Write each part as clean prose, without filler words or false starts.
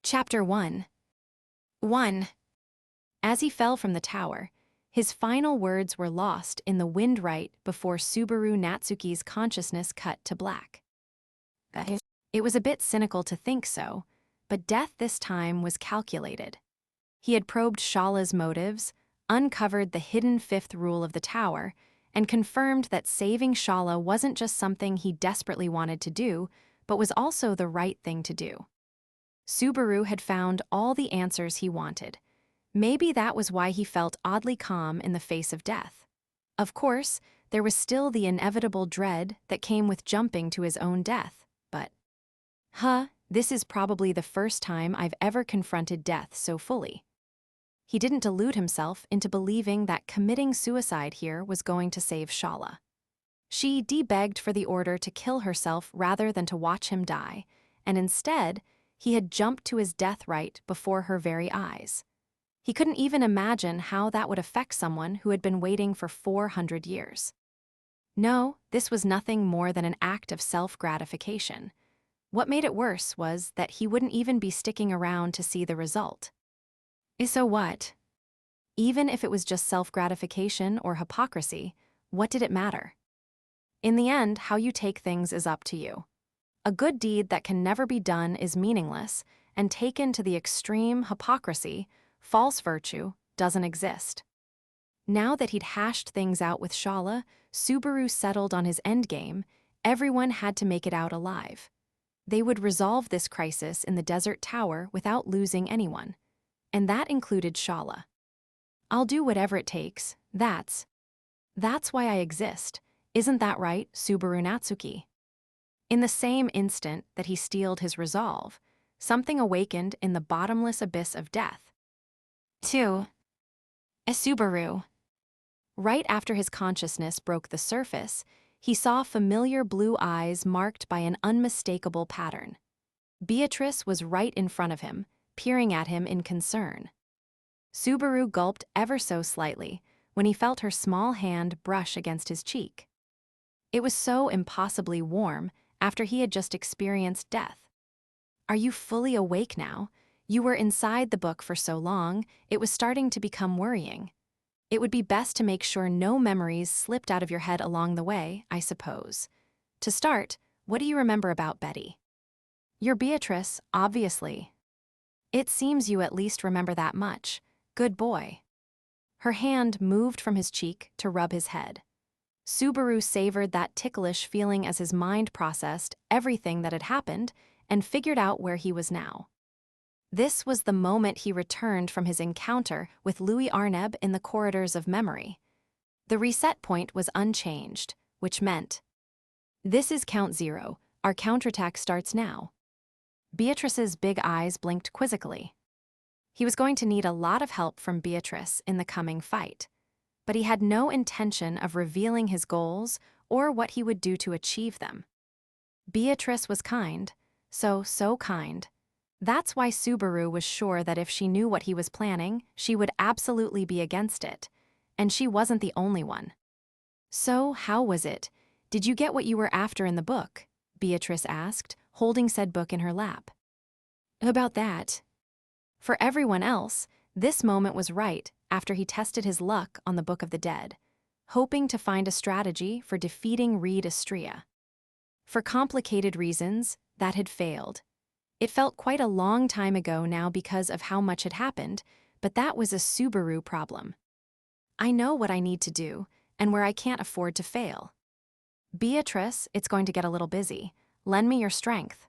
Chapter 1. 1. As he fell from the tower, his final words were lost in the wind right before Subaru Natsuki's consciousness cut to black. It was a bit cynical to think so, but death this time was calculated. He had probed Shaula's motives, uncovered the hidden fifth rule of the tower, and confirmed that saving Shaula wasn't just something he desperately wanted to do, but was also the right thing to do. Subaru had found all the answers he wanted. Maybe that was why he felt oddly calm in the face of death. Of course, there was still the inevitable dread that came with jumping to his own death, but this is probably the first time I've ever confronted death so fully. He didn't delude himself into believing that committing suicide here was going to save Shaula. She begged for the order to kill herself rather than to watch him die, and instead, he had jumped to his death right before her very eyes. He couldn't even imagine how that would affect someone who had been waiting for 400 years. No, this was nothing more than an act of self-gratification. What made it worse was that he wouldn't even be sticking around to see the result. So what? Even if it was just self-gratification or hypocrisy, what did it matter? In the end, how you take things is up to you. A good deed that can never be done is meaningless, and taken to the extreme, hypocrisy, false virtue, doesn't exist. Now that he'd hashed things out with Shaula, Subaru settled on his endgame. Everyone had to make it out alive. They would resolve this crisis in the desert tower without losing anyone. And that included Shaula. I'll do whatever it takes, that's why I exist. Isn't that right, Subaru Natsuki? In the same instant that he steeled his resolve, something awakened in the bottomless abyss of death. 2. A Subaru. Right after his consciousness broke the surface, he saw familiar blue eyes marked by an unmistakable pattern. Beatrice was right in front of him, peering at him in concern. Subaru gulped ever so slightly when he felt her small hand brush against his cheek. It was so impossibly warm after he had just experienced death. Are you fully awake now? You were inside the book for so long, it was starting to become worrying. It would be best to make sure no memories slipped out of your head along the way, I suppose. To start, what do you remember about Betty? You're Beatrice, obviously. It seems you at least remember that much. Good boy. Her hand moved from his cheek to rub his head. Subaru savored that ticklish feeling as his mind processed everything that had happened and figured out where he was now. This was the moment he returned from his encounter with Louis Arneb in the corridors of memory. The reset point was unchanged, which meant, this is count zero, our counterattack starts now. Beatrice's big eyes blinked quizzically. He was going to need a lot of help from Beatrice in the coming fight, but he had no intention of revealing his goals or what he would do to achieve them. Beatrice was kind, so kind. That's why Subaru was sure that if she knew what he was planning, she would absolutely be against it, and she wasn't the only one. So, how was it? Did you get what you were after in the book? Beatrice asked, holding said book in her lap. About that. For everyone else, this moment was right after he tested his luck on the Book of the Dead, hoping to find a strategy for defeating Reed Astrea. For complicated reasons, that had failed. It felt quite a long time ago now because of how much had happened, but that was a Subaru problem. I know what I need to do, and where I can't afford to fail. Beatrice, it's going to get a little busy. Lend me your strength.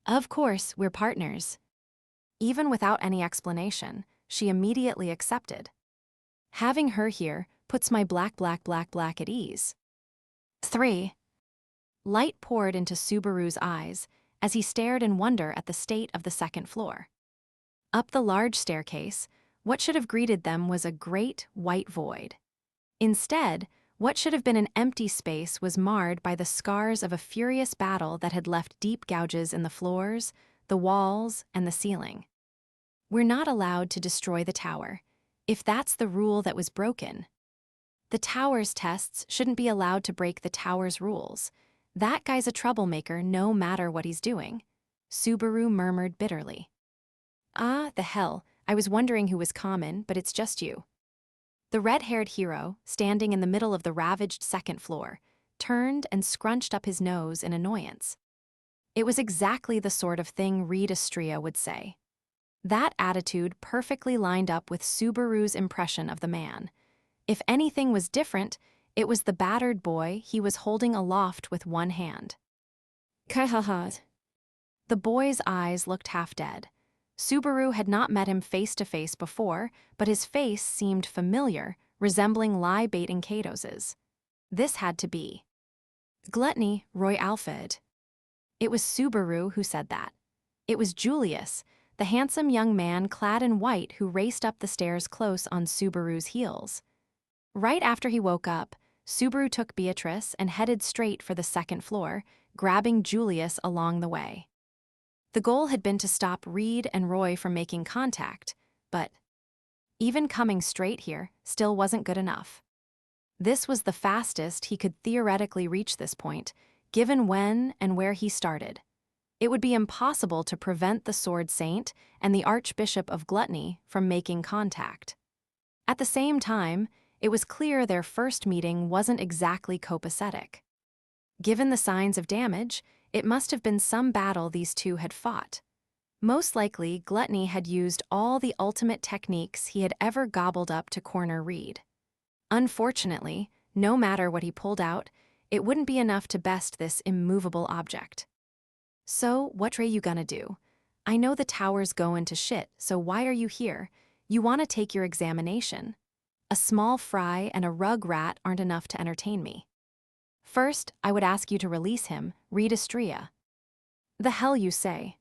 Of course, we're partners. Even without any explanation, she immediately accepted. Having her here puts my black at ease. 3. Light poured into Subaru's eyes as he stared in wonder at the state of the second floor. Up the large staircase, what should have greeted them was a great white void. Instead, what should have been an empty space was marred by the scars of a furious battle that had left deep gouges in the floors, the walls, and the ceiling. We're not allowed to destroy the tower, if that's the rule that was broken. The tower's tests shouldn't be allowed to break the tower's rules. That guy's a troublemaker no matter what he's doing, Subaru murmured bitterly. Ah, the hell, I was wondering who was common, but it's just you. The red-haired hero, standing in the middle of the ravaged second floor, turned and scrunched up his nose in annoyance. It was exactly the sort of thing Reed Astria would say. That attitude perfectly lined up with Subaru's impression of the man. If anything was different, it was the battered boy he was holding aloft with one hand. Kahaha. The boy's eyes looked half dead. Subaru had not met him face to face before, but his face seemed familiar, resembling lie baiting Katos's. This had to be Gluttony, Roy Alfred. It was Subaru who said that. It was Julius, the handsome young man clad in white who raced up the stairs close on Subaru's heels. Right after he woke up, Subaru took Beatrice and headed straight for the second floor, grabbing Julius along the way. The goal had been to stop Reed and Roy from making contact, but even coming straight here still wasn't good enough. This was the fastest he could theoretically reach this point, given when and where he started. It would be impossible to prevent the Sword Saint and the Archbishop of Gluttony from making contact. At the same time, it was clear their first meeting wasn't exactly copacetic. Given the signs of damage, it must have been some battle these two had fought. Most likely, Gluttony had used all the ultimate techniques he had ever gobbled up to corner Reed. Unfortunately, no matter what he pulled out, it wouldn't be enough to best this immovable object. So, what are you gonna do? I know the tower's going to shit, so why are you here? You want to take your examination. A small fry and a rug rat aren't enough to entertain me. First, I would ask you to release him, Reed Astria. The hell you say?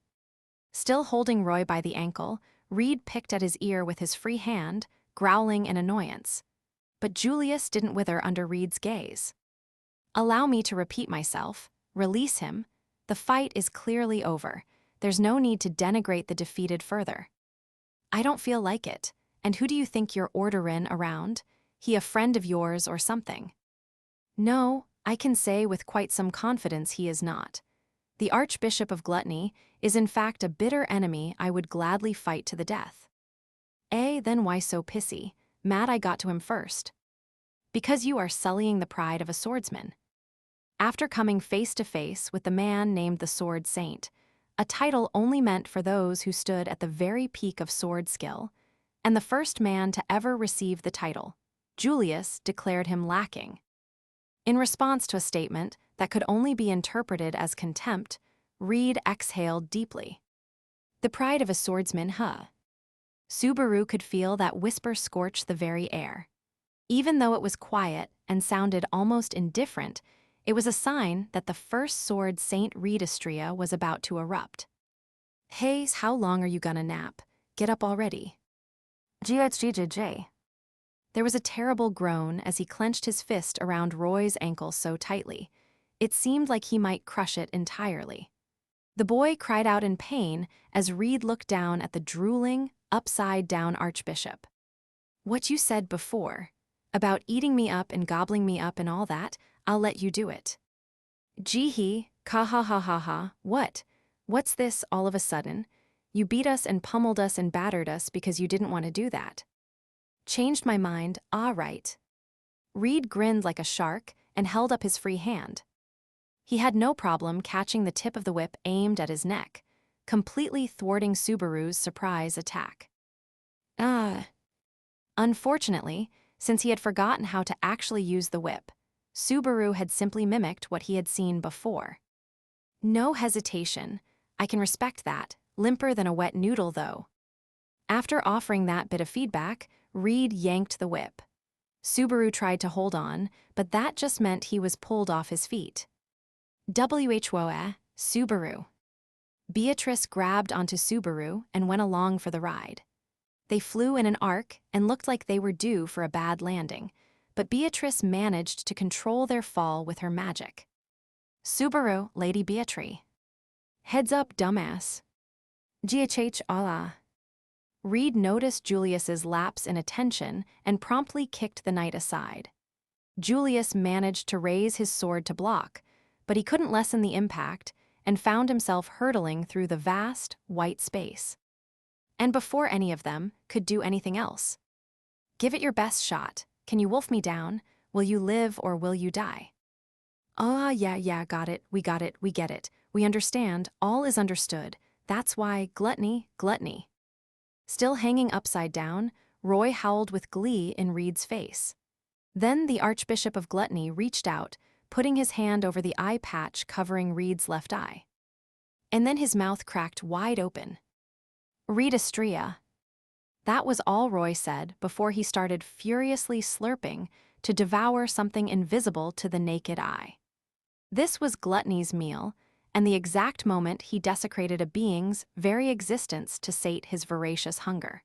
Still holding Roy by the ankle, Reed picked at his ear with his free hand, growling in annoyance. But Julius didn't wither under Reed's gaze. Allow me to repeat myself. Release him. The fight is clearly over. There's no need to denigrate the defeated further. I don't feel like it. And who do you think you're ordering around? He a friend of yours or something? No, I can say with quite some confidence he is not. The Archbishop of Gluttony is in fact a bitter enemy I would gladly fight to the death. Then why so pissy? Mad I got to him first. Because you are sullying the pride of a swordsman. After coming face to face with the man named the Sword Saint, a title only meant for those who stood at the very peak of sword skill, and the first man to ever receive the title, Julius declared him lacking. In response to a statement that could only be interpreted as contempt, Reed exhaled deeply. The pride of a swordsman, huh? Subaru could feel that whisper scorch the very air. Even though it was quiet and sounded almost indifferent, it was a sign that the first sword Saint Reed Astria was about to erupt. Hey, how long are you gonna nap? Get up already. GHGJJ. There was a terrible groan as he clenched his fist around Roy's ankle so tightly. It seemed like he might crush it entirely. The boy cried out in pain as Reed looked down at the drooling, upside-down Archbishop. What you said before, about eating me up and gobbling me up and all that, I'll let you do it. Gee, ka ha ha ha ha, what? What's this all of a sudden? You beat us and pummeled us and battered us because you didn't want to do that. Changed my mind, right. Reed grinned like a shark and held up his free hand. He had no problem catching the tip of the whip aimed at his neck, completely thwarting Subaru's surprise attack. Unfortunately, since he had forgotten how to actually use the whip, Subaru had simply mimicked what he had seen before. No hesitation. I can respect that. Limper than a wet noodle, though. After offering that bit of feedback, Reed yanked the whip. Subaru tried to hold on, but that just meant he was pulled off his feet. WHOA, Subaru. Beatrice grabbed onto Subaru and went along for the ride. They flew in an arc and looked like they were due for a bad landing, but Beatrice managed to control their fall with her magic. Subaru, Lady Beatrice. Heads up, dumbass. GHH Allah. Reed noticed Julius's lapse in attention and promptly kicked the knight aside. Julius managed to raise his sword to block, but he couldn't lessen the impact and found himself hurtling through the vast, white space. And before any of them could do anything else. Give it your best shot. Can you wolf me down? Will you live or will you die? Ah, yeah, got it, we get it. We understand, all is understood. That's why, gluttony. Still hanging upside down, Roy howled with glee in Reed's face. Then the Archbishop of Gluttony reached out, putting his hand over the eye patch covering Reed's left eye. And then his mouth cracked wide open. Reedastria. That was all Roy said before he started furiously slurping to devour something invisible to the naked eye. This was Gluttony's meal, and the exact moment he desecrated a being's very existence to sate his voracious hunger.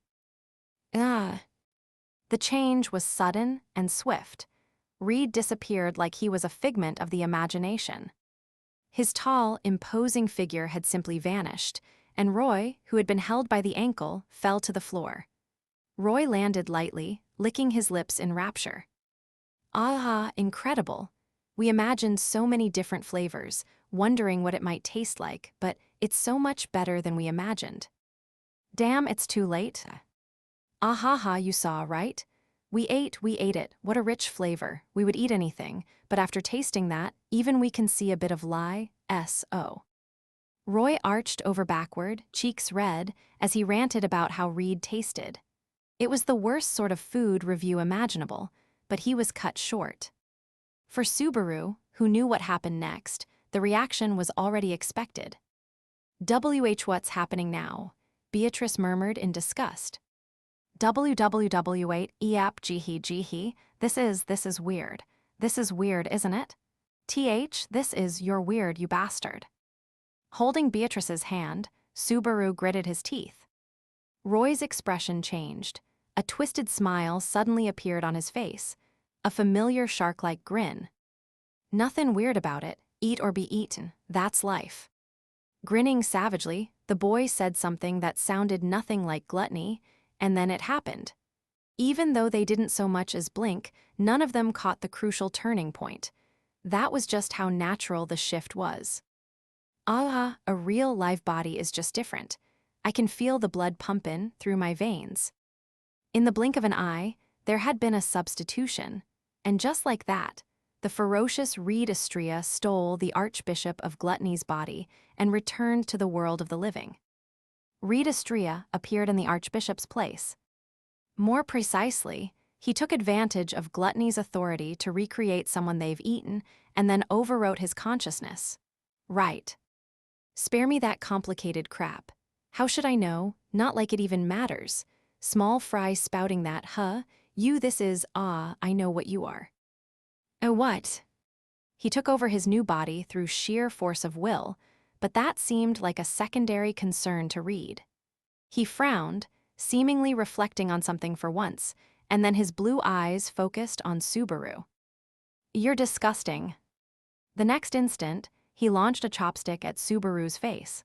The change was sudden and swift. Reed disappeared like he was a figment of the imagination. His tall, imposing figure had simply vanished, and Roy, who had been held by the ankle, fell to the floor. Roy landed lightly, licking his lips in rapture. Ah, incredible. We imagined so many different flavors, wondering what it might taste like, but it's so much better than we imagined. Damn, it's too late. Ah, you saw, right? We ate it, what a rich flavor. We would eat anything, but after tasting that, even we can see a bit of lie, S.O. Roy arched over backward, cheeks red, as he ranted about how Reed tasted. It was the worst sort of food review imaginable, but he was cut short. For Subaru, who knew what happened next, the reaction was already expected. What's happening now? Beatrice murmured in disgust. Www8 eap jihi, this is weird. This is weird, isn't it? This is you're weird, you bastard. Holding Beatrice's hand, Subaru gritted his teeth. Roy's expression changed. A twisted smile suddenly appeared on his face, a familiar shark-like grin. Nothing weird about it, eat or be eaten, that's life. Grinning savagely, the boy said something that sounded nothing like gluttony, and then it happened. Even though they didn't so much as blink, none of them caught the crucial turning point. That was just how natural the shift was. A real live body is just different. I can feel the blood pumping through my veins. In the blink of an eye, there had been a substitution, and just like that, the ferocious Reedastria stole the Archbishop of Gluttony's body and returned to the world of the living. Reedastria appeared in the Archbishop's place. More precisely, he took advantage of Gluttony's authority to recreate someone they've eaten and then overwrote his consciousness. Right. Spare me that complicated crap. How should I know? Not like it even matters. Small fry spouting that, this is, I know what you are. Oh, what? He took over his new body through sheer force of will, but that seemed like a secondary concern to Reed. He frowned, seemingly reflecting on something for once, and then his blue eyes focused on Subaru. You're disgusting. The next instant, he launched a chopstick at Subaru's face.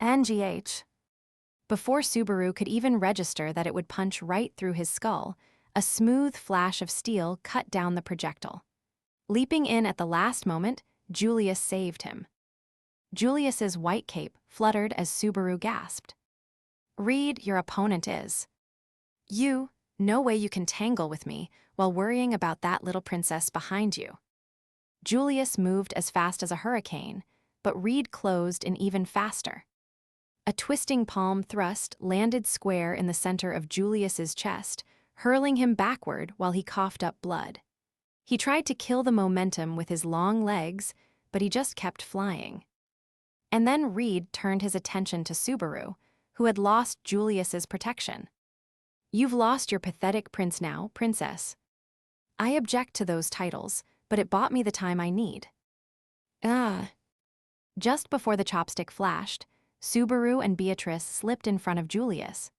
NGH. Before Subaru could even register that it would punch right through his skull, a smooth flash of steel cut down the projectile. Leaping in at the last moment, Julius saved him. Julius's white cape fluttered as Subaru gasped. Reed, your opponent is. No way you can tangle with me while worrying about that little princess behind you. Julius moved as fast as a hurricane, but Reed closed in even faster. A twisting palm thrust landed square in the center of Julius's chest, hurling him backward while he coughed up blood. He tried to kill the momentum with his long legs, but he just kept flying. And then Reed turned his attention to Subaru, who had lost Julius's protection. You've lost your pathetic prince now, princess. I object to those titles, but it bought me the time I need. Just before the chopstick flashed, Subaru and Beatrice slipped in front of Julius.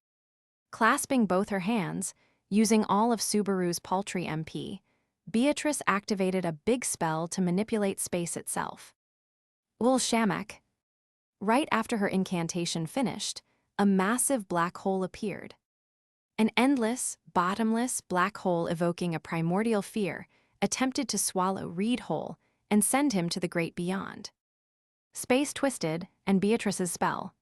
Clasping both her hands, using all of Subaru's paltry MP, Beatrice activated a big spell to manipulate space itself. Ul Shamak. Right after her incantation finished, a massive black hole appeared. An endless, bottomless black hole evoking a primordial fear attempted to swallow Reed whole and send him to the great beyond. Space twisted, and Beatrice's spell.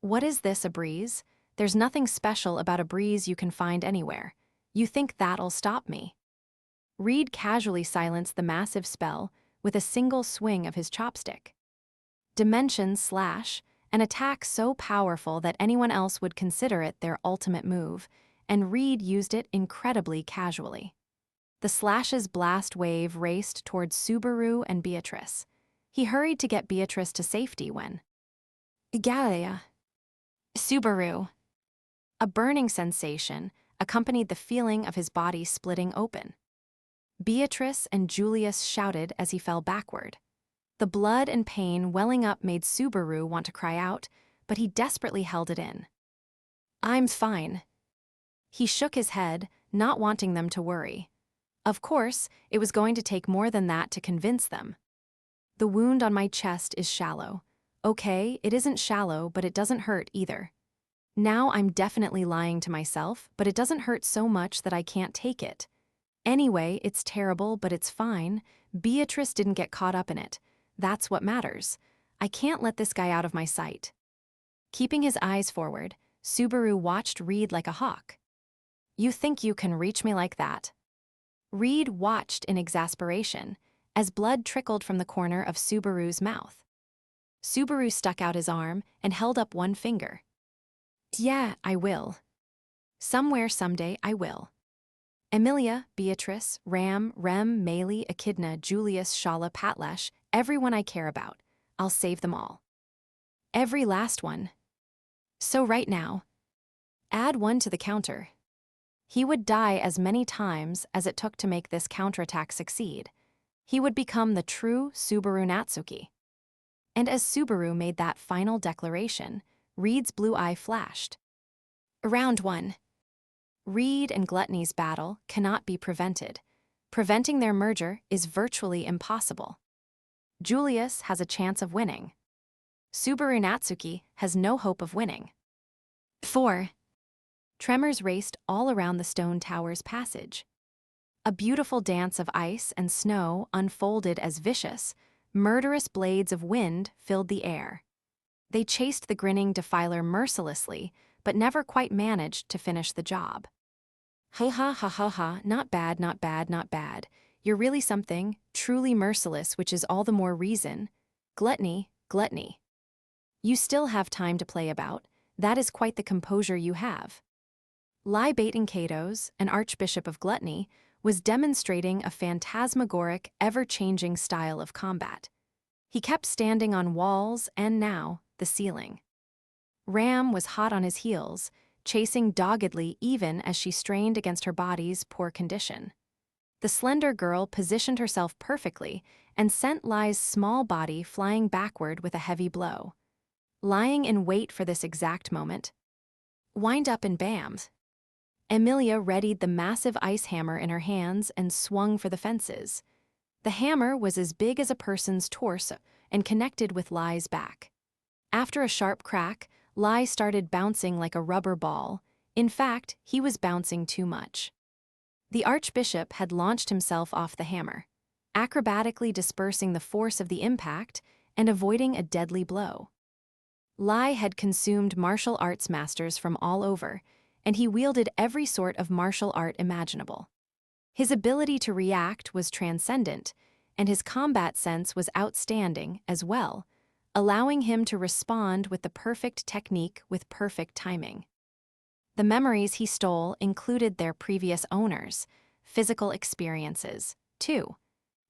What is this, a breeze? There's nothing special about a breeze you can find anywhere. You think that'll stop me?" Reed casually silenced the massive spell with a single swing of his chopstick. Dimensions slash, an attack so powerful that anyone else would consider it their ultimate move, and Reed used it incredibly casually. The slash's blast wave raced towards Subaru and Beatrice. He hurried to get Beatrice to safety when Galea. Subaru. A burning sensation accompanied the feeling of his body splitting open. Beatrice and Julius shouted as he fell backward. The blood and pain welling up made Subaru want to cry out, but he desperately held it in. "I'm fine." He shook his head, not wanting them to worry. Of course, it was going to take more than that to convince them. "The wound on my chest is shallow. Okay, it isn't shallow, but it doesn't hurt either. Now I'm definitely lying to myself, but it doesn't hurt so much that I can't take it. Anyway, it's terrible, but it's fine. Beatrice didn't get caught up in it. That's what matters. I can't let this guy out of my sight." Keeping his eyes forward, Subaru watched Reed like a hawk. "You think you can reach me like that?" Reed watched in exasperation as blood trickled from the corner of Subaru's mouth. Subaru stuck out his arm and held up one finger. "Yeah, I will. Somewhere, someday, I will. Emilia, Beatrice, Rem, Mayli, Echidna, Julius, Shaula, Patlash, everyone I care about. I'll save them all. Every last one. So right now, add one to the counter." He would die as many times as it took to make this counterattack succeed. He would become the true Subaru Natsuki. And as Subaru made that final declaration, Reed's blue eye flashed. Round 1. Reed and Gluttony's battle cannot be prevented. Preventing their merger is virtually impossible. Julius has a chance of winning. Subaru Natsuki has no hope of winning. 4. Tremors raced all around the stone tower's passage. A beautiful dance of ice and snow unfolded as vicious, murderous blades of wind filled the air. They chased the grinning defiler mercilessly, but never quite managed to finish the job. "Ha ha ha ha ha, not bad, not bad, not bad. You're really something, truly merciless, which is all the more reason. Gluttony, gluttony. You still have time to play about. That is quite the composure you have." Lie Baiting Catos, an archbishop of gluttony, was demonstrating a phantasmagoric, ever-changing style of combat. He kept standing on walls and now the ceiling. Ram was hot on his heels, chasing doggedly even as she strained against her body's poor condition. The slender girl positioned herself perfectly and sent Lie's small body flying backward with a heavy blow. Lying in wait for this exact moment, wind up and bams. Emilia readied the massive ice hammer in her hands and swung for the fences. The hammer was as big as a person's torso and connected with Lie's back. After a sharp crack, Lie started bouncing like a rubber ball. In fact, he was bouncing too much. The archbishop had launched himself off the hammer, acrobatically dispersing the force of the impact and avoiding a deadly blow. Lie had consumed martial arts masters from all over, and he wielded every sort of martial art imaginable. His ability to react was transcendent, and his combat sense was outstanding as well, allowing him to respond with the perfect technique with perfect timing. The memories he stole included their previous owners, physical experiences, too.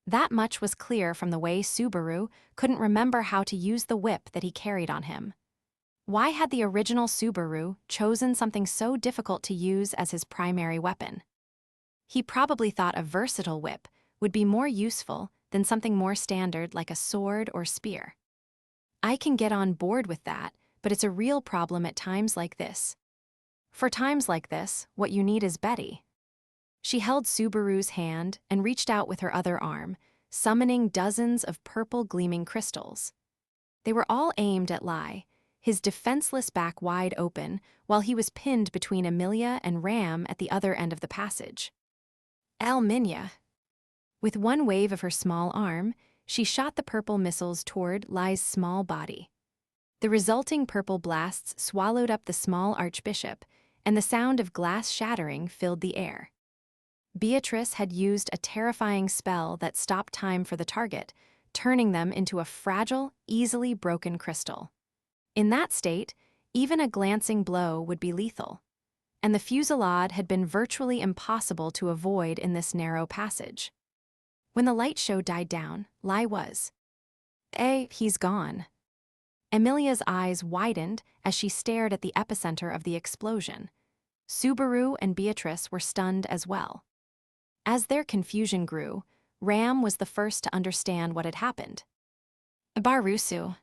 That much was clear from the way Subaru couldn't remember how to use the whip that he carried on him. Why had the original Subaru chosen something so difficult to use as his primary weapon? He probably thought a versatile whip would be more useful than something more standard like a sword or spear. I can get on board with that, but it's a real problem at times like this. For times like this, what you need is Betty. She held Subaru's hand and reached out with her other arm, summoning dozens of purple gleaming crystals. They were all aimed at Lie, his defenseless back wide open, while he was pinned between Emilia and Ram at the other end of the passage. Alminia. With one wave of her small arm, she shot the purple missiles toward Lie's small body. The resulting purple blasts swallowed up the small archbishop, and the sound of glass shattering filled the air. Beatrice had used a terrifying spell that stopped time for the target, turning them into a fragile, easily broken crystal. In that state, even a glancing blow would be lethal, and the fusillade had been virtually impossible to avoid in this narrow passage. When the light show died down, Lai was. He's gone. Emilia's eyes widened as she stared at the epicenter of the explosion. Subaru and Beatrice were stunned as well. As their confusion grew, Ram was the first to understand what had happened. Barusu.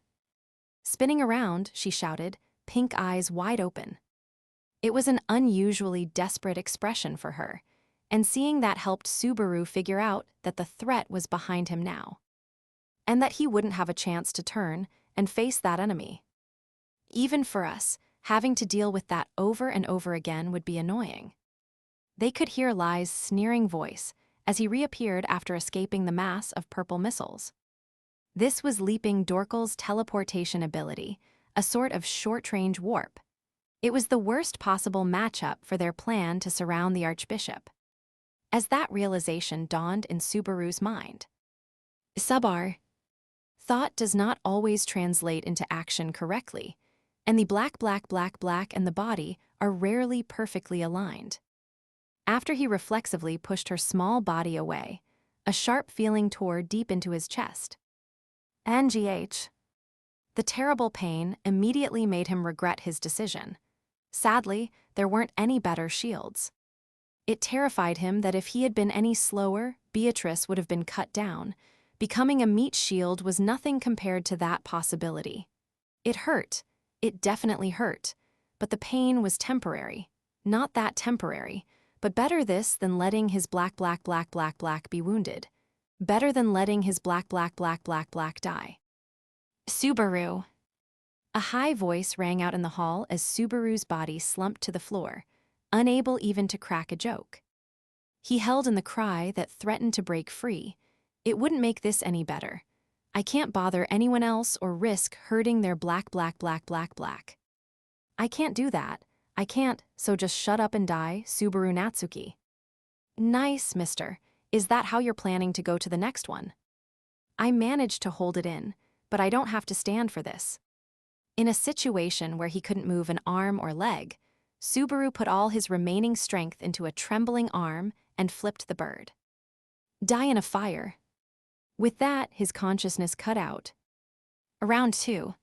Spinning around, she shouted, pink eyes wide open. It was an unusually desperate expression for her, and seeing that helped Subaru figure out that the threat was behind him now, and that he wouldn't have a chance to turn and face that enemy. Even for us, having to deal with that over and over again would be annoying. They could hear Lai's sneering voice as he reappeared after escaping the mass of purple missiles. This was Leaping Dorkel's teleportation ability, a sort of short-range warp. It was the worst possible matchup for their plan to surround the Archbishop. As that realization dawned in Subaru's mind. Subar. Thought does not always translate into action correctly, and the black and the body are rarely perfectly aligned. After he reflexively pushed her small body away, a sharp feeling tore deep into his chest. NGH. The terrible pain immediately made him regret his decision. Sadly, there weren't any better shields. It terrified him that if he had been any slower, Beatrice would have been cut down. Becoming a meat shield was nothing compared to that possibility. It hurt. It definitely hurt. But the pain was temporary. Not that temporary, but better this than letting his black be wounded. Better than letting his black die. Subaru. A high voice rang out in the hall as Subaru's body slumped to the floor, unable even to crack a joke. He held in the cry that threatened to break free. It wouldn't make this any better. I can't bother anyone else or risk hurting their black. I can't do that. I can't, so just shut up and die, Subaru Natsuki. Nice, mister. Is that how you're planning to go to the next one? I managed to hold it in, but I don't have to stand for this. In a situation where he couldn't move an arm or leg, Subaru put all his remaining strength into a trembling arm and flipped the bird. Die in a fire. With that, his consciousness cut out. Round 2.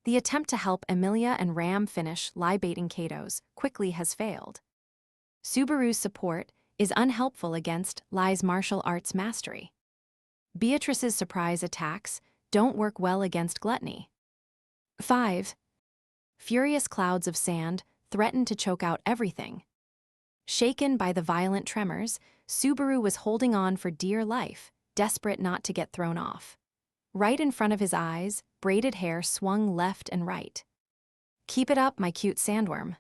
The attempt to help Emilia and Ram finish lie-baiting Kato's quickly has failed. Subaru's support is unhelpful against Lai's martial arts mastery. Beatrice's surprise attacks don't work well against gluttony. 5. Furious clouds of sand threaten to choke out everything. Shaken by the violent tremors, Subaru was holding on for dear life, desperate not to get thrown off. Right in front of his eyes, braided hair swung left and right. Keep it up, my cute sandworm.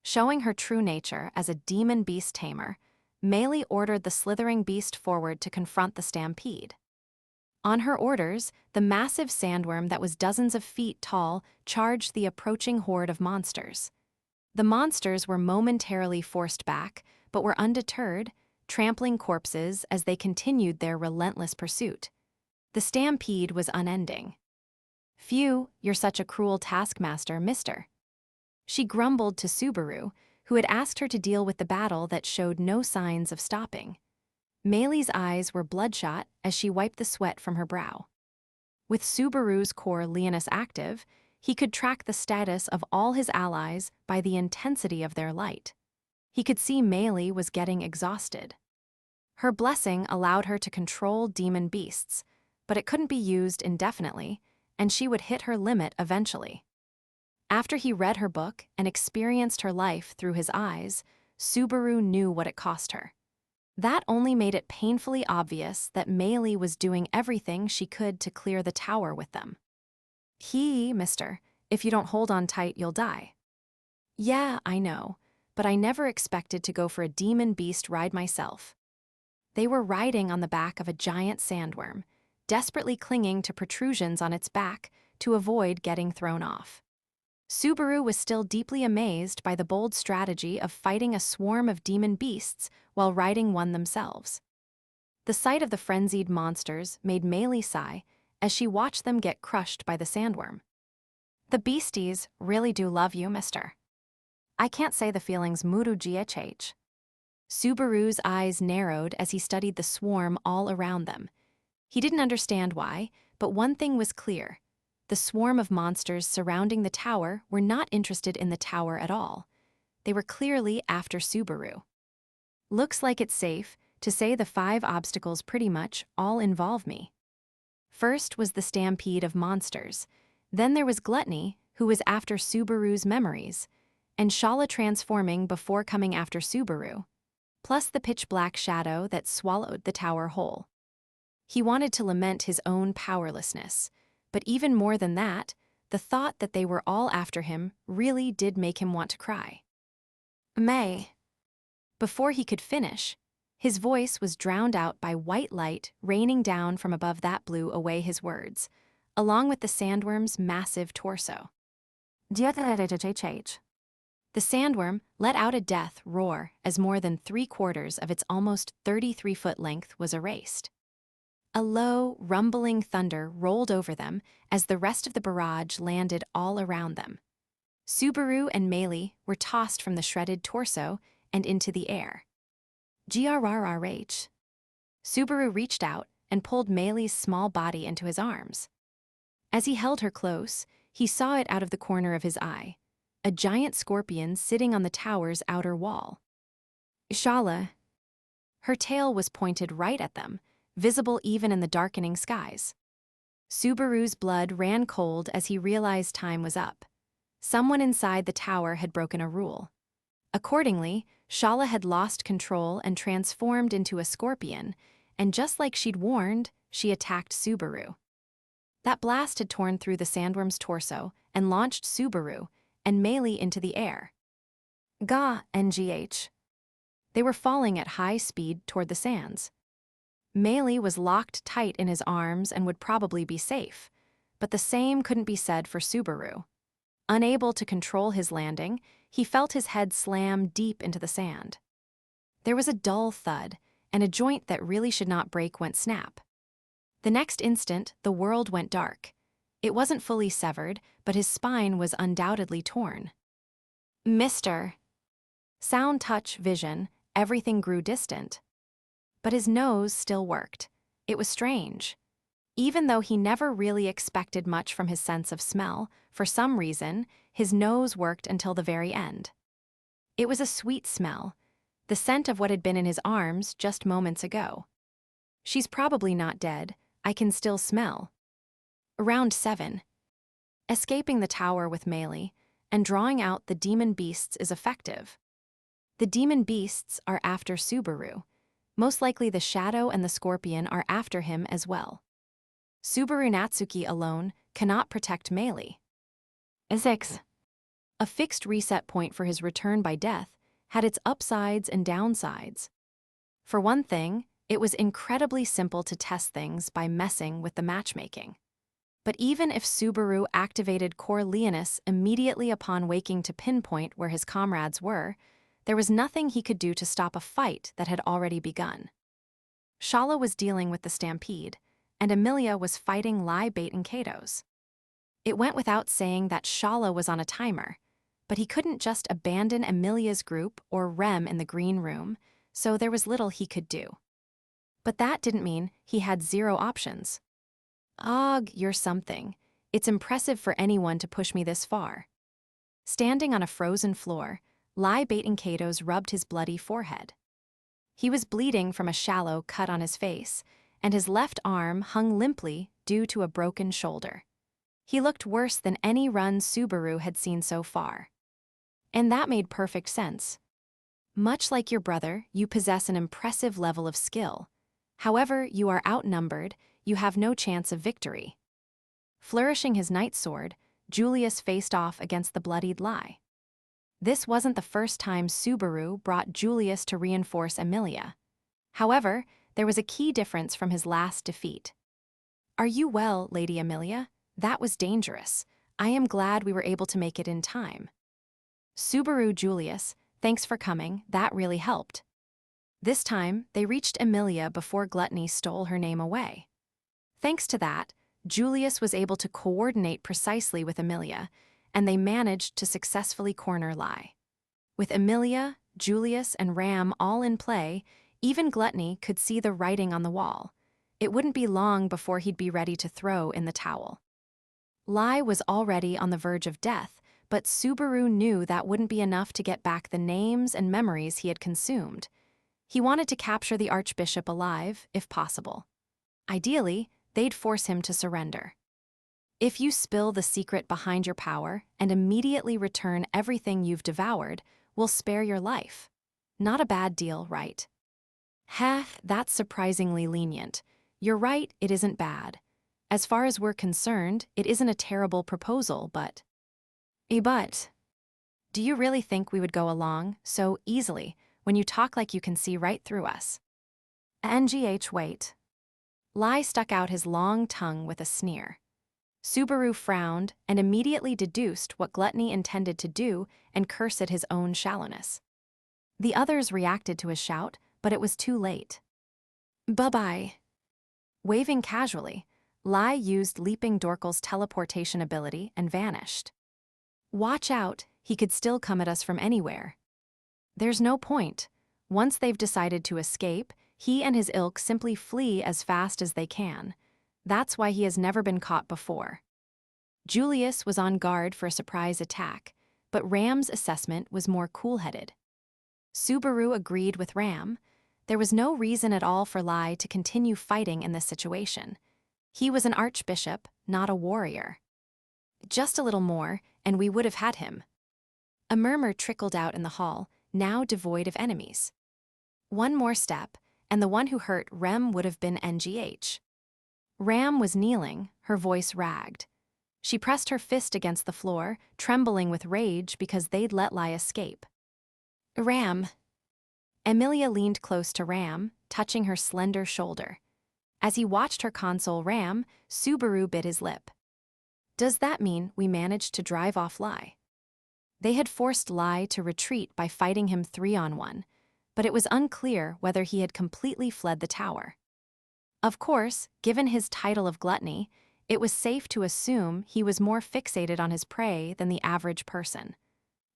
Showing her true nature as a demon beast tamer, Meili ordered the slithering beast forward to confront the stampede. On her orders, the massive sandworm that was dozens of feet tall charged the approaching horde of monsters. The monsters were momentarily forced back, but were undeterred, trampling corpses as they continued their relentless pursuit. The stampede was unending. Phew, you're such a cruel taskmaster, mister. She grumbled to Subaru, who had asked her to deal with the battle that showed no signs of stopping. Meili's eyes were bloodshot as she wiped the sweat from her brow. With Subaru's core Leonis active, he could track the status of all his allies by the intensity of their light. He could see Meili was getting exhausted. Her blessing allowed her to control demon beasts, but it couldn't be used indefinitely, and she would hit her limit eventually. After he read her book and experienced her life through his eyes, Subaru knew what it cost her. That only made it painfully obvious that Meili was doing everything she could to clear the tower with them. Mister, if you don't hold on tight, you'll die. Yeah, I know, but I never expected to go for a demon beast ride myself. They were riding on the back of a giant sandworm, desperately clinging to protrusions on its back to avoid getting thrown off. Subaru was still deeply amazed by the bold strategy of fighting a swarm of demon beasts while riding one themselves. The sight of the frenzied monsters made Meili sigh as she watched them get crushed by the sandworm. The beasties really do love you, mister. I can't say the feelings muru gh. Subaru's eyes narrowed as he studied the swarm all around them. He didn't understand why, but one thing was clear. The swarm of monsters surrounding the tower were not interested in the tower at all. They were clearly after Subaru. Looks like it's safe to say the 5 obstacles pretty much all involve me. First was the stampede of monsters. Then there was Gluttony, who was after Subaru's memories, and Shaula transforming before coming after Subaru, plus the pitch-black shadow that swallowed the tower whole. He wanted to lament his own powerlessness, but even more than that, the thought that they were all after him really did make him want to cry. May. Before he could finish, his voice was drowned out by white light raining down from above that blew away his words, along with the sandworm's massive torso. The sandworm let out a death roar as more than 3/4 of its almost 33-foot length was erased. A low, rumbling thunder rolled over them as the rest of the barrage landed all around them. Subaru and Meili were tossed from the shredded torso and into the air. Grrrh. Subaru reached out and pulled Meili's small body into his arms. As he held her close, he saw it out of the corner of his eye, a giant scorpion sitting on the tower's outer wall. Shaula. Her tail was pointed right at them, visible even in the darkening skies. Subaru's blood ran cold as he realized time was up. Someone inside the tower had broken a rule. Accordingly, Shaula had lost control and transformed into a scorpion, and just like she'd warned, she attacked Subaru. That blast had torn through the sandworm's torso and launched Subaru and Meili into the air. Ngh. They were falling at high speed toward the sands. Meili was locked tight in his arms and would probably be safe, but the same couldn't be said for Subaru. Unable to control his landing, he felt his head slam deep into the sand. There was a dull thud, and a joint that really should not break went snap. The next instant, the world went dark. It wasn't fully severed, but his spine was undoubtedly torn. Mister. Sound, touch, vision, everything grew distant. But his nose still worked. It was strange. Even though he never really expected much from his sense of smell, for some reason, his nose worked until the very end. It was a sweet smell, the scent of what had been in his arms just moments ago. She's probably not dead. I can still smell. Round 7. Escaping the tower with Meili and drawing out the demon beasts is effective. The demon beasts are after Subaru. Most likely the shadow and the scorpion are after him as well. Subaru Natsuki alone cannot protect Meili. 6. A fixed reset point for his return by death had its upsides and downsides. For one thing, it was incredibly simple to test things by messing with the matchmaking. But even if Subaru activated Corleonis immediately upon waking to pinpoint where his comrades were, there was nothing he could do to stop a fight that had already begun. Shaula was dealing with the stampede, and Emilia was fighting Lai Bait and Katos. It went without saying that Shaula was on a timer, but he couldn't just abandon Emilia's group or Rem in the green room, so there was little he could do. But that didn't mean he had 0 options. Og, you're something. It's impressive for anyone to push me this far. Standing on a frozen floor, Lai Bait and Katos rubbed his bloody forehead. He was bleeding from a shallow cut on his face, and his left arm hung limply due to a broken shoulder. He looked worse than any run Subaru had seen so far. And that made perfect sense. Much like your brother, you possess an impressive level of skill. However, you are outnumbered, you have no chance of victory. Flourishing his knight sword, Julius faced off against the bloodied Lai. This wasn't the first time Subaru brought Julius to reinforce Emilia. However, there was a key difference from his last defeat. Are you well, Lady Emilia? That was dangerous. I am glad we were able to make it in time. Subaru Julius, thanks for coming, that really helped. This time, they reached Emilia before Gluttony stole her name away. Thanks to that, Julius was able to coordinate precisely with Emilia, and they managed to successfully corner Lie. With Emilia, Julius, and Ram all in play, even Gluttony could see the writing on the wall. It wouldn't be long before he'd be ready to throw in the towel. Lie was already on the verge of death, but Subaru knew that wouldn't be enough to get back the names and memories he had consumed. He wanted to capture the Archbishop alive, if possible. Ideally, they'd force him to surrender. If you spill the secret behind your power and immediately return everything you've devoured, we'll spare your life. Not a bad deal, right? Heh, that's surprisingly lenient. You're right, it isn't bad. As far as we're concerned, it isn't a terrible proposal, but... Do you really think we would go along so easily when you talk like you can see right through us? Wait. Lie stuck out his long tongue with a sneer. Subaru frowned and immediately deduced what Gluttony intended to do and cursed at his own shallowness. The others reacted to his shout, but it was too late. Bye-bye. Waving casually, Lie used Leaping Dorkal's teleportation ability and vanished. Watch out, he could still come at us from anywhere. There's no point. Once they've decided to escape, he and his ilk simply flee as fast as they can. That's why he has never been caught before. Julius was on guard for a surprise attack, but Ram's assessment was more cool-headed. Subaru agreed with Ram. There was no reason at all for Lie to continue fighting in this situation. He was an archbishop, not a warrior. Just a little more, and we would have had him. A murmur trickled out in the hall, now devoid of enemies. One more step, and the one who hurt Rem would have been NGH. Ram was kneeling, her voice ragged. She pressed her fist against the floor, trembling with rage because they'd let Lie escape. Ram. Emilia leaned close to Ram, touching her slender shoulder. As he watched her console Ram, Subaru bit his lip. Does that mean we managed to drive off Lie? They had forced Lie to retreat by fighting him 3-on-1, but it was unclear whether he had completely fled the tower. Of course, given his title of Gluttony, it was safe to assume he was more fixated on his prey than the average person.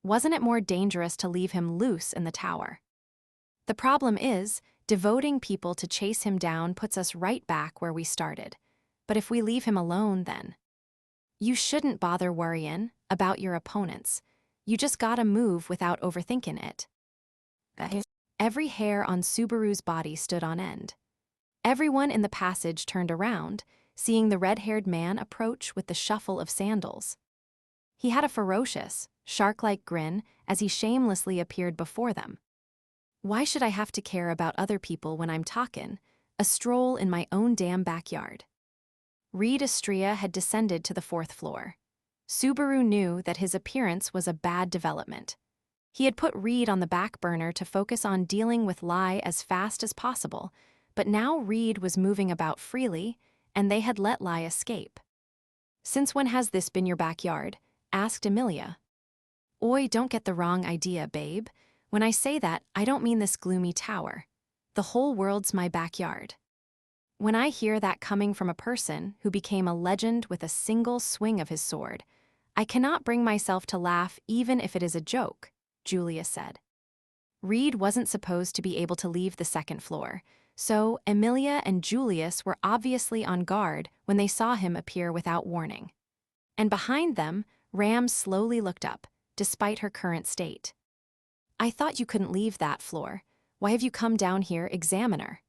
Wasn't it more dangerous to leave him loose in the tower? The problem is, devoting people to chase him down puts us right back where we started. But if we leave him alone, then... You shouldn't bother worrying about your opponents. You just gotta move without overthinking it. Every hair on Subaru's body stood on end. Everyone in the passage turned around, seeing the red-haired man approach with the shuffle of sandals. He had a ferocious, shark-like grin as he shamelessly appeared before them. Why should I have to care about other people when I'm talkin'? A stroll in my own damn backyard. Reed Estrella had descended to the 4th floor. Subaru knew that his appearance was a bad development. He had put Reed on the back burner to focus on dealing with Lie as fast as possible, but now Reed was moving about freely, and they had let Lie escape. Since when has this been your backyard? Asked Emilia. Oi, don't get the wrong idea, babe. When I say that, I don't mean this gloomy tower. The whole world's my backyard. When I hear that coming from a person who became a legend with a single swing of his sword, I cannot bring myself to laugh even if it is a joke, Julia said. Reed wasn't supposed to be able to leave the 2nd floor, so Emilia and Julius were obviously on guard when they saw him appear without warning. And behind them, Ram slowly looked up, despite her current state. I thought you couldn't leave that floor. Why have you come down here, examiner?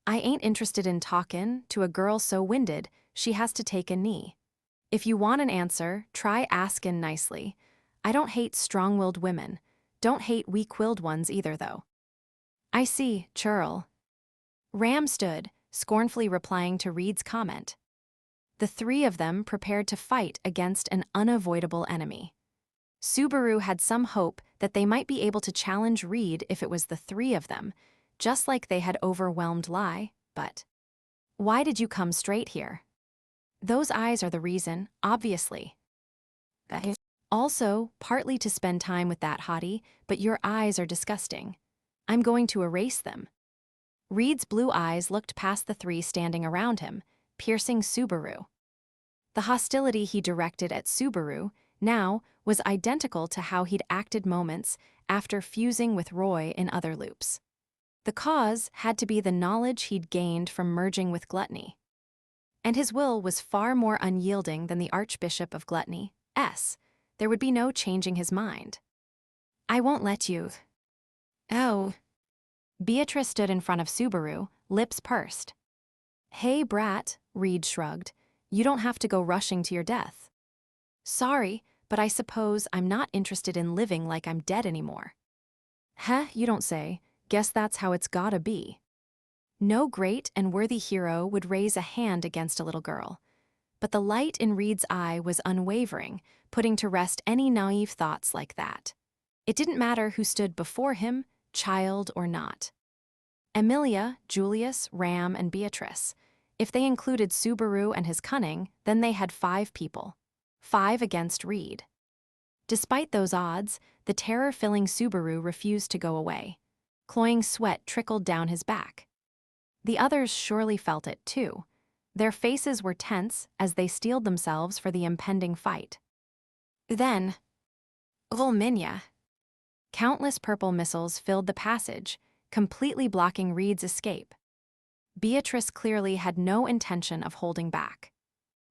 I ain't interested in talkin' to a girl so winded she has to take a knee. If you want an answer, try askin' nicely. I don't hate strong-willed women. Don't hate weak-willed ones either, though. I see, churl. Ram stood, scornfully replying to Reed's comment. The 3 of them prepared to fight against an unavoidable enemy. Subaru had some hope that they might be able to challenge Reed if it was the 3 of them, just like they had overwhelmed Lie, but... Why did you come straight here? Those eyes are the reason, obviously. Also, partly to spend time with that hottie, but your eyes are disgusting. I'm going to erase them. Reed's blue eyes looked past the three standing around him, piercing Subaru. The hostility he directed at Subaru now was identical to how he'd acted moments after fusing with Roy in other loops. The cause had to be the knowledge he'd gained from merging with Gluttony. And his will was far more unyielding than the Archbishop of Gluttony. There would be no changing his mind. I won't let you. Oh. Beatrice stood in front of Subaru, lips pursed. Hey, brat, Reed shrugged. You don't have to go rushing to your death. Sorry, but I suppose I'm not interested in living like I'm dead anymore. Huh, you don't say. Guess that's how it's gotta be. No great and worthy hero would raise a hand against a little girl. But the light in Reed's eye was unwavering, putting to rest any naive thoughts like that. It didn't matter who stood before him, child or not. Emilia, Julius, Ram, and Beatrice. If they included Subaru and his cunning, then they had 5 people. 5 against Reed. Despite those odds, the terror-filling Subaru refused to go away. Cloying sweat trickled down his back. The others surely felt it, too. Their faces were tense as they steeled themselves for the impending fight. Then, Volminia. Countless purple missiles filled the passage, completely blocking Reed's escape. Beatrice clearly had no intention of holding back.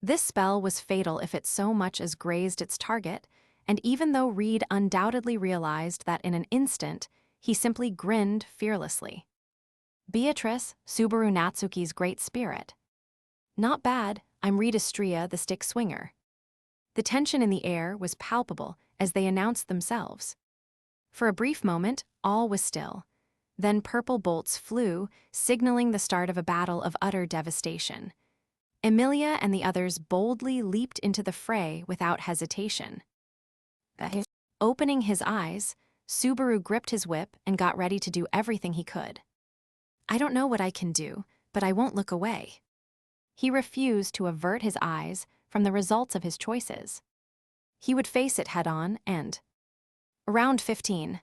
This spell was fatal if it so much as grazed its target, and even though Reed undoubtedly realized that in an instant, he simply grinned fearlessly. Beatrice, Subaru Natsuki's great spirit. Not bad, I'm Reed Estrella, the stick swinger. The tension in the air was palpable as they announced themselves. For a brief moment, all was still. Then purple bolts flew, signaling the start of a battle of utter devastation. Emilia and the others boldly leaped into the fray without hesitation. Opening his eyes, Subaru gripped his whip and got ready to do everything he could. I don't know what I can do, but I won't look away. He refused to avert his eyes from the results of his choices. He would face it head-on and... Round 15.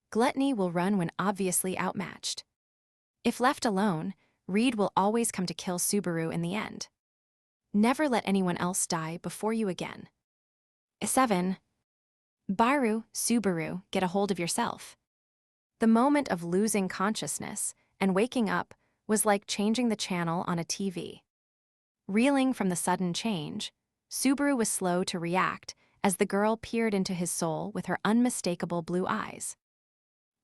Gluttony will run when obviously outmatched. If left alone, Reed will always come to kill Subaru in the end. Never let anyone else die before you again. 7. Baru, Subaru, get a hold of yourself. The moment of losing consciousness and waking up was like changing the channel on a TV. Reeling from the sudden change, Subaru was slow to react as the girl peered into his soul with her unmistakable blue eyes.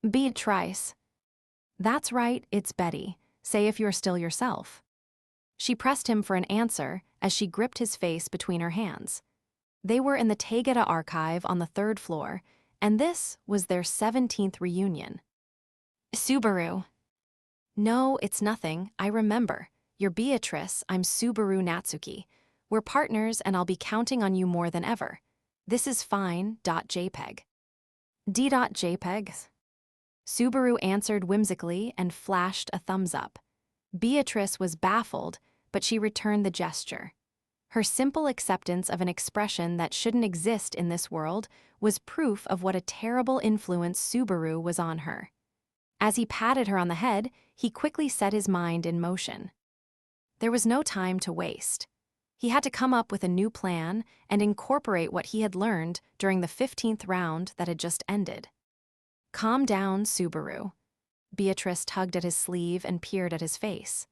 Beatrice. That's right, it's Betty. Say if you're still yourself. She pressed him for an answer as she gripped his face between her hands. They were in the Tegeta archive on the 3rd floor, and this was their 17th reunion. Subaru. No, it's nothing, I remember. You're Beatrice, I'm Subaru Natsuki. We're partners and I'll be counting on you more than ever. This is fine. .jpg. D.jpg. Subaru answered whimsically and flashed a thumbs up. Beatrice was baffled, but she returned the gesture. Her simple acceptance of an expression that shouldn't exist in this world was proof of what a terrible influence Subaru was on her. As he patted her on the head, he quickly set his mind in motion. There was no time to waste. He had to come up with a new plan and incorporate what he had learned during the 15th round that had just ended. Calm down, Subaru. Beatrice tugged at his sleeve and peered at his face.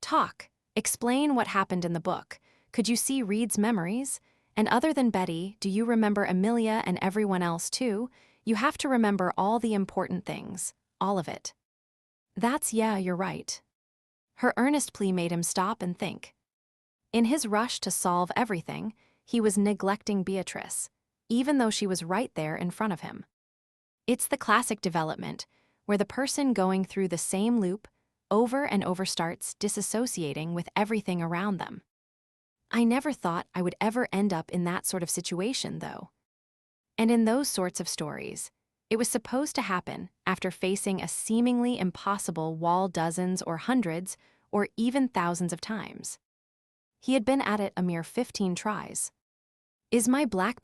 Talk. Explain what happened in the book. Could you see Reed's memories? And other than Betty, do you remember Emilia and everyone else too? You have to remember all the important things. All of it. Yeah, you're right. Her earnest plea made him stop and think. In his rush to solve everything, he was neglecting Beatrice, even though she was right there in front of him. It's the classic development, where the person going through the same loop over and over starts disassociating with everything around them. I never thought I would ever end up in that sort of situation, though. And in those sorts of stories, it was supposed to happen after facing a seemingly impossible wall dozens or hundreds or even thousands of times. He had been at it a mere 15 tries. Is my black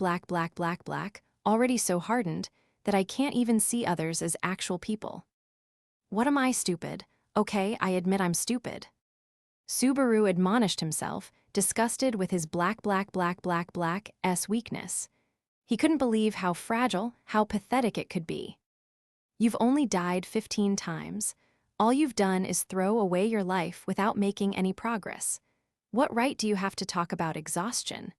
already so hardened that I can't even see others as actual people? What am I, stupid? Okay, I admit I'm stupid. Subaru admonished himself, disgusted with his black-s weakness. He couldn't believe how fragile, how pathetic it could be. You've only died 15 times. All you've done is throw away your life without making any progress. What right do you have to talk about exhaustion?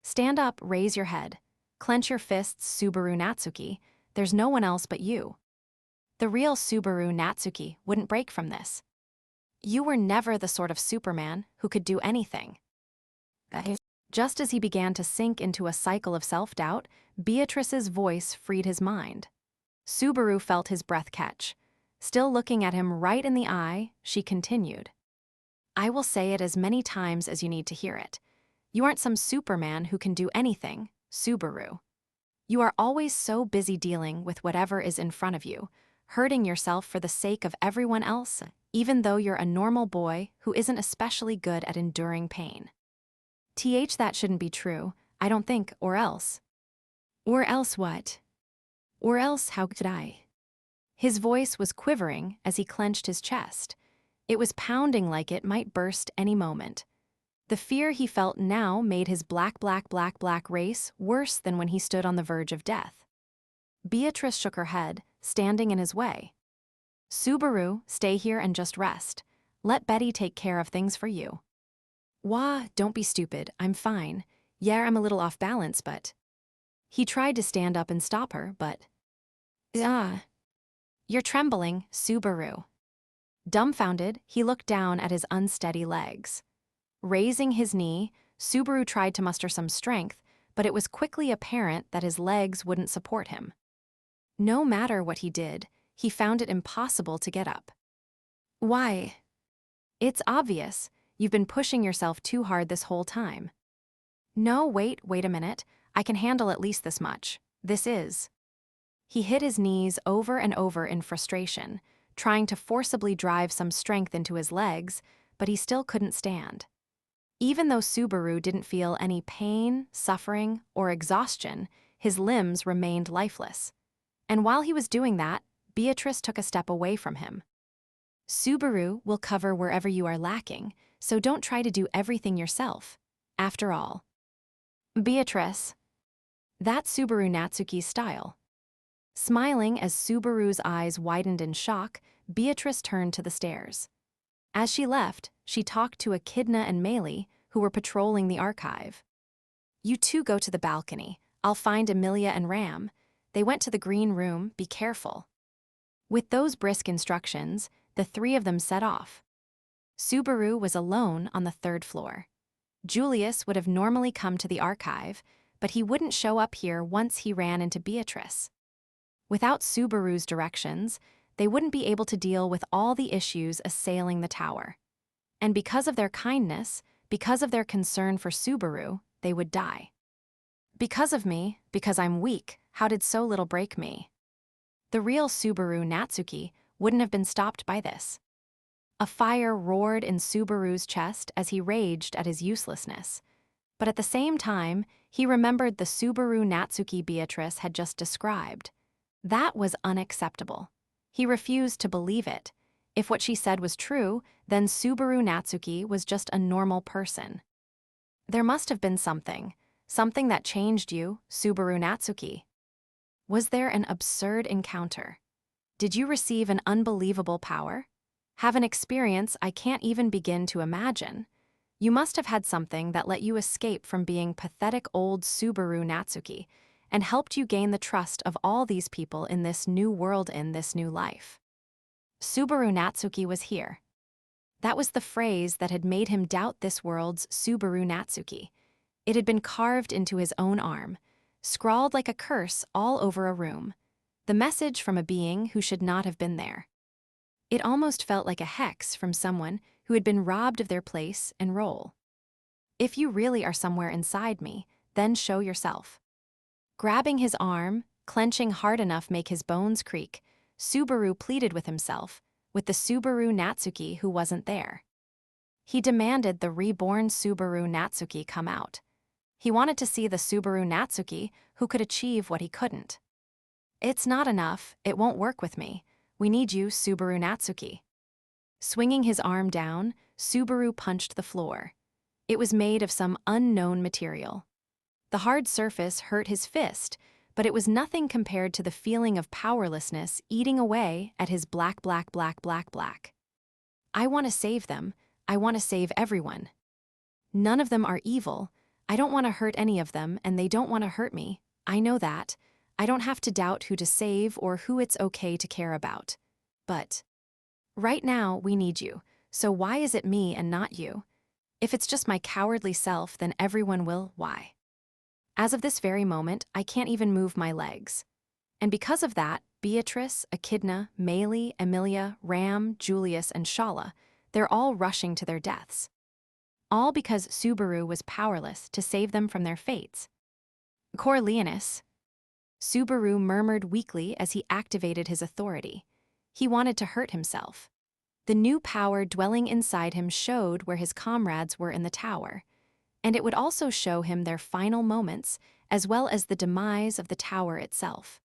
Stand up, raise your head. Clench your fists, Subaru Natsuki. There's no one else but you. The real Subaru Natsuki wouldn't break from this. You were never the sort of Superman who could do anything. Just as he began to sink into a cycle of self-doubt, Beatrice's voice freed his mind. Subaru felt his breath catch. Still looking at him right in the eye, she continued. I will say it as many times as you need to hear it. You aren't some Superman who can do anything, Subaru. You are always so busy dealing with whatever is in front of you, hurting yourself for the sake of everyone else, even though you're a normal boy who isn't especially good at enduring pain. That shouldn't be true, I don't think, or else. Or else what? Or else how could I? His voice was quivering as he clenched his chest. It was pounding like it might burst any moment. The fear he felt now made his black race worse than when he stood on the verge of death. Beatrice shook her head, standing in his way. Subaru, stay here and just rest. Let Betty take care of things for you. Wah, don't be stupid, I'm fine. Yeah, I'm a little off balance, but... He tried to stand up and stop her, but... You're trembling, Subaru. Dumbfounded, he looked down at his unsteady legs. Raising his knee, Subaru tried to muster some strength, but it was quickly apparent that his legs wouldn't support him. No matter what he did, he found it impossible to get up. Why? It's obvious. You've been pushing yourself too hard this whole time. No, wait a minute. I can handle at least this much. This is. He hit his knees over and over in frustration, trying to forcibly drive some strength into his legs, but he still couldn't stand. Even though Subaru didn't feel any pain, suffering, or exhaustion, his limbs remained lifeless. And while he was doing that, Beatrice took a step away from him. Subaru will cover wherever you are lacking, so don't try to do everything yourself. After all. Beatrice. That's Subaru Natsuki's style. Smiling as Subaru's eyes widened in shock, Beatrice turned to the stairs. As she left, she talked to Echidna and Meili, who were patrolling the archive. You two go to the balcony. I'll find Emilia and Ram. They went to the green room, be careful. With those brisk instructions, the three of them set off. Subaru was alone on the 3rd floor. Julius would have normally come to the archive, but he wouldn't show up here once he ran into Beatrice. Without Subaru's directions, they wouldn't be able to deal with all the issues assailing the tower. And because of their kindness, because of their concern for Subaru, they would die. Because of me, because I'm weak, how did so little break me? The real Subaru Natsuki wouldn't have been stopped by this. A fire roared in Subaru's chest as he raged at his uselessness. But at the same time, he remembered the Subaru Natsuki Beatrice had just described. That was unacceptable. He refused to believe it. If what she said was true, then Subaru Natsuki was just a normal person. There must have been something that changed you, Subaru Natsuki. Was there an absurd encounter? Did you receive an unbelievable power? Have an experience I can't even begin to imagine? You must have had something that let you escape from being pathetic old Subaru Natsuki and helped you gain the trust of all these people in this new world, in this new life. Subaru Natsuki was here. That was the phrase that had made him doubt this world's Subaru Natsuki. It had been carved into his own arm, scrawled like a curse all over a room. The message from a being who should not have been there. It almost felt like a hex from someone who had been robbed of their place and role. If you really are somewhere inside me, then show yourself. Grabbing his arm, clenching hard enough make his bones creak, Subaru pleaded with himself, with the Subaru Natsuki who wasn't there. He demanded the reborn Subaru Natsuki come out. He wanted to see the Subaru Natsuki who could achieve what he couldn't. "It's not enough, it won't work with me. We need you, Subaru Natsuki." Swinging his arm down, Subaru punched the floor. It was made of some unknown material. The hard surface hurt his fist, but it was nothing compared to the feeling of powerlessness eating away at his black. "I want to save them. I want to save everyone. None of them are evil. I don't want to hurt any of them, and they don't want to hurt me. I know that. I don't have to doubt who to save or who it's okay to care about. But right now, we need you, so why is it me and not you? If it's just my cowardly self, then everyone will, why? As of this very moment, I can't even move my legs. And because of that, Beatrice, Echidna, Maylie, Emilia, Ram, Julius, and Shaula, they're all rushing to their deaths. All because Subaru was powerless to save them from their fates. Corleonis. Subaru murmured weakly as he activated his authority. He wanted to hurt himself. The new power dwelling inside him showed where his comrades were in the tower, and it would also show him their final moments as well as the demise of the tower itself.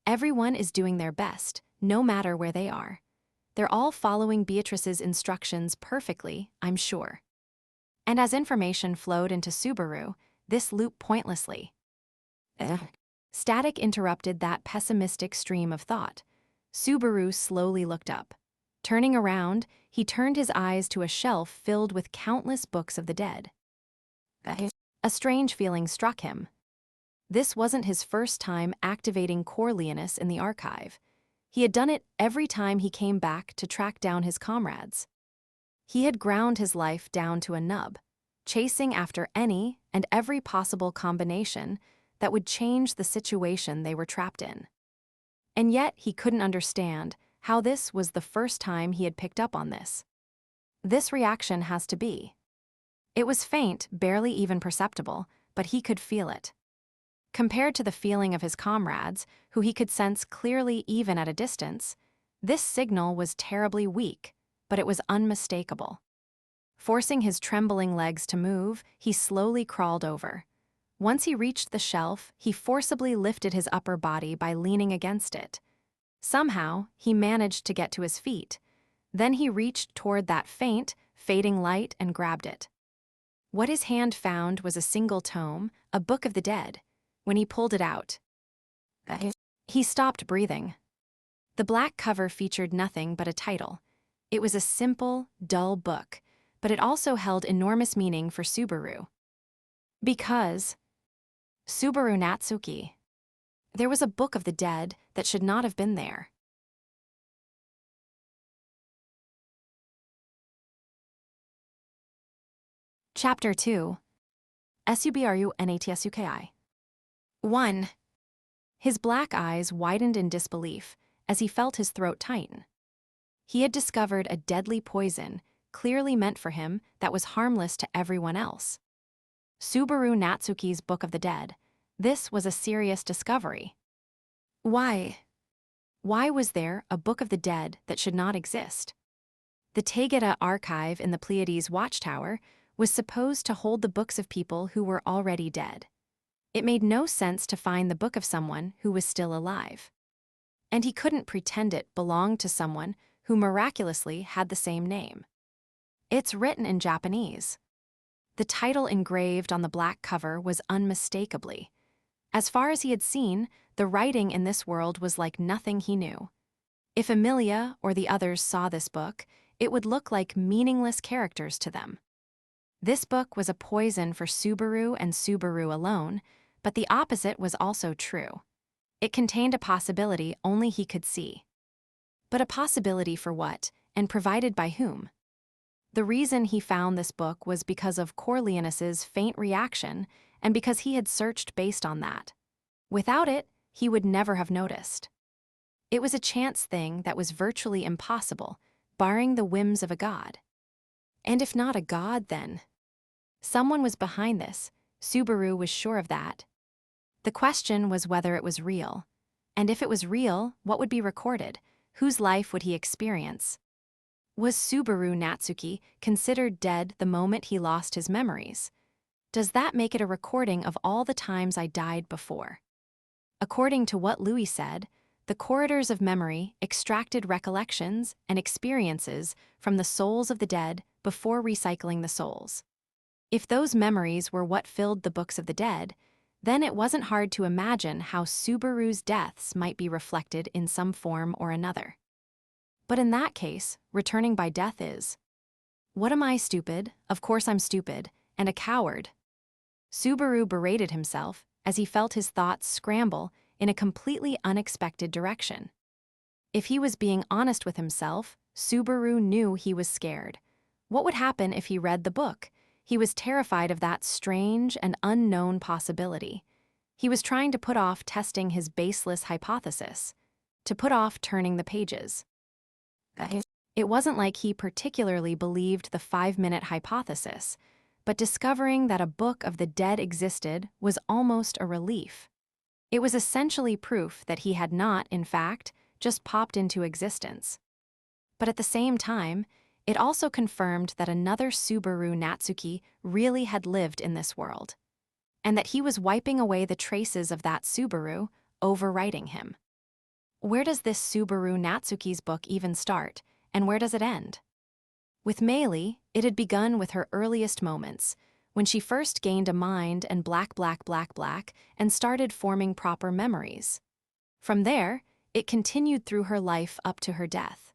Everyone is doing their best, no matter where they are. They're all following Beatrice's instructions perfectly, I'm sure. And as information flowed into Subaru, this looped pointlessly. Static interrupted that pessimistic stream of thought. Subaru slowly looked up. Turning around, he turned his eyes to a shelf filled with countless books of the dead. A strange feeling struck him. This wasn't his first time activating Corleonis in the archive. He had done it every time he came back to track down his comrades. He had ground his life down to a nub, chasing after any and every possible combination that would change the situation they were trapped in. And yet he couldn't understand how this was the first time he had picked up on this. This reaction has to be. It was faint, barely even perceptible, but he could feel it. Compared to the feeling of his comrades, who he could sense clearly even at a distance, this signal was terribly weak, but it was unmistakable. Forcing his trembling legs to move, he slowly crawled over. Once he reached the shelf, he forcibly lifted his upper body by leaning against it. Somehow, he managed to get to his feet. Then he reached toward that faint, fading light and grabbed it. What his hand found was a single tome, a book of the dead. When he pulled it out, he stopped breathing. The black cover featured nothing but a title. It was a simple, dull book, but it also held enormous meaning for Subaru. Because Subaru Natsuki. There was a book of the dead that should not have been there. Chapter 2. Subru Natsuki. 1. His black eyes widened in disbelief as he felt his throat tighten. He had discovered a deadly poison, clearly meant for him, that was harmless to everyone else. Subaru Natsuki's Book of the Dead. This was a serious discovery. Why? Why was there a Book of the Dead that should not exist? The Tegeta archive in the Pleiades Watchtower was supposed to hold the books of people who were already dead. It made no sense to find the book of someone who was still alive. And he couldn't pretend it belonged to someone who miraculously had the same name. It's written in Japanese. The title engraved on the black cover was unmistakably. As far as he had seen, the writing in this world was like nothing he knew. If Emilia or the others saw this book, it would look like meaningless characters to them. This book was a poison for Subaru and Subaru alone, but the opposite was also true. It contained a possibility only he could see. But a possibility for what, and provided by whom? The reason he found this book was because of Corleonis's faint reaction and because he had searched based on that. Without it, he would never have noticed. It was a chance thing that was virtually impossible, barring the whims of a god. And if not a god, then someone was behind this. Subaru was sure of that. The question was whether it was real. And if it was real, what would be recorded? Whose life would he experience? Was Subaru Natsuki considered dead the moment he lost his memories? Does that make it a recording of all the times I died before? According to what Louis said, the corridors of memory extracted recollections and experiences from the souls of the dead before recycling the souls. If those memories were what filled the books of the dead, then it wasn't hard to imagine how Subaru's deaths might be reflected in some form or another. But in that case, returning by death is, what am I, stupid? Of course I'm stupid, and a coward. Subaru berated himself as he felt his thoughts scramble in a completely unexpected direction. If he was being honest with himself, Subaru knew he was scared. What would happen if he read the book? He was terrified of that strange and unknown possibility. He was trying to put off testing his baseless hypothesis, to put off turning the pages. It wasn't like he particularly believed the 5-minute hypothesis, but discovering that a book of the dead existed was almost a relief. It was essentially proof that he had not, in fact, just popped into existence. But at the same time, it also confirmed that another Subaru Natsuki really had lived in this world, and that he was wiping away the traces of that Subaru, overwriting him. Where does this Subaru Natsuki's book even start, and where does it end? With Meili, it had begun with her earliest moments, when she first gained a mind and and started forming proper memories. From there, it continued through her life up to her death.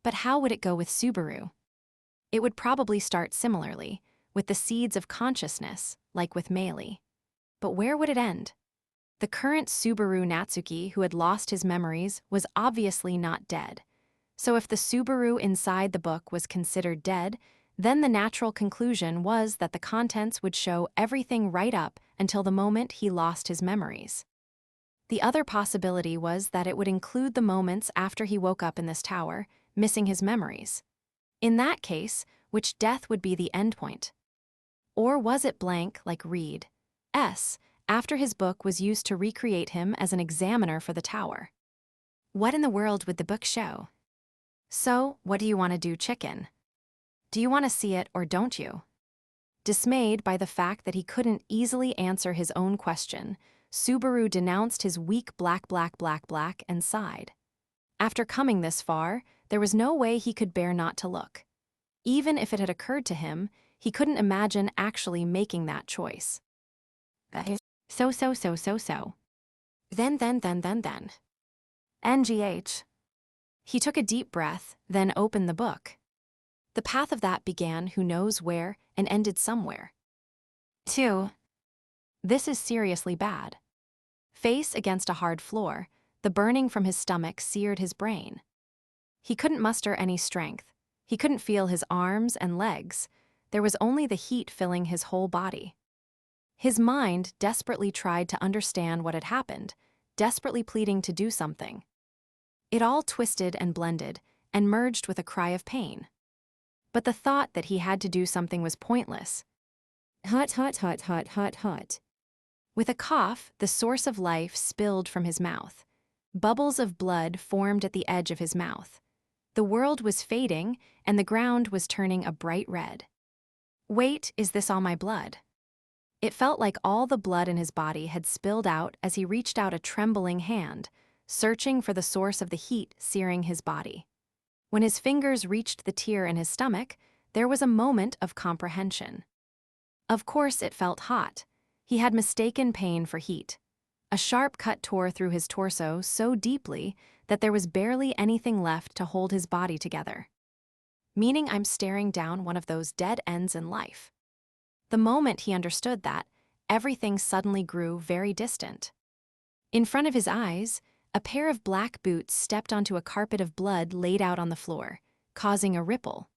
But how would it go with Subaru? It would probably start similarly, with the seeds of consciousness, like with Meili. But where would it end? The current Subaru Natsuki who had lost his memories was obviously not dead. So if the Subaru inside the book was considered dead, then the natural conclusion was that the contents would show everything right up until the moment he lost his memories. The other possibility was that it would include the moments after he woke up in this tower, missing his memories. In that case, which death would be the endpoint? Or was it blank like Reed's, after his book was used to recreate him as an examiner for the tower? What in the world would the book show? So, what do you want to do, chicken? Do you want to see it or don't you? Dismayed by the fact that he couldn't easily answer his own question, Subaru denounced his weak and sighed. After coming this far, there was no way he could bear not to look. Even if it had occurred to him, he couldn't imagine actually making that choice. So. Then. NGH. He took a deep breath, then opened the book. The path of that began who knows where and ended somewhere. 2. This is seriously bad. Face against a hard floor, the burning from his stomach seared his brain. He couldn't muster any strength. He couldn't feel his arms and legs. There was only the heat filling his whole body. His mind desperately tried to understand what had happened, desperately pleading to do something. It all twisted and blended, and merged with a cry of pain. But the thought that he had to do something was pointless. Hut. With a cough, the source of life spilled from his mouth. Bubbles of blood formed at the edge of his mouth. The world was fading, and the ground was turning a bright red. Wait, is this all my blood? It felt like all the blood in his body had spilled out as he reached out a trembling hand, searching for the source of the heat searing his body. When his fingers reached the tear in his stomach, there was a moment of comprehension. Of course it felt hot. He had mistaken pain for heat. A sharp cut tore through his torso so deeply that there was barely anything left to hold his body together. Meaning I'm staring down one of those dead ends in life. The moment he understood that, everything suddenly grew very distant. In front of his eyes, a pair of black boots stepped onto a carpet of blood laid out on the floor, causing a ripple.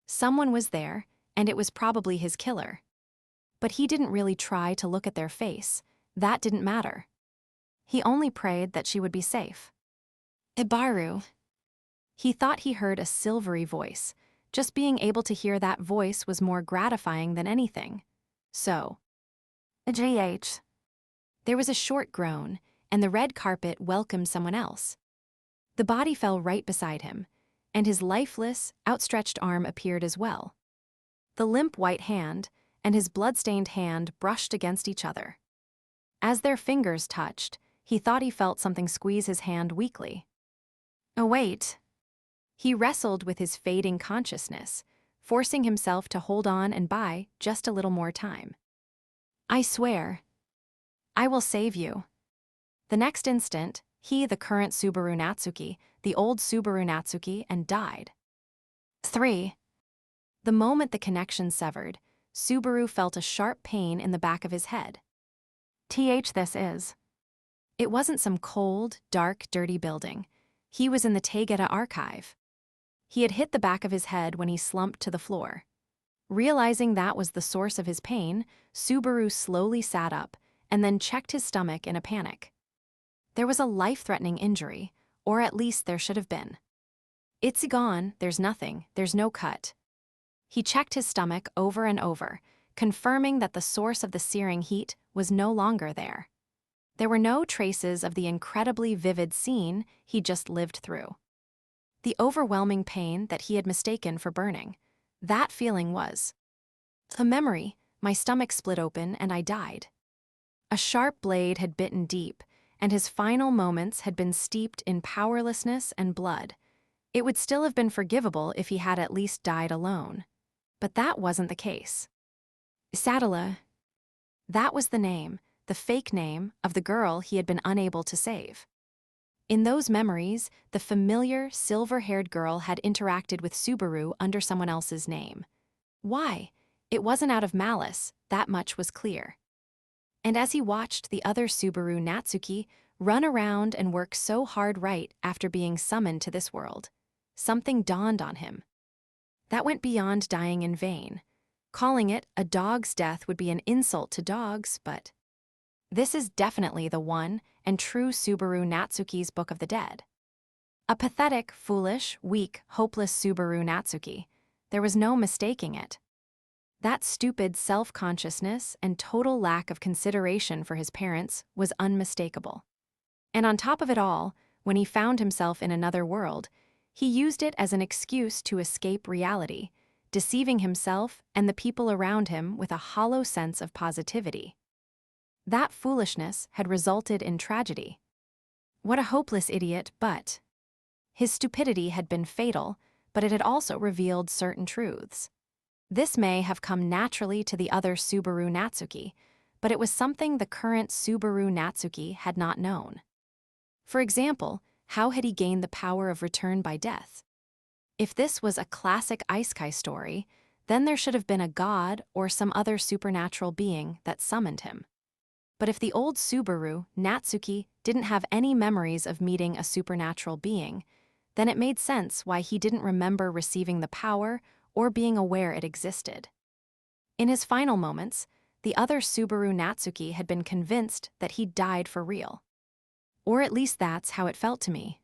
Someone was there, and it was probably his killer. But he didn't really try to look at their face. That didn't matter. He only prayed that she would be safe. Ibaru. He thought he heard a silvery voice. Just being able to hear that voice was more gratifying than anything. So, GH. There was a short groan, and the red carpet welcomed someone else. The body fell right beside him. and his lifeless, outstretched arm appeared as well. The limp white hand and his blood-stained hand brushed against each other. As their fingers touched, he thought he felt something squeeze his hand weakly. Oh, wait. He wrestled with his fading consciousness, forcing himself to hold on and buy just a little more time. I swear, I will save you. The next instant, he, the current Subaru Natsuki, the old Subaru Natsuki, and died. 3. The moment the connection severed, Subaru felt a sharp pain in the back of his head. This is. It wasn't some cold, dark, dirty building. He was in the Tegeta archive. He had hit the back of his head when he slumped to the floor. Realizing that was the source of his pain, Subaru slowly sat up and then checked his stomach in a panic. There was a life-threatening injury, or at least there should have been. It's gone, there's nothing, there's no cut. He checked his stomach over and over, confirming that the source of the searing heat was no longer there. There were no traces of the incredibly vivid scene he just lived through. The overwhelming pain that he had mistaken for burning. That feeling was a memory. My stomach split open and I died. A sharp blade had bitten deep, and his final moments had been steeped in powerlessness and blood. It would still have been forgivable if he had at least died alone. But that wasn't the case. Shaula. That was the name, the fake name, of the girl he had been unable to save. In those memories, the familiar, silver-haired girl had interacted with Subaru under someone else's name. Why? It wasn't out of malice, that much was clear. And as he watched the other Subaru Natsuki run around and work so hard right after being summoned to this world, something dawned on him. That went beyond dying in vain. Calling it a dog's death would be an insult to dogs, but this is definitely the one and true Subaru Natsuki's Book of the Dead. A pathetic, foolish, weak, hopeless Subaru Natsuki. There was no mistaking it. That stupid self-consciousness and total lack of consideration for his parents was unmistakable. And on top of it all, when he found himself in another world, he used it as an excuse to escape reality, deceiving himself and the people around him with a hollow sense of positivity. That foolishness had resulted in tragedy. What a hopeless idiot, but his stupidity had been fatal, but it had also revealed certain truths. This may have come naturally to the other Subaru Natsuki, but it was something the current Subaru Natsuki had not known. For example, how had he gained the power of return by death? If this was a classic Isekai story, then there should have been a god or some other supernatural being that summoned him. But if the old Subaru Natsuki didn't have any memories of meeting a supernatural being, then it made sense why he didn't remember receiving the power or being aware it existed. In his final moments, the other Subaru Natsuki had been convinced that he died for real. Or at least that's how it felt to me.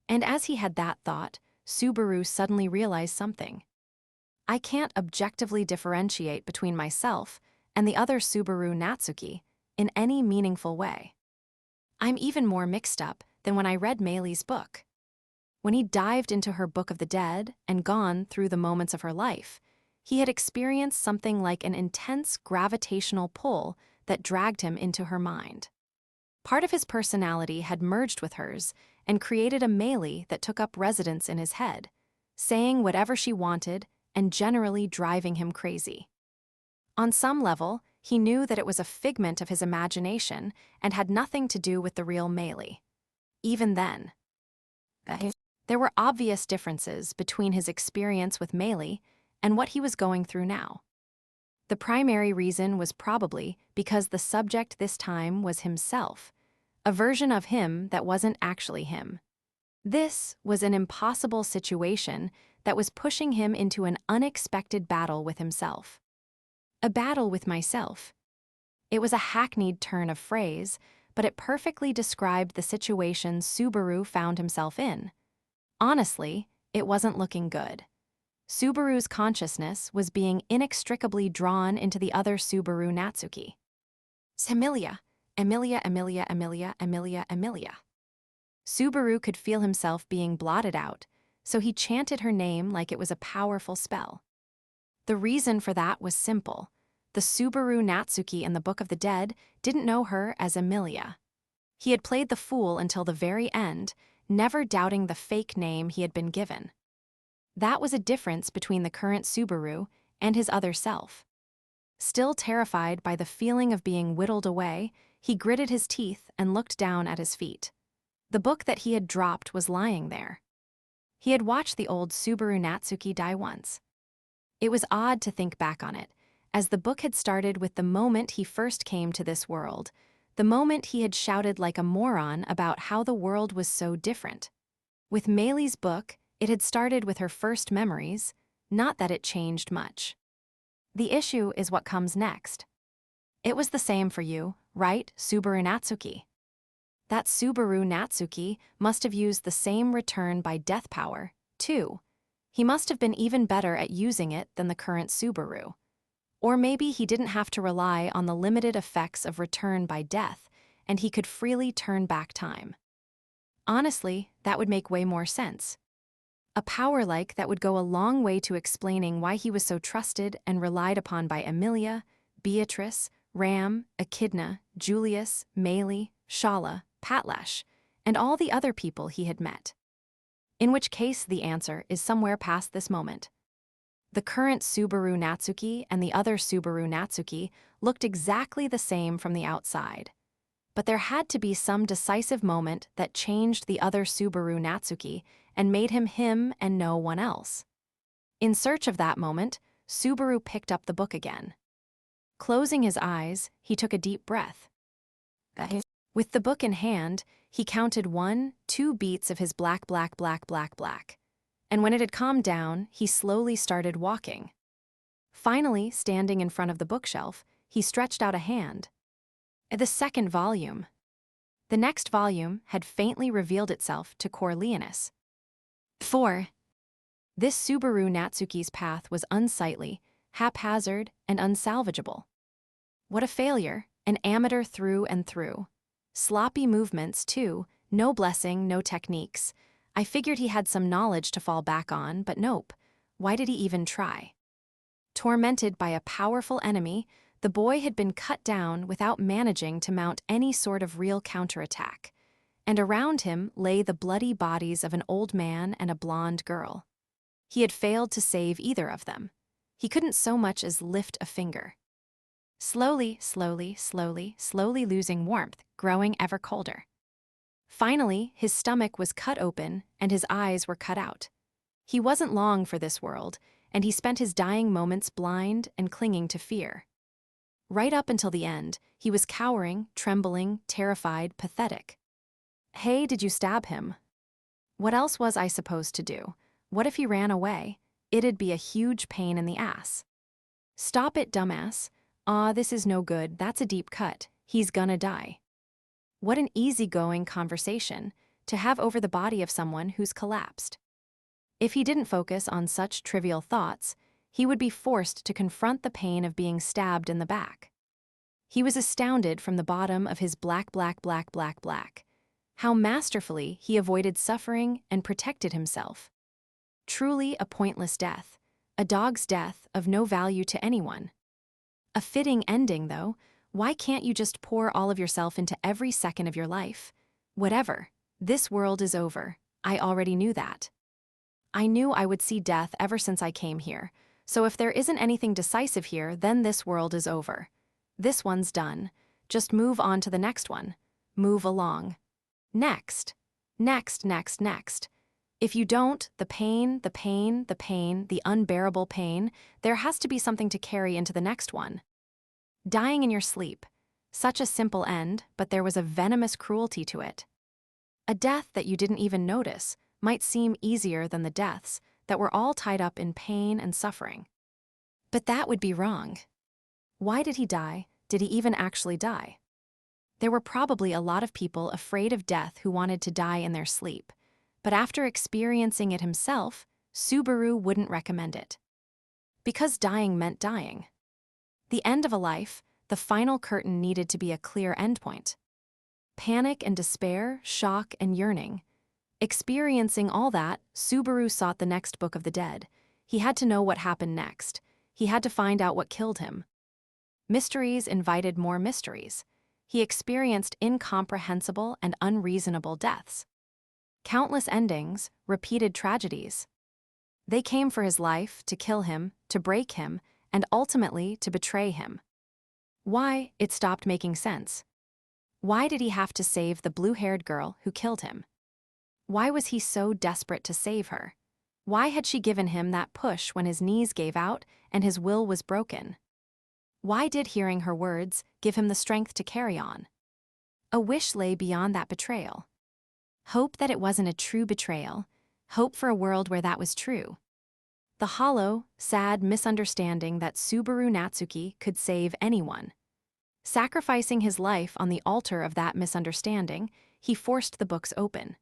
And as he had that thought, Subaru suddenly realized something. I can't objectively differentiate between myself and the other Subaru Natsuki in any meaningful way. I'm even more mixed up than when I read Meili's book. When he dived into her Book of the Dead and gone through the moments of her life, he had experienced something like an intense gravitational pull that dragged him into her mind. Part of his personality had merged with hers and created a Meili that took up residence in his head, saying whatever she wanted and generally driving him crazy. On some level, he knew that it was a figment of his imagination and had nothing to do with the real Meili. Even then, there were obvious differences between his experience with Meili and what he was going through now. The primary reason was probably because the subject this time was himself, a version of him that wasn't actually him. This was an impossible situation that was pushing him into an unexpected battle with himself. A battle with myself. It was a hackneyed turn of phrase, but it perfectly described the situation Subaru found himself in. Honestly, it wasn't looking good. Subaru's consciousness was being inextricably drawn into the other Subaru Natsuki. Emilia. Subaru could feel himself being blotted out, so he chanted her name like it was a powerful spell. The reason for that was simple. The Subaru Natsuki in the Book of the Dead didn't know her as Emilia. He had played the fool until the very end, never doubting the fake name he had been given. That was a difference between the current Subaru and his other self. Still terrified by the feeling of being whittled away, he gritted his teeth and looked down at his feet. The book that he had dropped was lying there. He had watched the old Subaru Natsuki die once. It was odd to think back on it, as the book had started with the moment he first came to this world, the moment he had shouted like a moron about how the world was so different. With Meili's book, it had started with her first memories, not that it changed much. The issue is what comes next. It was the same for you, right, Subaru Natsuki? That Subaru Natsuki must have used the same return by death power, too. He must have been even better at using it than the current Subaru. Or maybe he didn't have to rely on the limited effects of return by death, and he could freely turn back time. Honestly, that would make way more sense. A power like that would go a long way to explaining why he was so trusted and relied upon by Emilia, Beatrice, Ram, Echidna, Julius, Meili, Shaula, Patlash, and all the other people he had met. In which case the answer is somewhere past this moment. The current Subaru Natsuki and the other Subaru Natsuki looked exactly the same from the outside. But there had to be some decisive moment that changed the other Subaru Natsuki and made him him and no one else. In search of that moment, Subaru picked up the book again. Closing his eyes, he took a deep breath. With the book in hand, he counted 1, 2 beats of his black. And when it had calmed down, he slowly started walking. Finally, standing in front of the bookshelf, he stretched out a hand. The second volume. The next volume had faintly revealed itself to Corleonus. 4. This Subaru Natsuki's path was unsightly, haphazard, and unsalvageable. What a failure, an amateur through and through. Sloppy movements, too, no blessing, no techniques. I figured he had some knowledge to fall back on, but nope. Why did he even try? Tormented by a powerful enemy, the boy had been cut down without managing to mount any sort of real counterattack, and around him lay the bloody bodies of an old man and a blonde girl. He had failed to save either of them. He couldn't so much as lift a finger. Slowly losing warmth, growing ever colder. Finally, his stomach was cut open and his eyes were cut out. He wasn't long for this world, and he spent his dying moments blind and clinging to fear. Right up until the end, he was cowering, trembling, terrified, pathetic. Hey, did you stab him? What else was I supposed to do? What if he ran away? It'd be a huge pain in the ass. Stop it, dumbass. This is no good, that's a deep cut. He's gonna die. What an easygoing conversation to have over the body of someone who's collapsed. If he didn't focus on such trivial thoughts, he would be forced to confront the pain of being stabbed in the back. He was astounded from the bottom of his black. How masterfully he avoided suffering and protected himself. Truly a pointless death, a dog's death of no value to anyone. A fitting ending, though. Why can't you just pour all of yourself into every second of your life? Whatever. This world is over. I already knew that. I knew I would see death ever since I came here, so if there isn't anything decisive here, then this world is over. This one's done. Just move on to the next one. Move along. Next. If you don't, the pain, the unbearable pain, there has to be something to carry into the next one. Dying in your sleep. Such a simple end, but there was a venomous cruelty to it. A death that you didn't even notice might seem easier than the deaths that were all tied up in pain and suffering. But that would be wrong. Why did he die? Did he even actually die? There were probably a lot of people afraid of death who wanted to die in their sleep, but after experiencing it himself, Subaru wouldn't recommend it. Because dying meant dying. The end of a life, the final curtain needed to be a clear endpoint. Panic and despair, shock and yearning. Experiencing all that, Subaru sought the next book of the dead. He had to know what happened next. He had to find out what killed him. Mysteries invited more mysteries. He experienced incomprehensible and unreasonable deaths. Countless endings, repeated tragedies. They came for his life, to kill him, to break him, and ultimately to betray him. Why? It stopped making sense. Why did he have to save the blue-haired girl who killed him? Why was he so desperate to save her? Why had she given him that push when his knees gave out and his will was broken? Why did hearing her words give him the strength to carry on? A wish lay beyond that betrayal. Hope that it wasn't a true betrayal. Hope for a world where that was true. The hollow, sad misunderstanding that Subaru Natsuki could save anyone. Sacrificing his life on the altar of that misunderstanding, he forced the books open.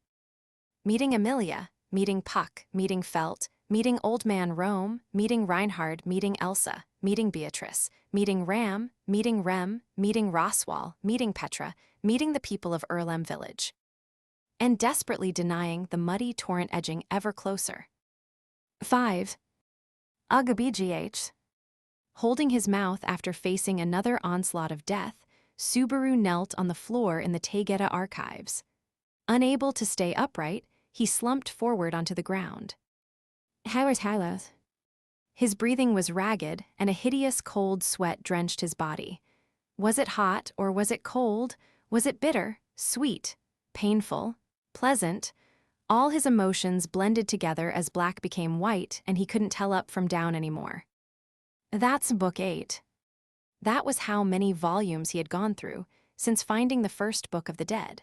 Meeting Emilia, meeting Puck, meeting Felt, meeting Old Man Rome, meeting Reinhard, meeting Elsa, meeting Beatrice, meeting Ram, meeting Rem, meeting Roswal, meeting Petra, meeting the people of Erlem village. And desperately denying the muddy torrent edging ever closer. 5. Ugabgh. Holding his mouth after facing another onslaught of death, Subaru knelt on the floor in the Tegeta archives. Unable to stay upright, he slumped forward onto the ground. His breathing was ragged, and a hideous cold sweat drenched his body. Was it hot or was it cold? Was it bitter, sweet, painful, pleasant? All his emotions blended together as black became white and he couldn't tell up from down anymore. That's book 8. That was how many volumes he had gone through since finding the first book of the dead.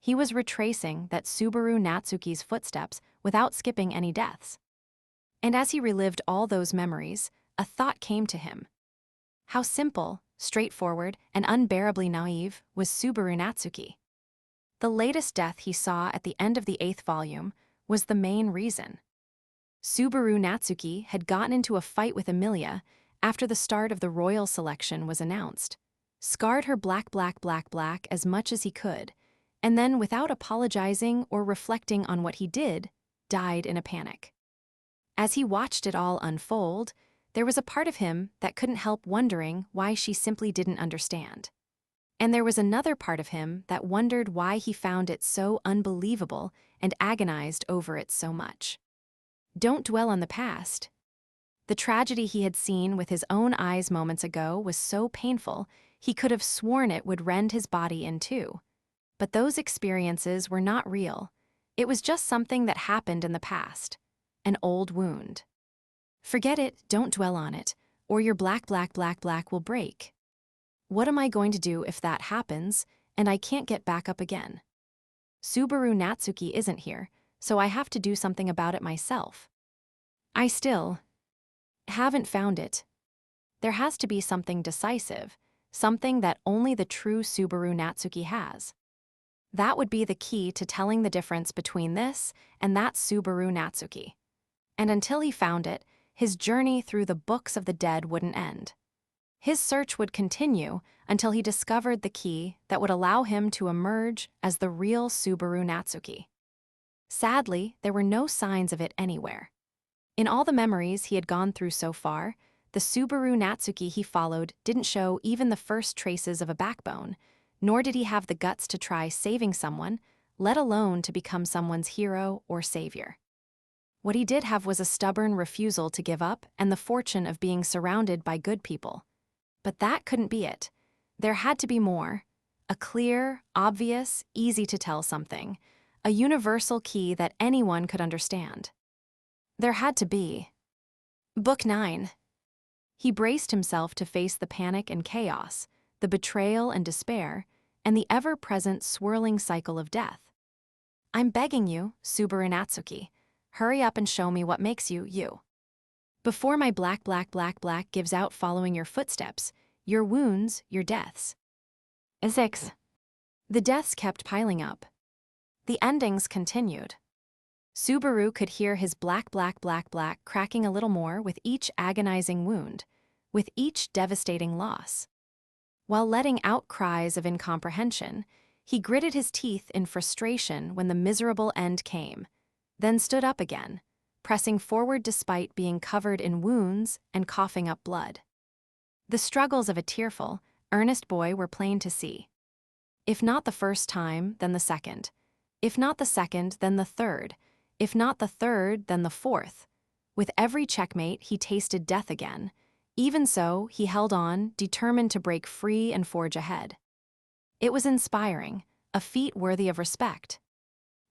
He was retracing that Subaru Natsuki's footsteps without skipping any deaths. And as he relived all those memories, a thought came to him. How simple, straightforward, and unbearably naive was Subaru Natsuki. The latest death he saw at the end of the 8th volume was the main reason. Subaru Natsuki had gotten into a fight with Emilia after the start of the royal selection was announced, scarred her black as much as he could, and then, without apologizing or reflecting on what he did, died in a panic. As he watched it all unfold, there was a part of him that couldn't help wondering why she simply didn't understand. And there was another part of him that wondered why he found it so unbelievable and agonized over it so much. Don't dwell on the past. The tragedy he had seen with his own eyes moments ago was so painful, he could have sworn it would rend his body in two. But those experiences were not real. It was just something that happened in the past. An old wound. Forget it, don't dwell on it, or your black will break. What am I going to do if that happens, and I can't get back up again? Subaru Natsuki isn't here, so I have to do something about it myself. I still haven't found it. There has to be something decisive, something that only the true Subaru Natsuki has. That would be the key to telling the difference between this and that Subaru Natsuki. And until he found it, his journey through the books of the dead wouldn't end. His search would continue until he discovered the key that would allow him to emerge as the real Subaru Natsuki. Sadly, there were no signs of it anywhere. In all the memories he had gone through so far, the Subaru Natsuki he followed didn't show even the first traces of a backbone, nor did he have the guts to try saving someone, let alone to become someone's hero or savior. What he did have was a stubborn refusal to give up and the fortune of being surrounded by good people. But that couldn't be it. There had to be more. A clear, obvious, easy-to-tell something. A universal key that anyone could understand. There had to be. Book 9. He braced himself to face the panic and chaos, the betrayal and despair, and the ever-present swirling cycle of death. I'm begging you, Subaru Natsuki, hurry up and show me what makes you, you. Before my black gives out following your footsteps, your wounds, your deaths. 6. The deaths kept piling up. The endings continued. Subaru could hear his black cracking a little more with each agonizing wound, with each devastating loss. While letting out cries of incomprehension, He gritted his teeth in frustration when the miserable end came, then stood up again, pressing forward despite being covered in wounds and coughing up blood. The struggles of a tearful, earnest boy were plain to see. If not the first time, then the second. If not the second, then the third. If not the third, then the fourth. With every checkmate, he tasted death again. Even so, he held on, determined to break free and forge ahead. It was inspiring, a feat worthy of respect.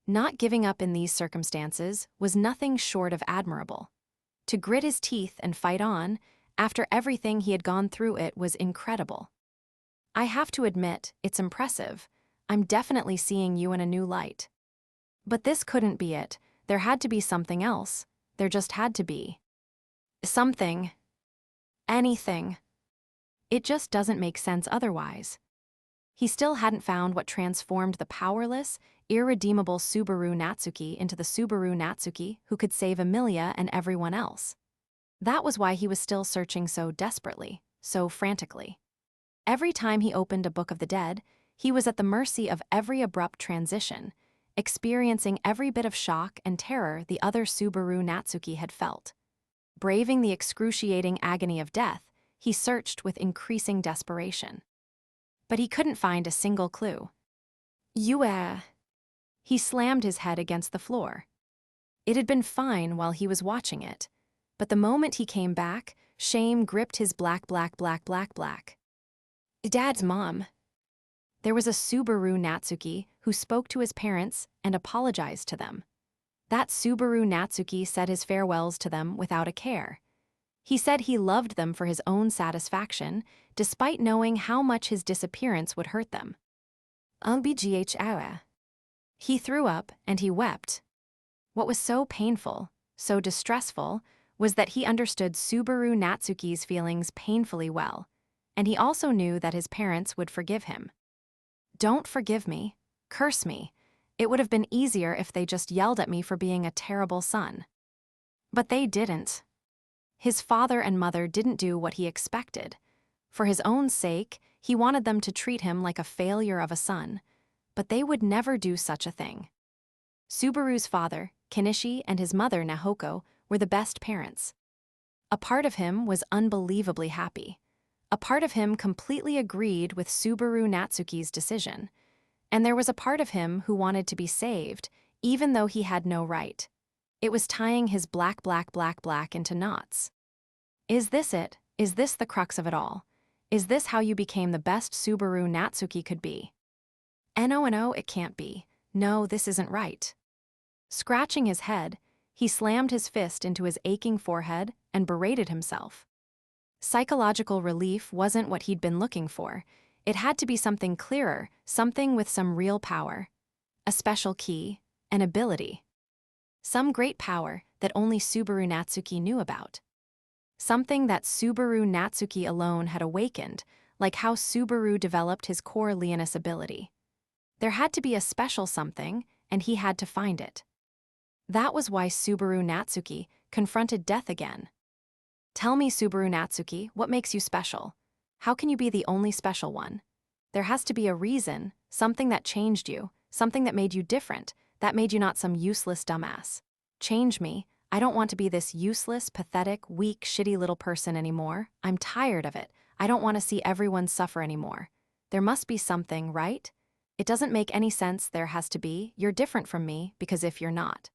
Not giving up in these circumstances was nothing short of admirable. To grit his teeth and fight on, after everything he had gone through, it was incredible. I have to admit, it's impressive. I'm definitely seeing you in a new light. But this couldn't be it. There had to be something else. There just had to be. Something. Anything. It just doesn't make sense otherwise. He still hadn't found what transformed the powerless, irredeemable Subaru Natsuki into the Subaru Natsuki who could save Emilia and everyone else. That was why he was still searching so desperately, so frantically. Every time he opened a Book of the Dead, he was at the mercy of every abrupt transition, experiencing every bit of shock and terror the other Subaru Natsuki had felt. Braving the excruciating agony of death, he searched with increasing desperation. But he couldn't find a single clue. He slammed his head against the floor. It had been fine while he was watching it, but the moment he came back, shame gripped his black. Dad's mom. There was a Subaru Natsuki who spoke to his parents and apologized to them. That Subaru Natsuki said his farewells to them without a care. He said he loved them for his own satisfaction, despite knowing how much his disappearance would hurt them. He threw up and he wept. What was so painful, so distressful, was that he understood Subaru Natsuki's feelings painfully well, and he also knew that his parents would forgive him. Don't forgive me, curse me. It would have been easier if they just yelled at me for being a terrible son. But they didn't. His father and mother didn't do what he expected. For his own sake, he wanted them to treat him like a failure of a son, but they would never do such a thing. Subaru's father, Kenichi, and his mother, Nahoko, were the best parents. A part of him was unbelievably happy. A part of him completely agreed with Subaru Natsuki's decision. And there was a part of him who wanted to be saved, even though he had no right. It was tying his black into knots. Is this it? Is this the crux of it all? Is this how you became the best Subaru Natsuki could be? No, it can't be. No, this isn't right. Scratching his head, he slammed his fist into his aching forehead and berated himself. Psychological relief wasn't what he'd been looking for. It had to be something clearer, something with some real power. A special key, an ability. Some great power that only Subaru Natsuki knew about. Something that Subaru Natsuki alone had awakened, like how Subaru developed his core Leonis ability. There had to be a special something, and he had to find it. That was why Subaru Natsuki confronted death again. Tell me, Subaru Natsuki, what makes you special? How can you be the only special one? There has to be a reason, something that changed you, something that made you different, that made you not some useless dumbass. Change me. I don't want to be this useless, pathetic, weak, shitty little person anymore. I'm tired of it. I don't want to see everyone suffer anymore. There must be something, right? It doesn't make any sense there has to be. You're different from me, because if you're not,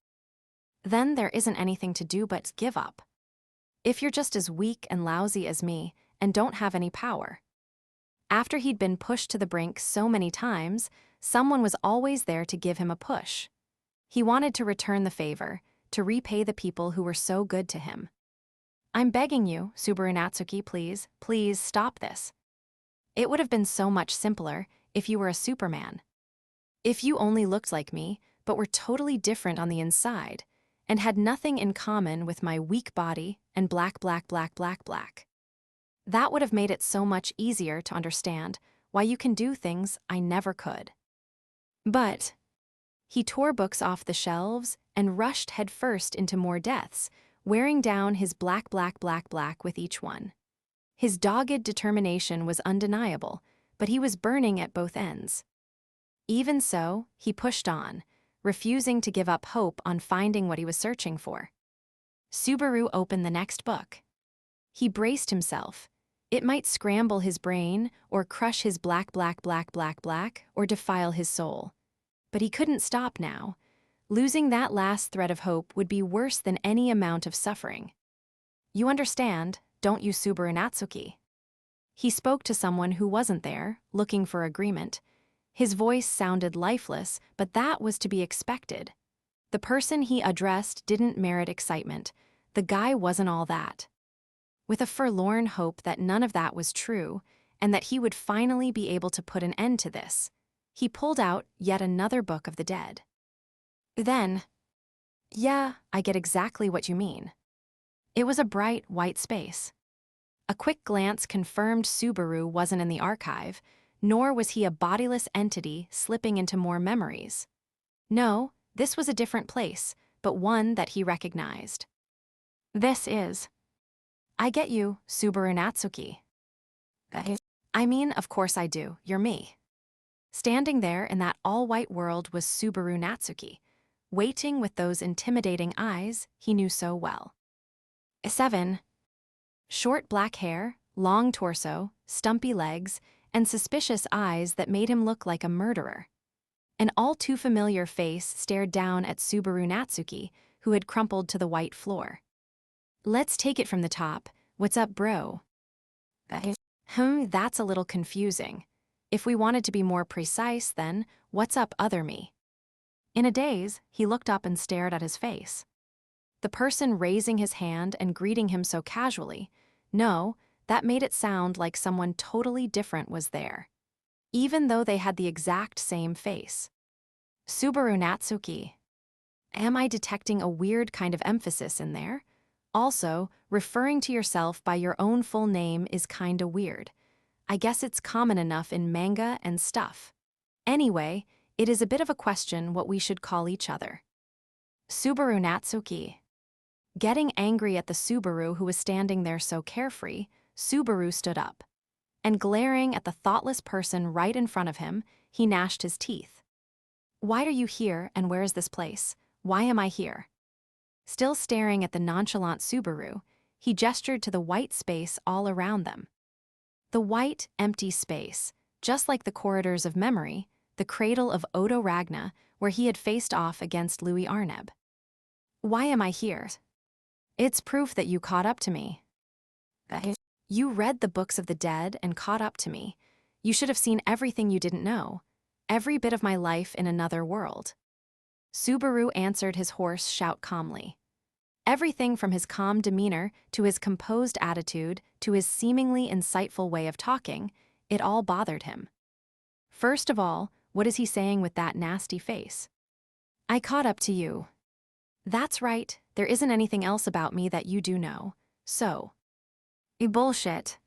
then there isn't anything to do but give up. If you're just as weak and lousy as me, and don't have any power. After he'd been pushed to the brink so many times, someone was always there to give him a push. He wanted to return the favor, to repay the people who were so good to him. I'm begging you, Subaru Natsuki, please stop this. It would have been so much simpler if you were a Superman. If you only looked like me, but were totally different on the inside, and had nothing in common with my weak body and black. That would have made it so much easier to understand why you can do things I never could. But he tore books off the shelves and rushed headfirst into more deaths, wearing down his black with each one. His dogged determination was undeniable, but he was burning at both ends. Even so, he pushed on, refusing to give up hope on finding what he was searching for. Subaru opened the next book. He braced himself. It might scramble his brain, or crush his black, or defile his soul. But he couldn't stop now. Losing that last thread of hope would be worse than any amount of suffering. You understand, don't you, Subaru Natsuki? He spoke to someone who wasn't there, looking for agreement. His voice sounded lifeless, but that was to be expected. The person he addressed didn't merit excitement. The guy wasn't all that. With a forlorn hope that none of that was true, and that he would finally be able to put an end to this, he pulled out yet another book of the dead. Then, yeah, I get exactly what you mean. It was a bright, white space. A quick glance confirmed Subaru wasn't in the archive, nor was he a bodiless entity slipping into more memories. No, this was a different place, but one that he recognized. This is. I get you, Subaru Natsuki. I mean, of course I do, you're me. Standing there in that all-white world was Subaru Natsuki, waiting with those intimidating eyes he knew so well. 7. Short black hair, long torso, stumpy legs, and suspicious eyes that made him look like a murderer. An all-too-familiar face stared down at Subaru Natsuki, who had crumpled to the white floor. Let's take it from the top. What's up, bro? That's a little confusing. If we wanted to be more precise, then, what's up, other me? In a daze, he looked up and stared at his face. The person raising his hand and greeting him so casually, no, that made it sound like someone totally different was there, even though they had the exact same face. Subaru Natsuki. Am I detecting a weird kind of emphasis in there? Also, referring to yourself by your own full name is kinda weird. I guess it's common enough in manga and stuff. Anyway, it is a bit of a question what we should call each other. Subaru Natsuki. Getting angry at the Subaru who was standing there so carefree, Subaru stood up. And glaring at the thoughtless person right in front of him, he gnashed his teeth. Why are you here, and where is this place? Why am I here? Still staring at the nonchalant Subaru, he gestured to the white space all around them. The white, empty space, just like the corridors of memory, the cradle of Odo Ragna, where he had faced off against Louis Arneb. Why am I here? It's proof that you caught up to me. You read the books of the dead and caught up to me. You should have seen everything you didn't know. Every bit of my life in another world. Subaru answered his hoarse shout calmly. Everything from his calm demeanor to his composed attitude to his seemingly insightful way of talking, it all bothered him. First of all, what is he saying with that nasty face? I caught up to you. That's right, there isn't anything else about me that you do know, so. Bullshit.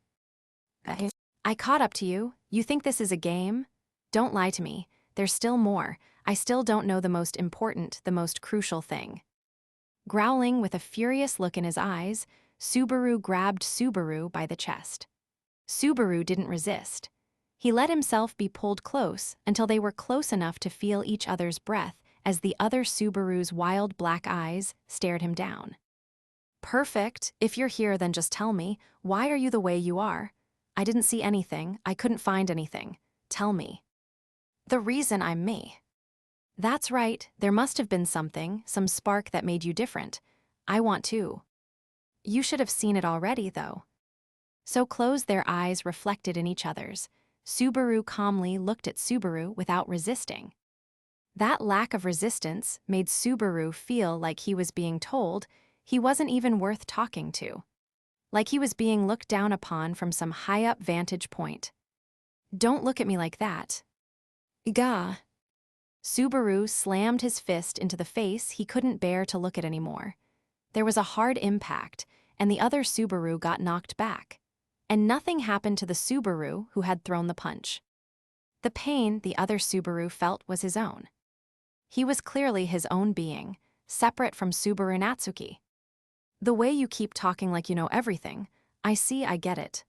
I caught up to you. You think this is a game? Don't lie to me. There's still more. I still don't know the most important, the most crucial thing. Growling with a furious look in his eyes, Subaru grabbed Subaru by the chest. Subaru didn't resist. He let himself be pulled close until they were close enough to feel each other's breath as the other Subaru's wild black eyes stared him down. Perfect. If you're here, then just tell me. Why are you the way you are? I didn't see anything. I couldn't find anything. Tell me. The reason I'm me. That's right. There must have been something, some spark that made you different. I want to. You should have seen it already, though. So close their eyes reflected in each other's. Subaru calmly looked at Subaru without resisting. That lack of resistance made Subaru feel like he was being told he wasn't even worth talking to. Like he was being looked down upon from some high-up vantage point. Don't look at me like that. Gah. Subaru slammed his fist into the face he couldn't bear to look at anymore. There was a hard impact, and the other Subaru got knocked back. And nothing happened to the Subaru who had thrown the punch. The pain the other Subaru felt was his own. He was clearly his own being, separate from Subaru Natsuki. The way you keep talking like you know everything, I see, I get it.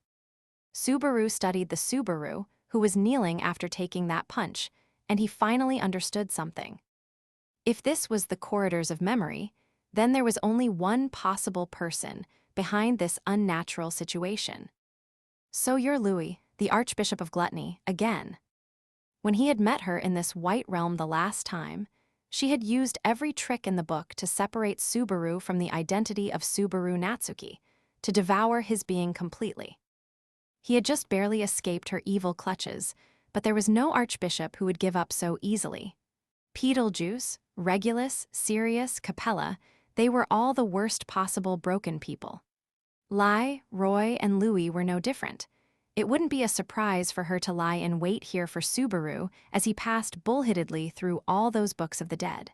Subaru studied the Subaru, who was kneeling after taking that punch, and he finally understood something. If this was the corridors of memory, then there was only one possible person behind this unnatural situation. So you're Louis, the Archbishop of Gluttony, again. When he had met her in this white realm the last time, she had used every trick in the book to separate Subaru from the identity of Subaru Natsuki, to devour his being completely. He had just barely escaped her evil clutches, but there was no archbishop who would give up so easily. Beetlejuice, Regulus, Sirius, Capella, they were all the worst possible broken people. Lai, Roy, and Louis were no different. It wouldn't be a surprise for her to lie in wait here for Subaru as he passed bullheadedly through all those books of the dead.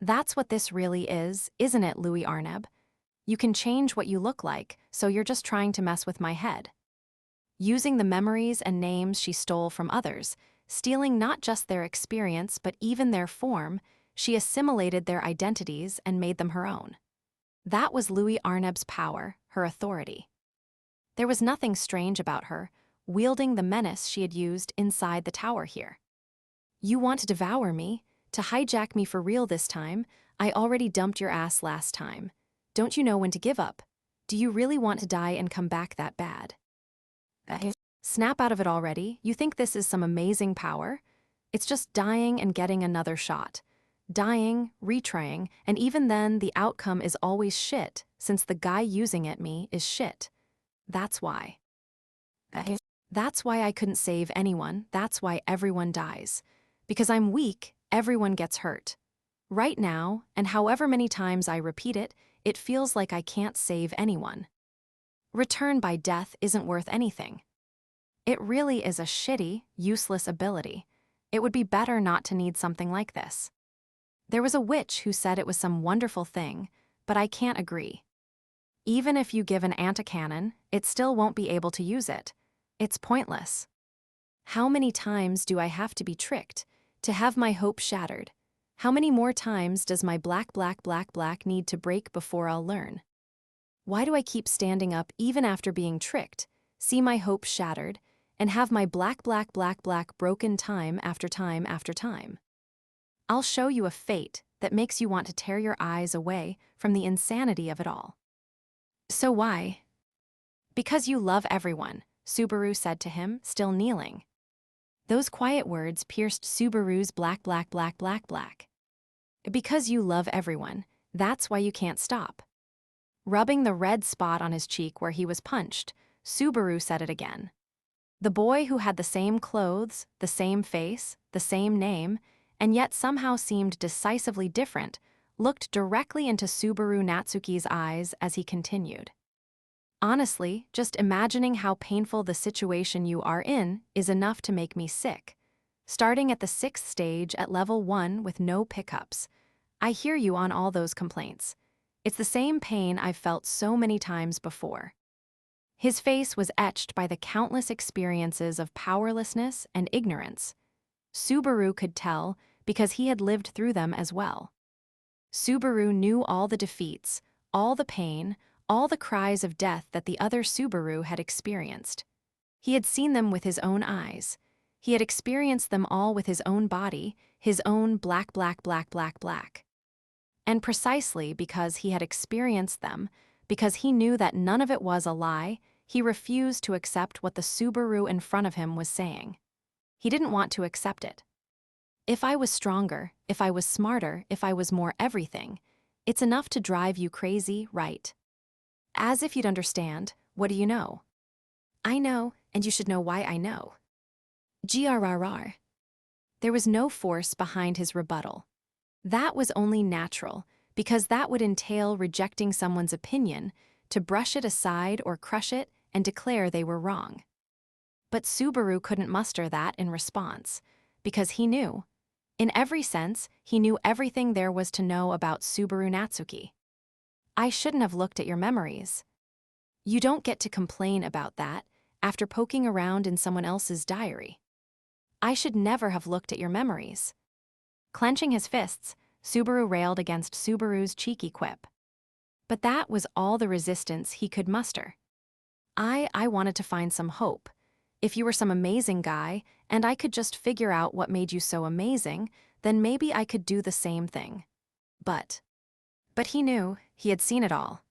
That's what this really is, isn't it, Louis Arneb? You can change what you look like, so you're just trying to mess with my head. Using the memories and names she stole from others, stealing not just their experience but even their form, she assimilated their identities and made them her own. That was Louis Arneb's power, her authority. There was nothing strange about her, wielding the menace she had used inside the tower here. You want to devour me? To hijack me for real this time? I already dumped your ass last time. Don't you know when to give up? Do you really want to die and come back that bad? Snap out of it already. You think this is some amazing power? It's just dying and getting another shot. Dying, retrying, and even then the outcome is always shit, since the guy using me is shit. That's why. That's why I couldn't save anyone. That's why everyone dies. Because I'm weak, everyone gets hurt. Right now, and however many times I repeat it, it feels like I can't save anyone. Return by death isn't worth anything. It really is a shitty, useless ability. It would be better not to need something like this. There was a witch who said it was some wonderful thing, but I can't agree. Even if you give an ant a cannon, it still won't be able to use it. It's pointless. How many times do I have to be tricked, to have my hope shattered? How many more times does my black need to break before I'll learn? Why do I keep standing up even after being tricked, see my hope shattered, and have my black broken time after time after time? I'll show you a fate that makes you want to tear your eyes away from the insanity of it all. So why? Because you love everyone, Subaru said to him, still kneeling. Those quiet words pierced Subaru's black. Because you love everyone, that's why you can't stop. Rubbing the red spot on his cheek where he was punched, Subaru said it again. The boy who had the same clothes, the same face, the same name, and yet somehow seemed decisively different, looked directly into Subaru Natsuki's eyes as he continued. Honestly, just imagining how painful the situation you are in is enough to make me sick. Starting at the 6th stage at level 1 with no pickups. I hear you on all those complaints. It's the same pain I've felt so many times before. His face was etched by the countless experiences of powerlessness and ignorance. Subaru could tell because he had lived through them as well. Subaru knew all the defeats, all the pain, all the cries of death that the other Subaru had experienced. He had seen them with his own eyes. He had experienced them all with his own body, his own black. And precisely because he had experienced them, because he knew that none of it was a lie, he refused to accept what the Subaru in front of him was saying. He didn't want to accept it. If I was stronger, if I was smarter, if I was more everything, it's enough to drive you crazy, right? As if you'd understand, what do you know? I know, and you should know why I know. Grrr. There was no force behind his rebuttal. That was only natural, because that would entail rejecting someone's opinion, to brush it aside or crush it and declare they were wrong. But Subaru couldn't muster that in response, because he knew. In every sense, he knew everything there was to know about Subaru Natsuki. I shouldn't have looked at your memories. You don't get to complain about that after poking around in someone else's diary. I should never have looked at your memories. Clenching his fists, Subaru railed against Subaru's cheeky quip. But that was all the resistance he could muster. I wanted to find some hope. If you were some amazing guy, and I could just figure out what made you so amazing, then maybe I could do the same thing. But he knew, he had seen it all.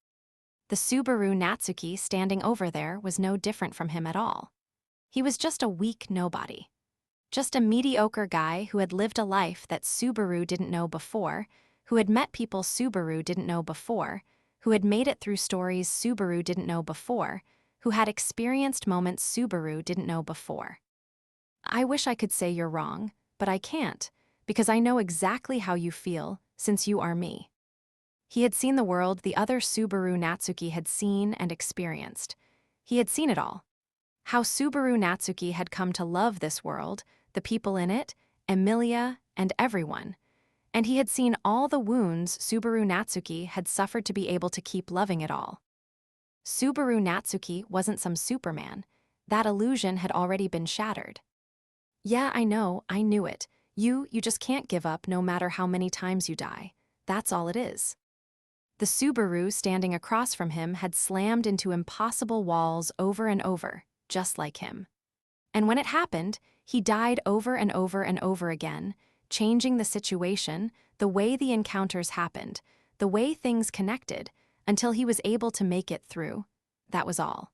The Subaru Natsuki standing over there was no different from him at all. He was just a weak nobody. Just a mediocre guy who had lived a life that Subaru didn't know before, who had met people Subaru didn't know before, who had made it through stories Subaru didn't know before, who had experienced moments Subaru didn't know before. I wish I could say you're wrong, but I can't, because I know exactly how you feel, since you are me. He had seen the world the other Subaru Natsuki had seen and experienced. He had seen it all. How Subaru Natsuki had come to love this world, the people in it, Emilia, and everyone. And he had seen all the wounds Subaru Natsuki had suffered to be able to keep loving it all. Subaru Natsuki wasn't some Superman. That illusion had already been shattered. Yeah, I know, I knew it. You just can't give up no matter how many times you die. That's all it is. The Subaru standing across from him had slammed into impossible walls over and over, just like him. And when it happened, he died over and over and over again, changing the situation, the way the encounters happened, the way things connected, until he was able to make it through. That was all.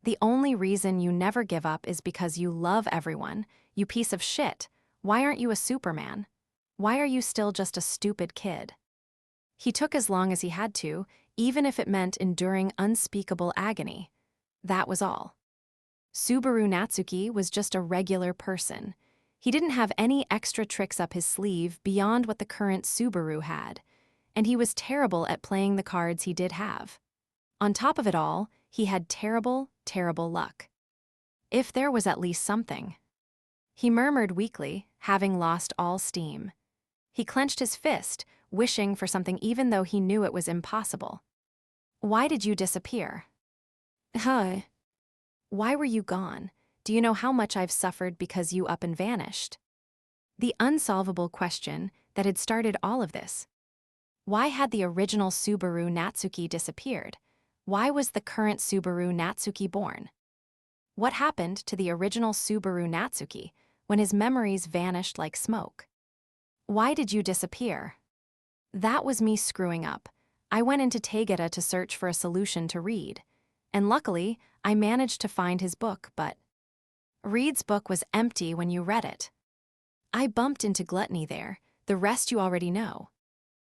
The only reason you never give up is because you love everyone, you piece of shit. Why aren't you a Superman? Why are you still just a stupid kid? He took as long as he had to, even if it meant enduring unspeakable agony. That was all. Subaru Natsuki was just a regular person. He didn't have any extra tricks up his sleeve beyond what the current Subaru had, and he was terrible at playing the cards he did have. On top of it all, he had terrible, terrible luck. If there was at least something. He murmured weakly, having lost all steam. He clenched his fist, wishing for something even though he knew it was impossible. Why did you disappear? Huh? Why were you gone? Do you know how much I've suffered because you up and vanished? The unsolvable question that had started all of this. Why had the original Subaru Natsuki disappeared? Why was the current Subaru Natsuki born? What happened to the original Subaru Natsuki when his memories vanished like smoke? Why did you disappear? That was me screwing up. I went into Tegeta to search for a solution to Reed. And luckily, I managed to find his book, but Reed's book was empty when you read it. I bumped into Gluttony there, the rest you already know.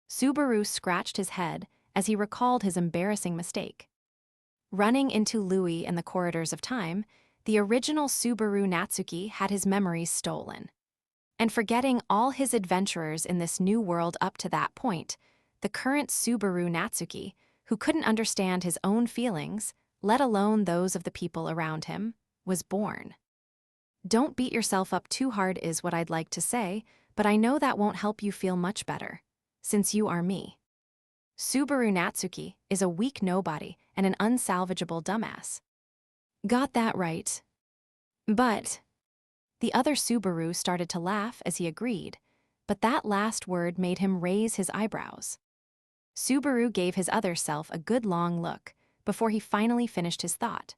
Subaru scratched his head as he recalled his embarrassing mistake. Running into Louis in the corridors of time, the original Subaru Natsuki had his memories stolen. And forgetting all his adventurers in this new world up to that point, the current Subaru Natsuki, who couldn't understand his own feelings, let alone those of the people around him, was born. Don't beat yourself up too hard is what I'd like to say, but I know that won't help you feel much better, since you are me. Subaru Natsuki is a weak nobody and an unsalvageable dumbass. Got that right. But the other Subaru started to laugh as he agreed, but that last word made him raise his eyebrows. Subaru gave his other self a good long look before he finally finished his thought.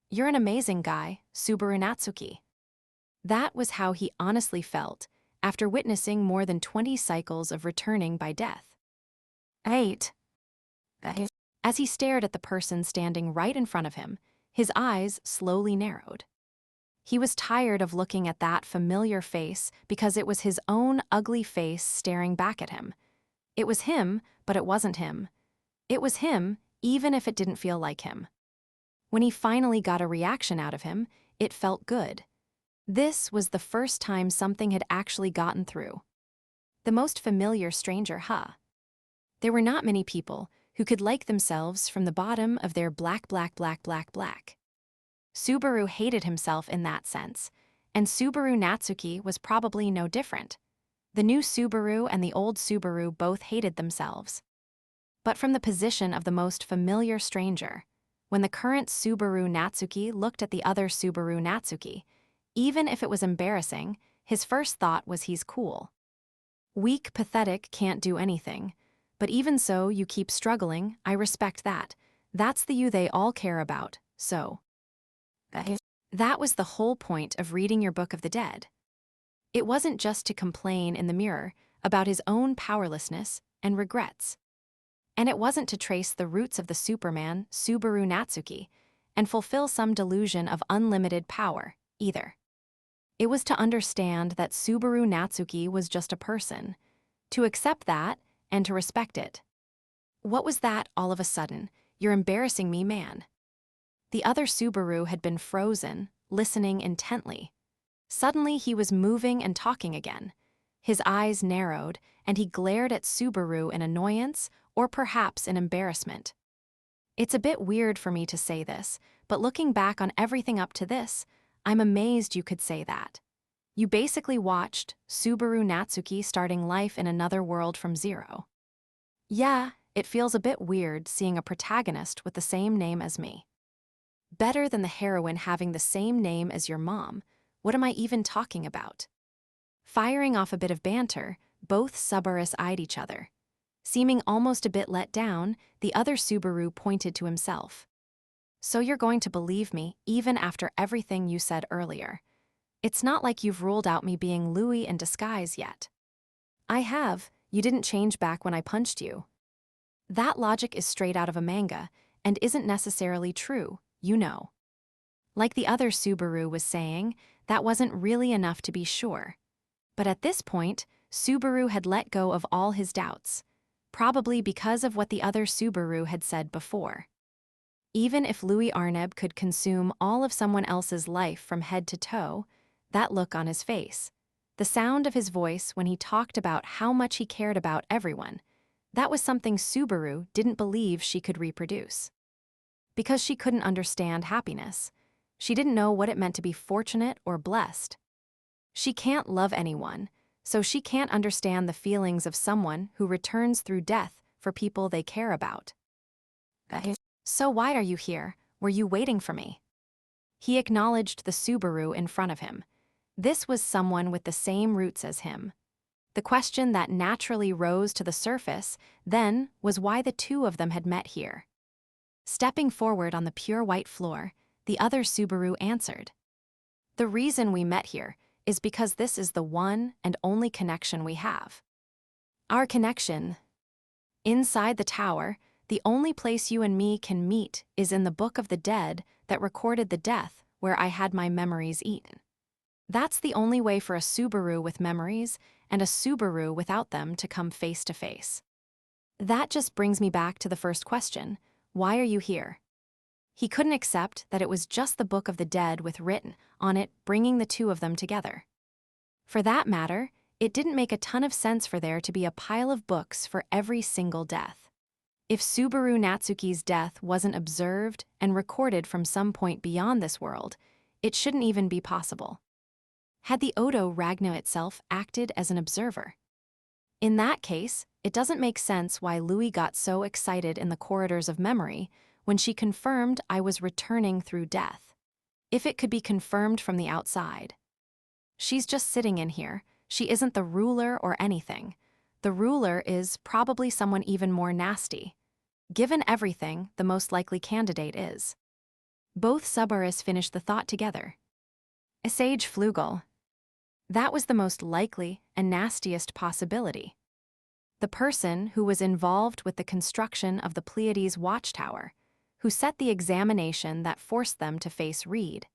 You're an amazing guy, Subaru Natsuki. That was how he honestly felt after witnessing more than 20 cycles of returning by death. 8. As he stared at the person standing right in front of him, his eyes slowly narrowed. He was tired of looking at that familiar face because it was his own ugly face staring back at him. It was him, but it wasn't him. It was him, even if it didn't feel like him. When he finally got a reaction out of him, it felt good. This was the first time something had actually gotten through. The most familiar stranger, huh? There were not many people who could like themselves from the bottom of their black. Subaru hated himself in that sense, and Subaru Natsuki was probably no different. The new Subaru and the old Subaru both hated themselves. But from the position of the most familiar stranger, when the current Subaru Natsuki looked at the other Subaru Natsuki, even if it was embarrassing, his first thought was he's cool. Weak, pathetic, can't do anything. But even so, you keep struggling, I respect that. That's the you they all care about, so. That was the whole point of reading your Book of the Dead. It wasn't just to complain in the mirror about his own powerlessness and regrets. And it wasn't to trace the roots of the Superman, Subaru Natsuki, and fulfill some delusion of unlimited power, either. It was to understand that Subaru Natsuki was just a person, to accept that and to respect it. What was that all of a sudden? You're embarrassing me, man. The other Subaru had been frozen, listening intently. Suddenly he was moving and talking again. His eyes narrowed, and he glared at Subaru in annoyance or perhaps in embarrassment. It's a bit weird for me to say this, but looking back on everything up to this, I'm amazed you could say that. You basically watched Subaru Natsuki starting life in another world from zero. Yeah, it feels a bit weird seeing a protagonist with the same name as me. Better than the heroine having the same name as your mom. What am I even talking about? Firing off a bit of banter, both Subarus eyed each other. Seeming almost a bit let down, the other Subaru pointed to himself. So you're going to believe me, even after everything you said earlier. It's not like you've ruled out me being Louis in disguise yet. I have. You didn't change back when I punched you. That logic is straight out of a manga, and isn't necessarily true, you know. Like the other Subaru was saying, that wasn't really enough to be sure. But at this point, Subaru had let go of all his doubts, probably because of what the other Subaru had said before. Even if Louis Arneb could consume all of someone else's life from head to toe, that look on his face, the sound of his voice when he talked about how much he cared about everyone, that was something Subaru didn't believe she could reproduce. Because she couldn't understand happiness. She didn't know what it meant to be fortunate or blessed. She can't love anyone, so she can't understand the feelings of someone who returns through death for people they care about. So why are you here? Were you waiting for me? He acknowledged the Subaru in front of him. This was someone with the same roots as him. The question that naturally rose to the surface then was why the two of them had met here. Stepping forward on the pure white floor, the other Subaru answered. The reason we met here is because this is the one and only connection we have. Our connection. Inside the tower, the only place you and me can meet is in the Book of the Dead that recorded the death where I had my memories eaten. That's the only way for a Subaru with memories and a Subaru without them to come face to face. That just brings me back to the first question. Why are you here? He couldn't accept that it was just the Book of the Dead with written on it bringing the two of them together. For that matter, it didn't make a ton of sense for there to be a pile of books for every single death. If Subaru Natsuki's death wasn't observed and recorded from some point beyond this world, it shouldn't even be possible. Had the Odo Ragna itself acted as an observer? In that case, it doesn't make sense why Louis got so excited in the corridors of memory when she confirmed I was returning through death. If it could be confirmed from the outside. She's just sitting in here. She isn't the ruler or anything. The ruler is probably someone even more nasty. Given everything, the most likely candidate is. Both Subarus finished the thought together. A sage Flugel. That was the most likely and nastiest possibility. The person who was involved with the construction of the Pleiades Watchtower, who set the examination that forced them to face Reed,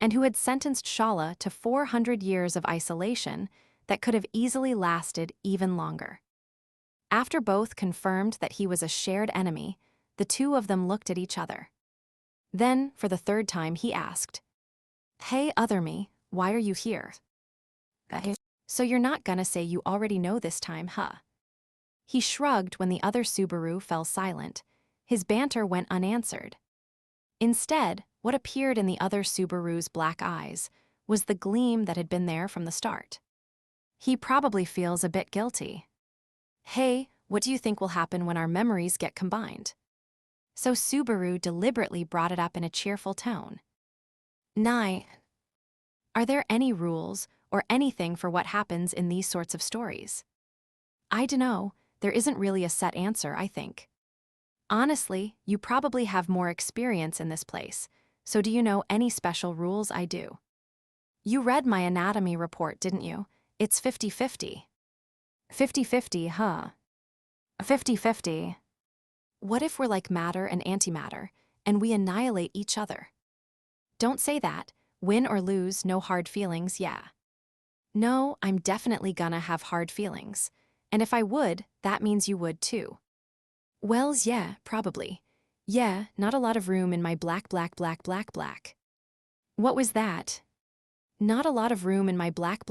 and who had sentenced Shaula to 400 years of isolation that could have easily lasted even longer. After both confirmed that he was a shared enemy, the two of them looked at each other. Then, for the third time, he asked, "Hey, other me, why are you here?" So you're not gonna say you already know this time, huh? He shrugged when the other Subaru fell silent. His banter went unanswered. Instead, what appeared in the other Subaru's black eyes was the gleam that had been there from the start. He probably feels a bit guilty. Hey, what do you think will happen when our memories get combined? So Subaru deliberately brought it up in a cheerful tone. Nye, are there any rules or anything for what happens in these sorts of stories? I dunno, there isn't really a set answer, I think. Honestly, you probably have more experience in this place, so do you know any special rules I do? You read my anatomy report, didn't you? It's 50-50. 50-50, huh? 50-50. What if we're like matter and antimatter, and we annihilate each other? Don't say that. Win or lose, no hard feelings, yeah. No, I'm definitely gonna have hard feelings. And if I would, that means you would too. Wells, yeah, probably. Yeah, not a lot of room in my black. What was that? Not a lot of room in my black.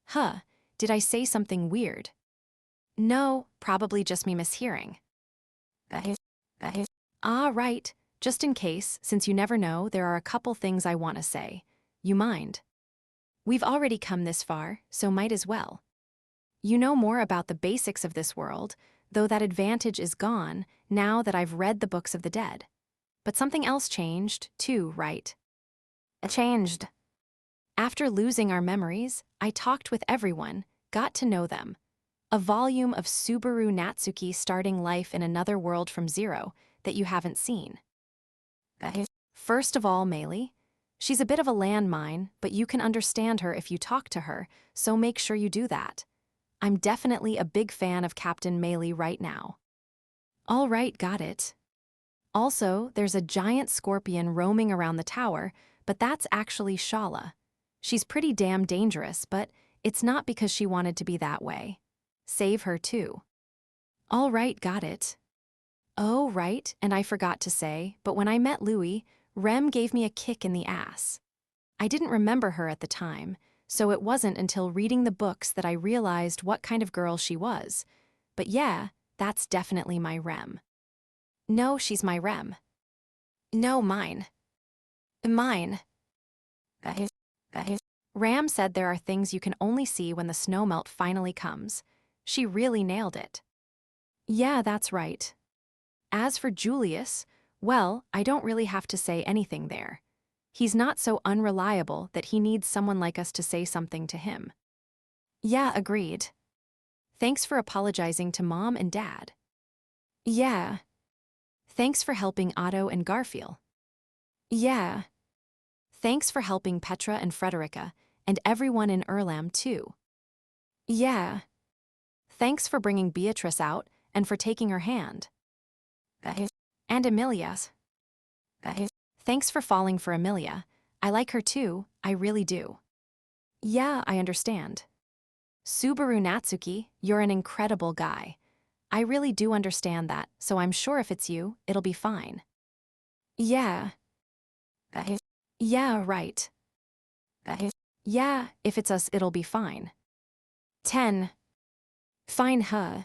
Huh, did I say something weird? No, probably just me mishearing. Ah, right. Just in case, since you never know, there are a couple things I want to say. You mind? We've already come this far, so might as well. You know more about the basics of this world, though that advantage is gone now that I've read the books of the dead. But something else changed, too, right? It changed. After losing our memories, I talked with everyone, got to know them. A volume of Subaru Natsuki starting life in another world from zero that you haven't seen. First of all, Meili. She's a bit of a landmine, but you can understand her if you talk to her, so make sure you do that. I'm definitely a big fan of Captain Meili right now. All right, got it. Also, there's a giant scorpion roaming around the tower, but that's actually Shaula. She's pretty damn dangerous, but it's not because she wanted to be that way. Save her too. All right, got it. Oh, right, and I forgot to say, but when I met Louis, Rem gave me a kick in the ass. I didn't remember her at the time, so it wasn't until reading the books that I realized what kind of girl she was. But yeah, that's definitely my Rem. No, she's my Rem. No, mine. Mine. Ram said there are things you can only see when the snowmelt finally comes. She really nailed it. Yeah, that's right. As for Julius, well, I don't really have to say anything there. He's not so unreliable that he needs someone like us to say something to him. Yeah, agreed. Thanks for apologizing to Mom and Dad. Yeah. Thanks for helping Otto and Garfield. Yeah. Thanks for helping Petra and Frederica, and everyone in Erlam too. Yeah. Thanks for bringing Beatrice out, and for taking her hand. And Amelia's. Thanks for falling for Amelia. I like her too, I really do. Yeah, I understand. Subaru Natsuki, you're an incredible guy. I really do understand that, so I'm sure if it's you, it'll be fine. Yeah. Yeah, right. Yeah, if it's us, it'll be fine. 10. Fine, huh?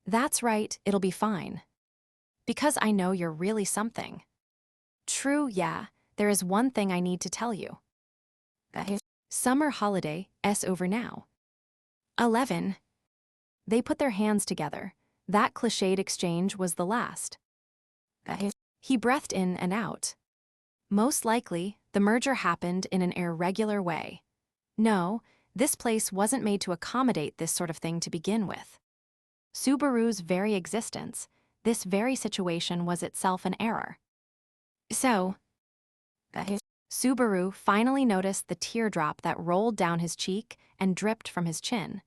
That's right, it'll be fine. Because I know you're really something. True, yeah, there is one thing I need to tell you. Summer holiday, over now. 11. They put their hands together. That cliched exchange was the last. He breathed in and out. Most likely, the merger happened in an irregular way. No, this place wasn't made to accommodate this sort of thing to begin with. Subaru's very existence, this very situation was itself an error. So, Subaru finally noticed the teardrop that rolled down his cheek and dripped from his chin.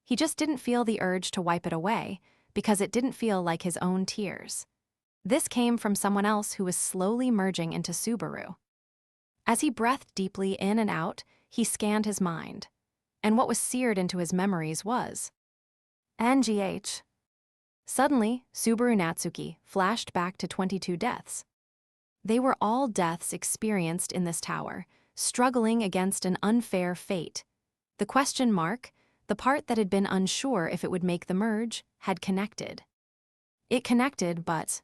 He just didn't feel the urge to wipe it away, because it didn't feel like his own tears. This came from someone else who was slowly merging into Subaru. As he breathed deeply in and out, he scanned his mind. And what was seared into his memories was NGH. Suddenly, Subaru Natsuki flashed back to 22 deaths. They were all deaths experienced in this tower, struggling against an unfair fate. The question mark, the part that had been unsure if it would make the merge, had connected. It connected, but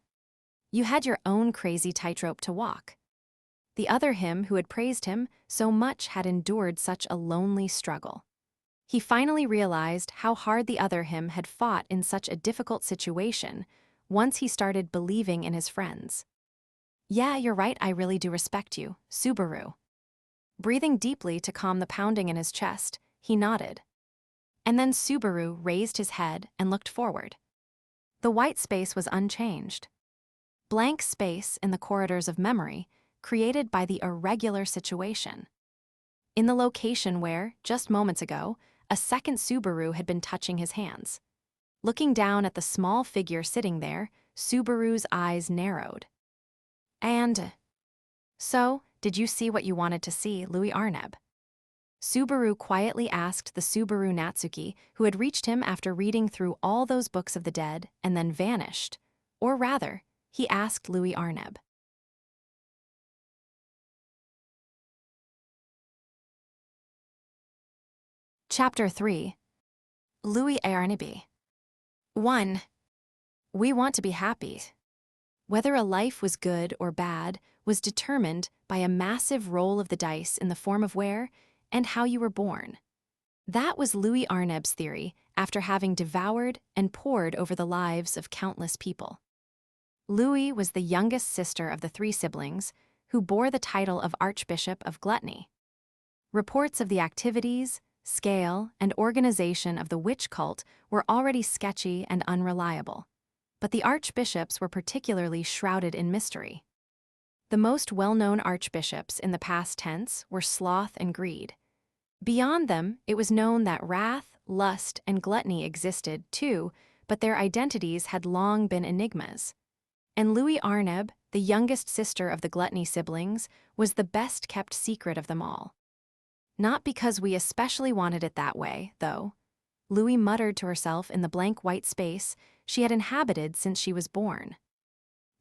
you had your own crazy tightrope to walk. The other him who had praised him so much had endured such a lonely struggle. He finally realized how hard the other him had fought in such a difficult situation once he started believing in his friends. Yeah, you're right, I really do respect you, Subaru. Breathing deeply to calm the pounding in his chest, he nodded. And then Subaru raised his head and looked forward. The white space was unchanged. Blank space in the corridors of memory created by the irregular situation. In the location where, just moments ago, a second Subaru had been touching his hands. Looking down at the small figure sitting there, Subaru's eyes narrowed. And so, did you see what you wanted to see, Louis Arneb? Subaru quietly asked the Subaru Natsuki, who had reached him after reading through all those books of the dead and then vanished. Or rather, he asked Louis Arneb. Chapter 3. Louis Arneb. 1. We want to be happy. Whether a life was good or bad was determined by a massive roll of the dice in the form of where and how you were born. That was Louis Arneb's theory after having devoured and pored over the lives of countless people. Louis was the youngest sister of the 3 siblings who bore the title of Archbishop of Gluttony. Reports of the activities, scale, and organization of the witch cult were already sketchy and unreliable, but the archbishops were particularly shrouded in mystery. The most well-known archbishops in the past tense were sloth and greed. Beyond them, it was known that wrath, lust, and gluttony existed too, but their identities had long been enigmas. And Louis Arneb, the youngest sister of the gluttony siblings, was the best-kept secret of them all. Not because we especially wanted it that way, though. Louis muttered to herself in the blank white space she had inhabited since she was born.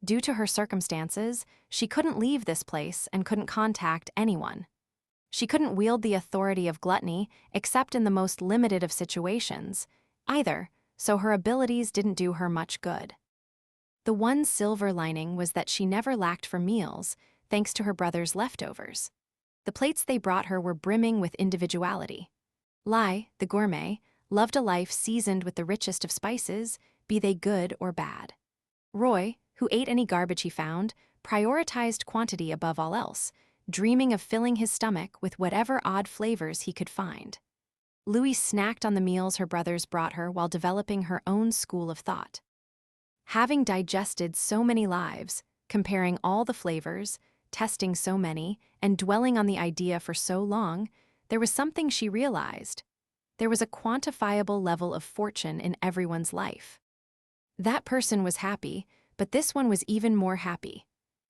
Due to her circumstances, she couldn't leave this place and couldn't contact anyone. She couldn't wield the authority of gluttony except in the most limited of situations, either, so her abilities didn't do her much good. The one silver lining was that she never lacked for meals, thanks to her brother's leftovers. The plates they brought her were brimming with individuality. Lai, the gourmet, loved a life seasoned with the richest of spices, be they good or bad. Roy, who ate any garbage he found, prioritized quantity above all else, dreaming of filling his stomach with whatever odd flavors he could find. Louis snacked on the meals her brothers brought her while developing her own school of thought. Having digested so many lives, comparing all the flavors, testing so many, and dwelling on the idea for so long, there was something she realized. There was a quantifiable level of fortune in everyone's life. That person was happy, but this one was even more happy.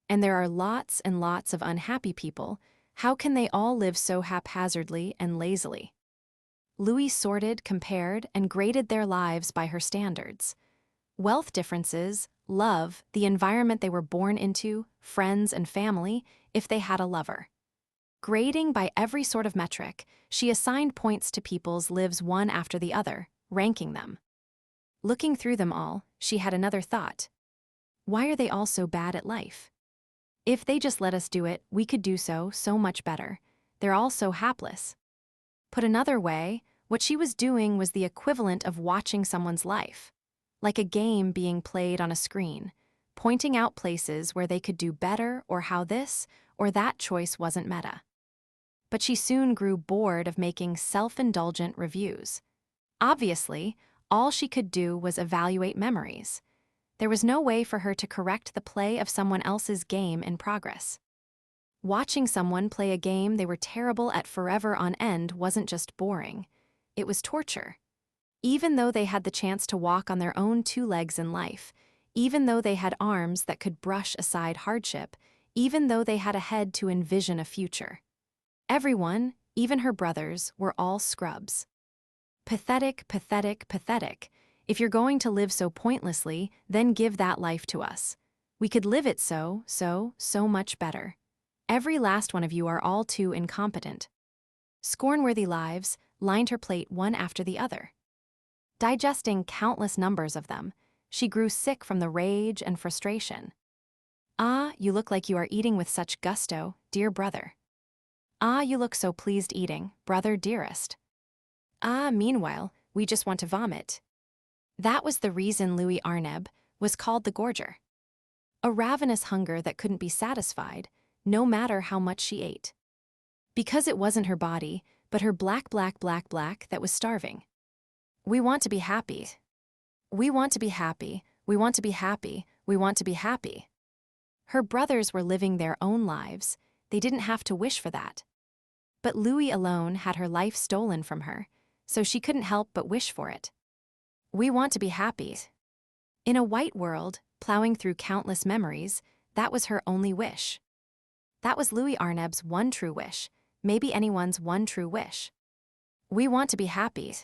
And there are lots and lots of unhappy people. How can they all live so haphazardly and lazily? Louis sorted, compared, and graded their lives by her standards. Wealth differences, love, the environment they were born into, friends and family, if they had a lover. Grading by every sort of metric, she assigned points to people's lives one after the other, ranking them. Looking through them all, she had another thought. Why are they all so bad at life? If they just let us do it, we could do so much better. They're all so hapless. Put another way, what she was doing was the equivalent of watching someone's life. Like a game being played on a screen, pointing out places where they could do better or how this or that choice wasn't meta. But she soon grew bored of making self-indulgent reviews. Obviously, all she could do was evaluate memories. There was no way for her to correct the play of someone else's game in progress. Watching someone play a game they were terrible at forever on end wasn't just boring. It was torture. Even though they had the chance to walk on their own 2 legs in life, even though they had arms that could brush aside hardship, even though they had a head to envision a future. Everyone, even her brothers, were all scrubs. Pathetic, pathetic, pathetic. If you're going to live so pointlessly, then give that life to us. We could live it so much better. Every last one of you are all too incompetent. Scornworthy lives lined her plate one after the other. Digesting countless numbers of them, she grew sick from the rage and frustration. Ah, you look like you are eating with such gusto, dear brother. Ah, you look so pleased eating, brother dearest. Ah, meanwhile, we just want to vomit. That was the reason Louis Arneb was called the Gorger. A ravenous hunger that couldn't be satisfied, no matter how much she ate. Because it wasn't her body, but her black that was starving. We want to be happy. We want to be happy. We want to be happy. We want to be happy. Her brothers were living their own lives. They didn't have to wish for that. But Louis alone had her life stolen from her, so she couldn't help but wish for it. We want to be happy. In a white world, plowing through countless memories, that was her only wish. That was Louis Arneb's one true wish, maybe anyone's one true wish. We want to be happy.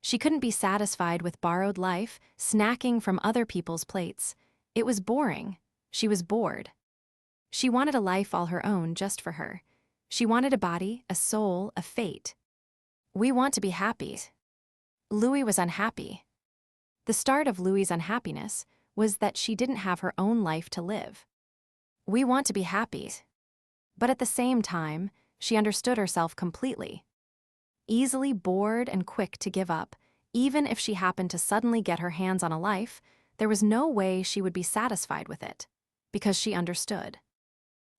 She couldn't be satisfied with borrowed life, snacking from other people's plates. It was boring. She was bored. She wanted a life all her own just for her. She wanted a body, a soul, a fate. We want to be happy. Louis was unhappy. The start of Louis's unhappiness was that she didn't have her own life to live. We want to be happy. But at the same time, she understood herself completely. Easily bored and quick to give up, even if she happened to suddenly get her hands on a life, there was no way she would be satisfied with it, because she understood.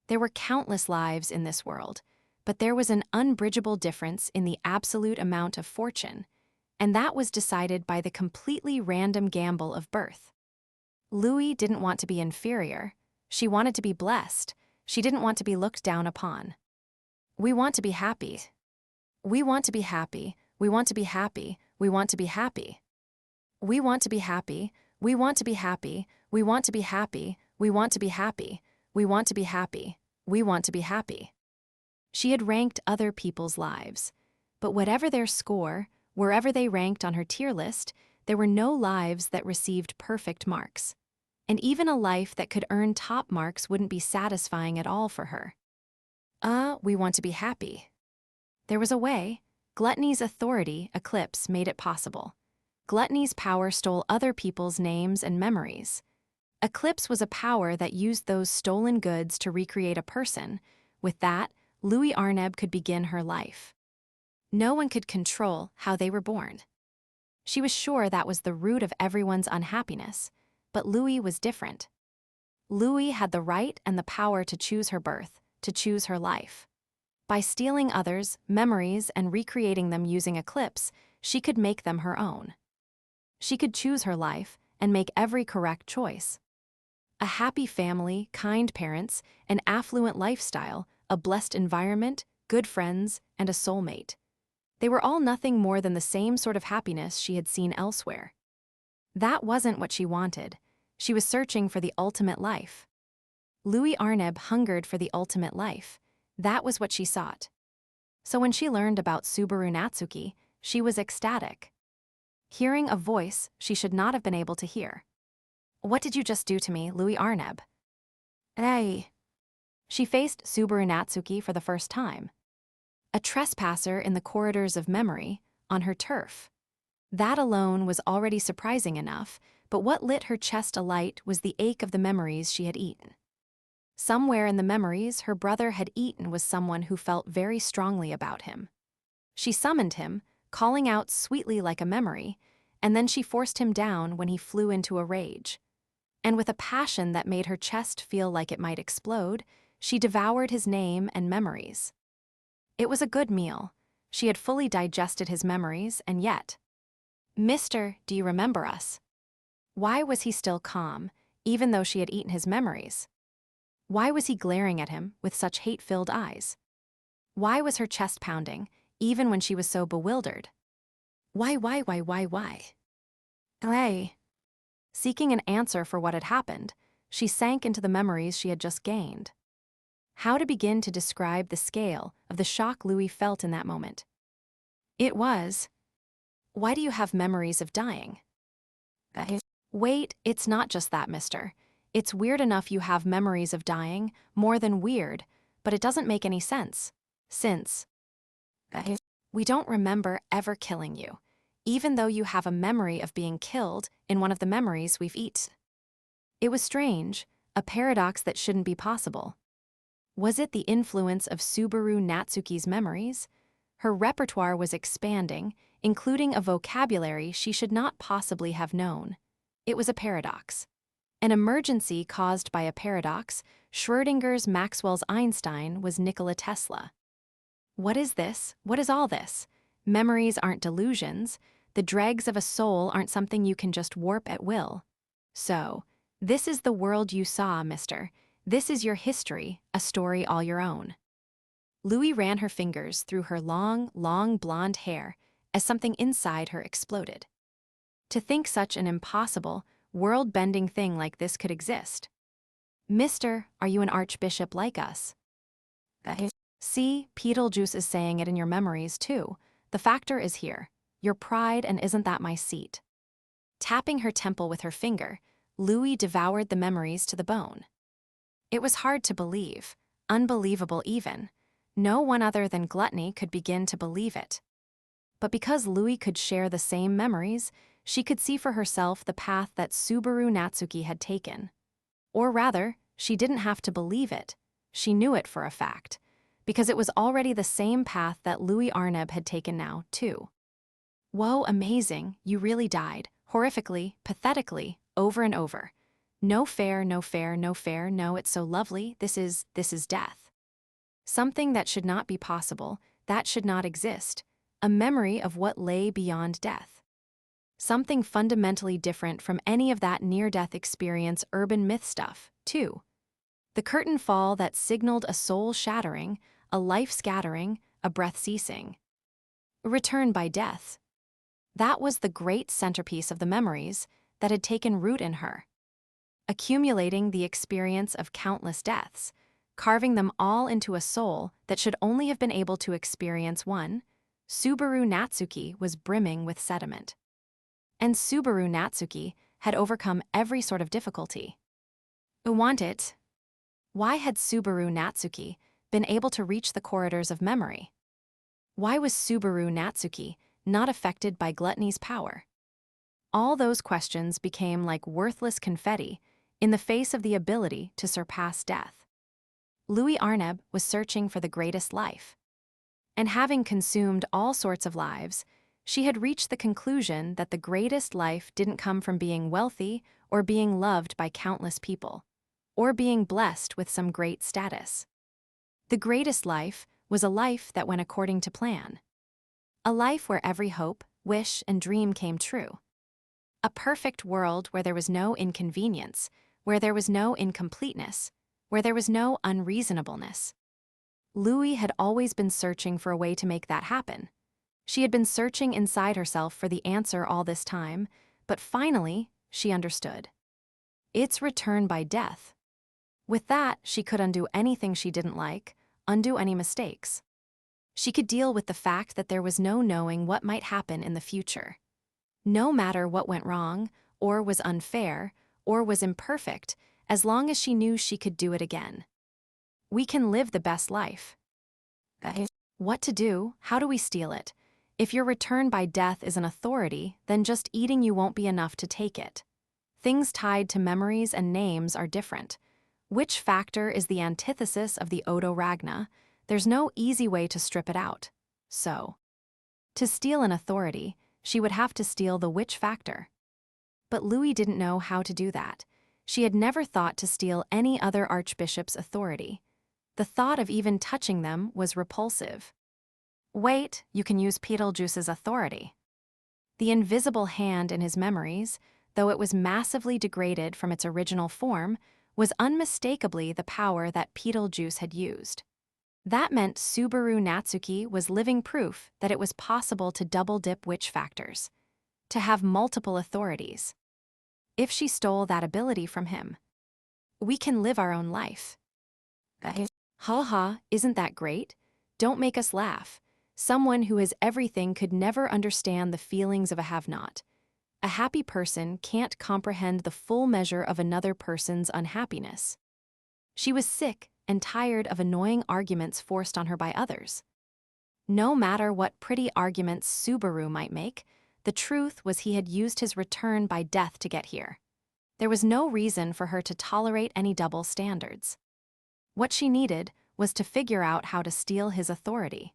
There were countless lives in this world, but there was an unbridgeable difference in the absolute amount of fortune, and that was decided by the completely random gamble of birth. Louis didn't want to be inferior. She wanted to be blessed. She didn't want to be looked down upon. We want to be happy. We want to be happy. We want to be happy. We want to be happy. We want to be happy. We want to be happy. We want to be happy. We want to be happy. We want to be happy. We want to be happy. She had ranked other people's lives, but whatever their score, wherever they ranked on her tier list, there were no lives that received perfect marks. And even a life that could earn top marks wouldn't be satisfying at all for her. We want to be happy. There was a way. Gluttony's authority, eclipse, made it possible. Gluttony's power stole other people's names and memories. Eclipse was a power that used those stolen goods to recreate a person. With that, Louis Arneb could begin her life. No one could control how they were born. She was sure that was the root of everyone's unhappiness, but Louis was different. Louis had the right and the power to choose her birth, to choose her life. By stealing others' memories and recreating them using Eclipse, she could make them her own. She could choose her life and make every correct choice. A happy family, kind parents, an affluent lifestyle, a blessed environment, good friends, and a soulmate. They were all nothing more than the same sort of happiness she had seen elsewhere. That wasn't what she wanted. She was searching for the ultimate life. Louis Arneb hungered for the ultimate life. That was what she sought. So when she learned about Subaru Natsuki, she was ecstatic. Hearing a voice she should not have been able to hear. What did you just do to me, Louis Arneb? Hey. She faced Subaru Natsuki for the first time. A trespasser in the corridors of memory, on her turf. That alone was already surprising enough, but what lit her chest alight was the ache of the memories she had eaten. Somewhere in the memories her brother had eaten was someone who felt very strongly about him. She summoned him, calling out sweetly like a memory, and then she forced him down when he flew into a rage. And with a passion that made her chest feel like it might explode, she devoured his name and memories. It was a good meal. She had fully digested his memories, and yet, "Mister, do you remember us?" Why was he still calm, even though she had eaten his memories? Why was he glaring at him with such hate-filled eyes? Why was her chest pounding, even when she was so bewildered? Why? Hey. Seeking an answer for what had happened, she sank into the memories she had just gained. How to begin to describe the scale of the shock Louis felt in that moment? It was, why do you have memories of dying? Wait, it's not just that, mister. It's weird enough you have memories of dying, more than weird, but it doesn't make any sense, since we don't remember ever killing you, even though you have a memory of being killed in one of the memories we've eaten. It was strange, a paradox that shouldn't be possible. Was it the influence of Subaru Natsuki's memories? Her repertoire was expanding, including a vocabulary she should not possibly have known. It was a paradox. An emergency caused by a paradox. Schrödinger's Maxwell's Einstein was Nikola Tesla. What is this? What is all this? Memories aren't delusions. The dregs of a soul aren't something you can just warp at will. So, this is the world you saw, mister. This is your history, a story all your own. Louis ran her fingers through her long, long blonde hair as something inside her exploded. To think such an impossible, world-bending thing like this could exist. Mister, are you an archbishop like us? See, Beetlejuice is saying it in your memories, too. The factor is here. Your pride, and isn't that my seat? Tapping her temple with her finger, Louis devoured the memories to the bone. It was hard to believe, unbelievable even. No one other than Gluttony could begin to believe it. But because Louis could share the same memories, she could see for herself the path that Subaru Natsuki had taken. Or rather, she didn't have to believe it. She knew it for a fact, because it was already the same path that Louis Arneb had taken now, too. Whoa, amazing, you really died, horrifically, pathetically, over and over. No fair, no fair, no fair, no, it's so lovely, this is death. Something that should not be possible, that should not exist, a memory of what lay beyond death. Something fundamentally different from any of that near-death experience urban myth stuff, too. The curtain fall that signaled a soul shattering, a life scattering, a breath ceasing. A return by death. That was the great centerpiece of the memories that had taken root in her. Accumulating the experience of countless deaths, carving them all into a soul that should only have been able to experience one, Subaru Natsuki was brimming with sediment. And Subaru Natsuki had overcome every sort of difficulty. Want it? Why had Subaru Natsuki been able to reach the corridors of memory? Why was Subaru Natsuki not affected by Gluttony's power? All those questions became like worthless confetti in the face of the ability to surpass death. Louis Arneb was searching for the greatest life. And having consumed all sorts of lives, she had reached the conclusion that the greatest life didn't come from being wealthy or being loved by countless people, or being blessed with some great status. The greatest life was a life that went according to plan. A life where every hope, wish, and dream came true. A perfect world where there was no inconvenience, where there was no incompleteness, where there was no unreasonableness. Louis had always been searching for a way to make that happen. She had been searching inside herself for the answer all this time, but finally, she understood. It's return by death. With that, she could undo anything she didn't like, undo any mistakes. She could deal with the fact that there was no knowing what might happen in the future. No matter what went wrong, or was unfair, or was imperfect, as long as she knew she could do it again. We can live the best life. What to do? How do we steal it? If your return by death is an authority, then just eating you won't be enough to take it. Things tied to memories and names are different. Which factor is the antithesis of the Odo Ragna? There's no easy way to strip it out. So, to steal an authority, she would have to steal the which factor. But Louis didn't know how to do that. She had never thought to steal any other archbishop's authority. The thought of even touching them was repulsive. Wait, you can use Beetlejuice's authority. The invisible hand in his memories, though it was massively degraded from its original form, was unmistakably the power that Beetlejuice had used. That meant Subaru Natsuki was living proof that it was possible to double-dip witch factors, to have multiple authorities. If she stole that ability from him, we can live our own life. Ha ha, isn't that great? Don't make us laugh. Someone who has everything could never understand the feelings of a have-not. A happy person can't comprehend the full measure of another person's unhappiness. She was sick and tired of annoying arguments forced on her by others. No matter what pretty arguments Subaru might make, the truth was he had used his return by death to get here. There was no reason for her to tolerate any double standards. What she needed was to figure out how to steal his authority.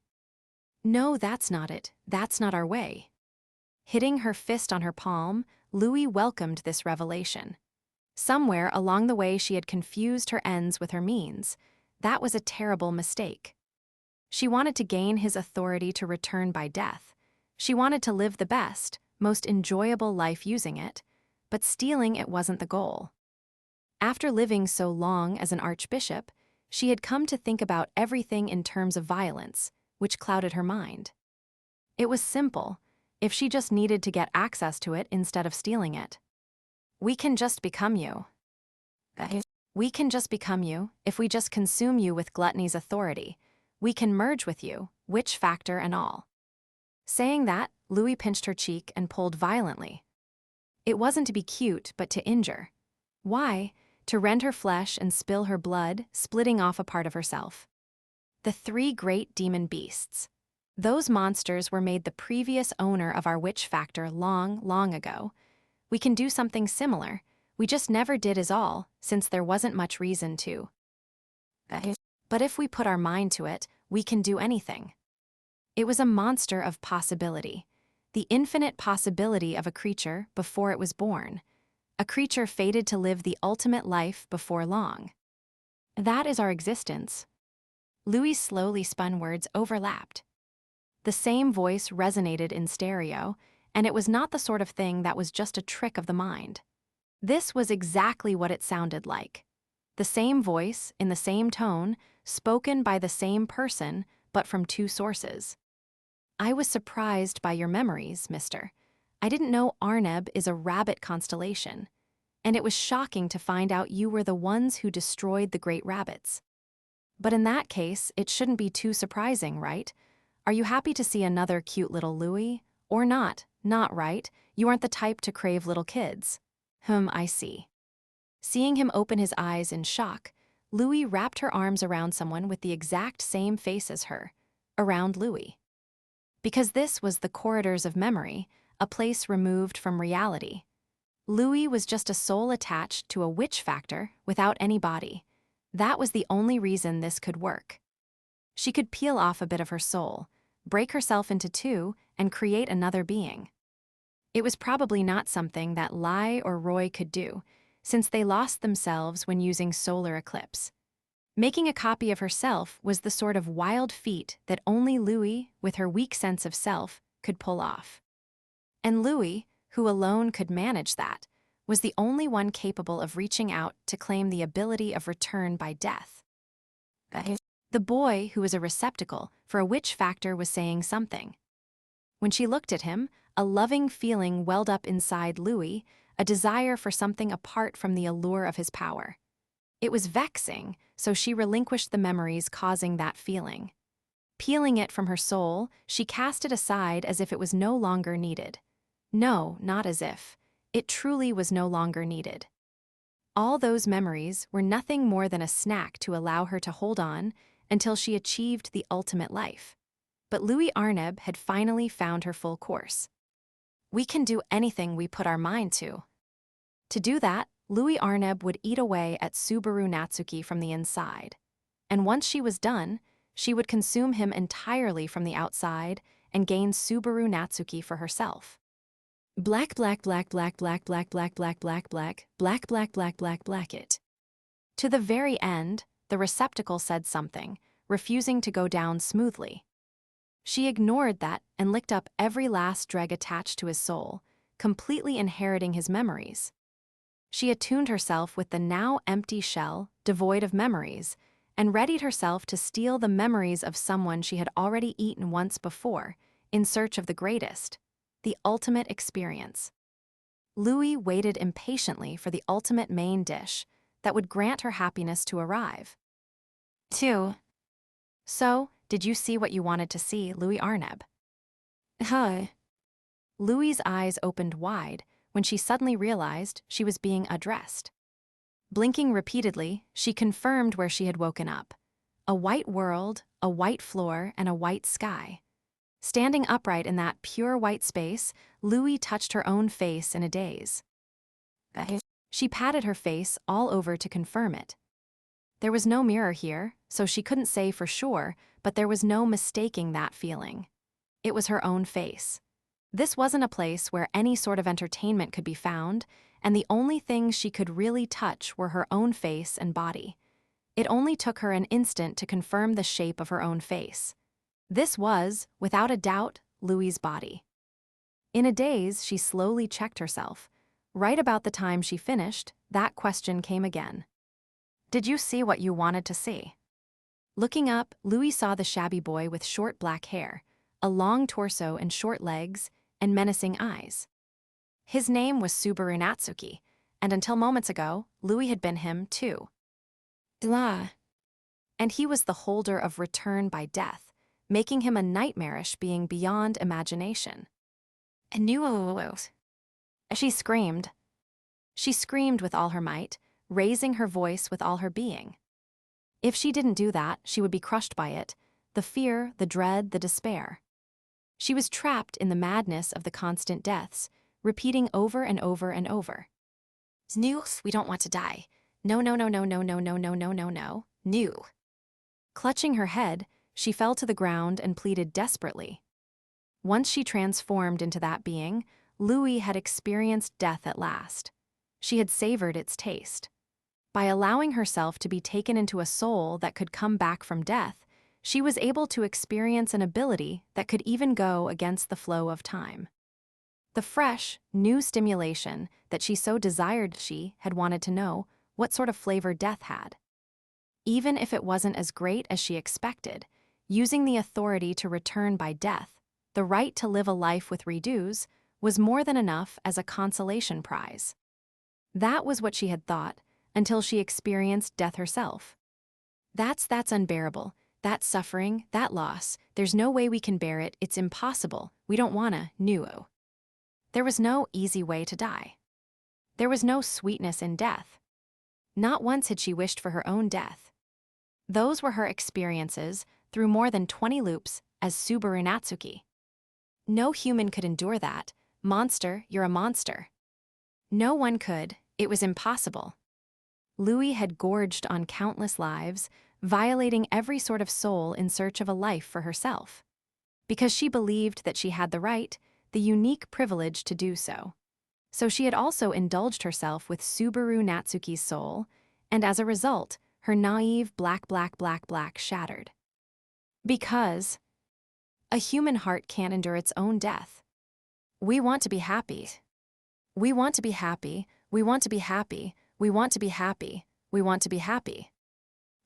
No, that's not it. That's not our way. Hitting her fist on her palm, Louis welcomed this revelation. Somewhere along the way she had confused her ends with her means. That was a terrible mistake. She wanted to gain his authority to return by death. She wanted to live the best, most enjoyable life using it, but stealing it wasn't the goal. After living so long as an archbishop, she had come to think about everything in terms of violence, which clouded her mind. It was simple, if she just needed to get access to it instead of stealing it. We can just become you. We can just become you if we just consume you with gluttony's authority. We can merge with you, witch factor and all. Saying that, Louis pinched her cheek and pulled violently. It wasn't to be cute, but to injure. Why? To rend her flesh and spill her blood, splitting off a part of herself. The three great demon beasts. Those monsters were made the previous owner of our witch factor long, long ago. We can do something similar. We just never did is all, since there wasn't much reason to. But if we put our mind to it, we can do anything. It was a monster of possibility. The infinite possibility of a creature before it was born. A creature fated to live the ultimate life before long. That is our existence. Louis' slowly spun words overlapped. The same voice resonated in stereo, and it was not the sort of thing that was just a trick of the mind. This was exactly what it sounded like. The same voice, in the same tone, spoken by the same person, but from two sources. I was surprised by your memories, mister. I didn't know Arneb is a rabbit constellation, and it was shocking to find out you were the ones who destroyed the great rabbits. But in that case, it shouldn't be too surprising, right? Are you happy to see another cute little Louis? Or not? Not right. You aren't the type to crave little kids. I see. Seeing him open his eyes in shock, Louis wrapped her arms around someone with the exact same face as her, around Louis. Because this was the corridors of memory, a place removed from reality. Louis was just a soul attached to a witch factor without any body. That was the only reason this could work. She could peel off a bit of her soul, break herself into two, and create another being. It was probably not something that Lai or Roy could do, since they lost themselves when using solar eclipse. Making a copy of herself was the sort of wild feat that only Louis, with her weak sense of self, could pull off. And Louis, who alone could manage that, was the only one capable of reaching out to claim the ability of return by death. The boy, who was a receptacle for a witch factor, was saying something. When she looked at him, a loving feeling welled up inside Louis, a desire for something apart from the allure of his power. It was vexing, so she relinquished the memories causing that feeling. Peeling it from her soul, she cast it aside as if it was no longer needed. No, not as if. It truly was no longer needed. All those memories were nothing more than a snack to allow her to hold on until she achieved the ultimate life. But Louis Arneb had finally found her full course. We can do anything we put our mind to. To do that, Louis Arneb would eat away at Subaru Natsuki from the inside. And once she was done, she would consume him entirely from the outside and gain Subaru Natsuki for herself. Black black black black black black black black black black black black black black black it. To the very end, the receptacle said something, refusing to go down smoothly. She ignored that and licked up every last dreg attached to his soul, completely inheriting his memories. She attuned herself with the now empty shell, devoid of memories, and readied herself to steal the memories of someone she had already eaten once before, in search of the greatest, the ultimate experience. Louis waited impatiently for the ultimate main dish that would grant her happiness to arrive. 2. So, did you see what you wanted to see, Louis Arneb? Huh. Louis's eyes opened wide when she suddenly realized she was being addressed. Blinking repeatedly, she confirmed where she had woken up. A white world, a white floor, and a white sky. Standing upright in that pure white space, Louis touched her own face in a daze. She patted her face all over to confirm it. There was no mirror here, so she couldn't say for sure, but there was no mistaking that feeling. It was her own face. This wasn't a place where any sort of entertainment could be found, and the only things she could really touch were her own face and body. It only took her an instant to confirm the shape of her own face. This was, without a doubt, Louis's body. In a daze, she slowly checked herself, Right about the time she finished, that question came again. Did you see what you wanted to see? Looking up, Louis saw the shabby boy with short black hair, a long torso and short legs, and menacing eyes. His name was Subaru Natsuki, and until moments ago, Louis had been him too. Blah. And he was the holder of return by death, making him a nightmarish being beyond imagination. I knew it. She screamed. She screamed with all her might, raising her voice with all her being. If she didn't do that, she would be crushed by it, the fear, the dread, the despair. She was trapped in the madness of the constant deaths, repeating over and over and over. No, we don't want to die. No, no, no, no, no, no, no, no, no, no, no, no. Clutching her head, she fell to the ground and pleaded desperately. Once she transformed into that being, Louis had experienced death at last. She had savored its taste. By allowing herself to be taken into a soul that could come back from death, she was able to experience an ability that could even go against the flow of time. The fresh, new stimulation that she so desired, she had wanted to know what sort of flavor death had. Even if it wasn't as great as she expected, using the authority to return by death, the right to live a life with redos, was more than enough as a consolation prize. That was what she had thought, until she experienced death herself. That's unbearable. That suffering, that loss, there's no way we can bear it, it's impossible, we don't wanna, no. There was no easy way to die. There was no sweetness in death. Not once had she wished for her own death. Those were her experiences through more than 20 loops as Subaru Natsuki. No human could endure that. Monster, you're a monster. No one could, it was impossible. Louis had gorged on countless lives, violating every sort of soul in search of a life for herself. Because she believed that she had the right, the unique privilege to do so. So she had also indulged herself with Subaru Natsuki's soul, and as a result, her naive black shattered. Because a human heart can't endure its own death. We want to be happy. We want to be happy. We want to be happy. We want to be happy. We want to be happy.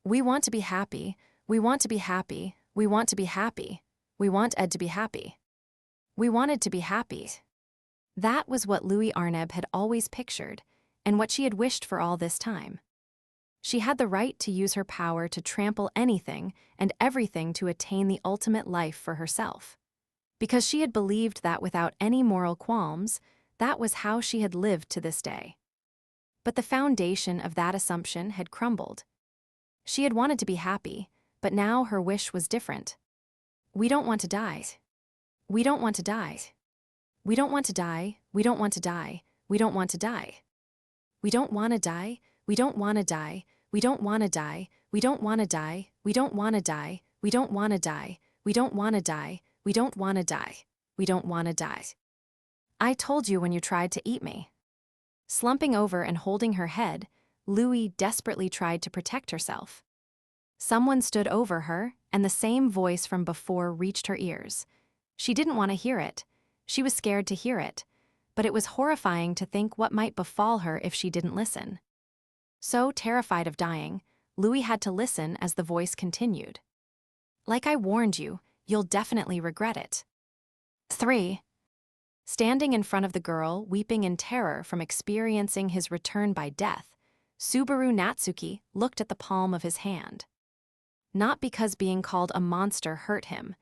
We want to be happy. We want to be happy. We want to be happy. We want Ed to be happy. We wanted to be happy. That was what Louis Arneb had always pictured, and what she had wished for all this time. She had the right to use her power to trample anything and everything to attain the ultimate life for herself. Because she had believed that without any moral qualms, that was how she had lived to this day. But the foundation of that assumption had crumbled. She had wanted to be happy, but now her wish was different. We don't want to die. We don't want to die. We don't want to die. We don't want to die. We don't want to die. We don't want to die. We don't want to die. We don't want to die. We don't want to die. We don't want to die. We don't want to die. We don't want to die. We don't want to die. We don't want to die. I told you when you tried to eat me. Slumping over and holding her head, Louis desperately tried to protect herself. Someone stood over her, and the same voice from before reached her ears. She didn't want to hear it. She was scared to hear it, but it was horrifying to think what might befall her if she didn't listen. So terrified of dying, Louis had to listen as the voice continued. Like I warned you, you'll definitely regret it. 3. Standing in front of the girl, weeping in terror from experiencing his return by death, Subaru Natsuki looked at the palm of his hand. Not because being called a monster hurt him.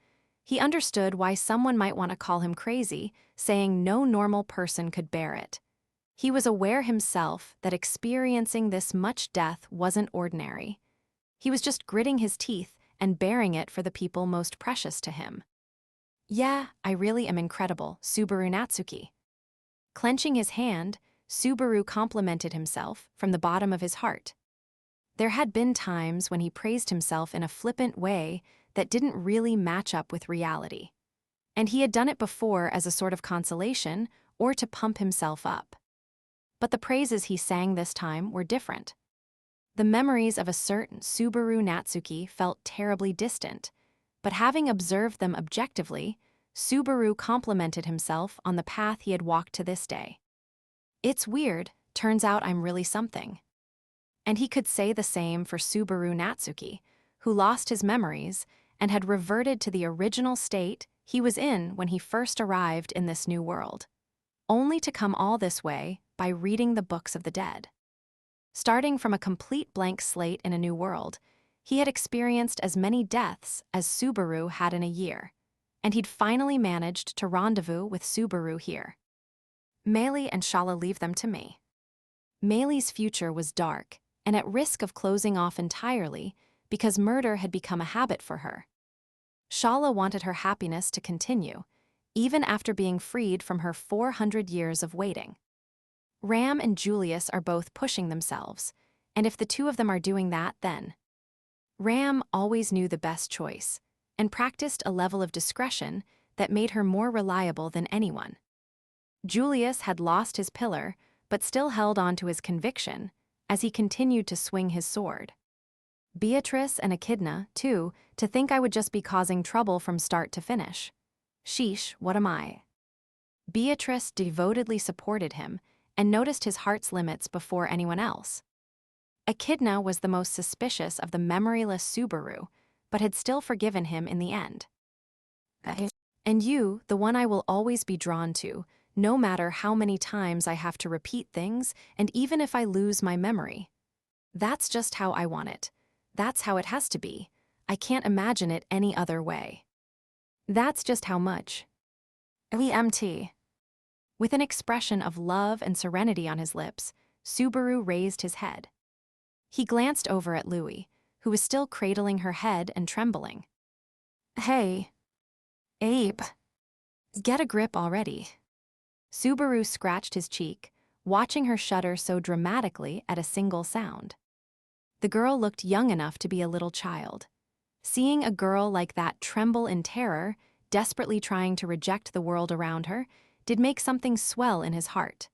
He understood why someone might want to call him crazy, saying no normal person could bear it. He was aware himself that experiencing this much death wasn't ordinary. He was just gritting his teeth and bearing it for the people most precious to him. Yeah, I really am incredible, Subaru Natsuki. Clenching his hand, Subaru complimented himself from the bottom of his heart. There had been times when he praised himself in a flippant way that didn't really match up with reality. And he had done it before as a sort of consolation or to pump himself up. But the praises he sang this time were different. The memories of a certain Subaru Natsuki felt terribly distant, but having observed them objectively, Subaru complimented himself on the path he had walked to this day. It's weird, turns out I'm really something. And he could say the same for Subaru Natsuki, who lost his memories and had reverted to the original state he was in when he first arrived in this new world, only to come all this way by reading the books of the dead. Starting from a complete blank slate in a new world, he had experienced as many deaths as Subaru had in a year, and he'd finally managed to rendezvous with Subaru here. Meili and Shaula, leave them to me. Meili's future was dark and at risk of closing off entirely because murder had become a habit for her. Shaula wanted her happiness to continue, even after being freed from her 400 years of waiting. Ram and Julius are both pushing themselves, and if the two of them are doing that, then Ram always knew the best choice and practiced a level of discretion that made her more reliable than anyone. Julius had lost his pillar, but still held on to his conviction as he continued to swing his sword. Beatrice and Echidna, too, to think I would just be causing trouble from start to finish. Sheesh, what am I? Beatrice devotedly supported him and noticed his heart's limits before anyone else. Echidna was the most suspicious of the memoryless Subaru, but had still forgiven him in the end. And you, the one I will always be drawn to, no matter how many times I have to repeat things, and even if I lose my memory. That's just how I want it. That's how it has to be. I can't imagine it any other way. That's just how much. EMT. With an expression of love and serenity on his lips, Subaru raised his head. He glanced over at Louis, who was still cradling her head and trembling. Hey, Abe, get a grip already. Subaru scratched his cheek, watching her shudder so dramatically at a single sound. The girl looked young enough to be a little child. Seeing a girl like that tremble in terror, desperately trying to reject the world around her, did make something swell in his heart.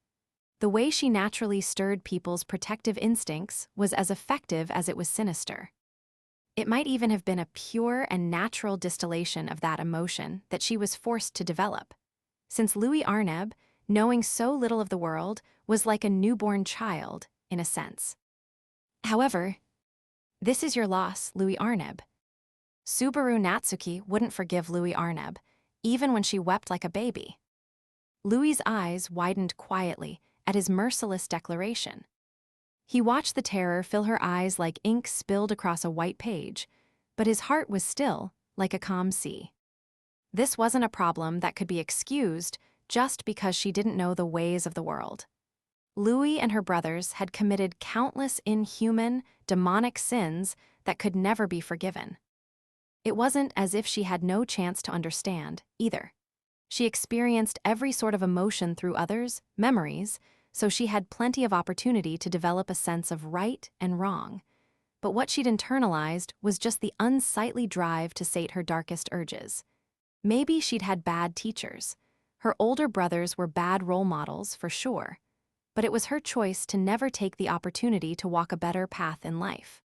The way she naturally stirred people's protective instincts was as effective as it was sinister. It might even have been a pure and natural distillation of that emotion that she was forced to develop, since Louis Arneb, knowing so little of the world, was like a newborn child, in a sense. However, this is your loss, Louis Arneb. Subaru Natsuki wouldn't forgive Louis Arneb, even when she wept like a baby. Louis's eyes widened quietly at his merciless declaration. He watched the terror fill her eyes like ink spilled across a white page, but his heart was still like a calm sea. This wasn't a problem that could be excused just because she didn't know the ways of the world. Louis and her brothers had committed countless inhuman, demonic sins that could never be forgiven. It wasn't as if she had no chance to understand, either. She experienced every sort of emotion through others' memories, so she had plenty of opportunity to develop a sense of right and wrong. But what she'd internalized was just the unsightly drive to sate her darkest urges. Maybe she'd had bad teachers. Her older brothers were bad role models, for sure. But it was her choice to never take the opportunity to walk a better path in life.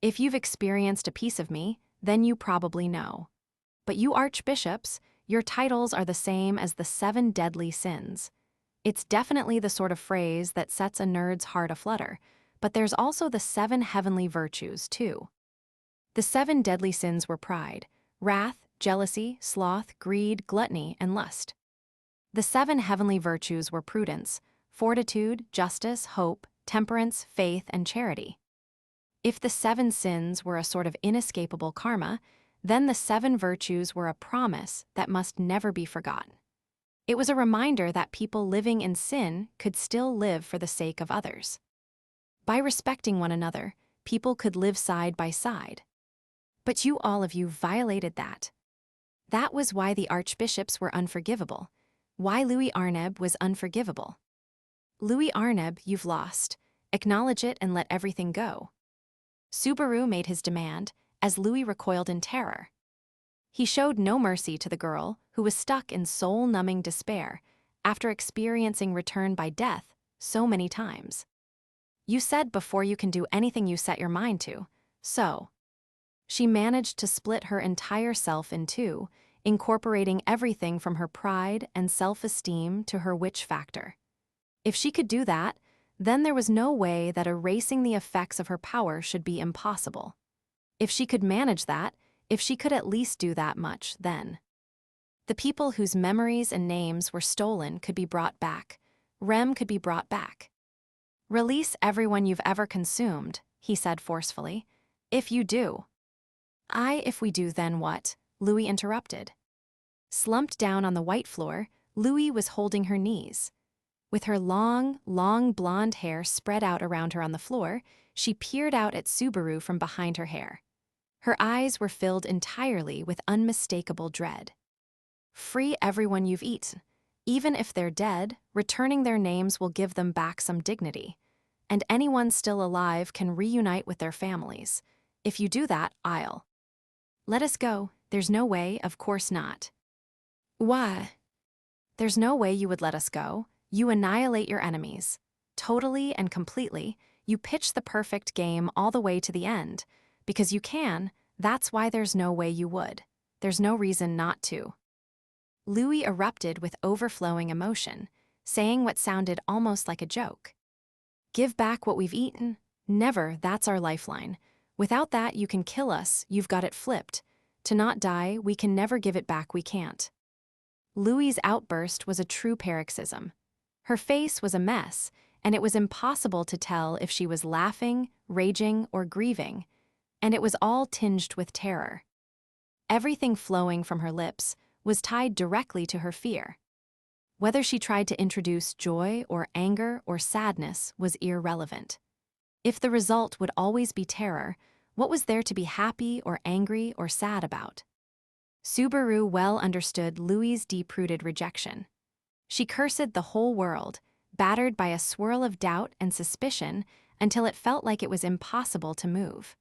If you've experienced a piece of me, then you probably know. But you archbishops, your titles are the same as the 7 deadly sins. It's definitely the sort of phrase that sets a nerd's heart aflutter, but there's also the 7 heavenly virtues, too. The 7 deadly sins were pride, wrath, jealousy, sloth, greed, gluttony, and lust. The 7 heavenly virtues were prudence, fortitude, justice, hope, temperance, faith, and charity. If the 7 sins were a sort of inescapable karma, then the 7 virtues were a promise that must never be forgotten. It was a reminder that people living in sin could still live for the sake of others. By respecting one another, people could live side by side. But all of you violated that. That was why the archbishops were unforgivable, why Louis Arneb was unforgivable. Louis Arneb, you've lost. Acknowledge it and let everything go. Subaru made his demand, as Louis recoiled in terror. He showed no mercy to the girl who was stuck in soul-numbing despair after experiencing return by death so many times. You said before you can do anything you set your mind to, so. She managed to split her entire self in two, incorporating everything from her pride and self-esteem to her witch factor. If she could do that, then there was no way that erasing the effects of her power should be impossible. If she could manage that, if she could at least do that much, then the people whose memories and names were stolen could be brought back. Rem could be brought back. Release everyone you've ever consumed, he said forcefully. If you do. If we do, then what? Louis interrupted. Slumped down on the white floor, Louis was holding her knees. With her long, long blonde hair spread out around her on the floor, she peered out at Subaru from behind her hair. Her eyes were filled entirely with unmistakable dread. Free everyone you've eaten. Even if they're dead, returning their names will give them back some dignity. And anyone still alive can reunite with their families. If you do that, I'll. Let us go. There's no way, of course not. Why? There's no way you would let us go. You annihilate your enemies. Totally and completely, you pitch the perfect game all the way to the end. Because you can, that's why there's no way you would. There's no reason not to. Louis erupted with overflowing emotion, saying what sounded almost like a joke. Give back what we've eaten? Never, that's our lifeline. Without that, you can kill us, you've got it flipped. To not die, we can never give it back, we can't. Louis's outburst was a true paroxysm. Her face was a mess, and it was impossible to tell if she was laughing, raging, or grieving, and it was all tinged with terror. Everything flowing from her lips was tied directly to her fear. Whether she tried to introduce joy or anger or sadness was irrelevant. If the result would always be terror, what was there to be happy or angry or sad about? Subaru well understood Louis's deep-rooted rejection. She cursed the whole world, battered by a swirl of doubt and suspicion until it felt like it was impossible to move.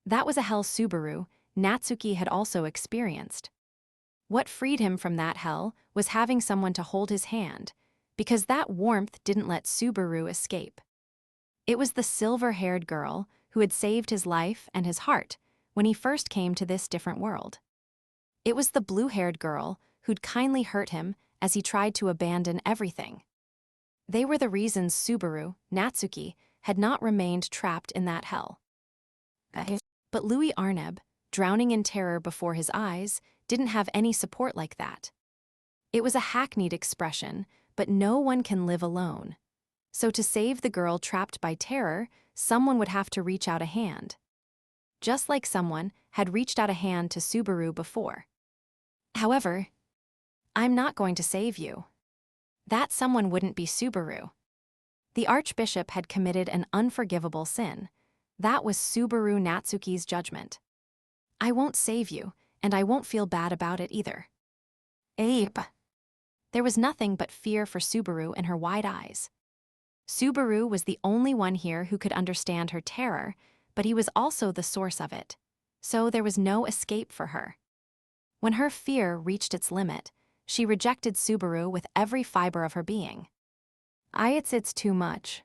That was a hell Subaru Natsuki had also experienced. What freed him from that hell was having someone to hold his hand, because that warmth didn't let Subaru escape. It was the silver-haired girl who had saved his life and his heart when he first came to this different world. It was the blue-haired girl who'd kindly hurt him as he tried to abandon everything. They were the reasons Subaru Natsuki had not remained trapped in that hell. But Louis Arneb, drowning in terror before his eyes, didn't have any support like that. It was a hackneyed expression, but no one can live alone. So to save the girl trapped by terror, someone would have to reach out a hand. Just like someone had reached out a hand to Subaru before. However, I'm not going to save you. That someone wouldn't be Subaru. The Archbishop had committed an unforgivable sin. That was Subaru Natsuki's judgment. I won't save you, and I won't feel bad about it either. Abe. There was nothing but fear for Subaru in her wide eyes. Subaru was the only one here who could understand her terror, but he was also the source of it. So there was no escape for her. When her fear reached its limit, she rejected Subaru with every fiber of her being. It's too much.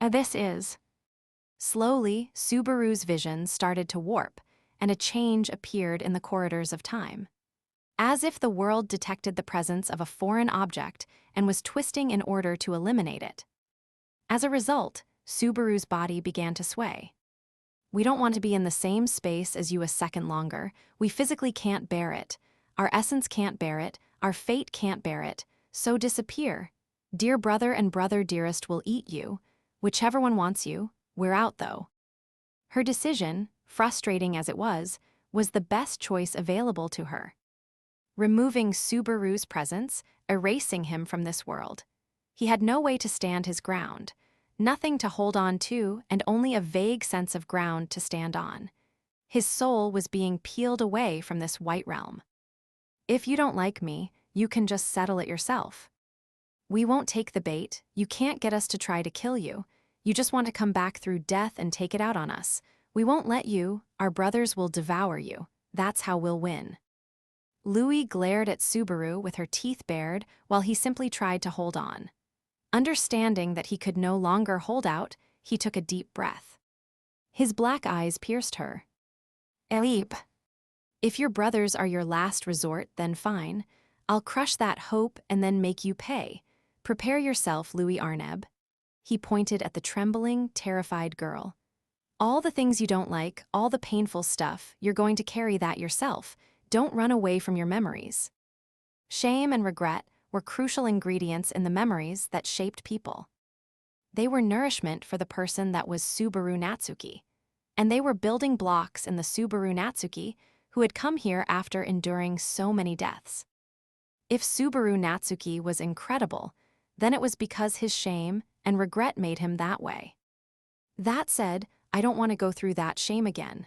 This is. Slowly, Subaru's vision started to warp, and a change appeared in the corridors of time. As if the world detected the presence of a foreign object and was twisting in order to eliminate it. As a result, Subaru's body began to sway. We don't want to be in the same space as you a second longer. We physically can't bear it. Our essence can't bear it. Our fate can't bear it. So disappear. Dear brother and brother dearest will eat you. Whichever one wants you, we're out though. Her decision, frustrating as it was the best choice available to her. Removing Subaru's presence, erasing him from this world. He had no way to stand his ground, nothing to hold on to, and only a vague sense of ground to stand on. His soul was being peeled away from this white realm. If you don't like me, you can just settle it yourself. We won't take the bait. You can't get us to try to kill you. You just want to come back through death and take it out on us. We won't let you. Our brothers will devour you. That's how we'll win. Louis glared at Subaru with her teeth bared while he simply tried to hold on. Understanding that he could no longer hold out, he took a deep breath. His black eyes pierced her. Elib. If your brothers are your last resort, then fine. I'll crush that hope and then make you pay. Prepare yourself, Louis Arneb. He pointed at the trembling, terrified girl. All the things you don't like, all the painful stuff, you're going to carry that yourself. Don't run away from your memories. Shame and regret were crucial ingredients in the memories that shaped people. They were nourishment for the person that was Subaru Natsuki, and they were building blocks in the Subaru Natsuki who had come here after enduring so many deaths. If Subaru Natsuki was incredible, then it was because his shame and regret made him that way. That said, I don't want to go through that shame again.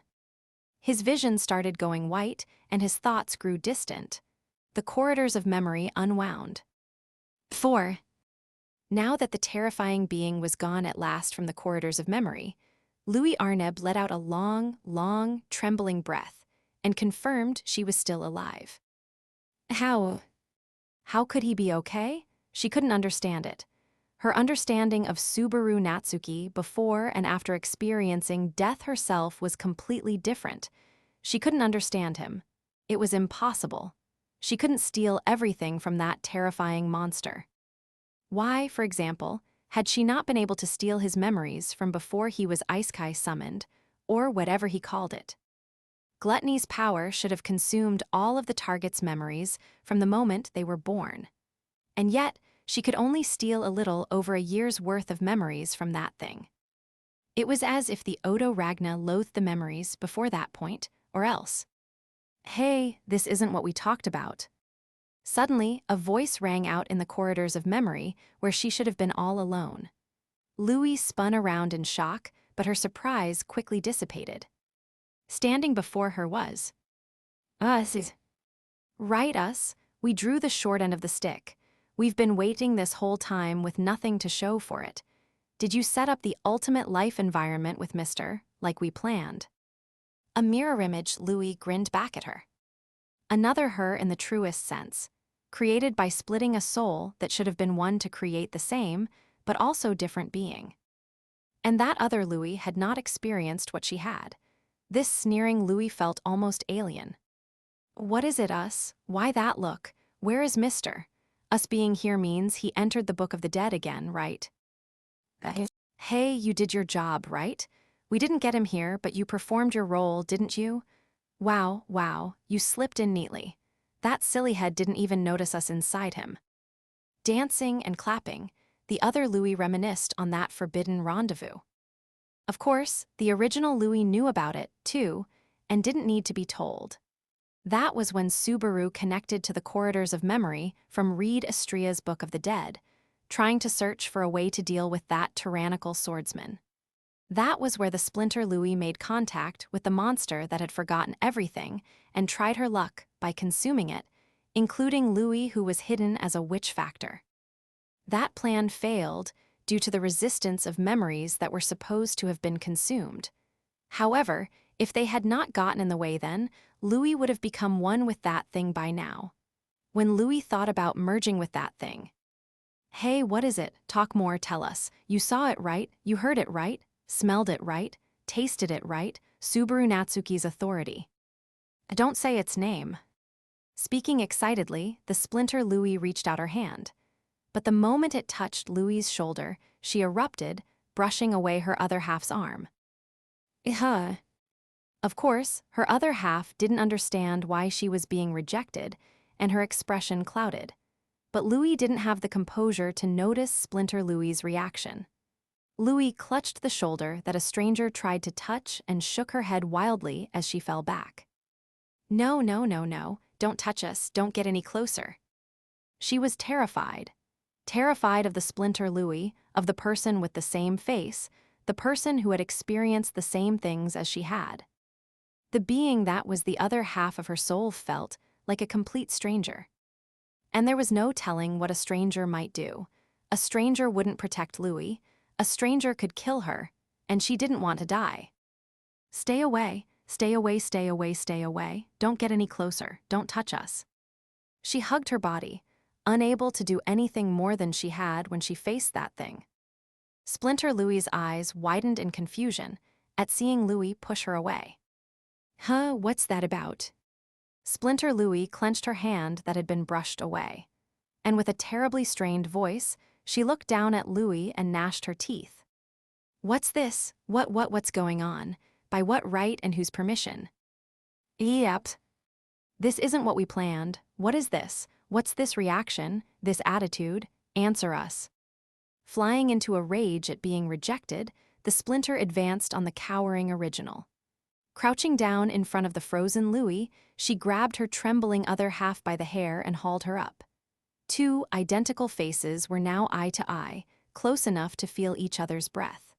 His vision started going white, and his thoughts grew distant. The corridors of memory unwound. 4. Now that the terrifying being was gone at last from the corridors of memory, Louis Arneb let out a long, trembling breath and confirmed she was still alive. How could he be okay? She couldn't understand it. Her understanding of Subaru Natsuki before and after experiencing death herself was completely different. She couldn't understand him. It was impossible. She couldn't steal everything from that terrifying monster. Why, for example, had she not been able to steal his memories from before he was Isekai summoned, or whatever he called it? Gluttony's power should have consumed all of the target's memories from the moment they were born. And yet, she could only steal a little over a year's worth of memories from that thing. It was as if the Odo Ragna loathed the memories before that point, or else. Hey, this isn't what we talked about. Suddenly, a voice rang out in the corridors of memory where she should have been all alone. Louis spun around in shock, but her surprise quickly dissipated. Standing before her was us. Right, us. We drew the short end of the stick. We've been waiting this whole time with nothing to show for it. Did you set up the ultimate life environment with Mr. like we planned? A mirror image, Louis grinned back at her. Another her in the truest sense, created by splitting a soul that should have been one to create the same, but also different being. And that other Louis had not experienced what she had. This sneering Louis felt almost alien. What is it, us? Why that look? Where is Mr.? Us being here means he entered the Book of the Dead again, right? Hey, you did your job, right? We didn't get him here, but you performed your role, didn't you? Wow, you slipped in neatly. That silly head didn't even notice us inside him. Dancing and clapping, the other Louis reminisced on that forbidden rendezvous. Of course, the original Louis knew about it, too, and didn't need to be told. That was when Subaru connected to the corridors of memory from Reed Estria's Book of the Dead, trying to search for a way to deal with that tyrannical swordsman. That was where the Splinter Louis made contact with the monster that had forgotten everything and tried her luck by consuming it, including Louis, who was hidden as a witch factor. That plan failed due to the resistance of memories that were supposed to have been consumed. However, if they had not gotten in the way then, Louis would have become one with that thing by now. When Louis thought about merging with that thing. Hey, what is it? Talk more, tell us. You saw it, right? You heard it, right? Smelled it, right? Tasted it, right? Subaru Natsuki's authority. Don't say its name. Speaking excitedly, the Splinter Louis reached out her hand. But the moment it touched Louis's shoulder, she erupted, brushing away her other half's arm. Of course, her other half didn't understand why she was being rejected, and her expression clouded. But Louis didn't have the composure to notice Splinter Louis's reaction. Louis clutched the shoulder that a stranger tried to touch and shook her head wildly as she fell back. No, don't touch us, don't get any closer. She was terrified. Terrified of the Splinter Louis, of the person with the same face, the person who had experienced the same things as she had. The being that was the other half of her soul felt like a complete stranger. And there was no telling what a stranger might do. A stranger wouldn't protect Louis. A stranger could kill her, and she didn't want to die. Stay away, stay away, stay away, stay away. Don't get any closer, don't touch us. She hugged her body, unable to do anything more than she had when she faced that thing. Splinter Louis's eyes widened in confusion at seeing Louis push her away. What's that about? Splinter Louis clenched her hand that had been brushed away. And with a terribly strained voice, She looked down at Louis and gnashed her teeth. What's this? What's going on? By what right and whose permission? Yep. This isn't what we planned. What is this? What's this reaction, this attitude? Answer us. Flying into a rage at being rejected, the Splinter advanced on the cowering original. Crouching down in front of the frozen Louis, she grabbed her trembling other half by the hair and hauled her up. Two identical faces were now eye to eye, close enough to feel each other's breath.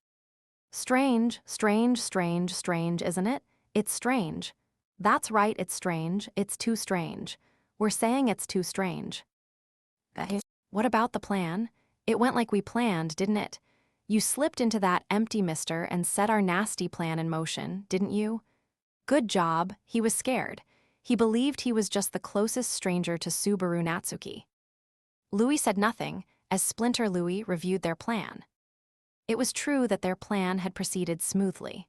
Strange, isn't it? It's strange. That's right, it's strange. It's too strange. We're saying it's too strange. What about the plan? It went like we planned, didn't it? You slipped into that empty mister and set our nasty plan in motion, didn't you? Good job. He was scared. He believed he was just the closest stranger to Subaru Natsuki. Louis said nothing as Splinter Louis reviewed their plan. It was true that their plan had proceeded smoothly.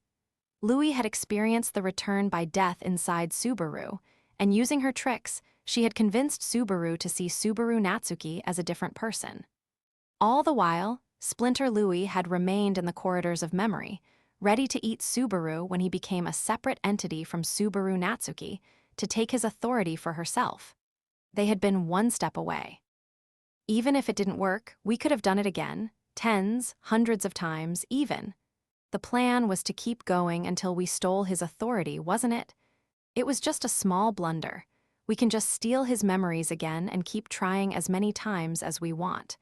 Louis had experienced the return by death inside Subaru, and using her tricks, she had convinced Subaru to see Subaru Natsuki as a different person. All the while, Splinter Louis had remained in the corridors of memory, ready to eat Subaru when he became a separate entity from Subaru Natsuki to take his authority for herself. They had been one step away. Even if it didn't work, we could have done it again, tens, hundreds of times, even. The plan was to keep going until we stole his authority, wasn't it? It was just a small blunder. We can just steal his memories again and keep trying as many times as we want.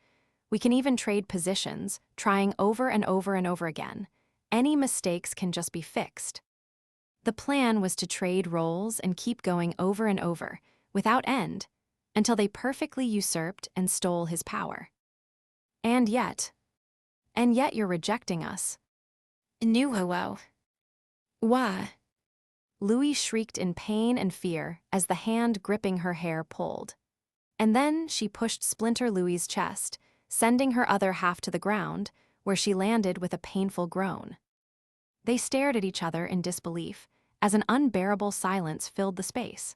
We can even trade positions, trying over and over and over again. Any mistakes can just be fixed. The plan was to trade roles and keep going over and over, without end, until they perfectly usurped and stole his power. And yet you're rejecting us. Nuho. Why? Louis shrieked in pain and fear as the hand gripping her hair pulled. And then she pushed Splinter Louis's chest, sending her other half to the ground, where she landed with a painful groan. They stared at each other in disbelief, as an unbearable silence filled the space.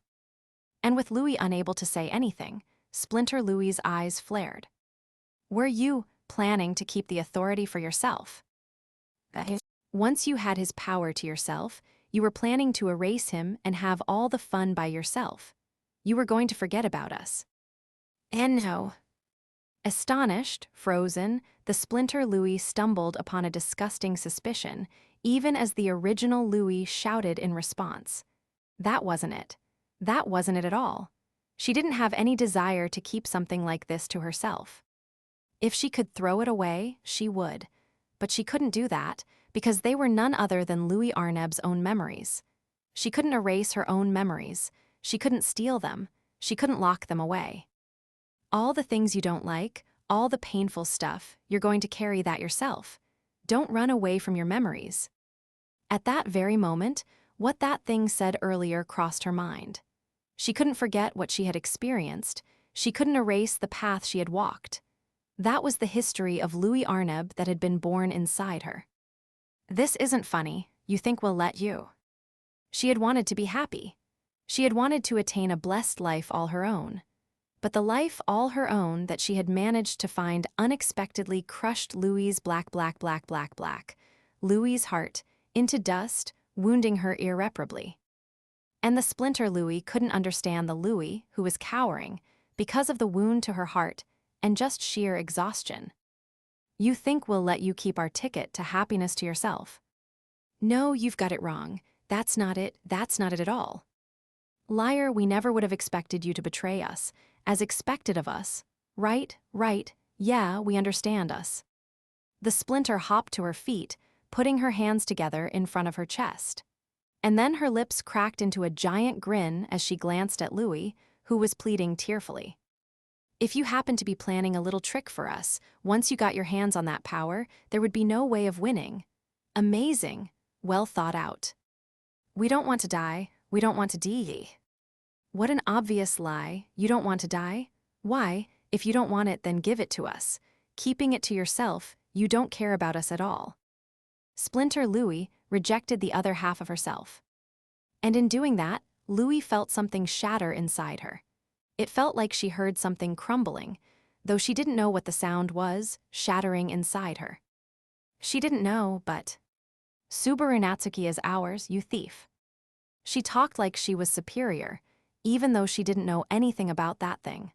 And with Louis unable to say anything, Splinter Louis's eyes flared. Were you planning to keep the authority for yourself? Once you had his power to yourself, you were planning to erase him and have all the fun by yourself. You were going to forget about us. And no. Astonished, frozen, the Splinter Louis stumbled upon a disgusting suspicion, even as the original Louis shouted in response. That wasn't it. That wasn't it at all. She didn't have any desire to keep something like this to herself. If she could throw it away, she would. But she couldn't do that, because they were none other than Louis Arneb's own memories. She couldn't erase her own memories. She couldn't steal them. She couldn't lock them away. All the things you don't like, all the painful stuff, you're going to carry that yourself. Don't run away from your memories. At that very moment, what that thing said earlier crossed her mind. She couldn't forget what she had experienced. She couldn't erase the path she had walked. That was the history of Louis Arneb that had been born inside her. This isn't funny. You think we'll let you? She had wanted to be happy. She had wanted to attain a blessed life all her own. But the life all her own that she had managed to find unexpectedly crushed Louis's black. Louis's heart, into dust, wounding her irreparably. And the Splinter Louis couldn't understand the Louis who was cowering because of the wound to her heart and just sheer exhaustion. You think we'll let you keep our ticket to happiness to yourself? No, you've got it wrong. That's not it at all. Liar, we never would have expected you to betray us, as expected of us. Right, yeah, we understand us. The Splinter hopped to her feet, putting her hands together in front of her chest. And then her lips cracked into a giant grin as she glanced at Louis, who was pleading tearfully. If you happened to be planning a little trick for us, once you got your hands on that power, there would be no way of winning. Amazing. Well thought out. We don't want to die. We don't want to die. What an obvious lie. You don't want to die? Why? If you don't want it, then give it to us. Keeping it to yourself, you don't care about us at all. Splinter Louis rejected the other half of herself. And in doing that, Louis felt something shatter inside her. It felt like she heard something crumbling, though she didn't know what the sound was, shattering inside her. She didn't know, but Subaru Natsuki is ours, you thief. She talked like she was superior, even though she didn't know anything about that thing.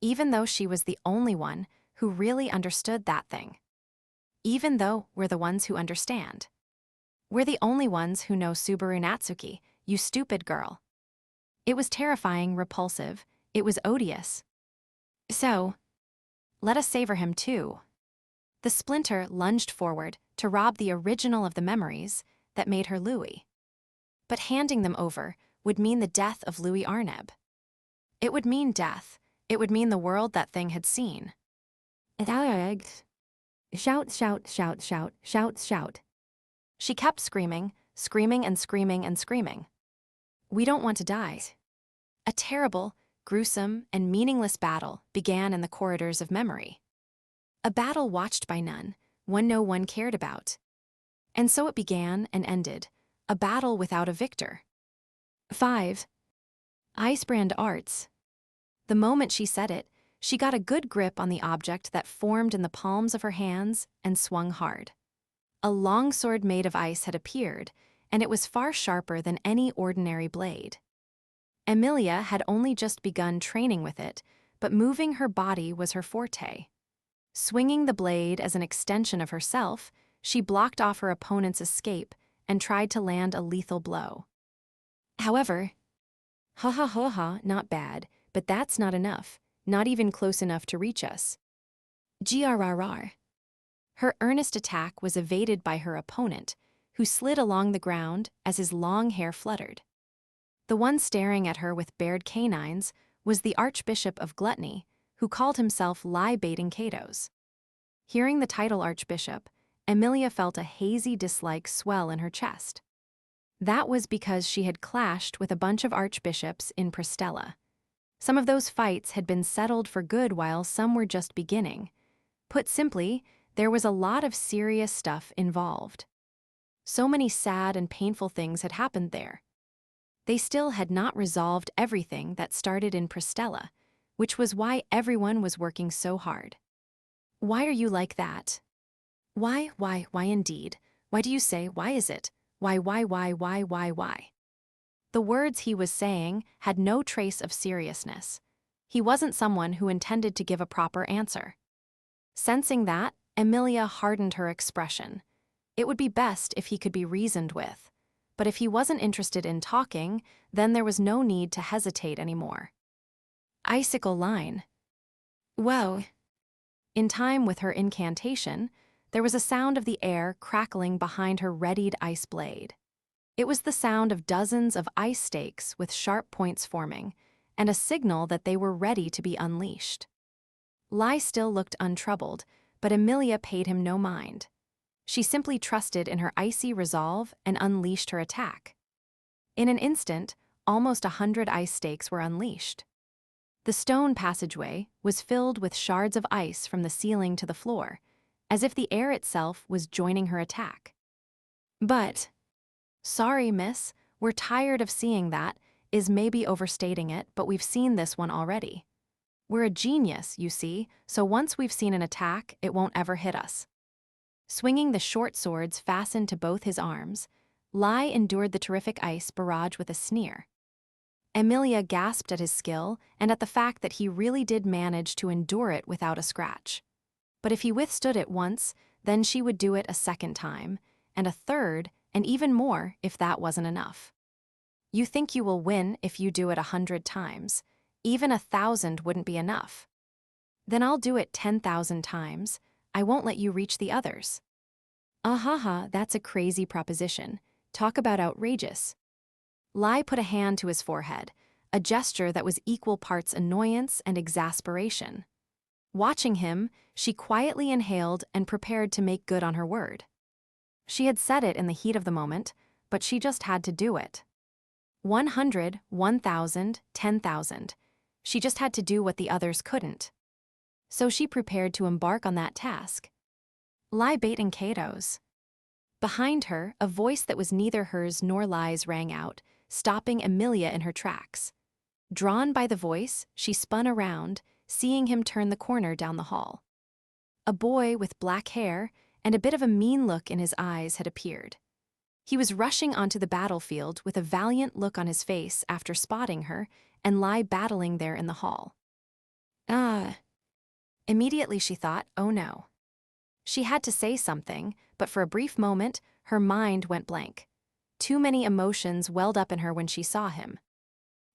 Even though she was the only one who really understood that thing. Even though we're the ones who understand. We're the only ones who know Subaru Natsuki, you stupid girl. It was terrifying, repulsive, it was odious. So, let us savor him too. The splinter lunged forward to rob the original of the memories that made her Louis. But handing them over would mean the death of Louis Arneb. It would mean death. It would mean the world that thing had seen. Shout, shout, shout, shout, shout, shout. She kept screaming, screaming and screaming and screaming. We don't want to die. A terrible, gruesome, and meaningless battle began in the corridors of memory. A battle watched by none, one no one cared about. And so it began and ended, a battle without a victor. 5. Icebrand Arts. The moment she said it, she got a good grip on the object that formed in the palms of her hands and swung hard. A longsword made of ice had appeared, and it was far sharper than any ordinary blade. Emilia had only just begun training with it, but moving her body was her forte. Swinging the blade as an extension of herself, she blocked off her opponent's escape and tried to land a lethal blow. However, not bad, but that's not enough, not even close enough to reach us. Grrr. Her earnest attack was evaded by her opponent, who slid along the ground as his long hair fluttered. The one staring at her with bared canines was the Archbishop of Gluttony, who called himself lie-baiting Catos. Hearing the title Archbishop, Emilia felt a hazy dislike swell in her chest. That was because she had clashed with a bunch of archbishops in Prestella. Some of those fights had been settled for good while some were just beginning. Put simply, there was a lot of serious stuff involved. So many sad and painful things had happened there. They still had not resolved everything that started in Prestella, which was why everyone was working so hard. Why are you like that? Why indeed? Why do you say, why is it? Why? The words he was saying had no trace of seriousness. He wasn't someone who intended to give a proper answer. Sensing that, Emilia hardened her expression. It would be best if he could be reasoned with. But if he wasn't interested in talking, then there was no need to hesitate anymore. Icicle line. Whoa. In time with her incantation, there was a sound of the air crackling behind her readied ice blade. It was the sound of dozens of ice stakes with sharp points forming, and a signal that they were ready to be unleashed. Lai still looked untroubled, but Emilia paid him no mind. She simply trusted in her icy resolve and unleashed her attack. In an instant, almost 100 ice stakes were unleashed. The stone passageway was filled with shards of ice from the ceiling to the floor, as if the air itself was joining her attack. But, sorry, miss, we're tired of seeing that, is maybe overstating it, but we've seen this one already. We're a genius, you see, so once we've seen an attack, it won't ever hit us. Swinging the short swords fastened to both his arms, Lai endured the terrific ice barrage with a sneer. Emilia gasped at his skill and at the fact that he really did manage to endure it without a scratch. But if he withstood it once, then she would do it a second time, and a third, and even more if that wasn't enough. You think you will win if you do it 100 times. Even 1,000 wouldn't be enough. Then I'll do it 10,000 times. I won't let you reach the others. That's a crazy proposition. Talk about outrageous. Lai put a hand to his forehead, a gesture that was equal parts annoyance and exasperation. Watching him, she quietly inhaled and prepared to make good on her word. She had said it in the heat of the moment, but she just had to do it. 100, 1,000, 10,000. She just had to do what the others couldn't. So she prepared to embark on that task. Lai baiting Catos. Behind her, a voice that was neither hers nor Lai's rang out, stopping Emilia in her tracks. Drawn by the voice, she spun around, seeing him turn the corner down the hall. A boy with black hair and a bit of a mean look in his eyes had appeared. He was rushing onto the battlefield with a valiant look on his face after spotting her and Lai battling there in the hall. Immediately she thought, oh no. She had to say something, but for a brief moment, her mind went blank. Too many emotions welled up in her when she saw him.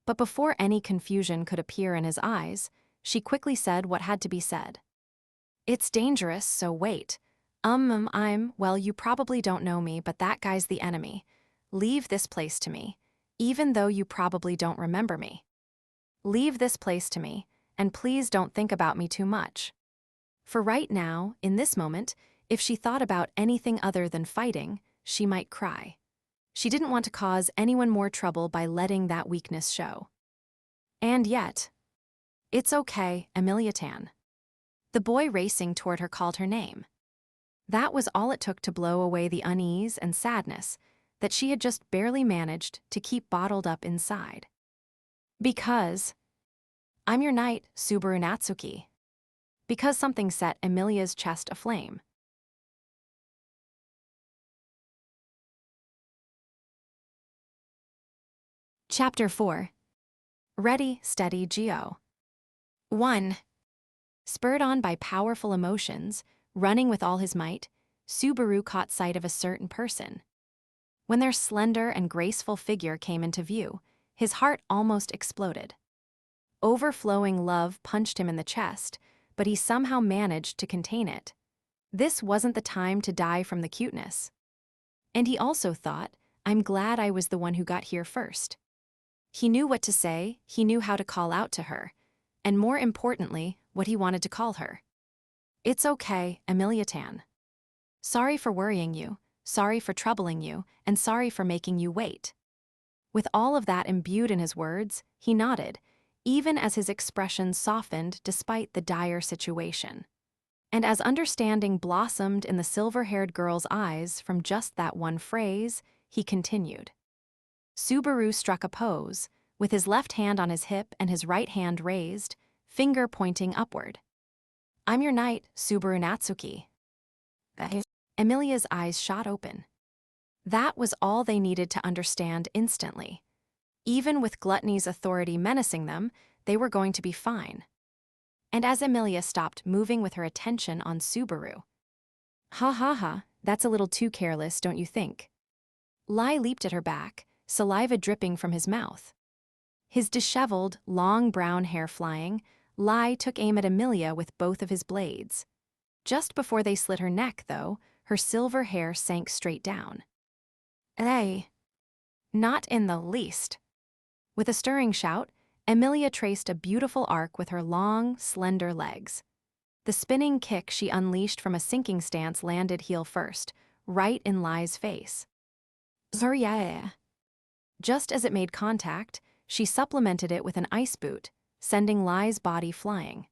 But before any confusion could appear in his eyes, she quickly said what had to be said. It's dangerous, so wait. Well, you probably don't know me, but that guy's the enemy. Leave this place to me, even though you probably don't remember me. Leave this place to me, and please don't think about me too much. For right now, in this moment, if she thought about anything other than fighting, she might cry. She didn't want to cause anyone more trouble by letting that weakness show. And yet, it's okay, Emilia Tan. The boy racing toward her called her name. That was all it took to blow away the unease and sadness that she had just barely managed to keep bottled up inside. Because I'm your knight, Subaru Natsuki. Because something set Emilia's chest aflame. Chapter 4. Ready, Steady, Geo. 1. Spurred on by powerful emotions, running with all his might, Subaru caught sight of a certain person. When their slender and graceful figure came into view, his heart almost exploded. Overflowing love punched him in the chest, but he somehow managed to contain it. This wasn't the time to die from the cuteness. And he also thought, I'm glad I was the one who got here first. He knew what to say, he knew how to call out to her, and more importantly, what he wanted to call her. It's okay, Emilia Tan. Sorry for worrying you, sorry for troubling you, and sorry for making you wait. With all of that imbued in his words, he nodded, even as his expression softened despite the dire situation. And as understanding blossomed in the silver-haired girl's eyes from just that one phrase, he continued. Subaru struck a pose, with his left hand on his hip and his right hand raised, finger pointing upward. I'm your knight, Subaru Natsuki. Emilia's eyes shot open. That was all they needed to understand instantly. Even with Gluttony's authority menacing them, they were going to be fine. And as Emilia stopped moving with her attention on Subaru. Ha, that's a little too careless, don't you think? Lai leaped at her back, saliva dripping from his mouth. His disheveled, long brown hair flying, Lai took aim at Emilia with both of his blades. Just before they slit her neck, though, her silver hair sank straight down. Not in the least. With a stirring shout, Emilia traced a beautiful arc with her long, slender legs. The spinning kick she unleashed from a sinking stance landed heel first, right in Lai's face. Zuriah. Just as it made contact, she supplemented it with an ice boot, sending Lai's body flying.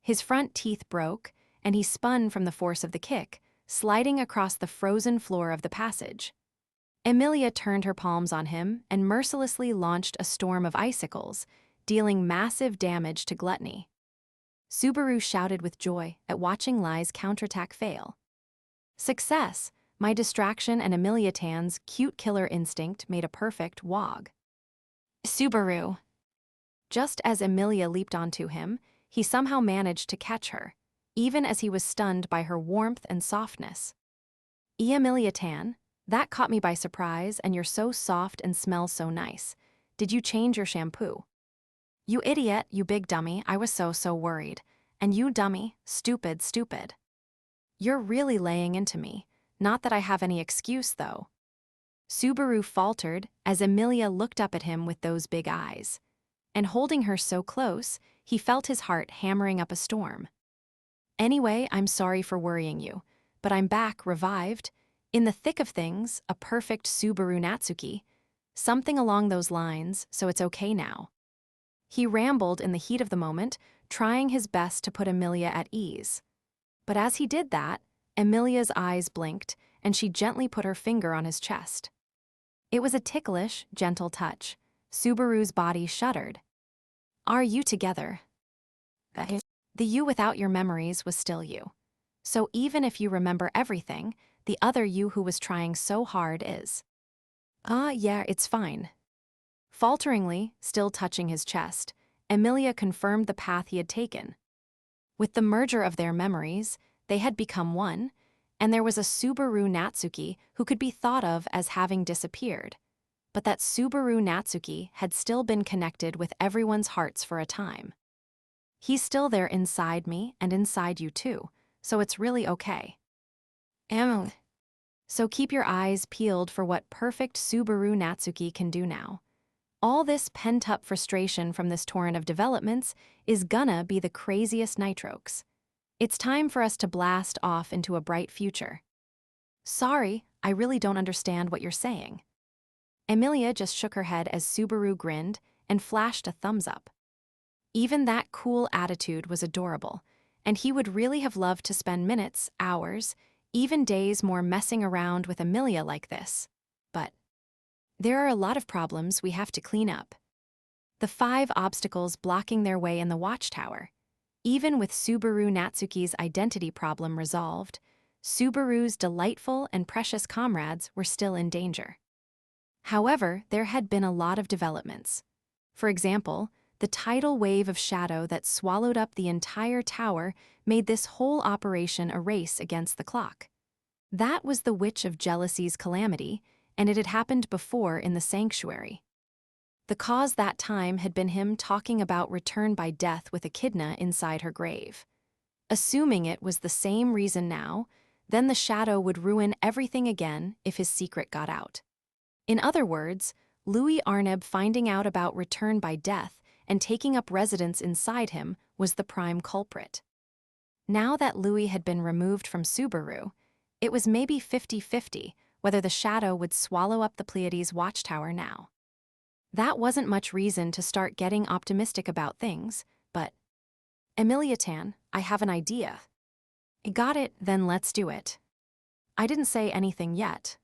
His front teeth broke, and he spun from the force of the kick, sliding across the frozen floor of the passage. Emilia turned her palms on him and mercilessly launched a storm of icicles, dealing massive damage to Gluttony. Subaru shouted with joy at watching Lai's counterattack fail. Success! My distraction and Emilia Tan's cute killer instinct made a perfect wog. Subaru. Just as Emilia leaped onto him, he somehow managed to catch her, even as he was stunned by her warmth and softness. Emilia Tan, that caught me by surprise, and you're so soft and smell so nice. Did you change your shampoo? You idiot, you big dummy, I was so worried. And you dummy, stupid. You're really laying into me. Not that I have any excuse, though. Subaru faltered as Emilia looked up at him with those big eyes. And holding her so close, he felt his heart hammering up a storm. Anyway, I'm sorry for worrying you, but I'm back, revived, in the thick of things, a perfect Subaru Natsuki, something along those lines, so it's okay now. He rambled in the heat of the moment, trying his best to put Emilia at ease. But as he did that, Emilia's eyes blinked, and she gently put her finger on his chest. It was a ticklish, gentle touch. Subaru's body shuddered. Are you together? The you without your memories was still you. So even if you remember everything, the other you who was trying so hard is. Yeah, it's fine. Falteringly, still touching his chest, Emilia confirmed the path he had taken. With the merger of their memories, they had become one, and there was a Subaru Natsuki who could be thought of as having disappeared. But that Subaru Natsuki had still been connected with everyone's hearts for a time. He's still there inside me and inside you too, so it's really okay. Emily. So keep your eyes peeled for what perfect Subaru Natsuki can do now. All this pent-up frustration from this torrent of developments is gonna be the craziest nitrox. It's time for us to blast off into a bright future. Sorry, I really don't understand what you're saying. Emilia just shook her head as Subaru grinned and flashed a thumbs up. Even that cool attitude was adorable, and he would really have loved to spend minutes, hours, even days more messing around with Emilia like this. But there are a lot of problems we have to clean up. The 5 obstacles blocking their way in the Watchtower. Even with Subaru Natsuki's identity problem resolved, Subaru's delightful and precious comrades were still in danger. However, there had been a lot of developments. For example, the tidal wave of shadow that swallowed up the entire tower made this whole operation a race against the clock. That was the Witch of Jealousy's calamity, and it had happened before in the sanctuary. The cause that time had been him talking about return by death with Echidna inside her grave. Assuming it was the same reason now, then the shadow would ruin everything again if his secret got out. In other words, Louis Arneb finding out about return by death and taking up residence inside him was the prime culprit. Now that Louis had been removed from Subaru, it was maybe 50-50 whether the shadow would swallow up the Pleiades Watchtower now. That wasn't much reason to start getting optimistic about things, but Emilia Tan, I have an idea. Got it, then let's do it. I didn't say anything yet.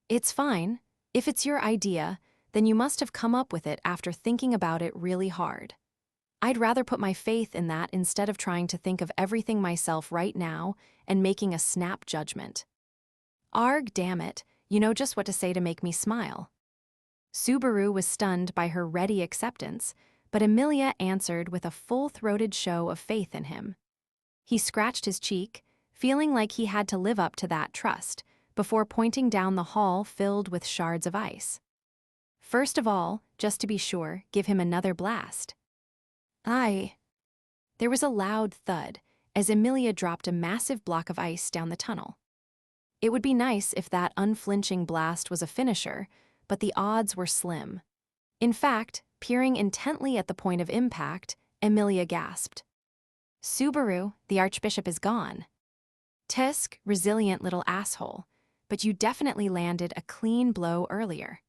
It's fine. If it's your idea, then you must have come up with it after thinking about it really hard. I'd rather put my faith in that instead of trying to think of everything myself right now and making a snap judgment. Arg, damn it, you know just what to say to make me smile. Subaru was stunned by her ready acceptance, but Emilia answered with a full-throated show of faith in him. He scratched his cheek, feeling like he had to live up to that trust, before pointing down the hall filled with shards of ice. First of all, just to be sure, give him another blast. Aye. There was a loud thud as Emilia dropped a massive block of ice down the tunnel. It would be nice if that unflinching blast was a finisher, but the odds were slim. In fact, peering intently at the point of impact, Emilia gasped. Subaru, the Archbishop is gone. Tisk, resilient little asshole, but you definitely landed a clean blow earlier.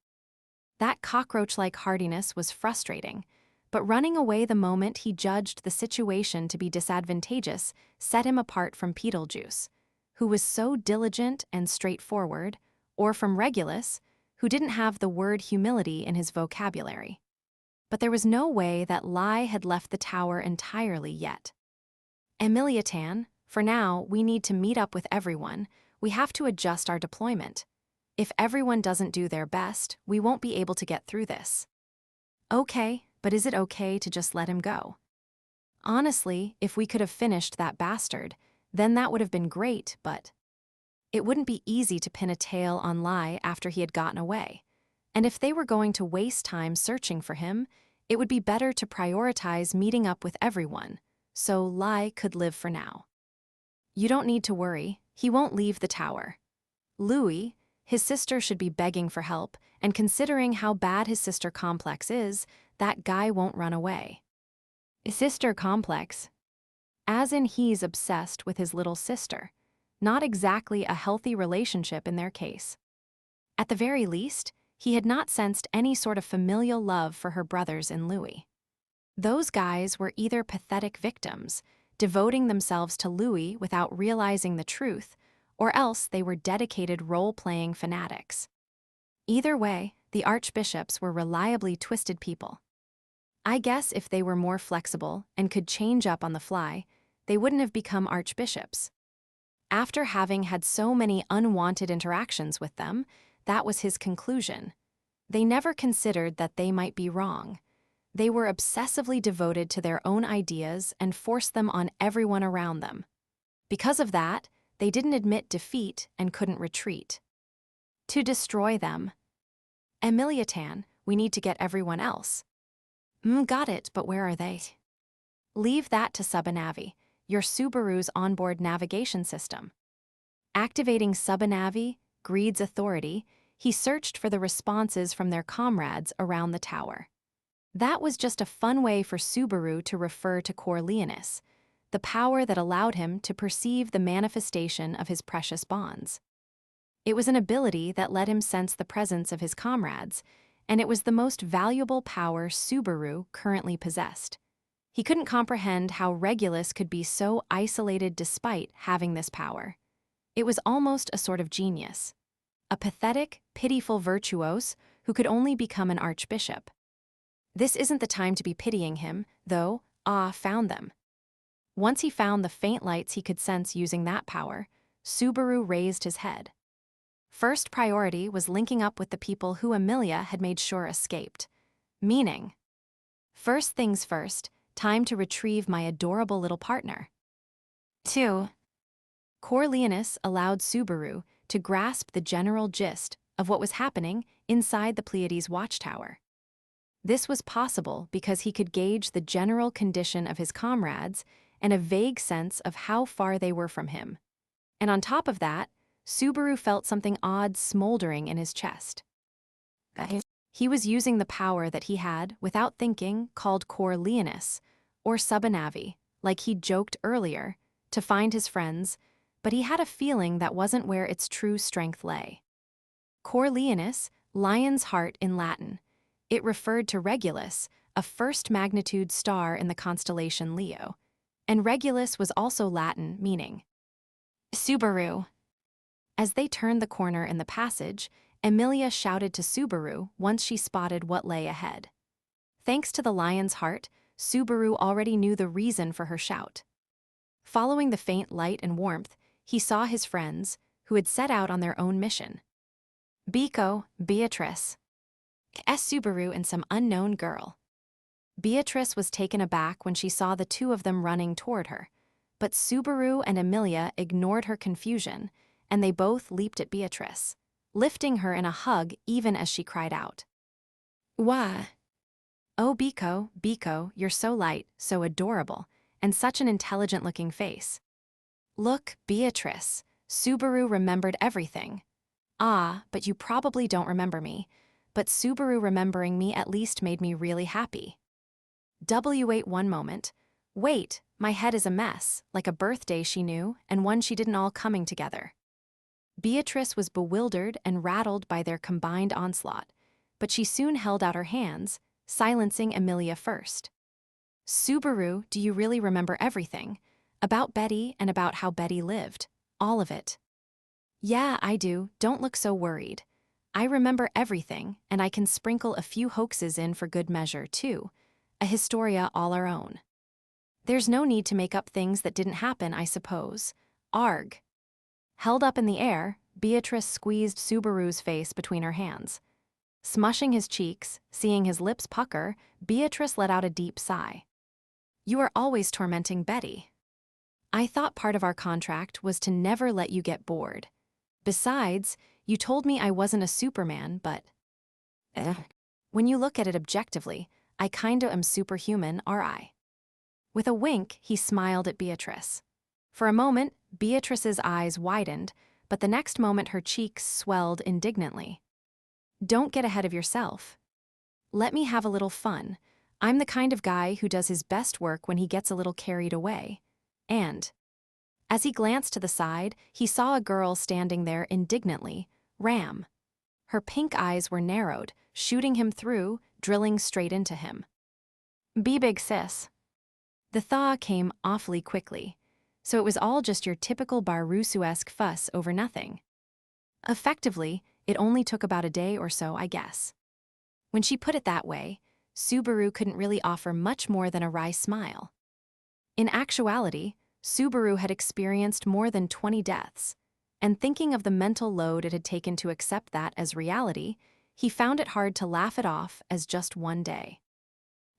That cockroach-like hardiness was frustrating, but running away the moment he judged the situation to be disadvantageous set him apart from Beetlejuice, who was so diligent and straightforward, or from Regulus, who didn't have the word humility in his vocabulary. But there was no way that Lai had left the tower entirely yet. Emilia Tan, for now, we need to meet up with everyone. We have to adjust our deployment. If everyone doesn't do their best, we won't be able to get through this. Okay, but is it okay to just let him go? Honestly, if we could have finished that bastard, then that would have been great, but it wouldn't be easy to pin a tail on Lai after he had gotten away. And if they were going to waste time searching for him, it would be better to prioritize meeting up with everyone, so Lai could live for now. You don't need to worry, he won't leave the tower. Louis, his sister should be begging for help, and considering how bad his sister complex is, that guy won't run away. Sister complex? As in he's obsessed with his little sister. Not exactly a healthy relationship in their case. At the very least, he had not sensed any sort of familial love for her brothers in Louis. Those guys were either pathetic victims, devoting themselves to Louis without realizing the truth, or else they were dedicated role-playing fanatics. Either way, the archbishops were reliably twisted people. I guess if they were more flexible and could change up on the fly, they wouldn't have become archbishops. After having had so many unwanted interactions with them, that was his conclusion. They never considered that they might be wrong. They were obsessively devoted to their own ideas and forced them on everyone around them. Because of that, they didn't admit defeat and couldn't retreat. To destroy them. Emiliatan, we need to get everyone else. Got it, but where are they? Leave that to Subanavi, your Subaru's onboard navigation system. Activating Subanavi, Greed's authority, he searched for the responses from their comrades around the tower. That was just a fun way for Subaru to refer to Corleonis, the power that allowed him to perceive the manifestation of his precious bonds. It was an ability that let him sense the presence of his comrades, and it was the most valuable power Subaru currently possessed. He couldn't comprehend how Regulus could be so isolated despite having this power. It was almost a sort of genius. A pathetic, pitiful virtuose who could only become an archbishop. This isn't the time to be pitying him, though found them. Once he found the faint lights he could sense using that power, Subaru raised his head. First priority was linking up with the people who Emilia had made sure escaped. Meaning, first things first, time to retrieve my adorable little partner. 2. Corleonis allowed Subaru to grasp the general gist of what was happening inside the Pleiades Watchtower. This was possible because he could gauge the general condition of his comrades and a vague sense of how far they were from him. And on top of that, Subaru felt something odd smoldering in his chest. He was using the power that he had, without thinking, called Corleonis, or Subanavi, like he'd joked earlier, to find his friends, but he had a feeling that wasn't where its true strength lay. Corleonis, lion's heart in Latin. It referred to Regulus, a first-magnitude star in the constellation Leo, and Regulus was also Latin, meaning Subaru. As they turned the corner in the passage, Emilia shouted to Subaru once she spotted what lay ahead. Thanks to the lion's heart, Subaru already knew the reason for her shout. Following the faint light and warmth, he saw his friends, who had set out on their own mission. Biko, Beatrice. Subaru and some unknown girl. Beatrice was taken aback when she saw the two of them running toward her, but Subaru and Emilia ignored her confusion, and they both leaped at Beatrice, lifting her in a hug even as she cried out. Why? Oh, Biko, you're so light, so adorable, and such an intelligent-looking face. Look, Beatrice, Subaru remembered everything. But you probably don't remember me, but Subaru remembering me at least made me really happy. Wait one moment. Wait, my head is a mess, like a birthday she knew and one she didn't all coming together. Beatrice was bewildered and rattled by their combined onslaught, but she soon held out her hands, silencing Emilia first. Subaru, do you really remember everything? About Betty and about how Betty lived. All of it. Yeah, I do. Don't look so worried. I remember everything, and I can sprinkle a few hoaxes in for good measure, too. A historia all our own. There's no need to make up things that didn't happen, I suppose. Arg. Held up in the air, Beatrice squeezed Subaru's face between her hands. Smushing his cheeks, seeing his lips pucker, Beatrice let out a deep sigh. You are always tormenting Betty. I thought part of our contract was to never let you get bored. Besides, you told me I wasn't a Superman, but... When you look at it objectively, I kinda am superhuman, are I? With a wink, he smiled at Beatrice. For a moment, Beatrice's eyes widened, but the next moment her cheeks swelled indignantly. Don't get ahead of yourself. Let me have a little fun. I'm the kind of guy who does his best work when he gets a little carried away. And... As he glanced to the side, he saw a girl standing there indignantly, Ram. Her pink eyes were narrowed, shooting him through, drilling straight into him. Be big, sis. The thaw came awfully quickly, so it was all just your typical Barusu-esque fuss over nothing. Effectively, it only took about a day or so, I guess. When she put it that way, Subaru couldn't really offer much more than a wry smile. In actuality, Subaru had experienced more than 20 deaths, and thinking of the mental load it had taken to accept that as reality, he found it hard to laugh it off as just one day.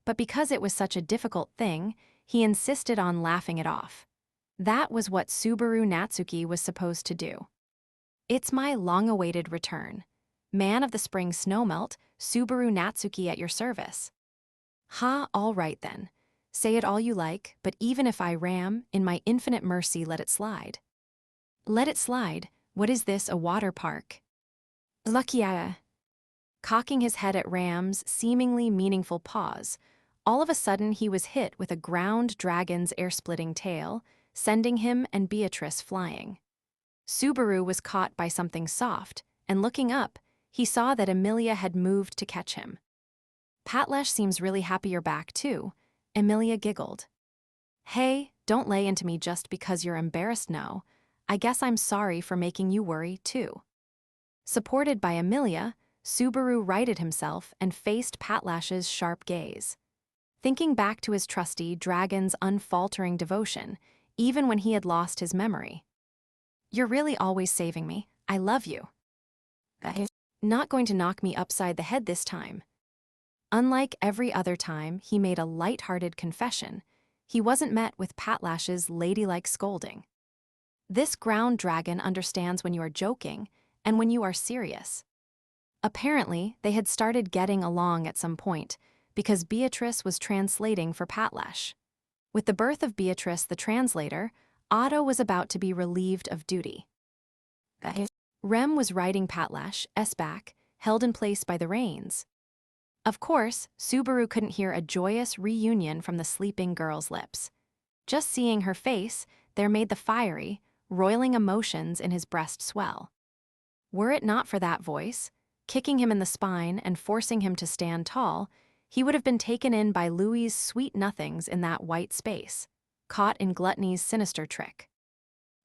But because it was such a difficult thing, he insisted on laughing it off. That was what Subaru Natsuki was supposed to do. It's my long-awaited return. Man of the spring snowmelt, Subaru Natsuki at your service. Ha, all right then. Say it all you like, but even if I ram, in my infinite mercy let it slide. Let it slide? What is this, a water park? Luckiya. Cocking his head at Ram's seemingly meaningful pause, all of a sudden he was hit with a ground dragon's air-splitting tail, sending him and Beatrice flying. Subaru was caught by something soft, and looking up, he saw that Emilia had moved to catch him. Patlash seems really happy you're back, too. Emilia giggled. Hey, don't lay into me just because you're embarrassed, no. I guess I'm sorry for making you worry, too. Supported by Emilia, Subaru righted himself and faced Patlash's sharp gaze. Thinking back to his trusty dragon's unfaltering devotion, even when he had lost his memory. You're really always saving me. I love you. Not going to knock me upside the head this time. Unlike every other time he made a light-hearted confession, he wasn't met with Patlash's ladylike scolding. This ground dragon understands when you are joking and when you are serious. Apparently, they had started getting along at some point, because Beatrice was translating for Patlash. With the birth of Beatrice the translator, Otto was about to be relieved of duty. Rem was riding Patlash's back, held in place by the reins. Of course, Subaru couldn't hear a joyous reunion from the sleeping girl's lips. Just seeing her face, there made the fiery, roiling emotions in his breast swell. Were it not for that voice, kicking him in the spine and forcing him to stand tall, he would have been taken in by Louis's sweet nothings in that white space, caught in Gluttony's sinister trick.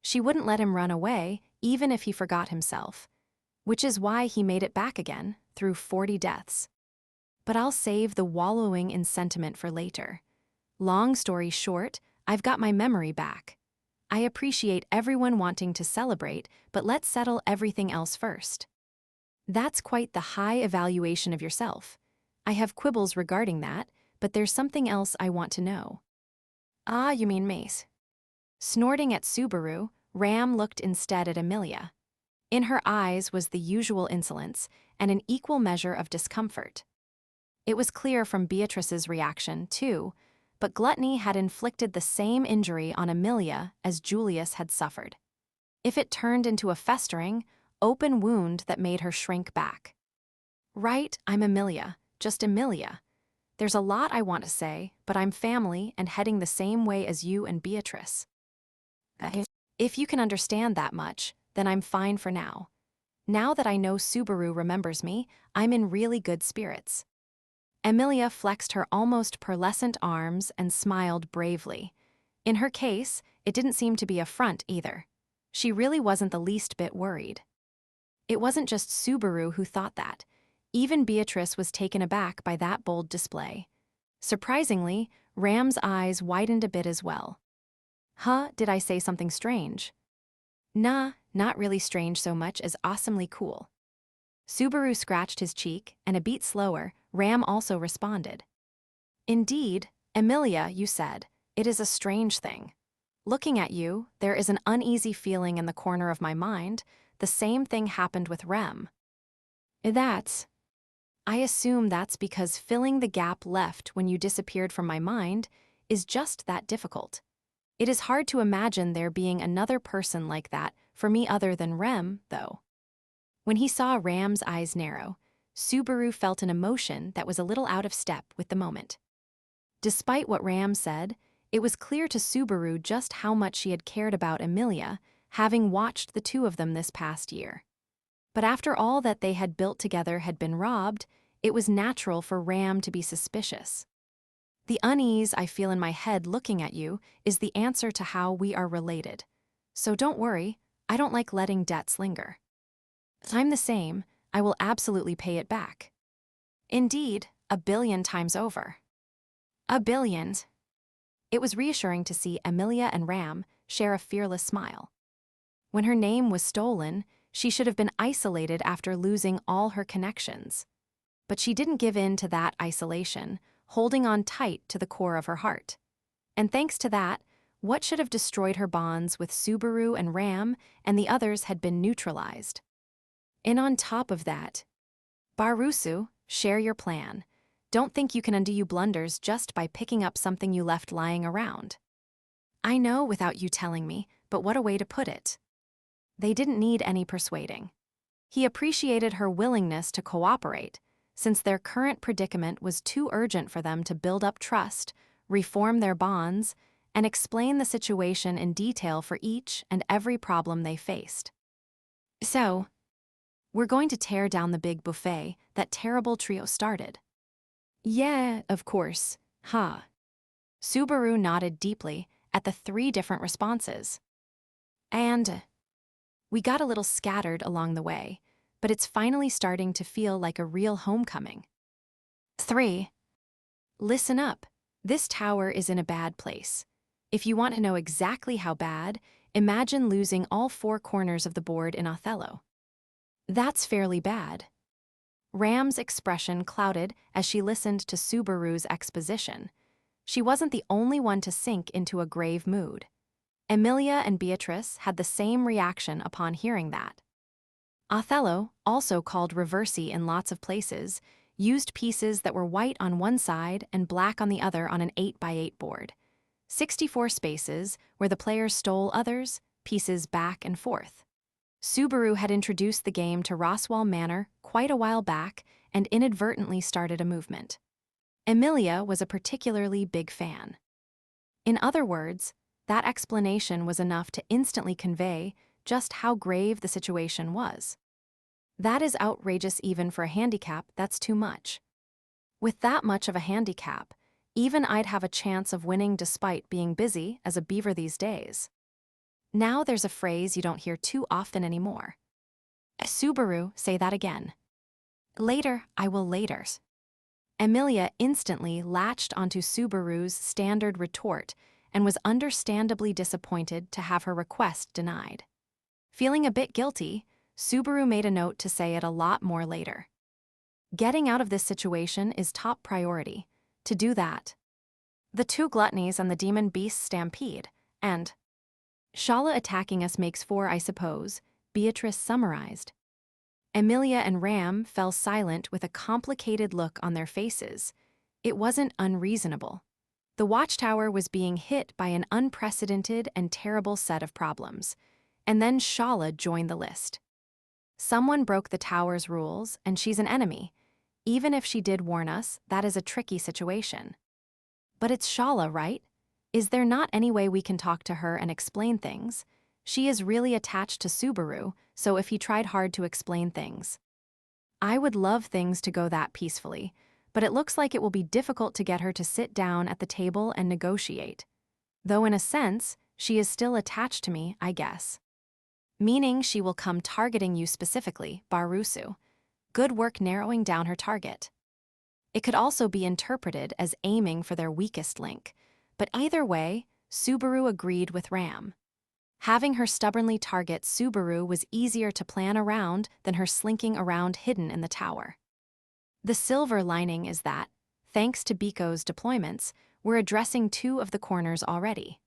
She wouldn't let him run away, even if he forgot himself, which is why he made it back again, through 40 deaths. But I'll save the wallowing in sentiment for later. Long story short, I've got my memory back. I appreciate everyone wanting to celebrate, but let's settle everything else first. That's quite the high evaluation of yourself. I have quibbles regarding that, but there's something else I want to know. Ah, you mean Mace. Snorting at Subaru, Ram looked instead at Emilia. In her eyes was the usual insolence and an equal measure of discomfort. It was clear from Beatrice's reaction, too, but Gluttony had inflicted the same injury on Emilia as Julius had suffered. If it turned into a festering, open wound that made her shrink back. Right, I'm Emilia, just Emilia. There's a lot I want to say, but I'm family and heading the same way as you and Beatrice. If you can understand that much, then I'm fine for now. Now that I know Subaru remembers me, I'm in really good spirits. Emilia flexed her almost pearlescent arms and smiled bravely. In her case, it didn't seem to be a front either. She really wasn't the least bit worried. It wasn't just Subaru who thought that. Even Beatrice was taken aback by that bold display. Surprisingly, Ram's eyes widened a bit as well. Huh, did I say something strange? Nah, not really strange so much as awesomely cool. Subaru scratched his cheek, and a beat slower, Ram also responded. Indeed, Emilia, you said, it is a strange thing. Looking at you, there is an uneasy feeling in the corner of my mind. The same thing happened with Rem. I assume that's because filling the gap left when you disappeared from my mind is just that difficult. It is hard to imagine there being another person like that for me other than Rem, though. When he saw Ram's eyes narrow, Subaru felt an emotion that was a little out of step with the moment. Despite what Ram said, it was clear to Subaru just how much she had cared about Emilia, having watched the two of them this past year. But after all that they had built together had been robbed, it was natural for Ram to be suspicious. The unease I feel in my head looking at you is the answer to how we are related. So don't worry, I don't like letting debts linger. I'm the same, I will absolutely pay it back. Indeed, a billion times over. A billion. It was reassuring to see Emilia and Ram share a fearless smile. When her name was stolen, she should have been isolated after losing all her connections. But she didn't give in to that isolation, holding on tight to the core of her heart. And thanks to that, what should have destroyed her bonds with Subaru and Ram and the others had been neutralized. And on top of that, Barusu, share your plan. Don't think you can undo your blunders just by picking up something you left lying around. I know without you telling me, but what a way to put it. They didn't need any persuading. He appreciated her willingness to cooperate, since their current predicament was too urgent for them to build up trust, reform their bonds, and explain the situation in detail for each and every problem they faced. So, we're going to tear down the big buffet that terrible trio started. Yeah, of course, huh? Subaru nodded deeply at the 3 different responses. And we got a little scattered along the way, but it's finally starting to feel like a real homecoming. 3. Listen up. This tower is in a bad place. If you want to know exactly how bad, imagine losing all 4 corners of the board in Othello. That's fairly bad. Ram's expression clouded as she listened to Subaru's exposition. She wasn't the only one to sink into a grave mood. Emilia and Beatrice had the same reaction upon hearing that. Othello, also called reversi in lots of places, used pieces that were white on one side and black on the other on an 8x8 board. 64 spaces where the players stole others, pieces back and forth. Subaru had introduced the game to Roswell Manor quite a while back and inadvertently started a movement. Emilia was a particularly big fan. In other words, that explanation was enough to instantly convey just how grave the situation was. That is outrageous even for a handicap, that's too much. With that much of a handicap, even I'd have a chance of winning despite being busy as a beaver these days. Now there's a phrase you don't hear too often anymore. Subaru, say that again. Later, I will laters. Emilia instantly latched onto Subaru's standard retort and was understandably disappointed to have her request denied. Feeling a bit guilty, Subaru made a note to say it a lot more later. Getting out of this situation is top priority. To do that, the 2 gluttonies and the demon beasts stampede, and Shaula attacking us makes 4, I suppose, Beatrice summarized. Emilia and Ram fell silent with a complicated look on their faces. It wasn't unreasonable. The Watchtower was being hit by an unprecedented and terrible set of problems, and then Shaula joined the list. Someone broke the tower's rules, and she's an enemy. Even if she did warn us, that is a tricky situation. But it's Shaula, right? Is there not any way we can talk to her and explain things? She is really attached to Subaru, so if he tried hard to explain things. I would love things to go that peacefully, but it looks like it will be difficult to get her to sit down at the table and negotiate. Though in a sense, she is still attached to me, I guess. Meaning she will come targeting you specifically, Barusu. Good work narrowing down her target. It could also be interpreted as aiming for their weakest link, but either way, Subaru agreed with Ram. Having her stubbornly target Subaru was easier to plan around than her slinking around hidden in the tower. The silver lining is that, thanks to Biko's deployments, we're addressing 2 of the corners already.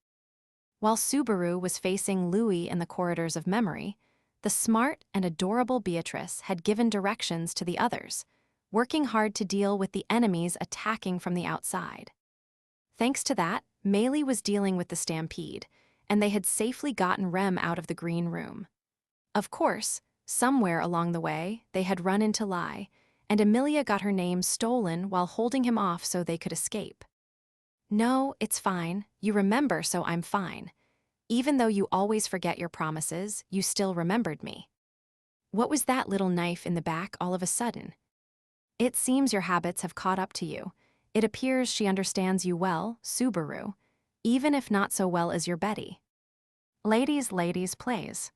While Subaru was facing Louis in the corridors of memory, the smart and adorable Beatrice had given directions to the others, working hard to deal with the enemies attacking from the outside. Thanks to that, Meili was dealing with the stampede, and they had safely gotten Rem out of the green room. Of course, somewhere along the way, they had run into Lai, and Emilia got her name stolen while holding him off so they could escape. No, it's fine. You remember, so I'm fine. Even though you always forget your promises, you still remembered me. What was that little knife in the back all of a sudden? It seems your habits have caught up to you. It appears she understands you well, Subaru, even if not so well as your Betty. Ladies plays.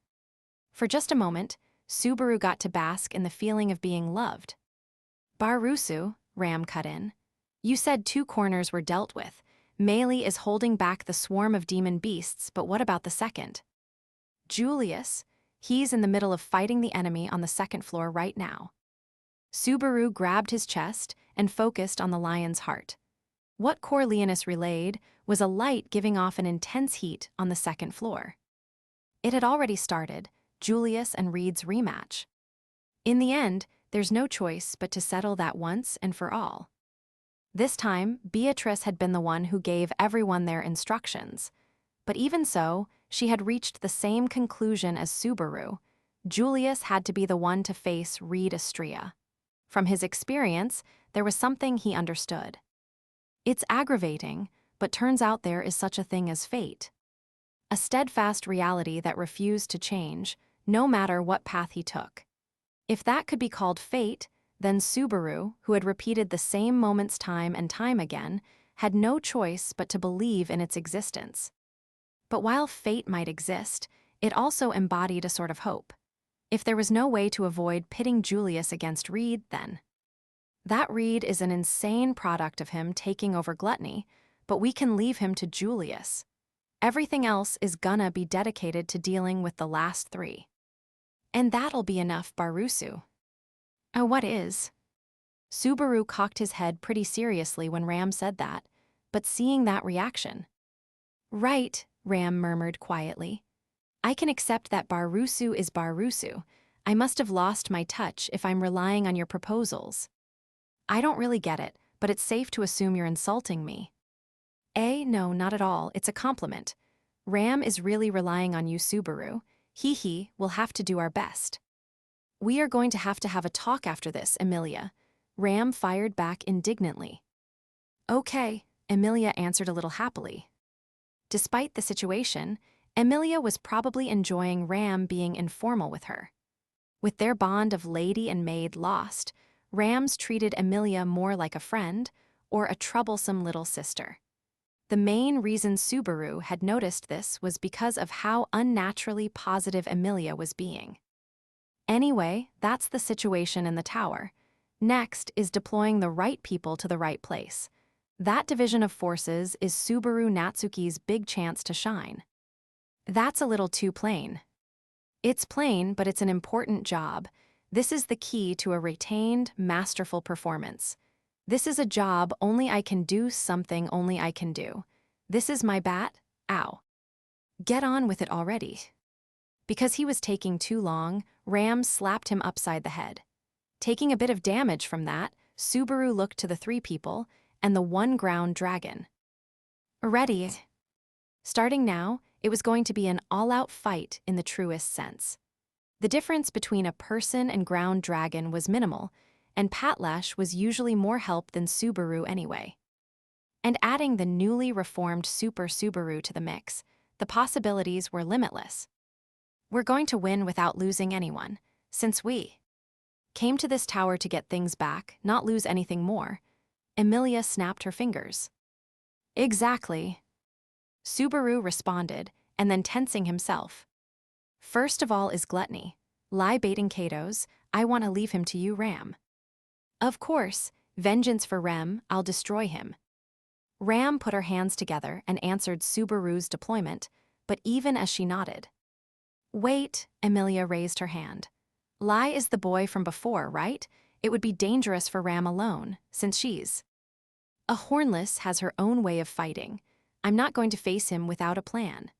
For just a moment, Subaru got to bask in the feeling of being loved. Barusu, Ram cut in. You said 2 corners were dealt with. Melee is holding back the swarm of demon beasts, but what about the second? Julius, he's in the middle of fighting the enemy on the 2nd floor right now. Subaru grabbed his chest and focused on the lion's heart. What Corleonis relayed was a light giving off an intense heat on the 2nd floor. It had already started, Julius and Reed's rematch. In the end, there's no choice but to settle that once and for all. This time, Beatrice had been the one who gave everyone their instructions. But even so, she had reached the same conclusion as Subaru. Julius had to be the one to face Reed Astrea. From his experience, there was something he understood. It's aggravating, but turns out there is such a thing as fate. A steadfast reality that refused to change, no matter what path he took. If that could be called fate, then Subaru, who had repeated the same moments time and time again, had no choice but to believe in its existence. But while fate might exist, it also embodied a sort of hope. If there was no way to avoid pitting Julius against Reed, then. That Reed is an insane product of him taking over gluttony, but we can leave him to Julius. Everything else is gonna be dedicated to dealing with the last 3. And that'll be enough, Barusu. Oh, what is? Subaru cocked his head pretty seriously when Ram said that, but seeing that reaction. Right, Ram murmured quietly. I can accept that Barusu is Barusu. I must have lost my touch if I'm relying on your proposals. I don't really get it, but it's safe to assume you're insulting me. No, not at all. It's a compliment. Ram is really relying on you, Subaru. We'll have to do our best. We are going to have a talk after this, Emilia. Ram fired back indignantly. Okay, Emilia answered a little happily. Despite the situation, Emilia was probably enjoying Ram being informal with her. With their bond of lady and maid lost, Rams treated Emilia more like a friend or a troublesome little sister. The main reason Subaru had noticed this was because of how unnaturally positive Emilia was being. Anyway, that's the situation in the tower. Next is deploying the right people to the right place. That division of forces is Subaru Natsuki's big chance to shine. That's a little too plain. It's plain, but it's an important job. This is the key to a retained, masterful performance. This is a job only I can do, something only I can do. This is my bat, ow. Get on with it already. Because he was taking too long, Ram slapped him upside the head. Taking a bit of damage from that, Subaru looked to the 3 people and the 1 ground dragon. Ready. Starting now, it was going to be an all-out fight in the truest sense. The difference between a person and ground dragon was minimal, and Patlash was usually more help than Subaru anyway. And adding the newly reformed Super Subaru to the mix, the possibilities were limitless. We're going to win without losing anyone, since we came to this tower to get things back, not lose anything more. Emilia snapped her fingers. Exactly. Subaru responded, and then tensing himself. First of all is gluttony. Lie baiting Kato's, I want to leave him to you, Ram. Of course, vengeance for Rem, I'll destroy him. Ram put her hands together and answered Subaru's deployment, but even as she nodded. Wait, Emilia raised her hand. Lie is the boy from before, right? It would be dangerous for Ram alone, since she's a Hornless has her own way of fighting. I'm not going to face him without a plan.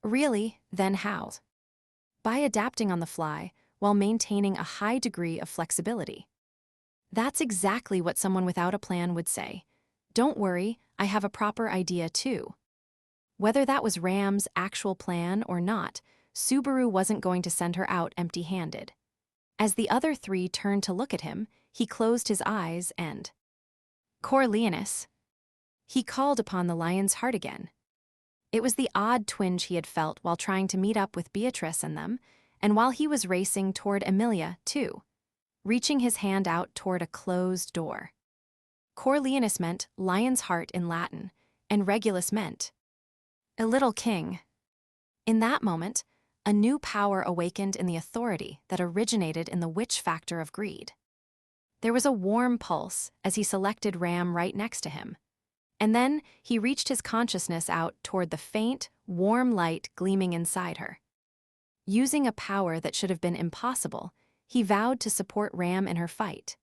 Really? Then how? By adapting on the fly, while maintaining a high degree of flexibility. That's exactly what someone without a plan would say. Don't worry, I have a proper idea too. Whether that was Ram's actual plan or not, Subaru wasn't going to send her out empty-handed. As the other 3 turned to look at him, he closed his eyes and Corleonis. He called upon the lion's heart again. It was the odd twinge he had felt while trying to meet up with Beatrice and them, and while he was racing toward Emilia, too, reaching his hand out toward a closed door. Corleonis meant lion's heart in Latin, and Regulus meant a little king. In that moment, a new power awakened in the authority that originated in the witch factor of greed. There was a warm pulse as he selected Ram right next to him. And then he reached his consciousness out toward the faint, warm light gleaming inside her. Using a power that should have been impossible, he vowed to support Ram in her fight.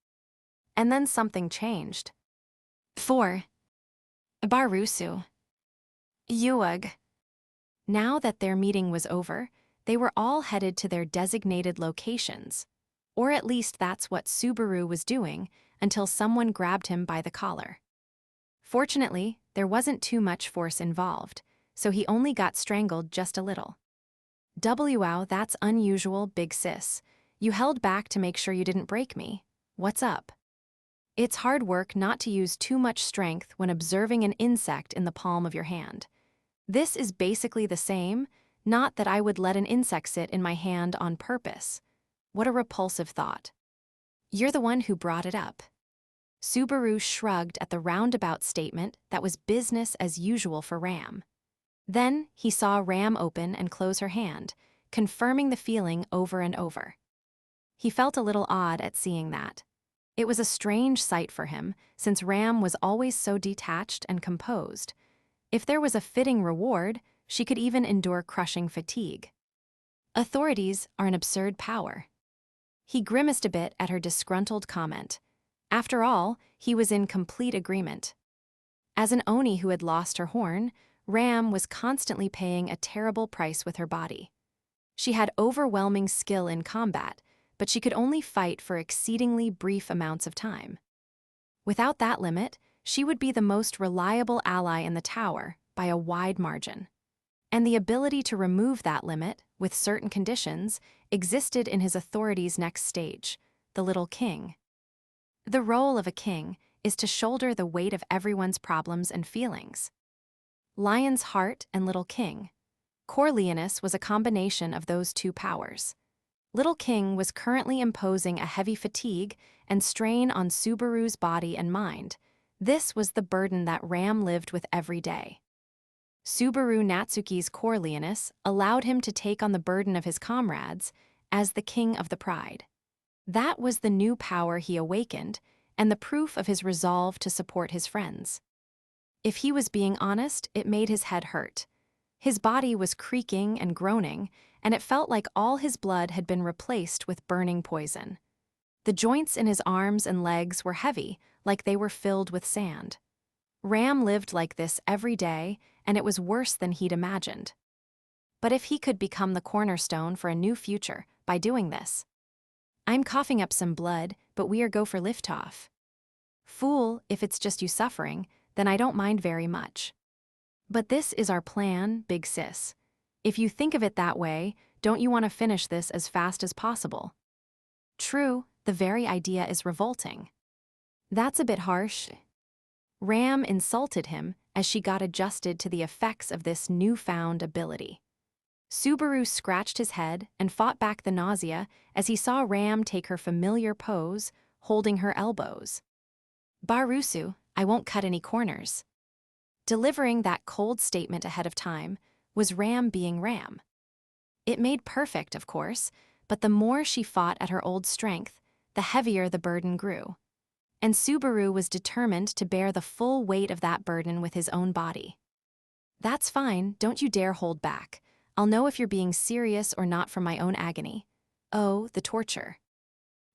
And then something changed. 4. Barusu. Yuag. Now that their meeting was over, they were all headed to their designated locations. Or at least that's what Subaru was doing until someone grabbed him by the collar. Fortunately, there wasn't too much force involved, so he only got strangled just a little. Wow, that's unusual, big sis. You held back to make sure you didn't break me. What's up? It's hard work not to use too much strength when observing an insect in the palm of your hand. This is basically the same, not that I would let an insect sit in my hand on purpose. What a repulsive thought. You're the one who brought it up. Subaru shrugged at the roundabout statement that was business as usual for Ram. Then he saw Ram open and close her hand, confirming the feeling over and over. He felt a little odd at seeing that. It was a strange sight for him, since Ram was always so detached and composed. If there was a fitting reward, she could even endure crushing fatigue. Authorities are an absurd power. He grimaced a bit at her disgruntled comment. After all, he was in complete agreement. As an Oni who had lost her horn, Ram was constantly paying a terrible price with her body. She had overwhelming skill in combat, but she could only fight for exceedingly brief amounts of time. Without that limit, she would be the most reliable ally in the tower by a wide margin. And the ability to remove that limit, with certain conditions, existed in his authority's next stage, the Little King. The role of a king is to shoulder the weight of everyone's problems and feelings. Lion's Heart and Little King. Corleonus was a combination of those two powers. Little King was currently imposing a heavy fatigue and strain on Subaru's body and mind. This was the burden that Ram lived with every day. Subaru Natsuki's Corleonus allowed him to take on the burden of his comrades as the king of the pride. That was the new power he awakened and the proof of his resolve to support his friends. If he was being honest, it made his head hurt. His body was creaking and groaning, and it felt like all his blood had been replaced with burning poison. The joints in his arms and legs were heavy, like they were filled with sand. Ram lived like this every day, and it was worse than he'd imagined. But if he could become the cornerstone for a new future by doing this. I'm coughing up some blood, but we are go for liftoff. Fool, if it's just you suffering, then I don't mind very much. But this is our plan, big sis. If you think of it that way, don't you want to finish this as fast as possible? True, the very idea is revolting. That's a bit harsh. Ram insulted him as she got adjusted to the effects of this newfound ability. Subaru scratched his head and fought back the nausea as he saw Ram take her familiar pose, holding her elbows. Barusu, I won't cut any corners. Delivering that cold statement ahead of time was Ram being Ram. It made perfect, of course, but the more she fought at her old strength, the heavier the burden grew. And Subaru was determined to bear the full weight of that burden with his own body. That's fine, don't you dare hold back. I'll know if you're being serious or not from my own agony. Oh, the torture.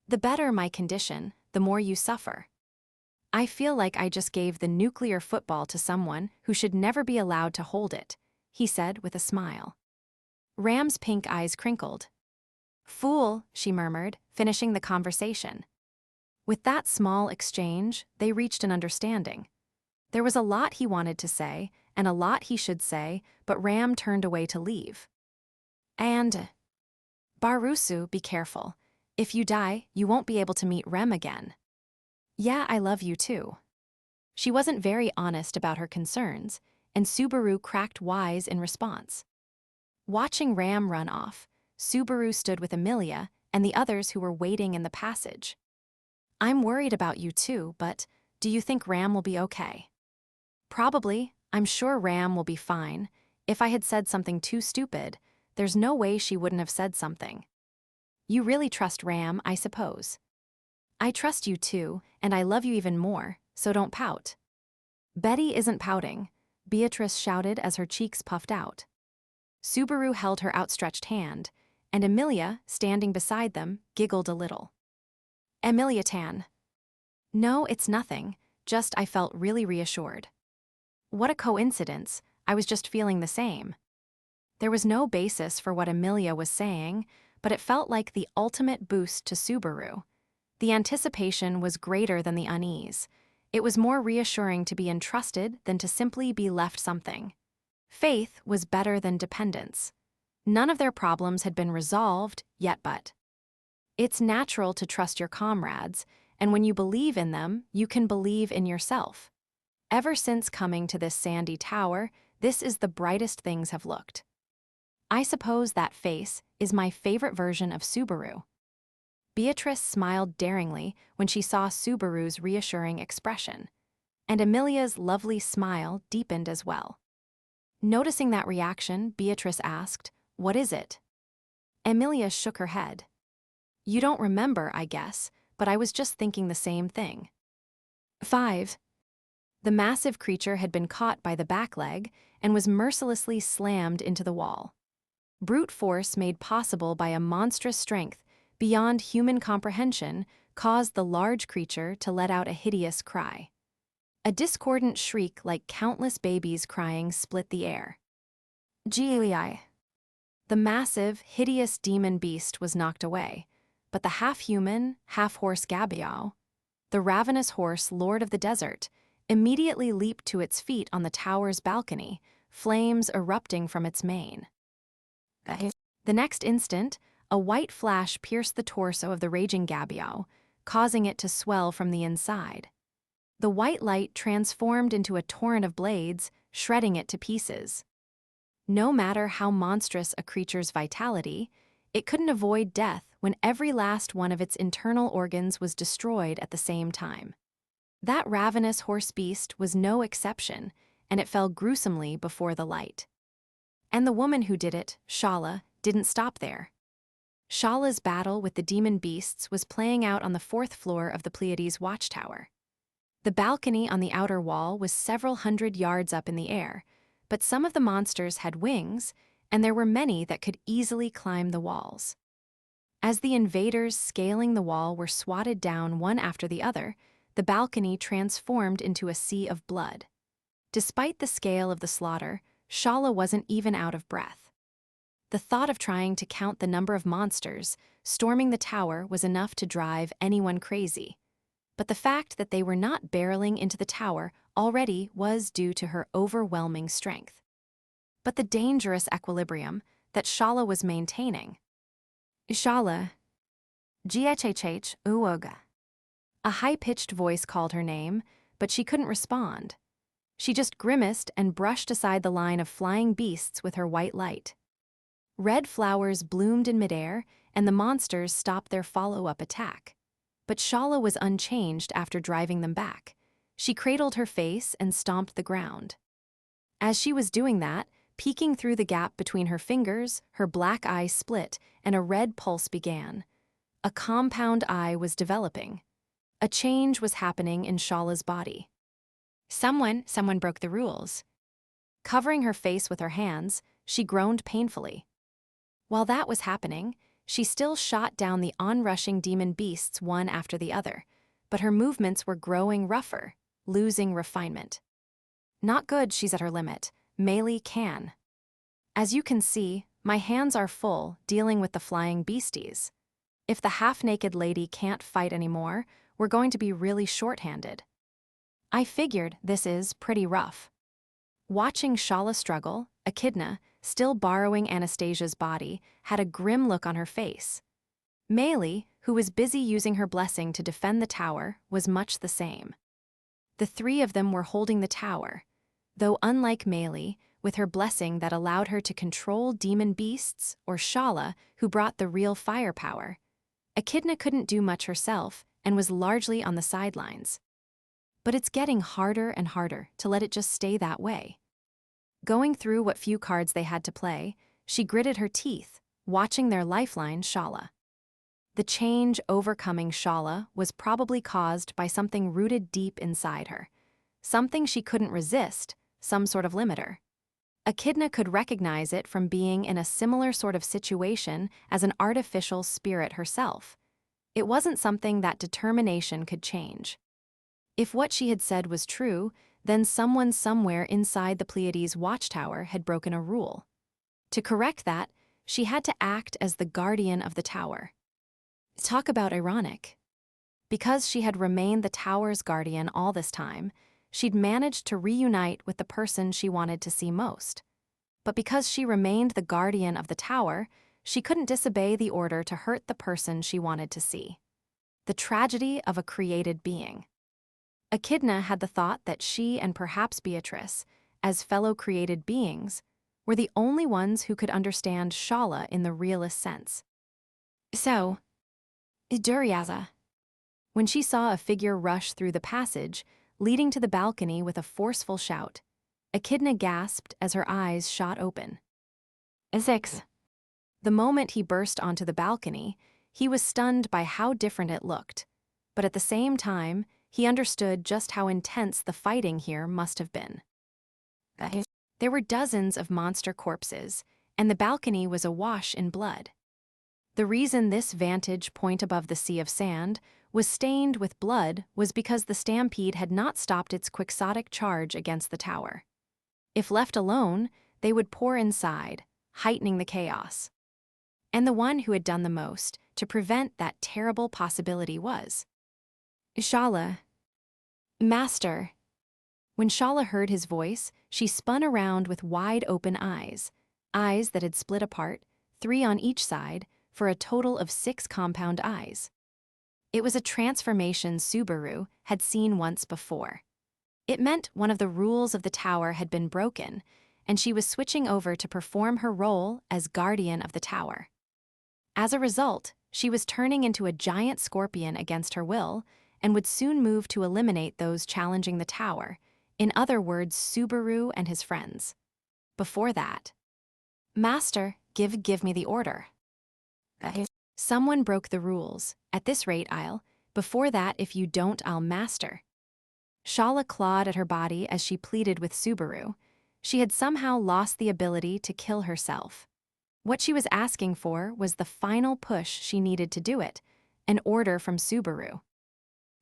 The better my condition, the more you suffer. I feel like I just gave the nuclear football to someone who should never be allowed to hold it, he said with a smile. Ram's pink eyes crinkled. Fool, she murmured, finishing the conversation. With that small exchange, they reached an understanding. There was a lot he wanted to say, and a lot he should say, but Ram turned away to leave. And, Barusu, be careful. If you die, you won't be able to meet Rem again. Yeah, I love you too. She wasn't very honest about her concerns, and Subaru cracked wise in response. Watching Ram run off, Subaru stood with Amelia and the others who were waiting in the passage. I'm worried about you too, but do you think Ram will be okay? Probably. I'm sure Ram will be fine. If I had said something too stupid, there's no way she wouldn't have said something. You really trust Ram, I suppose. I trust you too, and I love you even more, so don't pout. Betty isn't pouting, Beatrice shouted as her cheeks puffed out. Subaru held her outstretched hand, and Emilia, standing beside them, giggled a little. Emilia Tan. No, it's nothing, just I felt really reassured. What a coincidence, I was just feeling the same. There was no basis for what Emilia was saying, but it felt like the ultimate boost to Subaru. The anticipation was greater than the unease. It was more reassuring to be entrusted than to simply be left something. Faith was better than dependence. None of their problems had been resolved yet but. It's natural to trust your comrades, and when you believe in them, you can believe in yourself. Ever since coming to this sandy tower, this is the brightest things have looked. I suppose that face is my favorite version of Subaru. Beatrice smiled daringly when she saw Subaru's reassuring expression, and Emilia's lovely smile deepened as well. Noticing that reaction, Beatrice asked, "What is it?" Emilia shook her head. You don't remember, I guess, but I was just thinking the same thing. 5. The massive creature had been caught by the back leg and was mercilessly slammed into the wall. Brute force made possible by a monstrous strength beyond human comprehension caused the large creature to let out a hideous cry. A discordant shriek like countless babies crying split the air. Gei. The massive, hideous demon beast was knocked away, but the half-human, half-horse Gabiao, the ravenous horse lord of the desert, immediately leaped to its feet on the tower's balcony, flames erupting from its mane. The next instant, a white flash pierced the torso of the raging Gabiao, causing it to swell from the inside. The white light transformed into a torrent of blades, shredding it to pieces. No matter how monstrous a creature's vitality, it couldn't avoid death when every last one of its internal organs was destroyed at the same time. That ravenous horse beast was no exception, and it fell gruesomely before the light. And the woman who did it, Shaula, didn't stop there. Shaula's battle with the demon beasts was playing out on the 4th floor of the Pleiades Watchtower. The balcony on the outer wall was several hundred yards up in the air, but some of the monsters had wings, and there were many that could easily climb the walls. As the invaders scaling the wall were swatted down one after the other, the balcony transformed into a sea of blood. Despite the scale of the slaughter, Shaula wasn't even out of breath. The thought of trying to count the number of monsters storming the tower was enough to drive anyone crazy. But the fact that they were not barreling into the tower already was due to her overwhelming strength. But the dangerous equilibrium that Shaula was maintaining. Shaula. Ghhh uoga. A high-pitched voice called her name, but she couldn't respond. She just grimaced and brushed aside the line of flying beasts with her white light. Red flowers bloomed in midair, and the monsters stopped their follow-up attack. But Shaula was unchanged after driving them back. She cradled her face and stomped the ground. As she was doing that, peeking through the gap between her fingers, her black eye split, and a red pulse began. A compound eye was developing. A change was happening in Shaula's body. Someone broke the rules. Covering her face with her hands, she groaned painfully. While that was happening, she still shot down the onrushing demon beasts one after the other, but her movements were growing rougher, losing refinement. Not good, she's at her limit. Melee can. As you can see, my hands are full dealing with the flying beasties. If the half-naked lady can't fight anymore, we're going to be really short-handed. I figured this is pretty rough. Watching Shaula struggle, Echidna, still borrowing Anastasia's body, had a grim look on her face. Melee, who was busy using her blessing to defend the tower, was much the same. The three of them were holding the tower, though unlike Melee, with her blessing that allowed her to control demon beasts, or Shaula, who brought the real firepower. Echidna couldn't do much herself and was largely on the sidelines. But it's getting harder and harder to let it just stay that way. Going through what few cards they had to play, she gritted her teeth, watching their lifeline, Shaula. The change overcoming Shaula was probably caused by something rooted deep inside her. Something she couldn't resist, some sort of limiter. Echidna could recognize it from being in a similar sort of situation as an artificial spirit herself. It wasn't something that determination could change. If what she had said was true, then someone somewhere inside the Pleiades Watchtower had broken a rule. To correct that, she had to act as the guardian of the tower. Talk about ironic. Because she had remained the tower's guardian all this time, she'd managed to reunite with the person she wanted to see most. But because she remained the guardian of the tower, she couldn't disobey the order to hurt the person she wanted to see. The tragedy of a created being. Echidna had the thought that she and perhaps Beatrice, as fellow created beings, were the only ones who could understand Shaula in the realist sense. So, Duriaza. When she saw a figure rush through the passage, leading to the balcony with a forceful shout, Echidna gasped as her eyes shot open. Six. The moment he burst onto the balcony, he was stunned by how different it looked, but at the same time, he understood just how intense the fighting here must have been. There were dozens of monster corpses, and the balcony was awash in blood. The reason this vantage point above the sea of sand was stained with blood was because the stampede had not stopped its quixotic charge against the tower. If left alone, they would pour inside, heightening the chaos. And the one who had done the most to prevent that terrible possibility was Shaula. Master. When Shaula heard his voice, she spun around with wide-open eyes that had split apart, 3 on each side, for a total of 6 compound eyes. It was a transformation Subaru had seen once before. It meant one of the rules of the tower had been broken, and she was switching over to perform her role as guardian of the tower. As a result, she was turning into a giant scorpion against her will, and would soon move to eliminate those challenging the tower, in other words, Subaru and his friends. Before that, Master, give me the order. Someone broke the rules. At this rate, before that, if you don't, I'll master. Shaula clawed at her body as she pleaded with Subaru. She had somehow lost the ability to kill herself. What she was asking for was the final push she needed to do it, an order from Subaru.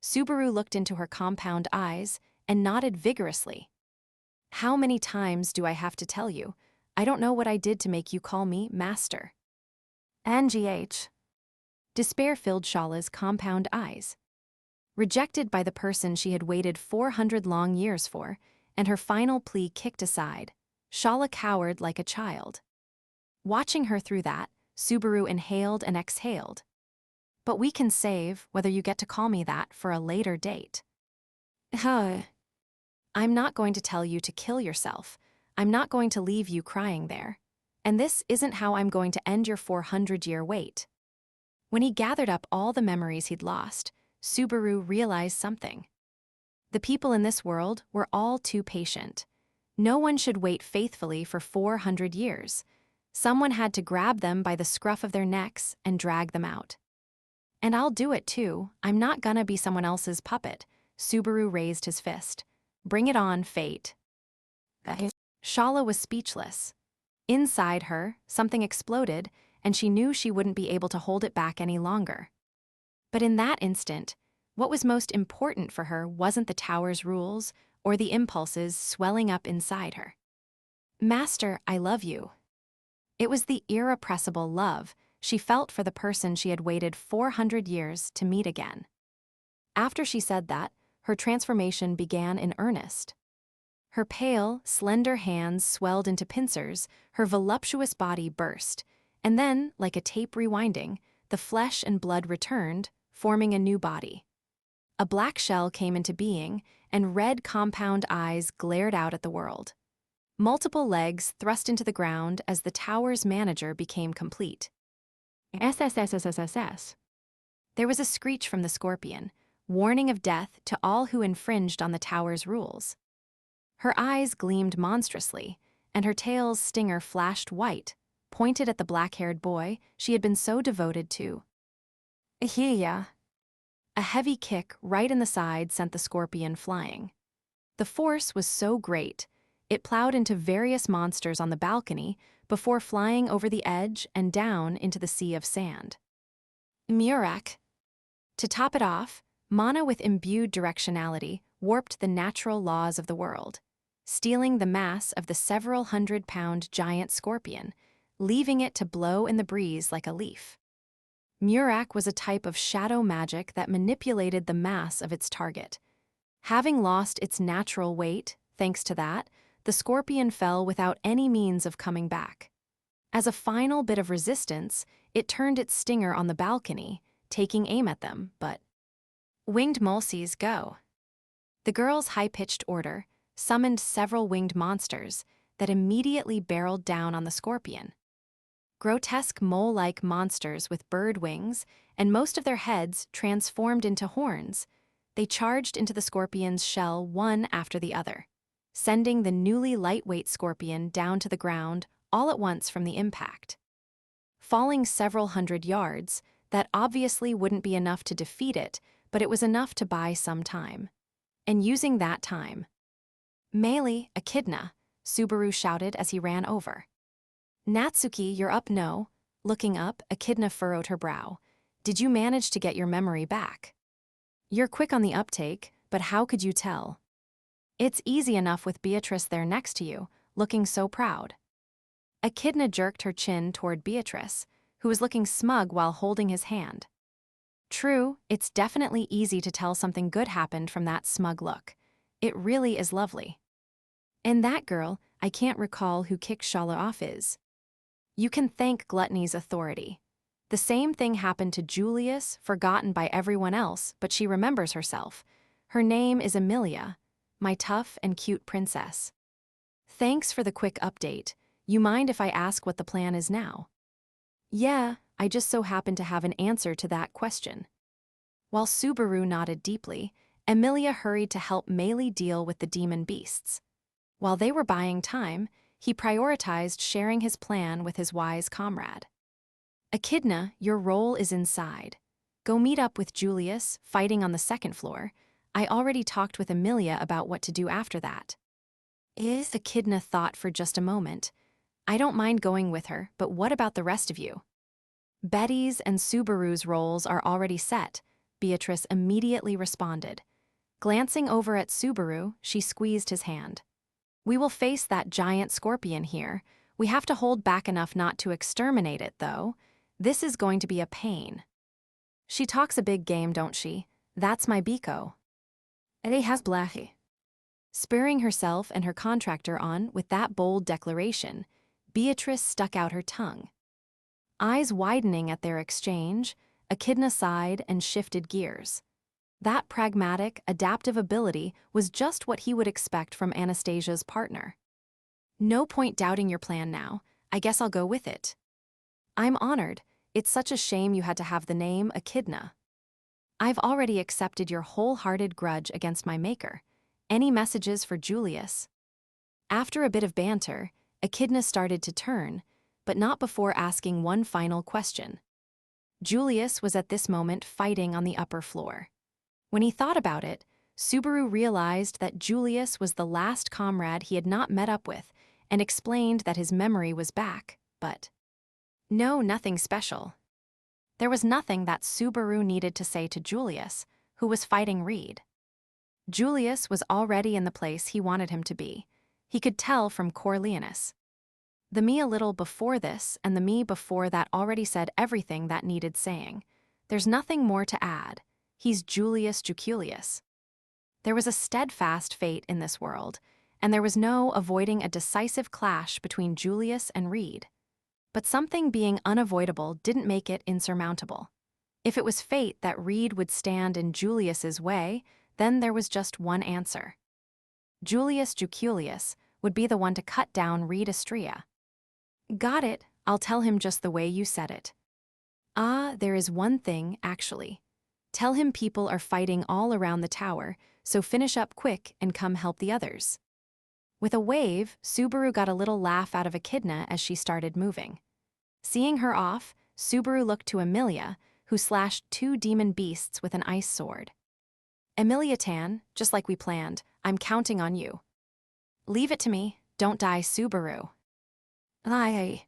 Subaru looked into her compound eyes and nodded vigorously. How many times do I have to tell you? I don't know what I did to make you call me master. NGH. Despair filled Shaula's compound eyes. Rejected by the person she had waited 400 long years for, and her final plea kicked aside, Shaula cowered like a child. Watching her through that, Subaru inhaled and exhaled. But we can save whether you get to call me that for a later date. I'm not going to tell you to kill yourself. I'm not going to leave you crying there. And this isn't how I'm going to end your 400-year wait. When he gathered up all the memories he'd lost, Subaru realized something. The people in this world were all too patient. No one should wait faithfully for 400 years. Someone had to grab them by the scruff of their necks and drag them out. And I'll do it too. I'm not gonna be someone else's puppet. Subaru raised his fist. Bring it on, fate. Shaula was speechless. Inside her, something exploded, and she knew she wouldn't be able to hold it back any longer. But in that instant, what was most important for her wasn't the tower's rules or the impulses swelling up inside her. Master, I love you. It was the irrepressible love she felt for the person she had waited 400 years to meet again. After she said that, her transformation began in earnest. Her pale, slender hands swelled into pincers, her voluptuous body burst, and then, like a tape rewinding, the flesh and blood returned, forming a new body. A black shell came into being, and red compound eyes glared out at the world. Multiple legs thrust into the ground as the tower's manager became complete. SSSSSS. There was a screech from the scorpion, warning of death to all who infringed on the tower's rules. Her eyes gleamed monstrously, and her tail's stinger flashed white, pointed at the black-haired boy she had been so devoted to. Hiya. A heavy kick right in the side sent the scorpion flying. The force was so great, it plowed into various monsters on the balcony before flying over the edge and down into the sea of sand. Murak. To top it off, Mana with imbued directionality warped the natural laws of the world, stealing the mass of the several hundred-pound giant scorpion, leaving it to blow in the breeze like a leaf. Murak was a type of shadow magic that manipulated the mass of its target. Having lost its natural weight, thanks to that, the scorpion fell without any means of coming back. As a final bit of resistance, it turned its stinger on the balcony, taking aim at them, but winged mulsies go. The girl's high-pitched order summoned several winged monsters that immediately barreled down on the scorpion. Grotesque mole-like monsters with bird wings, and most of their heads transformed into horns, they charged into the scorpion's shell one after the other, sending the newly lightweight scorpion down to the ground all at once from the impact. Falling several hundred yards, that obviously wouldn't be enough to defeat it, but it was enough to buy some time. And using that time, "Melee, Echidna," Subaru shouted as he ran over. "Natsuki, you're up, no?" Looking up, Echidna furrowed her brow. "Did you manage to get your memory back?" "You're quick on the uptake, but how could you tell?" "It's easy enough with Beatrice there next to you, looking so proud." Echidna jerked her chin toward Beatrice, who was looking smug while holding his hand. "True, it's definitely easy to tell something good happened from that smug look. It really is lovely. And that girl, I can't recall who kicked Shaula off is." "You can thank Gluttony's authority. The same thing happened to Julius, forgotten by everyone else, but she remembers herself. Her name is Emilia, my tough and cute princess." "Thanks for the quick update. You mind if I ask what the plan is now?" "Yeah, I just so happen to have an answer to that question." While Subaru nodded deeply, Emilia hurried to help Melee deal with the demon beasts. While they were buying time, he prioritized sharing his plan with his wise comrade. "Echidna, your role is inside. Go meet up with Julius, fighting on the second floor. I already talked with Emilia about what to do after that." If Echidna thought for just a moment, "I don't mind going with her, but what about the rest of you?" "Betty's and Subaru's roles are already set," Beatrice immediately responded. Glancing over at Subaru, she squeezed his hand. "We will face that giant scorpion here. We have to hold back enough not to exterminate it, though. This is going to be a pain." "She talks a big game, don't she? That's my Biko." "They has blahi." Spurring herself and her contractor on with that bold declaration, Beatrice stuck out her tongue. Eyes widening at their exchange, Echidna sighed and shifted gears. That pragmatic, adaptive ability was just what he would expect from Anastasia's partner. "No point doubting your plan now. I guess I'll go with it." "I'm honored. It's such a shame you had to have the name Echidna." "I've already accepted your wholehearted grudge against my maker. Any messages for Julius?" After a bit of banter, Echidna started to turn, but not before asking one final question. Julius was at this moment fighting on the upper floor. When he thought about it, Subaru realized that Julius was the last comrade he had not met up with and explained that his memory was back, but no, nothing special. There was nothing that Subaru needed to say to Julius, who was fighting Reed. Julius was already in the place he wanted him to be. He could tell from Corleonis. The me a little before this and the me before that already said everything that needed saying. There's nothing more to add. He's Julius Juculius. There was a steadfast fate in this world, and there was no avoiding a decisive clash between Julius and Reed. But something being unavoidable didn't make it insurmountable. If it was fate that Reed would stand in Julius's way, then there was just one answer. Julius Juculius would be the one to cut down Reed Astrea. "Got it, I'll tell him just the way you said it." "Ah, there is one thing, actually. Tell him people are fighting all around the tower, so finish up quick and come help the others." With a wave, Subaru got a little laugh out of Echidna as she started moving. Seeing her off, Subaru looked to Emilia, who slashed two demon beasts with an ice sword. Emilia Tan, just like we planned, I'm counting on you. Leave it to me, don't die, Subaru. Aye.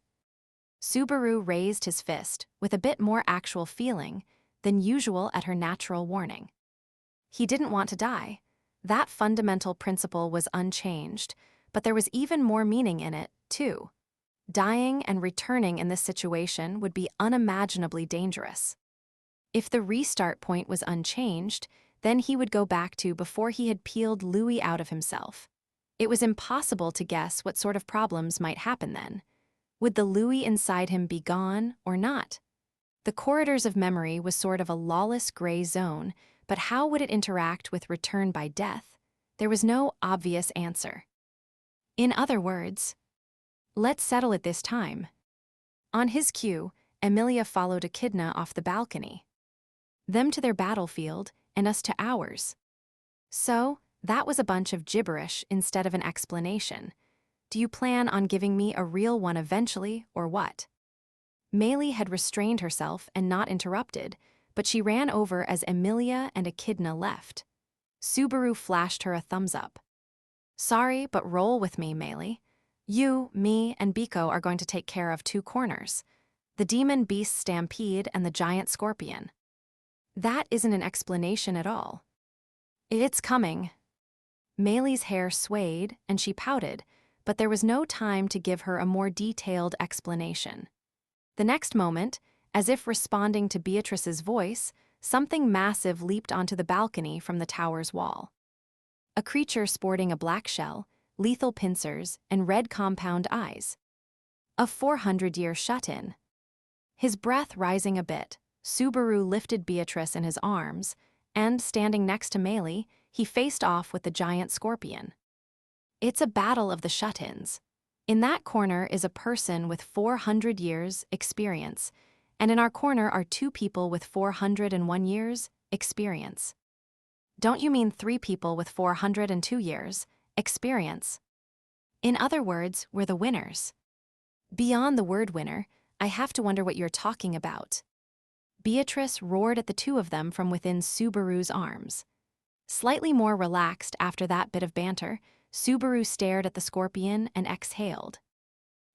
Subaru raised his fist with a bit more actual feeling than usual at her natural warning. He didn't want to die. That fundamental principle was unchanged, but there was even more meaning in it, too. Dying and returning in this situation would be unimaginably dangerous. If the restart point was unchanged, then he would go back to before he had peeled Louis out of himself. It was impossible to guess what sort of problems might happen then. Would the Louis inside him be gone or not? The corridors of memory was sort of a lawless gray zone, but how would it interact with return by death? There was no obvious answer. In other words, let's settle it this time. On his cue, Emilia followed Echidna off the balcony. Them to their battlefield, and us to ours. So, that was a bunch of gibberish instead of an explanation. Do you plan on giving me a real one eventually, or what? Meili had restrained herself and not interrupted, but she ran over as Emilia and Echidna left. Subaru flashed her a thumbs up. Sorry, but roll with me, Meili. You, me, and Biko are going to take care of two corners. The demon beast stampede and the giant scorpion. That isn't an explanation at all. It's coming. Meili's hair swayed and she pouted, but there was no time to give her a more detailed explanation. The next moment, as if responding to Beatrice's voice, something massive leaped onto the balcony from the tower's wall. A creature sporting a black shell, lethal pincers, and red compound eyes. A 400-year shut-in. His breath rising a bit, Subaru lifted Beatrice in his arms, and, standing next to Meili, he faced off with the giant scorpion. It's a battle of the shut-ins. In that corner is a person with 400 years experience, and in our corner are two people with 401 years experience. Don't you mean 3 people with 402 years experience? In other words, we're the winners. Beyond the word winner, I have to wonder what you're talking about. Beatrice roared at the two of them from within Subaru's arms. Slightly more relaxed after that bit of banter, Subaru stared at the scorpion and exhaled.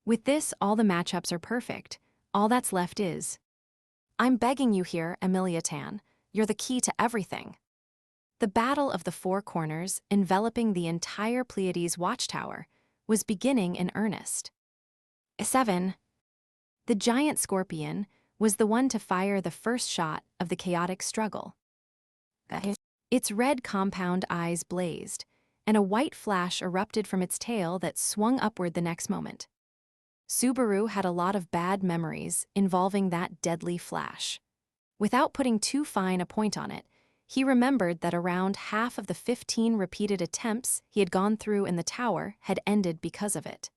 With this, all the matchups are perfect. All that's left is... I'm begging you here, Emilia Tan. You're the key to everything. The battle of the four corners, enveloping the entire Pleiades Watchtower, was beginning in earnest. 7. The giant scorpion was the one to fire the first shot of the chaotic struggle. Its red compound eyes blazed, and a white flash erupted from its tail that swung upward the next moment. Subaru had a lot of bad memories involving that deadly flash. Without putting too fine a point on it, he remembered that around half of the 15 repeated attempts he had gone through in the tower had ended because of it.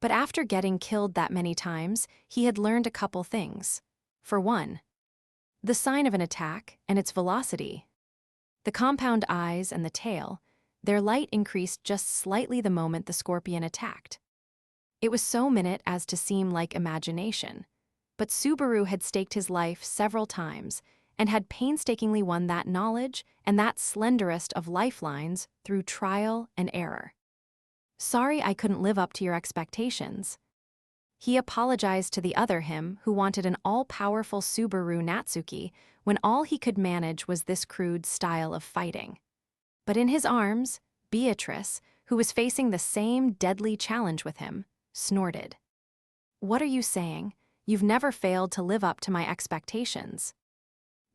But after getting killed that many times, he had learned a couple things. For one, the sign of an attack and its velocity. The compound eyes and the tail, their light increased just slightly the moment the scorpion attacked. It was so minute as to seem like imagination. But Subaru had staked his life several times and had painstakingly won that knowledge and that slenderest of lifelines through trial and error. Sorry I couldn't live up to your expectations. He apologized to the other him who wanted an all-powerful Subaru Natsuki when all he could manage was this crude style of fighting. But in his arms, Beatrice, who was facing the same deadly challenge with him, snorted. What are you saying? You've never failed to live up to my expectations.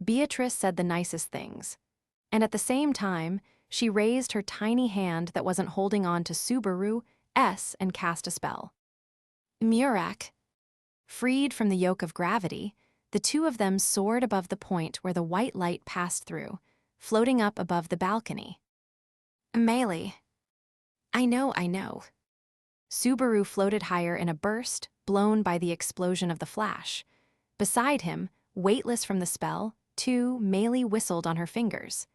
Beatrice said the nicest things, and at the same time, she raised her tiny hand that wasn't holding on to Subaru's and cast a spell. Murak. Freed from the yoke of gravity, the two of them soared above the point where the white light passed through, floating up above the balcony. Meili. I know. Subaru floated higher in a burst, blown by the explosion of the flash. Beside him, weightless from the spell, too, Meili whistled on her fingers.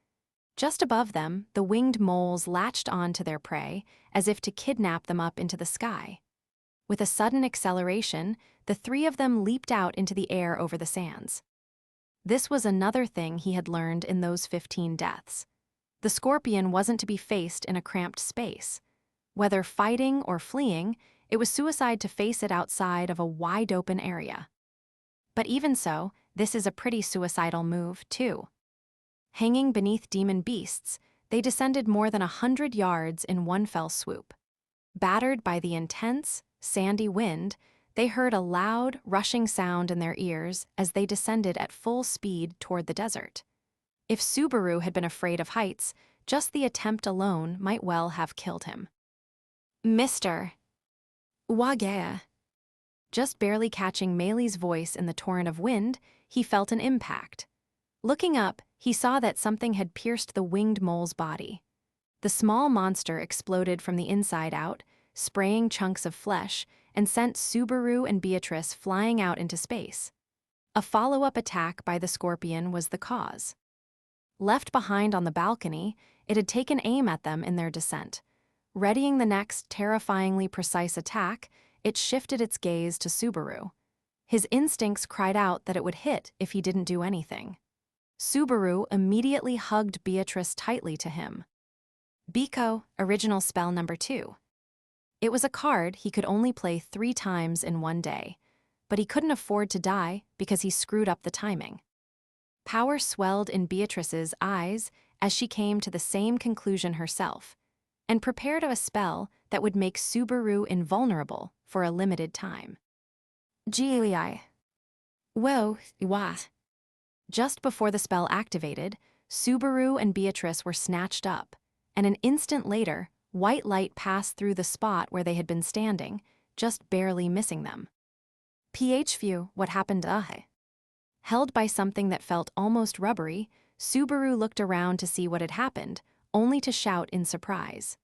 Just above them, the winged moles latched on to their prey, as if to kidnap them up into the sky. With a sudden acceleration, the three of them leaped out into the air over the sands. This was another thing he had learned in those 15 deaths. The scorpion wasn't to be faced in a cramped space. Whether fighting or fleeing, it was suicide to face it outside of a wide-open area. But even so, this is a pretty suicidal move, too. Hanging beneath demon beasts, they descended more than 100 yards in one fell swoop. Battered by the intense, sandy wind, they heard a loud, rushing sound in their ears as they descended at full speed toward the desert. If Subaru had been afraid of heights, just the attempt alone might well have killed him. Mr. Wagea. Just barely catching Meili's voice in the torrent of wind, he felt an impact. Looking up, he saw that something had pierced the winged mole's body. The small monster exploded from the inside out, spraying chunks of flesh, and sent Subaru and Beatrice flying out into space. A follow-up attack by the scorpion was the cause. Left behind on the balcony, it had taken aim at them in their descent. Readying the next terrifyingly precise attack, it shifted its gaze to Subaru. His instincts cried out that it would hit if he didn't do anything. Subaru immediately hugged Beatrice tightly to him. Biko, original spell number 2. It was a card he could only play 3 times in one day, but he couldn't afford to die because he screwed up the timing. Power swelled in Beatrice's eyes as she came to the same conclusion herself, and prepared a spell that would make Subaru invulnerable for a limited time. Gii. Whoa, wah. Just before the spell activated, Subaru and Beatrice were snatched up, and an instant later, white light passed through the spot where they had been standing, just barely missing them. Phv, what happened? Held by something that felt almost rubbery, Subaru looked around to see what had happened, only to shout in surprise.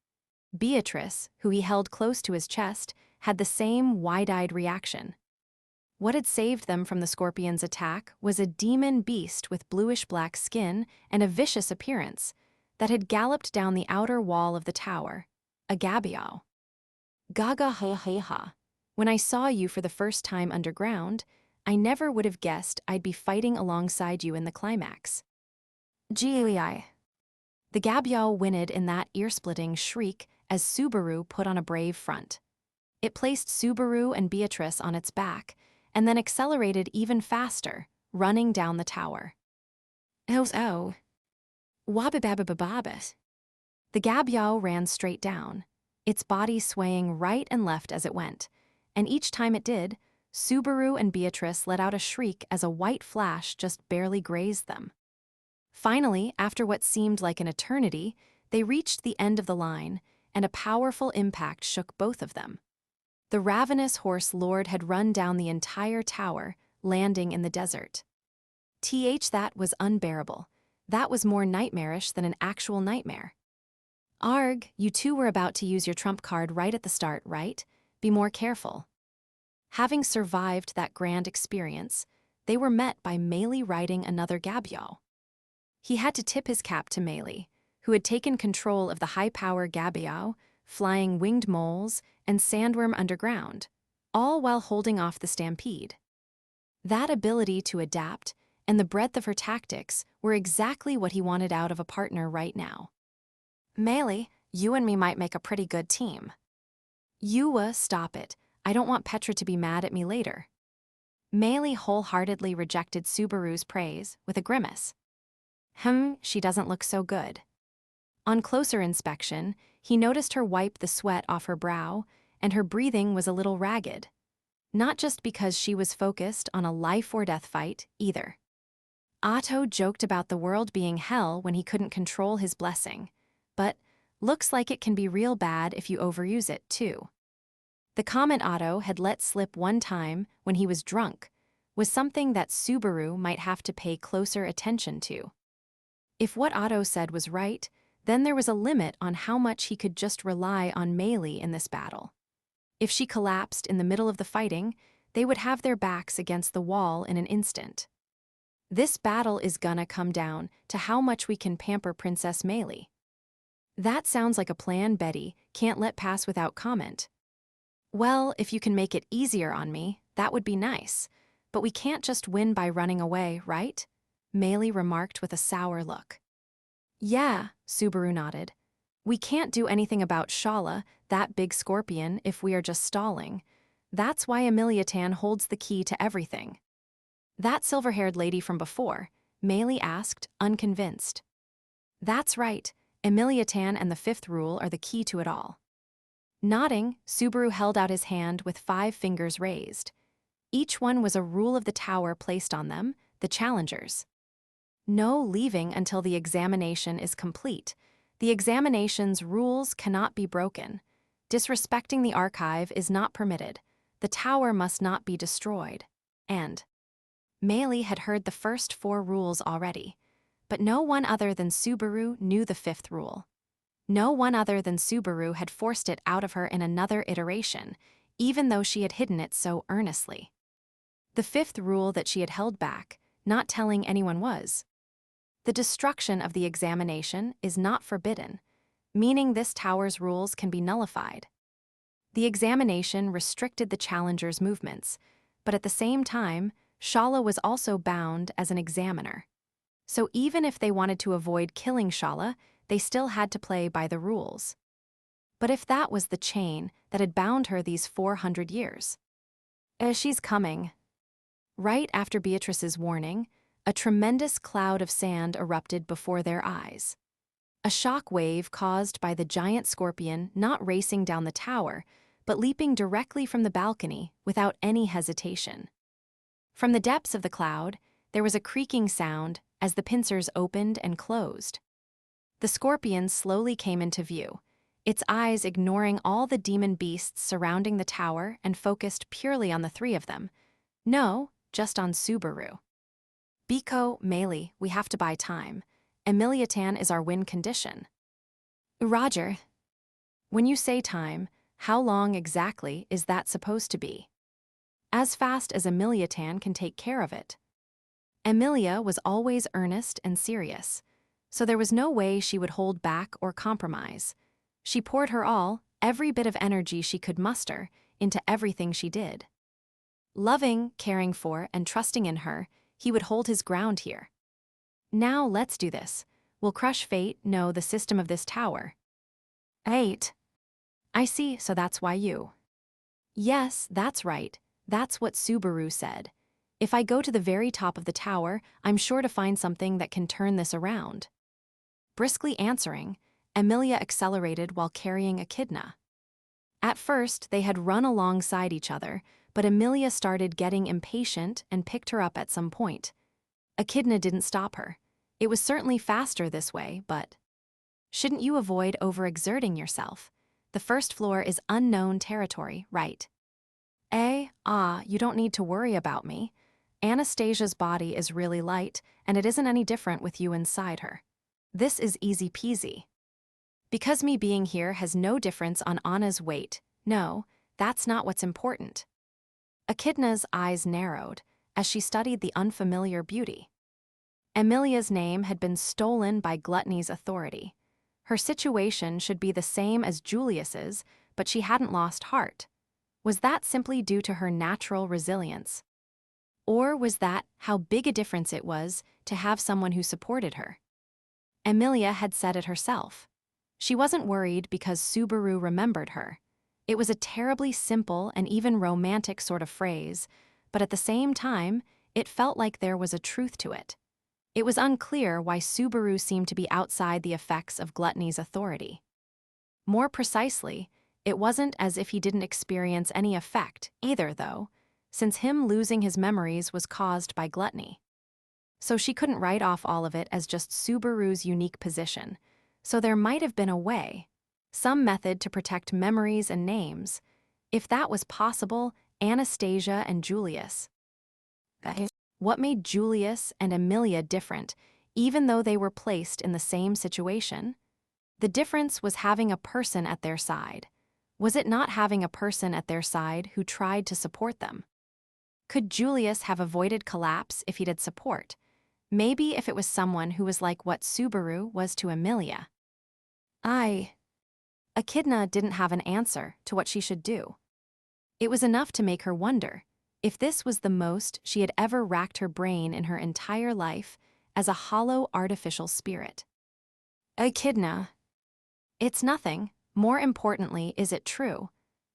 Beatrice, who he held close to his chest, had the same wide-eyed reaction. What had saved them from the scorpion's attack was a demon beast with bluish-black skin and a vicious appearance that had galloped down the outer wall of the tower, a gabiao. Gaga ha ha ha. When I saw you for the first time underground, I never would have guessed I'd be fighting alongside you in the climax. Gii. The gabiao whinnied in that ear-splitting shriek as Subaru put on a brave front. It placed Subaru and Beatrice on its back, and then accelerated even faster, running down the tower. Oh. Wababababababas. The gabiao ran straight down, its body swaying right and left as it went, and each time it did, Subaru and Beatrice let out a shriek as a white flash just barely grazed them. Finally, after what seemed like an eternity, they reached the end of the line, and a powerful impact shook both of them. The ravenous horse lord had run down the entire tower, landing in the desert. That was unbearable. That was more nightmarish than an actual nightmare. Arg, you two were about to use your trump card right at the start, right? Be more careful. Having survived that grand experience, they were met by Meili riding another gabiao. He had to tip his cap to Meili, who had taken control of the high-power gabiao, flying winged moles, and sandworm underground, all while holding off the stampede. That ability to adapt and the breadth of her tactics were exactly what he wanted out of a partner right now. Meili, you and me might make a pretty good team. Stop it. I don't want Petra to be mad at me later. Meili wholeheartedly rejected Subaru's praise with a grimace. She doesn't look so good. On closer inspection, he noticed her wipe the sweat off her brow, and her breathing was a little ragged. Not just because she was focused on a life-or-death fight, either. Otto joked about the world being hell when he couldn't control his blessing, but looks like it can be real bad if you overuse it, too. The comment Otto had let slip one time when he was drunk was something that Subaru might have to pay closer attention to. If what Otto said was right, then there was a limit on how much he could just rely on Meili in this battle. If she collapsed in the middle of the fighting, they would have their backs against the wall in an instant. This battle is gonna come down to how much we can pamper Princess Meili. That sounds like a plan Betty can't let pass without comment. Well, if you can make it easier on me, that would be nice, but we can't just win by running away, right? Meili remarked with a sour look. Yeah, Subaru nodded. We can't do anything about Shaula, that big scorpion, if we are just stalling. That's why Emiliatan holds the key to everything. That silver-haired lady from before, Meili asked, unconvinced. That's right, Emiliatan and the fifth rule are the key to it all. Nodding, Subaru held out his hand with 5 fingers raised. Each one was a rule of the tower placed on them, the challengers. No leaving until the examination is complete. The examination's rules cannot be broken. Disrespecting the archive is not permitted. The tower must not be destroyed. And Meili had heard the first 4 rules already, but no one other than Subaru knew the 5th rule. No one other than Subaru had forced it out of her in another iteration, even though she had hidden it so earnestly. The 5th rule that she had held back, not telling anyone, was: the destruction of the examination is not forbidden, meaning this tower's rules can be nullified. The examination restricted the challenger's movements, but at the same time, Shaula was also bound as an examiner. So even if they wanted to avoid killing Shaula, they still had to play by the rules. But if that was the chain that had bound her these 400 years? She's coming. Right after Beatrice's warning, a tremendous cloud of sand erupted before their eyes. A shock wave caused by the giant scorpion not racing down the tower, but leaping directly from the balcony without any hesitation. From the depths of the cloud, there was a creaking sound as the pincers opened and closed. The scorpion slowly came into view, its eyes ignoring all the demon beasts surrounding the tower and focused purely on the 3 of them. No, just on Subaru. Biko, Meili, we have to buy time. Emiliatan is our win condition. Roger. When you say time, how long exactly is that supposed to be? As fast as Emiliatan can take care of it. Emilia was always earnest and serious, so there was no way she would hold back or compromise. She poured her all, every bit of energy she could muster, into everything she did. Loving, caring for, and trusting in her, he would hold his ground here. Now let's do this. We'll crush fate, no, the system of this tower. 8. I see, so that's why you. Yes, that's right. That's what Subaru said. If I go to the very top of the tower, I'm sure to find something that can turn this around. Briskly answering, Emilia accelerated while carrying Echidna. At first, they had run alongside each other, but Emilia started getting impatient and picked her up at some point. Echidna didn't stop her. It was certainly faster this way, but shouldn't you avoid overexerting yourself? The first floor is unknown territory, right? You don't need to worry about me. Anastasia's body is really light, and it isn't any different with you inside her. This is easy peasy. Because me being here has no difference on Anna's weight, no, that's not what's important. Echidna's eyes narrowed as she studied the unfamiliar beauty. Emilia's name had been stolen by Gluttony's authority. Her situation should be the same as Julius's, but she hadn't lost heart. Was that simply due to her natural resilience? Or was that how big a difference it was to have someone who supported her? Emilia had said it herself. She wasn't worried because Subaru remembered her. It was a terribly simple and even romantic sort of phrase, but at the same time, it felt like there was a truth to it. It was unclear why Subaru seemed to be outside the effects of Gluttony's authority. More precisely, it wasn't as if he didn't experience any effect either, though, since him losing his memories was caused by Gluttony. So she couldn't write off all of it as just Subaru's unique position, so there might have been a way, some method to protect memories and names. If that was possible, Anastasia and Julius. What made Julius and Emilia different, even though they were placed in the same situation? The difference was having a person at their side. Was it not having a person at their side who tried to support them? Could Julius have avoided collapse if he'd had support? Maybe if it was someone who was like what Subaru was to Emilia. Echidna didn't have an answer to what she should do. It was enough to make her wonder. If this was the most she had ever racked her brain in her entire life, as a hollow artificial spirit. Echidna. It's nothing. More importantly, is it true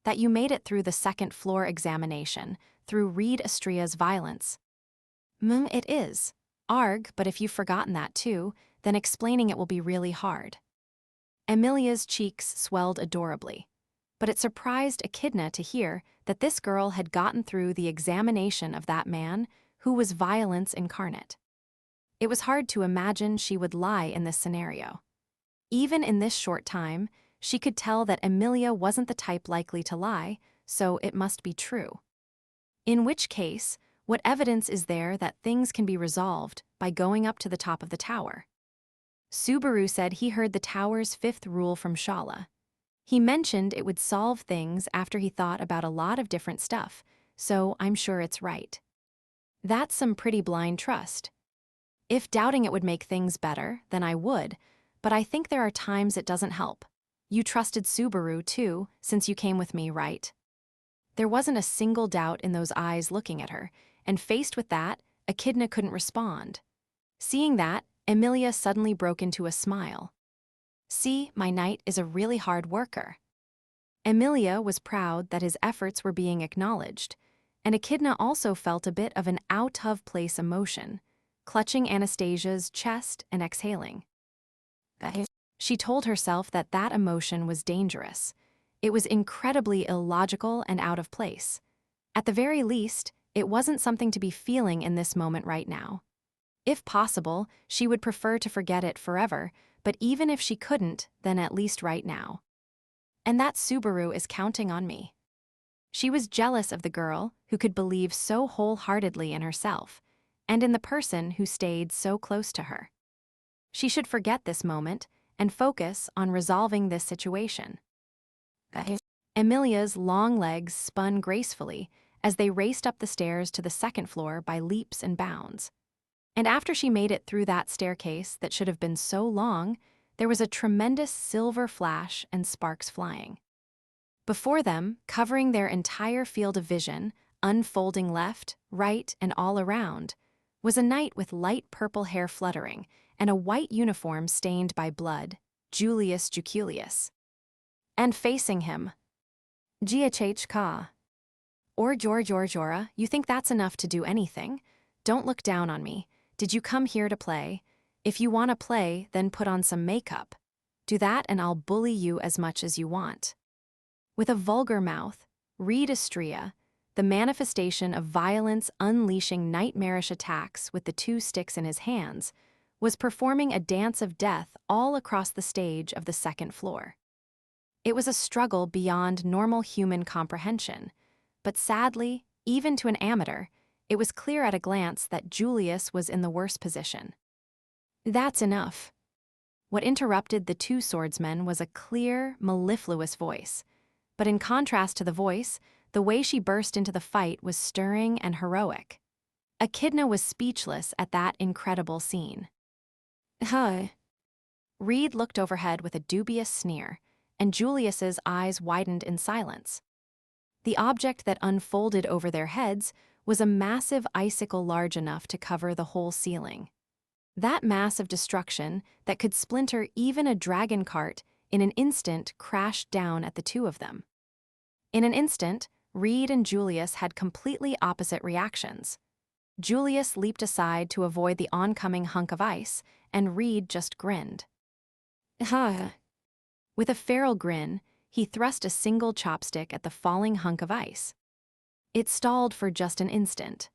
that you made it through the second floor examination, through Reed Estria's violence? It is. Arg, but if you've forgotten that too, then explaining it will be really hard. Emilia's cheeks swelled adorably, but it surprised Echidna to hear that this girl had gotten through the examination of that man who was violence incarnate. It was hard to imagine she would lie in this scenario. Even in this short time, she could tell that Emilia wasn't the type likely to lie, so it must be true. In which case, what evidence is there that things can be resolved by going up to the top of the tower? Subaru said he heard the tower's fifth rule from Shaula. He mentioned it would solve things after he thought about a lot of different stuff, so I'm sure it's right. That's some pretty blind trust. If doubting it would make things better, then I would, but I think there are times it doesn't help. You trusted Subaru too, since you came with me, right? There wasn't a single doubt in those eyes looking at her, and faced with that, Echidna couldn't respond. Seeing that, Emilia suddenly broke into a smile. See, my knight is a really hard worker. Emilia was proud that his efforts were being acknowledged, and Echidna also felt a bit of an out-of-place emotion, clutching Anastasia's chest and exhaling. She told herself that that emotion was dangerous. It was incredibly illogical and out of place. At the very least, it wasn't something to be feeling in this moment right now. If possible, she would prefer to forget it forever, but even if she couldn't, then at least right now. And that Subaru is counting on me. She was jealous of the girl who could believe so wholeheartedly in herself, and in the person who stayed so close to her. She should forget this moment and focus on resolving this situation. Emilia's long legs spun gracefully as they raced up the stairs to the second floor by leaps and bounds. And after she made it through that staircase that should have been so long, there was a tremendous silver flash and sparks flying. Before them, covering their entire field of vision, unfolding left, right, and all around, was a knight with light purple hair fluttering and a white uniform stained by blood, Julius Juculius. And facing him, Ka. Or Jora, you think that's enough to do anything? Don't look down on me. Did you come here to play? If you want to play, then put on some makeup. Do that and I'll bully you as much as you want. With a vulgar mouth, Reed Estria, the manifestation of violence unleashing nightmarish attacks with the two sticks in his hands, was performing a dance of death all across the stage of the second floor. It was a struggle beyond normal human comprehension, but sadly, even to an amateur, it was clear at a glance that Julius was in the worst position. That's enough. What interrupted the two swordsmen was a clear, mellifluous voice, but in contrast to the voice, the way she burst into the fight was stirring and heroic. Echidna was speechless at that incredible scene. Reed looked overhead with a dubious sneer, and Julius's eyes widened in silence. The object that unfolded over their heads was a massive icicle large enough to cover the whole ceiling. That mass of destruction that could splinter even a dragon cart in an instant crashed down at the two of them. In an instant, Reed and Julius had completely opposite reactions. Julius leaped aside to avoid the oncoming hunk of ice, and Reed just grinned. With a feral grin, he thrust a single chopstick at the falling hunk of ice. It stalled for just an instant.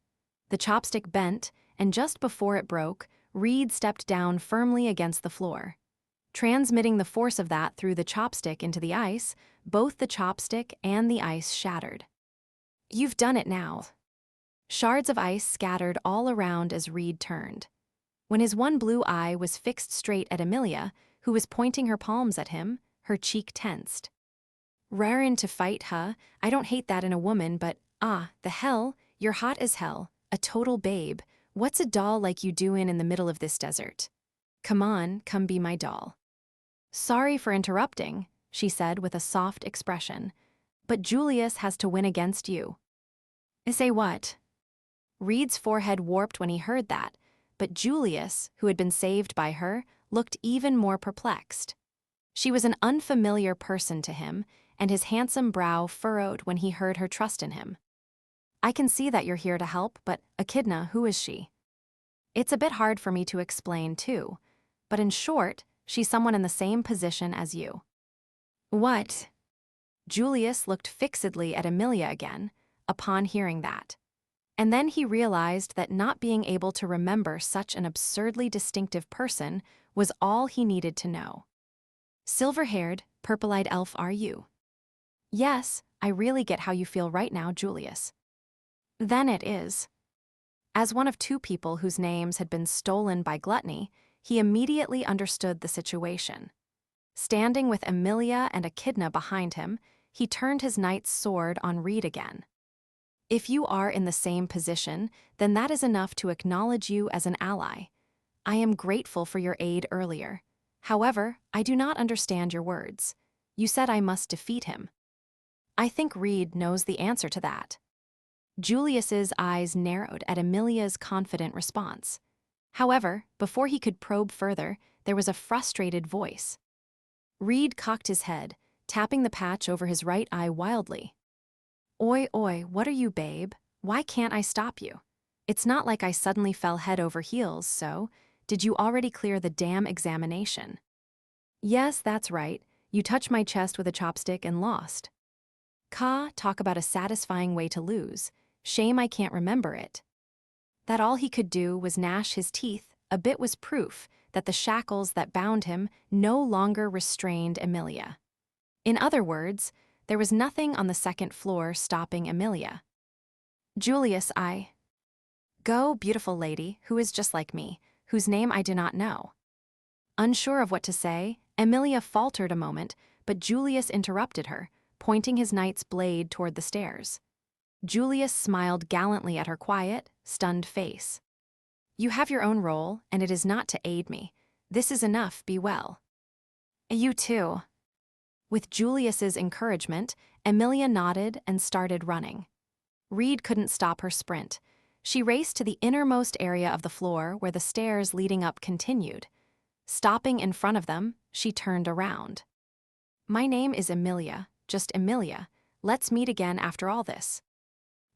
The chopstick bent, and just before it broke, Reed stepped down firmly against the floor. Transmitting the force of that through the chopstick into the ice, both the chopstick and the ice shattered. You've done it now. Shards of ice scattered all around as Reed turned. When his one blue eye was fixed straight at Emilia, who was pointing her palms at him, her cheek tensed. Rarin' to fight, huh? I don't hate that in a woman, but the hell, you're hot as hell, a total babe. What's a doll like you doin' in the middle of this desert? Come on, come be my doll. Sorry for interrupting, she said with a soft expression, but Julius has to win against you. Say what? Reed's forehead warped when he heard that, but Julius, who had been saved by her, looked even more perplexed. She was an unfamiliar person to him, and his handsome brow furrowed when he heard her trust in him. "I can see that you're here to help, but Echidna, who is she?" "It's a bit hard for me to explain, too, but in short, she's someone in the same position as you." "What?" Julius looked fixedly at Emilia again, upon hearing that. And then he realized that not being able to remember such an absurdly distinctive person was all he needed to know. "Silver-haired, purple-eyed elf are you?" "Yes, I really get how you feel right now, Julius." "Then it is." As one of two people whose names had been stolen by gluttony, he immediately understood the situation. Standing with Emilia and Echidna behind him, he turned his knight's sword on Reed again. "If you are in the same position, then that is enough to acknowledge you as an ally. I am grateful for your aid earlier. However, I do not understand your words. You said I must defeat him." "I think Reed knows the answer to that." Julius's eyes narrowed at Emilia's confident response. However, before he could probe further, there was a frustrated voice. Reed cocked his head, tapping the patch over his right eye wildly. "Oi, oi, what are you, babe? Why can't I stop you? It's not like I suddenly fell head over heels, so did you already clear the damn examination?" "Yes, that's right. You touched my chest with a chopstick and lost." Talk about a satisfying way to lose. Shame I can't remember it." That all he could do was gnash his teeth, a bit was proof that the shackles that bound him no longer restrained Emilia. In other words, there was nothing on the second floor stopping Emilia. "Julius, Go, beautiful lady, who is just like me, whose name I do not know." Unsure of what to say, Emilia faltered a moment, but Julius interrupted her, pointing his knight's blade toward the stairs. Julius smiled gallantly at her quiet, stunned face. "You have your own role, and it is not to aid me. This is enough, be well." "You too." With Julius's encouragement, Emilia nodded and started running. Reed couldn't stop her sprint. She raced to the innermost area of the floor where the stairs leading up continued. Stopping in front of them, she turned around. "My name is Emilia, just Emilia. Let's meet again after all this."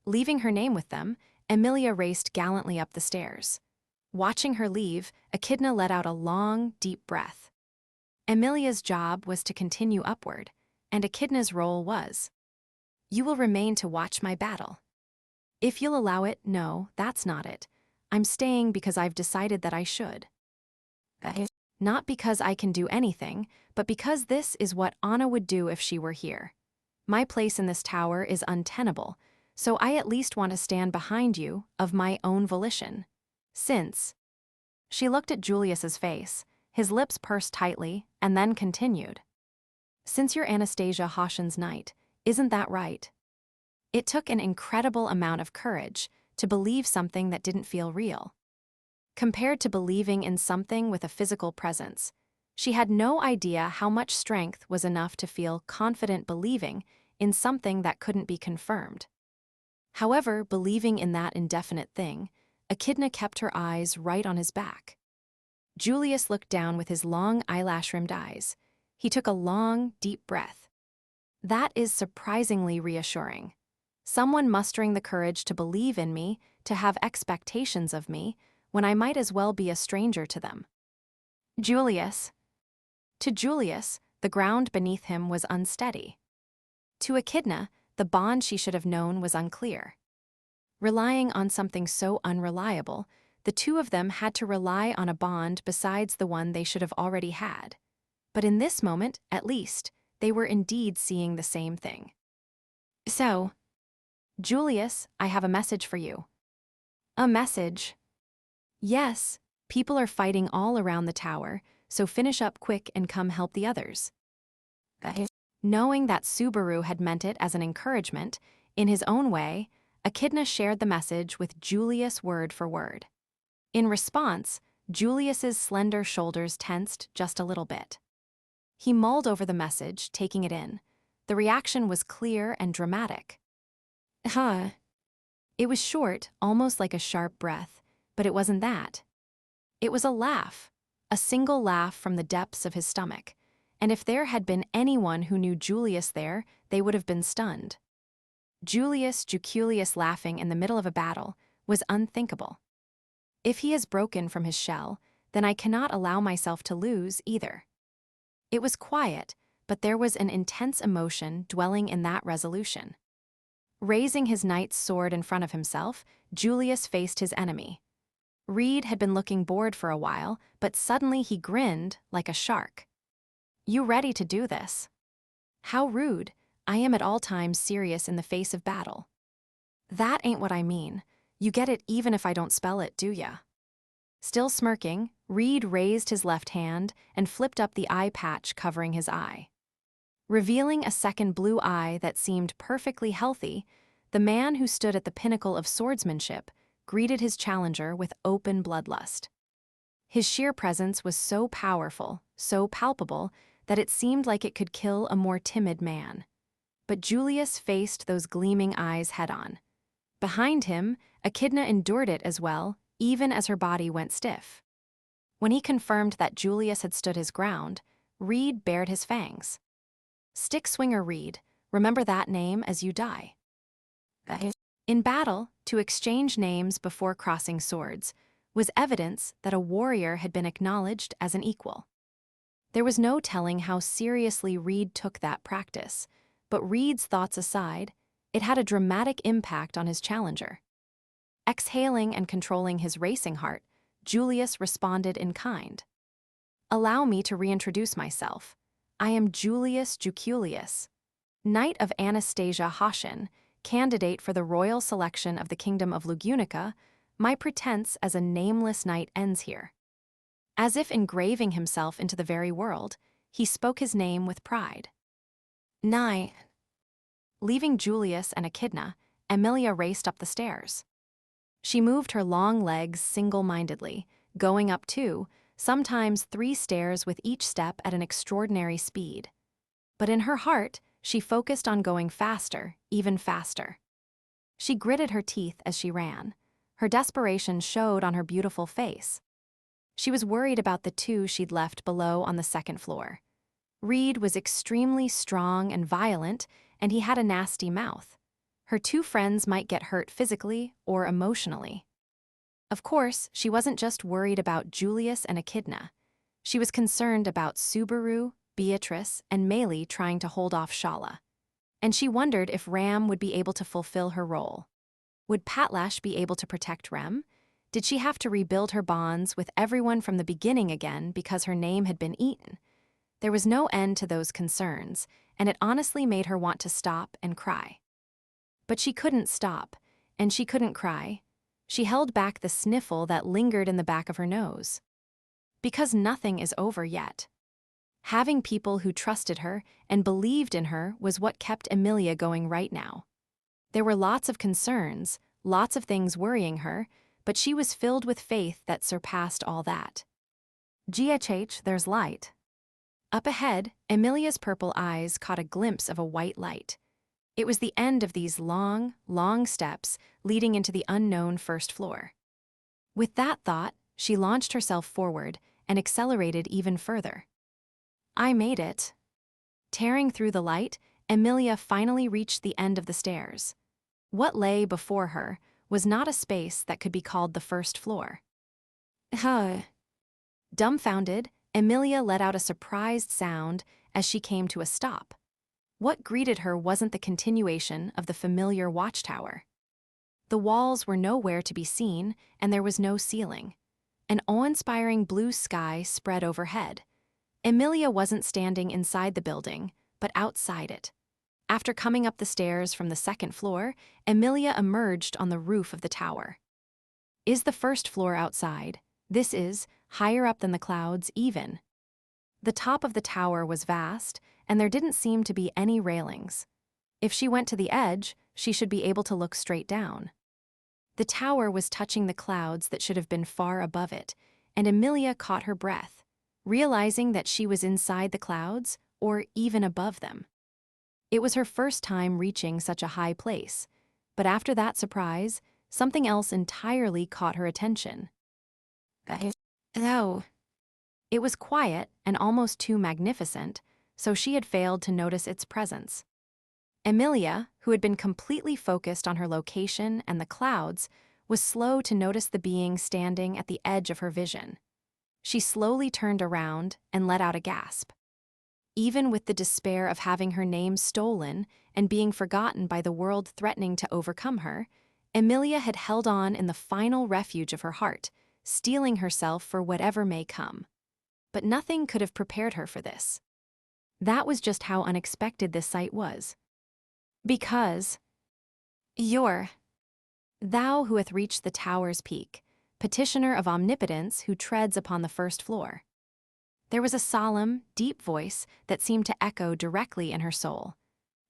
Leaving her name with them, Emilia raced gallantly up the stairs. Watching her leave, Echidna let out a long, deep breath. Emilia's job was to continue upward, and Echidna's role was, "You will remain to watch my battle." "If you'll allow it, no, that's not it. I'm staying because I've decided that I should. Not because I can do anything, but because this is what Anna would do if she were here. My place in this tower is untenable, so I at least want to stand behind you of my own volition. Since..." She looked at Julius's face, his lips pursed tightly, and then continued. "Since you're Anastasia Hoshen's knight, isn't that right?" It took an incredible amount of courage to believe something that didn't feel real. Compared to believing in something with a physical presence, she had no idea how much strength was enough to feel confident believing in something that couldn't be confirmed. However, believing in that indefinite thing, Echidna kept her eyes right on his back. Julius looked down with his long eyelash-rimmed eyes. He took a long, deep breath. "That is surprisingly reassuring. Someone mustering the courage to believe in me, to have expectations of me, when I might as well be a stranger to them." "Julius." To Julius, the ground beneath him was unsteady. To Echidna, the bond she should have known was unclear. Relying on something so unreliable, the two of them had to rely on a bond besides the one they should have already had. But in this moment, at least, they were indeed seeing the same thing. "So, Julius, I have a message for you." "A message?" "Yes, people are fighting all around the tower, so finish up quick and come help the others." Knowing that Subaru had meant it as an encouragement, in his own way, Echidna shared the message with Julius word for word. In response, Julius's slender shoulders tensed just a little bit. He mulled over the message, taking it in. The reaction was clear and dramatic. It was short, almost like a sharp breath, but it wasn't that. It was a laugh, a single laugh from the depths of his stomach, and if there had been anyone who knew Julius there, they would have been stunned. Julius Juculius laughing in the middle of a battle was unthinkable. If he has broken from his shell, then I cannot allow myself to lose either. It was quiet, but there was an intense emotion dwelling in that resolution. Raising his knight's sword in front of himself, Julius faced his enemy. Reed had been looking bored for a while, but suddenly he grinned like a shark. "You ready to do this?" "How rude. I am at all times serious in the face of battle." "That ain't what I mean. You get it even if I don't spell it, do ya?" Still smirking, Reed raised his left hand and flipped up the eye patch covering his eye. Revealing a second blue eye that seemed perfectly healthy, the man who stood at the pinnacle of swordsmanship greeted his challenger with open bloodlust. His sheer presence was so powerful, so palpable, that it seemed like it could kill a more timid man. But Julius faced those gleaming eyes head-on. Behind him, Echidna endured it as well, even as her body went stiff. When he confirmed that Julius had stood his ground, Reed bared his fangs. "Stick swinger Reed, remember that name as you die." In battle, to exchange names before crossing swords was evidence that a warrior had been acknowledged as an equal. There was no telling how seriously Reed took that practice, but Reed's thoughts aside, it had a dramatic impact on his challenger. Exhaling and controlling his racing heart, Julius responded in kind. "Allow me to reintroduce myself. I am Julius Juculius, Knight of Anastasia Hoshin, candidate for the royal selection of the Kingdom of Lugunica. My pretense as a nameless knight ends here." As if engraving himself into the very world, he spoke his name with pride. "Knight." Leaving Julius and Echidna, Emilia raced up the stairs. She moved her long legs single-mindedly, going up 2, sometimes 3 stairs with each step at an extraordinary speed. But in her heart, she focused on going faster, even faster. She gritted her teeth as she ran. Her desperation showed on her beautiful face. She was worried about the 2 she'd left below on the 2nd floor. Reed was extremely strong and violent, and he had a nasty mouth. Her 2 friends might get hurt physically or emotionally. Of course, she wasn't just worried about Julius and Echidna. She was concerned about Subaru, Beatrice, and Meili trying to hold off Shaula. And she wondered if Ram would be able to fulfill her role. Would Patlash be able to protect Rem? Did she have to rebuild her bonds with everyone from the beginning again because her name had been eaten? There was no end to those concerns, and it honestly made her want to stop and cry. But she couldn't stop, and she couldn't cry. She held back the sniffle that lingered in the back of her nose. Because nothing is over yet. Having people who trusted her and believed in her was what kept Emilia going right now. There were lots of concerns, lots of things worrying her, but she was filled with faith that surpassed all that. "GHH, there's light." Up ahead, Emilia's purple eyes caught a glimpse of a white light. It was the end of these long, long steps leading into the unknown 1st floor. With that thought, she launched herself forward and accelerated even further. "I made it." Tearing through the light, Emilia finally reached the end of the stairs. What lay before her was not a space that could be called the 1st floor. Dumbfounded, Emilia let out a surprised sound as she came to a stop. What greeted her wasn't the continuation of the familiar watchtower. The walls were nowhere to be seen, and there was no ceiling. An awe-inspiring blue sky spread overhead. Emilia wasn't standing inside the building, but outside it. After coming up the stairs from the 2nd floor, Emilia emerged on the roof of the tower. Is the 1st floor outside? This is, higher up than the clouds even. The top of the tower was vast, and there didn't seem to be any railings. If she went to the edge, she should be able to look straight down. The tower was touching the clouds that should have been far above it, and Emilia caught her breath, realizing that she was inside the clouds or even above them. It was her first time reaching such a high place, but after that surprise, something else entirely caught her attention. Though it was quiet and almost too magnificent, so she had failed to notice its presence. Emilia, who had been completely focused on her location and the clouds, was slow to notice the being standing at the edge of her vision. She slowly turned around and let out a gasp. Even with the despair of having her name stolen and being forgotten by the world threatening to overcome her, Emilia had held on in the final refuge of her heart, steeling herself for whatever may come. But nothing could have prepared her for this. That was just how unexpected this sight was. Because thou who hath reached the tower's peak, petitioner of omnipotence who treads upon the first floor. There was a solemn, deep voice that seemed to echo directly in her soul.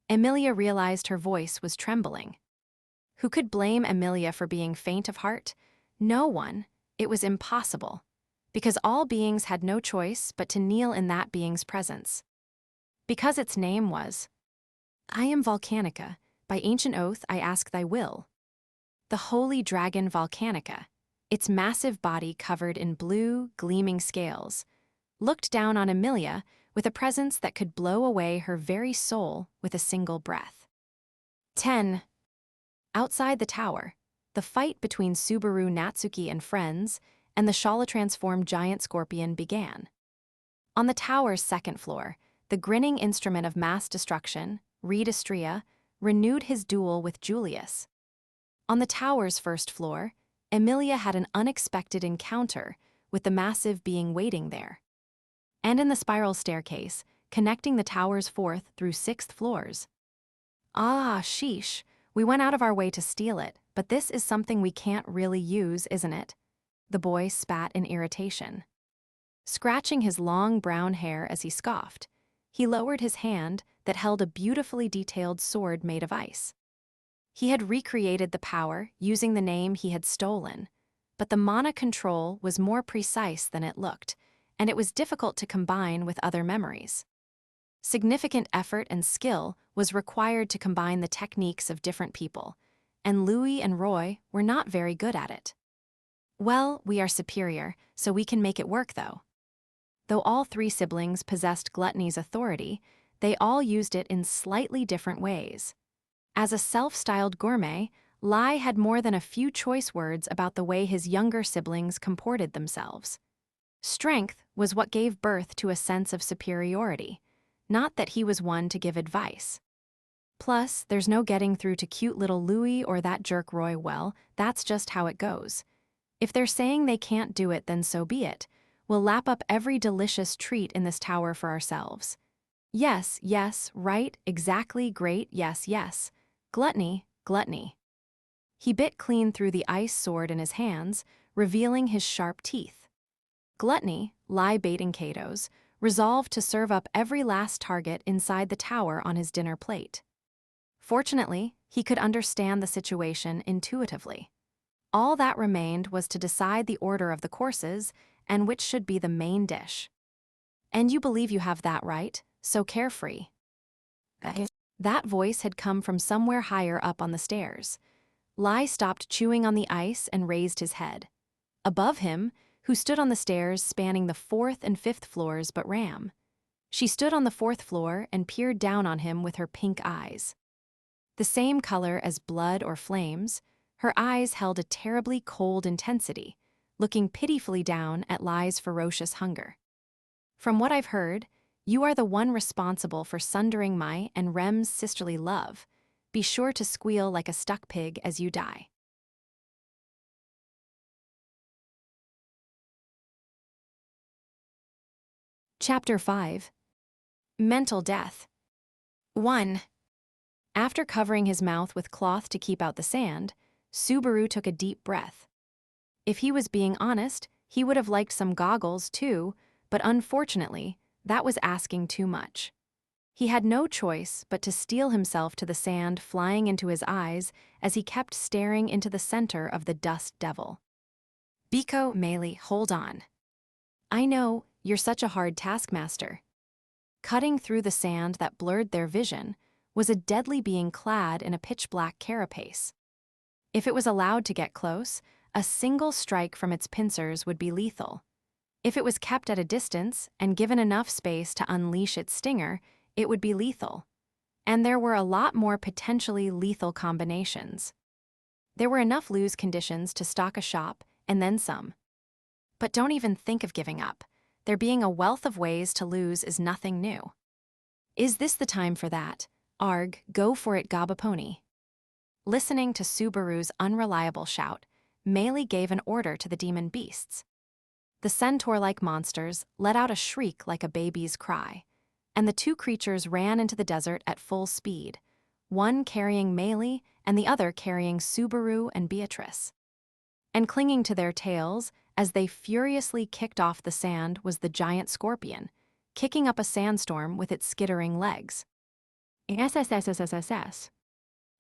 Emilia realized her voice was trembling. Who could blame Emilia for being faint of heart? No one. It was impossible. Because all beings had no choice but to kneel in that being's presence. Because its name was, I am Volcanica, by ancient oath I ask thy will. The holy dragon Volcanica, its massive body covered in blue, gleaming scales, looked down on Emilia with a presence that could blow away her very soul with a single breath. 10. Outside the tower, the fight between Subaru Natsuki and friends and the Shaula transformed giant scorpion began. On the tower's second floor, the grinning instrument of mass destruction, Redistria, renewed his duel with Julius. On the tower's first floor, Emilia had an unexpected encounter with the massive being waiting there. And in the spiral staircase, connecting the tower's fourth through sixth floors. Ah, sheesh, we went out of our way to steal it, but this is something we can't really use, isn't it? The boy spat in irritation. Scratching his long brown hair as he scoffed, he lowered his hand that held a beautifully detailed sword made of ice. He had recreated the power using the name he had stolen, but the mana control was more precise than it looked, and it was difficult to combine with other memories. Significant effort and skill was required to combine the techniques of different people, and Louis and Roy were not very good at it. Well, we are superior, so we can make it work though. Though all three siblings possessed Gluttony's authority, they all used it in slightly different ways. As a self-styled gourmet, Lai had more than a few choice words about the way his younger siblings comported themselves. Strength was what gave birth to a sense of superiority, not that he was one to give advice. Plus, there's no getting through to cute little Louis or that jerk Roy. Well, that's just how it goes. If they're saying they can't do it, then so be it. We'll lap up every delicious treat in this tower for ourselves. Yes, yes, right, exactly, great, yes, yes. Gluttony, gluttony. He bit clean through the ice sword in his hands, revealing his sharp teeth. Gluttony, lie baiting Kato's, resolved to serve up every last target inside the tower on his dinner plate. Fortunately, he could understand the situation intuitively. All that remained was to decide the order of the courses and which should be the main dish. And you believe you have that right, so carefree. That voice had come from somewhere higher up on the stairs. Lai stopped chewing on the ice and raised his head. Above him, who stood on the stairs spanning the fourth and fifth floors but Ram. She stood on the fourth floor and peered down on him with her pink eyes. The same color as blood or flames, her eyes held a terribly cold intensity, looking pitifully down at Lai's ferocious hunger. From what I've heard, you are the one responsible for sundering my and Rem's sisterly love. Be sure to squeal like a stuck pig as you die. Chapter 5. Mental Death. 1. After covering his mouth with cloth to keep out the sand, Subaru took a deep breath. If he was being honest, he would have liked some goggles too, but unfortunately, that was asking too much. He had no choice but to steel himself to the sand flying into his eyes as he kept staring into the center of the dust devil. Biko, Meili, hold on. I know, you're such a hard taskmaster. Cutting through the sand that blurred their vision was a deadly being clad in a pitch-black carapace. If it was allowed to get close, a single strike from its pincers would be lethal. If it was kept at a distance and given enough space to unleash its stinger, it would be lethal. And there were a lot more potentially lethal combinations. There were enough lose conditions to stock a shop, and then some. But don't even think of giving up. There being a wealth of ways to lose is nothing new. Is this the time for that? Arg, go for it, Gabaponi. Listening to Subaru's unreliable shout, Meili gave an order to the demon beasts. The centaur-like monsters let out a shriek like a baby's cry, and the two creatures ran into the desert at full speed, one carrying Meili and the other carrying Subaru and Beatrice. And clinging to their tails, as they furiously kicked off the sand, was the giant scorpion, kicking up a sandstorm with its skittering legs. SSSSSSS.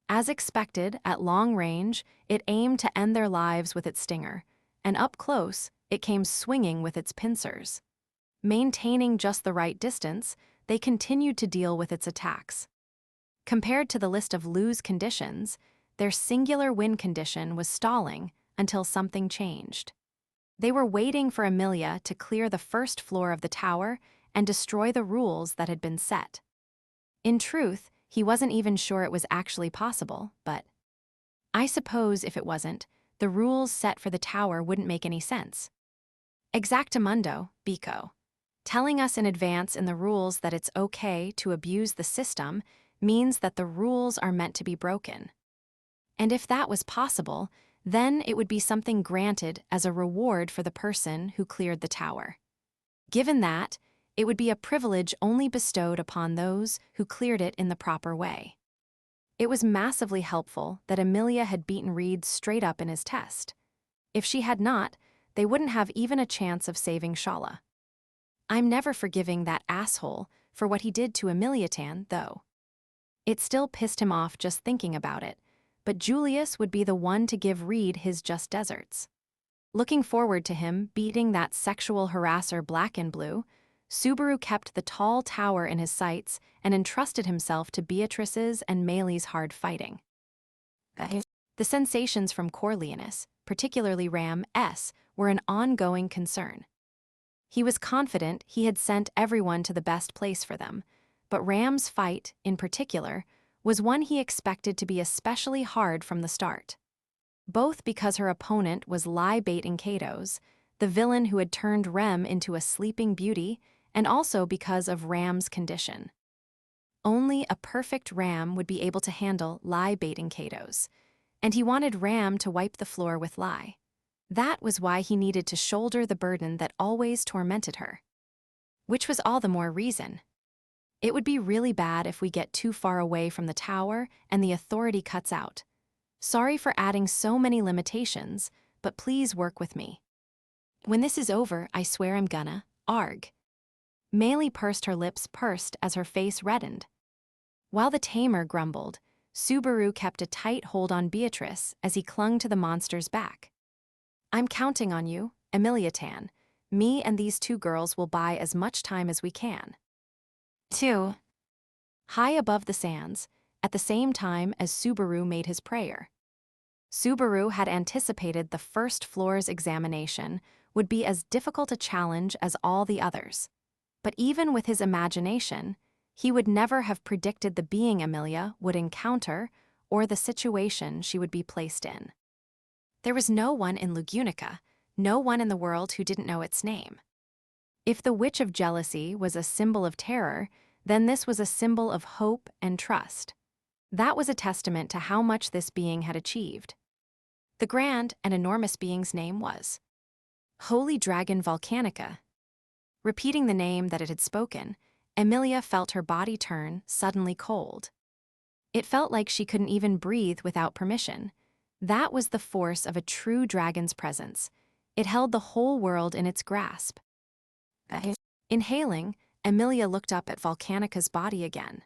As expected, at long range, it aimed to end their lives with its stinger, and up close, it came swinging with its pincers. Maintaining just the right distance, they continued to deal with its attacks. Compared to the list of lose conditions, their singular win condition was stalling until something changed. They were waiting for Emilia to clear the first floor of the tower and destroy the rules that had been set. In truth, he wasn't even sure it was actually possible, but I suppose if it wasn't, the rules set for the tower wouldn't make any sense. Exactamundo, Bico. Telling us in advance in the rules that it's okay to abuse the system means that the rules are meant to be broken. And if that was possible, then it would be something granted as a reward for the person who cleared the tower. Given that, it would be a privilege only bestowed upon those who cleared it in the proper way. It was massively helpful that Emilia had beaten Reed straight up in his test. If she had not, they wouldn't have even a chance of saving Shaula. I'm never forgiving that asshole for what he did to Emiliatan, though. It still pissed him off just thinking about it, but Julius would be the one to give Reed his just desserts. Looking forward to him beating that sexual harasser black and blue, Subaru kept the tall tower in his sights and entrusted himself to Beatrice's and Meili's hard fighting. The sensations from Corleonis, particularly Ram S, were an ongoing concern. He was confident he had sent everyone to the best place for them, but Ram's fight, in particular, was one he expected to be especially hard from the start. Both because her opponent was lie-baiting Katos, the villain who had turned Rem into a sleeping beauty, and also because of Ram's condition. Only a perfect Ram would be able to handle lie-baiting Katos, and he wanted Ram to wipe the floor with lie. That was why he needed to shoulder the burden that always tormented her. Which was all the more reason. It would be really bad if we get too far away from the tower and the authority cuts out. Sorry for adding so many limitations, but please work with me. When this is over, I swear I'm gonna, arg. Meili pursed her lips as her face reddened. While the tamer grumbled, Subaru kept a tight hold on Beatrice as he clung to the monster's back. I'm counting on you, Emiliatan. Me and these two girls will buy as much time as we can. 2. High above the sands, at the same time as Subaru made his prayer. Subaru had anticipated the first floor's examination would be as difficult a challenge as all the others. But even with his imagination, he would never have predicted the being Emilia would encounter or the situation she would be placed in. There was no one in Lugunica, no one in the world who didn't know its name. If the Witch of Jealousy was a symbol of terror, then this was a symbol of hope and trust. That was a testament to how much this being had achieved. The grand and enormous being's name was Holy Dragon Volcanica. Repeating the name that it had spoken, Emilia felt her body turn suddenly cold. It felt like she couldn't even breathe without permission. That was the force of a true dragon's presence. It held the whole world in its grasp. Inhaling, Emilia looked up at Volcanica's body again.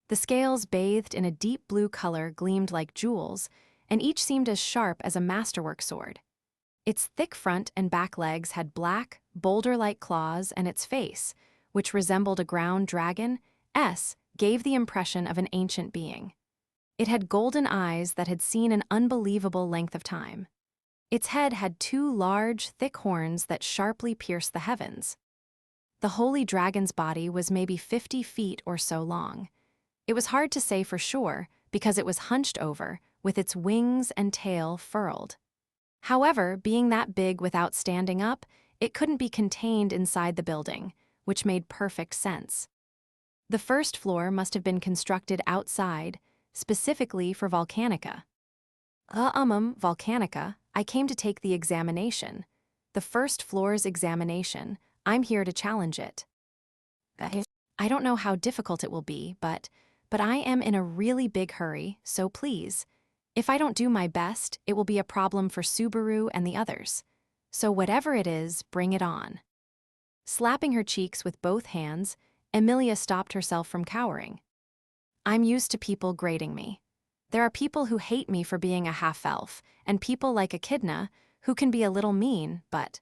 The scales bathed in a deep blue color gleamed like jewels, and each seemed as sharp as a masterwork sword. Its thick front and back legs had black, boulder-like claws, and its face, which resembled a ground dragon, gave the impression of an ancient being. It had golden eyes that had seen an unbelievable length of time. Its head had two large, thick horns that sharply pierced the heavens. The holy dragon's body was maybe 50 feet or so long. It was hard to say for sure because it was hunched over, with its wings and tail furled. However, being that big without standing up, it couldn't be contained inside the building, which made perfect sense. The first floor must have been constructed outside, specifically for Volcanica. Volcanica, I came to take the examination. The first floor's examination. I'm here to challenge it. I don't know how difficult it will be, but I am in a really big hurry, so please. If I don't do my best, it will be a problem for Subaru and the others. So whatever it is, bring it on. Slapping her cheeks with both hands, Emilia stopped herself from cowering. I'm used to people grading me. There are people who hate me for being a half-elf, and people like Echidna who can be a little mean, but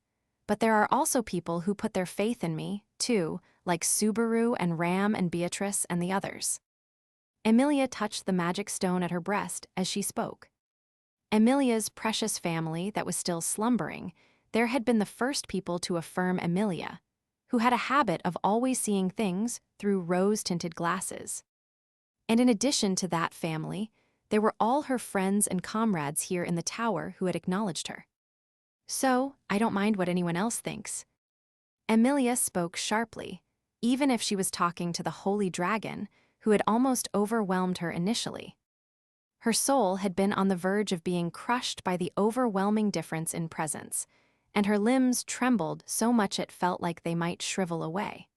there are also people who put their faith in me, too, like Subaru and Ram and Beatrice and the others. Emilia touched the magic stone at her breast as she spoke. Emilia's precious family that was still slumbering, there had been the first people to affirm Emilia, who had a habit of always seeing things through rose-tinted glasses. And in addition to that family, there were all her friends and comrades here in the tower who had acknowledged her. So, I don't mind what anyone else thinks. Emilia spoke sharply, even if she was talking to the holy dragon, who had almost overwhelmed her initially. Her soul had been on the verge of being crushed by the overwhelming difference in presence, and her limbs trembled so much it felt like they might shrivel away.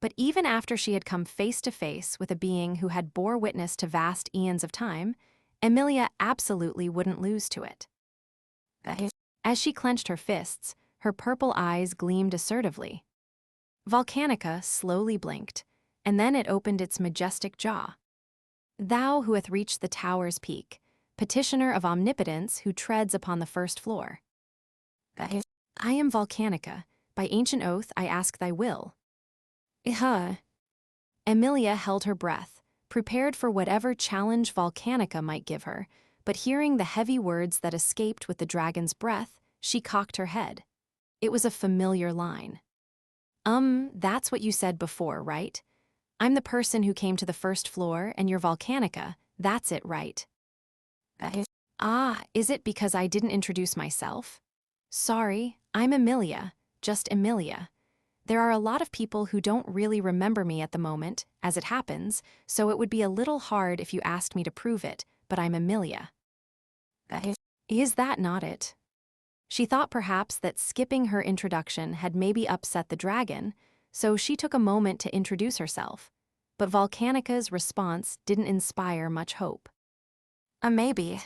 But even after she had come face to face with a being who had bore witness to vast eons of time, Emilia absolutely wouldn't lose to it. As she clenched her fists, her purple eyes gleamed assertively. Volcanica slowly blinked, and then it opened its majestic jaw. Thou who hath reached the tower's peak, petitioner of omnipotence who treads upon the first floor. I am Volcanica. By ancient oath I ask thy will. Emilia held her breath, prepared for whatever challenge Volcanica might give her, but hearing the heavy words that escaped with the dragon's breath, she cocked her head. It was a familiar line. That's what you said before, right? I'm the person who came to the first floor and you're Volcanica, that's it, right? Is it because I didn't introduce myself? Sorry, I'm Emilia, just Emilia. There are a lot of people who don't really remember me at the moment, as it happens, so it would be a little hard if you asked me to prove it, but I'm Emilia. Is that not it? She thought perhaps that skipping her introduction had maybe upset the dragon, so she took a moment to introduce herself. But Volcanica's response didn't inspire much hope. Maybe.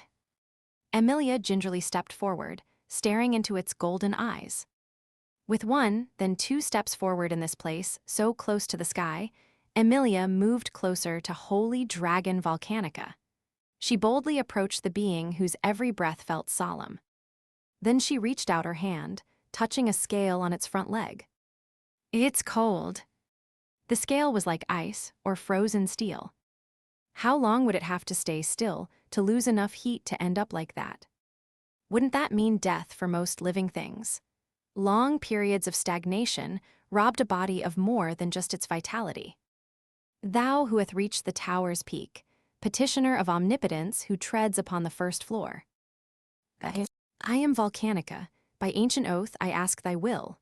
Emilia gingerly stepped forward, staring into its golden eyes. With one, then 2 steps forward in this place, so close to the sky, Emilia moved closer to holy dragon Volcanica. She boldly approached the being whose every breath felt solemn. Then she reached out her hand, touching a scale on its front leg. It's cold. The scale was like ice or frozen steel. How long would it have to stay still to lose enough heat to end up like that? Wouldn't that mean death for most living things? Long periods of stagnation robbed a body of more than just its vitality. Thou who hath reached the tower's peak, petitioner of omnipotence who treads upon the first floor. I am Volcanica. By ancient oath I ask thy will.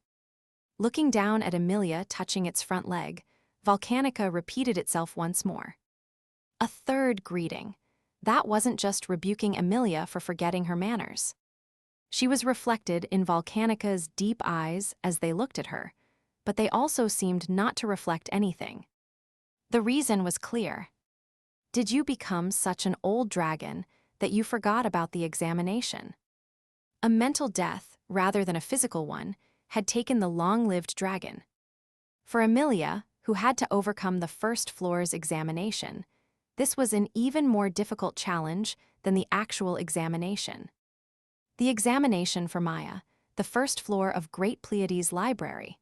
Looking down at Emilia touching its front leg, Volcanica repeated itself once more. A third greeting. That wasn't just rebuking Emilia for forgetting her manners. She was reflected in Volcanica's deep eyes as they looked at her, but they also seemed not to reflect anything. The reason was clear. Did you become such an old dragon that you forgot about the examination? A mental death, rather than a physical one, had taken the long-lived dragon. For Emilia, who had to overcome the first floor's examination, this was an even more difficult challenge than the actual examination. The examination for Maya, the first floor of Great Pleiades Library.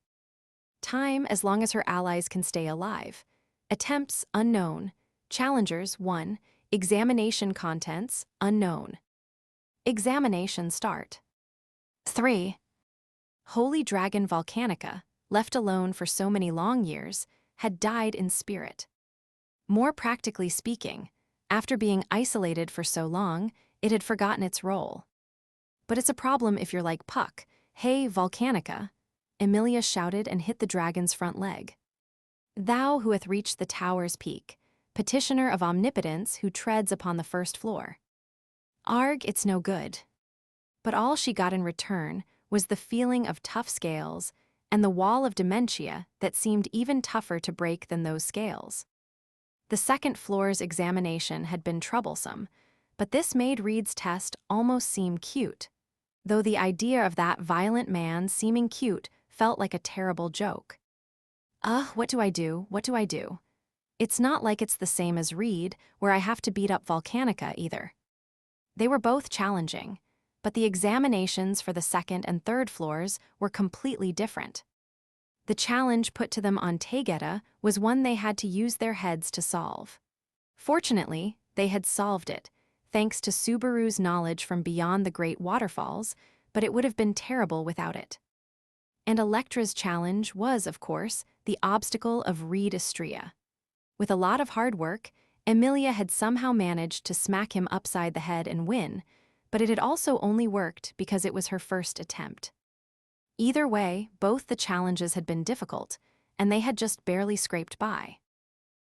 Time as long as her allies can stay alive. Attempts unknown. Challengers 1. Examination contents unknown. Examination start. 3. Holy Dragon Volcanica, left alone for so many long years, had died in spirit. More practically speaking, after being isolated for so long, it had forgotten its role. But it's a problem if you're like Puck. Hey, Volcanica, Emilia shouted and hit the dragon's front leg. Thou who hath reached the tower's peak, petitioner of omnipotence who treads upon the first floor. Arg, it's no good. But all she got in return was the feeling of tough scales and the wall of dementia that seemed even tougher to break than those scales. The second floor's examination had been troublesome, but this made Reed's test almost seem cute, though the idea of that violent man seeming cute felt like a terrible joke. What do I do? What do I do? It's not like it's the same as Reed, where I have to beat up Volcanica either. They were both challenging, but the examinations for the second and third floors were completely different. The challenge put to them on Tegeta was one they had to use their heads to solve. Fortunately, they had solved it, thanks to Subaru's knowledge from beyond the Great Waterfalls, but it would have been terrible without it. And Electra's challenge was, of course, the obstacle of Reed Istria. With a lot of hard work, Emilia had somehow managed to smack him upside the head and win, but it had also only worked because it was her first attempt. Either way, both the challenges had been difficult, and they had just barely scraped by.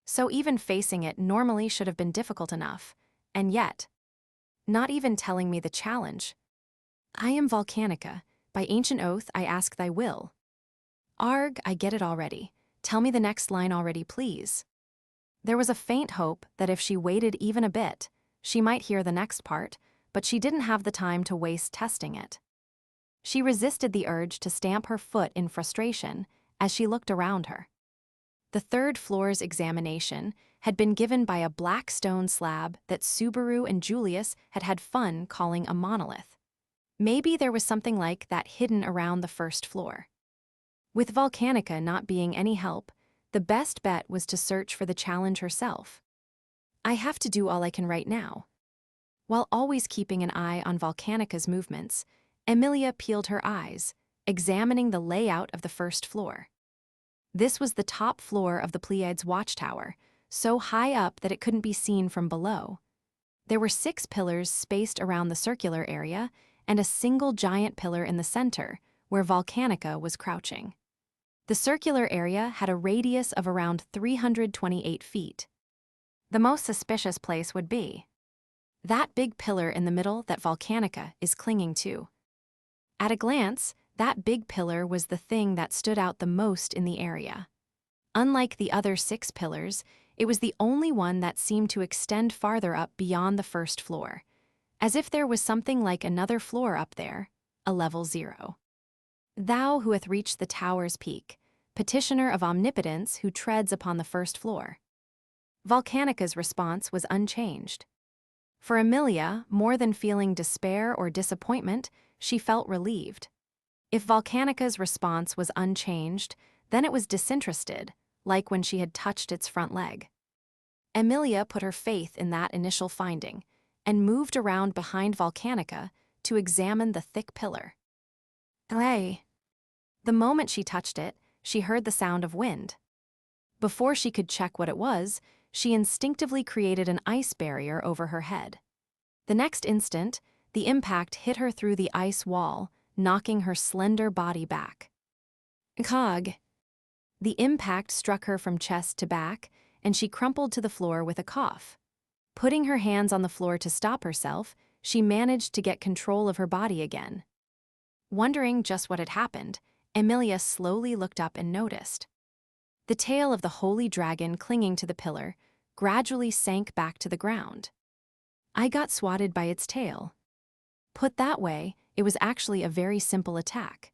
So even facing it normally should have been difficult enough, and yet, not even telling me the challenge. I am Volcanica, by ancient oath I ask thy will. Arg, I get it already. Tell me the next line already, please. There was a faint hope that if she waited even a bit, she might hear the next part, but she didn't have the time to waste testing it. She resisted the urge to stamp her foot in frustration as she looked around her. The third floor's examination had been given by a black stone slab that Subaru and Julius had had fun calling a monolith. Maybe there was something like that hidden around the first floor. With Volcanica not being any help, the best bet was to search for the challenge herself. I have to do all I can right now. While always keeping an eye on Volcanica's movements, Emilia peeled her eyes, examining the layout of the first floor. This was the top floor of the Pleiades Watchtower, so high up that it couldn't be seen from below. There were 6 pillars spaced around the circular area and a single giant pillar in the center, where Volcanica was crouching. The circular area had a radius of around 328 feet. The most suspicious place would be that big pillar in the middle that Volcanica is clinging to. At a glance, that big pillar was the thing that stood out the most in the area. Unlike the other 6 pillars, it was the only one that seemed to extend farther up beyond the first floor, as if there was something like another floor up there, a level 0. Thou who hath reached the tower's peak, petitioner of omnipotence who treads upon the first floor. Volcanica's response was unchanged. For Emilia, more than feeling despair or disappointment, she felt relieved. If Volcanica's response was unchanged, then it was disinterested, like when she had touched its front leg. Emilia put her faith in that initial finding and moved around behind Volcanica to examine the thick pillar. Hey! The moment she touched it, she heard the sound of wind. Before she could check what it was, she instinctively created an ice barrier over her head. The next instant, the impact hit her through the ice wall, knocking her slender body back. Cog. The impact struck her from chest to back, and she crumpled to the floor with a cough. Putting her hands on the floor to stop herself, she managed to get control of her body again. Wondering just what had happened, Emilia slowly looked up and noticed. The tail of the holy dragon clinging to the pillar gradually sank back to the ground. I got swatted by its tail. Put that way, it was actually a very simple attack.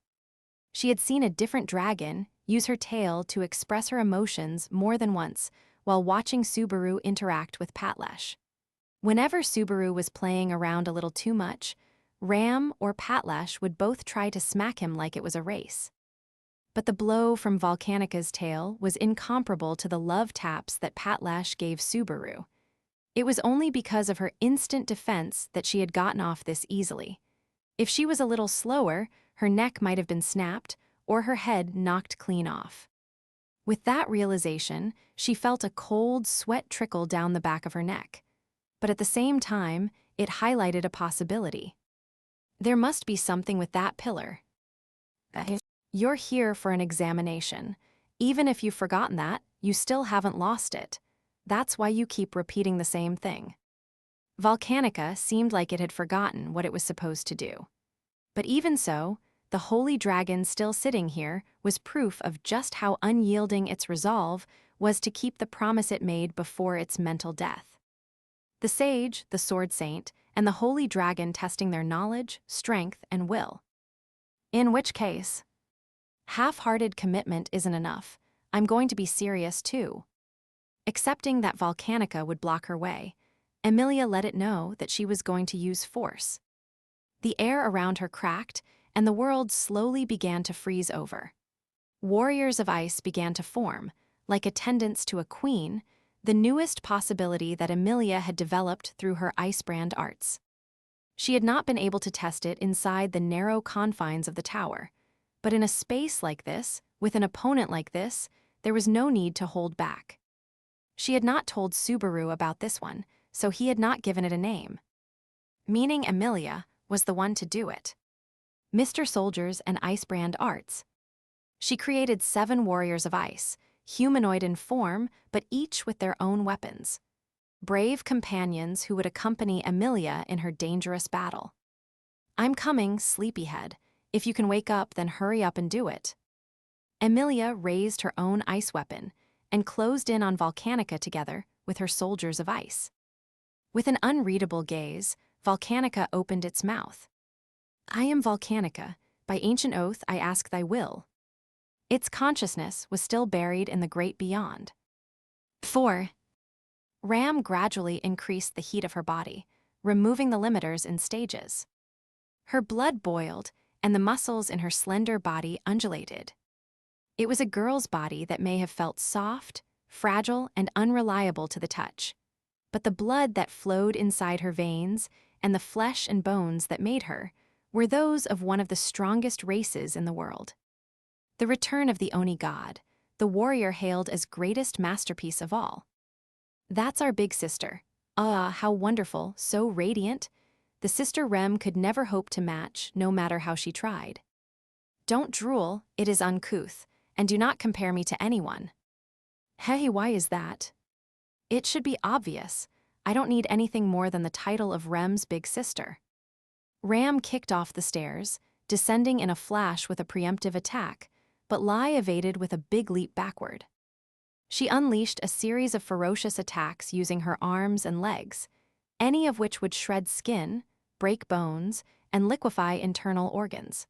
She had seen a different dragon use her tail to express her emotions more than once while watching Subaru interact with Patlash. Whenever Subaru was playing around a little too much, Ram or Patlash would both try to smack him like it was a race. But the blow from Volcanica's tail was incomparable to the love taps that Patlash gave Subaru. It was only because of her instant defense that she had gotten off this easily. If she was a little slower, her neck might have been snapped or her head knocked clean off. With that realization, she felt a cold sweat trickle down the back of her neck. But at the same time, it highlighted a possibility. There must be something with that pillar. You're here for an examination. Even if you've forgotten that, you still haven't lost it. That's why you keep repeating the same thing. Volcanica seemed like it had forgotten what it was supposed to do. But even so, the holy dragon still sitting here was proof of just how unyielding its resolve was to keep the promise it made before its mental death. The sage, the sword saint, and the holy dragon testing their knowledge, strength, and will. In which case, half-hearted commitment isn't enough. I'm going to be serious too. Accepting that Volcanica would block her way, Emilia let it know that she was going to use force. The air around her cracked, and the world slowly began to freeze over. Warriors of ice began to form, like attendants to a queen, the newest possibility that Emilia had developed through her icebrand arts. She had not been able to test it inside the narrow confines of the tower, but in a space like this, with an opponent like this, there was no need to hold back. She had not told Subaru about this one, so he had not given it a name. Meaning Emilia was the one to do it. Mr. Soldiers and Icebrand Arts. She created 7 warriors of ice, humanoid in form, but each with their own weapons. Brave companions who would accompany Emilia in her dangerous battle. I'm coming, sleepyhead. If you can wake up, then hurry up and do it. Emilia raised her own ice weapon and closed in on Volcanica together with her soldiers of ice. With an unreadable gaze, Volcanica opened its mouth. I am Volcanica. By ancient oath, I ask thy will. Its consciousness was still buried in the great beyond. 4. Ram gradually increased the heat of her body, removing the limiters in stages. Her blood boiled, and the muscles in her slender body undulated. It was a girl's body that may have felt soft, fragile, and unreliable to the touch. But the blood that flowed inside her veins and the flesh and bones that made her were those of one of the strongest races in the world. The return of the Oni god, the warrior hailed as greatest masterpiece of all. That's our big sister. Ah, how wonderful, so radiant. The sister Rem could never hope to match, no matter how she tried. Don't drool, it is uncouth, and do not compare me to anyone. Hey, why is that? It should be obvious. I don't need anything more than the title of Rem's big sister. Ram kicked off the stairs, descending in a flash with a preemptive attack, but Lai evaded with a big leap backward. She unleashed a series of ferocious attacks using her arms and legs, any of which would shred skin, break bones, and liquefy internal organs.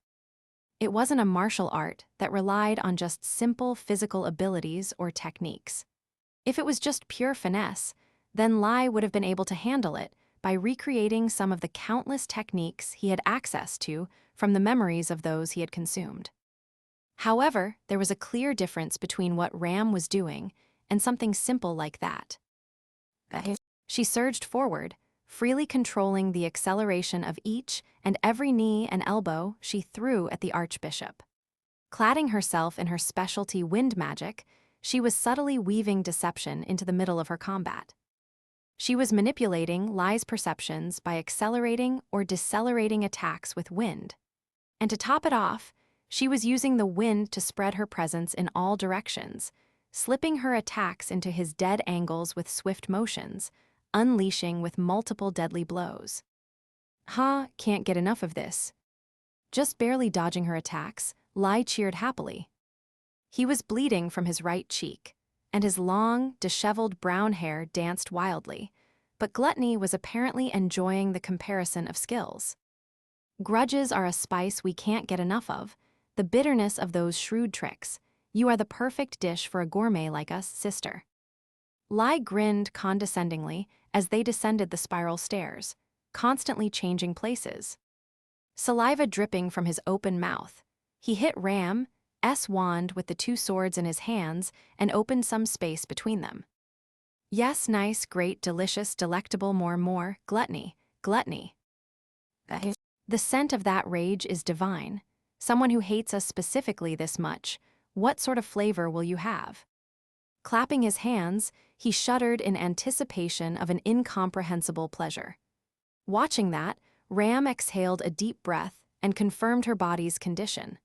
It wasn't a martial art that relied on just simple physical abilities or techniques. If it was just pure finesse, then Lai would have been able to handle it by recreating some of the countless techniques he had access to from the memories of those he had consumed. However, there was a clear difference between what Ram was doing and something simple like that. She surged forward, freely controlling the acceleration of each and every knee and elbow she threw at the archbishop. Cladding herself in her specialty wind magic, she was subtly weaving deception into the middle of her combat. She was manipulating Lai's perceptions by accelerating or decelerating attacks with wind. And to top it off, she was using the wind to spread her presence in all directions, slipping her attacks into his dead angles with swift motions, unleashing with multiple deadly blows. Can't get enough of this. Just barely dodging her attacks, Lai cheered happily. He was bleeding from his right cheek, and his long, disheveled brown hair danced wildly, but Gluttony was apparently enjoying the comparison of skills. Grudges are a spice we can't get enough of, the bitterness of those shrewd tricks. You are the perfect dish for a gourmet like us, sister. Lai grinned condescendingly as they descended the spiral stairs, constantly changing places. Saliva dripping from his open mouth, he hit Ram's wand with the 2 swords in his hands and opened some space between them. Yes, nice, great, delicious, delectable, more, gluttony, gluttony. The scent of that rage is divine. Someone who hates us specifically this much, what sort of flavor will you have? Clapping his hands, he shuddered in anticipation of an incomprehensible pleasure. Watching that, Ram exhaled a deep breath and confirmed her body's condition.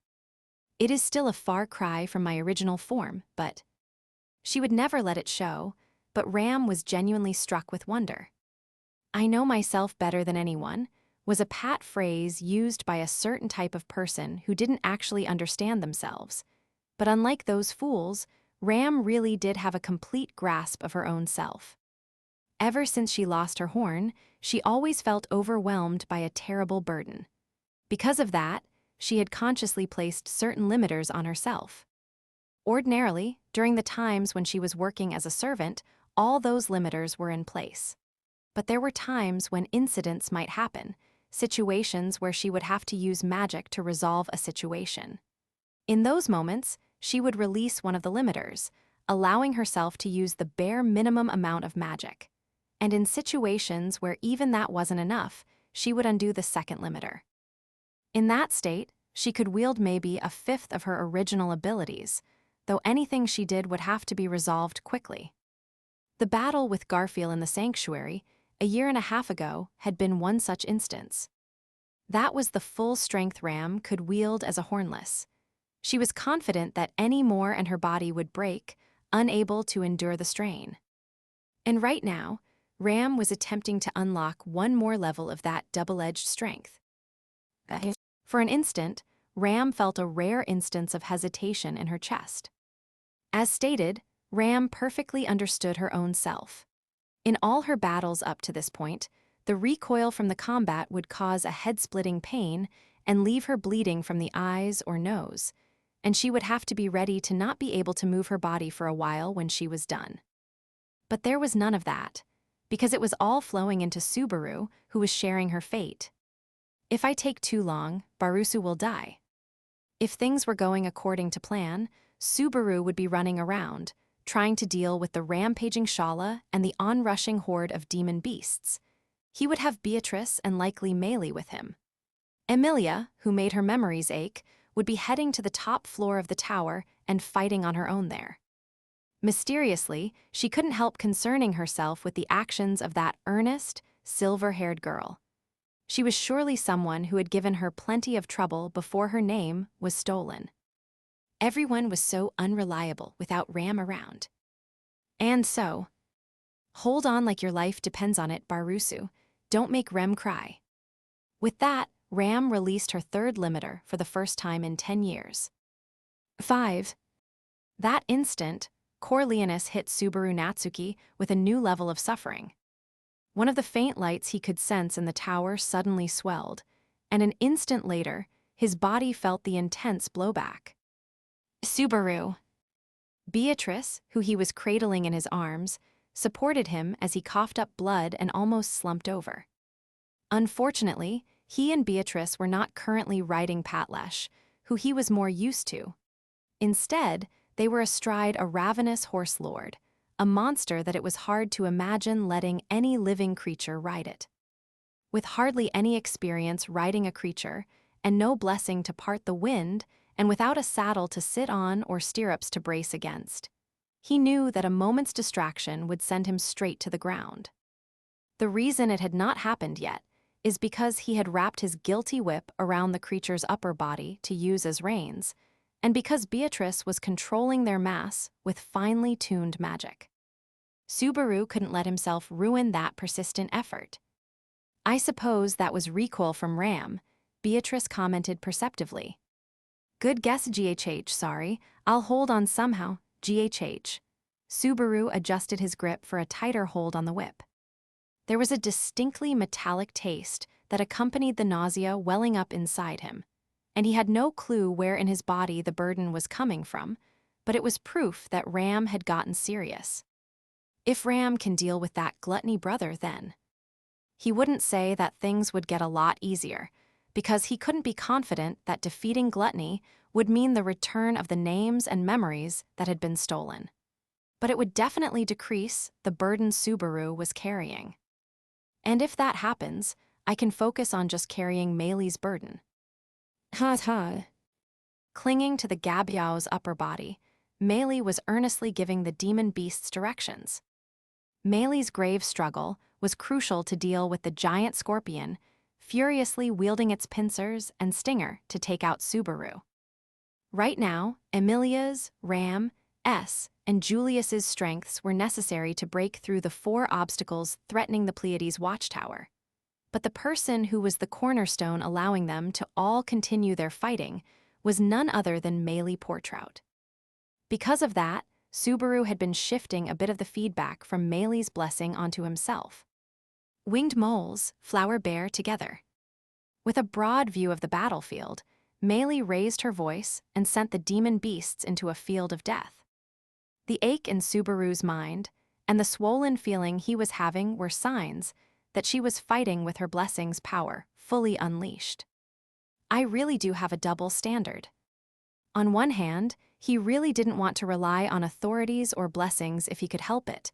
It is still a far cry from my original form, but... She would never let it show, but Ram was genuinely struck with wonder. "I know myself better than anyone" was a pat phrase used by a certain type of person who didn't actually understand themselves. But unlike those fools, Ram really did have a complete grasp of her own self. Ever since she lost her horn, she always felt overwhelmed by a terrible burden. Because of that, she had consciously placed certain limiters on herself. Ordinarily, during the times when she was working as a servant, all those limiters were in place. But there were times when incidents might happen, situations where she would have to use magic to resolve a situation. In those moments, she would release one of the limiters, allowing herself to use the bare minimum amount of magic. And in situations where even that wasn't enough, she would undo the second limiter. In that state, she could wield maybe a fifth of her original abilities, though anything she did would have to be resolved quickly. The battle with Garfield in the sanctuary, a year and a half ago, had been one such instance. That was the full strength Ram could wield as a hornless. She was confident that any more and her body would break, unable to endure the strain. And right now, Ram was attempting to unlock one more level of that double-edged strength. For an instant, Ram felt a rare instance of hesitation in her chest. As stated, Ram perfectly understood her own self. In all her battles up to this point, the recoil from the combat would cause a head-splitting pain and leave her bleeding from the eyes or nose, and she would have to be ready to not be able to move her body for a while when she was done. But there was none of that, because it was all flowing into Subaru, who was sharing her fate. If I take too long, Barusu will die. If things were going according to plan, Subaru would be running around, trying to deal with the rampaging Shaula and the onrushing horde of demon beasts. He would have Beatrice and likely Melee with him. Emilia, who made her memories ache, would be heading to the top floor of the tower and fighting on her own there. Mysteriously, she couldn't help concerning herself with the actions of that earnest, silver-haired girl. She was surely someone who had given her plenty of trouble before her name was stolen. Everyone was so unreliable without Ram around. And so, hold on like your life depends on it, Barusu. Don't make Rem cry. With that, Ram released her third limiter for the first time in 10 years. 5. That instant, Corleonis hit Subaru Natsuki with a new level of suffering. One of the faint lights he could sense in the tower suddenly swelled, and an instant later, his body felt the intense blowback. Subaru. Beatrice, who he was cradling in his arms, supported him as he coughed up blood and almost slumped over. Unfortunately, he and Beatrice were not currently riding Patlesh, who he was more used to. Instead, they were astride a ravenous horse lord, a monster that it was hard to imagine letting any living creature ride it. With hardly any experience riding a creature, and no blessing to part the wind, and without a saddle to sit on or stirrups to brace against, he knew that a moment's distraction would send him straight to the ground. The reason it had not happened yet is because he had wrapped his guilty whip around the creature's upper body to use as reins, and because Beatrice was controlling their mass with finely tuned magic. Subaru couldn't let himself ruin that persistent effort. I suppose that was recoil from Ram, Beatrice commented perceptively. Good guess, GHH, sorry. I'll hold on somehow, GHH. Subaru adjusted his grip for a tighter hold on the whip. There was a distinctly metallic taste that accompanied the nausea welling up inside him, and he had no clue where in his body the burden was coming from, but it was proof that Ram had gotten serious. If Ram can deal with that gluttony brother, then. He wouldn't say that things would get a lot easier, because he couldn't be confident that defeating gluttony would mean the return of the names and memories that had been stolen. But it would definitely decrease the burden Subaru was carrying. And if that happens, I can focus on just carrying Meili's burden. Ha ha. Clinging to the Gabiao's upper body, Meili was earnestly giving the demon beasts directions. Meili's grave struggle was crucial to deal with the giant scorpion, furiously wielding its pincers and stinger to take out Subaru. Right now, Emilia's, Ram, S, and Julius's strengths were necessary to break through the 4 obstacles threatening the Pleiades Watchtower. But the person who was the cornerstone allowing them to all continue their fighting was none other than Meili Portrout. Because of that, Subaru had been shifting a bit of the feedback from Meili's blessing onto himself. Winged moles, flower bear together. With a broad view of the battlefield, Meili raised her voice and sent the demon beasts into a field of death. The ache in Subaru's mind and the swollen feeling he was having were signs that she was fighting with her blessing's power fully unleashed. I really do have a double standard. On one hand, he really didn't want to rely on authorities or blessings if he could help it,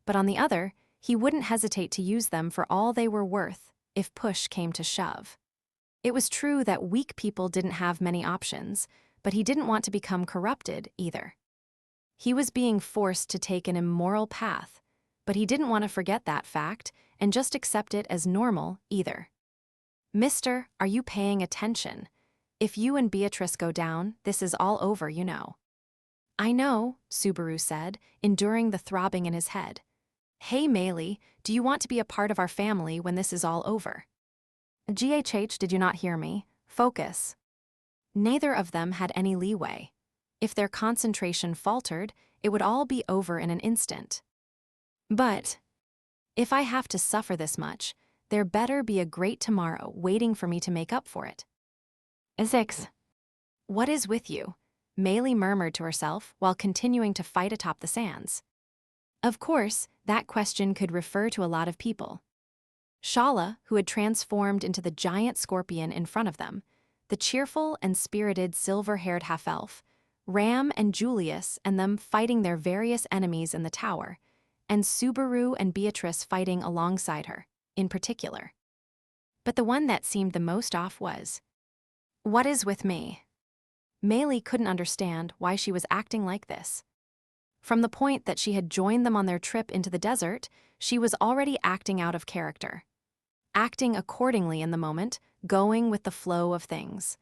but on the other, he wouldn't hesitate to use them for all they were worth if push came to shove. It was true that weak people didn't have many options, but he didn't want to become corrupted either. He was being forced to take an immoral path, but he didn't want to forget that fact and just accept it as normal either. Mister, are you paying attention? If you and Beatrice go down, this is all over, you know. I know, Subaru said, enduring the throbbing in his head. Hey, Meili, do you want to be a part of our family when this is all over? GHH, did you not hear me? Focus. Neither of them had any leeway. If their concentration faltered, it would all be over in an instant. But if I have to suffer this much, there better be a great tomorrow waiting for me to make up for it. 6. What is with you? Meili murmured to herself while continuing to fight atop the sands. Of course, that question could refer to a lot of people. Shaula, who had transformed into the giant scorpion in front of them, the cheerful and spirited silver-haired half-elf, Ram and Julius and them fighting their various enemies in the tower, and Subaru and Beatrice fighting alongside her, in particular. But the one that seemed the most off was, what is with me? Meili couldn't understand why she was acting like this. From the point that she had joined them on their trip into the desert, she was already acting out of character. Acting accordingly in the moment, going with the flow of things.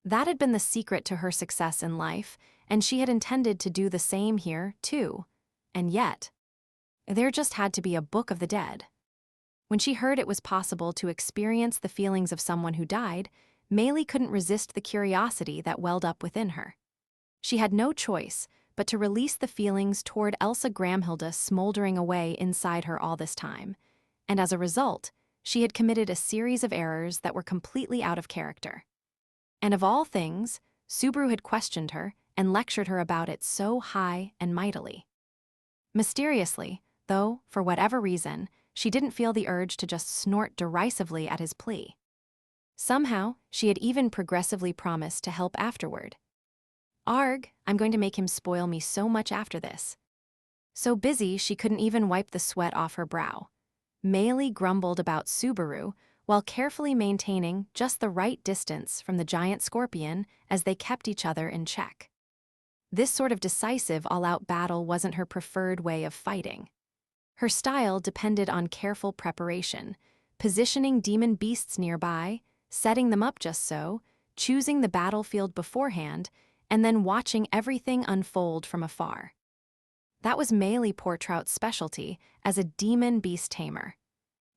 That had been the secret to her success in life, and she had intended to do the same here, too. And yet, there just had to be a Book of the Dead. When she heard it was possible to experience the feelings of someone who died, Meili couldn't resist the curiosity that welled up within her. She had no choice but to release the feelings toward Elsa Gramhilda smoldering away inside her all this time, and as a result, she had committed a series of errors that were completely out of character. And of all things, Subaru had questioned her and lectured her about it so high and mightily. Mysteriously, though, for whatever reason, she didn't feel the urge to just snort derisively at his plea. Somehow, she had even progressively promised to help afterward. Arg, I'm going to make him spoil me so much after this. So busy she couldn't even wipe the sweat off her brow. Meili grumbled about Subaru while carefully maintaining just the right distance from the giant scorpion as they kept each other in check. This sort of decisive all-out battle wasn't her preferred way of fighting. Her style depended on careful preparation, positioning demon beasts nearby, setting them up just so, choosing the battlefield beforehand, and then watching everything unfold from afar. That was Meili Portrout's specialty as a demon beast tamer.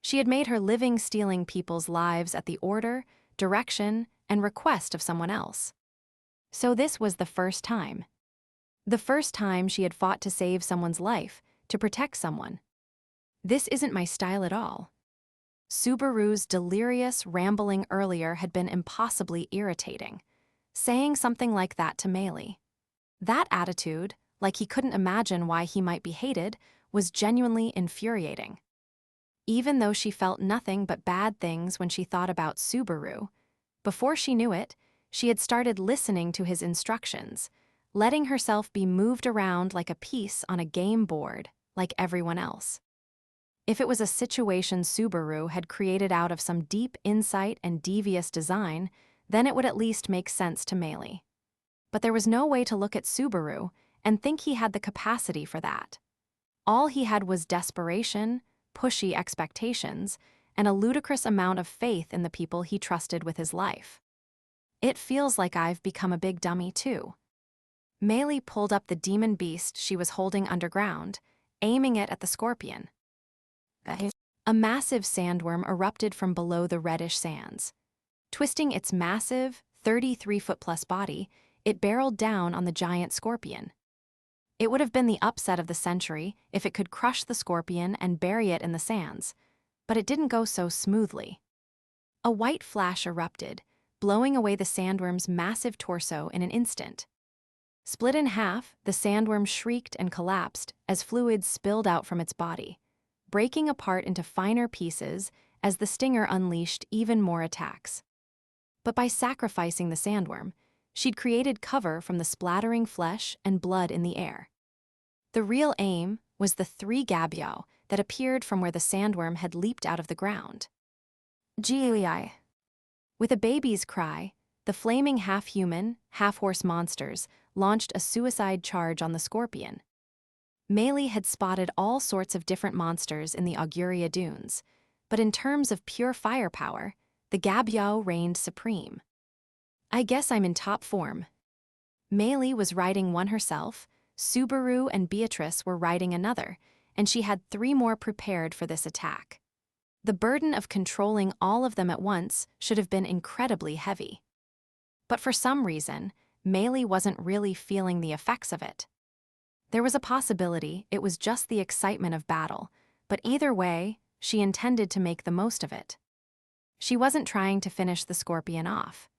She had made her living stealing people's lives at the order, direction, and request of someone else. So this was the first time. The first time she had fought to save someone's life, to protect someone. This isn't my style at all. Subaru's delirious rambling earlier had been impossibly irritating, saying something like that to Meili. That attitude, like he couldn't imagine why he might be hated, was genuinely infuriating. Even though she felt nothing but bad things when she thought about Subaru, before she knew it, she had started listening to his instructions, letting herself be moved around like a piece on a game board, like everyone else. If it was a situation Subaru had created out of some deep insight and devious design, then it would at least make sense to Meili. But there was no way to look at Subaru and think he had the capacity for that. All he had was desperation, pushy expectations, and a ludicrous amount of faith in the people he trusted with his life. It feels like I've become a big dummy too. Meili pulled up the demon beast she was holding underground, aiming it at the scorpion. A massive sandworm erupted from below the reddish sands. Twisting its massive, 33-foot-plus body, it barreled down on the giant scorpion. It would have been the upset of the century if it could crush the scorpion and bury it in the sands, but it didn't go so smoothly. A white flash erupted, blowing away the sandworm's massive torso in an instant. Split in half, the sandworm shrieked and collapsed as fluids spilled out from its body, breaking apart into finer pieces as the stinger unleashed even more attacks. But by sacrificing the sandworm, she'd created cover from the splattering flesh and blood in the air. The real aim was the 3 gabiao that appeared from where the sandworm had leaped out of the ground. Gii. With a baby's cry, the flaming half-human, half-horse monsters launched a suicide charge on the scorpion. Meili had spotted all sorts of different monsters in the Auguria Dunes, but in terms of pure firepower, the gabiao reigned supreme. I guess I'm in top form. Meili was riding one herself, Subaru and Beatrice were riding another, and she had 3 more prepared for this attack. The burden of controlling all of them at once should have been incredibly heavy. But for some reason, Meili wasn't really feeling the effects of it. There was a possibility it was just the excitement of battle, but either way, she intended to make the most of it. She wasn't trying to finish the scorpion off,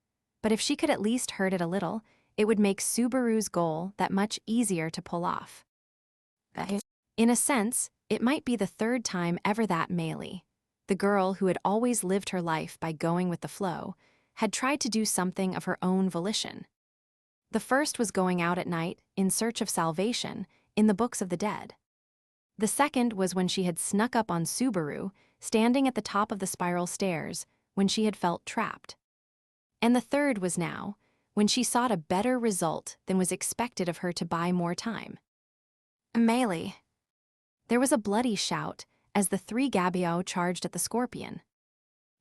but if she could at least hurt it a little, it would make Subaru's goal that much easier to pull off. In a sense, it might be the 3rd time ever that Meili, the girl who had always lived her life by going with the flow, had tried to do something of her own volition. The first was going out at night in search of salvation in the books of the dead. The second was when she had snuck up on Subaru, standing at the top of the spiral stairs, when she had felt trapped. And the third was now, when she sought a better result than was expected of her to buy more time. Meili. There was a bloody shout as the 3 gabiao charged at the scorpion.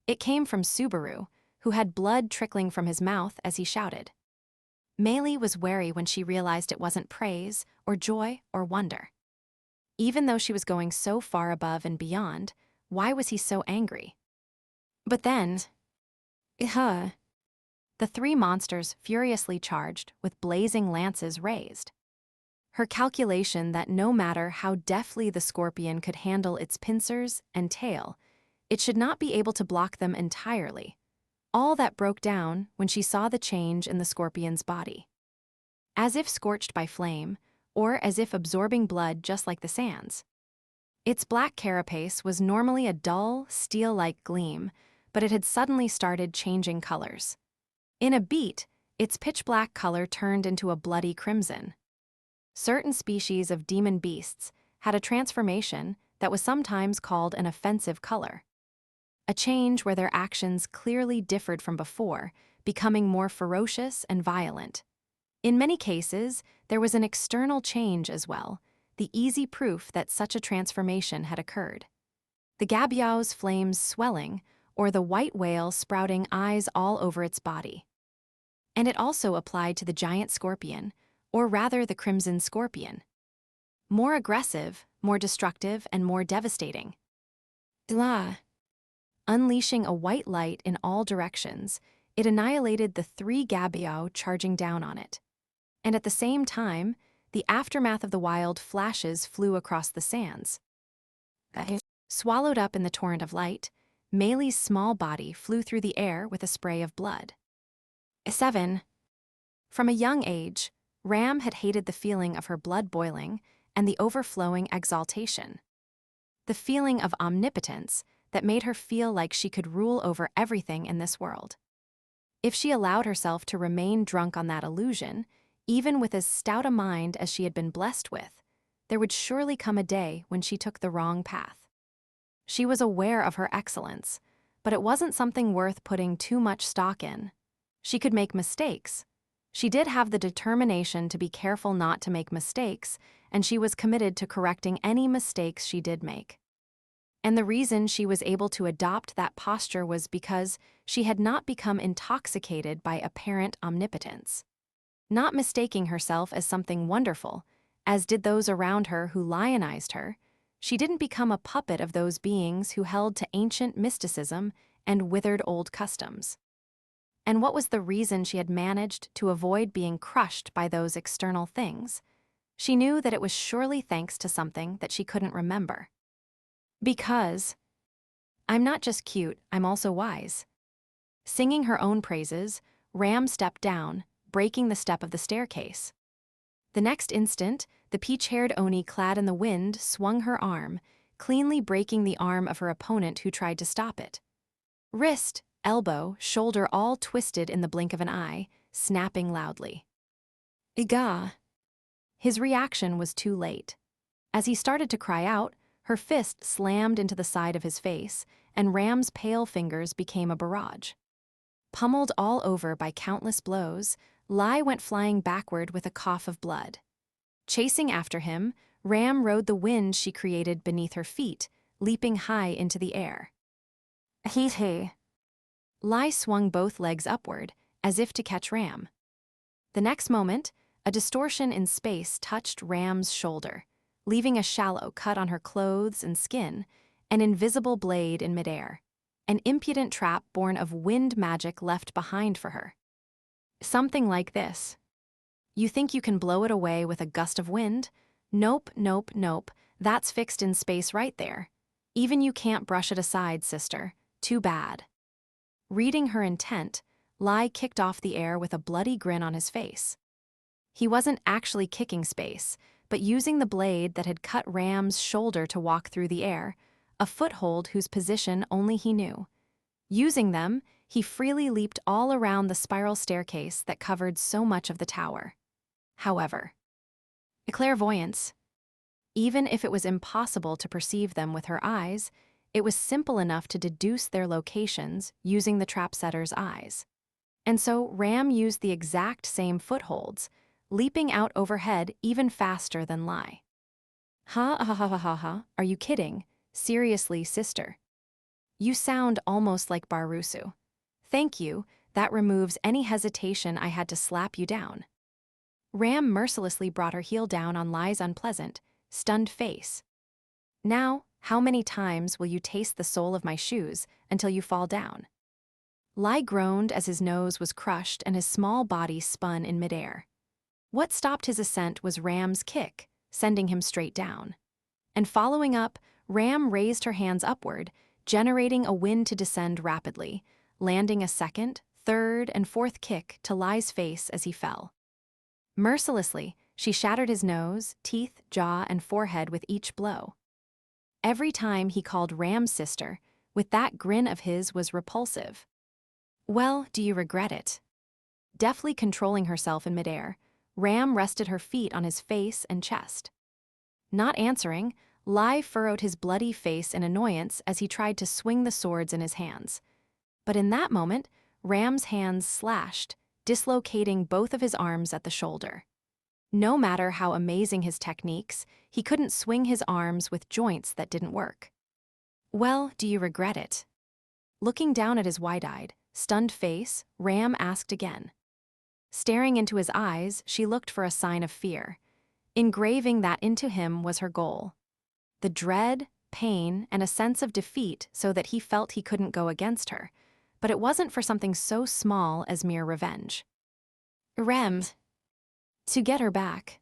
It came from Subaru, who had blood trickling from his mouth as he shouted. Meili was wary when she realized it wasn't praise, or joy, or wonder. Even though she was going so far above and beyond, why was he so angry? But then, the 3 monsters furiously charged with blazing lances raised. Her calculation that no matter how deftly the scorpion could handle its pincers and tail, it should not be able to block them entirely. All that broke down when she saw the change in the scorpion's body. As if scorched by flame, or as if absorbing blood just like the sands. Its black carapace was normally a dull, steel-like gleam, but it had suddenly started changing colors. In a beat, its pitch-black color turned into a bloody crimson. Certain species of demon beasts had a transformation that was sometimes called an offensive color. A change where their actions clearly differed from before, becoming more ferocious and violent. In many cases, there was an external change as well, the easy proof that such a transformation had occurred. The gabiao's flames swelling, or the white whale sprouting eyes all over its body. And it also applied to the giant scorpion, or rather the crimson scorpion. More aggressive, more destructive, and more devastating. Unleashing a white light in all directions, it annihilated the 3 gabiao charging down on it. And at the same time, the aftermath of the wild flashes flew across the sands. Swallowed up in the torrent of light, Meili's small body flew through the air with a spray of blood. 7. From a young age, Ram had hated the feeling of her blood boiling and the overflowing exaltation. The feeling of omnipotence that made her feel like she could rule over everything in this world. If she allowed herself to remain drunk on that illusion, even with as stout a mind as she had been blessed with, there would surely come a day when she took the wrong path. She was aware of her excellence, but it wasn't something worth putting too much stock in. She could make mistakes. She did have the determination to be careful not to make mistakes, and she was committed to correcting any mistakes she did make. And the reason she was able to adopt that posture was because she had not become intoxicated by apparent omnipotence. Not mistaking herself as something wonderful, as did those around her who lionized her, she didn't become a puppet of those beings who held to ancient mysticism and withered old customs. And what was the reason she had managed to avoid being crushed by those external things? She knew that it was surely thanks to something that she couldn't remember. Because I'm not just cute, I'm also wise. Singing her own praises, Ram stepped down, breaking the step of the staircase. The next instant, the peach-haired Oni clad in the wind swung her arm, cleanly breaking the arm of her opponent who tried to stop it. Wrist, elbow, shoulder all twisted in the blink of an eye, snapping loudly. Iga! His reaction was too late. As he started to cry out, her fist slammed into the side of his face, and Ram's pale fingers became a barrage. Pummeled all over by countless blows, Lai went flying backward with a cough of blood. Chasing after him, Ram rode the wind she created beneath her feet, leaping high into the air. Hee-hee. Lai swung both legs upward, as if to catch Ram. The next moment, a distortion in space touched Ram's shoulder, leaving a shallow cut on her clothes and skin, an invisible blade in midair, an impudent trap born of wind magic left behind for her. Something like this. You think you can blow it away with a gust of wind? Nope, nope, nope, that's fixed in space right there. Even you can't brush it aside, sister. Too bad. Reading her intent, Lai kicked off the air with a bloody grin on his face. He wasn't actually kicking space, but using the blade that had cut Ram's shoulder to walk through the air, a foothold whose position only he knew. Using them, he freely leaped all around the spiral staircase that covered so much of the tower. However, clairvoyance. Even if it was impossible to perceive them with her eyes, it was simple enough to deduce their locations using the trapsetter's eyes. And so Ram used the exact same footholds, leaping out overhead even faster than Lai. Ha, are you kidding? Seriously, sister. You sound almost like Barusu. Thank you, that removes any hesitation I had to slap you down. Ram mercilessly brought her heel down on Lai's unpleasant, stunned face. Now, how many times will you taste the sole of my shoes until you fall down? Lai groaned as his nose was crushed and his small body spun in midair. What stopped his ascent was Ram's kick, sending him straight down. And following up, Ram raised her hands upward, generating a wind to descend rapidly, landing a second, third, and fourth kick to Lai's face as he fell. Mercilessly, she shattered his nose, teeth, jaw, and forehead with each blow. Every time he called Ram's sister, with that grin of his was repulsive. Well, do you regret it? Deftly controlling herself in midair, Ram rested her feet on his face and chest. Not answering, Lai furrowed his bloody face in annoyance as he tried to swing the swords in his hands. But in that moment, Ram's hands slashed, dislocating both of his arms at the shoulder. No matter how amazing his techniques, he couldn't swing his arms with joints that didn't work. Well, do you regret it? Looking down at his wide-eyed, stunned face, Ram asked again. Staring into his eyes, she looked for a sign of fear. Engraving that into him was her goal. The dread, pain, and a sense of defeat so that he felt he couldn't go against her, but it wasn't for something so small as mere revenge. Rem. To get her back.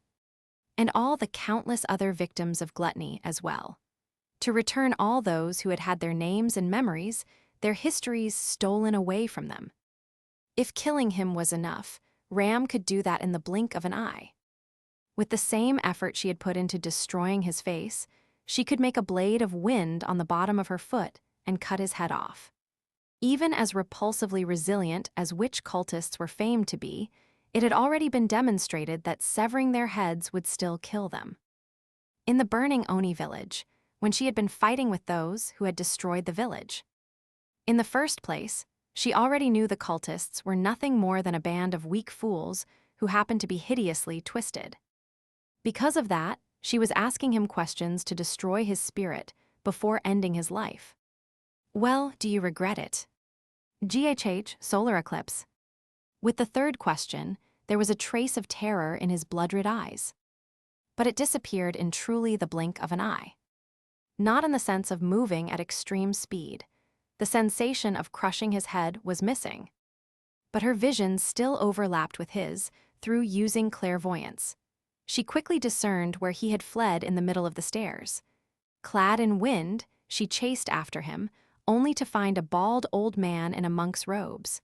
And all the countless other victims of gluttony as well. To return all those who had had their names and memories, their histories stolen away from them. If killing him was enough, Ram could do that in the blink of an eye. With the same effort she had put into destroying his face, she could make a blade of wind on the bottom of her foot and cut his head off. Even as repulsively resilient as witch cultists were famed to be, it had already been demonstrated that severing their heads would still kill them. In the burning Oni village, when she had been fighting with those who had destroyed the village. In the first place, she already knew the cultists were nothing more than a band of weak fools who happened to be hideously twisted. Because of that, she was asking him questions to destroy his spirit before ending his life. Well, do you regret it? GHH, solar eclipse. With the third question, there was a trace of terror in his blood-red eyes. But it disappeared in truly the blink of an eye. Not in the sense of moving at extreme speed. The sensation of crushing his head was missing. But her vision still overlapped with his through using clairvoyance. She quickly discerned where he had fled in the middle of the stairs. Clad in wind, she chased after him, only to find a bald old man in a monk's robes.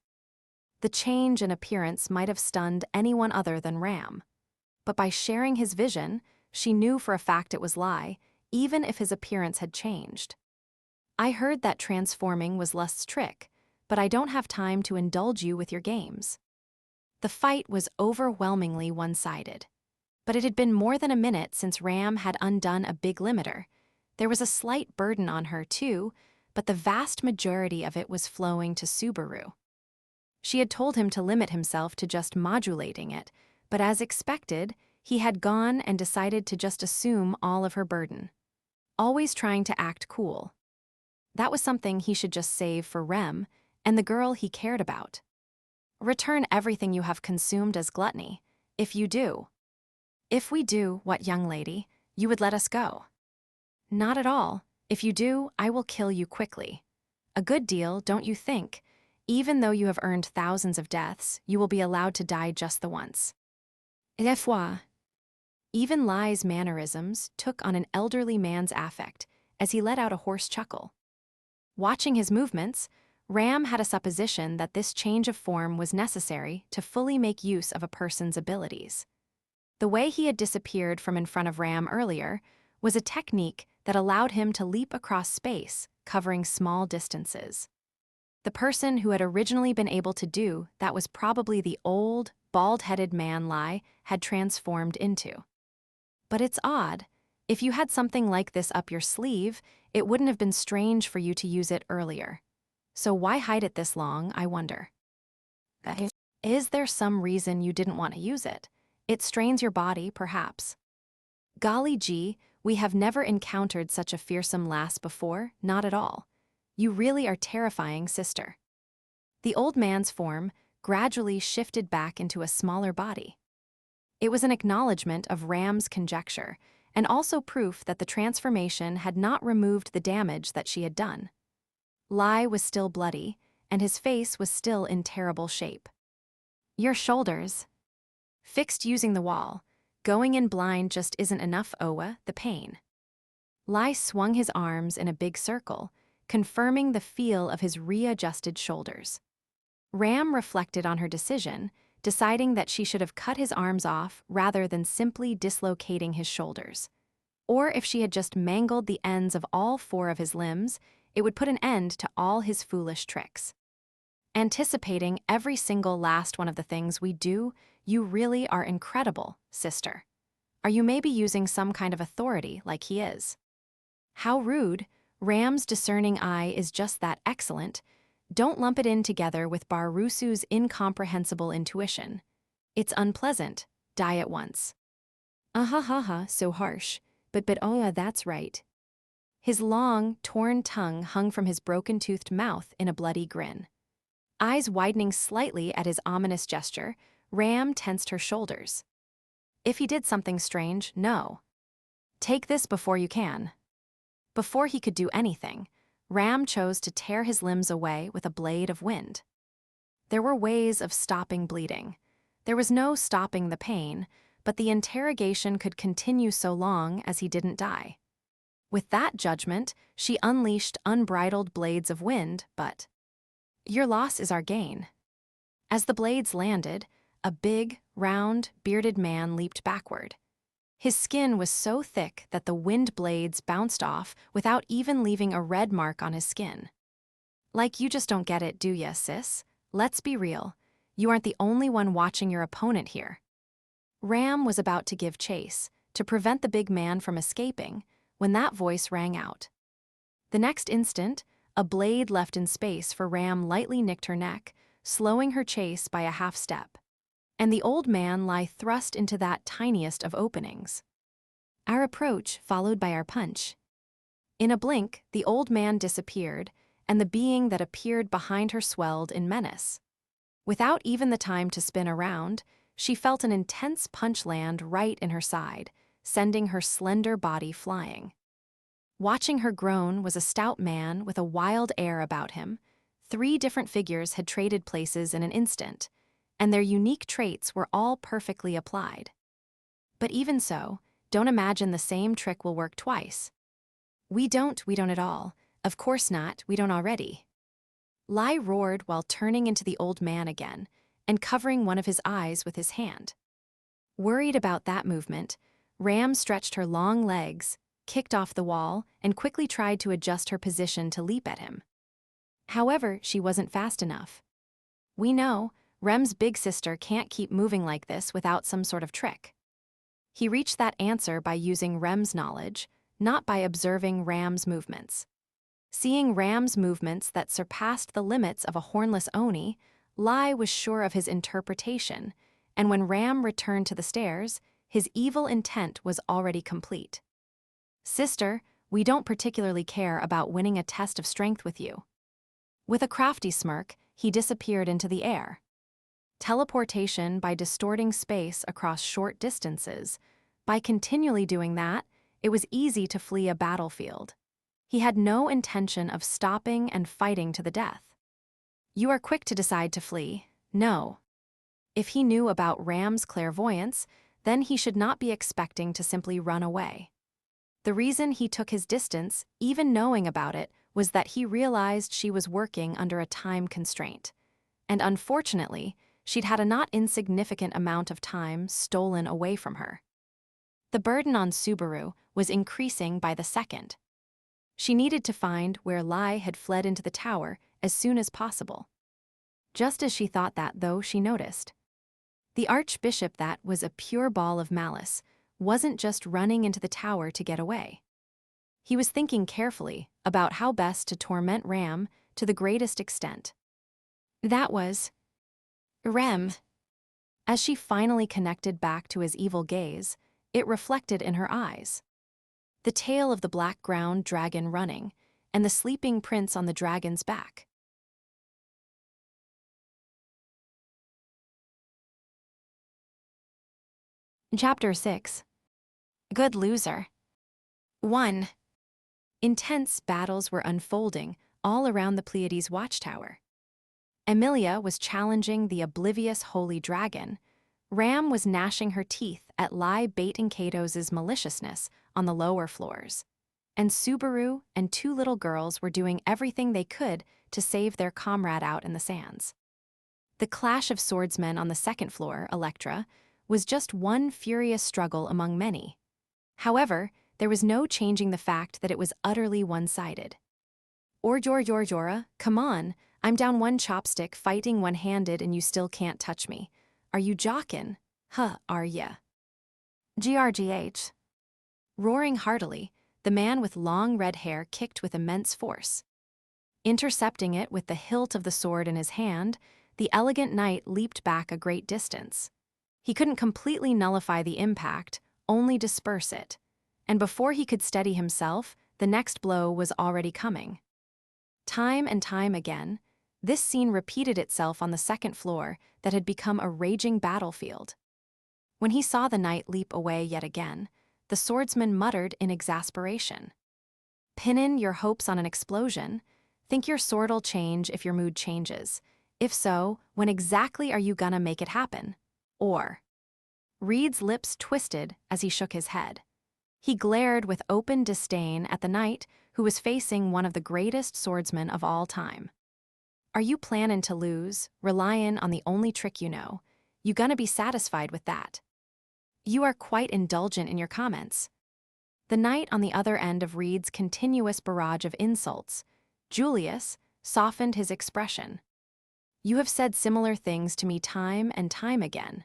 The change in appearance might have stunned anyone other than Ram. But by sharing his vision, she knew for a fact it was lie, even if his appearance had changed. I heard that transforming was lust's trick, but I don't have time to indulge you with your games. The fight was overwhelmingly one-sided. But it had been more than a minute since Ram had undone a big limiter. There was a slight burden on her, too, but the vast majority of it was flowing to Subaru. She had told him to limit himself to just modulating it, but as expected, he had gone and decided to just assume all of her burden. Always trying to act cool. That was something he should just save for Rem and the girl he cared about. Return everything you have consumed as gluttony, if you do. If we do, what, young lady, you would let us go? Not at all. If you do, I will kill you quickly. A good deal, don't you think? Even though you have earned thousands of deaths, you will be allowed to die just the once. Et fois. Even Lai's mannerisms took on an elderly man's affect as he let out a hoarse chuckle. Watching his movements, Ram had a supposition that this change of form was necessary to fully make use of a person's abilities. The way he had disappeared from in front of Ram earlier was a technique that allowed him to leap across space, covering small distances. The person who had originally been able to do that was probably the old, bald-headed man Lai had transformed into. But it's odd. If you had something like this up your sleeve, it wouldn't have been strange for you to use it earlier. So why hide it this long, I wonder? Is there some reason you didn't want to use it? It strains your body, perhaps. Golly gee, we have never encountered such a fearsome lass before, not at all. You really are terrifying, sister. The old man's form gradually shifted back into a smaller body. It was an acknowledgement of Ram's conjecture, and also proof that the transformation had not removed the damage that she had done. Lai was still bloody, and his face was still in terrible shape. Your shoulders. Fixed using the wall, going in blind just isn't enough, Owa, the pain. Lai swung his arms in a big circle, confirming the feel of his readjusted shoulders. Ram reflected on her decision, deciding that she should have cut his arms off rather than simply dislocating his shoulders. Or if she had just mangled the ends of all four of his limbs, it would put an end to all his foolish tricks. Anticipating every single last one of the things we do, you really are incredible, sister. Are you maybe using some kind of authority like he is? How rude. Ram's discerning eye is just that excellent. Don't lump it in together with Barusu's incomprehensible intuition. It's unpleasant. Die at once. So harsh. But oh yeah, that's right. His long, torn tongue hung from his broken-toothed mouth in a bloody grin. Eyes widening slightly at his ominous gesture, Ram tensed her shoulders. If he did something strange, no. Take this before you can. Before he could do anything, Ram chose to tear his limbs away with a blade of wind. There were ways of stopping bleeding. There was no stopping the pain, but the interrogation could continue so long as he didn't die. With that judgment, she unleashed unbridled blades of wind, but your loss is our gain. As the blades landed, a big, round, bearded man leaped backward. His skin was so thick that the wind blades bounced off without even leaving a red mark on his skin. Like you just don't get it, do ya, sis? Let's be real. You aren't the only one watching your opponent here. Ram was about to give chase, to prevent the big man from escaping, when that voice rang out. The next instant, a blade left in space for Ram lightly nicked her neck, slowing her chase by a half step. And the old man lay thrust into that tiniest of openings. Our approach followed by our punch. In a blink, the old man disappeared, and the being that appeared behind her swelled in menace. Without even the time to spin around, she felt an intense punch land right in her side, sending her slender body flying. Watching her groan was a stout man with a wild air about him. 3 different figures had traded places in an instant, and their unique traits were all perfectly applied. But even so, don't imagine the same trick will work twice. We don't at all. Of course not, we don't already. Lai roared while turning into the old man again and covering one of his eyes with his hand. Worried about that movement, Ram stretched her long legs, kicked off the wall, and quickly tried to adjust her position to leap at him. However, she wasn't fast enough. We know, Rem's big sister can't keep moving like this without some sort of trick. He reached that answer by using Rem's knowledge, not by observing Ram's movements. Seeing Ram's movements that surpassed the limits of a hornless Oni, Lai was sure of his interpretation, and when Ram returned to the stairs, his evil intent was already complete. Sister, we don't particularly care about winning a test of strength with you. With a crafty smirk, he disappeared into the air. Teleportation by distorting space across short distances. By continually doing that, it was easy to flee a battlefield. He had no intention of stopping and fighting to the death. You are quick to decide to flee. No. If he knew about Ram's clairvoyance, then he should not be expecting to simply run away. The reason he took his distance, even knowing about it, was that he realized she was working under a time constraint. And unfortunately, she'd had a not insignificant amount of time stolen away from her. The burden on Subaru was increasing by the second. She needed to find where Lai had fled into the tower as soon as possible. Just as she thought that, though, she noticed. The archbishop, that was a pure ball of malice, wasn't just running into the tower to get away. He was thinking carefully about how best to torment Ram to the greatest extent. That was Rem. As she finally connected back to his evil gaze, it reflected in her eyes. The tail of the black ground dragon running, and the sleeping prince on the dragon's back. Chapter 6. Good Loser. 1. Intense battles were unfolding all around the Pleiades Watchtower. Emilia was challenging the oblivious holy dragon. Ram was gnashing her teeth at Lai baiting Kato's maliciousness on the lower floors. And Subaru and 2 little girls were doing everything they could to save their comrade out in the sands. The clash of swordsmen on the 2nd floor, Electra, was just one furious struggle among many. However, there was no changing the fact that it was utterly one-sided. Jora, come on, I'm down 1 chopstick fighting one-handed and you still can't touch me. Are you jockin'? Huh, are ya? GRGH. Roaring heartily, the man with long red hair kicked with immense force. Intercepting it with the hilt of the sword in his hand, the elegant knight leaped back a great distance. He couldn't completely nullify the impact, only disperse it. And before he could steady himself, the next blow was already coming. Time and time again, this scene repeated itself on the 2nd floor that had become a raging battlefield. When he saw the knight leap away yet again, the swordsman muttered in exasperation. Pinnin' your hopes on an explosion? Think your sword'll change if your mood changes. If so, when exactly are you gonna make it happen? Or? Reed's lips twisted as he shook his head. He glared with open disdain at the knight who was facing one of the greatest swordsmen of all time. Are you plannin' to lose, relying on the only trick you know? You gonna be satisfied with that? You are quite indulgent in your comments. The knight on the other end of Reed's continuous barrage of insults, Julius, softened his expression. You have said similar things to me time and time again.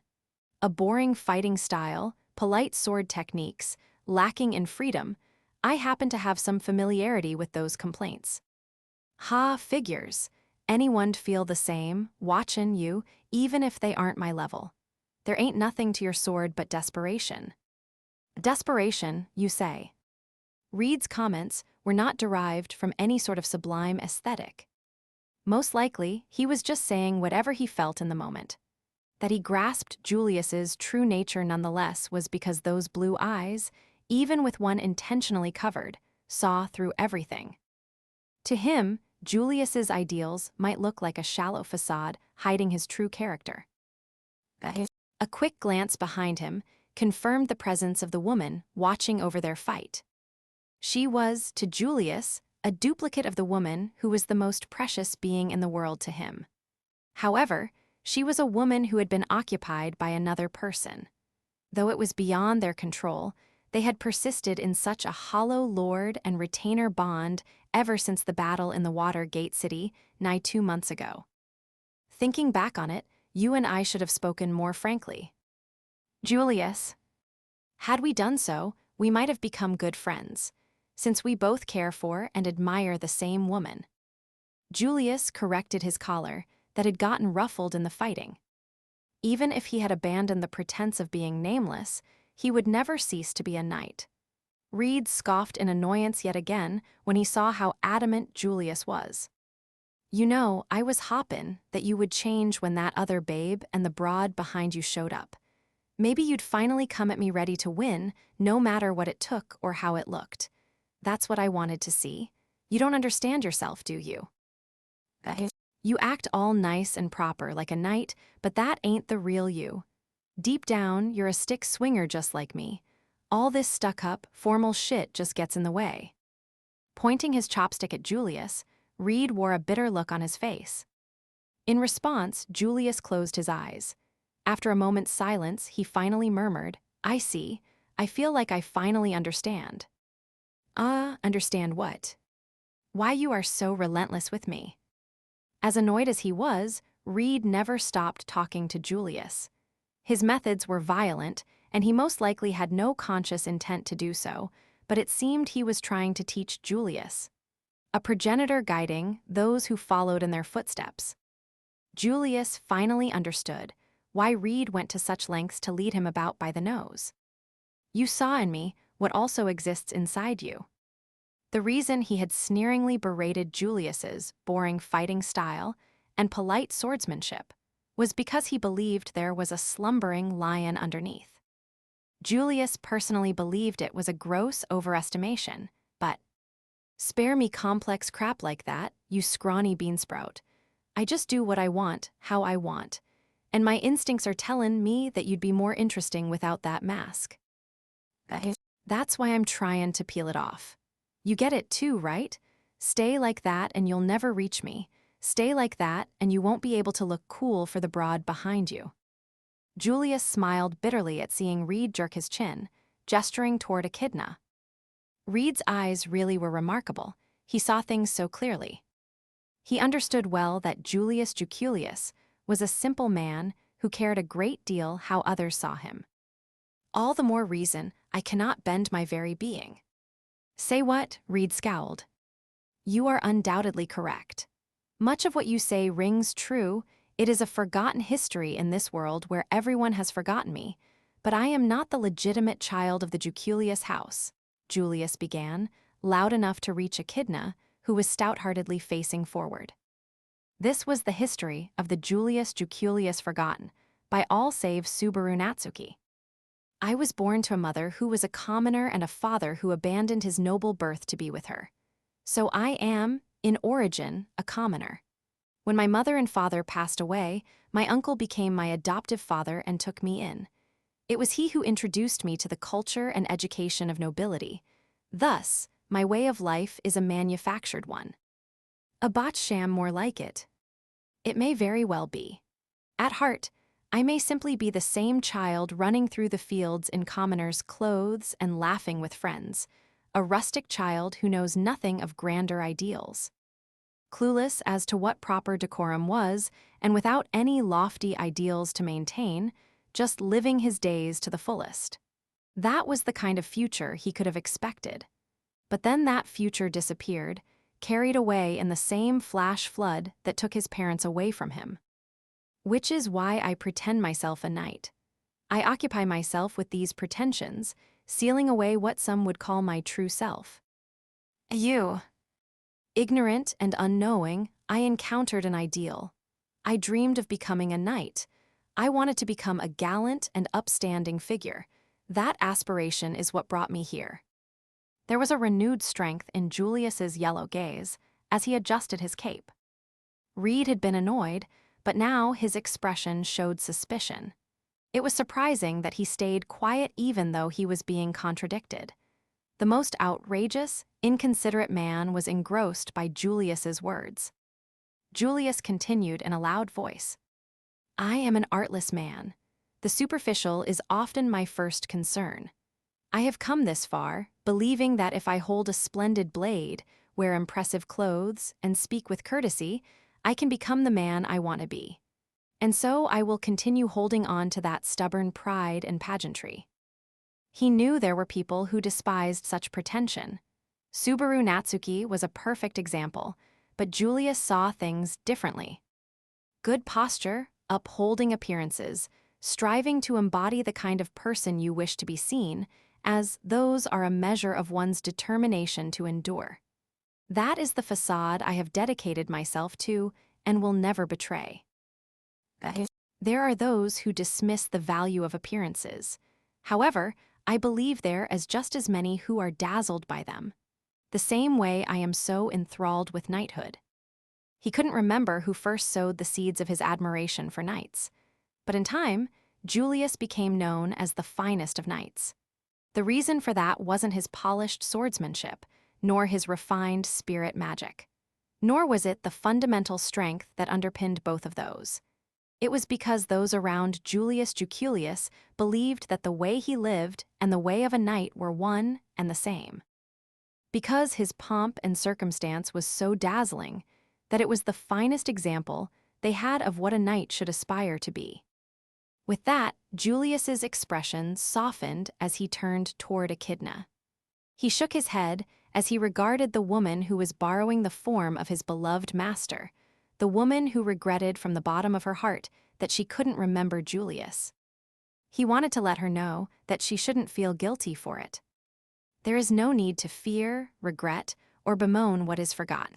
A boring fighting style, polite sword techniques, lacking in freedom, I happen to have some familiarity with those complaints. Ha, figures. Anyone'd feel the same, watchin' you, even if they aren't my level. There ain't nothing to your sword but desperation. Desperation, you say. Reed's comments were not derived from any sort of sublime aesthetic. Most likely, he was just saying whatever he felt in the moment. That he grasped Julius's true nature nonetheless was because those blue eyes, even with one intentionally covered, saw through everything. To him, Julius's ideals might look like a shallow facade hiding his true character. A quick glance behind him confirmed the presence of the woman watching over their fight. She was, to Julius, a duplicate of the woman who was the most precious being in the world to him. However, she was a woman who had been occupied by another person. Though it was beyond their control, they had persisted in such a hollow lord and retainer bond ever since the battle in the Water Gate City, nigh 2 months ago. Thinking back on it, you and I should have spoken more frankly. Julius. Had we done so, we might have become good friends, since we both care for and admire the same woman. Julius corrected his collar that had gotten ruffled in the fighting. Even if he had abandoned the pretense of being nameless, he would never cease to be a knight. Reed scoffed in annoyance yet again when he saw how adamant Julius was. You know, I was hoppin' that you would change when that other babe and the broad behind you showed up. Maybe you'd finally come at me ready to win, no matter what it took or how it looked. That's what I wanted to see. You don't understand yourself, do you? You act all nice and proper like a knight, but that ain't the real you. Deep down, you're a stick swinger just like me. All this stuck-up, formal shit just gets in the way. Pointing his chopstick at Julius, Reed wore a bitter look on his face. In response, Julius closed his eyes. After a moment's silence, he finally murmured, I see. I feel like I finally understand. Understand what? Why you are so relentless with me. As annoyed as he was, Reed never stopped talking to Julius. His methods were violent, and he most likely had no conscious intent to do so, but it seemed he was trying to teach Julius. A progenitor guiding those who followed in their footsteps. Julius finally understood why Reed went to such lengths to lead him about by the nose. You saw in me what also exists inside you. The reason he had sneeringly berated Julius's boring fighting style and polite swordsmanship was because he believed there was a slumbering lion underneath. Julius personally believed it was a gross overestimation, but spare me complex crap like that, you scrawny beansprout. I just do what I want, how I want, and my instincts are tellin' me that you'd be more interesting without that mask. That's why I'm tryin' to peel it off. You get it too, right? Stay like that and you'll never reach me. Stay like that and you won't be able to look cool for the broad behind you. Julius smiled bitterly at seeing Reed jerk his chin, gesturing toward Echidna. Reed's eyes really were remarkable. He saw things so clearly. He understood well that Julius Juculius was a simple man who cared a great deal how others saw him. All the more reason I cannot bend my very being. Say what? Reed scowled. You are undoubtedly correct. Much of what you say rings true. It is a forgotten history in this world where everyone has forgotten me, but I am not the legitimate child of the Juculius house, Julius began, loud enough to reach Echidna, who was stout-heartedly facing forward. This was the history of the Julius Juculius forgotten, by all save Subaru Natsuki. I was born to a mother who was a commoner and a father who abandoned his noble birth to be with her. So I am, in origin, a commoner. When my mother and father passed away, my uncle became my adoptive father and took me in. It was he who introduced me to the culture and education of nobility. Thus, my way of life is a manufactured one. A botched sham more like it. It may very well be. At heart, I may simply be the same child running through the fields in commoners' clothes and laughing with friends, a rustic child who knows nothing of grander ideals. Clueless as to what proper decorum was, and without any lofty ideals to maintain, just living his days to the fullest. That was the kind of future he could have expected. But then that future disappeared, carried away in the same flash flood that took his parents away from him. Which is why I pretend myself a knight. I occupy myself with these pretensions, sealing away what some would call my true self. You. Ignorant and unknowing, I encountered an ideal. I dreamed of becoming a knight. I wanted to become a gallant and upstanding figure. That aspiration is what brought me here. There was a renewed strength in Julius's yellow gaze as he adjusted his cape. Reed had been annoyed, but now his expression showed suspicion. It was surprising that he stayed quiet even though he was being contradicted. The most outrageous, inconsiderate man was engrossed by Julius's words. Julius continued in a loud voice. I am an artless man. The superficial is often my first concern. I have come this far, believing that if I hold a splendid blade, wear impressive clothes, and speak with courtesy, I can become the man I want to be. And so I will continue holding on to that stubborn pride and pageantry. He knew there were people who despised such pretension. Subaru Natsuki was a perfect example, but Julius saw things differently. Good posture, upholding appearances, striving to embody the kind of person you wish to be seen, as those are a measure of one's determination to endure. That is the facade I have dedicated myself to and will never betray. There are those who dismiss the value of appearances. However, I believe there is just as many who are dazzled by them. The same way I am so enthralled with knighthood. He couldn't remember who first sowed the seeds of his admiration for knights. But in time, Julius became known as the finest of knights. The reason for that wasn't his polished swordsmanship, nor his refined spirit magic. Nor was it the fundamental strength that underpinned both of those. It was because those around Julius Juculius believed that the way he lived and the way of a knight were one and the same. Because his pomp and circumstance was so dazzling that it was the finest example they had of what a knight should aspire to be. With that, Julius's expression softened as he turned toward Echidna. He shook his head as he regarded the woman who was borrowing the form of his beloved master, the woman who regretted from the bottom of her heart that she couldn't remember Julius. He wanted to let her know that she shouldn't feel guilty for it. There is no need to fear, regret, or bemoan what is forgotten.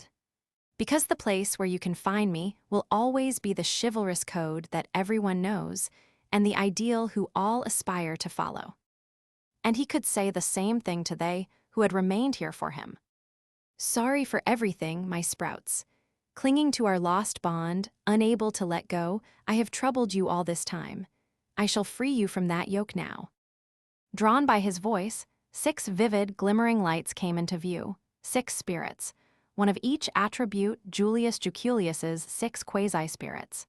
Because the place where you can find me will always be the chivalrous code that everyone knows and the ideal who all aspire to follow. And he could say the same thing to they who had remained here for him. Sorry for everything, my sprouts. Clinging to our lost bond, unable to let go, I have troubled you all this time. I shall free you from that yoke now. Drawn by his voice, 6 vivid, glimmering lights came into view, 6 spirits, one of each attribute Julius Juculius's 6 quasi-spirits.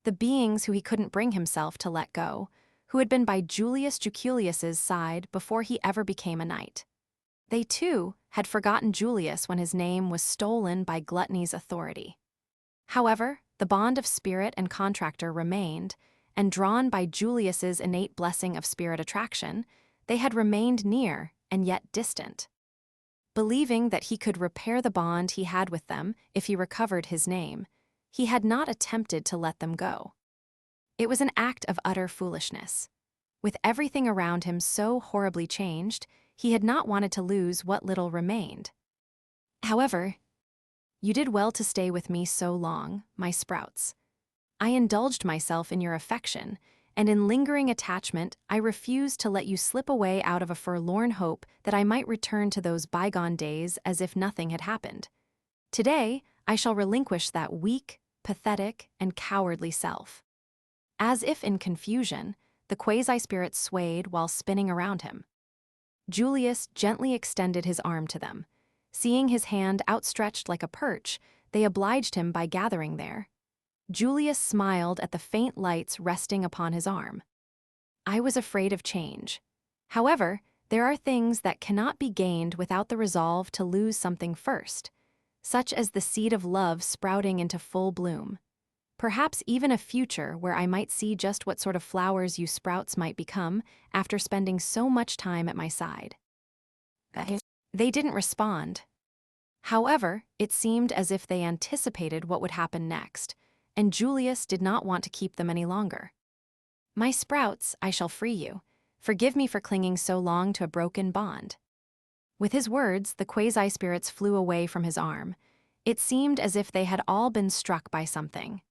The beings who he couldn't bring himself to let go, who had been by Julius Juculius's side before he ever became a knight. They, too, had forgotten Julius when his name was stolen by gluttony's authority. However, the bond of spirit and contractor remained, and drawn by Julius's innate blessing of spirit attraction, they had remained near and yet distant. Believing that he could repair the bond he had with them if he recovered his name, he had not attempted to let them go. It was an act of utter foolishness. With everything around him so horribly changed, he had not wanted to lose what little remained. However, you did well to stay with me so long, my sprouts. I indulged myself in your affection, and in lingering attachment, I refused to let you slip away out of a forlorn hope that I might return to those bygone days as if nothing had happened. Today, I shall relinquish that weak, pathetic, and cowardly self. As if in confusion, the quasi-spirit swayed while spinning around him. Julius gently extended his arm to them. Seeing his hand outstretched like a perch, they obliged him by gathering there. Julius smiled at the faint lights resting upon his arm. I was afraid of change. However, there are things that cannot be gained without the resolve to lose something first, such as the seed of love sprouting into full bloom. Perhaps even a future where I might see just what sort of flowers you sprouts might become after spending so much time at my side. They didn't respond. However, it seemed as if they anticipated what would happen next, and Julius did not want to keep them any longer. "My sprouts, I shall free you. Forgive me for clinging so long to a broken bond." With his words, the quasi-spirits flew away from his arm. It seemed as if they had all been struck by something.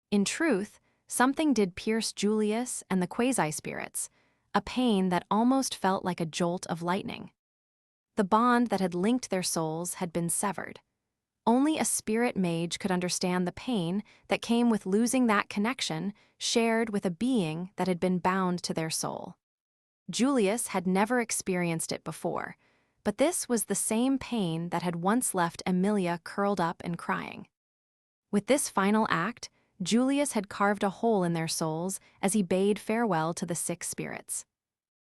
In truth, something did pierce Julius and the quasi-spirits, a pain that almost felt like a jolt of lightning. The bond that had linked their souls had been severed. Only a spirit mage could understand the pain that came with losing that connection shared with a being that had been bound to their soul. Julius had never experienced it before, but this was the same pain that had once left Emilia curled up and crying. With this final act, Julius had carved a hole in their souls as he bade farewell to the 6 spirits.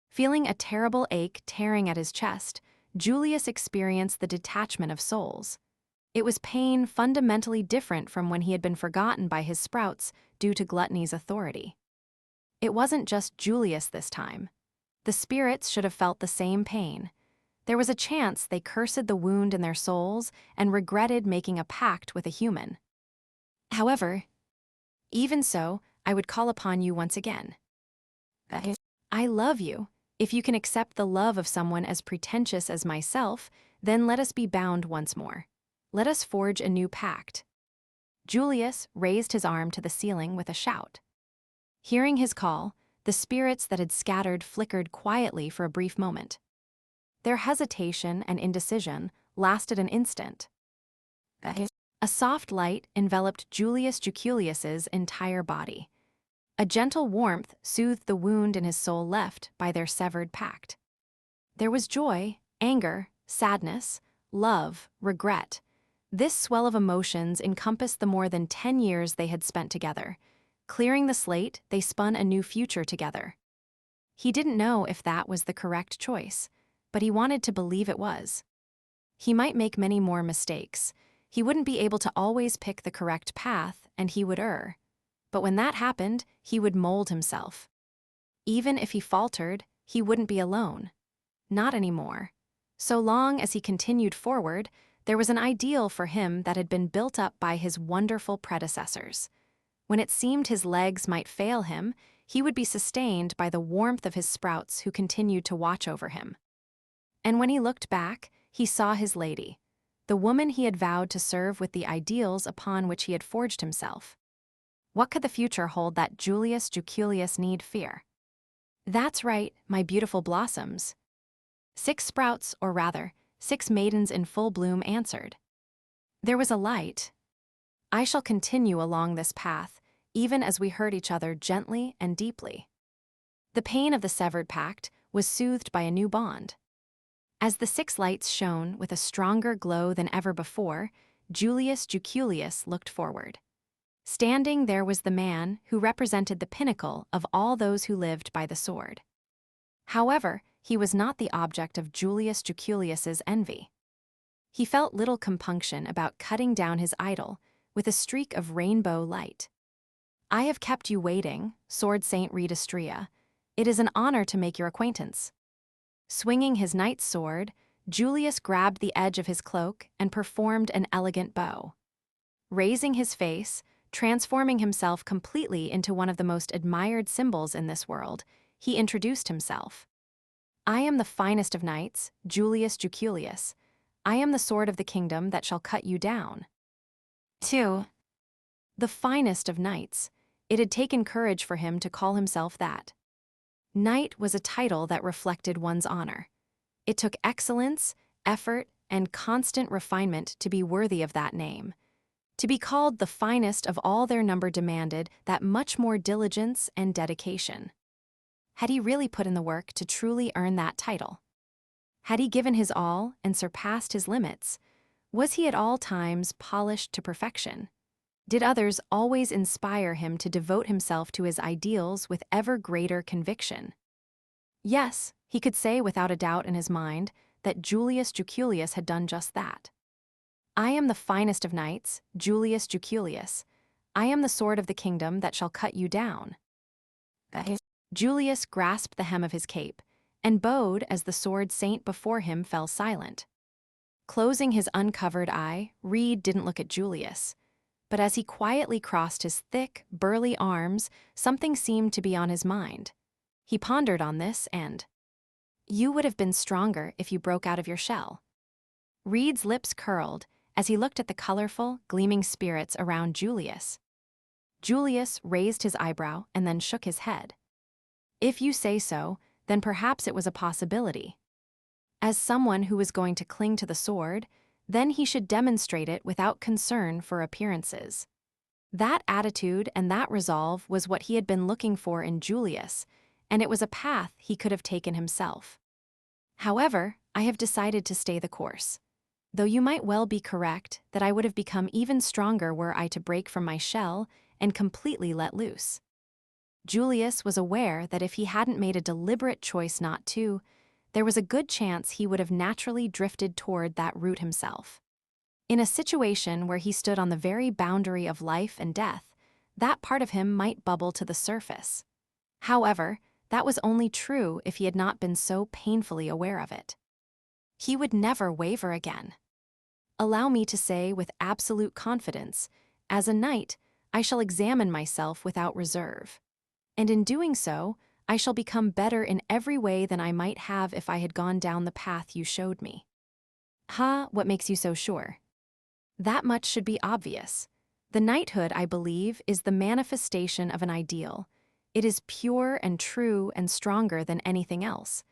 Feeling a terrible ache tearing at his chest, Julius experienced the detachment of souls. It was pain fundamentally different from when he had been forgotten by his sprouts due to gluttony's authority. It wasn't just Julius this time. The spirits should have felt the same pain. There was a chance they cursed the wound in their souls and regretted making a pact with a human. However, even so, I would call upon you once again. I love you. If you can accept the love of someone as pretentious as myself, then let us be bound once more. Let us forge a new pact. Julius raised his arm to the ceiling with a shout. Hearing his call, the spirits that had scattered flickered quietly for a brief moment. Their hesitation and indecision lasted an instant. A soft light enveloped Julius Juculius's entire body. A gentle warmth soothed the wound in his soul left by their severed pact. There was joy, anger, sadness, love, regret. This swell of emotions encompassed the more than 10 years they had spent together. Clearing the slate, they spun a new future together. He didn't know if that was the correct choice, but he wanted to believe it was. He might make many more mistakes. He wouldn't be able to always pick the correct path, and he would err. But when that happened, he would mold himself. Even if he faltered, he wouldn't be alone. Not anymore. So long as he continued forward, there was an ideal for him that had been built up by his wonderful predecessors. When it seemed his legs might fail him, he would be sustained by the warmth of his sprouts who continued to watch over him. And when he looked back, he saw his lady, the woman he had vowed to serve with the ideals upon which he had forged himself. What could the future hold that Julius Juculius need fear? That's right, my beautiful blossoms. 6 sprouts, or rather, 6 maidens in full bloom answered. There was a light. I shall continue along this path, even as we hurt each other gently and deeply. The pain of the severed pact was soothed by a new bond. As the 6 lights shone with a stronger glow than ever before, Julius Juculius looked forward. Standing there was the man who represented the pinnacle of all those who lived by the sword. However, he was not the object of Julius Juculius's envy. He felt little compunction about cutting down his idol with a streak of rainbow light. I have kept you waiting, Sword Saint Redistria. It is an honor to make your acquaintance. Swinging his knight's sword, Julius grabbed the edge of his cloak and performed an elegant bow. Raising his face, transforming himself completely into one of the most admired symbols in this world, he introduced himself. I am the finest of knights, Julius Juculius. I am the sword of the kingdom that shall cut you down. 2. The finest of knights. It had taken courage for him to call himself that. Knight was a title that reflected one's honor. It took excellence, effort, and constant refinement to be worthy of that name. To be called the finest of all their number demanded that much more diligence and dedication. Had he really put in the work to truly earn that title? Had he given his all and surpassed his limits? Was he at all times polished to perfection? Did others always inspire him to devote himself to his ideals with ever greater conviction? Yes, he could say without a doubt in his mind that Julius Juculius had done just that. I am the finest of knights, Julius Juculius. I am the sword of the kingdom that shall cut you down. Julius grasped the hem of his cape and bowed as the sword saint before him fell silent. Closing his uncovered eye, Reed didn't look at Julius. But as he quietly crossed his thick, burly arms, something seemed to be on his mind. He pondered on this and, "You would have been stronger if you broke out of your shell." Reed's lips curled as he looked at the colorful, gleaming spirits around Julius. Julius raised his eyebrow and then shook his head. "If you say so, then perhaps it was a possibility. As someone who was going to cling to the sword, then he should demonstrate it without concern for appearances." That attitude and that resolve was what he had been looking for in Julius, and it was a path he could have taken himself. "However, I have decided to stay the course. Though you might well be correct that I would have become even stronger were I to break from my shell and completely let loose." Julius was aware that if he hadn't made a deliberate choice not to, there was a good chance he would have naturally drifted toward that route himself. In a situation where he stood on the very boundary of life and death, that part of him might bubble to the surface. However, that was only true if he had not been so painfully aware of it. He would never waver again. Allow me to say with absolute confidence, as a knight, I shall examine myself without reserve. And in doing so, I shall become better in every way than I might have if I had gone down the path you showed me." What makes you so sure?" "That much should be obvious. The knighthood, I believe, is the manifestation of an ideal. It is pure and true and stronger than anything else.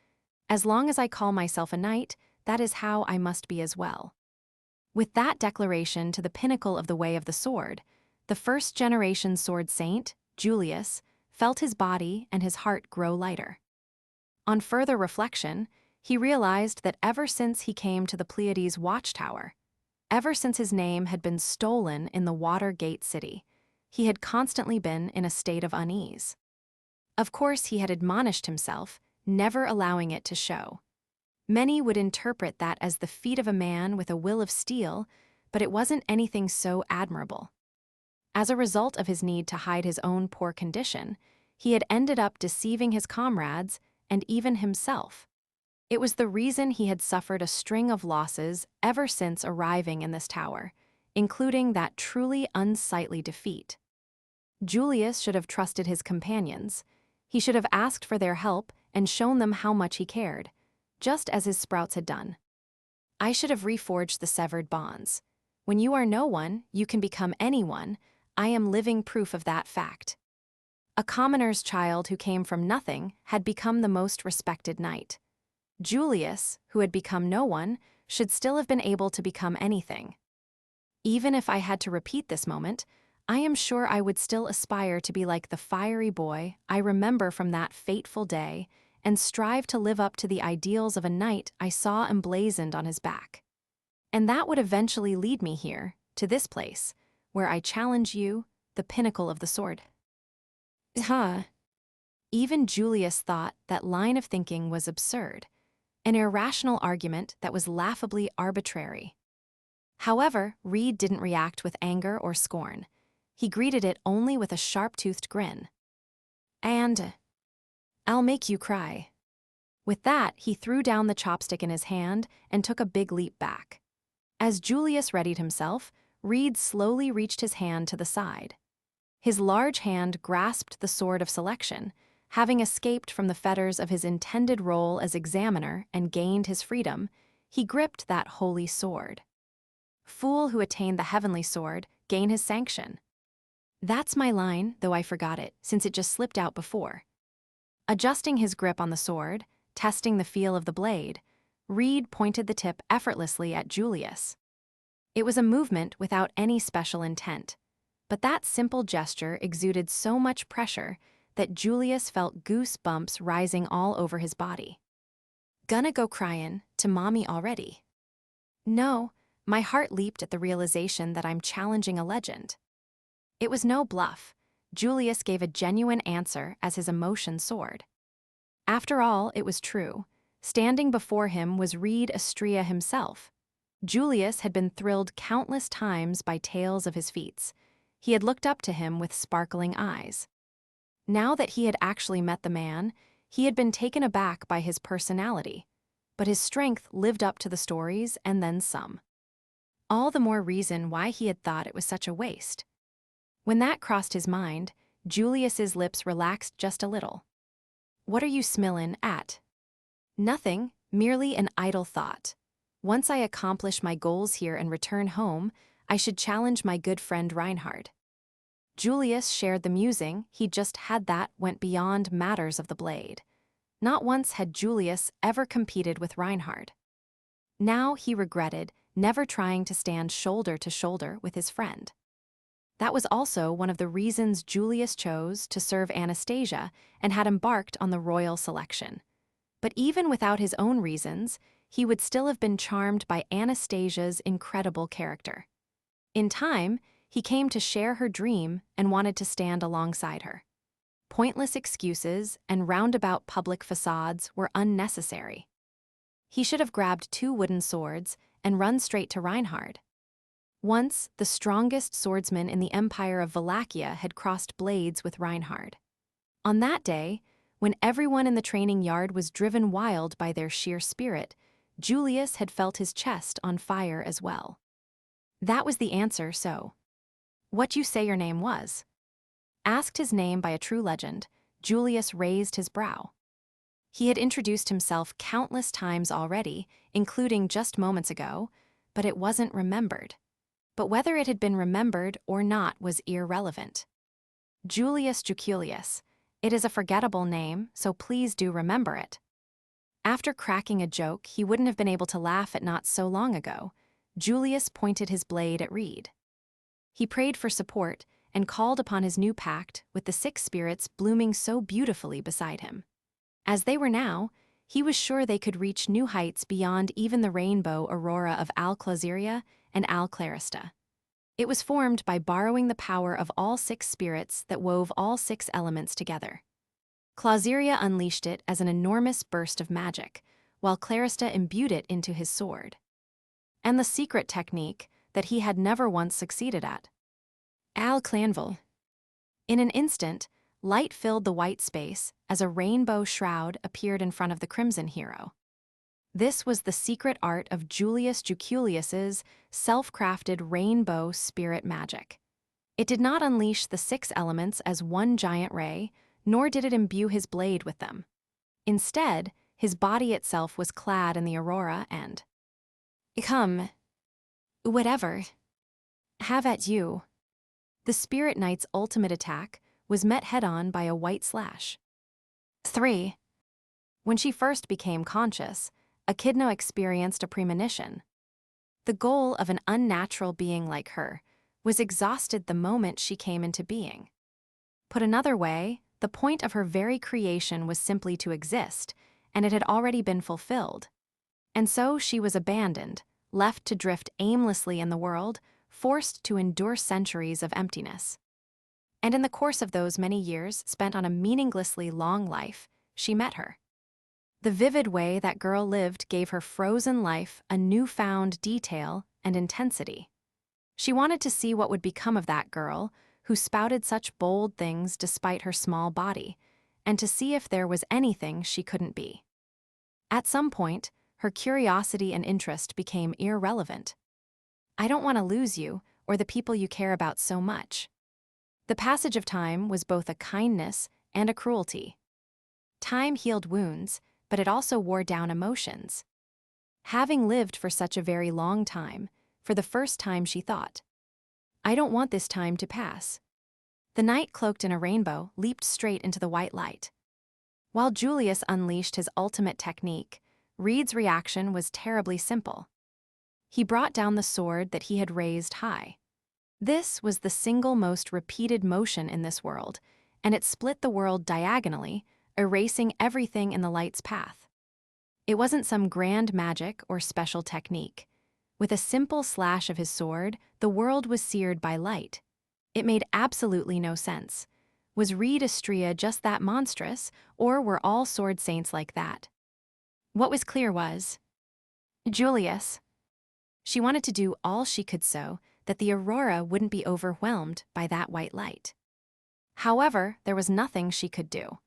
As long as I call myself a knight, that is how I must be as well." With that declaration to the pinnacle of the way of the sword, the first-generation sword saint, Julius, felt his body and his heart grow lighter. On further reflection, he realized that ever since he came to the Pleiades Watchtower, ever since his name had been stolen in the Watergate City, he had constantly been in a state of unease. Of course, he had admonished himself, never allowing it to show. Many would interpret that as the feat of a man with a will of steel, but it wasn't anything so admirable. As a result of his need to hide his own poor condition, he had ended up deceiving his comrades and even himself. It was the reason he had suffered a string of losses ever since arriving in this tower, including that truly unsightly defeat. Julius should have trusted his companions. He should have asked for their help and shown them how much he cared, just as his sprouts had done. I should have reforged the severed bonds. When you are no one, you can become anyone. I am living proof of that fact. A commoner's child who came from nothing had become the most respected knight. Julius, who had become no one, should still have been able to become anything. Even if I had to repeat this moment, I am sure I would still aspire to be like the fiery boy I remember from that fateful day and strive to live up to the ideals of a knight I saw emblazoned on his back. And that would eventually lead me here, to this place, where I challenge you, the pinnacle of the sword." Even Julius thought that line of thinking was absurd, an irrational argument that was laughably arbitrary. However, Reed didn't react with anger or scorn. He greeted it only with a sharp-toothed grin. "And I'll make you cry." With that, he threw down the chopstick in his hand and took a big leap back. As Julius readied himself, Reed slowly reached his hand to the side. His large hand grasped the sword of selection, having escaped from the fetters of his intended role as examiner and gained his freedom. He gripped that holy sword. Fool who attained the heavenly sword, gain his sanction. That's my line, though I forgot it, since it just slipped out before. Adjusting his grip on the sword, testing the feel of the blade, Reed pointed the tip effortlessly at Julius. It was a movement without any special intent, but that simple gesture exuded so much pressure that Julius felt goosebumps rising all over his body. "Gonna go cryin' to mommy already?" "No," my heart leaped at the realization that I'm challenging a legend. It was no bluff. Julius gave a genuine answer as his emotion soared. After all, it was true. Standing before him was Reed Astrea himself. Julius had been thrilled countless times by tales of his feats. He had looked up to him with sparkling eyes. Now that he had actually met the man, he had been taken aback by his personality. but his strength lived up to the stories and then some. All the more reason why he had thought it was such a waste. When that crossed his mind, Julius's lips relaxed just a little. "What are you smillin' at?" "Nothing, merely an idle thought. Once I accomplish my goals here and return home, I should challenge my good friend Reinhard." Julius shared the musing he just had that went beyond matters of the blade. Not once had Julius ever competed with Reinhard. Now he regretted never trying to stand shoulder to shoulder with his friend. That was also one of the reasons Julius chose to serve Anastasia and had embarked on the royal selection. But even without his own reasons, he would still have been charmed by Anastasia's incredible character. In time, he came to share her dream and wanted to stand alongside her. Pointless excuses and roundabout public facades were unnecessary. He should have grabbed 2 wooden swords and run straight to Reinhard. Once, the strongest swordsman in the Empire of Wallachia had crossed blades with Reinhard. On that day, when everyone in the training yard was driven wild by their sheer spirit, Julius had felt his chest on fire as well. That was the answer, so. "What you say your name was?" Asked his name by a true legend, Julius raised his brow. He had introduced himself countless times already, including just moments ago, but it wasn't remembered. But whether it had been remembered or not was irrelevant. "Julius Juculius. It is a forgettable name, so please do remember it." After cracking a joke he wouldn't have been able to laugh at not so long ago, Julius pointed his blade at Reed. He prayed for support and called upon his new pact with the 6 spirits blooming so beautifully beside him. As they were now, he was sure they could reach new heights beyond even the rainbow aurora of Al-Claziria and Al-Clarista. It was formed by borrowing the power of all 6 spirits that wove all 6 elements together. Claziria unleashed it as an enormous burst of magic, while Clarista imbued it into his sword. And the secret technique that he had never once succeeded at. Al-Clanville. In an instant, light filled the white space as a rainbow shroud appeared in front of the Crimson Hero. This was the secret art of Julius Juculius's self-crafted rainbow spirit magic. It did not unleash the 6 elements as one giant ray, nor did it imbue his blade with them. Instead, his body itself was clad in the aurora and... "Come. Whatever. Have at you." The Spirit Knight's ultimate attack was met head-on by a white slash. 3. When she first became conscious, Echidna experienced a premonition. The goal of an unnatural being like her was exhausted the moment she came into being. Put another way, the point of her very creation was simply to exist, and it had already been fulfilled. And so she was abandoned, left to drift aimlessly in the world, forced to endure centuries of emptiness. And in the course of those many years spent on a meaninglessly long life, she met her. The vivid way that girl lived gave her frozen life a newfound detail and intensity. She wanted to see what would become of that girl, who spouted such bold things despite her small body, and to see if there was anything she couldn't be. At some point, her curiosity and interest became irrelevant. "I don't want to lose you or the people you care about so much." The passage of time was both a kindness and a cruelty. Time healed wounds, but it also wore down emotions. Having lived for such a very long time, for the first time she thought, "I don't want this time to pass." The knight cloaked in a rainbow leaped straight into the white light. While Julius unleashed his ultimate technique, Reed's reaction was terribly simple. He brought down the sword that he had raised high. This was the single most repeated motion in this world, and it split the world diagonally, erasing everything in the light's path. It wasn't some grand magic or special technique. With a simple slash of his sword, the world was seared by light. It made absolutely no sense. Was Reed Istria just that monstrous, or were all sword saints like that? What was clear was, Julius. She wanted to do all she could so that the aurora wouldn't be overwhelmed by that white light. However, there was nothing she could do.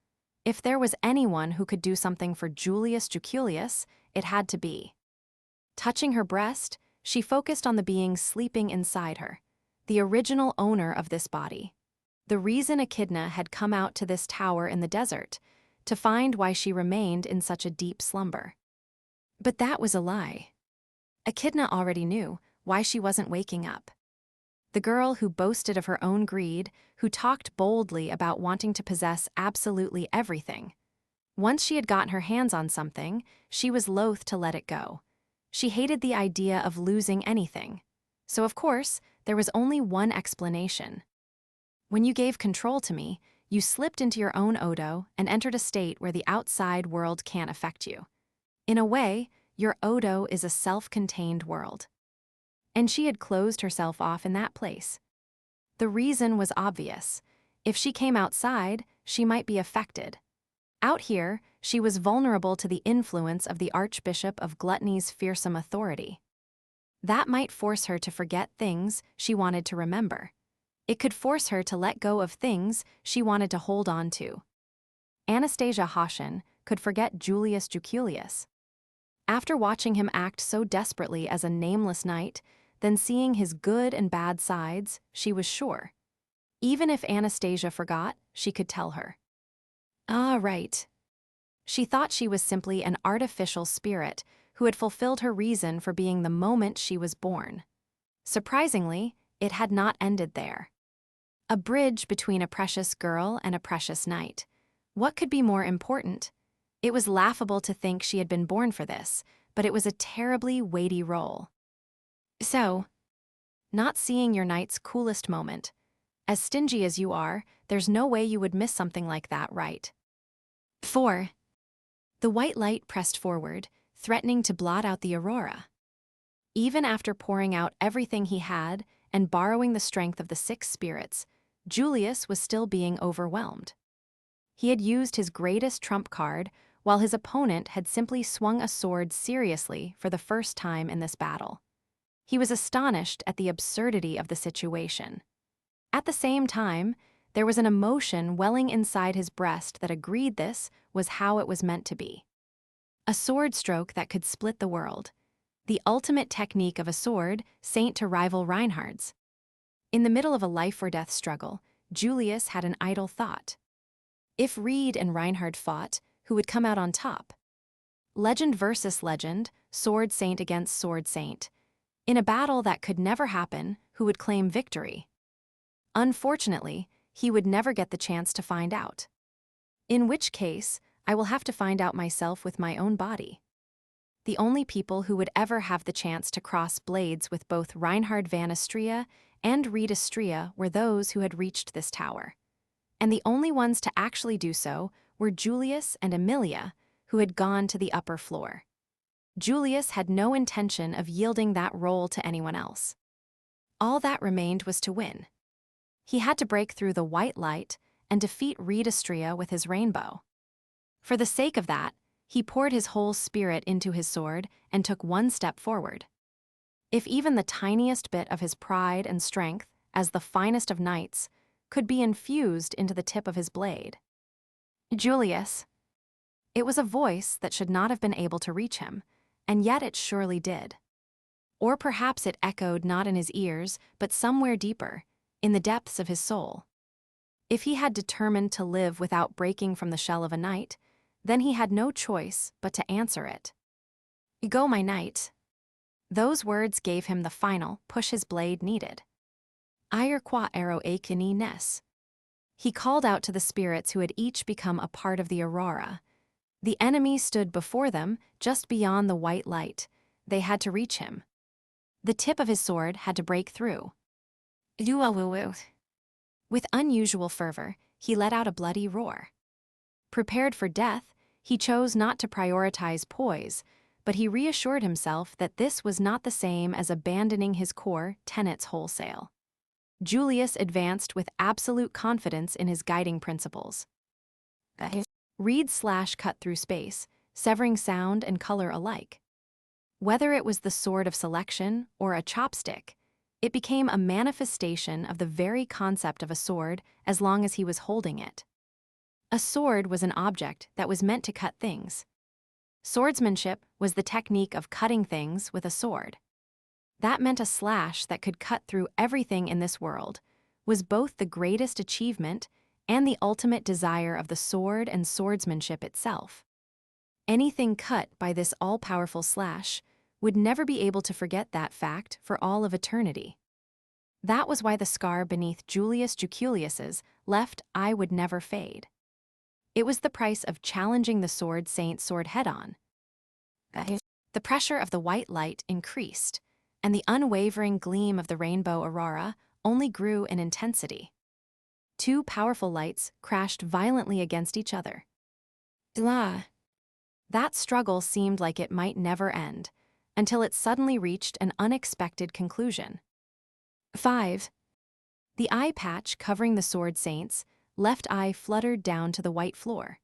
If there was anyone who could do something for Julius Juculius, it had to be. Touching her breast, she focused on the being sleeping inside her, the original owner of this body. The reason Echidna had come out to this tower in the desert, to find why she remained in such a deep slumber. But that was a lie. Echidna already knew why she wasn't waking up. The girl who boasted of her own greed, who talked boldly about wanting to possess absolutely everything. Once she had gotten her hands on something, she was loath to let it go. She hated the idea of losing anything. So of course, there was only one explanation. When you gave control to me, you slipped into your own Odo and entered a state where the outside world can't affect you. In a way, your Odo is a self-contained world. And she had closed herself off in that place. The reason was obvious. If she came outside, she might be affected. Out here, she was vulnerable to the influence of the Archbishop of Gluttony's fearsome authority. That might force her to forget things she wanted to remember. It could force her to let go of things she wanted to hold on to. Anastasia Hoshin could forget Julius Juculius. After watching him act so desperately as a nameless knight, then seeing his good and bad sides, she was sure. Even if Anastasia forgot, she could tell her. Ah, right. She thought she was simply an artificial spirit who had fulfilled her reason for being the moment she was born. Surprisingly, it had not ended there. A bridge between a precious girl and a precious knight. What could be more important? It was laughable to think she had been born for this, but it was a terribly weighty role. So, not seeing your knight's coolest moment. As stingy as you are, there's no way you would miss something like that, right? 4. The white light pressed forward, threatening to blot out the aurora. Even after pouring out everything he had and borrowing the strength of the 6 spirits, Julius was still being overwhelmed. He had used his greatest trump card, while his opponent had simply swung a sword seriously for the first time in this battle. He was astonished at the absurdity of the situation. At the same time, there was an emotion welling inside his breast that agreed this was how it was meant to be. A sword stroke that could split the world. The ultimate technique of a sword, saint to rival Reinhardt's. In the middle of a life-or-death struggle, Julius had an idle thought. If Reed and Reinhardt fought, who would come out on top? Legend versus legend, sword saint against sword saint. In a battle that could never happen, who would claim victory? Unfortunately, he would never get the chance to find out. In which case, I will have to find out myself with my own body. The only people who would ever have the chance to cross blades with both Reinhard van Istria and Reed Istria were those who had reached this tower. And the only ones to actually do so were Julius and Emilia, who had gone to the upper floor. Julius had no intention of yielding that role to anyone else. All that remained was to win. He had to break through the white light and defeat Reed Istria with his rainbow. For the sake of that, he poured his whole spirit into his sword and took one step forward. If even the tiniest bit of his pride and strength, as the finest of knights, could be infused into the tip of his blade. Julius. It was a voice that should not have been able to reach him, and yet it surely did. Or perhaps it echoed not in his ears, but somewhere deeper, in the depths of his soul. If he had determined to live without breaking from the shell of a knight, then he had no choice but to answer it. Go, my knight. Those words gave him the final push his blade needed. Ire qua ero akini nes. He called out to the spirits who had each become a part of the aurora. The enemy stood before them, just beyond the white light. They had to reach him. The tip of his sword had to break through. With unusual fervor, he let out a bloody roar. Prepared for death, he chose not to prioritize poise, but he reassured himself that this was not the same as abandoning his core tenets wholesale. Julius advanced with absolute confidence in his guiding principles. Reed slash cut through space, severing sound and color alike. Whether it was the sword of selection or a chopstick, it became a manifestation of the very concept of a sword as long as he was holding it. A sword was an object that was meant to cut things. Swordsmanship was the technique of cutting things with a sword. That meant a slash that could cut through everything in this world was both the greatest achievement and the ultimate desire of the sword and swordsmanship itself. Anything cut by this all-powerful slash would never be able to forget that fact for all of eternity. That was why the scar beneath Julius Juculius's left eye would never fade. It was the price of challenging the sword saint's sword head-on. The pressure of the white light increased, and the unwavering gleam of the rainbow aurora only grew in intensity. Two powerful lights crashed violently against each other. That struggle seemed like it might never end, until it suddenly reached an unexpected conclusion. 5. The eye patch covering the sword saint's left eye fluttered down to the white floor.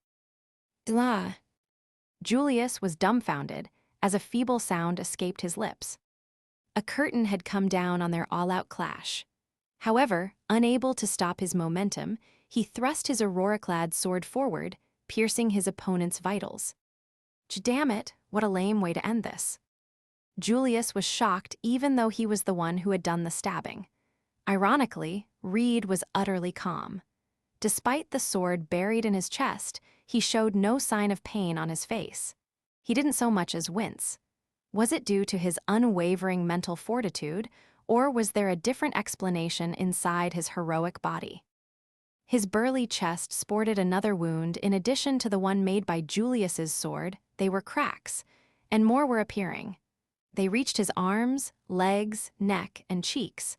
Julius was dumbfounded as a feeble sound escaped his lips. A curtain had come down on their all-out clash. However, unable to stop his momentum, he thrust his aurora-clad sword forward, piercing his opponent's vitals. Damn it, what a lame way to end this. Julius was shocked even though he was the one who had done the stabbing. Ironically, Reed was utterly calm. Despite the sword buried in his chest, he showed no sign of pain on his face. He didn't so much as wince. Was it due to his unwavering mental fortitude, or was there a different explanation inside his heroic body? His burly chest sported another wound in addition to the one made by Julius's sword. They were cracks, and more were appearing. They reached his arms, legs, neck, and cheeks.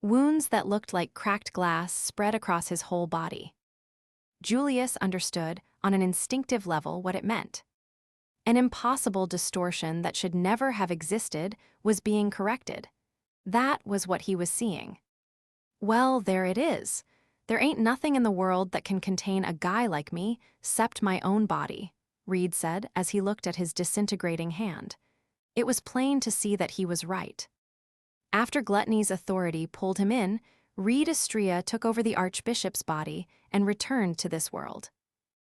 Wounds that looked like cracked glass spread across his whole body. Julius understood on an instinctive level what it meant. An impossible distortion that should never have existed was being corrected. That was what he was seeing. Well, there it is. There ain't nothing in the world that can contain a guy like me, 'cept my own body, Reed said as he looked at his disintegrating hand. It was plain to see that he was right. After Gluttony's authority pulled him in, Reed Astrea took over the Archbishop's body and returned to this world.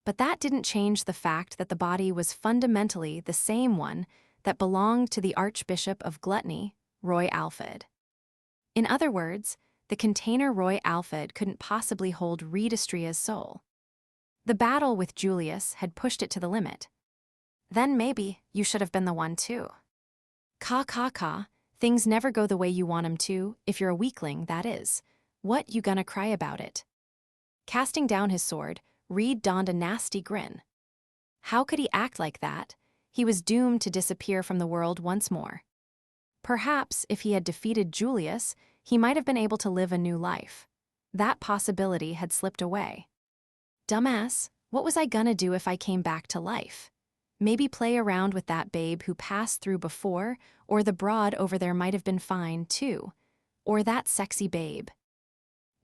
But that didn't change the fact that the body was fundamentally the same one that belonged to the Archbishop of Gluttony, Roy Alfred. In other words, the container Roy Alfred couldn't possibly hold Reed Astrea's soul. The battle with Julius had pushed it to the limit. Then maybe you should have been the one too. Ka. Things never go the way you want 'em to, if you're a weakling, that is. What you gonna cry about it? Casting down his sword, Reed donned a nasty grin. How could he act like that? He was doomed to disappear from the world once more. Perhaps if he had defeated Julius, he might have been able to live a new life. That possibility had slipped away. Dumbass, what was I gonna do if I came back to life? Maybe play around with that babe who passed through before, or the broad over there might have been fine, too. Or that sexy babe.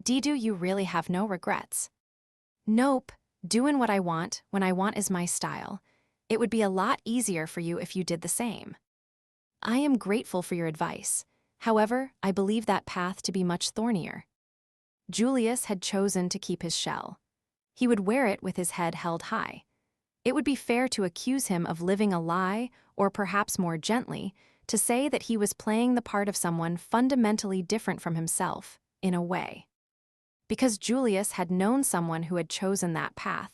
Do you really have no regrets? Nope, doing what I want when I want is my style. It would be a lot easier for you if you did the same. I am grateful for your advice. However, I believe that path to be much thornier. Julius had chosen to keep his shell. He would wear it with his head held high. It would be fair to accuse him of living a lie, or perhaps more gently, to say that he was playing the part of someone fundamentally different from himself, in a way. Because Julius had known someone who had chosen that path,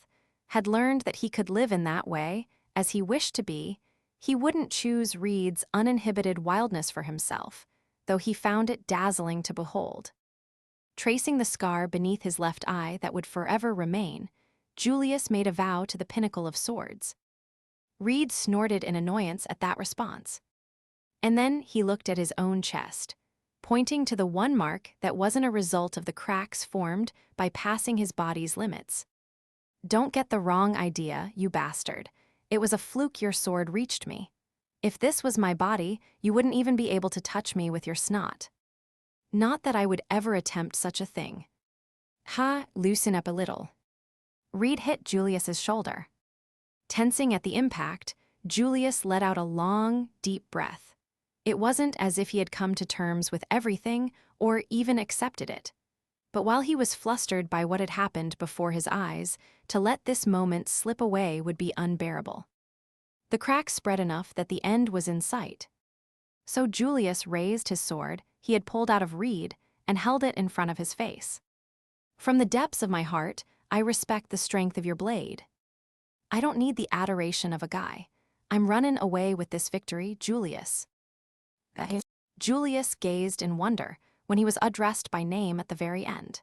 had learned that he could live in that way, as he wished to be, he wouldn't choose Reed's uninhibited wildness for himself, though he found it dazzling to behold. Tracing the scar beneath his left eye that would forever remain, Julius made a vow to the pinnacle of swords. Reed snorted in annoyance at that response. And then he looked at his own chest, pointing to the one mark that wasn't a result of the cracks formed by passing his body's limits. Don't get the wrong idea, you bastard. It was a fluke your sword reached me. If this was my body, you wouldn't even be able to touch me with your snot. Not that I would ever attempt such a thing. Loosen up a little. Reed hit Julius's shoulder. Tensing at the impact, Julius let out a long, deep breath. It wasn't as if he had come to terms with everything or even accepted it. But while he was flustered by what had happened before his eyes, to let this moment slip away would be unbearable. The crack spread enough that the end was in sight. So Julius raised his sword he had pulled out of reed and held it in front of his face. From the depths of my heart, I respect the strength of your blade. I don't need the adoration of a guy. I'm running away with this victory, Julius. Julius gazed in wonder when he was addressed by name at the very end.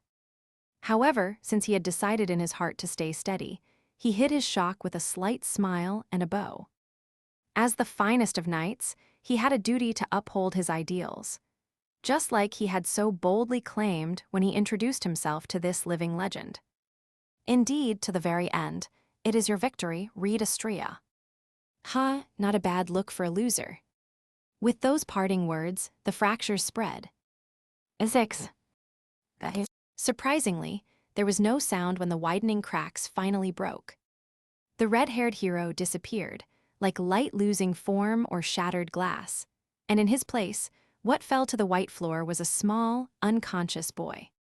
However, since he had decided in his heart to stay steady, he hid his shock with a slight smile and a bow. As the finest of knights, he had a duty to uphold his ideals, just like he had so boldly claimed when he introduced himself to this living legend. Indeed, to the very end, it is your victory, read Astrea. Ha, not a bad look for a loser. With those parting words, the fractures spread. Six. Surprisingly, there was no sound when the widening cracks finally broke. The red-haired hero disappeared, like light losing form or shattered glass, and in his place, what fell to the white floor was a small, unconscious boy.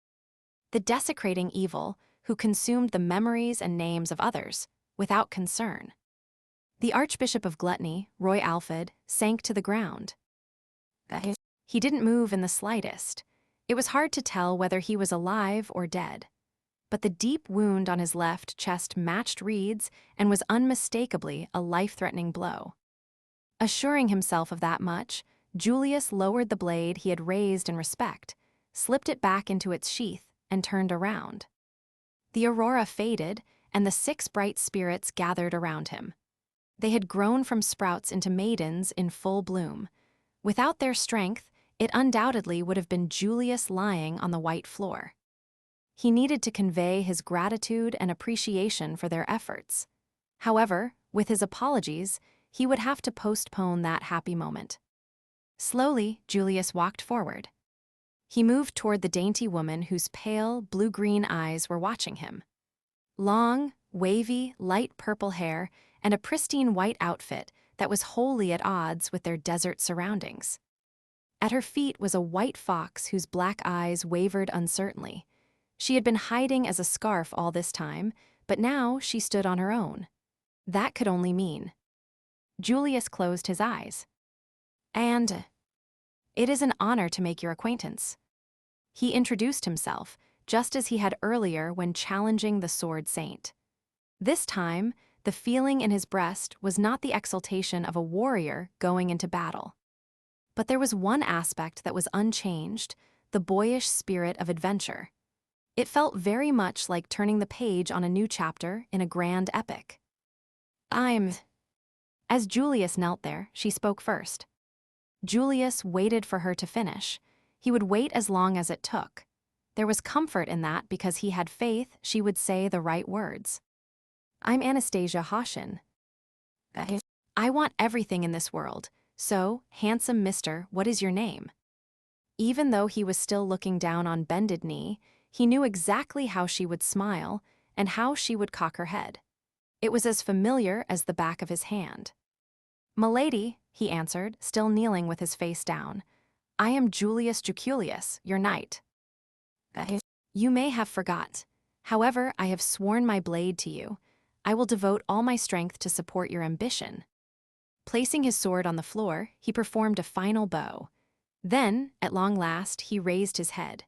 The desecrating evil who consumed the memories and names of others, without concern. The Archbishop of Gluttony, Roy Alfred, sank to the ground. He didn't move in the slightest. It was hard to tell whether he was alive or dead. But the deep wound on his left chest matched Reed's and was unmistakably a life-threatening blow. Assuring himself of that much, Julius lowered the blade he had raised in respect, slipped it back into its sheath, and turned around. The aurora faded, and the 6 bright spirits gathered around him. They had grown from sprouts into maidens in full bloom. Without their strength, it undoubtedly would have been Julius lying on the white floor. He needed to convey his gratitude and appreciation for their efforts. However, with his apologies, he would have to postpone that happy moment. Slowly, Julius walked forward. He moved toward the dainty woman whose pale, blue-green eyes were watching him. Long, wavy, light purple hair and a pristine white outfit that was wholly at odds with their desert surroundings. At her feet was a white fox whose black eyes wavered uncertainly. She had been hiding as a scarf all this time, but now she stood on her own. That could only mean. Julius closed his eyes. "And it is an honor to make your acquaintance." He introduced himself, just as he had earlier when challenging the Sword Saint. This time, the feeling in his breast was not the exultation of a warrior going into battle. But there was one aspect that was unchanged, the boyish spirit of adventure. It felt very much like turning the page on a new chapter in a grand epic. As Julius knelt there, she spoke first. Julius waited for her to finish. He would wait as long as it took. There was comfort in that because he had faith she would say the right words. "I'm Anastasia Hoshin. I want everything in this world, so, handsome mister, what is your name?" Even though he was still looking down on bended knee, he knew exactly how she would smile and how she would cock her head. It was as familiar as the back of his hand. "Milady," he answered, still kneeling with his face down. "I am Julius Juculius, your knight. You may have forgot. However, I have sworn my blade to you. I will devote all my strength to support your ambition." Placing his sword on the floor, he performed a final bow. Then, at long last, he raised his head.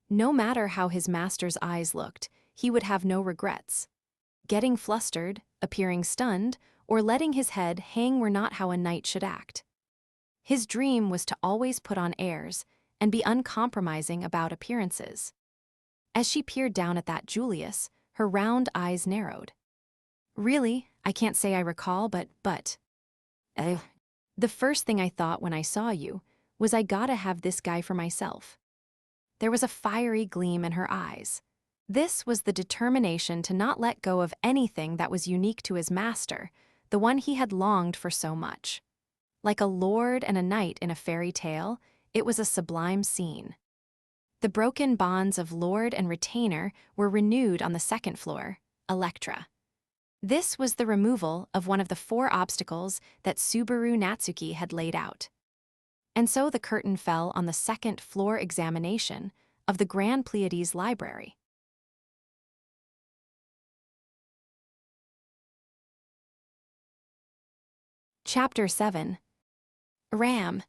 No matter how his master's eyes looked, he would have no regrets. Getting flustered, appearing stunned, or letting his head hang were not how a knight should act. His dream was to always put on airs and be uncompromising about appearances. As she peered down at that Julius, her round eyes narrowed. "Really, I can't say I recall, but... The first thing I thought when I saw you was I gotta have this guy for myself." There was a fiery gleam in her eyes. This was the determination to not let go of anything that was unique to his master, the one he had longed for so much. Like a lord and a knight in a fairy tale, it was a sublime scene. The broken bonds of lord and retainer were renewed on the second floor, Electra. This was the removal of one of the 4 obstacles that Subaru Natsuki had laid out. And so the curtain fell on the second floor examination, of the Grand Pleiades library. Chapter 7. Ram.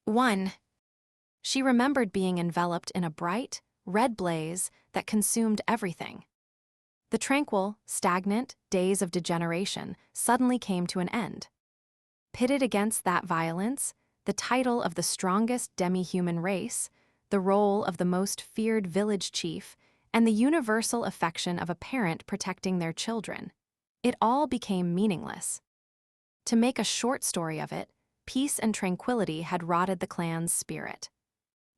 1. She remembered being enveloped in a bright, red blaze that consumed everything. The tranquil, stagnant days of degeneration suddenly came to an end. Pitted against that violence, the title of the strongest demi-human race, the role of the most feared village chief, and the universal affection of a parent protecting their children. It all became meaningless. To make a short story of it, peace and tranquility had rotted the clan's spirit.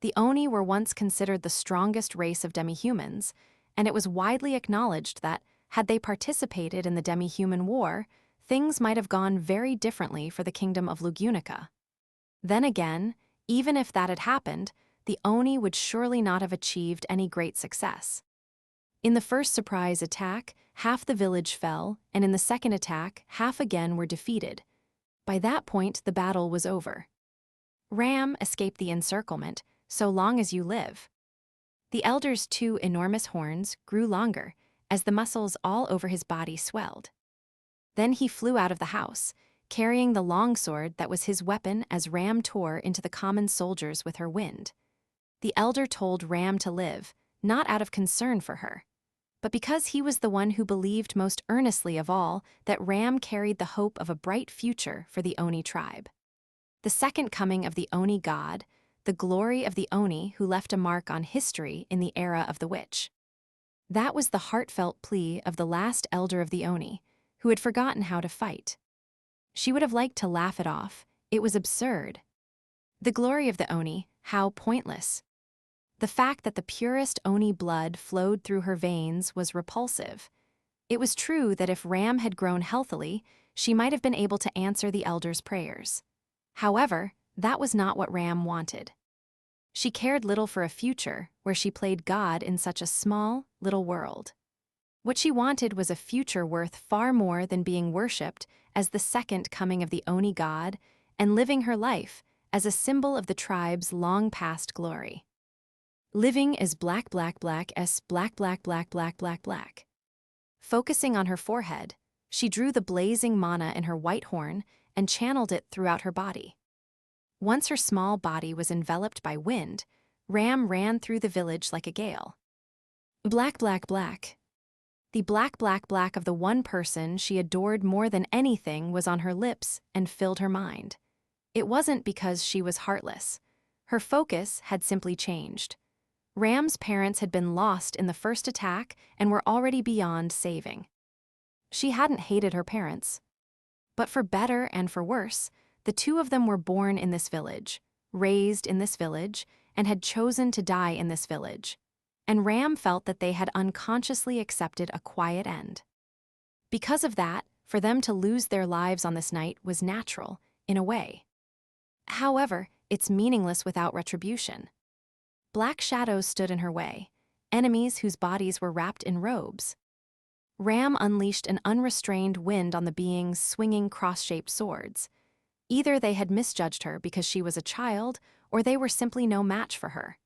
The Oni were once considered the strongest race of demi-humans, and it was widely acknowledged that, had they participated in the demi-human war, things might have gone very differently for the kingdom of Lugunica. Then again, even if that had happened, the Oni would surely not have achieved any great success. In the first surprise attack, half the village fell, and in the second attack, half again were defeated. By that point, the battle was over. Ram escaped the encirclement, so long as you live. The elder's 2 enormous horns grew longer, as the muscles all over his body swelled. Then he flew out of the house, carrying the longsword that was his weapon as Ram tore into the common soldiers with her wind. The elder told Ram to live, not out of concern for her, but because he was the one who believed most earnestly of all that Ram carried the hope of a bright future for the Oni tribe. The second coming of the Oni god, the glory of the Oni who left a mark on history in the era of the witch. That was the heartfelt plea of the last elder of the Oni, who had forgotten how to fight. She would have liked to laugh it off. It was absurd. The glory of the Oni, how pointless. The fact that the purest Oni blood flowed through her veins was repulsive. It was true that if Ram had grown healthily, she might have been able to answer the elder's prayers. However, that was not what Ram wanted. She cared little for a future where she played God in such a small, little world. What she wanted was a future worth far more than being worshipped as the second coming of the Oni god and living her life as a symbol of the tribe's long-past glory. Living as black. Focusing on her forehead, she drew the blazing mana in her white horn and channeled it throughout her body. Once her small body was enveloped by wind, Ram ran through the village like a gale. Black. The black of the one person she adored more than anything was on her lips and filled her mind. It wasn't because she was heartless. Her focus had simply changed. Ram's parents had been lost in the first attack and were already beyond saving. She hadn't hated her parents. But for better and for worse, the 2 of them were born in this village, raised in this village, and had chosen to die in this village. And Ram felt that they had unconsciously accepted a quiet end. Because of that, for them to lose their lives on this night was natural, in a way. However, it's meaningless without retribution. Black shadows stood in her way, enemies whose bodies were wrapped in robes. Ram unleashed an unrestrained wind on the beings swinging cross-shaped swords. Either they had misjudged her because she was a child, or they were simply no match for her.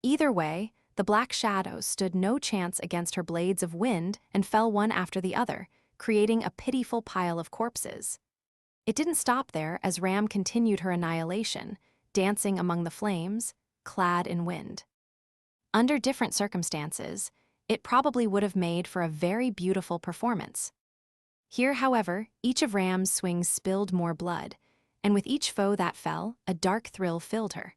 Either way, the black shadows stood no chance against her blades of wind and fell one after the other, creating a pitiful pile of corpses. It didn't stop there as Ram continued her annihilation, dancing among the flames, clad in wind. Under different circumstances, it probably would have made for a very beautiful performance. Here, however, each of Ram's swings spilled more blood, and with each foe that fell, a dark thrill filled her.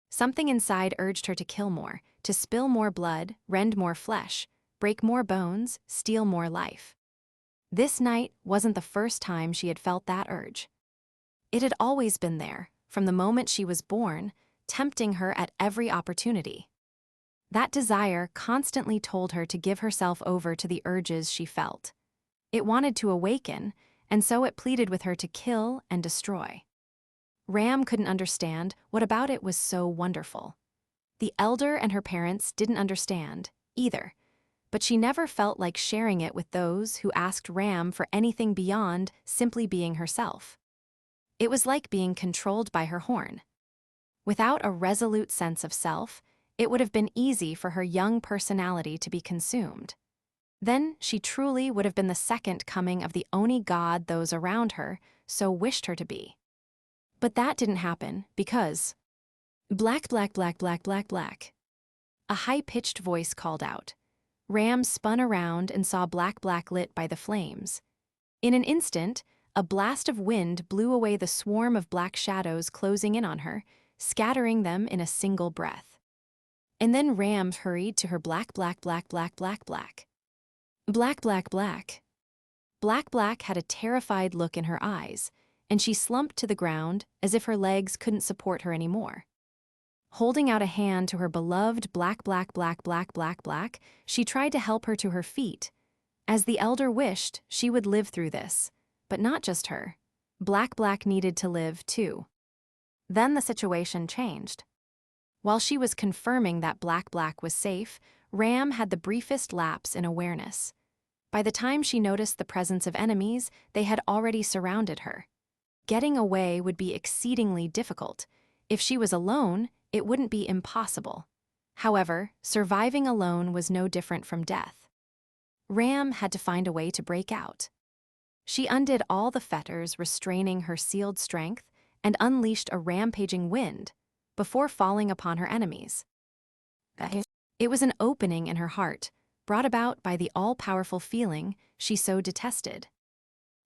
Something inside urged her to kill more, to spill more blood, rend more flesh, break more bones, steal more life. This night wasn't the first time she had felt that urge. It had always been there, from the moment she was born, tempting her at every opportunity. That desire constantly told her to give herself over to the urges she felt. It wanted to awaken, and so it pleaded with her to kill and destroy. Ram couldn't understand what about it was so wonderful. The elder and her parents didn't understand, either, but she never felt like sharing it with those who asked Ram for anything beyond simply being herself. It was like being controlled by her horn. Without a resolute sense of self, it would have been easy for her young personality to be consumed. Then she truly would have been the second coming of the Oni god those around her so wished her to be. But that didn't happen because black, black, black, black, black, black. A high-pitched voice called out. Ram spun around and saw black, black lit by the flames. In an instant, a blast of wind blew away the swarm of black shadows closing in on her, scattering them in a single breath. And then Ram hurried to her black, black, black, black, black, black. Black, black, black. Black, black had a terrified look in her eyes, and she slumped to the ground as if her legs couldn't support her anymore. Holding out a hand to her beloved black, black, black, black, black, black, she tried to help her to her feet. As the elder wished, she would live through this. But not just her. Black, black needed to live, too. Then the situation changed. While she was confirming that black, black was safe, Ram had the briefest lapse in awareness. By the time she noticed the presence of enemies, they had already surrounded her. Getting away would be exceedingly difficult. If she was alone, it wouldn't be impossible. However, surviving alone was no different from death. Ram had to find a way to break out. She undid all the fetters restraining her sealed strength and unleashed a rampaging wind before falling upon her enemies. It was an opening in her heart, brought about by the all-powerful feeling she so detested.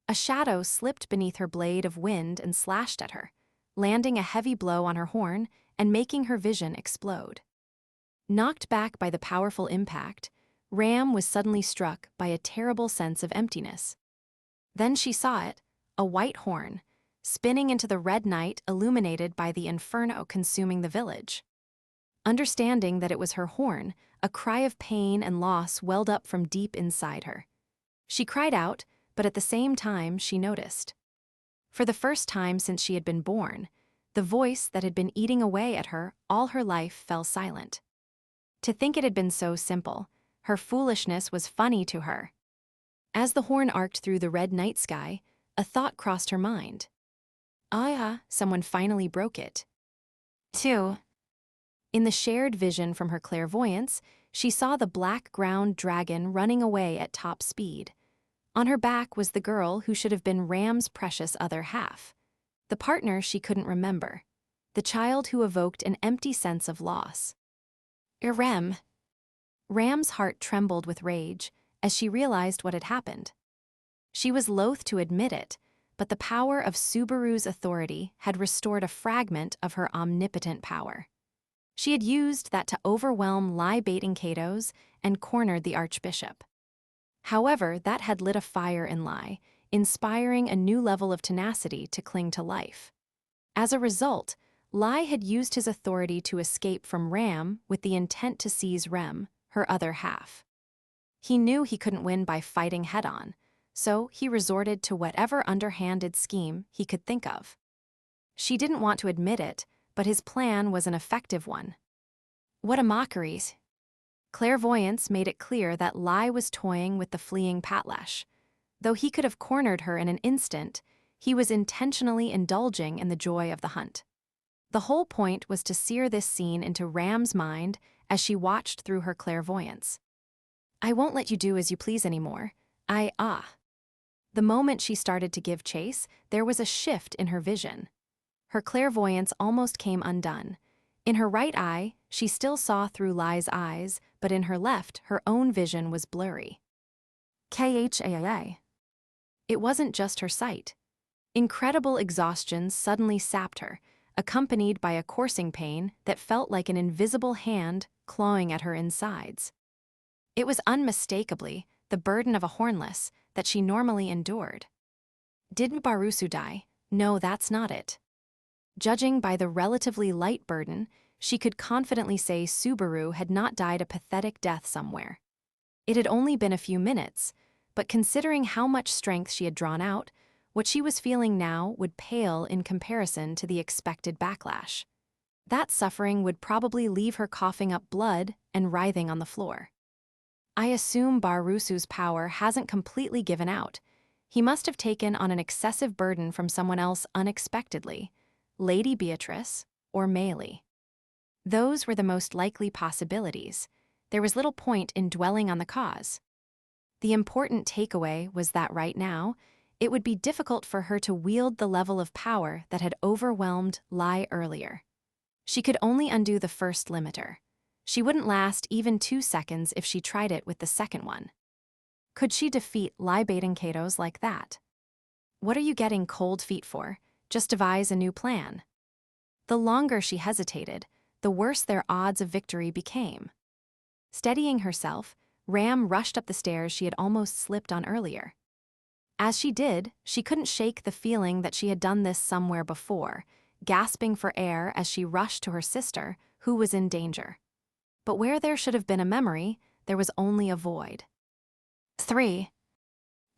A shadow slipped beneath her blade of wind and slashed at her, landing a heavy blow on her horn and making her vision explode. Knocked back by the powerful impact, Ram was suddenly struck by a terrible sense of emptiness. Then she saw it, a white horn, spinning into the red night illuminated by the inferno consuming the village. Understanding that it was her horn, a cry of pain and loss welled up from deep inside her. She cried out, but at the same time she noticed. For the first time since she had been born, the voice that had been eating away at her all her life fell silent. To think it had been so simple, her foolishness was funny to her. As the horn arced through the red night sky, a thought crossed her mind. Someone finally broke it. 2. In the shared vision from her clairvoyance, she saw the black ground dragon running away at top speed. On her back was the girl who should have been Ram's precious other half. The partner she couldn't remember. The child who evoked an empty sense of loss. Ram's heart trembled with rage as she realized what had happened. She was loath to admit it, but the power of Subaru's authority had restored a fragment of her omnipotent power. She had used that to overwhelm lie-baiting Katos and cornered the archbishop. However, that had lit a fire in Lai, inspiring a new level of tenacity to cling to life. As a result, Lai had used his authority to escape from Ram with the intent to seize Rem, her other half. He knew he couldn't win by fighting head-on, so he resorted to whatever underhanded scheme he could think of. She didn't want to admit it, but his plan was an effective one. What a mockery! Clairvoyance made it clear that Lai was toying with the fleeing Patlash. Though he could have cornered her in an instant, he was intentionally indulging in the joy of the hunt. The whole point was to sear this scene into Ram's mind as she watched through her clairvoyance. I won't let you do as you please anymore. The moment she started to give chase, there was a shift in her vision. Her clairvoyance almost came undone. In her right eye, she still saw through Lai's eyes, but in her left, her own vision was blurry. It wasn't just her sight. Incredible exhaustion suddenly sapped her, accompanied by a coursing pain that felt like an invisible hand clawing at her insides. It was unmistakably the burden of a hornless that she normally endured. Did Barusu die? No, that's not it. Judging by the relatively light burden, she could confidently say Subaru had not died a pathetic death somewhere. It had only been a few minutes, but considering how much strength she had drawn out, what she was feeling now would pale in comparison to the expected backlash. That suffering would probably leave her coughing up blood and writhing on the floor. I assume Barusu's power hasn't completely given out. He must have taken on an excessive burden from someone else unexpectedly. Lady Beatrice or Meili. Those were the most likely possibilities. There was little point in dwelling on the cause. The important takeaway was that right now, it would be difficult for her to wield the level of power that had overwhelmed Lai earlier. She could only undo the first limiter. She wouldn't last even 2 seconds if she tried it with the second one. Could she defeat Lai Batenkatos like that? What are you getting cold feet for? Just devise a new plan. The longer she hesitated, the worse their odds of victory became. Steadying herself, Ram rushed up the stairs she had almost slipped on earlier. As she did, she couldn't shake the feeling that she had done this somewhere before, gasping for air as she rushed to her sister, who was in danger. But where there should have been a memory, there was only a void. 3.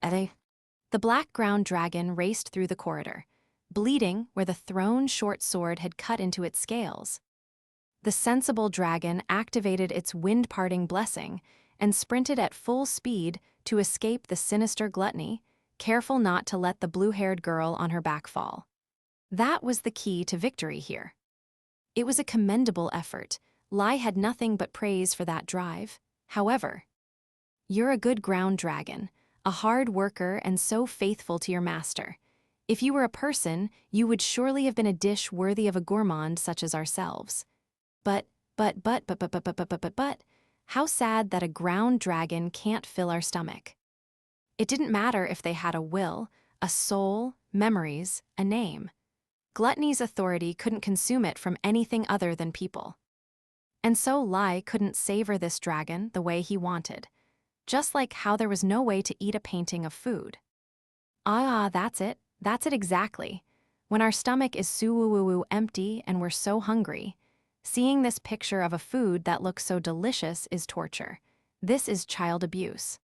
The black ground dragon raced through the corridor, bleeding where the thrown short sword had cut into its scales. The sensible dragon activated its wind-parting blessing and sprinted at full speed to escape the sinister gluttony, careful not to let the blue-haired girl on her back fall. That was the key to victory here. It was a commendable effort. Lai had nothing but praise for that drive. However, you're a good ground dragon, a hard worker and so faithful to your master. If you were a person, you would surely have been a dish worthy of a gourmand such as ourselves. But, how sad that a ground dragon can't fill our stomach. It didn't matter if they had a will, a soul, memories, a name. Gluttony's authority couldn't consume it from anything other than people. And so Lai couldn't savor this dragon the way he wanted, just like how there was no way to eat a painting of food. That's it exactly. When our stomach is so empty and we're so hungry, seeing this picture of a food that looks so delicious is torture. This is child abuse.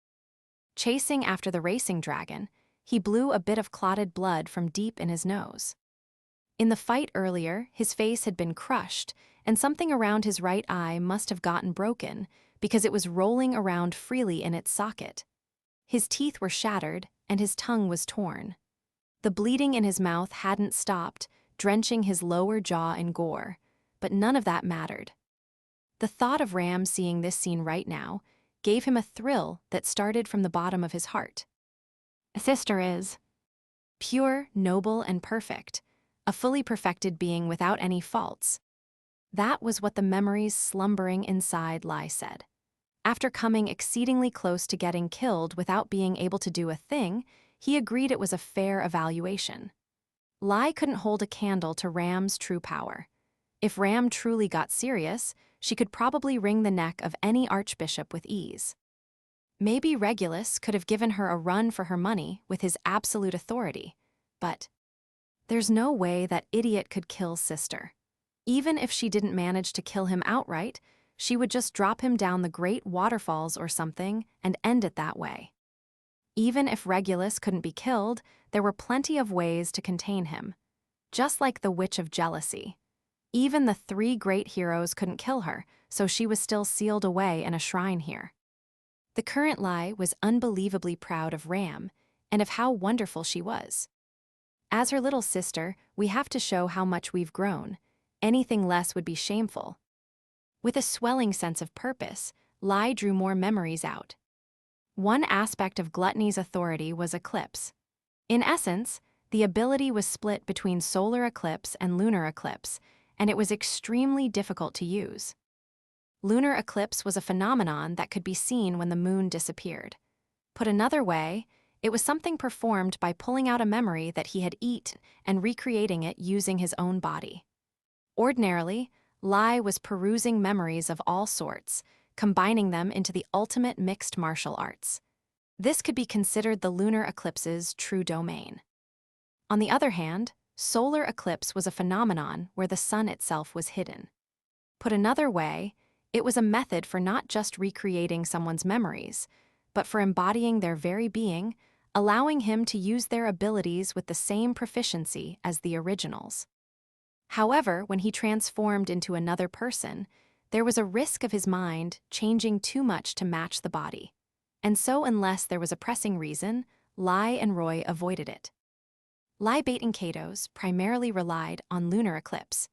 Chasing after the racing dragon, he blew a bit of clotted blood from deep in his nose. In the fight earlier, his face had been crushed, and something around his right eye must have gotten broken because it was rolling around freely in its socket. His teeth were shattered, and his tongue was torn. The bleeding in his mouth hadn't stopped, drenching his lower jaw in gore, but none of that mattered. The thought of Ram seeing this scene right now gave him a thrill that started from the bottom of his heart. Sister is pure, noble, and perfect, a fully perfected being without any faults. That was what the memories slumbering inside Lai said. After coming exceedingly close to getting killed without being able to do a thing, he agreed it was a fair evaluation. Lai couldn't hold a candle to Ram's true power. If Ram truly got serious, she could probably wring the neck of any archbishop with ease. Maybe Regulus could have given her a run for her money with his absolute authority, but there's no way that idiot could kill Sister. Even if she didn't manage to kill him outright, she would just drop him down the great waterfalls or something and end it that way. Even if Regulus couldn't be killed, there were plenty of ways to contain him. Just like the Witch of Jealousy. Even the 3 great heroes couldn't kill her, so she was still sealed away in a shrine here. The current Lai was unbelievably proud of Ram and of how wonderful she was. As her little sister, we have to show how much we've grown. Anything less would be shameful. With a swelling sense of purpose, Lai drew more memories out. One aspect of Gluttony's authority was eclipse. In essence, the ability was split between solar eclipse and lunar eclipse, and it was extremely difficult to use. Lunar eclipse was a phenomenon that could be seen when the moon disappeared. Put another way, it was something performed by pulling out a memory that he had eaten and recreating it using his own body. Ordinarily, Lai was perusing memories of all sorts, combining them into the ultimate mixed martial arts. This could be considered the lunar eclipse's true domain. On the other hand, solar eclipse was a phenomenon where the sun itself was hidden. Put another way, it was a method for not just recreating someone's memories, but for embodying their very being, allowing him to use their abilities with the same proficiency as the originals. However, when he transformed into another person, there was a risk of his mind changing too much to match the body. And so unless there was a pressing reason, Lai and Roy avoided it. Lai Batenkatos primarily relied on lunar eclipse.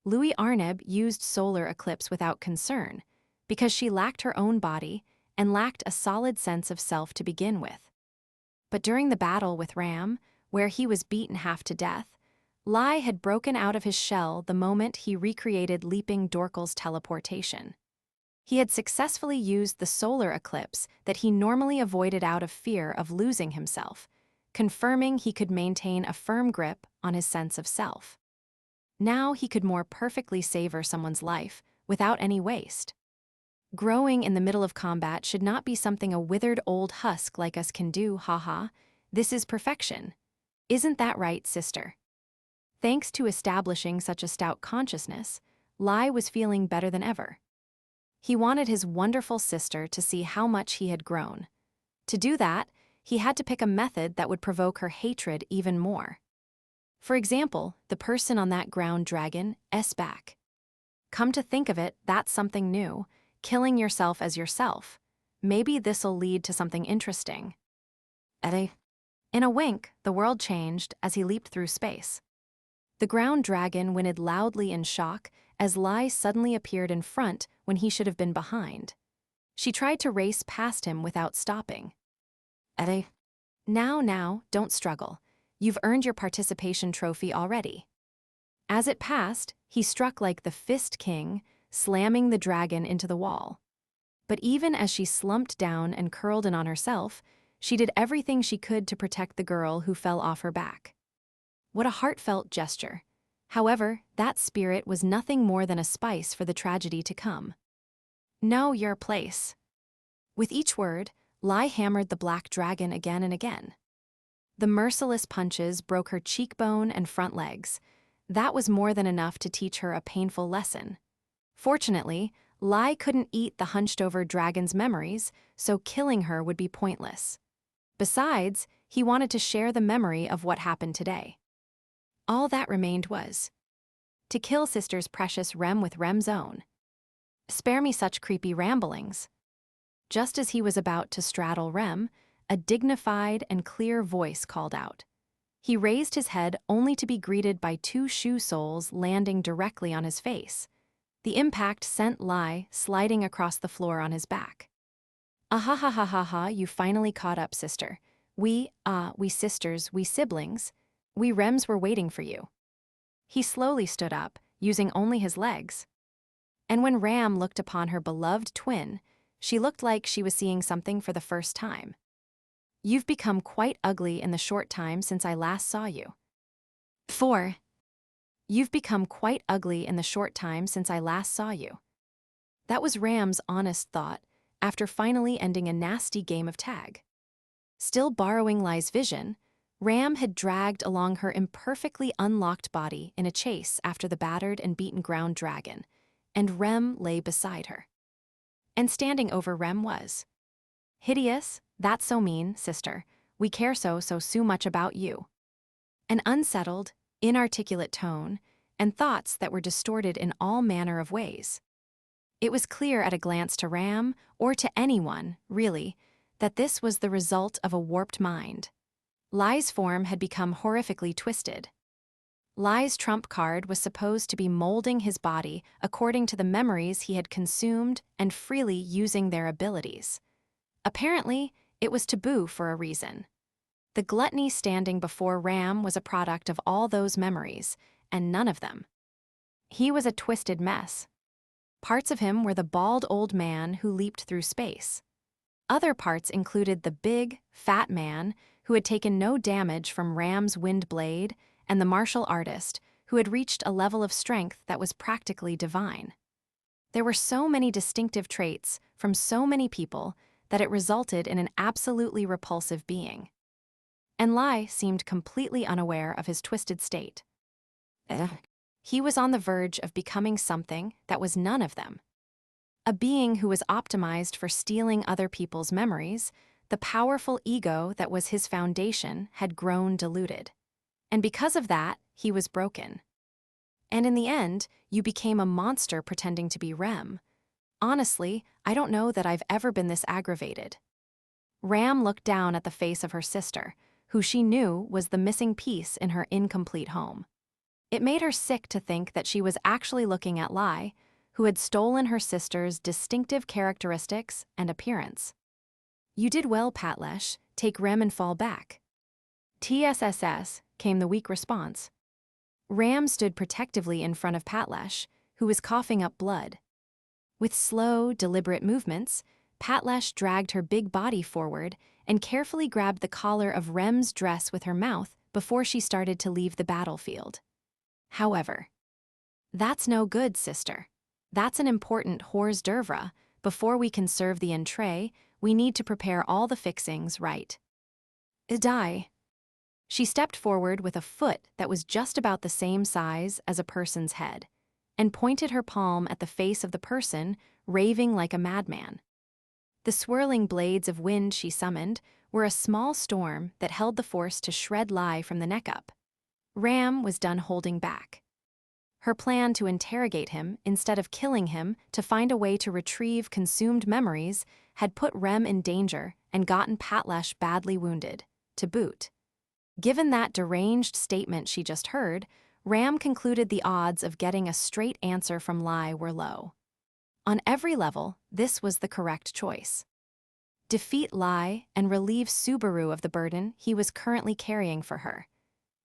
Louis Arneb used solar eclipse without concern because she lacked her own body and lacked a solid sense of self to begin with. But during the battle with Ram, where he was beaten half to death, Lai had broken out of his shell the moment he recreated Leaping Dorkal's teleportation. He had successfully used the solar eclipse that he normally avoided out of fear of losing himself, confirming he could maintain a firm grip on his sense of self. Now he could more perfectly savor someone's life without any waste. Growing in the middle of combat should not be something a withered old husk like us can do, haha. This is perfection. Isn't that right, sister? Thanks to establishing such a stout consciousness, Lai was feeling better than ever. He wanted his wonderful sister to see how much he had grown. To do that, he had to pick a method that would provoke her hatred even more. For example, the person on that ground dragon's back. Come to think of it, that's something new, killing yourself as yourself. Maybe this'll lead to something interesting. In a wink, the world changed as he leaped through space. The ground dragon whinnied loudly in shock as Lai suddenly appeared in front when he should have been behind. She tried to race past him without stopping. Now, don't struggle. You've earned your participation trophy already. As it passed, he struck like the Fist King, slamming the dragon into the wall. But even as she slumped down and curled in on herself, she did everything she could to protect the girl who fell off her back. What a heartfelt gesture. However, that spirit was nothing more than a spice for the tragedy to come. Know your place. With each word, Lai hammered the black dragon again and again. The merciless punches broke her cheekbone and front legs. That was more than enough to teach her a painful lesson. Fortunately, Lai couldn't eat the hunched-over dragon's memories, so killing her would be pointless. Besides, he wanted to share the memory of what happened today. All that remained was to kill sister's precious Rem with Rem's own. Spare me such creepy ramblings. Just as he was about to straddle Rem, a dignified and clear voice called out. He raised his head only to be greeted by two shoe soles landing directly on his face. The impact sent Lai sliding across the floor on his back. "Ah, you finally caught up, sister. We sisters, we siblings, we Rems were waiting for you." He slowly stood up, using only his legs. And when Ram looked upon her beloved twin, she looked like she was seeing something for the first time. "You've become quite ugly in the short time since I last saw you." 4. You've become quite ugly in the short time since I last saw you. That was Ram's honest thought, after finally ending a nasty game of tag. Still borrowing Lai's vision, Ram had dragged along her imperfectly unlocked body in a chase after the battered and beaten ground dragon, and Rem lay beside her. And standing over Rem was, "Hideous, that's so mean, sister. We care so much about you." An unsettled, inarticulate tone, and thoughts that were distorted in all manner of ways. It was clear at a glance to Ram, or to anyone, really, that this was the result of a warped mind. Lai's form had become horrifically twisted. Lai's trump card was supposed to be molding his body according to the memories he had consumed and freely using their abilities. Apparently, it was taboo for a reason. The gluttony standing before Ram was a product of all those memories, and none of them. He was a twisted mess. Parts of him were the bald old man who leaped through space. Other parts included the big, fat man who had taken no damage from Ram's wind blade, and the martial artist who had reached a level of strength that was practically divine. There were so many distinctive traits from so many people that it resulted in an absolutely repulsive being. And Lai seemed completely unaware of his twisted state. He was on the verge of becoming something that was none of them. A being who was optimized for stealing other people's memories, the powerful ego that was his foundation had grown diluted. And because of that, he was broken. And in the end, you became a monster pretending to be Rem. Honestly, I don't know that I've ever been this aggravated. Ram looked down at the face of her sister, who she knew was the missing piece in her incomplete home. It made her sick to think that she was actually looking at Lai, who had stolen her sister's distinctive characteristics and appearance. "You did well, Patlesh. Take Rem and fall back." "TSSS," came the weak response. Ram stood protectively in front of Patlesh, who was coughing up blood. With slow, deliberate movements, Patlesh dragged her big body forward and carefully grabbed the collar of Rem's dress with her mouth before she started to leave the battlefield. However, "That's no good, sister. That's an important hors d'oeuvre. Before we can serve the entree, we need to prepare all the fixings right." "Die." She stepped forward with a foot that was just about the same size as a person's head, and pointed her palm at the face of the person, raving like a madman. The swirling blades of wind she summoned were a small storm that held the force to shred Lai from the neck up. Ram was done holding back. Her plan to interrogate him instead of killing him to find a way to retrieve consumed memories had put Rem in danger and gotten Patlesh badly wounded, to boot. Given that deranged statement she just heard, Ram concluded the odds of getting a straight answer from Lai were low. On every level, this was the correct choice. Defeat Lai and relieve Subaru of the burden he was currently carrying for her.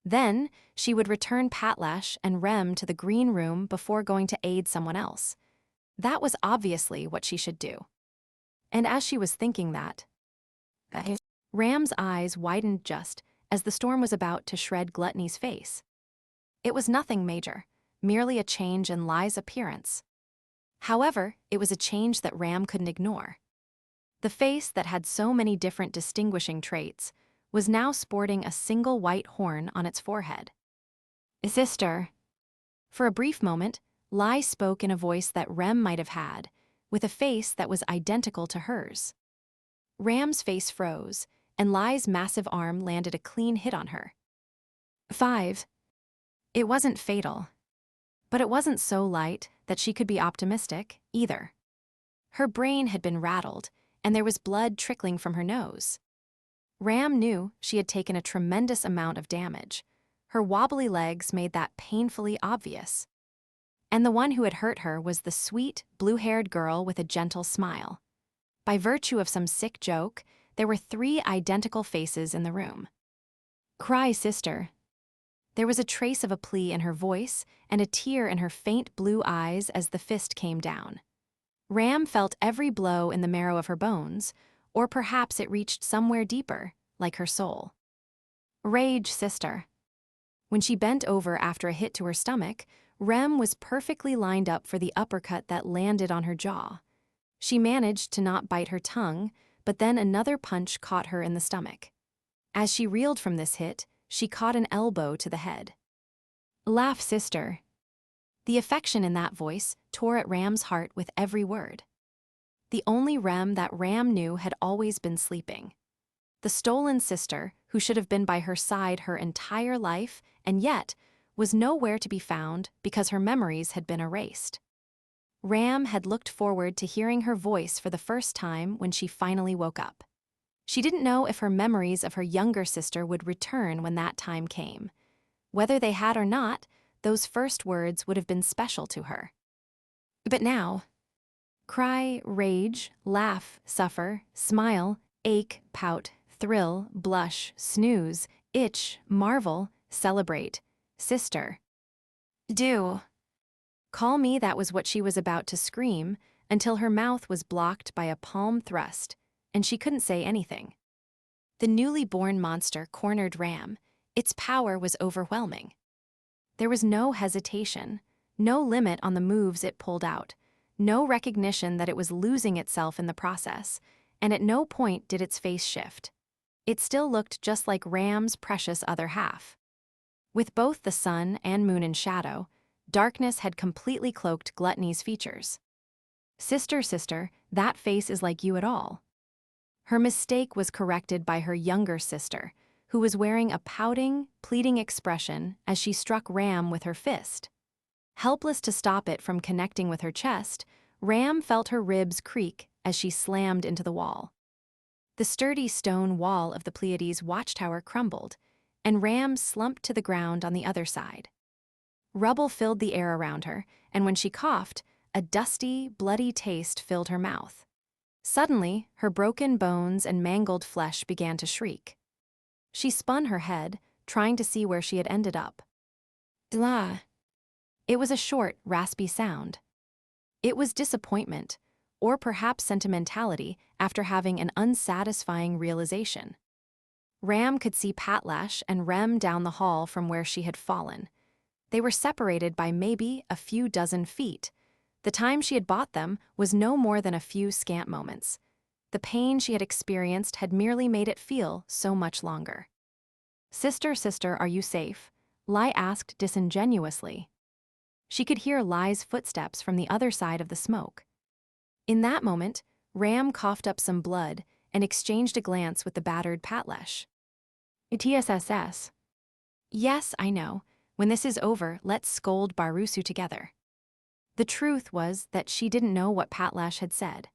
Then, she would return Patlesh and Rem to the green room before going to aid someone else. That was obviously what she should do. And as she was thinking that, Ram's eyes widened just as the storm was about to shred Gluttony's face. It was nothing major, merely a change in Lai's appearance. However, it was a change that Ram couldn't ignore. The face that had so many different distinguishing traits was now sporting a single white horn on its forehead. "Sister." For a brief moment, Lai spoke in a voice that Rem might have had, with a face that was identical to hers. Ram's face froze, and Lai's massive arm landed a clean hit on her. 5. It wasn't fatal, but it wasn't so light that she could be optimistic, either. Her brain had been rattled, and there was blood trickling from her nose. Ram knew she had taken a tremendous amount of damage. Her wobbly legs made that painfully obvious. And the one who had hurt her was the sweet, blue-haired girl with a gentle smile. By virtue of some sick joke, there were 3 identical faces in the room. "Cry, sister." There was a trace of a plea in her voice and a tear in her faint blue eyes as the fist came down. Ram felt every blow in the marrow of her bones, or perhaps it reached somewhere deeper, like her soul. "Rage, sister." When she bent over after a hit to her stomach, Rem was perfectly lined up for the uppercut that landed on her jaw. She managed to not bite her tongue, but then another punch caught her in the stomach. As she reeled from this hit, she caught an elbow to the head. "Laugh, sister." The affection in that voice tore at Ram's heart with every word. The only Rem that Ram knew had always been sleeping. The stolen sister, who should have been by her side her entire life, and yet was nowhere to be found because her memories had been erased. Ram had looked forward to hearing her voice for the first time when she finally woke up. She didn't know if her memories of her younger sister would return when that time came. Whether they had or not, those first words would have been special to her. But now, cry, rage, laugh, suffer, smile, ache, pout, thrill, blush, snooze, itch, marvel, celebrate, sister. Do. Call me, that was what she was about to scream, until her mouth was blocked by a palm thrust, and she couldn't say anything. The newly born monster cornered Ram. Its power was overwhelming. There was no hesitation, no limit on the moves it pulled out, no recognition that it was losing itself in the process, and at no point did its face shift. It still looked just like Ram's precious other half. With both the sun and moon in shadow, darkness had completely cloaked Gluttony's features. "Sister, sister, that face is like you at all." Her mistake was corrected by her younger sister, who was wearing a pouting, pleading expression as she struck Ram with her fist. Helpless to stop it from connecting with her chest, Ram felt her ribs creak as she slammed into the wall. The sturdy stone wall of the Pleiades Watchtower crumbled, and Ram slumped to the ground on the other side. Rubble filled the air around her, and when she coughed, a dusty, bloody taste filled her mouth. Suddenly, her broken bones and mangled flesh began to shriek. She spun her head, trying to see where she had ended up. Blah. It was a short, raspy sound. It was disappointment, or perhaps sentimentality after having an unsatisfying realization. Ram could see Patlash and Rem down the hall from where she had fallen. They were separated by maybe a few dozen feet. The time she had bought them was no more than a few scant moments. The pain she had experienced had merely made it feel so much longer. Sister, sister, are you safe? Lai asked disingenuously. She could hear Lai's footsteps from the other side of the smoke. In that moment, Ram coughed up some blood and exchanged a glance with the battered Patlash. TSSS. Yes, I know. When this is over, let's scold Barusu together. The truth was that she didn't know what Patlash had said.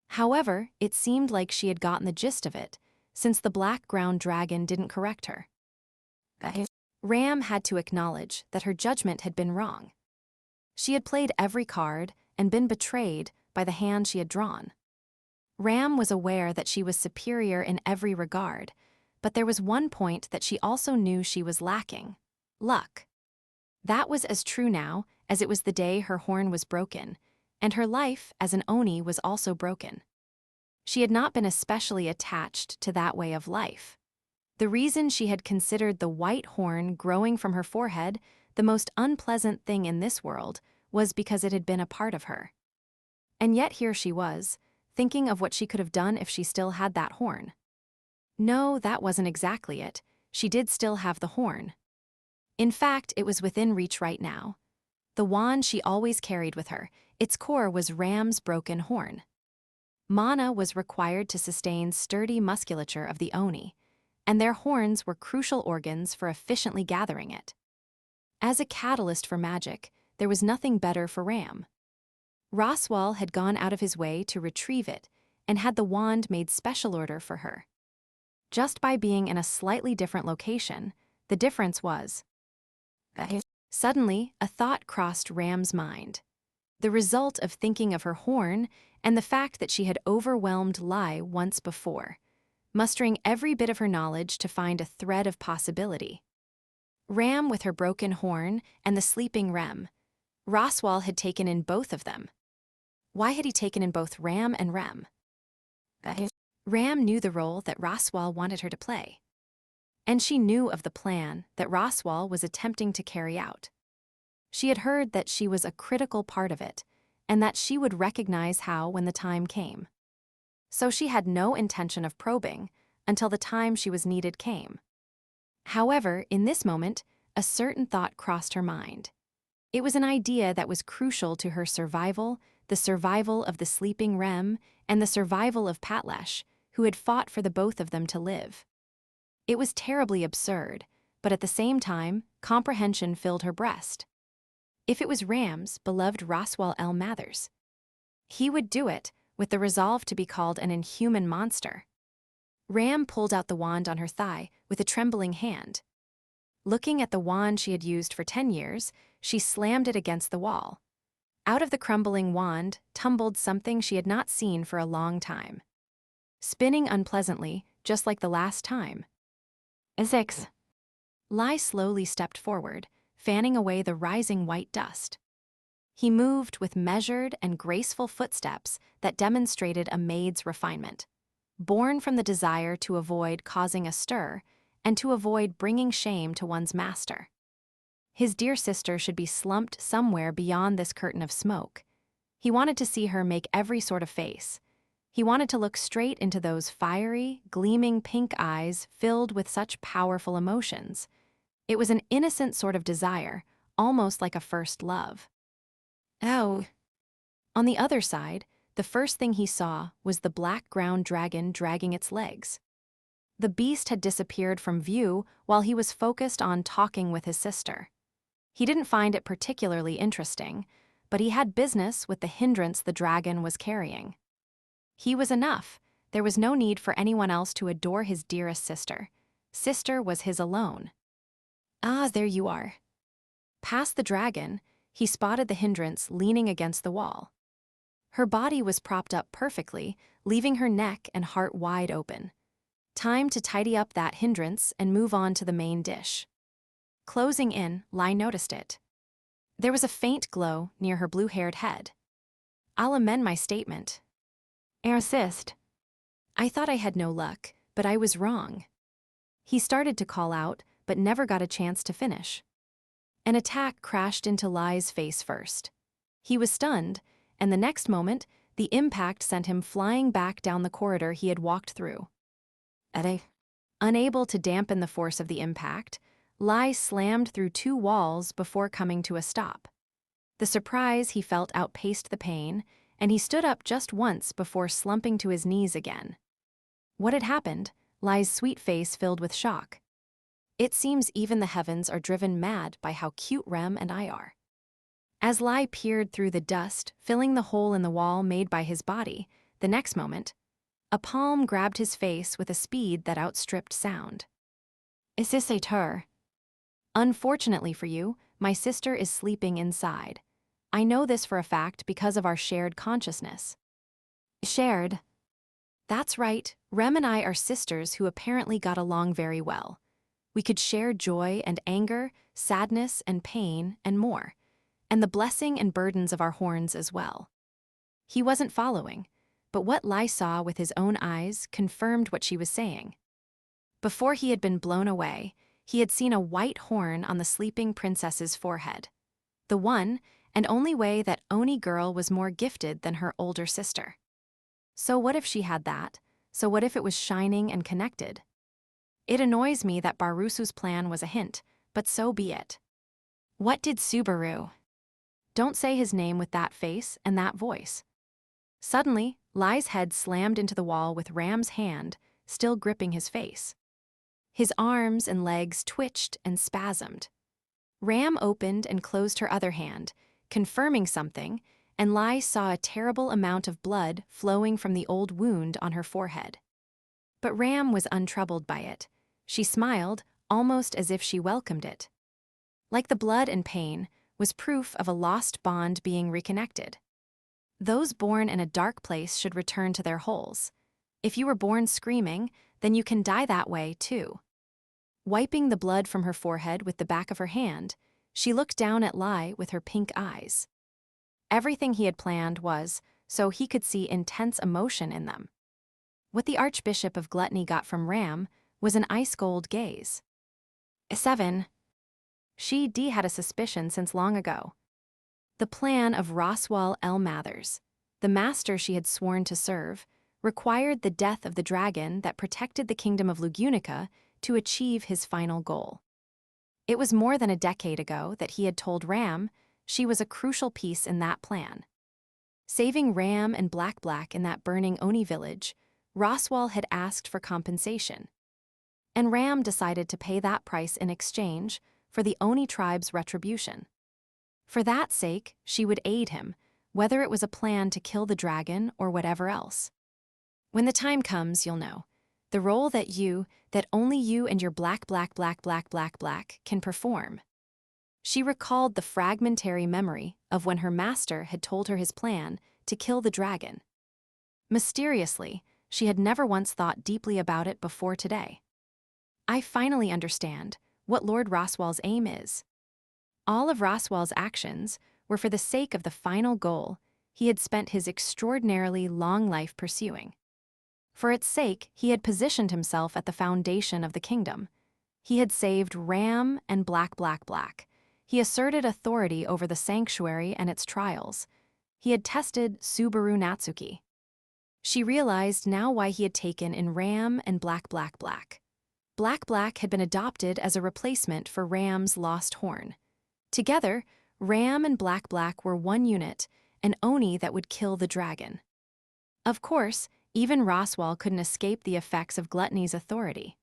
However, it seemed like she had gotten the gist of it, since the black ground dragon didn't correct her. Ram had to acknowledge that her judgment had been wrong. She had played every card and been betrayed by the hand she had drawn. Ram was aware that she was superior in every regard, but there was one point that she also knew she was lacking: luck. That was as true now as it was the day her horn was broken, and her life as an Oni was also broken. She had not been especially attached to that way of life. The reason she had considered the white horn growing from her forehead the most unpleasant thing in this world was because it had been a part of her. And yet here she was, thinking of what she could have done if she still had that horn. No, that wasn't exactly it. She did still have the horn. In fact, it was within reach right now. The wand she always carried with her, its core was Ram's broken horn. Mana was required to sustain sturdy musculature of the Oni, and their horns were crucial organs for efficiently gathering it. As a catalyst for magic, there was nothing better for Ram. Roswal had gone out of his way to retrieve it and had the wand made special order for her. Just by being in a slightly different location, the difference was. Suddenly, a thought crossed Ram's mind. The result of thinking of her horn and the fact that she had overwhelmed Lai once before, mustering every bit of her knowledge to find a thread of possibility. Ram with her broken horn and the sleeping Rem. Roswal had taken in both of them. Why had he taken in both Ram and Rem? Ram knew the role that Roswal wanted her to play. And she knew of the plan that Roswal was attempting to carry out. She had heard that she was a critical part of it, and that she would recognize how when the time came. So she had no intention of probing until the time she was needed came. However, in this moment, a certain thought crossed her mind. It was an idea that was crucial to her survival, the survival of the sleeping Rem, and the survival of Patlash, who had fought for the both of them to live. It was terribly absurd, but at the same time, comprehension filled her breast. If it was Ram's beloved Roswal El Mathers, he would do it with the resolve to be called an inhuman monster. Ram pulled out the wand on her thigh with a trembling hand. Looking at the wand she had used for 10 years, she slammed it against the wall. Out of the crumbling wand tumbled something she had not seen for a long time. Spinning unpleasantly, just like the last time. 6. Lai slowly stepped forward, fanning away the rising white dust. He moved with measured and graceful footsteps that demonstrated a maid's refinement, born from the desire to avoid causing a stir and to avoid bringing shame to one's master. His dear sister should be slumped somewhere beyond this curtain of smoke. He wanted to see her make every sort of face. He wanted to look straight into those fiery, gleaming pink eyes filled with such powerful emotions. It was an innocent sort of desire, almost like a first love. Oh. On the other side, the first thing he saw was the black ground dragon dragging its legs. The beast had disappeared from view while he was focused on talking with his sister. He didn't find it particularly interesting, but he had business with the hindrance the dragon was carrying. He was enough. There was no need for anyone else to adore his dearest sister. Sister was his alone. Ah, there you are. Past the dragon, he spotted the hindrance leaning against the wall. Her body was propped up perfectly, leaving her neck and heart wide open. Time to tidy up that hindrance and move on to the main dish. Closing in, Lai noticed it. There was a faint glow near her blue-haired head. I'll amend my statement. Assist. I thought I had no luck, but I was wrong. He started to call out, but never got a chance to finish. An attack crashed into Lai's face first. He was stunned, and the next moment, the impact sent him flying back down the corridor he had walked through. Unable to dampen the force of the impact, Lai slammed through 2 walls before coming to a stop. The surprise he felt outpaced the pain, and he stood up just once before slumping to his knees again. What had happened? Lai's sweet face filled with shock. It seems even the heavens are driven mad by how cute Rem and I are. As Lai peered through the dust, filling the hole in the wall made by his body, the next moment, a palm grabbed his face with a speed that outstripped sound. Is this a tur? Unfortunately for you, my sister is sleeping inside. I know this for a fact because of our shared consciousness. Shared? That's right, Rem and I are sisters who apparently got along very well. We could share joy and anger, sadness and pain, and more, and the blessing and burdens of our horns as well. He wasn't following, but what Lai saw with his own eyes confirmed what she was saying. Before he had been blown away, he had seen a white horn on the sleeping princess's forehead. The one and only way that Oni girl was more gifted than her older sister. So what if she had that? So what if it was shining and connected? It annoys me that Barusu's plan was a hint, but so be it. What did Subaru? Don't say his name with that face and that voice. Suddenly, Lai's head slammed into the wall with Ram's hand, still gripping his face. His arms and legs twitched and spasmed. Ram opened and closed her other hand, confirming something, and Lai saw a terrible amount of blood flowing from the old wound on her forehead. But Ram was untroubled by it. She smiled, almost as if she welcomed it. Like the blood and pain, was proof of a lost bond being reconnected. Those born in a dark place should return to their holes. If you were born screaming, then you can die that way too. Wiping the blood from her forehead with the back of her hand, she looked down at Lai with her pink eyes. Everything he had planned was so he could see intense emotion in them. What the Archbishop of Gluttony got from Ram was an ice-cold gaze. 7. She had a suspicion since long ago. The plan of Roswal L. Mathers, the master she had sworn to serve, required the death of the dragon that protected the kingdom of Lugunica to achieve his final goal. It was more than a decade ago that he had told Ram she was a crucial piece in that plan. Saving Ram and Black in that burning Oni village, Roswal had asked for compensation. And Ram decided to pay that price in exchange for the Oni tribe's retribution. For that sake, she would aid him, whether it was a plan to kill the dragon or whatever else. When the time comes, you'll know. The role that only you and your black can perform. She recalled the fragmentary memory of when her master had told her his plan to kill the dragon. Mysteriously, she had never once thought deeply about it before today. I finally understand what Lord Roswal's aim is. All of Roswal's actions were for the sake of the final goal he had spent his extraordinarily long life pursuing. For its sake, he had positioned himself at the foundation of the kingdom. He had saved Ram and Black. He asserted authority over the sanctuary and its trials. He had tested Subaru Natsuki. She realized now why he had taken in Ram and Black. Black had been adopted as a replacement for Ram's lost horn. Together, Ram and Black were one unit, an Oni that would kill the dragon. Of course, even Roswal couldn't escape the effects of Gluttony's authority.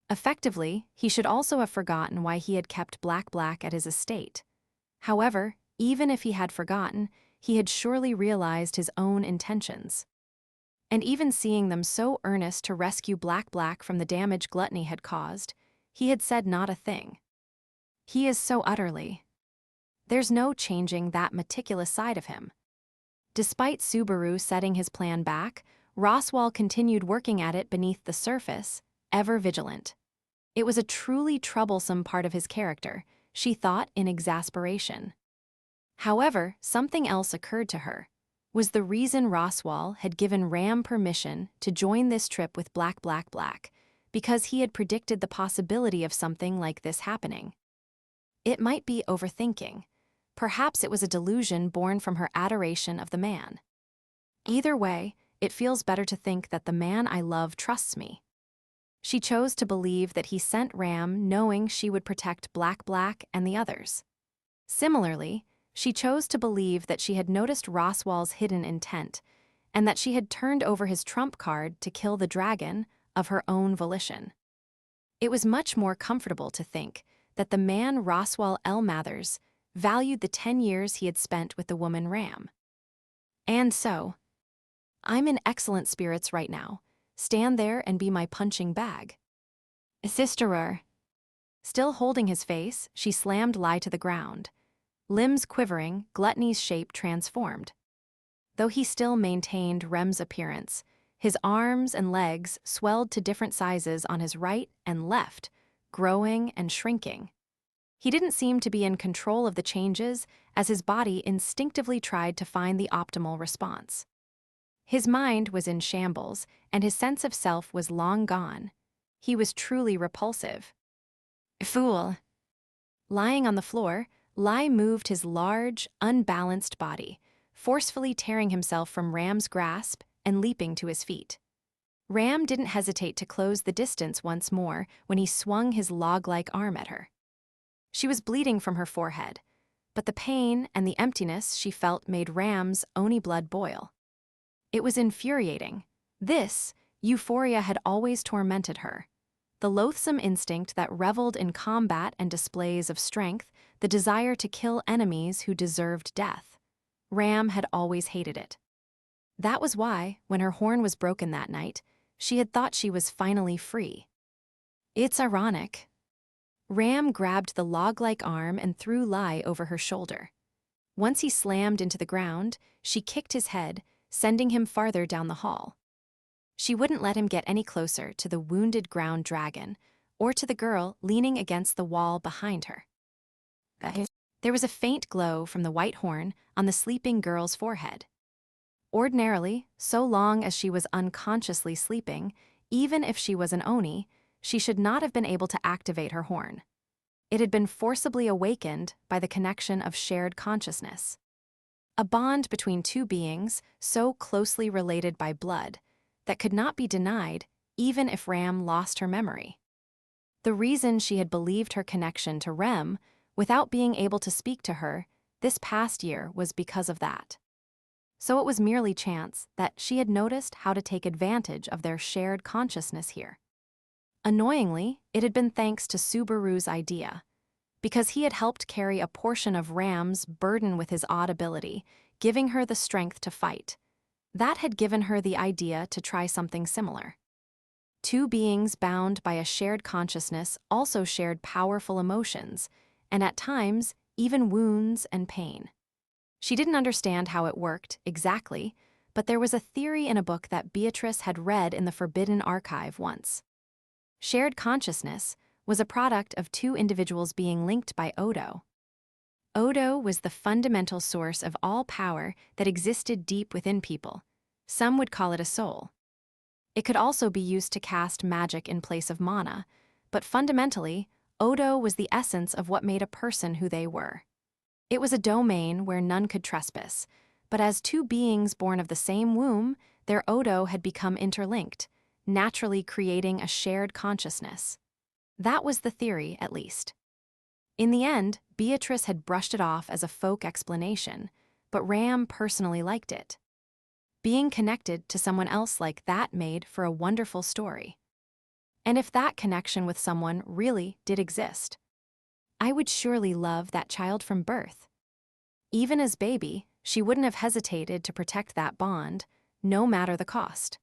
Effectively, he should also have forgotten why he had kept Black at his estate. However, even if he had forgotten, he had surely realized his own intentions. And even seeing them so earnest to rescue Black from the damage Gluttony had caused, he had said not a thing. He is so utterly There's no changing that meticulous side of him. Despite Subaru setting his plan back, Roswell continued working at it beneath the surface, ever vigilant. It was a truly troublesome part of his character, she thought in exasperation. However, something else occurred to her. Was the reason Roswell had given Ram permission to join this trip with Black, because he had predicted the possibility of something like this happening. It might be overthinking. Perhaps it was a delusion born from her adoration of the man. Either way, it feels better to think that the man I love trusts me. She chose to believe that he sent Ram knowing she would protect Black and the others. Similarly, she chose to believe that she had noticed Roswell's hidden intent, and that she had turned over his trump card to kill the dragon of her own volition. It was much more comfortable to think that the man Roswell L. Mathers valued the 10 years he had spent with the woman Ram. And so, I'm in excellent spirits right now. Stand there and be my punching bag. Sisterer. Still holding his face, she slammed Lai to the ground. Limbs quivering, Gluttony's shape transformed. Though he still maintained Rem's appearance, his arms and legs swelled to different sizes on his right and left, growing and shrinking. He didn't seem to be in control of the changes as his body instinctively tried to find the optimal response. His mind was in shambles, and his sense of self was long gone. He was truly repulsive. Fool. Lying on the floor, Lai moved his large, unbalanced body, forcefully tearing himself from Ram's grasp and leaping to his feet. Ram didn't hesitate to close the distance once more when he swung his log-like arm at her. She was bleeding from her forehead, but the pain and the emptiness she felt made Ram's Oni blood boil. It was infuriating. This, euphoria had always tormented her. The loathsome instinct that reveled in combat and displays of strength, the desire to kill enemies who deserved death. Ram had always hated it. That was why, when her horn was broken that night, she had thought she was finally free. It's ironic. Ram grabbed the log-like arm and threw Lai over her shoulder. Once he slammed into the ground, she kicked his head, sending him farther down the hall. She wouldn't let him get any closer to the wounded ground dragon or to the girl leaning against the wall behind her. There was a faint glow from the white horn on the sleeping girl's forehead. Ordinarily, so long as she was unconsciously sleeping, even if she was an Oni, she should not have been able to activate her horn. It had been forcibly awakened by the connection of shared consciousness. A bond between two beings so closely related by blood that could not be denied even if Ram lost her memory. The reason she had believed her connection to Rem without being able to speak to her this past year was because of that. So it was merely chance that she had noticed how to take advantage of their shared consciousness here. Annoyingly, it had been thanks to Subaru's idea, because he had helped carry a portion of Ram's burden with his odd ability, giving her the strength to fight. That had given her the idea to try something similar. Two beings bound by a shared consciousness also shared powerful emotions, and at times, even wounds and pain. She didn't understand how it worked exactly, but there was a theory in a book that Beatrice had read in the Forbidden Archive once. Shared consciousness was a product of two individuals being linked by Odo. Odo was the fundamental source of all power that existed deep within people. Some would call it a soul. It could also be used to cast magic in place of mana, but fundamentally, Odo was the essence of what made a person who they were. It was a domain where none could trespass, but as two beings born of the same womb, their Odo had become interlinked, naturally creating a shared consciousness. That was the theory, at least. In the end, Beatrice had brushed it off as a folk explanation, but Ram personally liked it. Being connected to someone else like that made for a wonderful story. And if that connection with someone really did exist, I would surely love that child from birth. Even as baby, she wouldn't have hesitated to protect that bond, no matter the cost.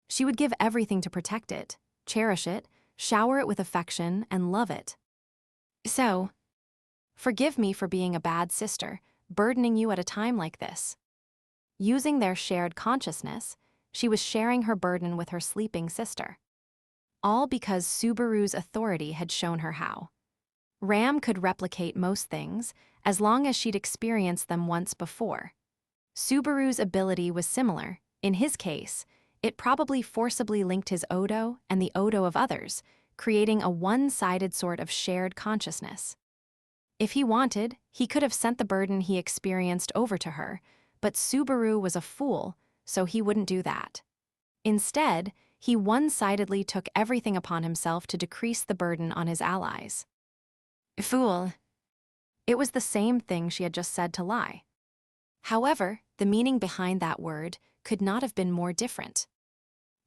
She would give everything to protect it, cherish it, shower it with affection, and love it. So, Forgive me for being a bad sister, burdening you at a time like this. Using their shared consciousness, she was sharing her burden with her sleeping sister. All because Subaru's authority had shown her how. Ram could replicate most things, as long as she'd experienced them once before. Subaru's ability was similar. In his case, it probably forcibly linked his Odo and the Odo of others, creating a one-sided sort of shared consciousness. If he wanted, he could have sent the burden he experienced over to her, but Subaru was a fool, so he wouldn't do that. Instead, he one-sidedly took everything upon himself to decrease the burden on his allies. Fool. It was the same thing she had just said to lie. However, the meaning behind that word could not have been more different.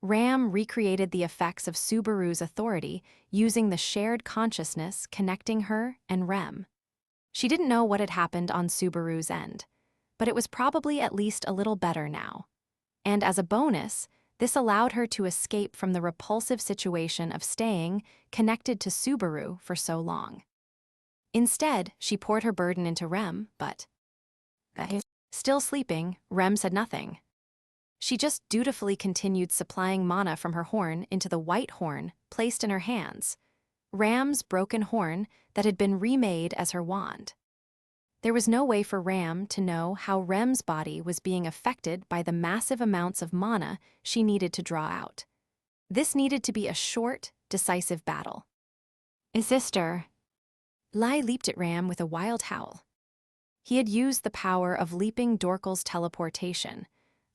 Ram recreated the effects of Subaru's authority using the shared consciousness connecting her and Rem. She didn't know what had happened on Subaru's end, but it was probably at least a little better now. And as a bonus, this allowed her to escape from the repulsive situation of staying connected to Subaru for so long. Instead, she poured her burden into Rem, but still sleeping, Rem said nothing. She just dutifully continued supplying mana from her horn into the white horn placed in her hands, Ram's broken horn that had been remade as her wand. There was no way for Ram to know how Rem's body was being affected by the massive amounts of mana she needed to draw out. This needed to be a short, decisive battle. Sister. Lai leaped at Ram with a wild howl. He had used the power of leaping Dorkel's teleportation,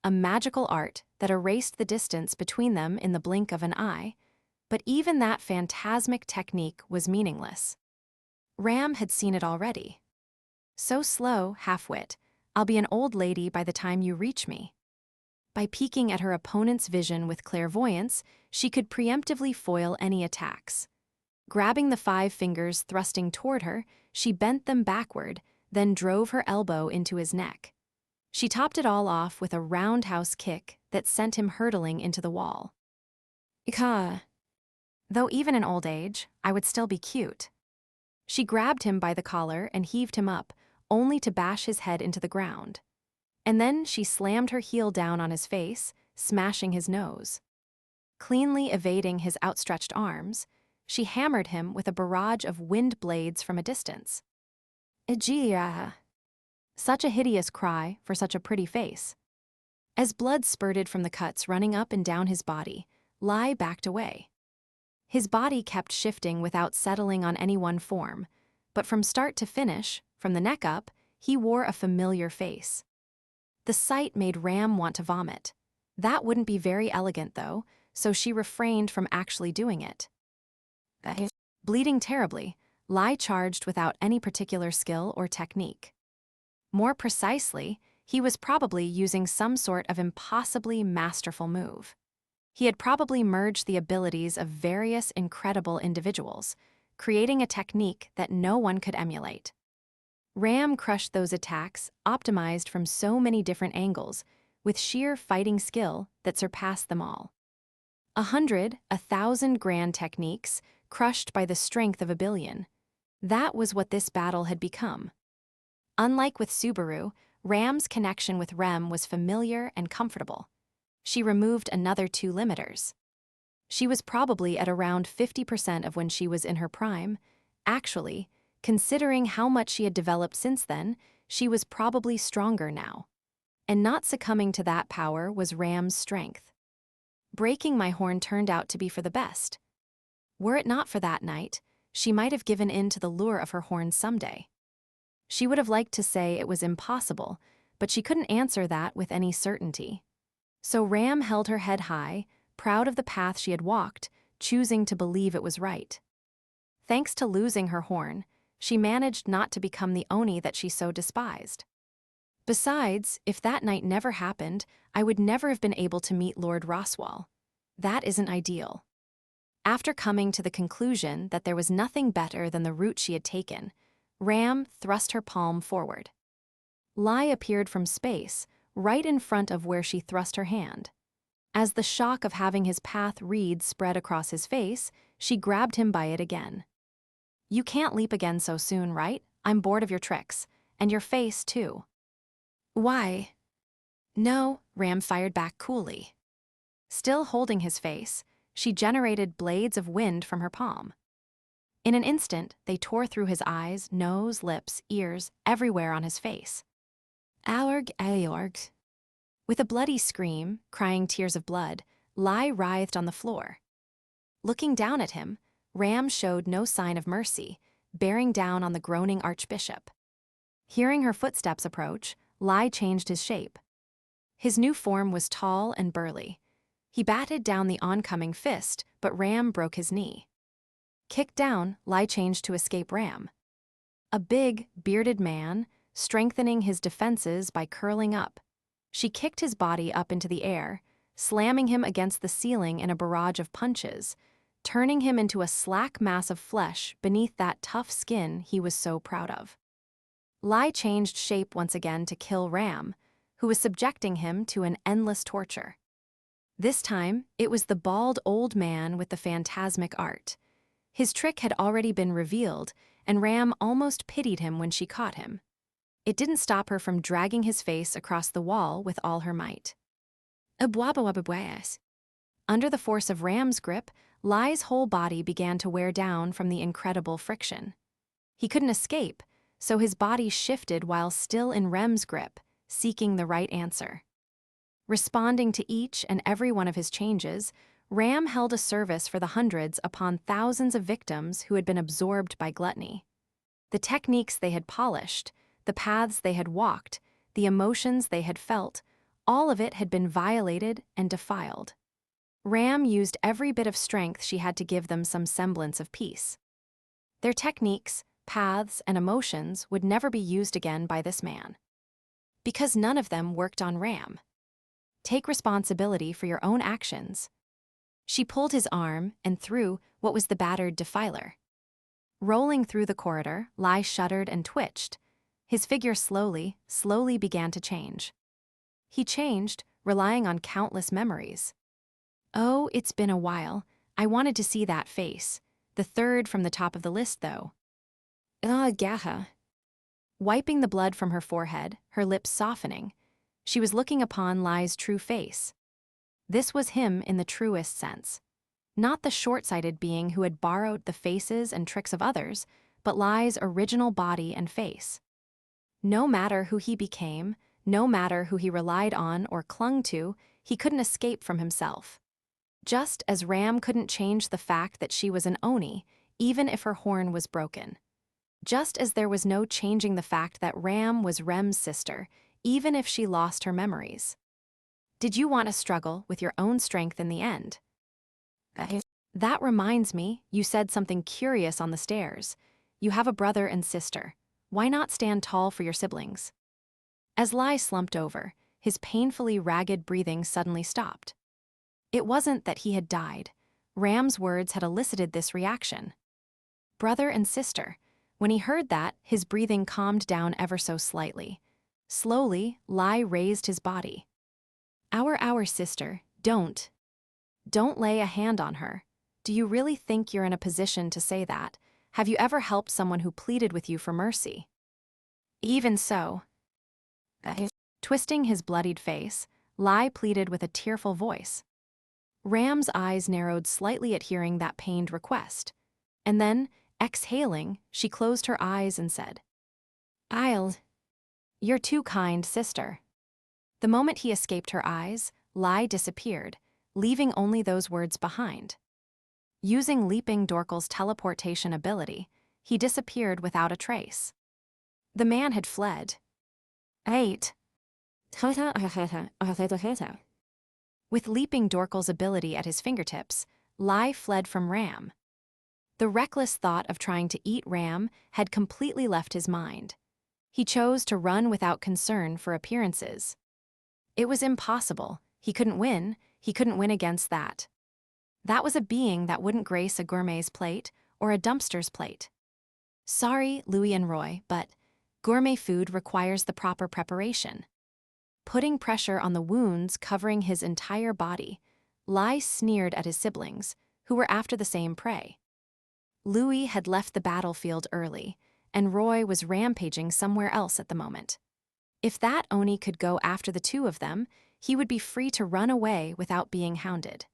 a magical art that erased the distance between them in the blink of an eye, but even that phantasmic technique was meaningless. Ram had seen it already. So slow, half-wit, I'll be an old lady by the time you reach me. By peeking at her opponent's vision with clairvoyance, she could preemptively foil any attacks. Grabbing the 5 fingers thrusting toward her, she bent them backward, then drove her elbow into his neck. She topped it all off with a roundhouse kick that sent him hurtling into the wall. Ika. Though even in old age, I would still be cute. She grabbed him by the collar and heaved him up, only to bash his head into the ground. And then she slammed her heel down on his face, smashing his nose. Cleanly evading his outstretched arms, she hammered him with a barrage of wind blades from a distance. Ejia. Such a hideous cry for such a pretty face. As blood spurted from the cuts running up and down his body, Lai backed away. His body kept shifting without settling on any one form, but from start to finish, from the neck up, he wore a familiar face. The sight made Ram want to vomit. That wouldn't be very elegant, though, so she refrained from actually doing it. Bleeding terribly, Lai charged without any particular skill or technique. More precisely, he was probably using some sort of impossibly masterful move. He had probably merged the abilities of various incredible individuals, creating a technique that no one could emulate. Ram crushed those attacks, optimized from so many different angles, with sheer fighting skill that surpassed them all. 100, 1,000 grand techniques, crushed by the strength of a billion. That was what this battle had become. Unlike with Subaru, Ram's connection with Rem was familiar and comfortable. She removed another 2 limiters. She was probably at around 50% of when she was in her prime. Actually, considering how much she had developed since then, she was probably stronger now. And not succumbing to that power was Ram's strength. Breaking my horn turned out to be for the best. Were it not for that night, she might have given in to the lure of her horn someday. She would have liked to say it was impossible, but she couldn't answer that with any certainty. So Ram held her head high, proud of the path she had walked, choosing to believe it was right. Thanks to losing her horn, she managed not to become the Oni that she so despised. Besides, if that night never happened, I would never have been able to meet Lord Roswell. That isn't ideal. After coming to the conclusion that there was nothing better than the route she had taken, Ram thrust her palm forward. Lai appeared from space, right in front of where she thrust her hand. As the shock of having his path read spread across his face, she grabbed him by it again. You can't leap again so soon, right? I'm bored of your tricks. And your face, too. Why? No, Ram fired back coolly. Still holding his face, she generated blades of wind from her palm. In an instant, they tore through his eyes, nose, lips, ears, everywhere on his face. Aorg. With a bloody scream, crying tears of blood, Lai writhed on the floor. Looking down at him, Ram showed no sign of mercy, bearing down on the groaning archbishop. Hearing her footsteps approach, Lai changed his shape. His new form was tall and burly. He batted down the oncoming fist, but Ram broke his knee. Kicked down, Lai changed to escape Ram. A big, bearded man, strengthening his defenses by curling up. She kicked his body up into the air, slamming him against the ceiling in a barrage of punches, turning him into a slack mass of flesh beneath that tough skin he was so proud of. Lai changed shape once again to kill Ram, who was subjecting him to an endless torture. This time, it was the bald old man with the phantasmic art. His trick had already been revealed, and Ram almost pitied him when she caught him. It didn't stop her from dragging his face across the wall with all her might. Under the force of Ram's grip, Lai's whole body began to wear down from the incredible friction. He couldn't escape, so his body shifted while still in Rem's grip, seeking the right answer. Responding to each and every one of his changes, Ram held a service for the hundreds upon thousands of victims who had been absorbed by gluttony. The techniques they had polished, the paths they had walked, the emotions they had felt, all of it had been violated and defiled. Ram used every bit of strength she had to give them some semblance of peace. Their techniques, paths, and emotions would never be used again by this man. Because none of them worked on Ram. Take responsibility for your own actions. She pulled his arm and threw what was the battered defiler. Rolling through the corridor, Lai shuddered and twitched. His figure slowly began to change. He changed, relying on countless memories. Oh, it's been a while. I wanted to see that face. The third from the top of the list, though. Gaha. Wiping the blood from her forehead, her lips softening, she was looking upon Lai's true face. This was him in the truest sense. Not the short-sighted being who had borrowed the faces and tricks of others, but Lai's original body and face. No matter who he became, no matter who he relied on or clung to, he couldn't escape from himself. Just as Ram couldn't change the fact that she was an Oni, even if her horn was broken. Just as there was no changing the fact that Ram was Rem's sister, even if she lost her memories. Did you want to struggle with your own strength in the end? That reminds me, you said something curious on the stairs. You have a brother and sister. Why not stand tall for your siblings? As Lai slumped over, his painfully ragged breathing suddenly stopped. It wasn't that he had died. Ram's words had elicited this reaction. Brother and sister. When he heard that, his breathing calmed down ever so slightly. Slowly, Lai raised his body. Our sister, don't lay a hand on her. Do you really think you're in a position to say that? Have you ever helped someone who pleaded with you for mercy? Even so. Twisting his bloodied face, Lai pleaded with a tearful voice. Ram's eyes narrowed slightly at hearing that pained request. And then, exhaling, she closed her eyes and said, You're too kind, sister. The moment he escaped her eyes, Lai disappeared, leaving only those words behind. Using Leaping Dorkal's teleportation ability, he disappeared without a trace. The man had fled. 8. With Leaping Dorkal's ability at his fingertips, Lai fled from Ram. The reckless thought of trying to eat Ram had completely left his mind. He chose to run without concern for appearances. It was impossible. He couldn't win against that. That was a being that wouldn't grace a gourmet's plate or a dumpster's plate. Sorry, Louis and Roy, but gourmet food requires the proper preparation. Putting pressure on the wounds covering his entire body, Lai sneered at his siblings, who were after the same prey. Louis had left the battlefield early, and Roy was rampaging somewhere else at the moment. If that Oni could go after the two of them, he would be free to run away without being hounded.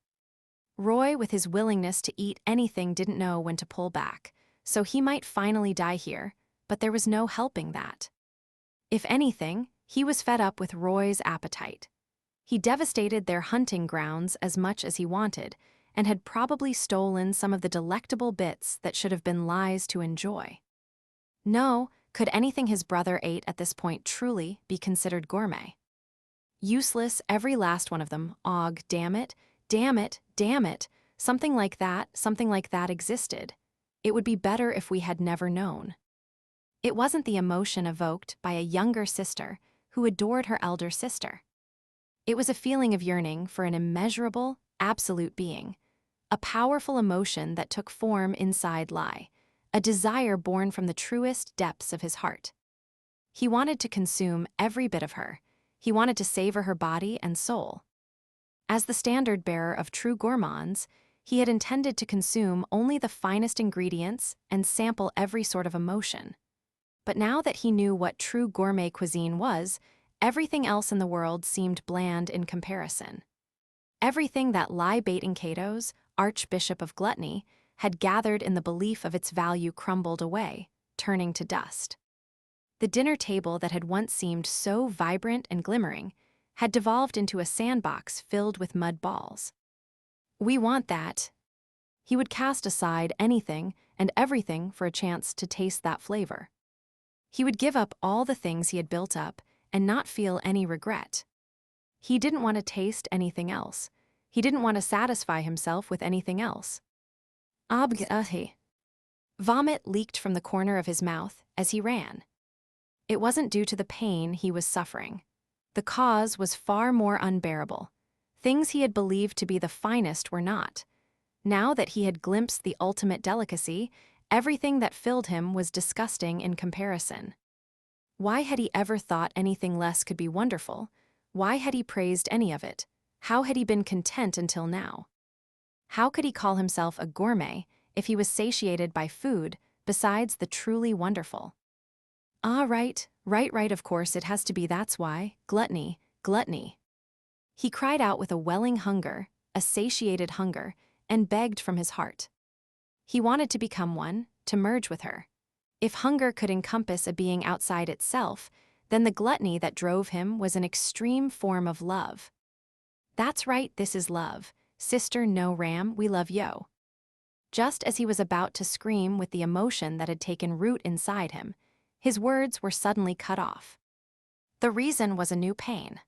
Roy, with his willingness to eat anything, didn't know when to pull back, so he might finally die here, but there was no helping that. If anything, he was fed up with Roy's appetite. He devastated their hunting grounds as much as he wanted, and had probably stolen some of the delectable bits that should have been Lai's to enjoy. No, could anything his brother ate at this point truly be considered gourmet? Useless, every last one of them. Og, damn it, damn it, damn it. Something like that existed. It would be better if we had never known. It wasn't the emotion evoked by a younger sister who adored her elder sister. It was a feeling of yearning for an immeasurable, absolute being, a powerful emotion that took form inside Lai, a desire born from the truest depths of his heart. He wanted to consume every bit of her. He wanted to savor her body and soul. As the standard bearer of true gourmands, he had intended to consume only the finest ingredients and sample every sort of emotion. But now that he knew what true gourmet cuisine was, everything else in the world seemed bland in comparison. Everything that Lai Batenkato's, Archbishop of Gluttony, had gathered in the belief of its value crumbled away, turning to dust. The dinner table that had once seemed so vibrant and glimmering had devolved into a sandbox filled with mud balls. We want that. He would cast aside anything and everything for a chance to taste that flavor. He would give up all the things he had built up and not feel any regret. He didn't want to taste anything else. He didn't want to satisfy himself with anything else. Vomit leaked from the corner of his mouth as he ran. It wasn't due to the pain he was suffering. The cause was far more unbearable. Things he had believed to be the finest were not. Now that he had glimpsed the ultimate delicacy, everything that filled him was disgusting in comparison. Why had he ever thought anything less could be wonderful? Why had he praised any of it? How had he been content until now? How could he call himself a gourmet if he was satiated by food besides the truly wonderful? Right, of course it has to be, that's why. Gluttony, gluttony. He cried out with a welling hunger, a satiated hunger, and begged from his heart. He wanted to become one, to merge with her. If hunger could encompass a being outside itself, then the gluttony that drove him was an extreme form of love. That's right, this is love. Sister, no ram, we love yo. Just as he was about to scream with the emotion that had taken root inside him, his words were suddenly cut off. The reason was a new pain.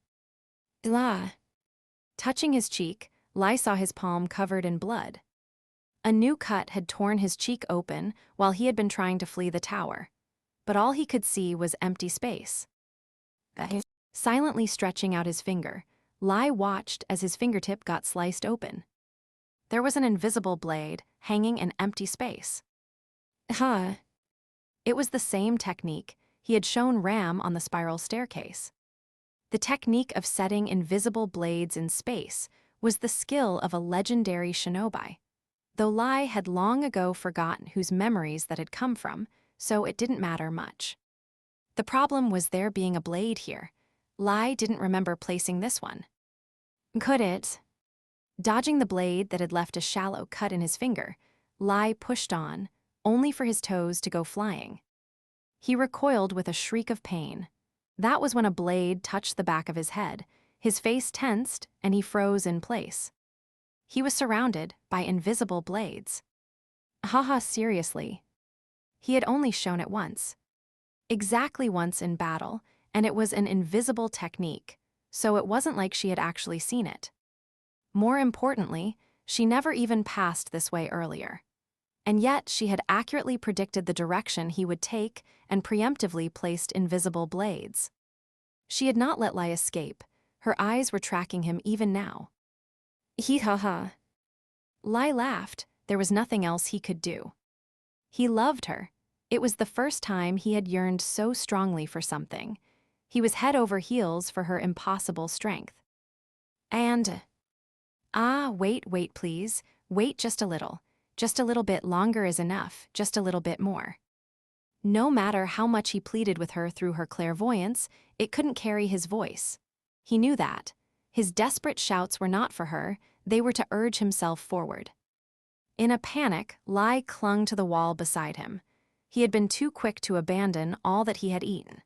La. Touching his cheek, Lai saw his palm covered in blood. A new cut had torn his cheek open while he had been trying to flee the tower, but all he could see was empty space. Silently stretching out his finger, Lai watched as his fingertip got sliced open. There was an invisible blade hanging in empty space. It was the same technique he had shown Ram on the spiral staircase. The technique of setting invisible blades in space was the skill of a legendary shinobi, though Lai had long ago forgotten whose memories that had come from, so it didn't matter much. The problem was there being a blade here. Lai didn't remember placing this one. Could it? Dodging the blade that had left a shallow cut in his finger, Lai pushed on, only for his toes to go flying. He recoiled with a shriek of pain. That was when a blade touched the back of his head. His face tensed, and he froze in place. He was surrounded by invisible blades. Seriously. He had only shown it once. Exactly once in battle, and it was an invisible technique, so it wasn't like she had actually seen it. More importantly, she never even passed this way earlier. And yet she had accurately predicted the direction he would take and preemptively placed invisible blades. She had not let Lai escape. Her eyes were tracking him even now. Lai laughed. There was nothing else he could do. He loved her. It was the first time he had yearned so strongly for something. He was head over heels for her impossible strength. And, wait, please. Wait just a little. Just a little bit longer is enough, just a little bit more. No matter how much he pleaded with her through her clairvoyance, it couldn't carry his voice. He knew that. His desperate shouts were not for her, they were to urge himself forward. In a panic, Lai clung to the wall beside him. He had been too quick to abandon all that he had eaten.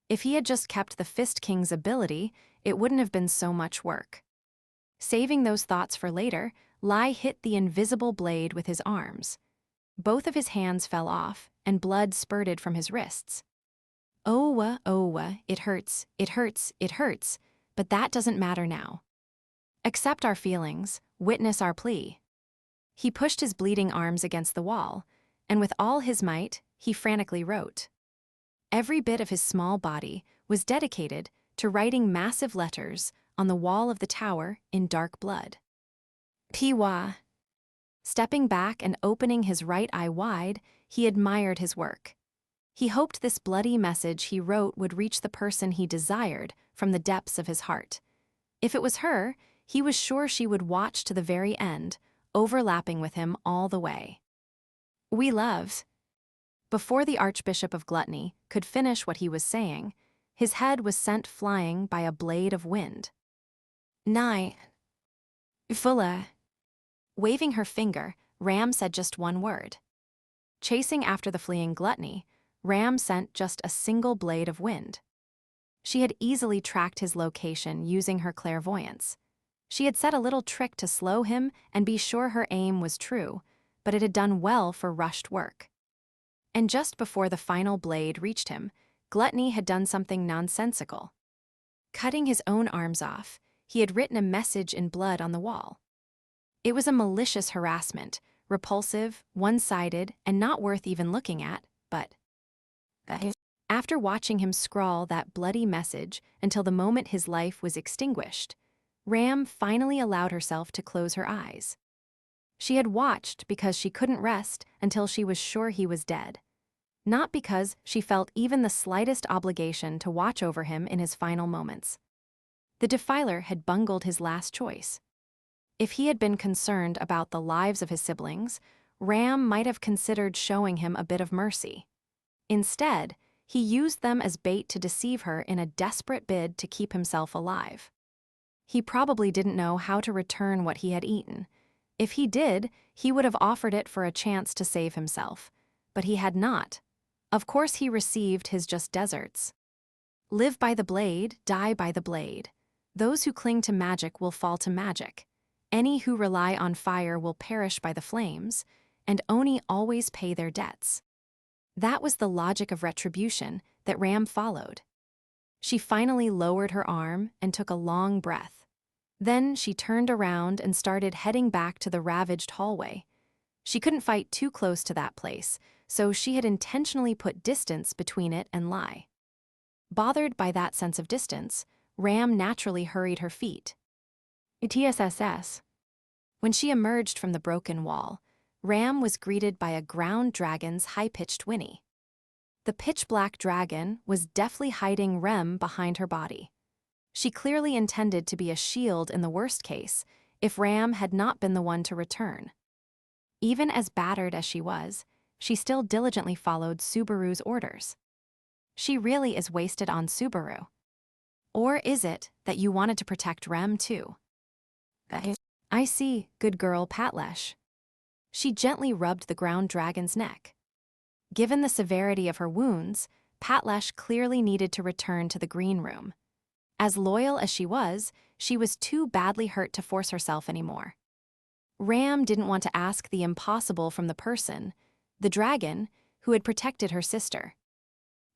If he had just kept the Fist King's ability, it wouldn't have been so much work. Saving those thoughts for later, Lai hit the invisible blade with his arms. Both of his hands fell off, and blood spurted from his wrists. Owa, it hurts, it hurts, it hurts, but that doesn't matter now. Accept our feelings, witness our plea. He pushed his bleeding arms against the wall, and with all his might, he frantically wrote. Every bit of his small body was dedicated to writing massive letters on the wall of the tower in dark blood. Piwa. Stepping back and opening his right eye wide, he admired his work. He hoped this bloody message he wrote would reach the person he desired from the depths of his heart. If it was her, he was sure she would watch to the very end, overlapping with him all the way. We love. Before the Archbishop of Gluttony could finish what he was saying, his head was sent flying by a blade of wind. Nai. Fulla. Waving her finger, Ram said just one word. Chasing after the fleeing Gluttony, Ram sent just a single blade of wind. She had easily tracked his location using her clairvoyance. She had set a little trick to slow him and be sure her aim was true, but it had done well for rushed work. And just before the final blade reached him, Gluttony had done something nonsensical. Cutting his own arms off, he had written a message in blood on the wall. It was a malicious harassment, repulsive, one-sided, and not worth even looking at, but... After watching him scrawl that bloody message until the moment his life was extinguished, Ram finally allowed herself to close her eyes. She had watched because she couldn't rest until she was sure he was dead, not because she felt even the slightest obligation to watch over him in his final moments. The defiler had bungled his last choice. If he had been concerned about the lives of his siblings, Ram might have considered showing him a bit of mercy. Instead, he used them as bait to deceive her in a desperate bid to keep himself alive. He probably didn't know how to return what he had eaten. If he did, he would have offered it for a chance to save himself. But he had not. Of course he received his just deserts. Live by the blade, die by the blade. Those who cling to magic will fall to magic. Any who rely on fire will perish by the flames, and Oni always pay their debts. That was the logic of retribution that Ram followed. She finally lowered her arm and took a long breath. Then she turned around and started heading back to the ravaged hallway. She couldn't fight too close to that place, so she had intentionally put distance between it and Lai. Bothered by that sense of distance, Ram naturally hurried her feet. TSSS. When she emerged from the broken wall, Ram was greeted by a ground dragon's high-pitched whinny. The pitch-black dragon was deftly hiding Rem behind her body. She clearly intended to be a shield in the worst case, if Ram had not been the one to return. Even as battered as she was, she still diligently followed Subaru's orders. She really is wasted on Subaru. Or is it that you wanted to protect Rem too? I see, good girl Patlesh. She gently rubbed the ground dragon's neck. Given the severity of her wounds, Patlesh clearly needed to return to the green room. As loyal as she was too badly hurt to force herself anymore. Ram didn't want to ask the impossible from the person, the dragon, who had protected her sister.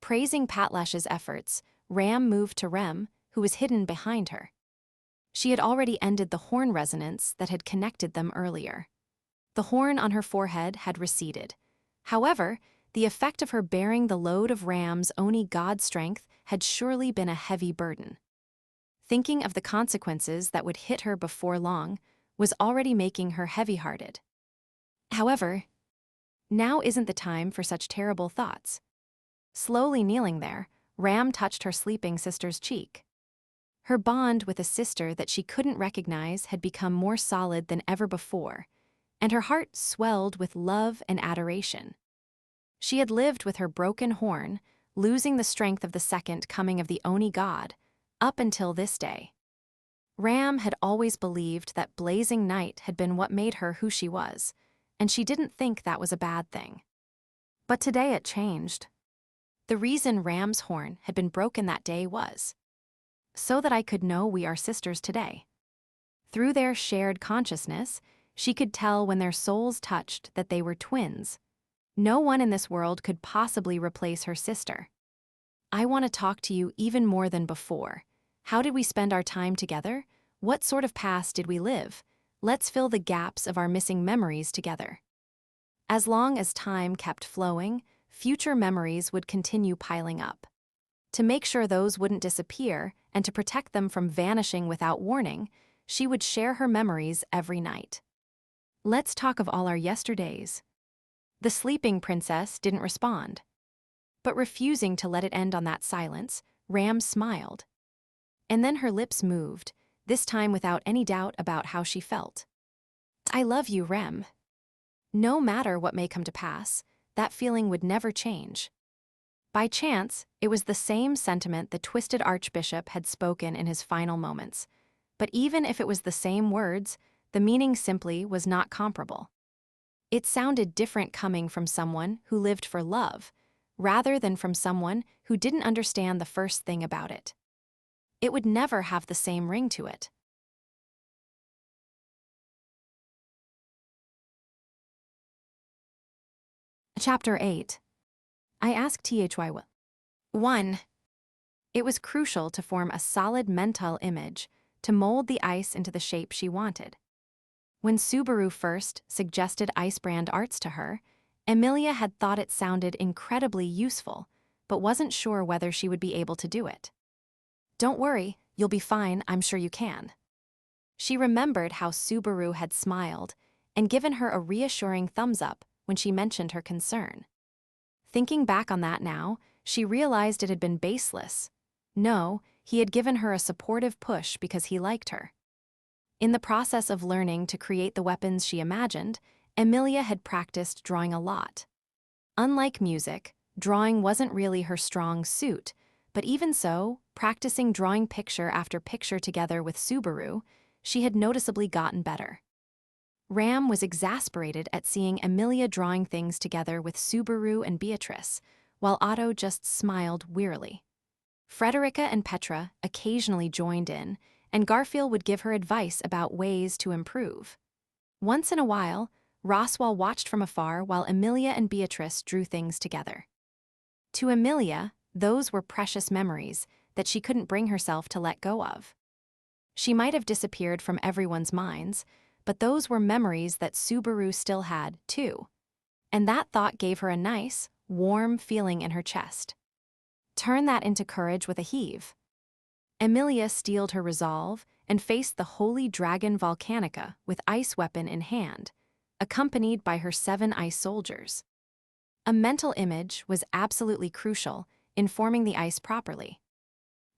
Praising Patlesh's efforts, Ram moved to Rem, who was hidden behind her. She had already ended the horn resonance that had connected them earlier. The horn on her forehead had receded. However, the effect of her bearing the load of Ram's Oni god strength had surely been a heavy burden. Thinking of the consequences that would hit her before long was already making her heavy-hearted. However, now isn't the time for such terrible thoughts. Slowly kneeling there, Ram touched her sleeping sister's cheek. Her bond with a sister that she couldn't recognize had become more solid than ever before, and her heart swelled with love and adoration. She had lived with her broken horn, losing the strength of the second coming of the Oni god, up until this day. Ram had always believed that blazing night had been what made her who she was, and she didn't think that was a bad thing. But today it changed. The reason Ram's horn had been broken that day was so that I could know we are sisters today. Through their shared consciousness, she could tell when their souls touched that they were twins. No one in this world could possibly replace her sister. I want to talk to you even more than before. How did we spend our time together? What sort of past did we live? Let's fill the gaps of our missing memories together. As long as time kept flowing, future memories would continue piling up. To make sure those wouldn't disappear and to protect them from vanishing without warning, she would share her memories every night. Let's talk of all our yesterdays. The sleeping princess didn't respond. But refusing to let it end on that silence, Ram smiled. And then her lips moved, this time without any doubt about how she felt. I love you, Rem. No matter what may come to pass, that feeling would never change. By chance, it was the same sentiment the twisted archbishop had spoken in his final moments. But even if it was the same words, the meaning simply was not comparable. It sounded different coming from someone who lived for love, rather than from someone who didn't understand the first thing about it. It would never have the same ring to it. Chapter 8. I asked Thy. 1. It was crucial to form a solid mental image to mold the ice into the shape she wanted. When Subaru first suggested ice brand arts to her, Emilia had thought it sounded incredibly useful, but wasn't sure whether she would be able to do it. Don't worry, you'll be fine, I'm sure you can. She remembered how Subaru had smiled and given her a reassuring thumbs up when she mentioned her concern. Thinking back on that now, she realized it had been baseless. No, he had given her a supportive push because he liked her. In the process of learning to create the weapons she imagined, Emilia had practiced drawing a lot. Unlike music, drawing wasn't really her strong suit, but even so, practicing drawing picture after picture together with Subaru, she had noticeably gotten better. Ram was exasperated at seeing Emilia drawing things together with Subaru and Beatrice, while Otto just smiled wearily. Frederica and Petra occasionally joined in, and Garfield would give her advice about ways to improve. Once in a while, Roswell watched from afar while Emilia and Beatrice drew things together. To Emilia, those were precious memories that she couldn't bring herself to let go of. She might have disappeared from everyone's minds, but those were memories that Subaru still had, too. And that thought gave her a nice, warm feeling in her chest. Turn that into courage with a heave. Emilia steeled her resolve and faced the holy dragon Volcanica with ice weapon in hand, accompanied by her 7 ice soldiers. A mental image was absolutely crucial in forming the ice properly.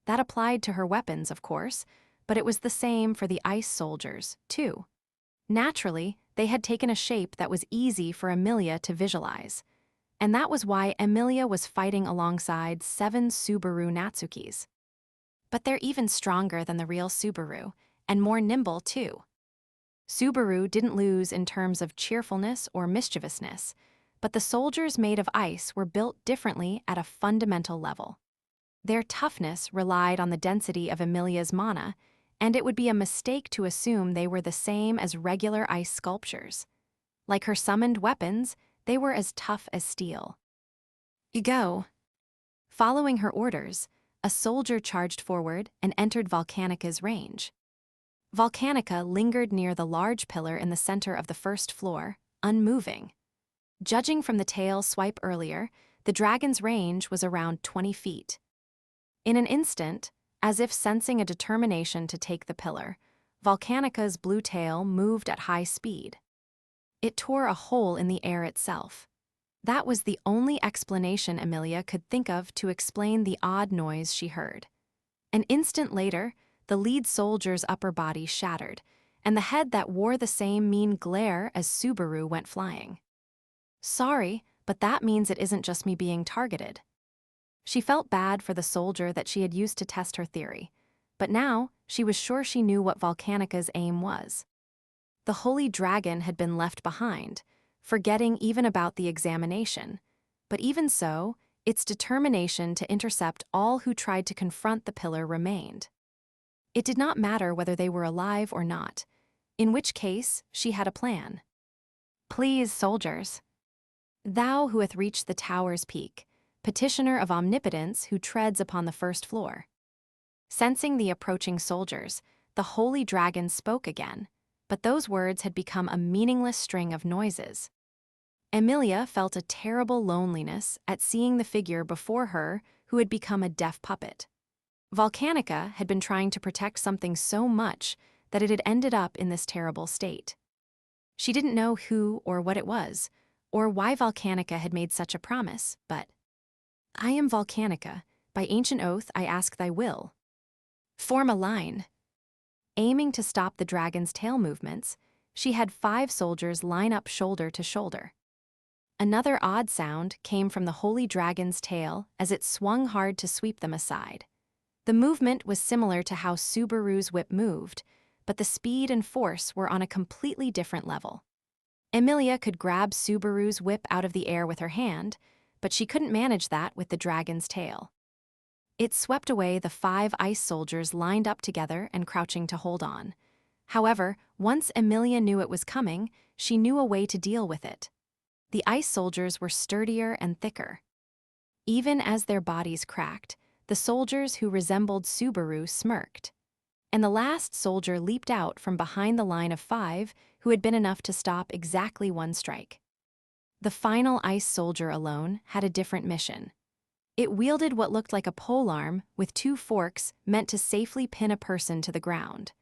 That applied to her weapons, of course, but it was the same for the ice soldiers, too. Naturally, they had taken a shape that was easy for Emilia to visualize, and that was why Emilia was fighting alongside 7 Subaru Natsukis. But they're even stronger than the real Subaru, and more nimble, too. Subaru didn't lose in terms of cheerfulness or mischievousness, but the soldiers made of ice were built differently at a fundamental level. Their toughness relied on the density of Emilia's mana, and it would be a mistake to assume they were the same as regular ice sculptures. Like her summoned weapons, they were as tough as steel. You go. Following her orders, a soldier charged forward and entered Volcanica's range. Volcanica lingered near the large pillar in the center of the first floor, unmoving. Judging from the tail swipe earlier, the dragon's range was around 20 feet. In an instant, as if sensing a determination to take the pillar, Volcanica's blue tail moved at high speed. It tore a hole in the air itself. That was the only explanation Emilia could think of to explain the odd noise she heard. An instant later, the lead soldier's upper body shattered, and the head that wore the same mean glare as Subaru went flying. Sorry, but that means it isn't just me being targeted. She felt bad for the soldier that she had used to test her theory, but now she was sure she knew what Volcanica's aim was. The holy dragon had been left behind, forgetting even about the examination, but even so, its determination to intercept all who tried to confront the pillar remained. It did not matter whether they were alive or not, in which case she had a plan. Please, soldiers. Thou who hath reached the tower's peak, petitioner of omnipotence who treads upon the first floor. Sensing the approaching soldiers, the holy dragon spoke again, but those words had become a meaningless string of noises. Emilia felt a terrible loneliness at seeing the figure before her who had become a deaf puppet. Volcanica had been trying to protect something so much that it had ended up in this terrible state. She didn't know who or what it was, or why Volcanica had made such a promise, but I am Volcanica. By ancient oath I ask thy will. Form a line. Aiming to stop the dragon's tail movements, she had 5 soldiers line up shoulder to shoulder. Another odd sound came from the holy dragon's tail as it swung hard to sweep them aside. The movement was similar to how Subaru's whip moved, but the speed and force were on a completely different level. Emilia could grab Subaru's whip out of the air with her hand, but she couldn't manage that with the dragon's tail. It swept away the 5 ice soldiers lined up together and crouching to hold on. However, once Emilia knew it was coming, she knew a way to deal with it. The ice soldiers were sturdier and thicker. Even as their bodies cracked, the soldiers who resembled Subaru smirked. And the last soldier leaped out from behind the line of 5 who had been enough to stop exactly 1 strike. The final ice soldier alone had a different mission. It wielded what looked like a polearm with 2 forks meant to safely pin a person to the ground.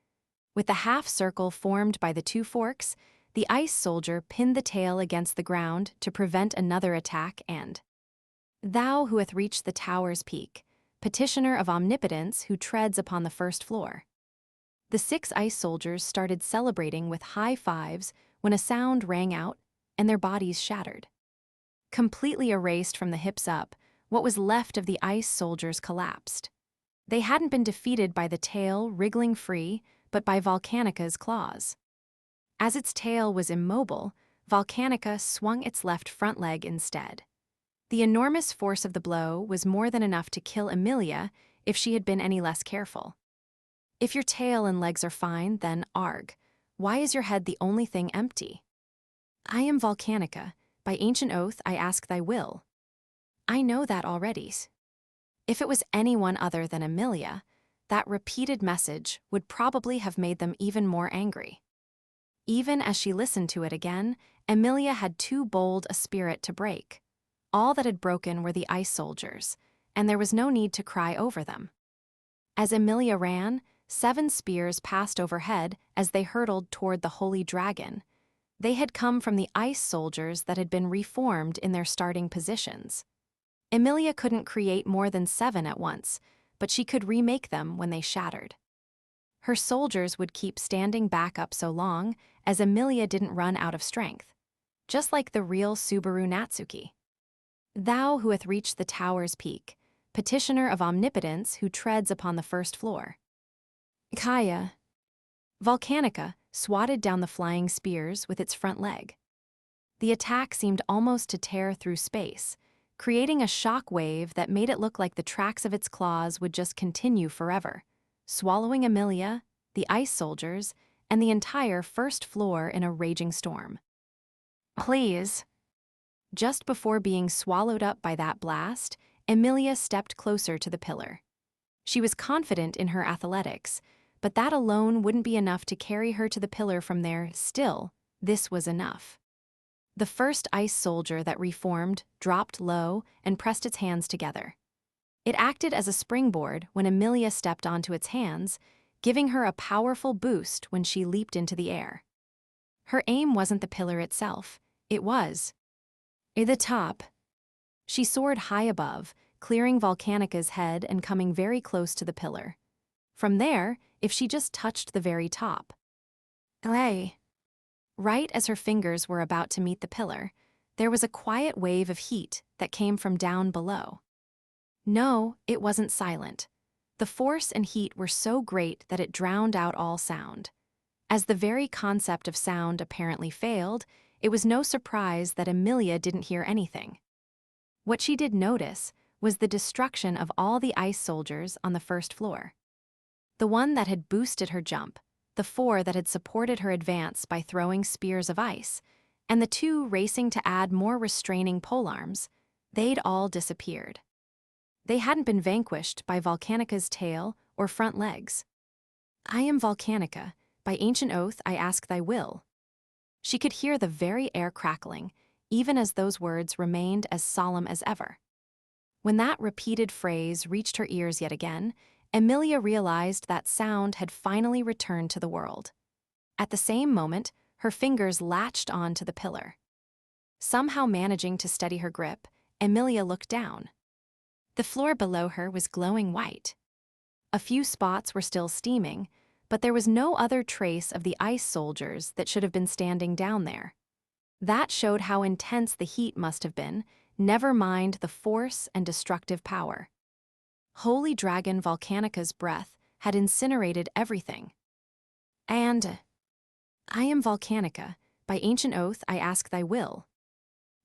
With the half circle formed by the 2 forks, the ice soldier pinned the tail against the ground to prevent another attack and thou who hath reached the tower's peak, petitioner of omnipotence who treads upon the first floor. The 6 ice soldiers started celebrating with high fives when a sound rang out and their bodies shattered. Completely erased from the hips up, what was left of the ice soldiers collapsed. They hadn't been defeated by the tail wriggling free, but by Volcanica's claws. As its tail was immobile, Volcanica swung its left front leg instead. The enormous force of the blow was more than enough to kill Emilia if she had been any less careful. If your tail and legs are fine, then arg. Why is your head the only thing empty? I am Volcanica. By ancient oath I ask thy will. I know that already. If it was anyone other than Emilia, that repeated message would probably have made them even more angry. Even as she listened to it again, Emilia had too bold a spirit to break. All that had broken were the ice soldiers, and there was no need to cry over them. As Emilia ran, 7 spears passed overhead as they hurtled toward the holy dragon. They had come from the ice soldiers that had been reformed in their starting positions. Emilia couldn't create more than 7 at once, but she could remake them when they shattered. Her soldiers would keep standing back up so long as Emilia didn't run out of strength, just like the real Subaru Natsuki. Thou who hath reached the tower's peak, petitioner of omnipotence who treads upon the first floor. Kaya. Volcanica swatted down the flying spears with its front leg. The attack seemed almost to tear through space, creating a shock wave that made it look like the tracks of its claws would just continue forever, swallowing Emilia, the ice soldiers, and the entire first floor in a raging storm. Please. Just before being swallowed up by that blast, Emilia stepped closer to the pillar. She was confident in her athletics, but that alone wouldn't be enough to carry her to the pillar from there. Still, this was enough. The first ice soldier that reformed dropped low and pressed its hands together. It acted as a springboard when Emilia stepped onto its hands, giving her a powerful boost when she leaped into the air. Her aim wasn't the pillar itself, it was the top. She soared high above, clearing Volcanica's head and coming very close to the pillar. From there, if she just touched the very top. Hey! Right as her fingers were about to meet the pillar, there was a quiet wave of heat that came from down below. No, it wasn't silent. The force and heat were so great that it drowned out all sound. As the very concept of sound apparently failed, it was no surprise that Amelia didn't hear anything. What she did notice was the destruction of all the ice soldiers on the first floor. The one that had boosted her jump, the 4 that had supported her advance by throwing spears of ice, and the 2 racing to add more restraining polearms, they'd all disappeared. They hadn't been vanquished by Volcanica's tail or front legs. "I am Volcanica, by ancient oath I ask thy will." She could hear the very air crackling, even as those words remained as solemn as ever. When that repeated phrase reached her ears yet again, Amelia realized that sound had finally returned to the world. At the same moment, her fingers latched onto the pillar. Somehow managing to steady her grip, Amelia looked down. The floor below her was glowing white. A few spots were still steaming, but there was no other trace of the ice soldiers that should have been standing down there. That showed how intense the heat must have been, never mind the force and destructive power. Holy Dragon Volcanica's breath had incinerated everything. And "I am Volcanica, by ancient oath I ask thy will."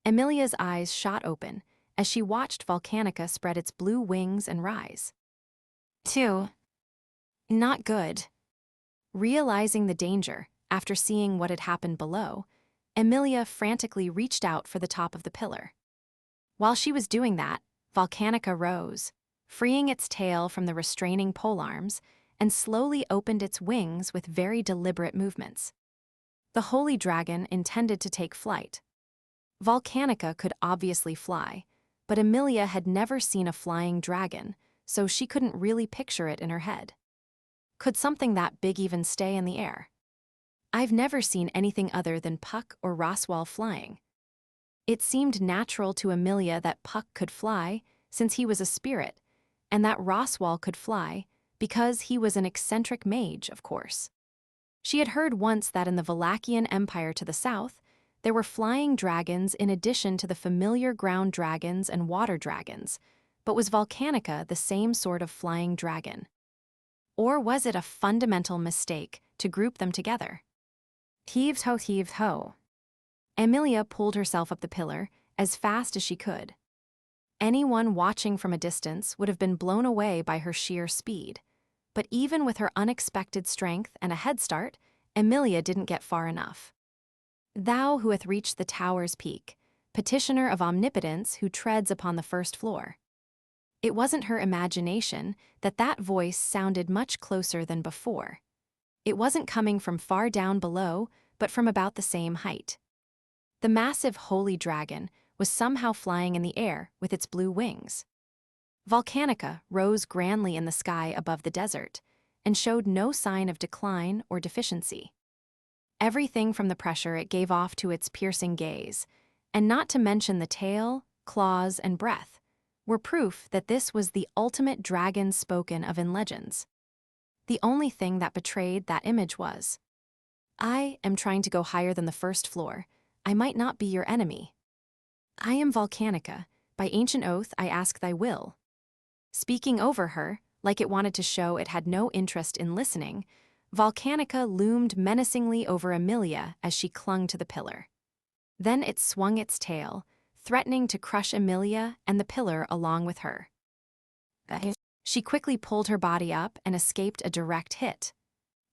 Amelia's eyes shot open as she watched Volcanica spread its blue wings and rise. 2. Not good. Realizing the danger, after seeing what had happened below, Amelia frantically reached out for the top of the pillar. While she was doing that, Volcanica rose, freeing its tail from the restraining polearms, and slowly opened its wings with very deliberate movements. The Holy Dragon intended to take flight. Volcanica could obviously fly, but Amelia had never seen a flying dragon, so she couldn't really picture it in her head. Could something that big even stay in the air? "I've never seen anything other than Puck or Roswell flying." It seemed natural to Amelia that Puck could fly, since he was a spirit, and that Roswell could fly, because he was an eccentric mage, of course. She had heard once that in the Valachian Empire to the south, there were flying dragons in addition to the familiar ground dragons and water dragons, but was Volcanica the same sort of flying dragon? Or was it a fundamental mistake to group them together? Heaved ho, heaved ho. Amelia pulled herself up the pillar as fast as she could. Anyone watching from a distance would have been blown away by her sheer speed. But even with her unexpected strength and a head start, Amelia didn't get far enough. "Thou who hath reached the tower's peak, petitioner of omnipotence who treads upon the first floor." It wasn't her imagination that voice sounded much closer than before. It wasn't coming from far down below, but from about the same height. The massive holy dragon was somehow flying in the air with its blue wings. Volcanica rose grandly in the sky above the desert and showed no sign of decline or deficiency. Everything from the pressure it gave off to its piercing gaze, and not to mention the tail, claws, and breath, were proof that this was the ultimate dragon spoken of in legends. The only thing that betrayed that image was, "I am trying to go higher than the first floor. I might not be your enemy. I am Volcanica. By ancient oath I ask thy will." Speaking over her, like it wanted to show it had no interest in listening, Volcanica loomed menacingly over Amelia as she clung to the pillar. Then it swung its tail, threatening to crush Amelia and the pillar along with her. She quickly pulled her body up and escaped a direct hit.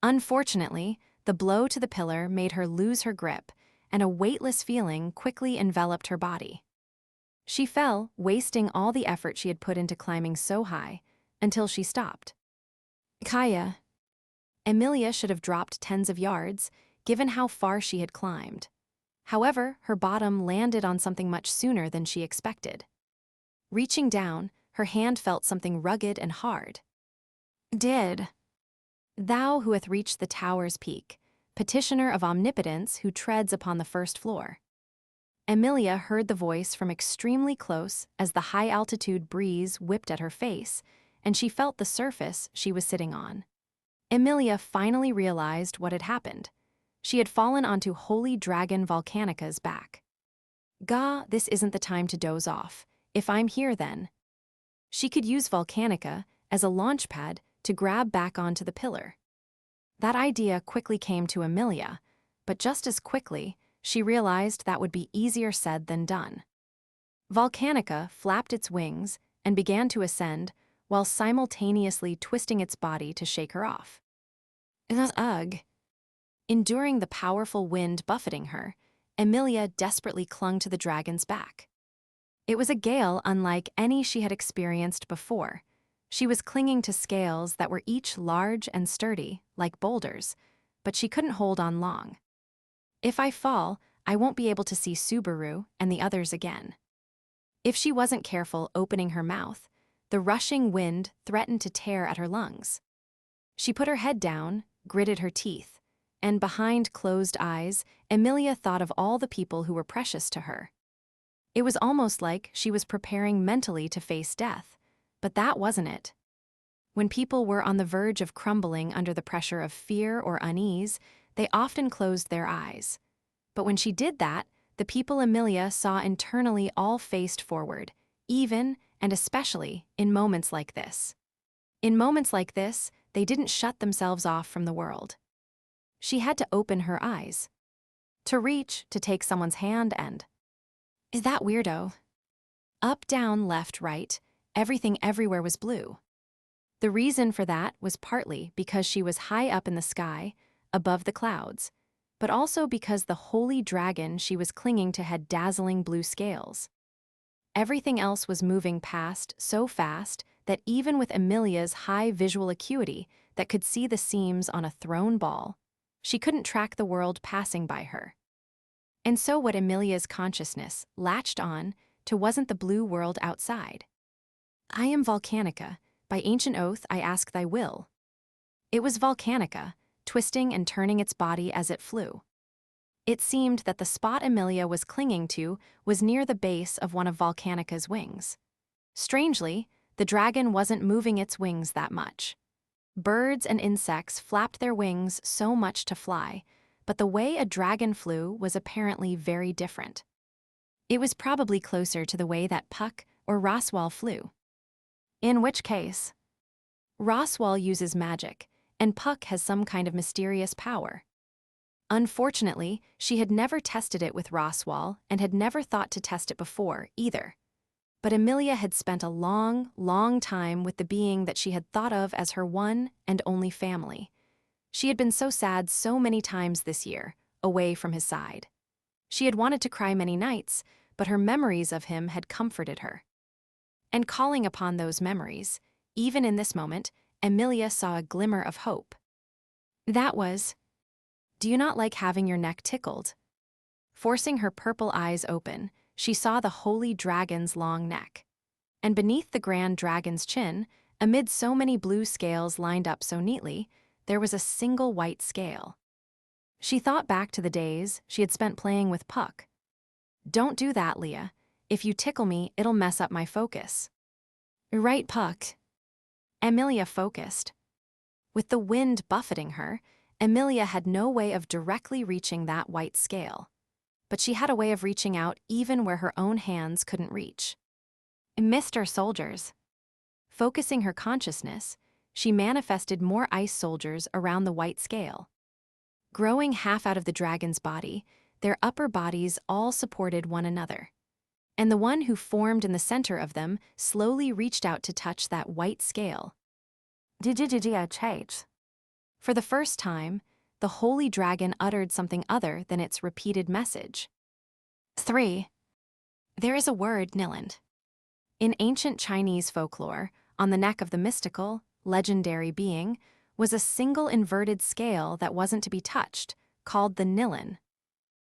Unfortunately, the blow to the pillar made her lose her grip, and a weightless feeling quickly enveloped her body. She fell, wasting all the effort she had put into climbing so high, until she stopped. Kaya. Amelia should have dropped tens of yards, given how far she had climbed. However, her bottom landed on something much sooner than she expected. Reaching down, her hand felt something rugged and hard. "Did. Thou who hath reached the tower's peak, petitioner of omnipotence who treads upon the first floor." Amelia heard the voice from extremely close as the high-altitude breeze whipped at her face, and she felt the surface she was sitting on. Amelia finally realized what had happened. She had fallen onto Holy Dragon Volcanica's back. Gah, this isn't the time to doze off. If I'm here then. She could use Volcanica as a launch pad to grab back onto the pillar. That idea quickly came to Amelia, but just as quickly, she realized that would be easier said than done. Volcanica flapped its wings and began to ascend while simultaneously twisting its body to shake her off. Ugh. Enduring the powerful wind buffeting her, Amelia desperately clung to the dragon's back. It was a gale unlike any she had experienced before. She was clinging to scales that were each large and sturdy, like boulders, but she couldn't hold on long. If I fall, I won't be able to see Subaru and the others again. If she wasn't careful opening her mouth, the rushing wind threatened to tear at her lungs. She put her head down, gritted her teeth, and behind closed eyes, Amelia thought of all the people who were precious to her. It was almost like she was preparing mentally to face death, but that wasn't it. When people were on the verge of crumbling under the pressure of fear or unease, they often closed their eyes. But when she did that, the people Amelia saw internally all faced forward, even and especially in moments like this. In moments like this, they didn't shut themselves off from the world. She had to open her eyes. To reach, to take someone's hand and... Is that weirdo? Up, down, left, right, everything everywhere was blue. The reason for that was partly because she was high up in the sky, above the clouds, but also because the holy dragon she was clinging to had dazzling blue scales. Everything else was moving past so fast that even with Amelia's high visual acuity that could see the seams on a thrown ball, she couldn't track the world passing by her. And so what Amelia's consciousness latched on to wasn't the blue world outside. I am Volcanica, by ancient oath I ask thy will. It was Volcanica, twisting and turning its body as it flew. It seemed that the spot Amelia was clinging to was near the base of one of Volcanica's wings. Strangely, the dragon wasn't moving its wings that much. Birds and insects flapped their wings so much to fly, but the way a dragon flew was apparently very different. It was probably closer to the way that Puck or Roswal flew. In which case, Roswal uses magic, and Puck has some kind of mysterious power. Unfortunately, she had never tested it with Roswal and had never thought to test it before, either. But Amelia had spent a long, long time with the being that she had thought of as her one and only family. She had been so sad so many times this year, away from his side. She had wanted to cry many nights, but her memories of him had comforted her. And calling upon those memories, even in this moment, Amelia saw a glimmer of hope. That was, do you not like having your neck tickled? Forcing her purple eyes open, she saw the holy dragon's long neck. And beneath the grand dragon's chin, amid so many blue scales lined up so neatly, there was a single white scale. She thought back to the days she had spent playing with Puck. Don't do that, Leah. If you tickle me, it'll mess up my focus. Right, Puck. Amelia focused. With the wind buffeting her, Amelia had no way of directly reaching that white scale. But she had a way of reaching out even where her own hands couldn't reach. Mr. Soldiers. Focusing her consciousness, she manifested more ice soldiers around the white scale. Growing half out of the dragon's body, their upper bodies all supported one another. And the one who formed in the center of them slowly reached out to touch that white scale. For the first time, the holy dragon uttered something other than its repeated message. 3. There is a word, Niland. In ancient Chinese folklore, on the neck of the mystical, legendary being, was a single inverted scale that wasn't to be touched, called the Nilan.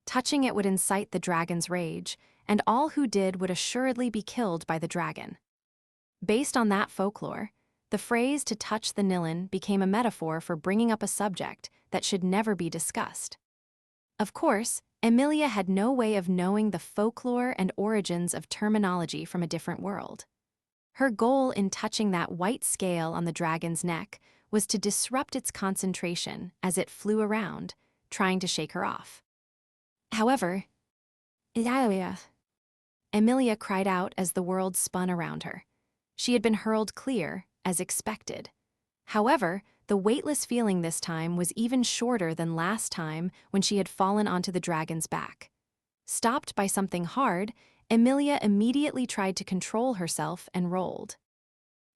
Touching it would incite the dragon's rage, and all who did would assuredly be killed by the dragon. Based on that folklore, the phrase to touch the Nilan became a metaphor for bringing up a subject that should never be discussed. Of course, Amelia had no way of knowing the folklore and origins of terminology from a different world. Her goal in touching that white scale on the dragon's neck was to disrupt its concentration as it flew around, trying to shake her off. However, Emilia cried out as the world spun around her. She had been hurled clear, as expected. However, the weightless feeling this time was even shorter than last time when she had fallen onto the dragon's back. Stopped by something hard, Emilia immediately tried to control herself and rolled.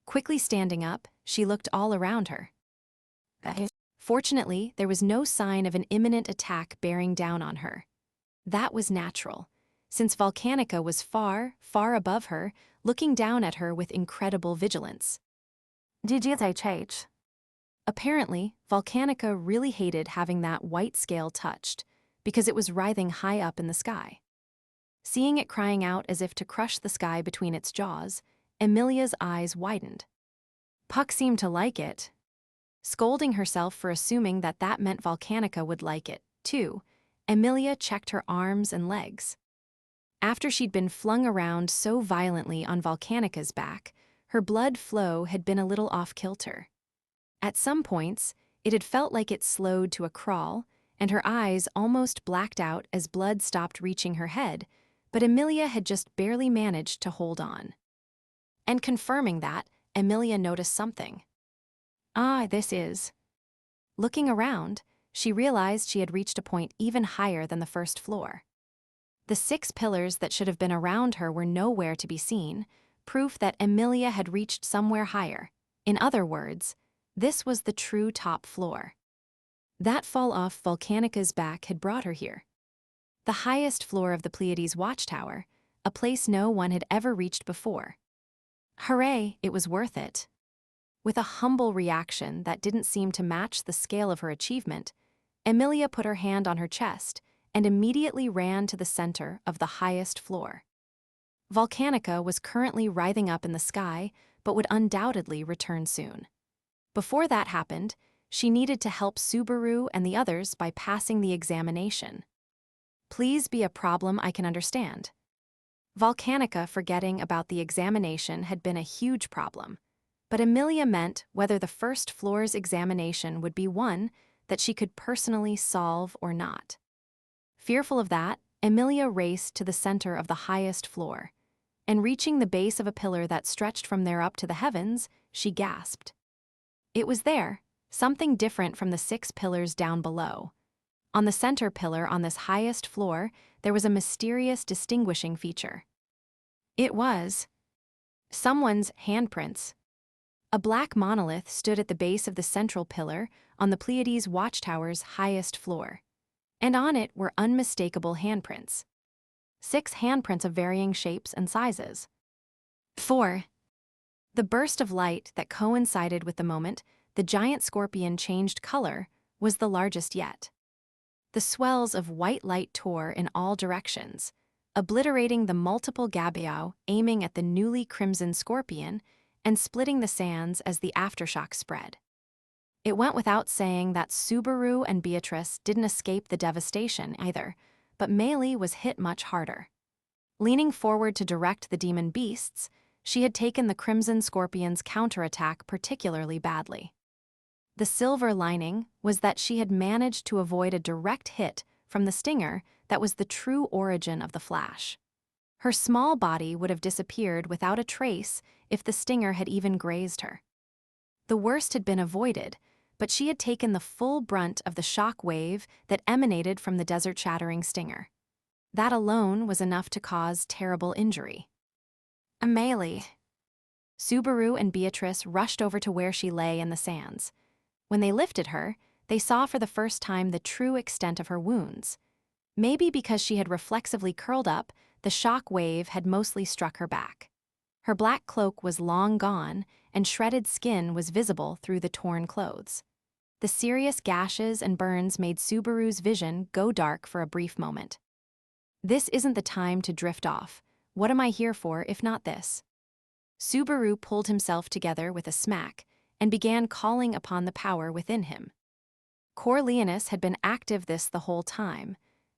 Quickly standing up, she looked all around her. Fortunately, there was no sign of an imminent attack bearing down on her. That was natural, since Volcanica was far, far above her, looking down at her with incredible vigilance. Decisive. Apparently, Volcanica really hated having that white scale touched, because it was writhing high up in the sky. Seeing it crying out as if to crush the sky between its jaws, Emilia's eyes widened. Puck seemed to like it. Scolding herself for assuming that that meant Volcanica would like it, too, Emilia checked her arms and legs. After she'd been flung around so violently on Volcanica's back, her blood flow had been a little off-kilter. At some points, it had felt like it slowed to a crawl, and her eyes almost blacked out as blood stopped reaching her head, but Emilia had just barely managed to hold on. And confirming that, Emilia noticed something. This is. Looking around, she realized she had reached a point even higher than the first floor. The 6 pillars that should have been around her were nowhere to be seen, proof that Emilia had reached somewhere higher. In other words, this was the true top floor. That fall off Volcanica's back had brought her here. The highest floor of the Pleiades Watchtower, a place no one had ever reached before. Hooray, it was worth it. With a humble reaction that didn't seem to match the scale of her achievement, Emilia put her hand on her chest and immediately ran to the center of the highest floor. Volcanica was currently writhing up in the sky, but would undoubtedly return soon. Before that happened, she needed to help Subaru and the others by passing the examination. Please be a problem I can understand. Volcanica forgetting about the examination had been a huge problem, but Emilia meant whether the first floor's examination would be one that she could personally solve or not. Fearful of that, Emilia raced to the center of the highest floor, and reaching the base of a pillar that stretched from there up to the heavens, she gasped. It was there, something different from the 6 pillars down below. On the center pillar on this highest floor, there was a mysterious distinguishing feature. It was someone's handprints. A black monolith stood at the base of the central pillar on the Pleiades Watchtower's highest floor, and on it were unmistakable handprints. 6 handprints of varying shapes and sizes. 4. The burst of light that coincided with the moment the giant scorpion changed color was the largest yet. The swells of white light tore in all directions, obliterating the multiple gabiao aiming at the newly crimson scorpion and splitting the sands as the aftershock spread. It went without saying that Subaru and Beatrice didn't escape the devastation either, but Meili was hit much harder. Leaning forward to direct the demon beasts, she had taken the crimson scorpion's counterattack particularly badly. The silver lining was that she had managed to avoid a direct hit from the stinger that was the true origin of the flash. Her small body would have disappeared without a trace if the stinger had even grazed her. The worst had been avoided, but she had taken the full brunt of the shock wave that emanated from the desert-shattering stinger. That alone was enough to cause terrible injury. Meili. Subaru and Beatrice rushed over to where she lay in the sands. When they lifted her, they saw for the first time the true extent of her wounds. Maybe because she had reflexively curled up, the shock wave had mostly struck her back. Her black cloak was long gone, and shredded skin was visible through the torn clothes. The serious gashes and burns made Subaru's vision go dark for a brief moment. This isn't the time to drift off. What am I here for if not this? Subaru pulled himself together with a smack and began calling upon the power within him. Corleonis had been active the whole time,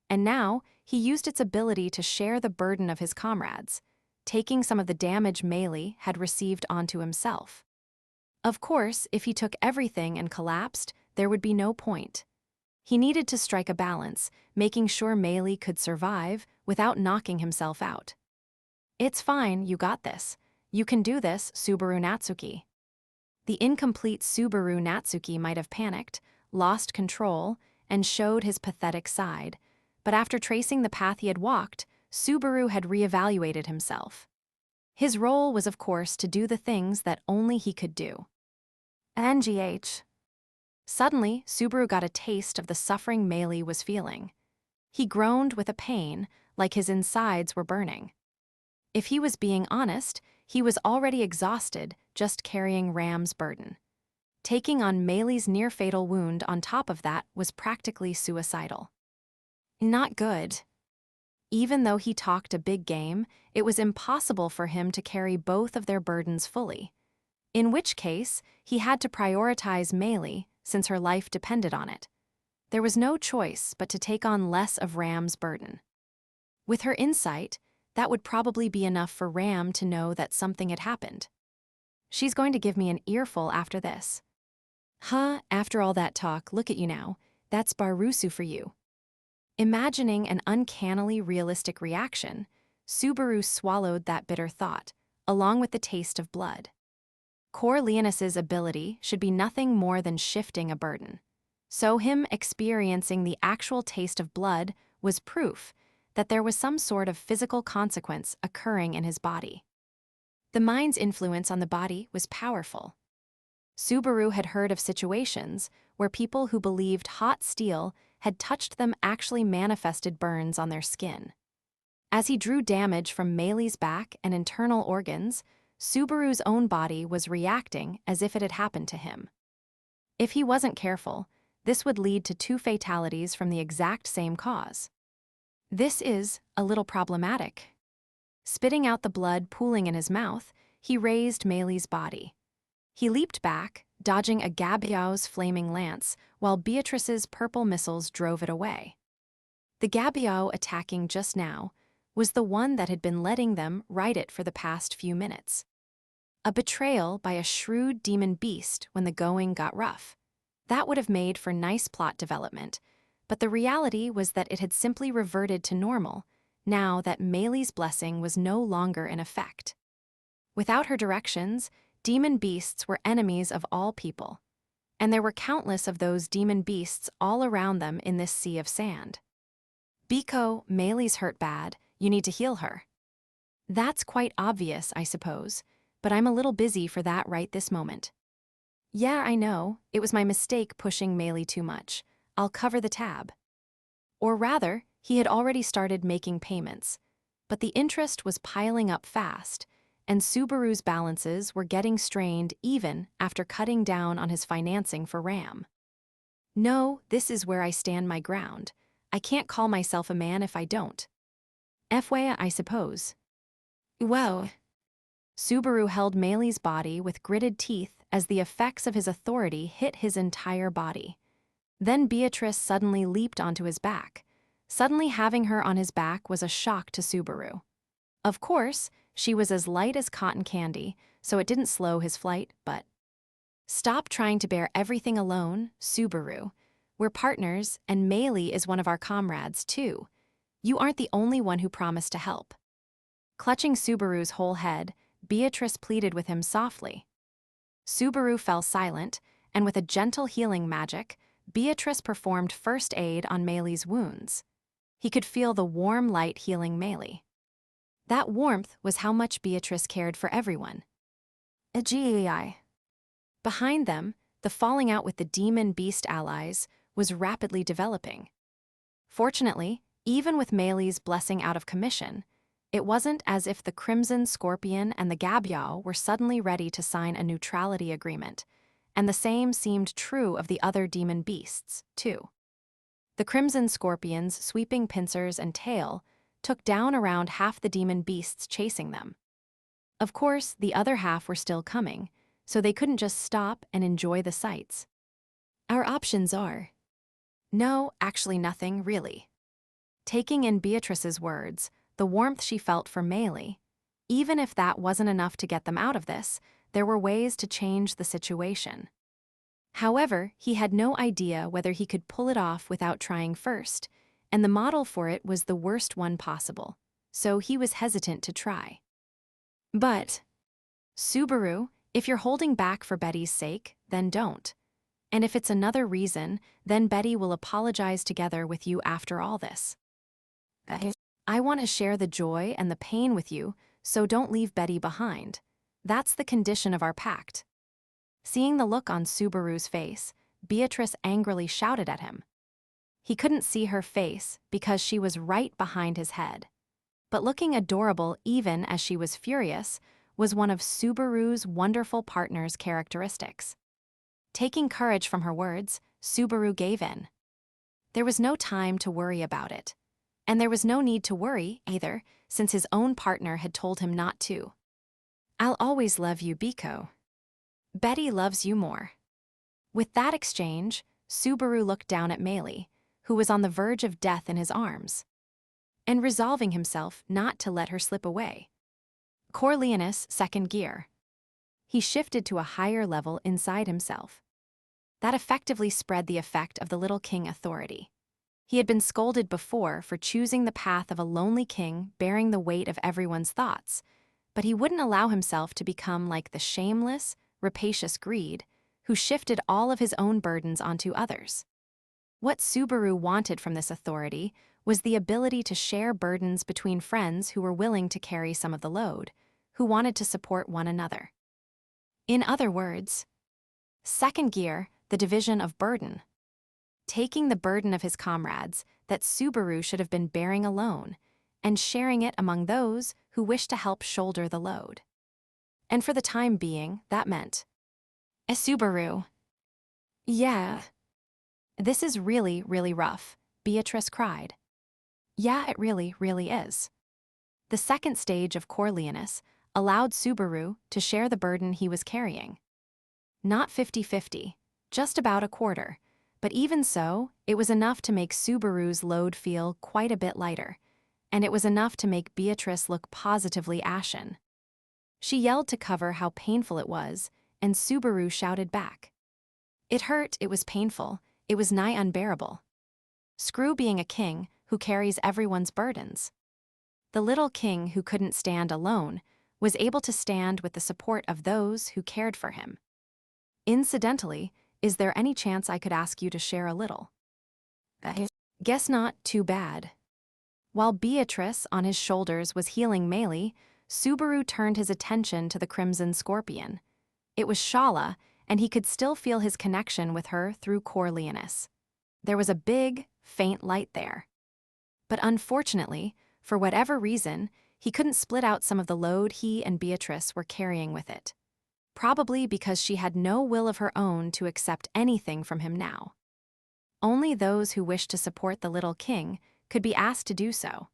and now he used its ability to share the burden of his comrades, taking some of the damage Meili had received onto himself. Of course, if he took everything and collapsed, there would be no point. He needed to strike a balance, making sure Meili could survive without knocking himself out. "It's fine, you got this. You can do this, Subaru Natsuki." The incomplete Subaru Natsuki might have panicked, lost control, and showed his pathetic side, but after tracing the path he had walked, Subaru had reevaluated himself. His role was, of course, to do the things that only he could do. NGH. Suddenly, Subaru got a taste of the suffering Meili was feeling. He groaned with a pain, like his insides were burning. If he was being honest, he was already exhausted just carrying Ram's burden. Taking on Meili's near-fatal wound on top of that was practically suicidal. Not good. Even though he talked a big game, it was impossible for him to carry both of their burdens fully. In which case, he had to prioritize Meili since her life depended on it. There was no choice but to take on less of Ram's burden. With her insight, that would probably be enough for Ram to know that something had happened. She's going to give me an earful after this. Huh, after all that talk, look at you now. That's Barusu for you. Imagining an uncannily realistic reaction, Subaru swallowed that bitter thought, along with the taste of blood. Corleonus's ability should be nothing more than shifting a burden. So him experiencing the actual taste of blood was proof that there was some sort of physical consequence occurring in his body. The mind's influence on the body was powerful. Subaru had heard of situations where people who believed hot steel had touched them actually manifested burns on their skin. As he drew damage from Meili's back and internal organs, Subaru's own body was reacting as if it had happened to him. If he wasn't careful, this would lead to 2 fatalities from the exact same cause. This is a little problematic. Spitting out the blood pooling in his mouth, he raised Meili's body. He leaped back, dodging a Gabiao's flaming lance, while Beatrice's purple missiles drove it away. The Gabiao attacking just now was the one that had been letting them ride it for the past few minutes. A betrayal by a shrewd demon beast when the going got rough. That would have made for nice plot development, but the reality was that it had simply reverted to normal, now that Meili's blessing was no longer in effect. Without her directions, demon beasts were enemies of all people, and there were countless of those demon beasts all around them in this sea of sand. Biko, Meili's hurt bad, you need to heal her. That's quite obvious, I suppose, but I'm a little busy for that right this moment. Yeah, I know, it was my mistake pushing Meili too much. I'll cover the tab. Or rather, he had already started making payments, but the interest was piling up fast, and Subaru's balances were getting strained even after cutting down on his financing for Ram. No, this is where I stand my ground. I can't call myself a man if I don't. Fwa, I suppose. Whoa. Subaru held Meili's body with gritted teeth as the effects of his authority hit his entire body. Then Beatrice suddenly leaped onto his back. Suddenly having her on his back was a shock to Subaru. Of course, she was as light as cotton candy, so it didn't slow his flight, but... Stop trying to bear everything alone, Subaru. We're partners, and Meili is one of our comrades, too. You aren't the only one who promised to help. Clutching Subaru's whole head, Beatrice pleaded with him softly. Subaru fell silent, and with a gentle healing magic, Beatrice performed first aid on Meili's wounds. He could feel the warm light healing Meili. That warmth was how much Beatrice cared for everyone. Agii. Behind them, the falling out with the demon beast allies was rapidly developing. Fortunately, even with Meili's blessing out of commission, it wasn't as if the Crimson Scorpion and the Gabiao were suddenly ready to sign a neutrality agreement, and the same seemed true of the other demon beasts, too. The Crimson Scorpion's sweeping pincers and tail took down around half the demon beasts chasing them. Of course, the other half were still coming, so they couldn't just stop and enjoy the sights. Our options are... No, actually nothing, really. Taking in Beatrice's words, the warmth she felt for Meili, even if that wasn't enough to get them out of this, there were ways to change the situation. However, he had no idea whether he could pull it off without trying first, and the model for it was the worst one possible, so he was hesitant to try. But, Subaru, if you're holding back for Betty's sake, then don't. And if it's another reason, then Betty will apologize together with you after all this. I want to share the joy and the pain with you, so don't leave Betty behind. That's the condition of our pact. Seeing the look on Subaru's face, Beatrice angrily shouted at him. He couldn't see her face because she was right behind his head. But looking adorable even as she was furious was one of Subaru's wonderful partner's characteristics. Taking courage from her words, Subaru gave in. There was no time to worry about it. And there was no need to worry, either, since his own partner had told him not to. I'll always love you, Biko. Betty loves you more. With that exchange, Subaru looked down at Meili, who was on the verge of death in his arms, and resolving himself not to let her slip away. Corleonis second gear. He shifted to a higher level inside himself. That effectively spread the effect of the little king authority. He had been scolded before for choosing the path of a lonely king bearing the weight of everyone's thoughts, but he wouldn't allow himself to become like the shameless, rapacious greed who shifted all of his own burdens onto others. What Subaru wanted from this authority was the ability to share burdens between friends who were willing to carry some of the load, who wanted to support one another. In other words, second gear, the division of burden. Taking the burden of his comrades that Subaru should have been bearing alone and sharing it among those who wished to help shoulder the load. And for the time being, that meant, Subaru. Yeah. This is really, really rough, Beatrice cried. Yeah, it really, really is. The second stage of Corleonis allowed Subaru to share the burden he was carrying. Not 50-50, just about a quarter. But even so, it was enough to make Subaru's load feel quite a bit lighter, and it was enough to make Beatrice look positively ashen. She yelled to cover how painful it was, and Subaru shouted back. It hurt, it was painful, it was nigh unbearable. Screw being a king who carries everyone's burdens. The little king who couldn't stand alone was able to stand with the support of those who cared for him. Incidentally, is there any chance I could ask you to share a little? Guess not, too bad. While Beatrice on his shoulders was healing Meili, Subaru turned his attention to the Crimson Scorpion. It was Shaula, and he could still feel his connection with her through Corleonis. There was a big, faint light there. But unfortunately, for whatever reason, he couldn't split out some of the load he and Beatrice were carrying with it. Probably because she had no will of her own to accept anything from him now. Only those who wished to support the little king could be asked to do so.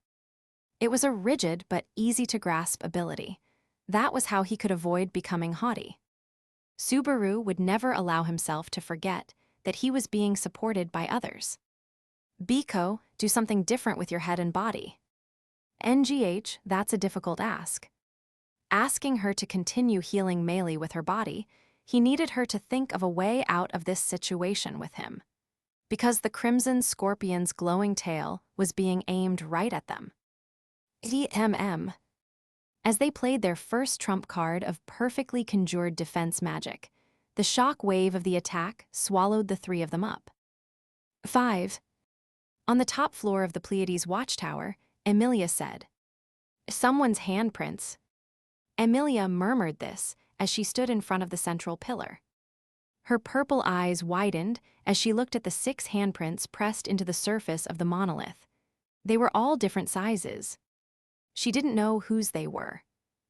It was a rigid but easy-to-grasp ability. That was how he could avoid becoming haughty. Subaru would never allow himself to forget that he was being supported by others. Biko, do something different with your head and body. NGH, that's a difficult ask. Asking her to continue healing Meili with her body, he needed her to think of a way out of this situation with him. Because the Crimson Scorpion's glowing tail was being aimed right at them. DMM. As they played their first trump card of perfectly conjured defense magic, the shock wave of the attack swallowed the three of them up. 5. On the top floor of the Pleiades Watchtower, Emilia said, "Someone's handprints." Emilia murmured this as she stood in front of the central pillar. Her purple eyes widened as she looked at the 6 handprints pressed into the surface of the monolith. They were all different sizes. She didn't know whose they were,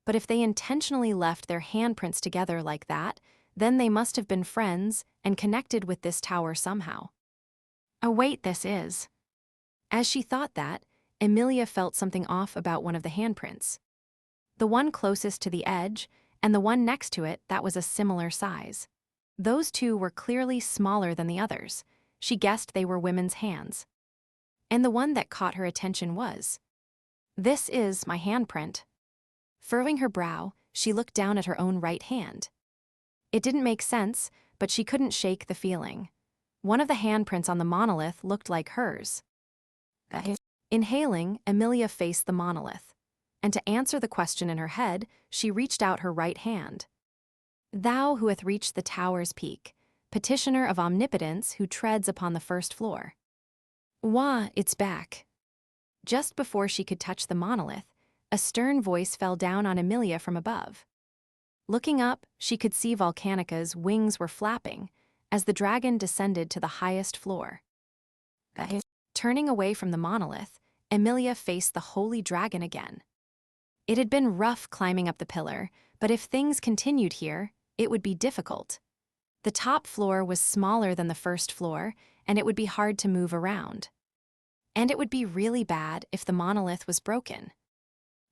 but if they intentionally left their handprints together like that, then they must have been friends and connected with this tower somehow. Oh wait, this is. As she thought that, Emilia felt something off about one of the handprints. The one closest to the edge, and the one next to it that was a similar size. Those two were clearly smaller than the others. She guessed they were women's hands. And the one that caught her attention was, "This is my handprint." Furrowing her brow, she looked down at her own right hand. It didn't make sense, but she couldn't shake the feeling. One of the handprints on the monolith looked like hers. Inhaling, Emilia faced the monolith. and to answer the question in her head, she reached out her right hand. Thou who hath reached the tower's peak, petitioner of omnipotence who treads upon the first floor. Wah, it's back. Just before she could touch the monolith, a stern voice fell down on Emilia from above. Looking up, she could see Volcanica's wings were flapping as the dragon descended to the highest floor. Turning away from the monolith, Emilia faced the holy dragon again. It had been rough climbing up the pillar, but if things continued here, it would be difficult. The top floor was smaller than the first floor, and it would be hard to move around. And it would be really bad if the monolith was broken.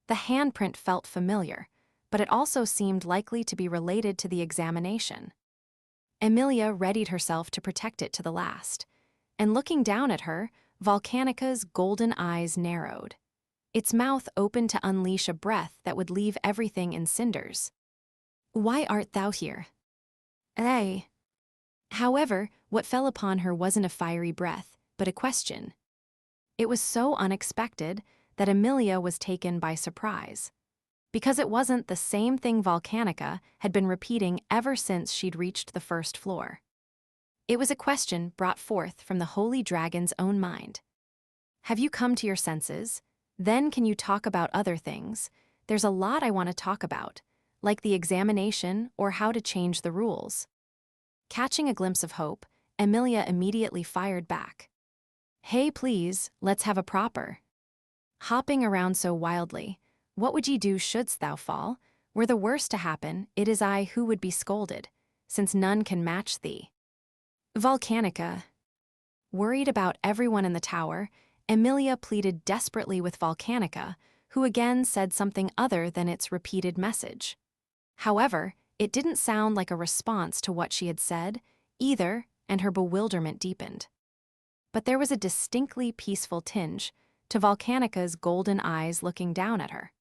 The handprint felt familiar, but it also seemed likely to be related to the examination. Emilia readied herself to protect it to the last, and looking down at her, Volcanica's golden eyes narrowed. Its mouth opened to unleash a breath that would leave everything in cinders. Why art thou here? However, what fell upon her wasn't a fiery breath, but a question. It was so unexpected that Emilia was taken by surprise, because it wasn't the same thing Volcanica had been repeating ever since she'd reached the first floor. It was a question brought forth from the holy dragon's own mind. Have you come to your senses? Then can you talk about other things? There's a lot I want to talk about, like the examination or how to change the rules. Catching a glimpse of hope, Emilia immediately fired back. Hey, please, let's have a proper. Hopping around so wildly, what would ye do shouldst thou fall? Were the worst to happen, it is I who would be scolded, since none can match thee. Volcanica. Worried about everyone in the tower, Emilia pleaded desperately with Volcanica, who again said something other than its repeated message. However, it didn't sound like a response to what she had said, either, and her bewilderment deepened. But there was a distinctly peaceful tinge to Volcanica's golden eyes looking down at her.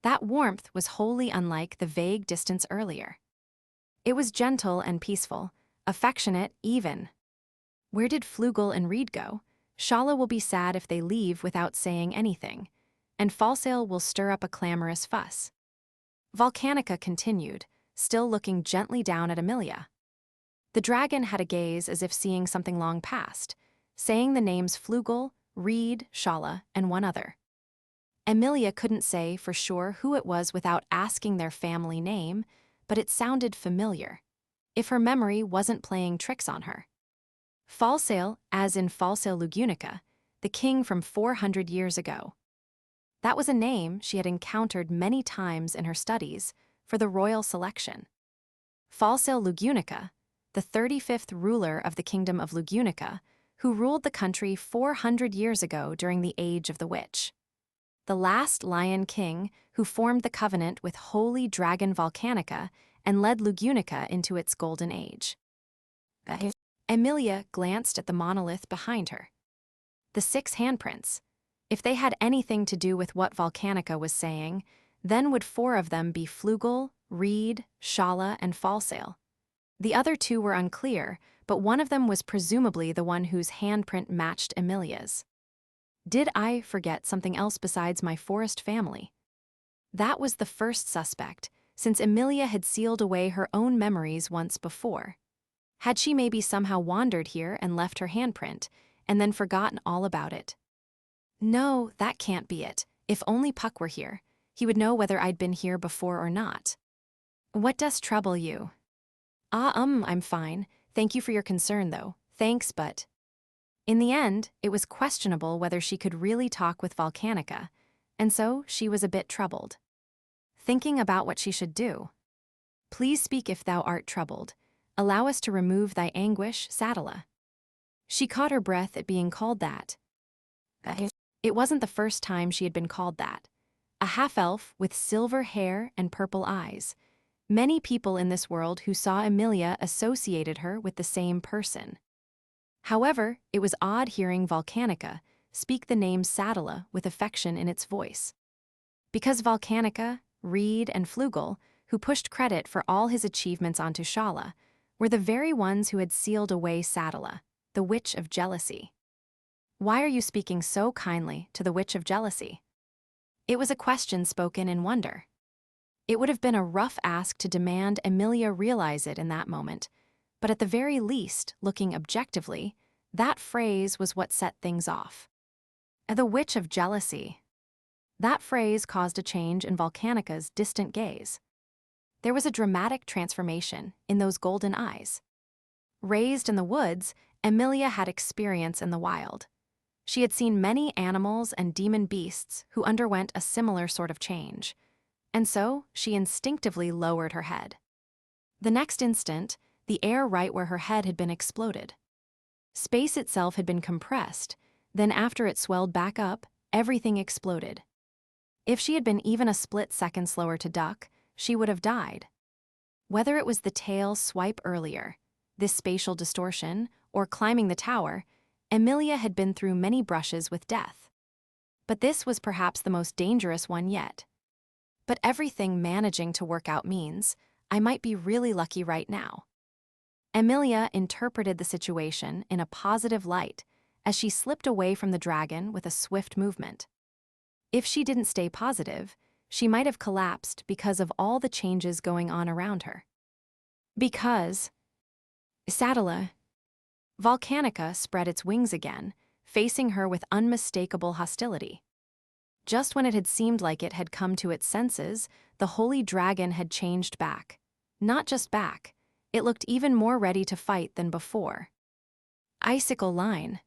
That warmth was wholly unlike the vague distance earlier. It was gentle and peaceful, affectionate even. Where did Flugel and Reed go? Shaula will be sad if they leave without saying anything, and Falsail will stir up a clamorous fuss. Volcanica continued, still looking gently down at Emilia. The dragon had a gaze as if seeing something long past, saying the names Flugel, Reed, Shaula, and one other. Emilia couldn't say for sure who it was without asking their family name, but it sounded familiar, if her memory wasn't playing tricks on her. Falsail, as in Falsail Lugunica, the king from 400 years ago. That was a name she had encountered many times in her studies for the royal selection. Falsail Lugunica, the 35th ruler of the kingdom of Lugunica, who ruled the country 400 years ago during the Age of the Witch. The last Lion King who formed the covenant with holy dragon Volcanica and led Lugunica into its golden age. Emilia glanced at the monolith behind her. The 6 handprints. If they had anything to do with what Volcanica was saying, then would 4 of them be Flugel, Reed, Shaula, and Falsail. The other 2 were unclear, but one of them was presumably the one whose handprint matched Emilia's. Did I forget something else besides my forest family? That was the first suspect, since Emilia had sealed away her own memories once before. Had she maybe somehow wandered here and left her handprint, and then forgotten all about it? No, that can't be it. If only Puck were here, he would know whether I'd been here before or not. What does trouble you? I'm fine. Thank you for your concern, though. Thanks, but... In the end, it was questionable whether she could really talk with Volcanica, and so she was a bit troubled. Thinking about what she should do. Please speak if thou art troubled. Allow us to remove thy anguish, Shaula. She caught her breath at being called that. It wasn't the first time she had been called that. A half-elf with silver hair and purple eyes. Many people in this world who saw Emilia associated her with the same person. However, it was odd hearing Volcanica speak the name Shaula with affection in its voice. Because Volcanica, Reed, and Flugel, who pushed credit for all his achievements onto Shaula, were the very ones who had sealed away Shaula, the Witch of Jealousy. Why are you speaking so kindly to the Witch of Jealousy? It was a question spoken in wonder. It would have been a rough ask to demand Emilia realize it in that moment, but at the very least, looking objectively, that phrase was what set things off. The witch of jealousy. That phrase caused a change in Volcanica's distant gaze. There was a dramatic transformation in those golden eyes. Raised in the woods, Emilia had experience in the wild. She had seen many animals and demon beasts who underwent a similar sort of change, and so she instinctively lowered her head. The next instant, the air right where her head had been exploded. Space itself had been compressed, then after it swelled back up, everything exploded. If she had been even a split second slower to duck, she would have died. Whether it was the tail swipe earlier, this spatial distortion, or climbing the tower, Emilia had been through many brushes with death. But this was perhaps the most dangerous one yet. But everything managing to work out means I might be really lucky right now. Emilia interpreted the situation in a positive light as she slipped away from the dragon with a swift movement. If she didn't stay positive, she might have collapsed because of all the changes going on around her. Because Shaula. Volcanica spread its wings again, facing her with unmistakable hostility. Just when it had seemed like it had come to its senses, the holy dragon had changed back. Not just back, it looked even more ready to fight than before. Icicle line.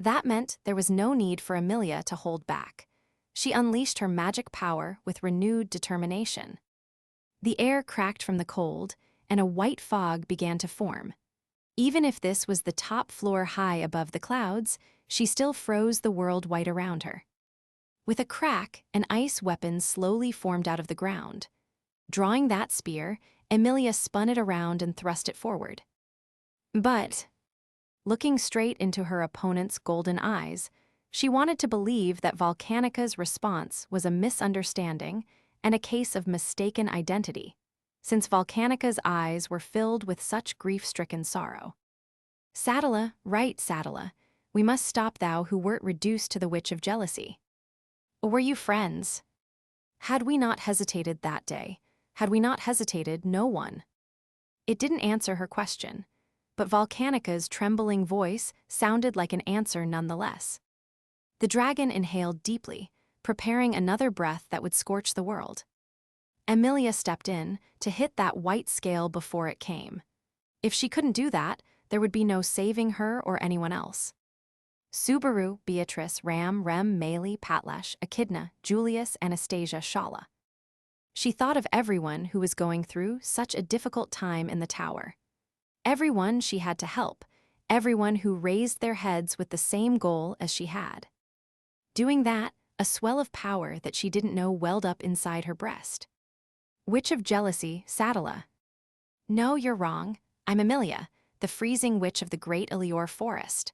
That meant there was no need for Emilia to hold back. She unleashed her magic power with renewed determination. The air cracked from the cold, and a white fog began to form. Even if this was the top floor high above the clouds, she still froze the world white around her. With a crack, an ice weapon slowly formed out of the ground. Drawing that spear, Emilia spun it around and thrust it forward. But, looking straight into her opponent's golden eyes, she wanted to believe that Volcanica's response was a misunderstanding and a case of mistaken identity, since Volcanica's eyes were filled with such grief-stricken sorrow. Shaula, right, Shaula, we must stop thou who wert reduced to the witch of jealousy. Were you friends? Had we not hesitated that day, had we not hesitated, no one. It didn't answer her question, but Volcanica's trembling voice sounded like an answer nonetheless. The dragon inhaled deeply, preparing another breath that would scorch the world. Emilia stepped in to hit that white scale before it came. If she couldn't do that, there would be no saving her or anyone else. Subaru, Beatrice, Ram, Rem, Meili, Patlash, Echidna, Julius, Anastasia, Shaula. She thought of everyone who was going through such a difficult time in the tower. Everyone she had to help, everyone who raised their heads with the same goal as she had. Doing that, a swell of power that she didn't know welled up inside her breast. Witch of jealousy, Shaula. No, you're wrong. I'm Emilia, the freezing witch of the great Elior forest.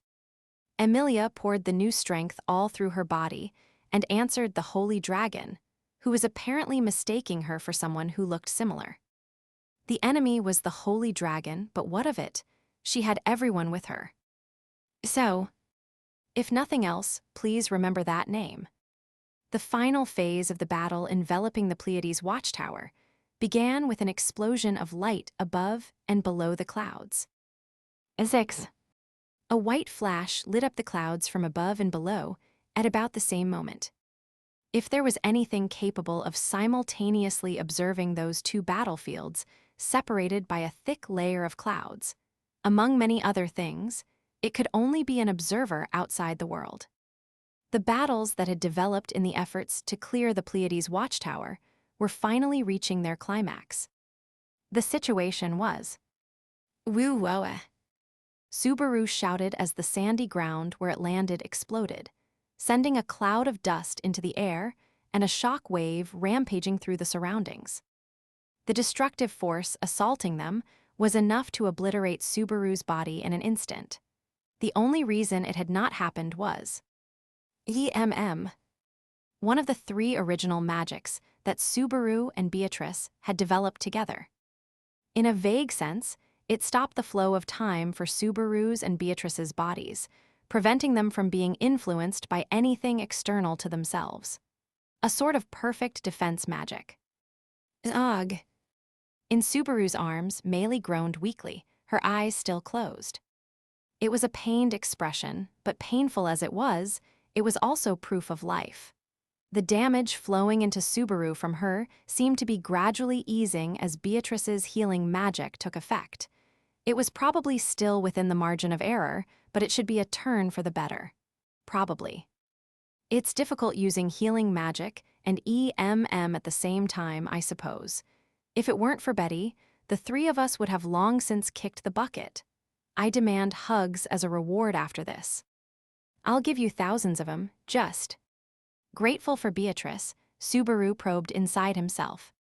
Emilia poured the new strength all through her body and answered the holy dragon, who was apparently mistaking her for someone who looked similar. The enemy was the holy dragon, but what of it? She had everyone with her. So, if nothing else, please remember that name. The final phase of the battle enveloping the Pleiades Watchtower began with an explosion of light above and below the clouds. 6. A white flash lit up the clouds from above and below at about the same moment. If there was anything capable of simultaneously observing those two battlefields separated by a thick layer of clouds, among many other things, it could only be an observer outside the world. The battles that had developed in the efforts to clear the Pleiades Watchtower were finally reaching their climax. The situation was, Woo-woah. Subaru shouted as the sandy ground where it landed exploded, sending a cloud of dust into the air and a shock wave rampaging through the surroundings. The destructive force assaulting them was enough to obliterate Subaru's body in an instant. The only reason it had not happened was one of the three original magics that Subaru and Beatrice had developed together. In a vague sense, it stopped the flow of time for Subaru's and Beatrice's bodies, preventing them from being influenced by anything external to themselves. a sort of perfect defense magic. Ugh. In Subaru's arms, Meili groaned weakly, her eyes still closed. It was a pained expression, but painful as it was also proof of life. The damage flowing into Subaru from her seemed to be gradually easing as Beatrice's healing magic took effect. It was probably still within the margin of error, but it should be a turn for the better. Probably. It's difficult using healing magic and EMM at the same time, I suppose. If it weren't for Betty, the three of us would have long since kicked the bucket. I demand hugs as a reward after this. I'll give you thousands of them, just. Grateful for Beatrice, Subaru probed inside himself.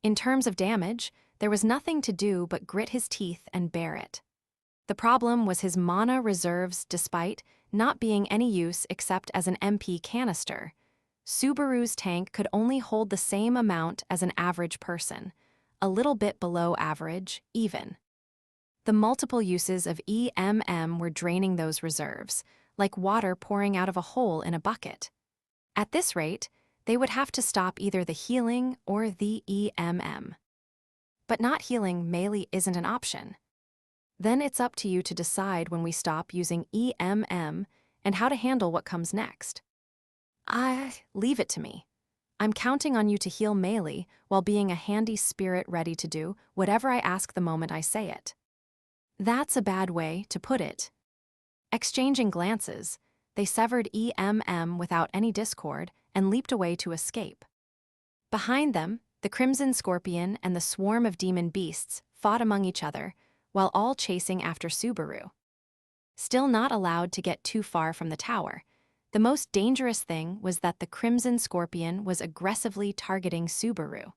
In terms of damage, there was nothing to do but grit his teeth and bear it. The problem was his mana reserves despite not being any use except as an MP canister. Subaru's tank could only hold the same amount as an average person, a little bit below average, even. The multiple uses of EMM were draining those reserves, like water pouring out of a hole in a bucket. At this rate, they would have to stop either the healing or the EMM. But not healing Meili isn't an option. Then it's up to you to decide when we stop using EMM and how to handle what comes next. Leave it to me. I'm counting on you to heal Meili while being a handy spirit ready to do whatever I ask the moment I say it. That's a bad way to put it. Exchanging glances, they severed EMM without any discord and leaped away to escape. Behind them, the Crimson Scorpion and the swarm of demon beasts fought among each other, while all chasing after Subaru. Still not allowed to get too far from the tower, the most dangerous thing was that the Crimson Scorpion was aggressively targeting Subaru.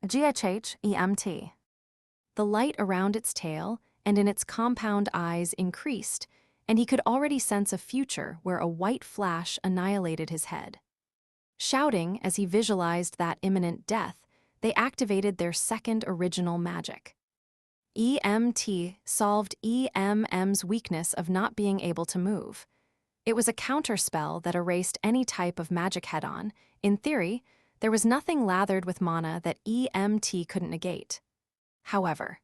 GHHEMT. The light around its tail and in its compound eyes increased, and he could already sense a future where a white flash annihilated his head. Shouting as he visualized that imminent death, they activated their second original magic. EMT solved EMM's weakness of not being able to move. It was a counterspell that erased any type of magic head-on. In theory, there was nothing lathered with mana that EMT couldn't negate. However,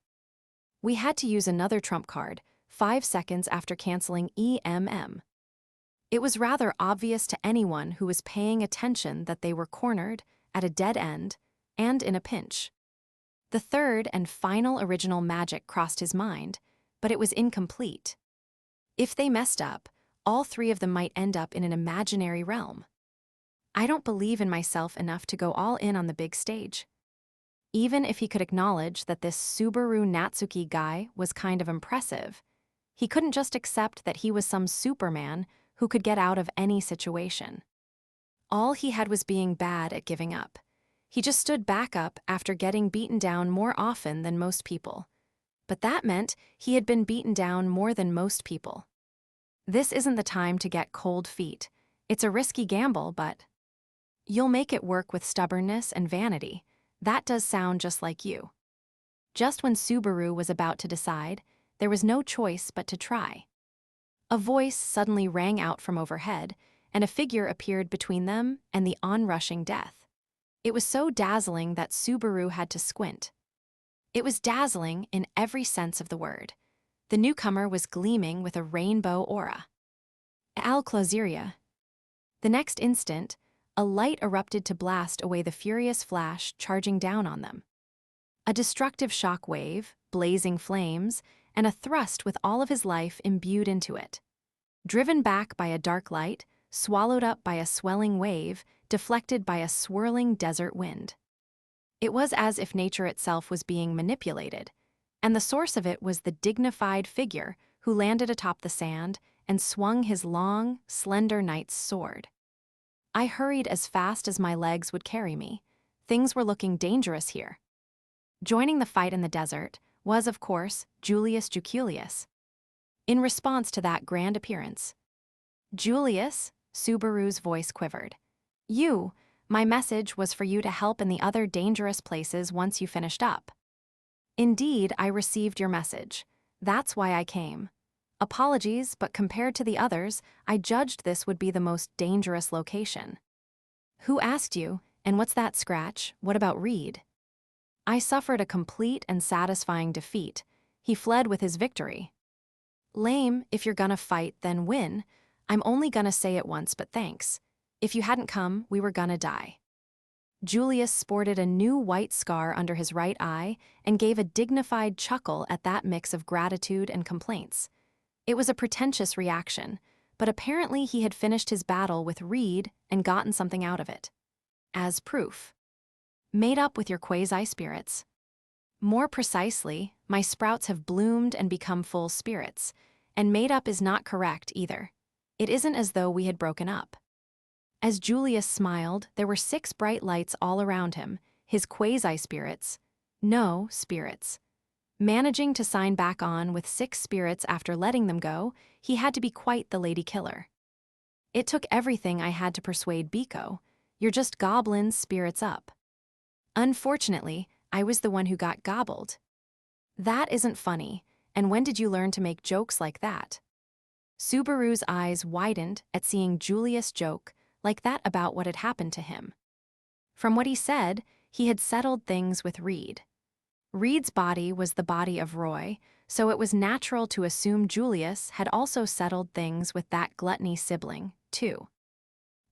we had to use another trump card, 5 seconds after canceling EMM. It was rather obvious to anyone who was paying attention that they were cornered, at a dead end, and in a pinch. The third and final original magic crossed his mind, but it was incomplete. If they messed up, all three of them might end up in an imaginary realm. I don't believe in myself enough to go all in on the big stage. Even if he could acknowledge that this Subaru Natsuki guy was kind of impressive, he couldn't just accept that he was some Superman who could get out of any situation. All he had was being bad at giving up. He just stood back up after getting beaten down more often than most people. But that meant he had been beaten down more than most people. This isn't the time to get cold feet. It's a risky gamble, but you'll make it work with stubbornness and vanity. That does sound just like you. Just when Subaru was about to decide, there was no choice but to try. A voice suddenly rang out from overhead, and a figure appeared between them and the onrushing death. It was so dazzling that Subaru had to squint. It was dazzling in every sense of the word. The newcomer was gleaming with a rainbow aura. Al-Clausiria. The next instant, a light erupted to blast away the furious flash charging down on them. A destructive shock wave, blazing flames, and a thrust with all of his life imbued into it. Driven back by a dark light, swallowed up by a swelling wave, deflected by a swirling desert wind. It was as if nature itself was being manipulated, and the source of it was the dignified figure who landed atop the sand and swung his long, slender knight's sword. I hurried as fast as my legs would carry me. Things were looking dangerous here. Joining the fight in the desert was, of course, Julius Juculius. In response to that grand appearance, "Julius," Subaru's voice quivered. My message was for you to help in the other dangerous places once you finished up." "Indeed, I received your message. That's why I came. Apologies, but compared to the others, I judged this would be the most dangerous location." Who asked you? And what's that scratch? What about Reed? I suffered a complete and satisfying defeat. He fled with his victory. Lame, if you're gonna fight, then win. I'm only gonna say it once, but thanks. If you hadn't come, we were gonna die. Julius sported a new white scar under his right eye and gave a dignified chuckle at that mix of gratitude and complaints. It was a pretentious reaction, but apparently he had finished his battle with Reed and gotten something out of it. As proof. Made up with your quasi-spirits. More precisely, my sprouts have bloomed and become full spirits, and made up is not correct either. It isn't as though we had broken up. As Julius smiled, there were 6 bright lights all around him, his quasi-spirits. No spirits. Managing to sign back on with 6 spirits after letting them go, he had to be quite the lady killer. It took everything I had to persuade Biko. You're just goblins, spirits up. Unfortunately, I was the one who got gobbled. That isn't funny, and when did you learn to make jokes like that? Subaru's eyes widened at seeing Julius joke like that about what had happened to him. From what he said, he had settled things with Reed. Reed's body was the body of Roy, so it was natural to assume Julius had also settled things with that gluttony sibling, too.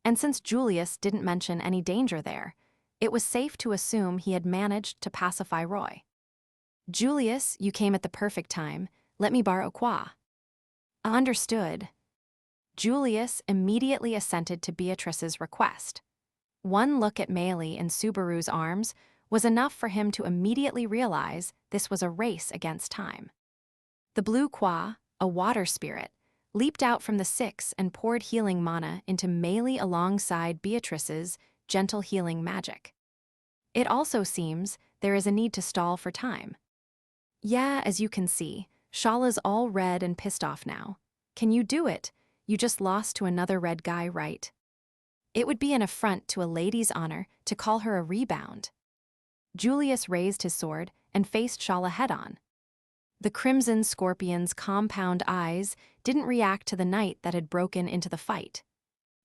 And since Julius didn't mention any danger there, it was safe to assume he had managed to pacify Roy. Julius, you came at the perfect time. Let me borrow qua. Understood. Julius immediately assented to Beatrice's request. One look at Meili in Subaru's arms was enough for him to immediately realize this was a race against time. The blue qua, a water spirit, leaped out from the 6 and poured healing mana into Meili alongside Beatrice's gentle healing magic. It also seems there is a need to stall for time. Yeah, as you can see, Shaula's all red and pissed off now. Can you do it? You just lost to another red guy, right? It would be an affront to a lady's honor to call her a rebound. Julius raised his sword and faced Shaula head-on. The Crimson Scorpion's compound eyes didn't react to the night that had broken into the fight.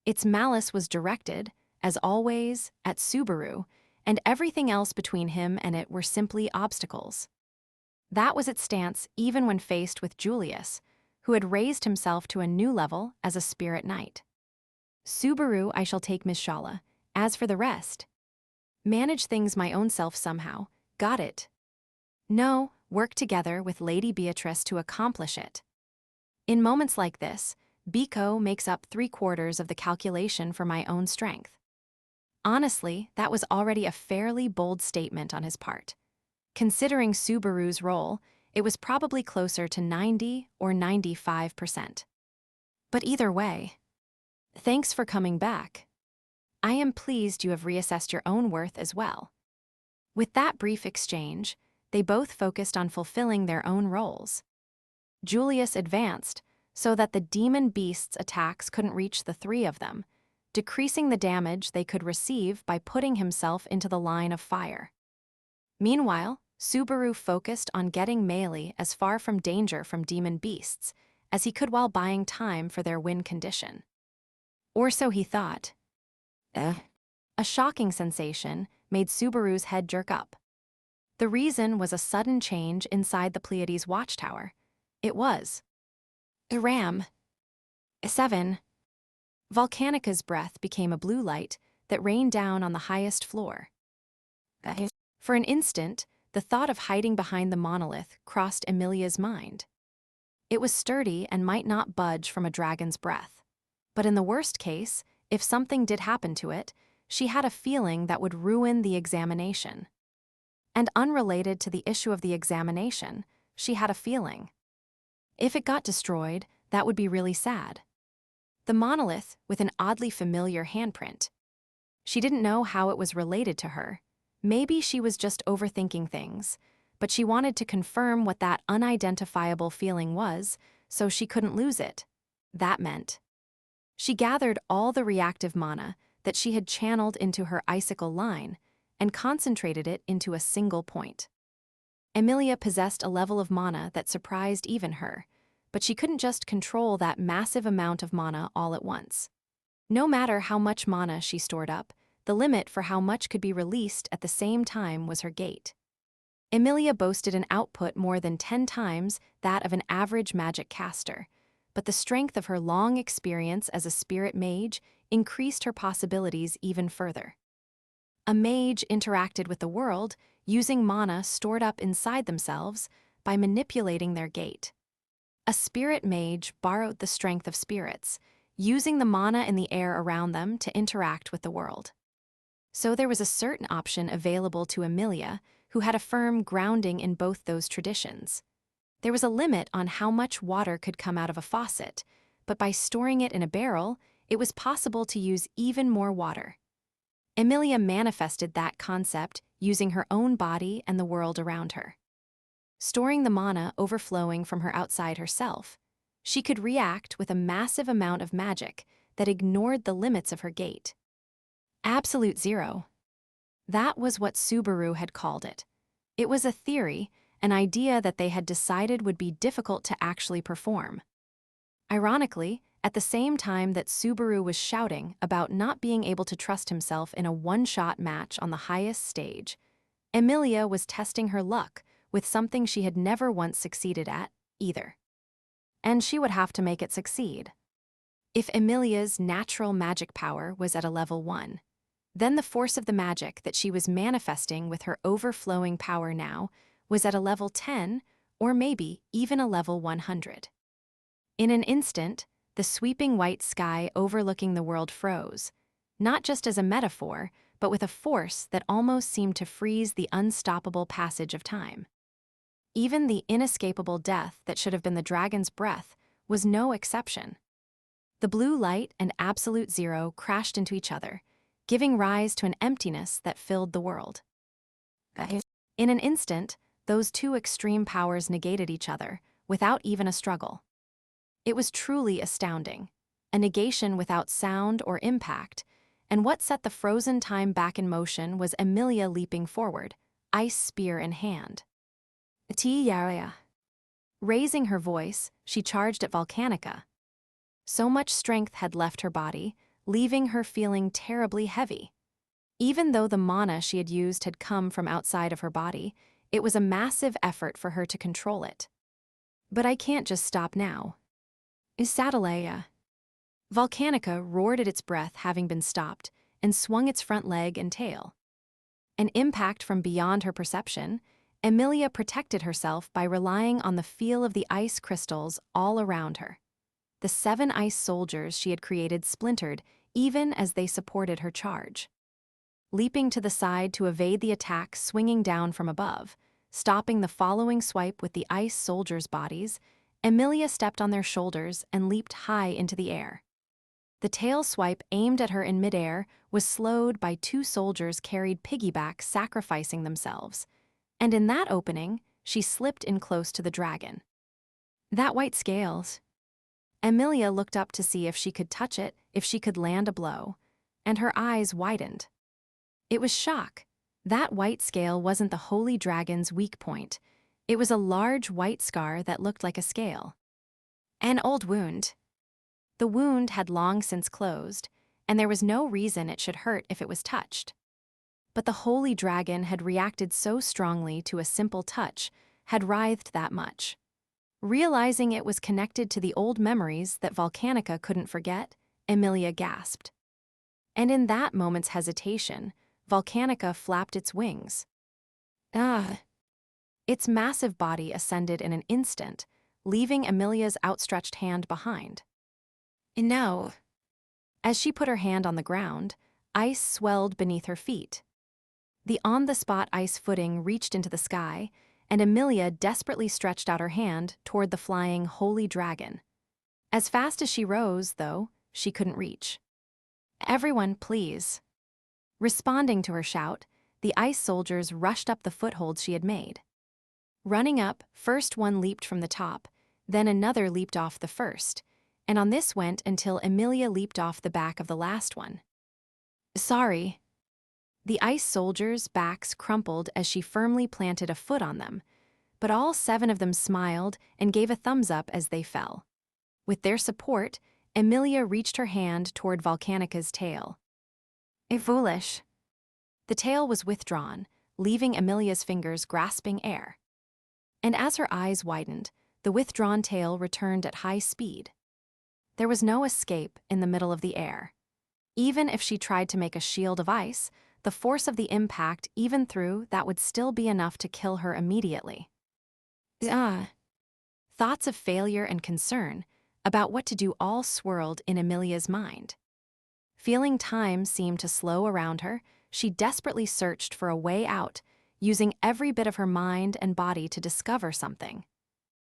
Its malice was directed, as always, at Subaru, and everything else between him and it were simply obstacles. That was its stance even when faced with Julius, who had raised himself to a new level as a spirit knight. Subaru, I shall take Miss Shaula. As for the rest, manage things my own self somehow. Got it? No, work together with Lady Beatrice to accomplish it. In moments like this, Biko makes up 3/4 of the calculation for my own strength. Honestly, that was already a fairly bold statement on his part. Considering Subaru's role, it was probably closer to 90 or 95%. But either way, thanks for coming back. I am pleased you have reassessed your own worth as well. With that brief exchange, they both focused on fulfilling their own roles. Julius advanced so that the demon beast's attacks couldn't reach the 3 of them, decreasing the damage they could receive by putting himself into the line of fire. Meanwhile, Subaru focused on getting Meili as far from danger from demon beasts as he could while buying time for their win condition. Or so he thought. A shocking sensation made Subaru's head jerk up. The reason was a sudden change inside the Pleiades Watchtower. It was Ram. 7. Volcanica's breath became a blue light that rained down on the highest floor. For an instant, the thought of hiding behind the monolith crossed Emilia's mind. It was sturdy and might not budge from a dragon's breath. But in the worst case, if something did happen to it, she had a feeling that would ruin the examination. And unrelated to the issue of the examination, she had a feeling. If it got destroyed, that would be really sad. The monolith with an oddly familiar handprint. She didn't know how it was related to her. Maybe she was just overthinking things, but she wanted to confirm what that unidentifiable feeling was, so she couldn't lose it. That meant she gathered all the reactive mana that she had channeled into her icicle line and concentrated it into a single point. Emilia possessed a level of mana that surprised even her, but she couldn't just control that massive amount of mana all at once. No matter how much mana she stored up, The limit for how much could be released at the same time was her gait. Emilia boasted an output more than 10 times that of an average magic caster, but the strength of her long experience as a spirit mage increased her possibilities even further. A mage interacted with the world using mana stored up inside themselves by manipulating their gait. A spirit mage borrowed the strength of spirits, using the mana in the air around them to interact with the world. So there was a certain option available to Emilia, who had a firm grounding in both those traditions. There was a limit on how much water could come out of a faucet, but by storing it in a barrel, it was possible to use even more water. Emilia manifested that concept using her own body and the world around her. Storing the mana overflowing from her outside herself, she could react with a massive amount of magic that ignored the limits of her gait. Absolute zero. That was what Subaru had called it. It was a theory, an idea that they had decided would be difficult to actually perform. Ironically, at the same time that Subaru was shouting about not being able to trust himself in a one-shot match on the highest stage, Emilia was testing her luck with something she had never once succeeded at, either. And she would have to make it succeed. If Emilia's natural magic power was at a level 1, then the force of the magic that she was manifesting with her overflowing power now was at a level 10 or maybe even a level 100. In an instant, the sweeping white sky overlooking the world froze, not just as a metaphor, but with a force that almost seemed to freeze the unstoppable passage of time. Even the inescapable death that should have been the dragon's breath was no exception. The blue light and absolute zero crashed into each other, giving rise to an emptiness that filled the world. In an instant, those two extreme powers negated each other, without even a struggle. It was truly astounding, a negation without sound or impact, and what set the frozen time back in motion was Emilia leaping forward, ice spear in hand. Raising her voice, she charged at Volcanica. So much strength had left her body, leaving her feeling terribly heavy. Even though the mana she had used had come from outside of her body, it was a massive effort for her to control it. But I can't just stop now. Isatalaya. Volcanica roared at its breath having been stopped, and swung its front leg and tail. An impact from beyond her perception, Emilia protected herself by relying on the feel of the ice crystals all around her. The 7 ice soldiers she had created splintered even as they supported her charge. Leaping to the side to evade the attack swinging down from above, stopping the following swipe with the ice soldiers' bodies, Emilia stepped on their shoulders and leaped high into the air. The tail swipe aimed at her in midair was slowed by 2 soldiers carried piggyback sacrificing themselves, and in that opening, she slipped in close to the dragon. That white scales. Emilia looked up to see if she could touch it, if she could land a blow, and her eyes widened. It was shock. That white scale wasn't the holy dragon's weak point. It was a large white scar that looked like a scale. An old wound. The wound had long since closed, and there was no reason it should hurt if it was touched. But the holy dragon had reacted so strongly to a simple touch, had writhed that much. Realizing it was connected to the old memories that Volcanica couldn't forget, Emilia gasped. And in that moment's hesitation, Volcanica flapped its wings. Its massive body ascended in an instant, leaving Emilia's outstretched hand behind. No. As she put her hand on the ground, ice swelled beneath her feet. The on-the-spot ice footing reached into the sky, and Emilia desperately stretched out her hand toward the flying holy dragon. As fast as she rose, though, she couldn't reach. Everyone, please. Responding to her shout, the ice soldiers rushed up the footholds she had made. Running up, first one leaped from the top, then another leaped off the first, and on this went until Emilia leaped off the back of the last one. Sorry. The ice soldiers' backs crumpled as she firmly planted a foot on them, but all 7 of them smiled and gave a thumbs up as they fell. With their support, Emilia reached her hand toward Volcanica's tail. Foolish. The tail was withdrawn, leaving Emilia's fingers grasping air. And as her eyes widened, the withdrawn tail returned at high speed. There was no escape in the middle of the air. Even if she tried to make a shield of ice, the force of the impact, even through that, would still be enough to kill her immediately. Thoughts of failure and concern about what to do all swirled in Emilia's mind. Feeling time seemed to slow around her, she desperately searched for a way out, using every bit of her mind and body to discover something.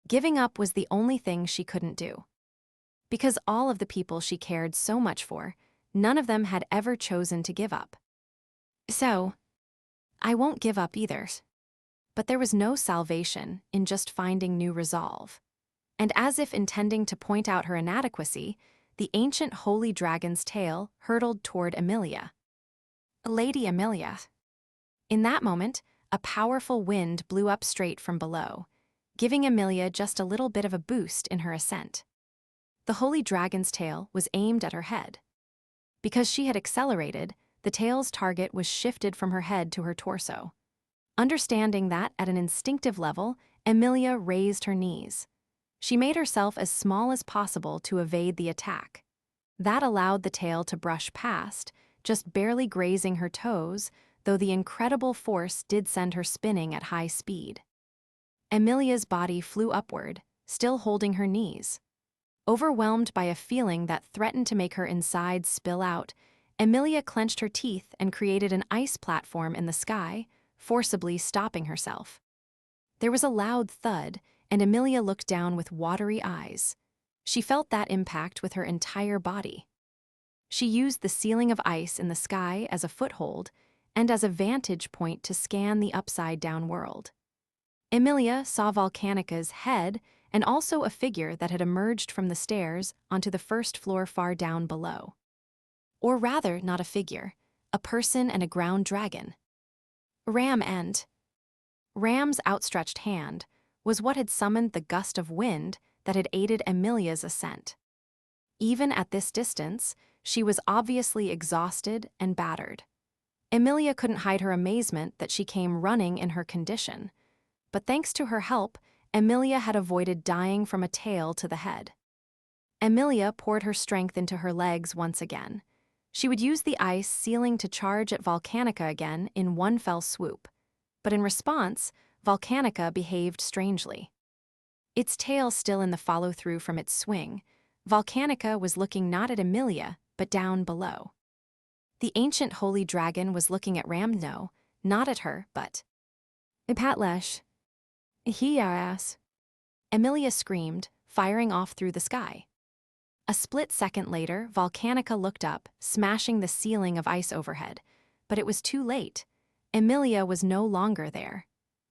Giving up was the only thing she couldn't do. Because all of the people she cared so much for, none of them had ever chosen to give up. So, I won't give up either. But there was no salvation in just finding new resolve. And as if intending to point out her inadequacy, the ancient holy dragon's tail hurtled toward Emilia. Lady Emilia. In that moment, a powerful wind blew up straight from below, giving Emilia just a little bit of a boost in her ascent. The holy dragon's tail was aimed at her head. Because she had accelerated, the tail's target was shifted from her head to her torso. Understanding that at an instinctive level, Emilia raised her knees. She made herself as small as possible to evade the attack. That allowed the tail to brush past, just barely grazing her toes, though the incredible force did send her spinning at high speed. Emilia's body flew upward, still holding her knees. Overwhelmed by a feeling that threatened to make her insides spill out, Emilia clenched her teeth and created an ice platform in the sky, forcibly stopping herself. There was a loud thud, and Emilia looked down with watery eyes. She felt that impact with her entire body. She used the ceiling of ice in the sky as a foothold and as a vantage point to scan the upside-down world. Emilia saw Volcanica's head and also a figure that had emerged from the stairs onto the first floor far down below. Or rather, not a figure, a person and a ground dragon. Ram's outstretched hand was what had summoned the gust of wind that had aided Emilia's ascent. Even at this distance, she was obviously exhausted and battered. Emilia couldn't hide her amazement that she came running in her condition, but thanks to her help, Emilia had avoided dying from a tail to the head. Emilia poured her strength into her legs once again. She would use the ice ceiling to charge at Volcanica again in one fell swoop, but in response, Volcanica behaved strangely. Its tail still in the follow-through from its swing, Volcanica was looking not at Emilia, but down below. The ancient holy dragon was looking at Ramno, not at her, but... Patlesh. He-ass. Emilia screamed, firing off through the sky. A split second later, Volcanica looked up, smashing the ceiling of ice overhead, but it was too late. Emilia was no longer there.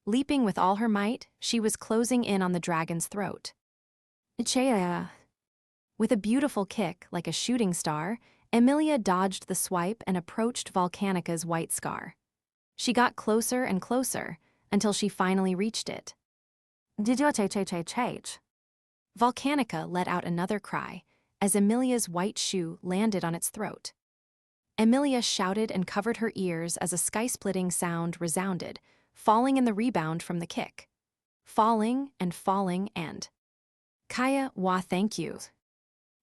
Leaping with all her might, she was closing in on the dragon's throat. Chea. With a beautiful kick, like a shooting star, Emilia dodged the swipe and approached Volcanica's white scar. She got closer and closer, until she finally reached it. Volcanica let out another cry, as Emilia's white shoe landed on its throat. Emilia shouted and covered her ears as a sky-splitting sound resounded, falling in the rebound from the kick. Falling and falling and... Kaya wa thank you.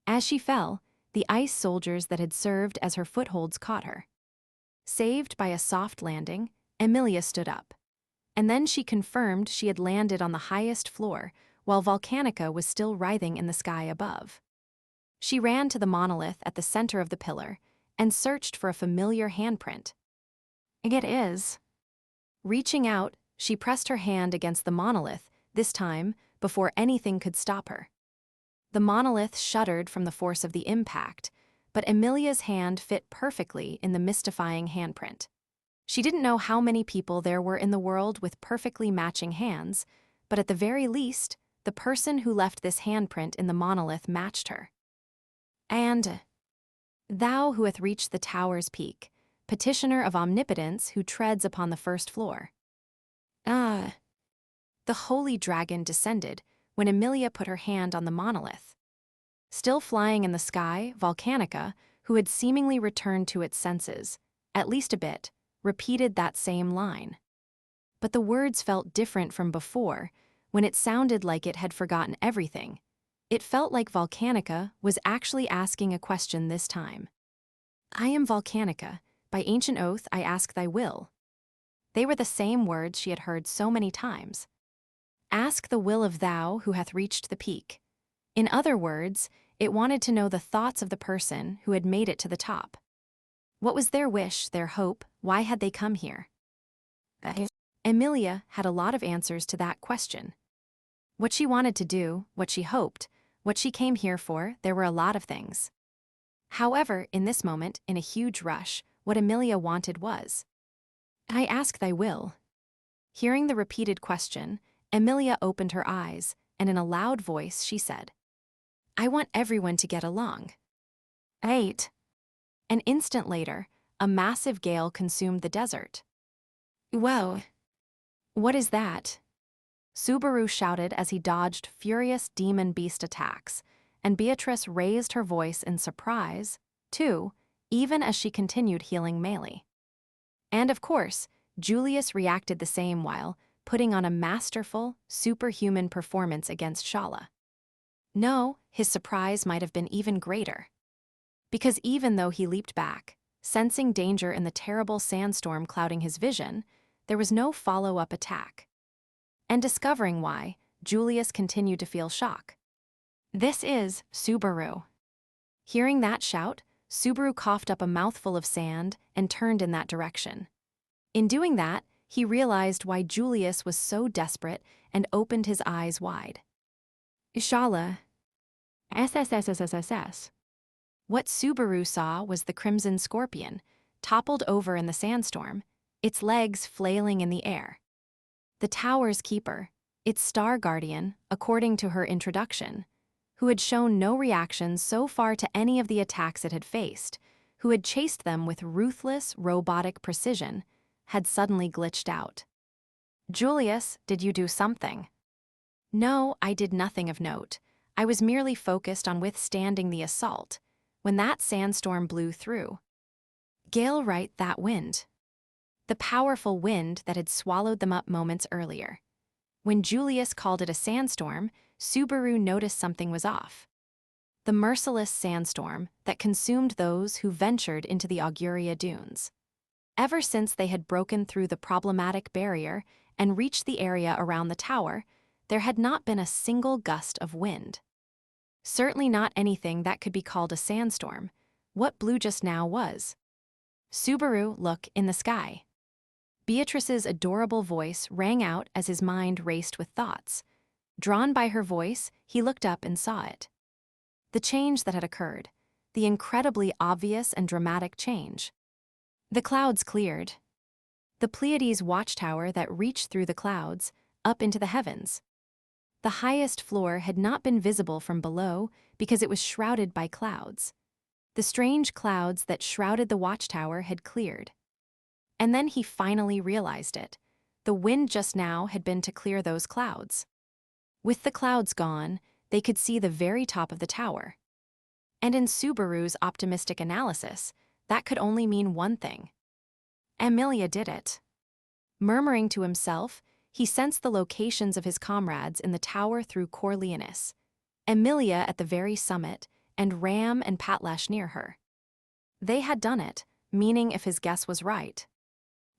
As she fell, the ice soldiers that had served as her footholds caught her. Saved by a soft landing, Emilia stood up. And then she confirmed she had landed on the highest floor, while Volcanica was still writhing in the sky above. She ran to the monolith at the center of the pillar and searched for a familiar handprint. It is. Reaching out, she pressed her hand against the monolith, this time before anything could stop her. The monolith shuddered from the force of the impact, but Emilia's hand fit perfectly in the mystifying handprint. She didn't know how many people there were in the world with perfectly matching hands, but at the very least, the person who left this handprint in the monolith matched her. And, thou who hath reached the tower's peak, petitioner of omnipotence who treads upon the first floor. The holy dragon descended when Emilia put her hand on the monolith. Still flying in the sky, Volcanica, who had seemingly returned to its senses, at least a bit, repeated that same line. But the words felt different from before, when it sounded like it had forgotten everything. It felt like Volcanica was actually asking a question this time. I am Volcanica. By ancient oath I ask thy will. They were the same words she had heard so many times. Ask the will of thou who hath reached the peak. In other words, it wanted to know the thoughts of the person who had made it to the top. What was their wish, their hope? Why had they come here? Emilia had a lot of answers to that question. What she wanted to do, what she hoped, what she came here for, there were a lot of things. However, in this moment, in a huge rush, what Emilia wanted was, I ask thy will. Hearing the repeated question, Emilia opened her eyes, and in a loud voice she said, I want everyone to get along. 8. An instant later, a massive gale consumed the desert. Whoa! What is that? Subaru shouted as he dodged furious demon beast attacks, and Beatrice raised her voice in surprise, too, even as she continued healing Melee. And of course, Julius reacted the same while putting on a masterful, superhuman performance against Shaula. No, his surprise might have been even greater. Because even though he leaped back, sensing danger in the terrible sandstorm clouding his vision, there was no follow-up attack. And discovering why, Julius continued to feel shock. This is Subaru. Hearing that shout, Subaru coughed up a mouthful of sand and turned in that direction. In doing that, he realized why Julius was so desperate and opened his eyes wide. Shaula. SSSSSS. What Subaru saw was the Crimson Scorpion, toppled over in the sandstorm, its legs flailing in the air. The tower's keeper, its star guardian, according to her introduction, who had shown no reaction so far to any of the attacks it had faced, who had chased them with ruthless, robotic precision, had suddenly glitched out. Julius, did you do something? No, I did nothing of note. I was merely focused on withstanding the assault, when that sandstorm blew through. Gale right that wind. The powerful wind that had swallowed them up moments earlier. When Julius called it a sandstorm, Subaru noticed something was off. The merciless sandstorm that consumed those who ventured into the Auguria Dunes. Ever since they had broken through the problematic barrier and reached the area around the tower, there had not been a single gust of wind. Certainly not anything that could be called a sandstorm. What blew just now was. Subaru, look in the sky. Beatrice's adorable voice rang out as his mind raced with thoughts. Drawn by her voice, he looked up and saw it. The change that had occurred, the incredibly obvious and dramatic change. The clouds cleared. The Pleiades Watchtower that reached through the clouds, up into the heavens. The highest floor had not been visible from below because it was shrouded by clouds. The strange clouds that shrouded the watchtower had cleared. And then he finally realized it. The wind just now had been to clear those clouds. With the clouds gone, they could see the very top of the tower. And in Subaru's optimistic analysis, that could only mean one thing. Emilia did it. Murmuring to himself, he sensed the locations of his comrades in the tower through Corleonis, Emilia at the very summit, and Ram and Patlash near her. They had done it, meaning if his guess was right.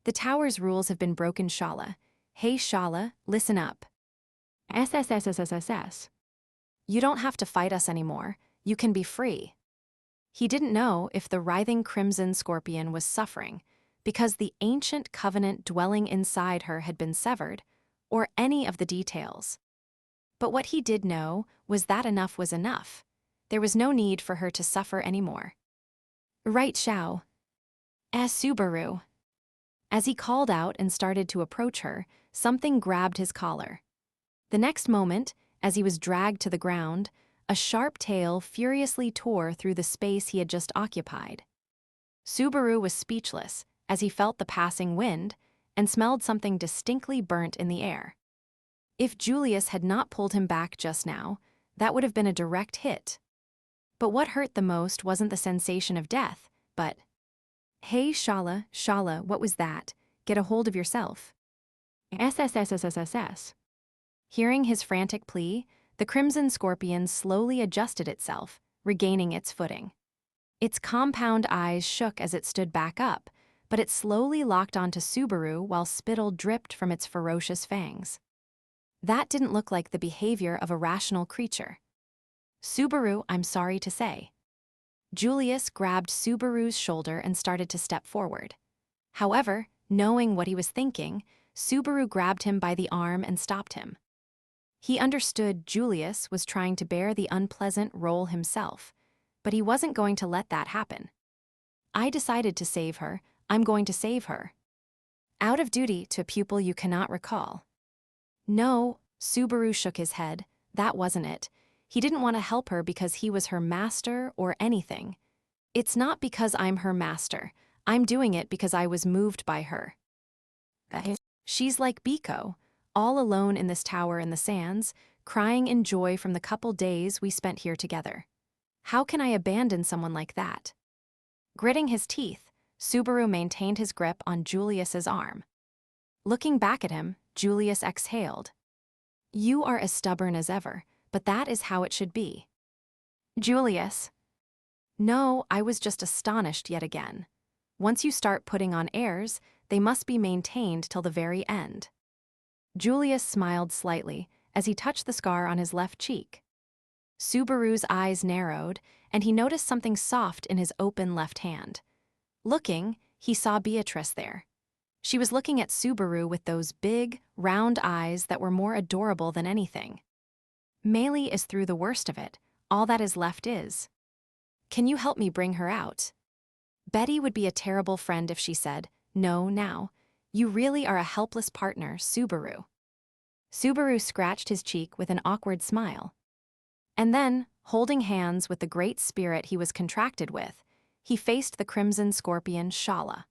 The tower's rules have been broken, Shaula. Hey Shaula, listen up. SSSSSS. You don't have to fight us anymore. You can be free. He didn't know if the writhing Crimson Scorpion was suffering because the ancient covenant dwelling inside her had been severed, or any of the details. But what he did know was that enough was enough. There was no need for her to suffer anymore. Right, Shao. Subaru. As he called out and started to approach her, something grabbed his collar. The next moment, as he was dragged to the ground, a sharp tail furiously tore through the space he had just occupied. Subaru was speechless as he felt the passing wind and smelled something distinctly burnt in the air. If Julius had not pulled him back just now, that would have been a direct hit. But what hurt the most wasn't the sensation of death, but Hey, Shaula, Shaula, what was that? Get a hold of yourself. SSSSSSS. Hearing his frantic plea, the crimson scorpion slowly adjusted itself, regaining its footing. Its compound eyes shook as it stood back up, but it slowly locked onto Subaru while spittle dripped from its ferocious fangs. That didn't look like the behavior of a rational creature. Subaru, I'm sorry to say. Julius grabbed Subaru's shoulder and started to step forward. However, knowing what he was thinking, Subaru grabbed him by the arm and stopped him. He understood Julius was trying to bear the unpleasant role himself, but he wasn't going to let that happen. I decided to save her. I'm going to save her. Out of duty to a pupil you cannot recall. No, Subaru shook his head. That wasn't it. He didn't want to help her because he was her master or anything. It's not because I'm her master. I'm doing it because I was moved by her. She's like Biko, all alone in this tower in the sands, crying in joy from the couple days we spent here together. How can I abandon someone like that? Gritting his teeth, Subaru maintained his grip on Julius's arm. Looking back at him, Julius exhaled. You are as stubborn as ever, but that is how it should be. Julius. No, I was just astonished yet again. Once you start putting on airs, they must be maintained till the very end. Julius smiled slightly as he touched the scar on his left cheek. Subaru's eyes narrowed, and he noticed something soft in his open left hand. Looking, he saw Beatrice there. She was looking at Subaru with those big, round eyes that were more adorable than anything. Meili is through the worst of it. All that is left is. Can you help me bring her out? Betty would be a terrible friend if she said, no, now. You really are a helpless partner, Subaru. Subaru scratched his cheek with an awkward smile. And then, holding hands with the great spirit he was contracted with, he faced the crimson scorpion Shaula.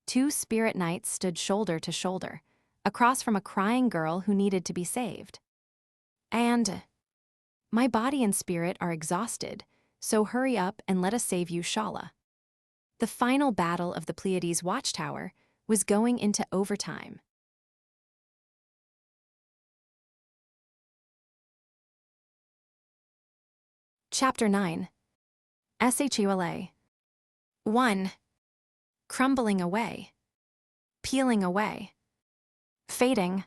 Two spirit knights stood shoulder to shoulder, across from a crying girl who needed to be saved. And my body and spirit are exhausted, so hurry up and let us save you, Shaula. The final battle of the Pleiades Watchtower was going into overtime. Chapter 9. Shaula. 1. Crumbling away. Peeling away. Fading.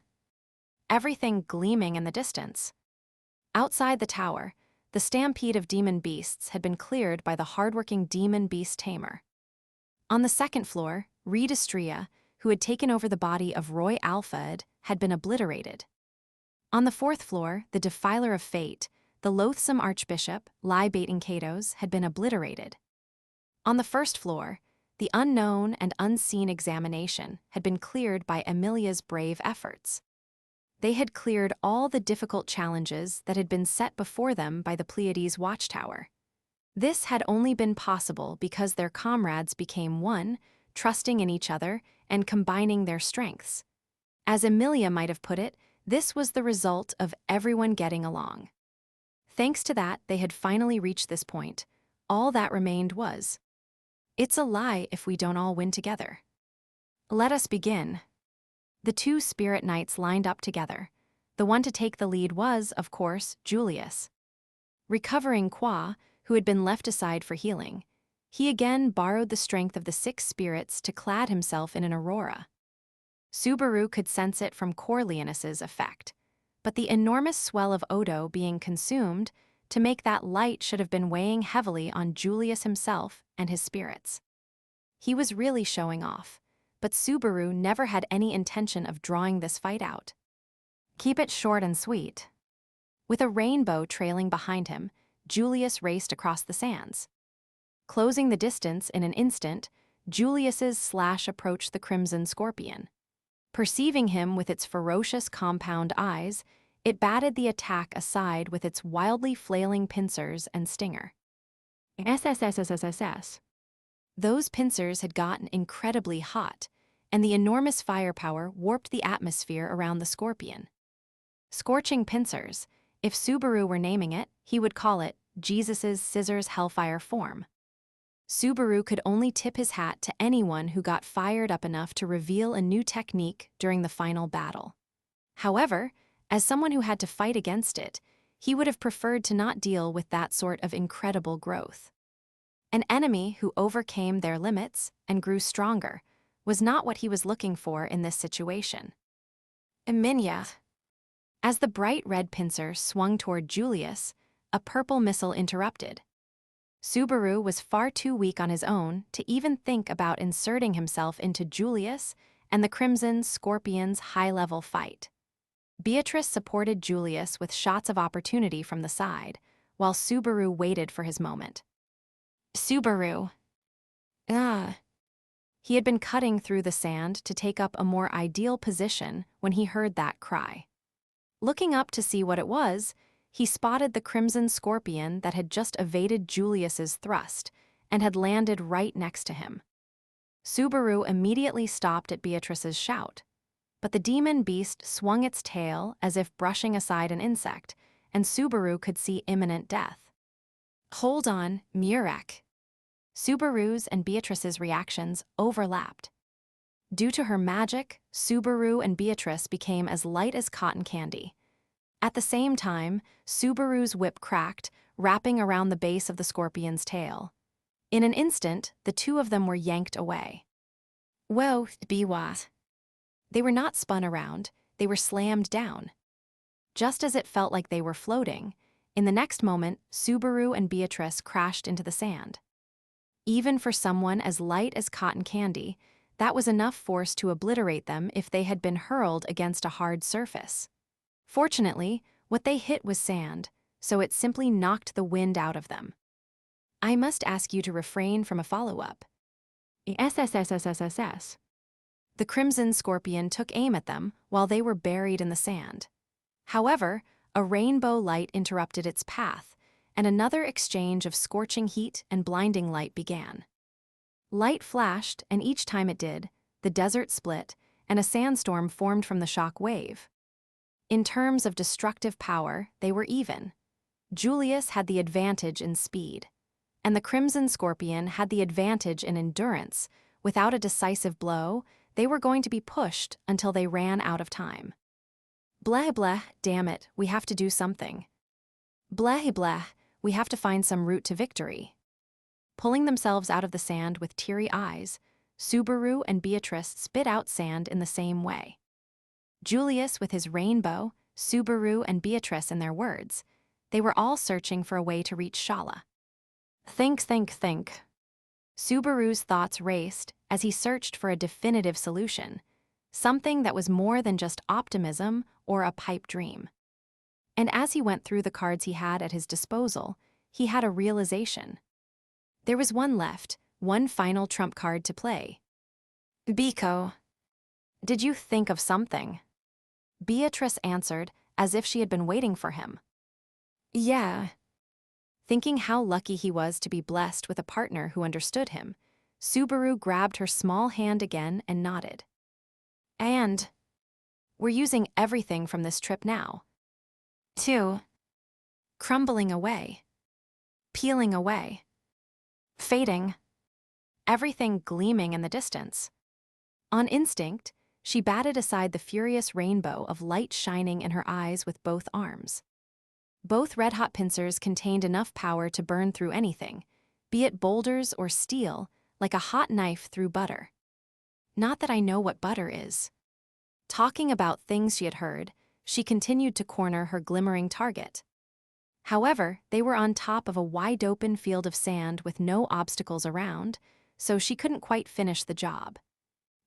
Everything gleaming in the distance. Outside the tower, the stampede of demon beasts had been cleared by the hardworking demon beast tamer. On the second floor, Redistria, who had taken over the body of Roy Alphaed, had been obliterated. On the fourth floor, the defiler of fate, the loathsome archbishop, lie-baiting Katos, had been obliterated. On the first floor, the unknown and unseen examination had been cleared by Emilia's brave efforts. They had cleared all the difficult challenges that had been set before them by the Pleiades Watchtower. This had only been possible because their comrades became one, trusting in each other and combining their strengths. As Emilia might have put it, this was the result of everyone getting along. Thanks to that, they had finally reached this point. All that remained was, it's a lie if we don't all win together. Let us begin. The two spirit knights lined up together. The one to take the lead was, of course, Julius. Recovering Qua, who had been left aside for healing, he again borrowed the strength of the 6 spirits to clad himself in an aurora. Subaru could sense it from Corleonus's effect, but the enormous swell of Odo being consumed to make that light should have been weighing heavily on Julius himself and his spirits. He was really showing off, but Subaru never had any intention of drawing this fight out. Keep it short and sweet. With a rainbow trailing behind him, Julius raced across the sands. Closing the distance in an instant, Julius's slash approached the crimson scorpion. Perceiving him with its ferocious compound eyes, it batted the attack aside with its wildly flailing pincers and stinger. SSSSSS. Those pincers had gotten incredibly hot, and the enormous firepower warped the atmosphere around the scorpion. Scorching pincers, if Subaru were naming it, he would call it Jesus's scissors hellfire form. Subaru could only tip his hat to anyone who got fired up enough to reveal a new technique during the final battle. However, as someone who had to fight against it, he would have preferred to not deal with that sort of incredible growth. An enemy who overcame their limits and grew stronger was not what he was looking for in this situation. Emilia. As the bright red pincer swung toward Julius, a purple missile interrupted. Subaru was far too weak on his own to even think about inserting himself into Julius and the Crimson Scorpion's high-level fight. Beatrice supported Julius with shots of opportunity from the side, while Subaru waited for his moment. Subaru. He had been cutting through the sand to take up a more ideal position when he heard that cry. Looking up to see what it was, he spotted the Crimson Scorpion that had just evaded Julius's thrust and had landed right next to him. Subaru immediately stopped at Beatrice's shout, but the demon beast swung its tail as if brushing aside an insect, and Subaru could see imminent death. Hold on, Murek. Subaru's and Beatrice's reactions overlapped. Due to her magic, Subaru and Beatrice became as light as cotton candy. At the same time, Subaru's whip cracked, wrapping around the base of the scorpion's tail. In an instant, the two of them were yanked away. Whoa, Biwa. They were not spun around, they were slammed down. Just as it felt like they were floating, in the next moment, Subaru and Beatrice crashed into the sand. Even for someone as light as cotton candy, that was enough force to obliterate them if they had been hurled against a hard surface. Fortunately, what they hit was sand, so it simply knocked the wind out of them. I must ask you to refrain from a follow-up. SSSSSSS. The Crimson Scorpion took aim at them while they were buried in the sand. However, a rainbow light interrupted its path, and another exchange of scorching heat and blinding light began. Light flashed, and each time it did, the desert split, and a sandstorm formed from the shock wave. In terms of destructive power, they were even. Julius had the advantage in speed, and the Crimson Scorpion had the advantage in endurance. Without a decisive blow, they were going to be pushed until they ran out of time. Bleh bleh, damn it, we have to do something. Bleh bleh, we have to find some route to victory. Pulling themselves out of the sand with teary eyes, Subaru and Beatrice spit out sand in the same way. Julius with his rainbow, Subaru and Beatrice in their words, they were all searching for a way to reach Shaula. Think. Subaru's thoughts raced as he searched for a definitive solution, something that was more than just optimism or a pipe dream. And as he went through the cards he had at his disposal, he had a realization. There was one left, one final trump card to play. Biko. Did you think of something? Beatrice answered as if she had been waiting for him. Yeah. Thinking how lucky he was to be blessed with a partner who understood him, Subaru grabbed her small hand again and nodded. And we're using everything from this trip now. 2. Crumbling away. Peeling away. Fading. Everything gleaming in the distance. On instinct, she batted aside the furious rainbow of light shining in her eyes with both arms. Both red-hot pincers contained enough power to burn through anything, be it boulders or steel, like a hot knife through butter. Not that I know what butter is. Talking about things she had heard, she continued to corner her glimmering target. However, they were on top of a wide-open field of sand with no obstacles around, so she couldn't quite finish the job.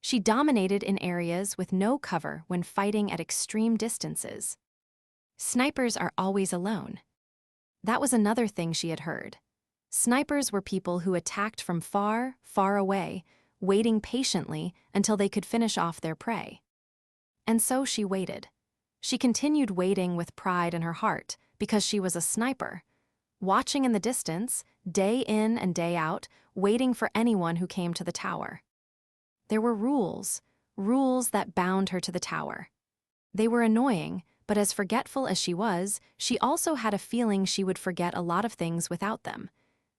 She dominated in areas with no cover when fighting at extreme distances. Snipers are always alone. That was another thing she had heard. Snipers were people who attacked from far, far away, waiting patiently until they could finish off their prey. And so she waited. She continued waiting with pride in her heart because she was a sniper, watching in the distance, day in and day out, waiting for anyone who came to the tower. There were rules that bound her to the tower. They were annoying, but as forgetful as she was, she also had a feeling she would forget a lot of things without them.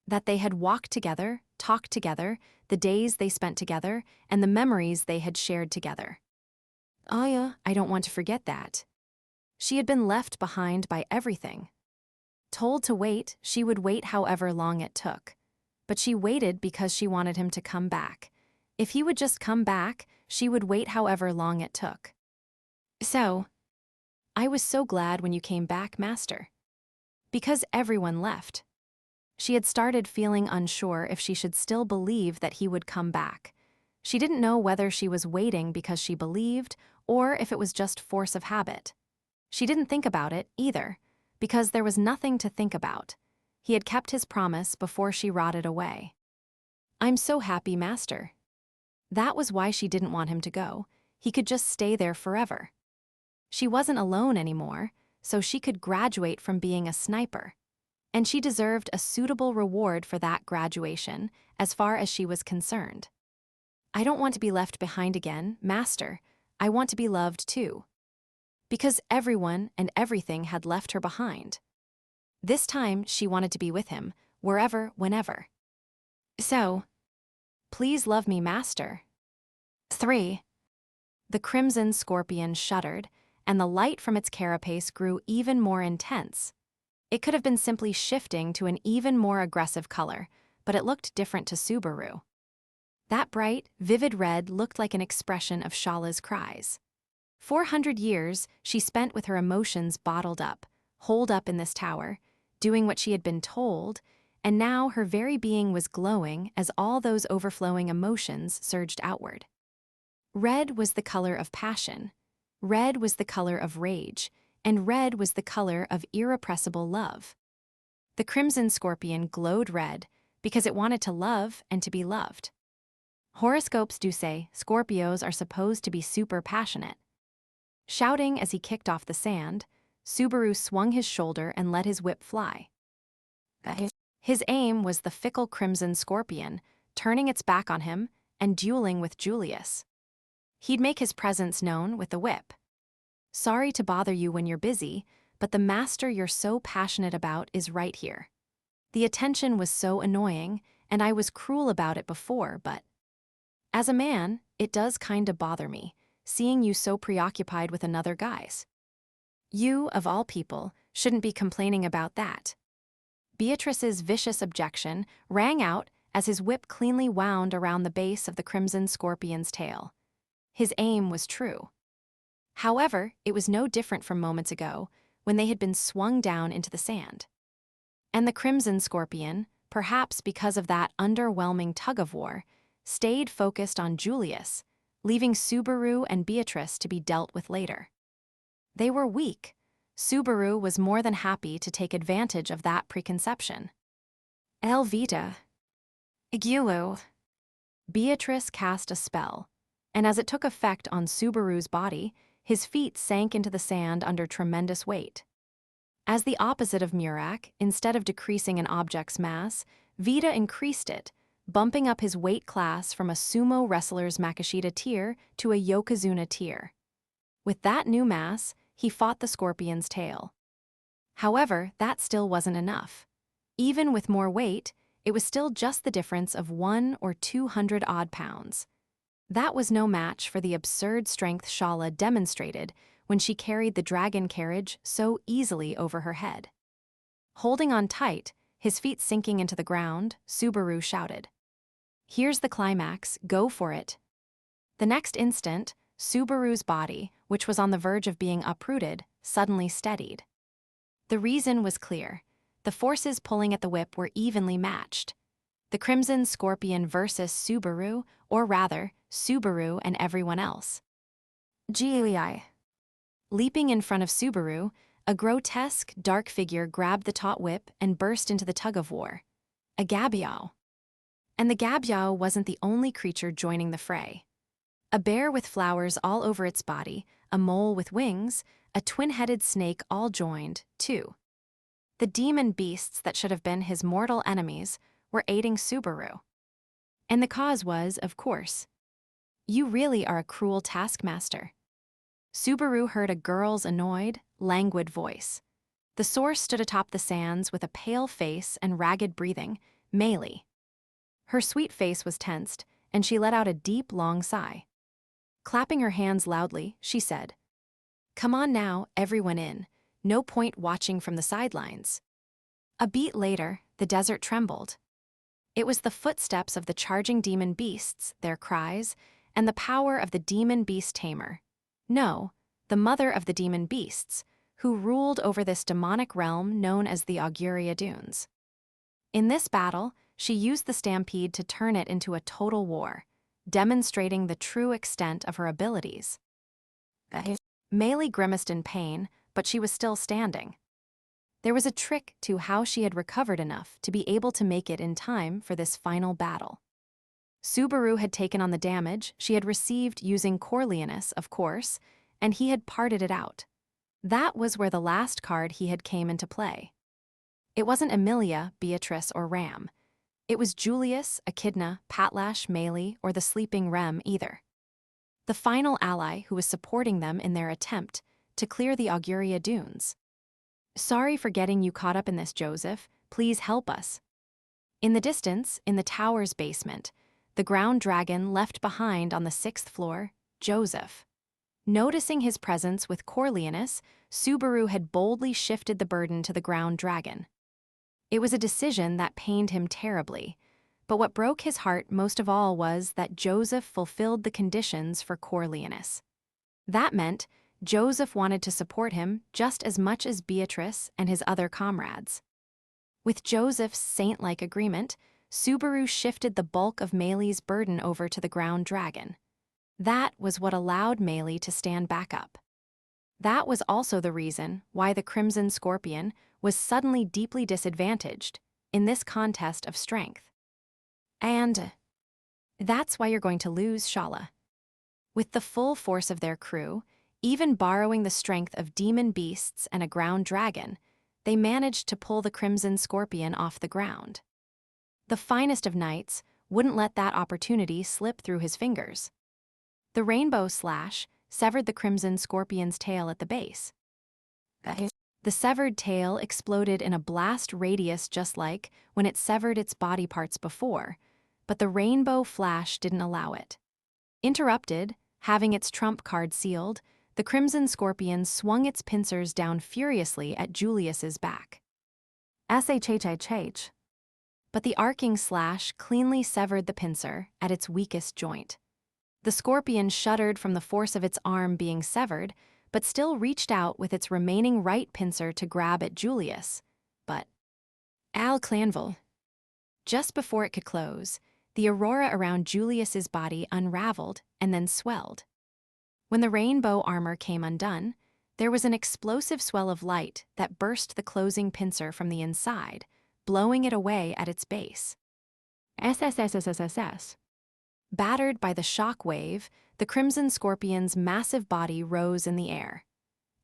That they had walked together, talked together, the days they spent together, and the memories they had shared together. Aya, I don't want to forget that. She had been left behind by everything. Told to wait, she would wait however long it took. But she waited because she wanted him to come back. If he would just come back, she would wait however long it took. So, I was so glad when you came back, Master. Because everyone left. She had started feeling unsure if she should still believe that he would come back. She didn't know whether she was waiting because she believed or if it was just force of habit. She didn't think about it, either, because there was nothing to think about. He had kept his promise before she rotted away. I'm so happy, Master. That was why she didn't want him to go. He could just stay there forever. She wasn't alone anymore, so she could graduate from being a sniper. And she deserved a suitable reward for that graduation, as far as she was concerned. I don't want to be left behind again, Master. I want to be loved too. Because everyone and everything had left her behind. This time, she wanted to be with him, wherever, whenever. So, please love me, Master. 3. The crimson scorpion shuddered, and the light from its carapace grew even more intense. It could have been simply shifting to an even more aggressive color, but it looked different to Subaru. That bright, vivid red looked like an expression of Shaula's cries. 400 years she spent with her emotions bottled up, holed up in this tower, doing what she had been told, and now her very being was glowing as all those overflowing emotions surged outward. Red was the color of passion, red was the color of rage, and red was the color of irrepressible love. The crimson scorpion glowed red because it wanted to love and to be loved. Horoscopes do say Scorpios are supposed to be super passionate. Shouting as he kicked off the sand, Subaru swung his shoulder and let his whip fly. His aim was the fickle crimson scorpion, turning its back on him and dueling with Julius. He'd make his presence known with the whip. Sorry to bother you when you're busy, but the master you're so passionate about is right here. The attention was so annoying, and I was cruel about it before, but as a man, it does kinda bother me, seeing you so preoccupied with another guy's. You, of all people, shouldn't be complaining about that. Beatrice's vicious objection rang out as his whip cleanly wound around the base of the crimson scorpion's tail. His aim was true. However, it was no different from moments ago, when they had been swung down into the sand. And the crimson scorpion, perhaps because of that underwhelming tug-of-war, stayed focused on Julius, leaving Subaru and Beatrice to be dealt with later. They were weak. Subaru was more than happy to take advantage of that preconception. Elvita. Igulu. Beatrice cast a spell, and as it took effect on Subaru's body, his feet sank into the sand under tremendous weight. As the opposite of Murak, instead of decreasing an object's mass, Vita increased it, bumping up his weight class from a sumo wrestler's Makishita tier to a Yokozuna tier. With that new mass, he fought the scorpion's tail. However, that still wasn't enough. Even with more weight, it was still just the difference of 100 or 200 odd pounds. That was no match for the absurd strength Shaula demonstrated when she carried the dragon carriage so easily over her head. Holding on tight, his feet sinking into the ground, Subaru shouted, "Here's the climax, go for it." The next instant, Subaru's body, which was on the verge of being uprooted, suddenly steadied. The reason was clear. The forces pulling at the whip were evenly matched. The Crimson Scorpion versus Subaru, or rather, Subaru and everyone else. GUI. Leaping in front of Subaru, a grotesque, dark figure grabbed the taut whip and burst into the tug-of-war. A gabiao. And the gabiao wasn't the only creature joining the fray. A bear with flowers all over its body, a mole with wings, a twin-headed snake all joined, too. The demon beasts that should have been his mortal enemies were aiding Subaru. And the cause was, of course, "You really are a cruel taskmaster." Subaru heard a girl's annoyed, languid voice. The source stood atop the sands with a pale face and ragged breathing, Meili. Her sweet face was tensed, and she let out a deep, long sigh. Clapping her hands loudly, she said, "Come on now, everyone in. No point watching from the sidelines." A beat later, the desert trembled. It was the footsteps of the charging demon beasts, their cries, and the power of the demon beast tamer. No, the mother of the demon beasts, who ruled over this demonic realm known as the Auguria Dunes. In this battle, she used the stampede to turn it into a total war, demonstrating the true extent of her abilities. Meili grimaced in pain, but she was still standing. There was a trick to how she had recovered enough to be able to make it in time for this final battle. Subaru had taken on the damage she had received using Corleonus, of course, and he had parted it out. That was where the last card he had came into play. It wasn't Emilia, Beatrice, or Ram. It was Julius, Echidna, Patlash, Meili, or the sleeping Rem either. The final ally who was supporting them in their attempt to clear the Auguria Dunes. "Sorry for getting you caught up in this, Joseph. Please help us." In the distance, in the tower's basement, the ground dragon left behind on the 6th floor, Joseph. Noticing his presence with Corleonus, Subaru had boldly shifted the burden to the ground dragon. It was a decision that pained him terribly, but what broke his heart most of all was that Joseph fulfilled the conditions for Corleonus. That meant Joseph wanted to support him just as much as Beatrice and his other comrades. With Joseph's saint-like agreement, Subaru shifted the bulk of Meili's burden over to the ground dragon. That was what allowed Meili to stand back up. That was also the reason why the Crimson Scorpion was suddenly deeply disadvantaged in this contest of strength. And that's why you're going to lose, Shaula. With the full force of their crew, even borrowing the strength of demon beasts and a ground dragon, they managed to pull the Crimson Scorpion off the ground. The finest of knights wouldn't let that opportunity slip through his fingers. The rainbow slash severed the Crimson Scorpion's tail at the base. The severed tail exploded in a blast radius just like when it severed its body parts before, but the rainbow flash didn't allow it. Interrupted, having its trump card sealed, the Crimson Scorpion swung its pincers down furiously at Julius's back. Shhhh. But the arcing slash cleanly severed the pincer at its weakest joint. The scorpion shuddered from the force of its arm being severed, but still reached out with its remaining right pincer to grab at Julius. But Al Clanville. Just before it could close, the aurora around Julius's body unraveled and then swelled. When the rainbow armor came undone, there was an explosive swell of light that burst the closing pincer from the inside, blowing it away at its base. SSSSSSS. Battered by the shock wave, the Crimson Scorpion's massive body rose in the air.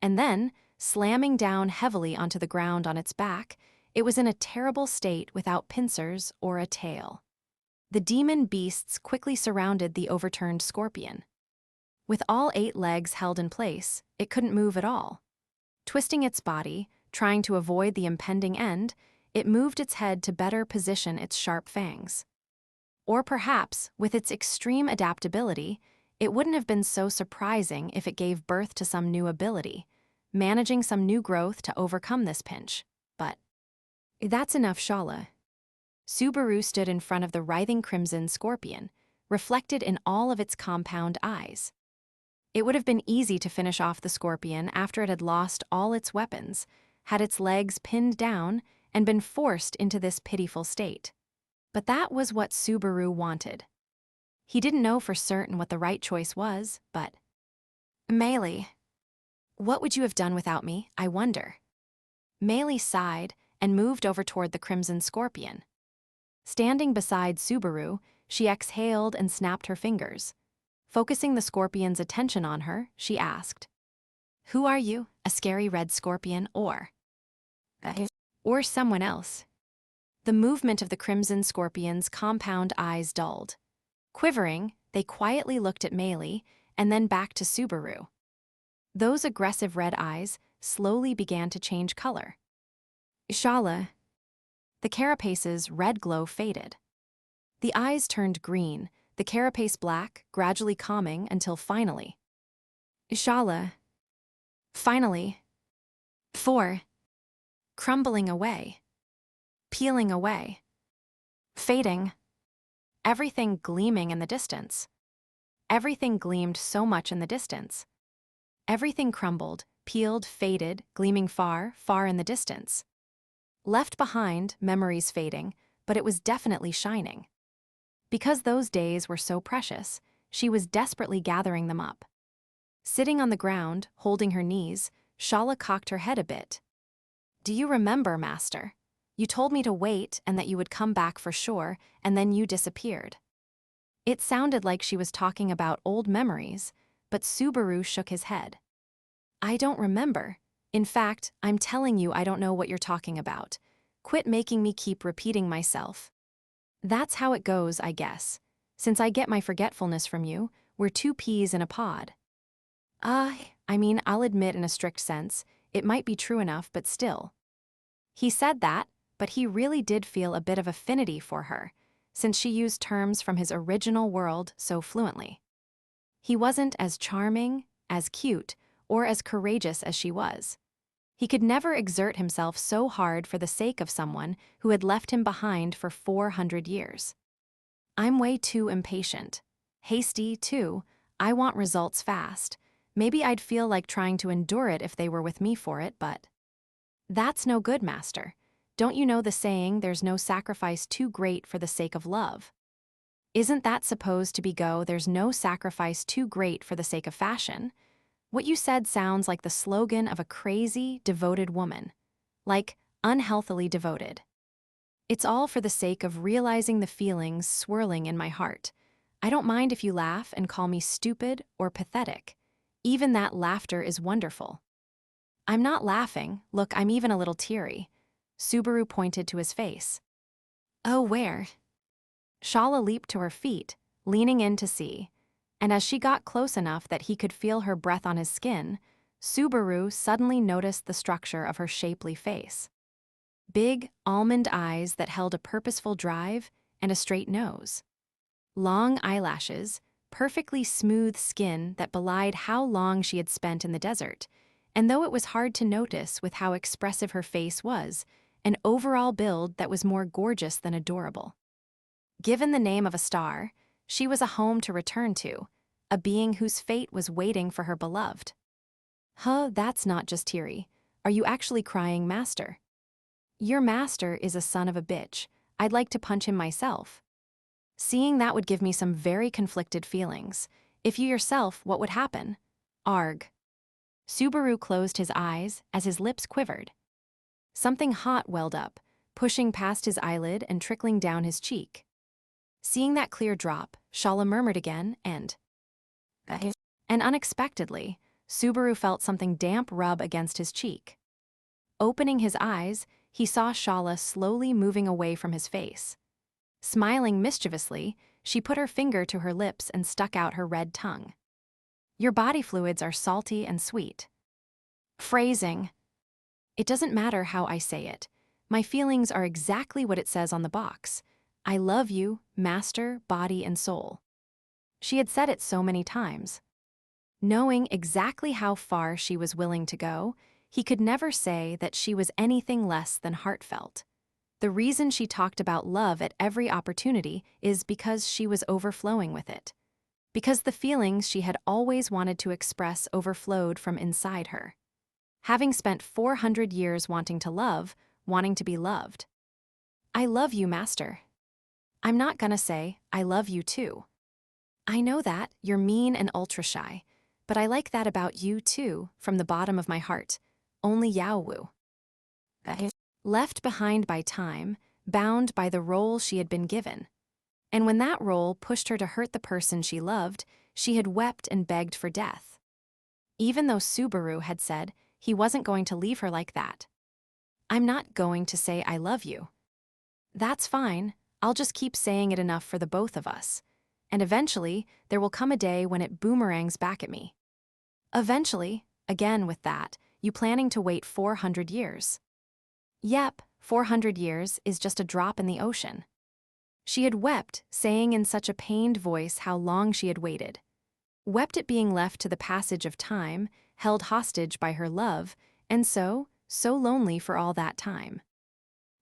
And then, slamming down heavily onto the ground on its back, it was in a terrible state without pincers or a tail. The demon beasts quickly surrounded the overturned scorpion. With all 8 legs held in place, it couldn't move at all. Twisting its body, trying to avoid the impending end, it moved its head to better position its sharp fangs. Or perhaps, with its extreme adaptability, it wouldn't have been so surprising if it gave birth to some new ability, managing some new growth to overcome this pinch. But that's enough, Shaula. Subaru stood in front of the writhing Crimson Scorpion, reflected in all of its compound eyes. It would have been easy to finish off the scorpion after it had lost all its weapons, had its legs pinned down, and been forced into this pitiful state. But that was what Subaru wanted. He didn't know for certain what the right choice was, but Meili, what would you have done without me, I wonder? Meili sighed and moved over toward the Crimson Scorpion. Standing beside Subaru, she exhaled and snapped her fingers. Focusing the scorpion's attention on her, she asked, "Who are you, a scary red scorpion, or someone else?" The movement of the Crimson Scorpion's compound eyes dulled. Quivering, they quietly looked at Meili and then back to Subaru. Those aggressive red eyes slowly began to change color. "Shaula, The carapace's red glow faded. The eyes turned green, the carapace black, gradually calming until finally. Shaula. Finally. 4. Crumbling away. Peeling away. Fading. Everything gleaming in the distance. Everything gleamed so much in the distance. Everything crumbled, peeled, faded, gleaming far, far in the distance. Left behind, memories fading, but it was definitely shining. Because those days were so precious, she was desperately gathering them up. Sitting on the ground, holding her knees, Shaula cocked her head a bit. "Do you remember, Master? You told me to wait and that you would come back for sure, and then you disappeared." It sounded like she was talking about old memories, but Subaru shook his head. "I don't remember. In fact, I'm telling you I don't know what you're talking about. Quit making me keep repeating myself. That's how it goes, I guess. Since I get my forgetfulness from you, we're two peas in a pod." I mean, I'll admit in a strict sense, it might be true enough, but still." He said that, but he really did feel a bit of affinity for her, since she used terms from his original world so fluently. He wasn't as charming, as cute, or as courageous as she was. He could never exert himself so hard for the sake of someone who had left him behind for 400 years. "I'm way too impatient. Hasty, too. I want results fast. Maybe I'd feel like trying to endure it if they were with me for it, but..." "That's no good, Master. Don't you know the saying, there's no sacrifice too great for the sake of love? Isn't that supposed to be there's no sacrifice too great for the sake of fashion? What you said sounds like the slogan of a crazy, devoted woman. Like, unhealthily devoted. It's all for the sake of realizing the feelings swirling in my heart. I don't mind if you laugh and call me stupid or pathetic. Even that laughter is wonderful." "I'm not laughing. Look, I'm even a little teary." Subaru pointed to his face. "Oh, where?" Shaula leaped to her feet, leaning in to see, and as she got close enough that he could feel her breath on his skin, Subaru suddenly noticed the structure of her shapely face. Big, almond eyes that held a purposeful drive and a straight nose. Long eyelashes, perfectly smooth skin that belied how long she had spent in the desert, and though it was hard to notice with how expressive her face was, an overall build that was more gorgeous than adorable. Given the name of a star, she was a home to return to, a being whose fate was waiting for her beloved. That's not just teary. Are you actually crying, Master?" "Your master is a son of a bitch. I'd like to punch him myself. Seeing that would give me some very conflicted feelings. If you yourself, what would happen? Arg." Subaru closed his eyes as his lips quivered. Something hot welled up, pushing past his eyelid and trickling down his cheek. Seeing that clear drop, Shaula murmured again, and unexpectedly, Subaru felt something damp rub against his cheek. Opening his eyes, he saw Shaula slowly moving away from his face. Smiling mischievously, she put her finger to her lips and stuck out her red tongue. "Your body fluids are salty and sweet." Phrasing. It doesn't matter how I say it. My feelings are exactly what it says on the box. I love you, master, body, and soul. She had said it so many times. Knowing exactly how far she was willing to go, he could never say that she was anything less than heartfelt. The reason she talked about love at every opportunity is because she was overflowing with it. Because the feelings she had always wanted to express overflowed from inside her. Having spent 400 years wanting to love, wanting to be loved. I love you, Master. I'm not gonna say, I love you too. I know that, you're mean and ultra-shy, but I like that about you too, from the bottom of my heart. Only Yaowu. Left behind by time, bound by the role she had been given. And when that role pushed her to hurt the person she loved, she had wept and begged for death. Even though Subaru had said he wasn't going to leave her like that. I'm not going to say I love you. That's fine, I'll just keep saying it enough for the both of us. And eventually, there will come a day when it boomerangs back at me. Eventually, again with that, you planning to wait 400 years? Yep, 400 years is just a drop in the ocean. She had wept, saying in such a pained voice how long she had waited. Wept at being left to the passage of time, held hostage by her love, and so lonely for all that time.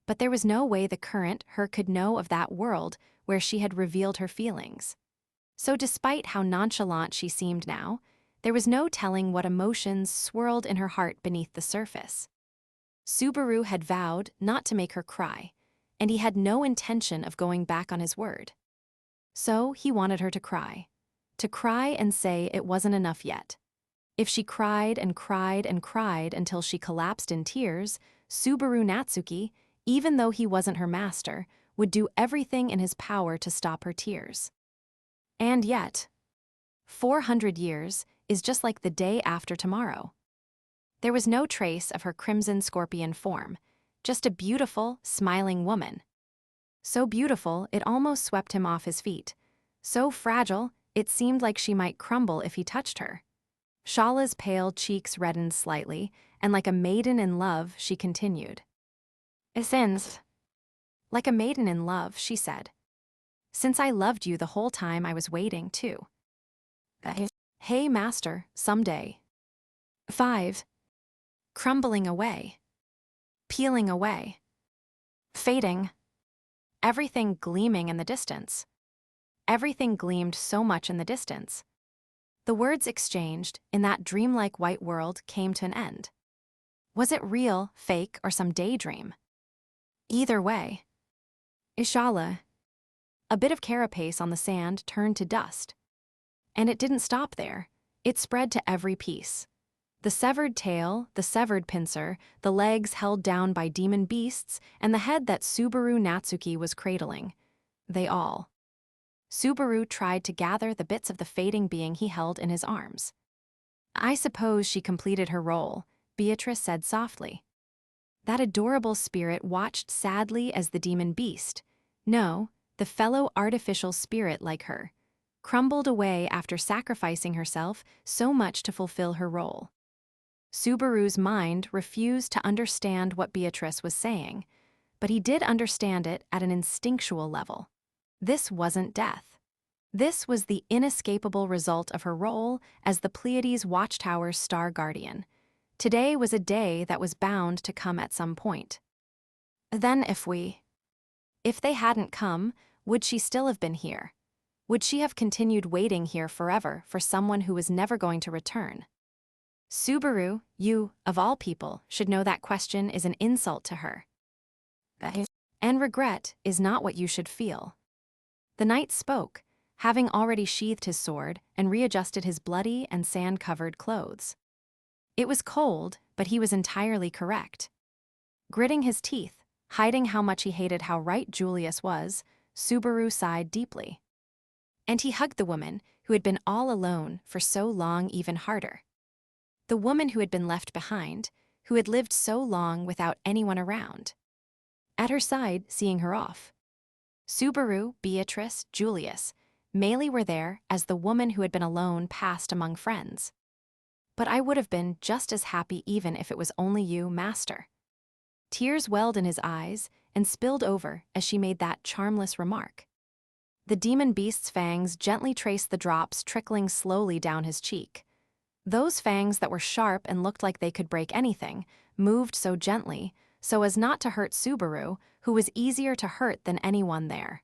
But there was no way the current her could know of that world where she had revealed her feelings. So despite how nonchalant she seemed now, there was no telling what emotions swirled in her heart beneath the surface. Subaru had vowed not to make her cry, and he had no intention of going back on his word. So he wanted her to cry and say it wasn't enough yet. If she cried and cried and cried until she collapsed in tears, Subaru Natsuki, even though he wasn't her master, would do everything in his power to stop her tears. And yet, 400 years is just like the day after tomorrow. There was no trace of her crimson scorpion form, just a beautiful, smiling woman. So beautiful it almost swept him off his feet. So fragile, it seemed like she might crumble if he touched her. Shaula's pale cheeks reddened slightly, and like a maiden in love, she continued. Since, like a maiden in love, she said. Since I loved you the whole time I was waiting, too. Hey, master, someday. 5. Crumbling away. Peeling away. Fading. Everything gleaming in the distance. Everything gleamed so much in the distance. The words exchanged in that dreamlike white world came to an end. Was it real, fake, or some daydream? Either way. Shaula. A bit of carapace on the sand turned to dust. And it didn't stop there. It spread to every piece. The severed tail, the severed pincer, the legs held down by demon beasts, and the head that Subaru Natsuki was cradling. They all. Subaru tried to gather the bits of the fading being he held in his arms. I suppose she completed her role, Beatrice said softly. That adorable spirit watched sadly as the demon beast, no, the fellow artificial spirit like her, crumbled away after sacrificing herself so much to fulfill her role. Subaru's mind refused to understand what Beatrice was saying, but he did understand it at an instinctual level. This wasn't death. This was the inescapable result of her role as the Pleiades Watchtower's star guardian. Today was a day that was bound to come at some point. Then if they hadn't come, would she still have been here? Would she have continued waiting here forever for someone who was never going to return? Subaru, you, of all people, should know that question is an insult to her. And regret is not what you should feel. The knight spoke, having already sheathed his sword and readjusted his bloody and sand-covered clothes. It was cold, but he was entirely correct. Gritting his teeth, hiding how much he hated how right Julius was, Subaru sighed deeply. And he hugged the woman who had been all alone for so long even harder. The woman who had been left behind, who had lived so long without anyone around. At her side, seeing her off. Subaru, Beatrice, Julius, Meili were there as the woman who had been alone passed among friends. But I would have been just as happy even if it was only you, master. Tears welled in his eyes and spilled over as she made that charmless remark. The demon beast's fangs gently traced the drops trickling slowly down his cheek. Those fangs that were sharp and looked like they could break anything, moved so gently, so as not to hurt Subaru, who was easier to hurt than anyone there.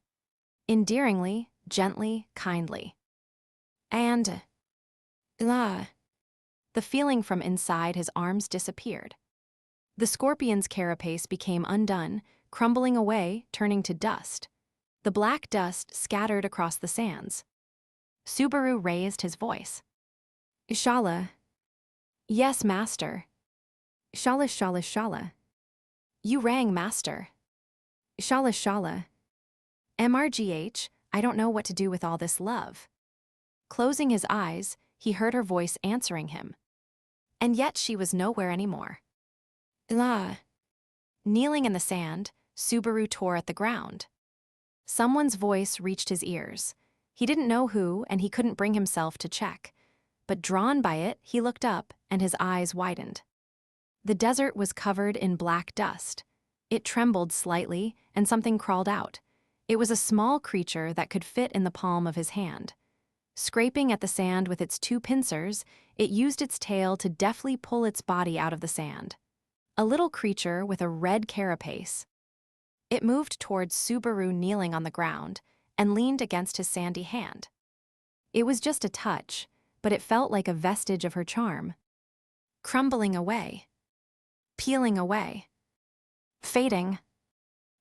Endearingly, gently, kindly. And the feeling from inside his arms disappeared. The scorpion's carapace became undone, crumbling away, turning to dust. The black dust scattered across the sands. Subaru raised his voice. Shaula. Yes, master. Shaula, Shaula, Shaula. You rang, master. Shaula, Shaula. MRGH, I don't know what to do with all this love. Closing his eyes, he heard her voice answering him. And yet she was nowhere anymore. Kneeling in the sand, Subaru tore at the ground. Someone's voice reached his ears. He didn't know who, and he couldn't bring himself to check. But drawn by it, he looked up, and his eyes widened. The desert was covered in black dust. It trembled slightly, and something crawled out. It was a small creature that could fit in the palm of his hand. Scraping at the sand with its two pincers, it used its tail to deftly pull its body out of the sand. A little creature with a red carapace. It moved towards Subaru kneeling on the ground and leaned against his sandy hand. It was just a touch, but it felt like a vestige of her charm. Crumbling away. Peeling away. Fading.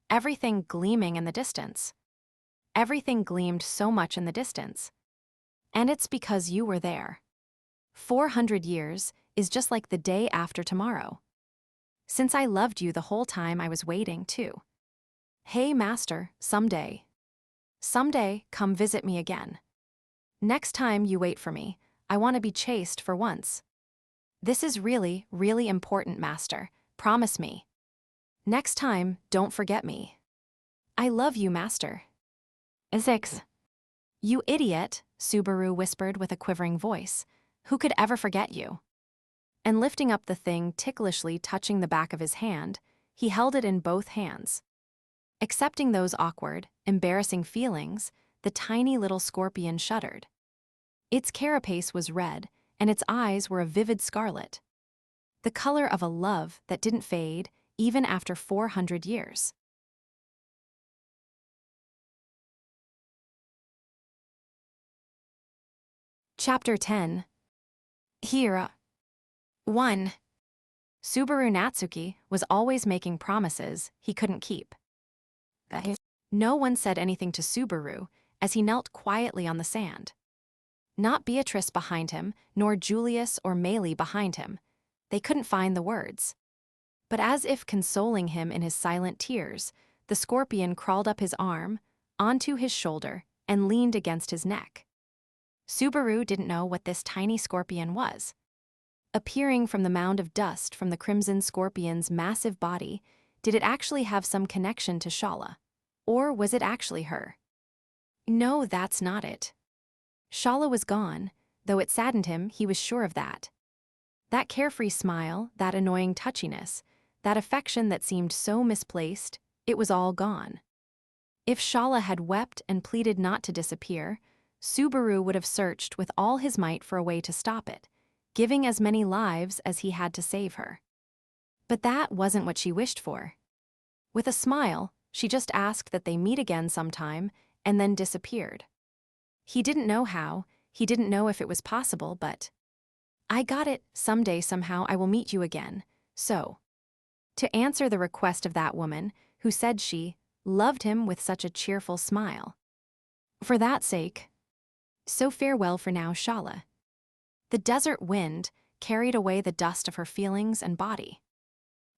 Everything gleaming in the distance. Everything gleamed so much in the distance. And it's because you were there. 400 years is just like the day after tomorrow. Since I loved you the whole time I was waiting, too. Hey, Master, someday. Someday, come visit me again. Next time you wait for me, I want to be chaste for once. This is really, really important, Master. Promise me. Next time, don't forget me. I love you, Master. 6. You idiot, Subaru whispered with a quivering voice. Who could ever forget you? And lifting up the thing ticklishly touching the back of his hand, he held it in both hands. Accepting those awkward, embarrassing feelings, the tiny little scorpion shuddered. Its carapace was red, and its eyes were a vivid scarlet. The color of a love that didn't fade even after 400 years. Chapter 10. Here. 1. Subaru Natsuki was always making promises he couldn't keep. No one said anything to Subaru as he knelt quietly on the sand. Not Beatrice behind him, nor Julius or Meili behind him. They couldn't find the words. But as if consoling him in his silent tears, the scorpion crawled up his arm, onto his shoulder, and leaned against his neck. Subaru didn't know what this tiny scorpion was. Appearing from the mound of dust from the crimson scorpion's massive body, did it actually have some connection to Shaula? Or was it actually her? No, that's not it. Shaula was gone, though it saddened him, he was sure of that. That carefree smile, that annoying touchiness, that affection that seemed so misplaced, it was all gone. If Shaula had wept and pleaded not to disappear, Subaru would have searched with all his might for a way to stop it, giving as many lives as he had to save her. But that wasn't what she wished for. With a smile, she just asked that they meet again sometime, and then disappeared. He didn't know how, he didn't know if it was possible, but I got it, someday somehow I will meet you again, so. To answer the request of that woman, who said she loved him with such a cheerful smile. For that sake. So farewell for now, Shaula. The desert wind carried away the dust of her feelings and body.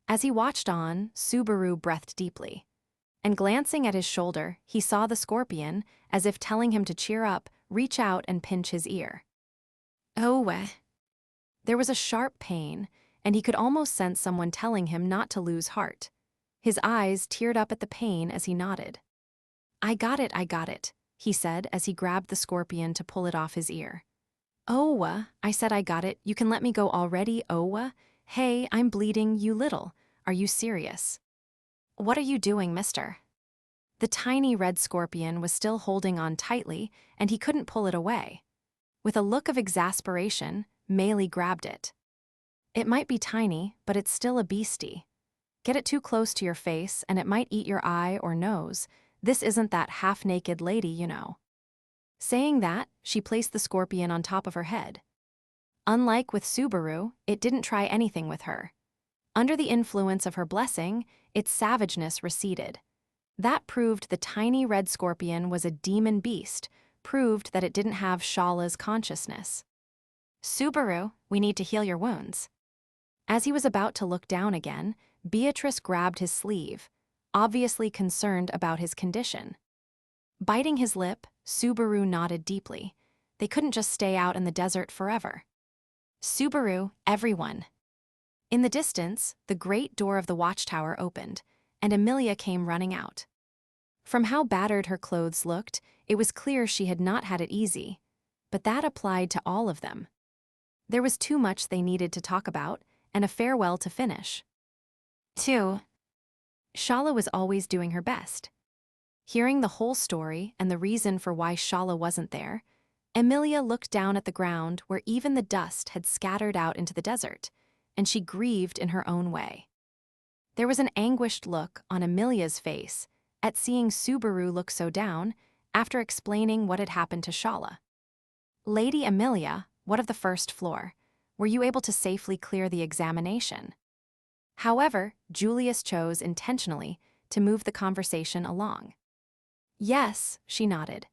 As he watched on, Subaru breathed deeply. And glancing at his shoulder, he saw the scorpion, as if telling him to cheer up, reach out and pinch his ear. Oh. There was a sharp pain, and he could almost sense someone telling him not to lose heart. His eyes teared up at the pain as he nodded. I got it, he said as he grabbed the scorpion to pull it off his ear. Oh, I said I got it, you can let me go already, oh. Hey, I'm bleeding, you little. Are you serious? What are you doing, mister? The tiny red scorpion was still holding on tightly, and he couldn't pull it away. With a look of exasperation, Meili grabbed it. It might be tiny, but it's still a beastie. Get it too close to your face, and it might eat your eye or nose. This isn't that half-naked lady, you know. Saying that, she placed the scorpion on top of her head. Unlike with Subaru, it didn't try anything with her. Under the influence of her blessing, its savageness receded. That proved the tiny red scorpion was a demon beast, proved that it didn't have Shaula's consciousness. Subaru, we need to heal your wounds. As he was about to look down again, Beatrice grabbed his sleeve, obviously concerned about his condition. Biting his lip, Subaru nodded deeply. They couldn't just stay out in the desert forever. Subaru, everyone. In the distance, the great door of the watchtower opened, and Emilia came running out. From how battered her clothes looked, it was clear she had not had it easy, but that applied to all of them. There was too much they needed to talk about, and a farewell to finish. 2. Shaula was always doing her best. Hearing the whole story and the reason for why Shaula wasn't there, Emilia looked down at the ground where even the dust had scattered out into the desert, and she grieved in her own way. There was an anguished look on Emilia's face at seeing Subaru look so down after explaining what had happened to Shaula. "Lady Emilia, what of the first floor? Were you able to safely clear the examination?" However, Julius chose intentionally to move the conversation along. "Yes," she nodded.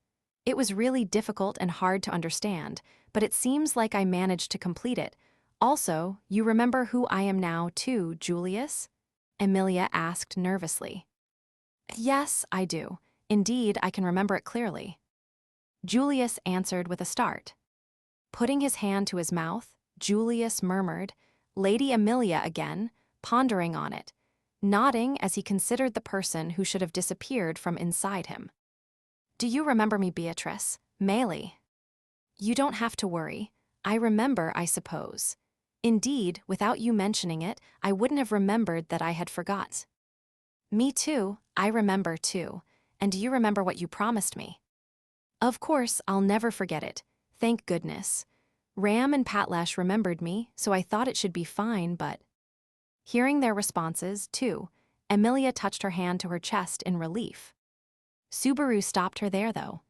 "It was really difficult and hard to understand, but it seems like I managed to complete it. Also, you remember who I am now, too, Julius?" Emilia asked nervously. "Yes, I do. Indeed, I can remember it clearly." Julius answered with a start. Putting his hand to his mouth, Julius murmured, "Lady Emilia again," pondering on it, nodding as he considered the person who should have disappeared from inside him. "Do you remember me, Beatrice? Melee?" "You don't have to worry. I remember, I suppose. Indeed, without you mentioning it, I wouldn't have remembered that I had forgot." "Me too, I remember too. And do you remember what you promised me?" "Of course, I'll never forget it. Thank goodness. Ram and Patlash remembered me, so I thought it should be fine, but..." Hearing their responses, too, Emilia touched her hand to her chest in relief. Subaru stopped her there, though.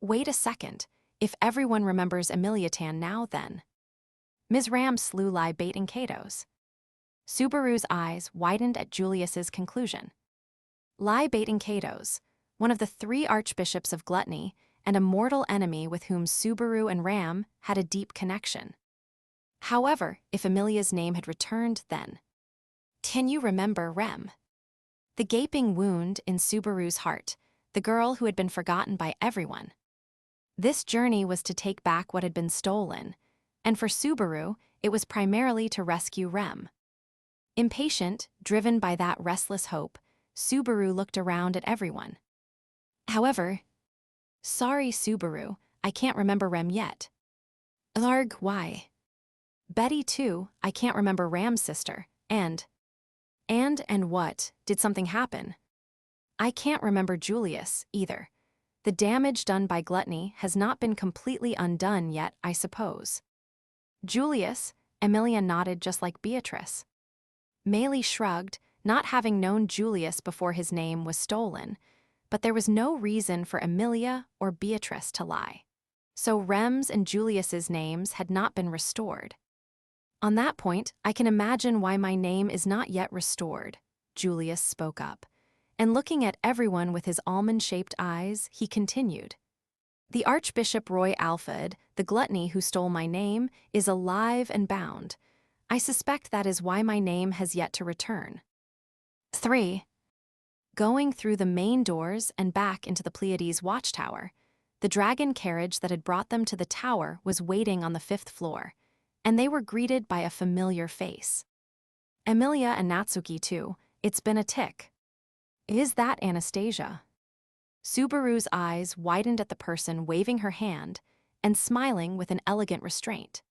"Wait a second. If everyone remembers Emilia Tan now, then..." "Ms. Ram slew Lai Bait and Katos." Subaru's eyes widened at Julius's conclusion. Lai Bait and Katos, one of the 3 archbishops of gluttony, and a mortal enemy with whom Subaru and Ram had a deep connection. However, if Emilia's name had returned then... "Can you remember Rem?" The gaping wound in Subaru's heart, the girl who had been forgotten by everyone. This journey was to take back what had been stolen, and for Subaru, it was primarily to rescue Rem. Impatient, driven by that restless hope, Subaru looked around at everyone. However, "Sorry, Subaru, I can't remember Rem yet." "Larg, why?" "Betty, too, I can't remember Ram's sister, and what? Did something happen?" "I can't remember Julius, either. The damage done by gluttony has not been completely undone yet, I suppose." "Julius," Emilia nodded just like Beatrice. Melee shrugged, not having known Julius before his name was stolen, but there was no reason for Emilia or Beatrice to lie. So Rem's and Julius's names had not been restored. "On that point, I can imagine why my name is not yet restored," Julius spoke up, and looking at everyone with his almond-shaped eyes, he continued. "The Archbishop Roy Alfred, the gluttony who stole my name, is alive and bound. I suspect that is why my name has yet to return." 3. Going through the main doors and back into the Pleiades Watchtower, the dragon carriage that had brought them to the tower was waiting on the 5th floor, and they were greeted by a familiar face. Emilia and Natsuki, too. It's been a tick. "Is that Anastasia?" Subaru's eyes widened at the person waving her hand and smiling with an elegant restraint.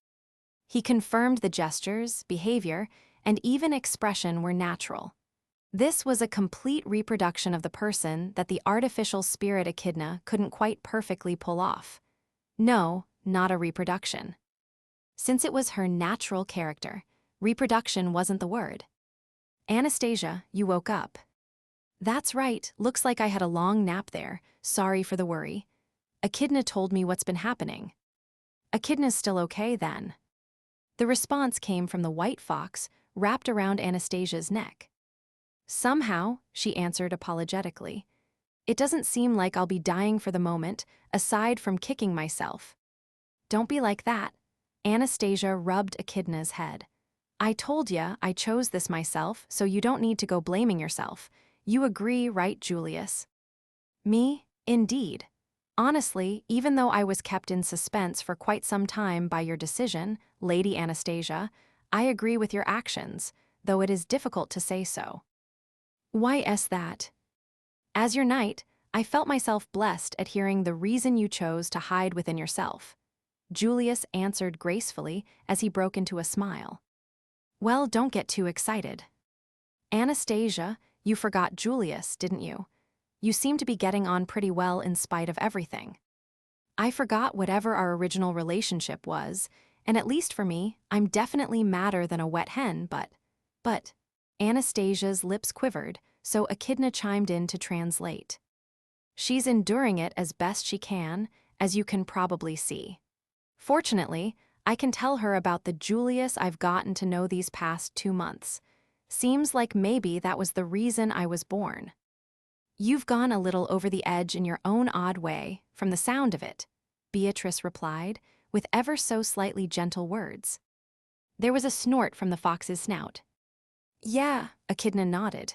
He confirmed the gestures, behavior, and even expression were natural. This was a complete reproduction of the person that the artificial spirit echidna couldn't quite perfectly pull off. No, not a reproduction. Since it was her natural character, reproduction wasn't the word. "Anastasia, you woke up." "That's right, looks like I had a long nap there. Sorry for the worry. Echidna told me what's been happening." "Echidna's still okay, then." The response came from the white fox wrapped around Anastasia's neck. "Somehow," she answered apologetically. "It doesn't seem like I'll be dying for the moment, aside from kicking myself." "Don't be like that." Anastasia rubbed Echidna's head. "I told ya I chose this myself, so you don't need to go blaming yourself. You agree, right, Julius?" "Me? Indeed. Honestly, even though I was kept in suspense for quite some time by your decision, Lady Anastasia, I agree with your actions, though it is difficult to say so." "Why is that?" "As your knight, I felt myself blessed at hearing the reason you chose to hide within yourself." Julius answered gracefully as he broke into a smile. "Well, don't get too excited." "Anastasia, You forgot Julius, didn't you? You seem to be getting on pretty well in spite of everything. I forgot whatever our original relationship was, and at least for me, I'm definitely madder than a wet hen, but, Anastasia's lips quivered, so Echidna chimed in to translate. She's enduring it as best she can, as you can probably see. Fortunately, I can tell her about the Julius I've gotten to know these past 2 months. Seems like maybe that was the reason I was born. You've gone a little over the edge in your own odd way, from the sound of it, Beatrice replied, with ever so slightly gentle words. There was a snort from the fox's snout. Yeah, Echidna nodded.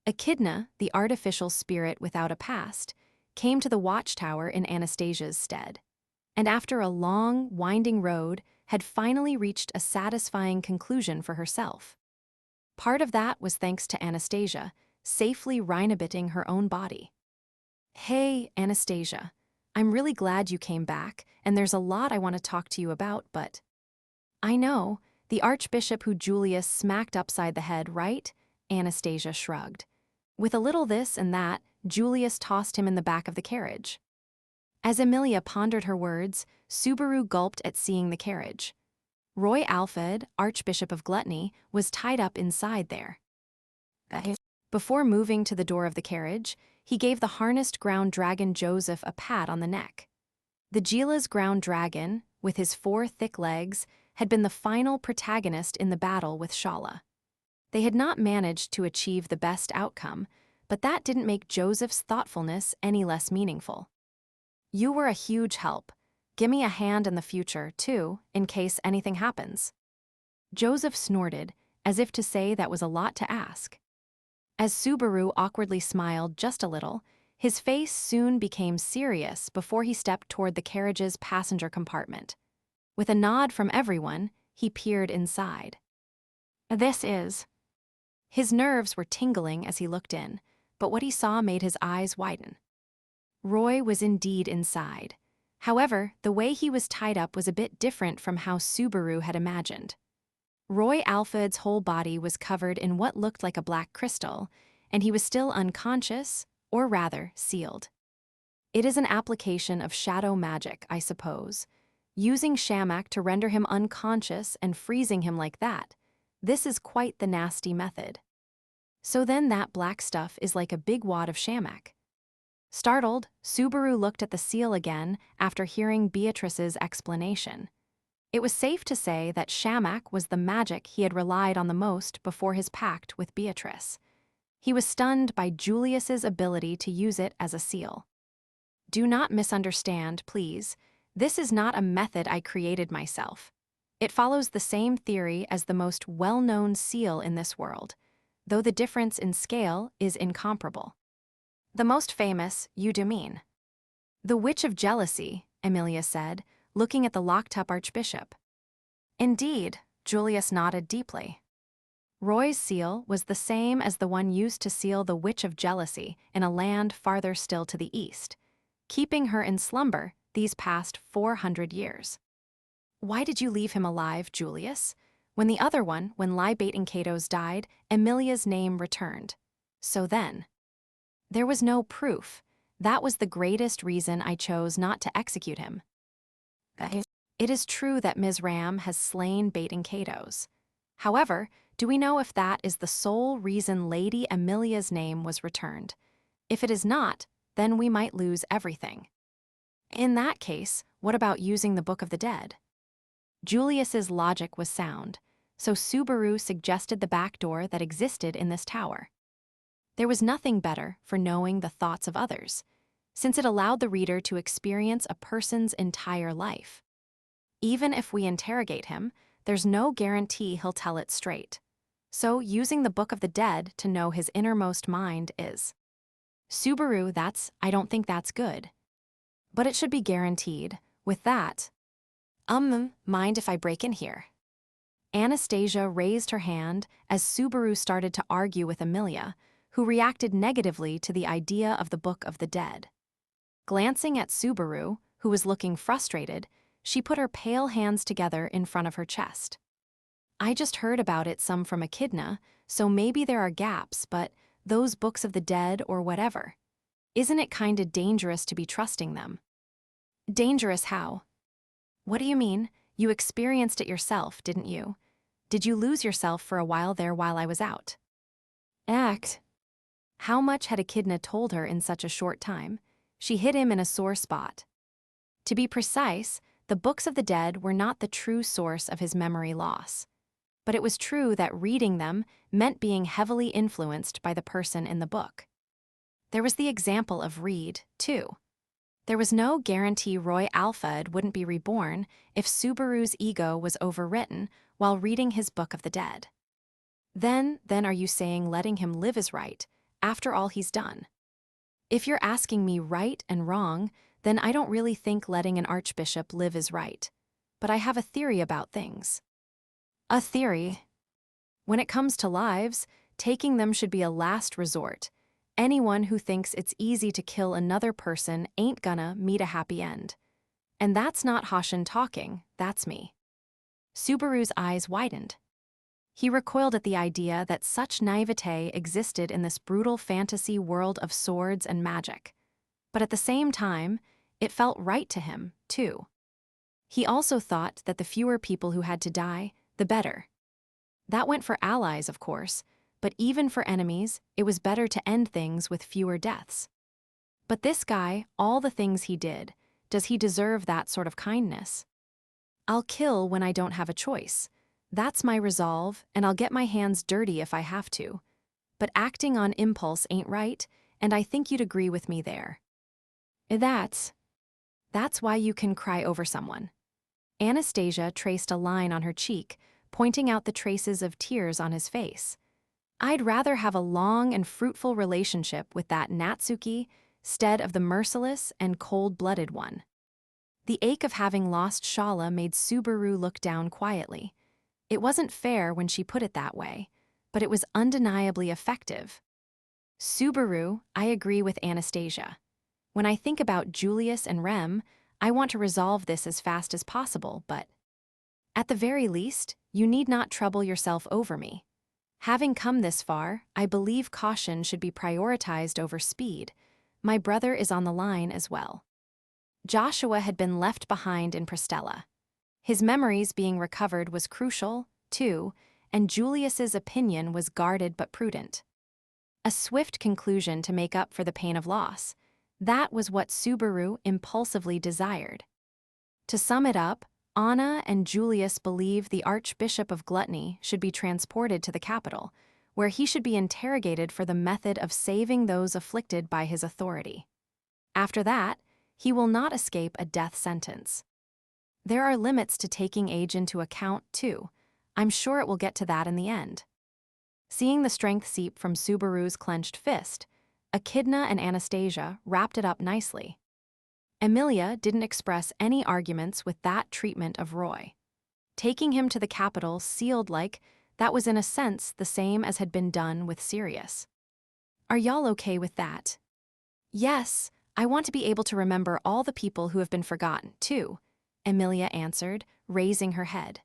Echidna, the artificial spirit without a past, came to the watchtower in Anastasia's stead, and after a long, winding road, had finally reached a satisfying conclusion for herself. Part of that was thanks to Anastasia, safely rhinobiting her own body. Hey, Anastasia, I'm really glad you came back, and there's a lot I want to talk to you about, but... I know, the archbishop who Julius smacked upside the head, right? Anastasia shrugged. With a little this and that, Julius tossed him in the back of the carriage. As Emilia pondered her words, Subaru gulped at seeing the carriage. Roy Alfred, Archbishop of Gluttony, was tied up inside there. Before moving to the door of the carriage, he gave the harnessed ground dragon Joseph a pat on the neck. The Gila's ground dragon, with his 4 thick legs, had been the final protagonist in the battle with Shaula. They had not managed to achieve the best outcome, but that didn't make Joseph's thoughtfulness any less meaningful. You were a huge help. Give me a hand in the future, too, in case anything happens. Joseph snorted, as if to say that was a lot to ask. As Subaru awkwardly smiled just a little, his face soon became serious before he stepped toward the carriage's passenger compartment. With a nod from everyone, he peered inside. This is... His nerves were tingling as he looked in, but what he saw made his eyes widen. Roy was indeed inside. However, the way he was tied up was a bit different from how Subaru had imagined. Roy Alfred's whole body was covered in what looked like a black crystal, and he was still unconscious, or rather, sealed. It is an application of shadow magic, I suppose. Using Shamak to render him unconscious and freezing him like that, this is quite the nasty method. So then that black stuff is like a big wad of Shamak. Startled, Subaru looked at the seal again after hearing Beatrice's explanation. It was safe to say that Shamak was the magic he had relied on the most before his pact with Beatrice. He was stunned by Julius's ability to use it as a seal. Do not misunderstand, please. This is not a method I created myself. It follows the same theory as the most well-known seal in this world, though the difference in scale is incomparable. The most famous, you do mean. The Witch of Jealousy, Emilia said, looking at the locked-up archbishop. Indeed, Julius nodded deeply. Roy's seal was the same as the one used to seal the Witch of Jealousy in a land farther still to the east, keeping her in slumber these past 400 years. Why did you leave him alive, Julius? When the other one, when Libate and Catos died, Emilia's name returned. So then... There was no proof. That was the greatest reason I chose not to execute him. It is true that Ms. Ram has slain Bate and Catos. However, do we know if that is the sole reason Lady Emilia's name was returned? If it is not, then we might lose everything. In that case, what about using the Book of the Dead? Julius's logic was sound, so Subaru suggested the back door that existed in this tower. There was nothing better for knowing the thoughts of others, since it allowed the reader to experience a person's entire life. Even if we interrogate him, there's no guarantee he'll tell it straight. So using the Book of the Dead to know his innermost mind is. Subaru, I don't think that's good. But it should be guaranteed. With that, mind if I break in here? Anastasia raised her hand as Subaru started to argue with Emilia, who reacted negatively to the idea of the Book of the Dead. Glancing at Subaru, who was looking frustrated, she put her pale hands together in front of her chest. I just heard about it some from Echidna, so maybe there are gaps, but those books of the dead or whatever. Isn't it kinda dangerous to be trusting them? Dangerous how? What do you mean? You experienced it yourself, didn't you? Did you lose yourself for a while there while I was out? Act. How much had Echidna told her in such a short time? She hit him in a sore spot. To be precise, the books of the dead were not the true source of his memory loss. But it was true that reading them meant being heavily influenced by the person in the book. There was the example of Reed, too. There was no guarantee Roy Alphard wouldn't be reborn if Subaru's ego was overwritten while reading his Book of the Dead. Then are you saying letting him live is right, after all he's done? If you're asking me right and wrong, then I don't really think letting an archbishop live is right. But I have a theory about things. A theory. When it comes to lives, taking them should be a last resort. Anyone who thinks it's easy to kill another person ain't gonna meet a happy end. And that's not Hashin talking, that's me. Subaru's eyes widened. He recoiled at the idea that such naivete existed in this brutal fantasy world of swords and magic. But at the same time, it felt right to him, too. He also thought that the fewer people who had to die, the better. That went for allies, of course, but even for enemies, it was better to end things with fewer deaths. But this guy, all the things he did, does he deserve that sort of kindness? I'll kill when I don't have a choice. That's my resolve, and I'll get my hands dirty if I have to. But acting on impulse ain't right, and I think you'd agree with me there. That's why you can cry over someone. Anastasia traced a line on her cheek, pointing out the traces of tears on his face. I'd rather have a long and fruitful relationship with that Natsuki instead of the merciless and cold-blooded one. The ache of having lost Shaula made Subaru look down quietly. It wasn't fair when she put it that way, but it was undeniably effective. Subaru, I agree with Anastasia. When I think about Julius and Rem, I want to resolve this as fast as possible, but at the very least, you need not trouble yourself over me. Having come this far, I believe caution should be prioritized over speed. My brother is on the line as well. Joshua had been left behind in Prestella. His memories being recovered was crucial, too, and Julius's opinion was guarded but prudent. A swift conclusion to make up for the pain of loss. That was what Subaru impulsively desired. To sum it up, Anna and Julius believe the Archbishop of Gluttony should be transported to the capital, where he should be interrogated for the method of saving those afflicted by his authority. After that, he will not escape a death sentence. There are limits to taking age into account, too. I'm sure it will get to that in the end. Seeing the strength seep from Subaru's clenched fist, Echidna and Anastasia wrapped it up nicely. Emilia didn't express any arguments with that treatment of Roy. Taking him to the capital sealed like that was in a sense the same as had been done with Sirius. Are y'all okay with that? Yes, I want to be able to remember all the people who have been forgotten, too, Emilia answered, raising her head.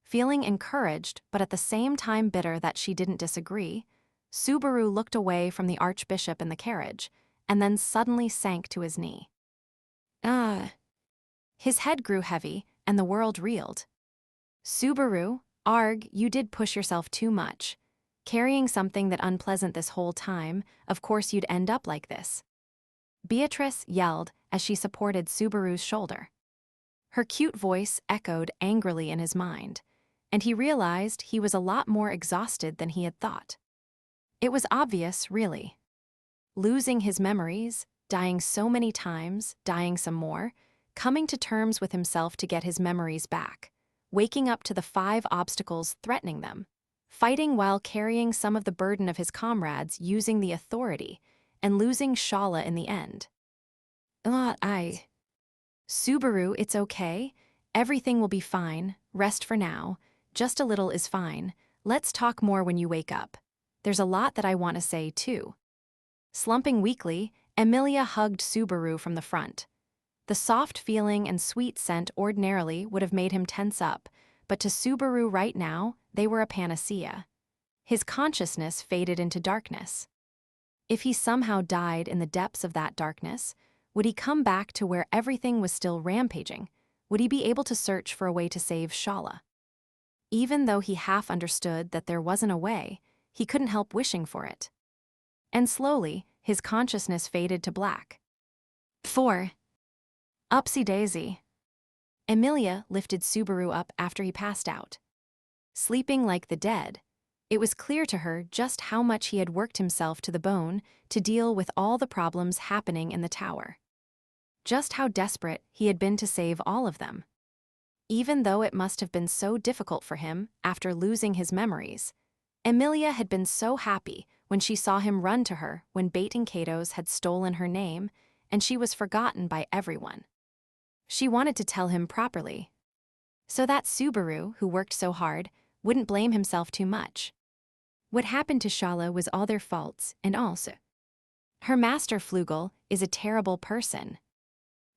Feeling encouraged, but at the same time bitter that she didn't disagree, Subaru looked away from the Archbishop in the carriage, and then suddenly sank to his knee. His head grew heavy, and the world reeled. Subaru, arg, you did push yourself too much. Carrying something that unpleasant this whole time, of course you'd end up like this. Beatrice yelled as she supported Subaru's shoulder. Her cute voice echoed angrily in his mind, and he realized he was a lot more exhausted than he had thought. It was obvious, really. Losing his memories, dying so many times, dying some more, coming to terms with himself to get his memories back, waking up to the 5 obstacles threatening them, fighting while carrying some of the burden of his comrades using the authority, and losing Shaula in the end. Subaru, it's okay. Everything will be fine. Rest for now. Just a little is fine. Let's talk more when you wake up. There's a lot that I want to say, too. Slumping weakly, Emilia hugged Subaru from the front. The soft feeling and sweet scent ordinarily would have made him tense up, but to Subaru right now, they were a panacea. His consciousness faded into darkness. If he somehow died in the depths of that darkness, would he come back to where everything was still rampaging? Would he be able to search for a way to save Shaula? Even though he half understood that there wasn't a way, he couldn't help wishing for it. And slowly, his consciousness faded to black. 4. Upsy daisy. Emilia lifted Subaru up after he passed out. Sleeping like the dead, it was clear to her just how much he had worked himself to the bone to deal with all the problems happening in the tower. Just how desperate he had been to save all of them. Even though it must have been so difficult for him after losing his memories, Emilia had been so happy when she saw him run to her when baiting Katos had stolen her name and she was forgotten by everyone. She wanted to tell him properly, so that Subaru, who worked so hard, wouldn't blame himself too much. What happened to Shaula was all their faults, and also, her master Flugel is a terrible person.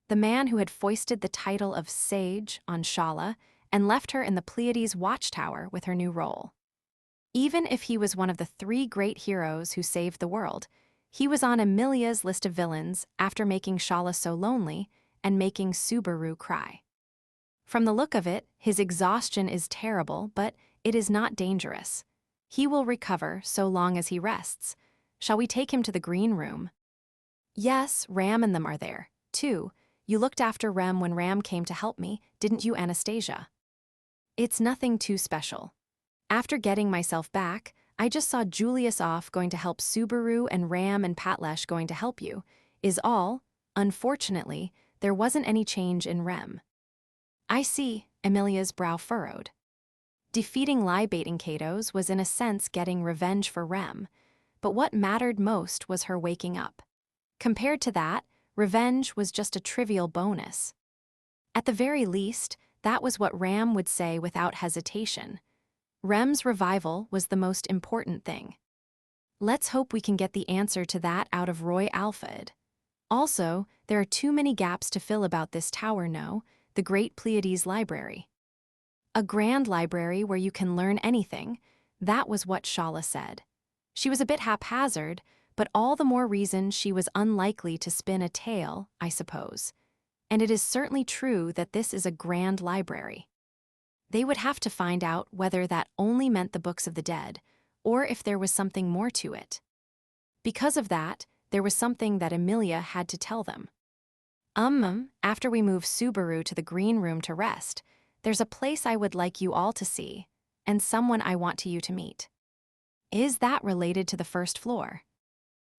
The man who had foisted the title of Sage on Shaula and left her in the Pleiades Watchtower with her new role. Even if he was one of the 3 great heroes who saved the world, he was on Emilia's list of villains after making Shaula so lonely and making Subaru cry. From the look of it, his exhaustion is terrible, but it is not dangerous. He will recover so long as he rests. Shall we take him to the green room? Yes, Ram and them are there, too. You looked after Rem when Ram came to help me, didn't you, Anastasia? It's nothing too special. After getting myself back, I just saw Julius off going to help Subaru and Ram and Patlesh going to help you, is all. Unfortunately, there wasn't any change in Rem. I see, Emilia's brow furrowed. Defeating lie-baiting Katos was in a sense getting revenge for Rem, but what mattered most was her waking up. Compared to that, revenge was just a trivial bonus. At the very least, that was what Ram would say without hesitation. Rem's revival was the most important thing. Let's hope we can get the answer to that out of Roy Alfred. Also, there are too many gaps to fill about this tower, no? The Great Pleiades Library. A grand library where you can learn anything, that was what Shaula said. She was a bit haphazard, but all the more reason she was unlikely to spin a tale, I suppose. And it is certainly true that this is a grand library. They would have to find out whether that only meant the books of the dead, or if there was something more to it. Because of that, there was something that Emilia had to tell them. After we move Subaru to the green room to rest, there's a place I would like you all to see, and someone I want you to meet. Is that related to the first floor?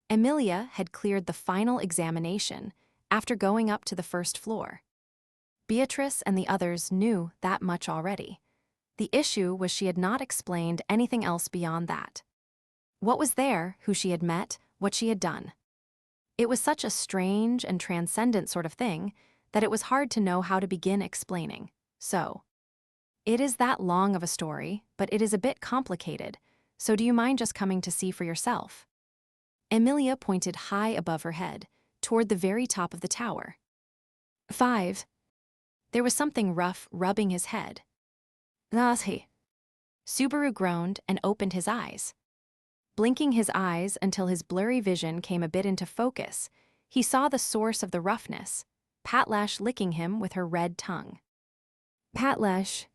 Emilia had cleared the final examination after going up to the first floor. Beatrice and the others knew that much already. The issue was she had not explained anything else beyond that. What was there, who she had met, what she had done. It was such a strange and transcendent sort of thing that it was hard to know how to begin explaining. So, it is that long of a story, but it is a bit complicated, so do you mind just coming to see for yourself? Emilia pointed high above her head, toward the very top of the tower. 5. There was something rough rubbing his head. Nazi. Subaru groaned and opened his eyes. Blinking his eyes until his blurry vision came a bit into focus, he saw the source of the roughness, Patlesh licking him with her red tongue. Patlesh.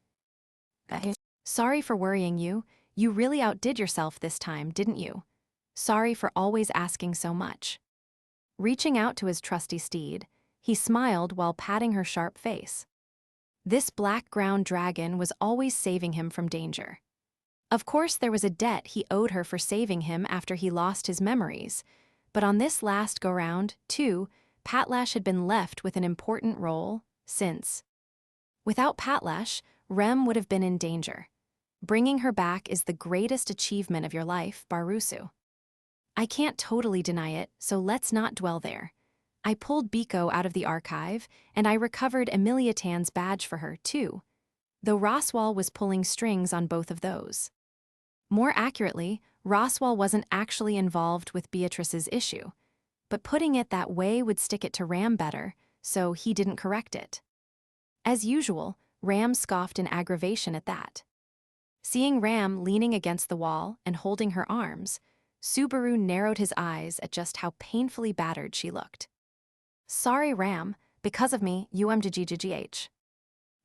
Sorry for worrying you. You really outdid yourself this time, didn't you? Sorry for always asking so much. Reaching out to his trusty steed, he smiled while patting her sharp face. This black-ground dragon was always saving him from danger. Of course, there was a debt he owed her for saving him after he lost his memories, but on this last go-round, too, Patlesh had been left with an important role, since. Without Patlesh, Rem would have been in danger. Bringing her back is the greatest achievement of your life, Barusu. I can't totally deny it, so let's not dwell there. I pulled Biko out of the archive, and I recovered Emilia Tan's badge for her, too, though Roswal was pulling strings on both of those. More accurately, Roswal wasn't actually involved with Beatrice's issue, but putting it that way would stick it to Ram better, so he didn't correct it. As usual, Ram scoffed in aggravation at that. Seeing Ram leaning against the wall and holding her arms, Subaru narrowed his eyes at just how painfully battered she looked. Sorry, Ram, because of me, UMGGGH.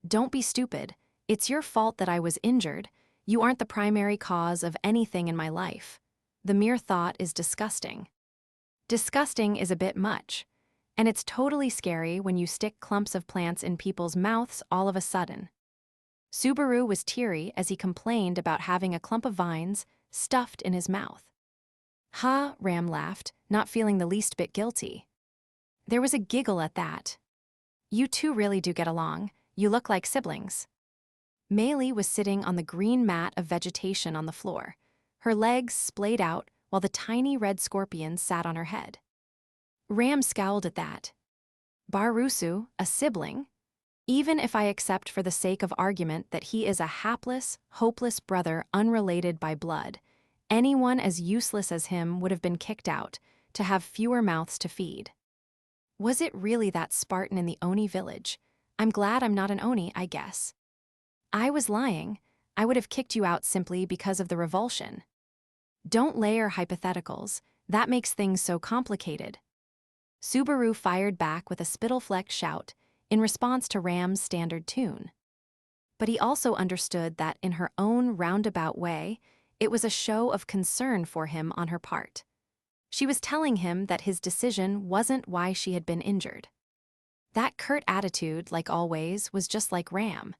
Don't be stupid. It's your fault that I was injured. You aren't the primary cause of anything in my life. The mere thought is disgusting. Disgusting is a bit much. And it's totally scary when you stick clumps of plants in people's mouths all of a sudden. Subaru was teary as he complained about having a clump of vines stuffed in his mouth. Ha, Ram laughed, not feeling the least bit guilty. There was a giggle at that. You two really do get along. You look like siblings. Maylee was sitting on the green mat of vegetation on the floor, her legs splayed out while the tiny red scorpion sat on her head. Ram scowled at that. Barusu, a sibling? Even if I accept for the sake of argument that he is a hapless, hopeless brother unrelated by blood, anyone as useless as him would have been kicked out to have fewer mouths to feed. Was it really that Spartan in the Oni village? I'm glad I'm not an Oni, I guess. I was lying. I would have kicked you out simply because of the revulsion. Don't layer hypotheticals. That makes things so complicated. Subaru fired back with a spittle-flecked shout in response to Ram's standard tune. But he also understood that in her own roundabout way, it was a show of concern for him on her part. She was telling him that his decision wasn't why she had been injured. That curt attitude, like always, was just like Ram.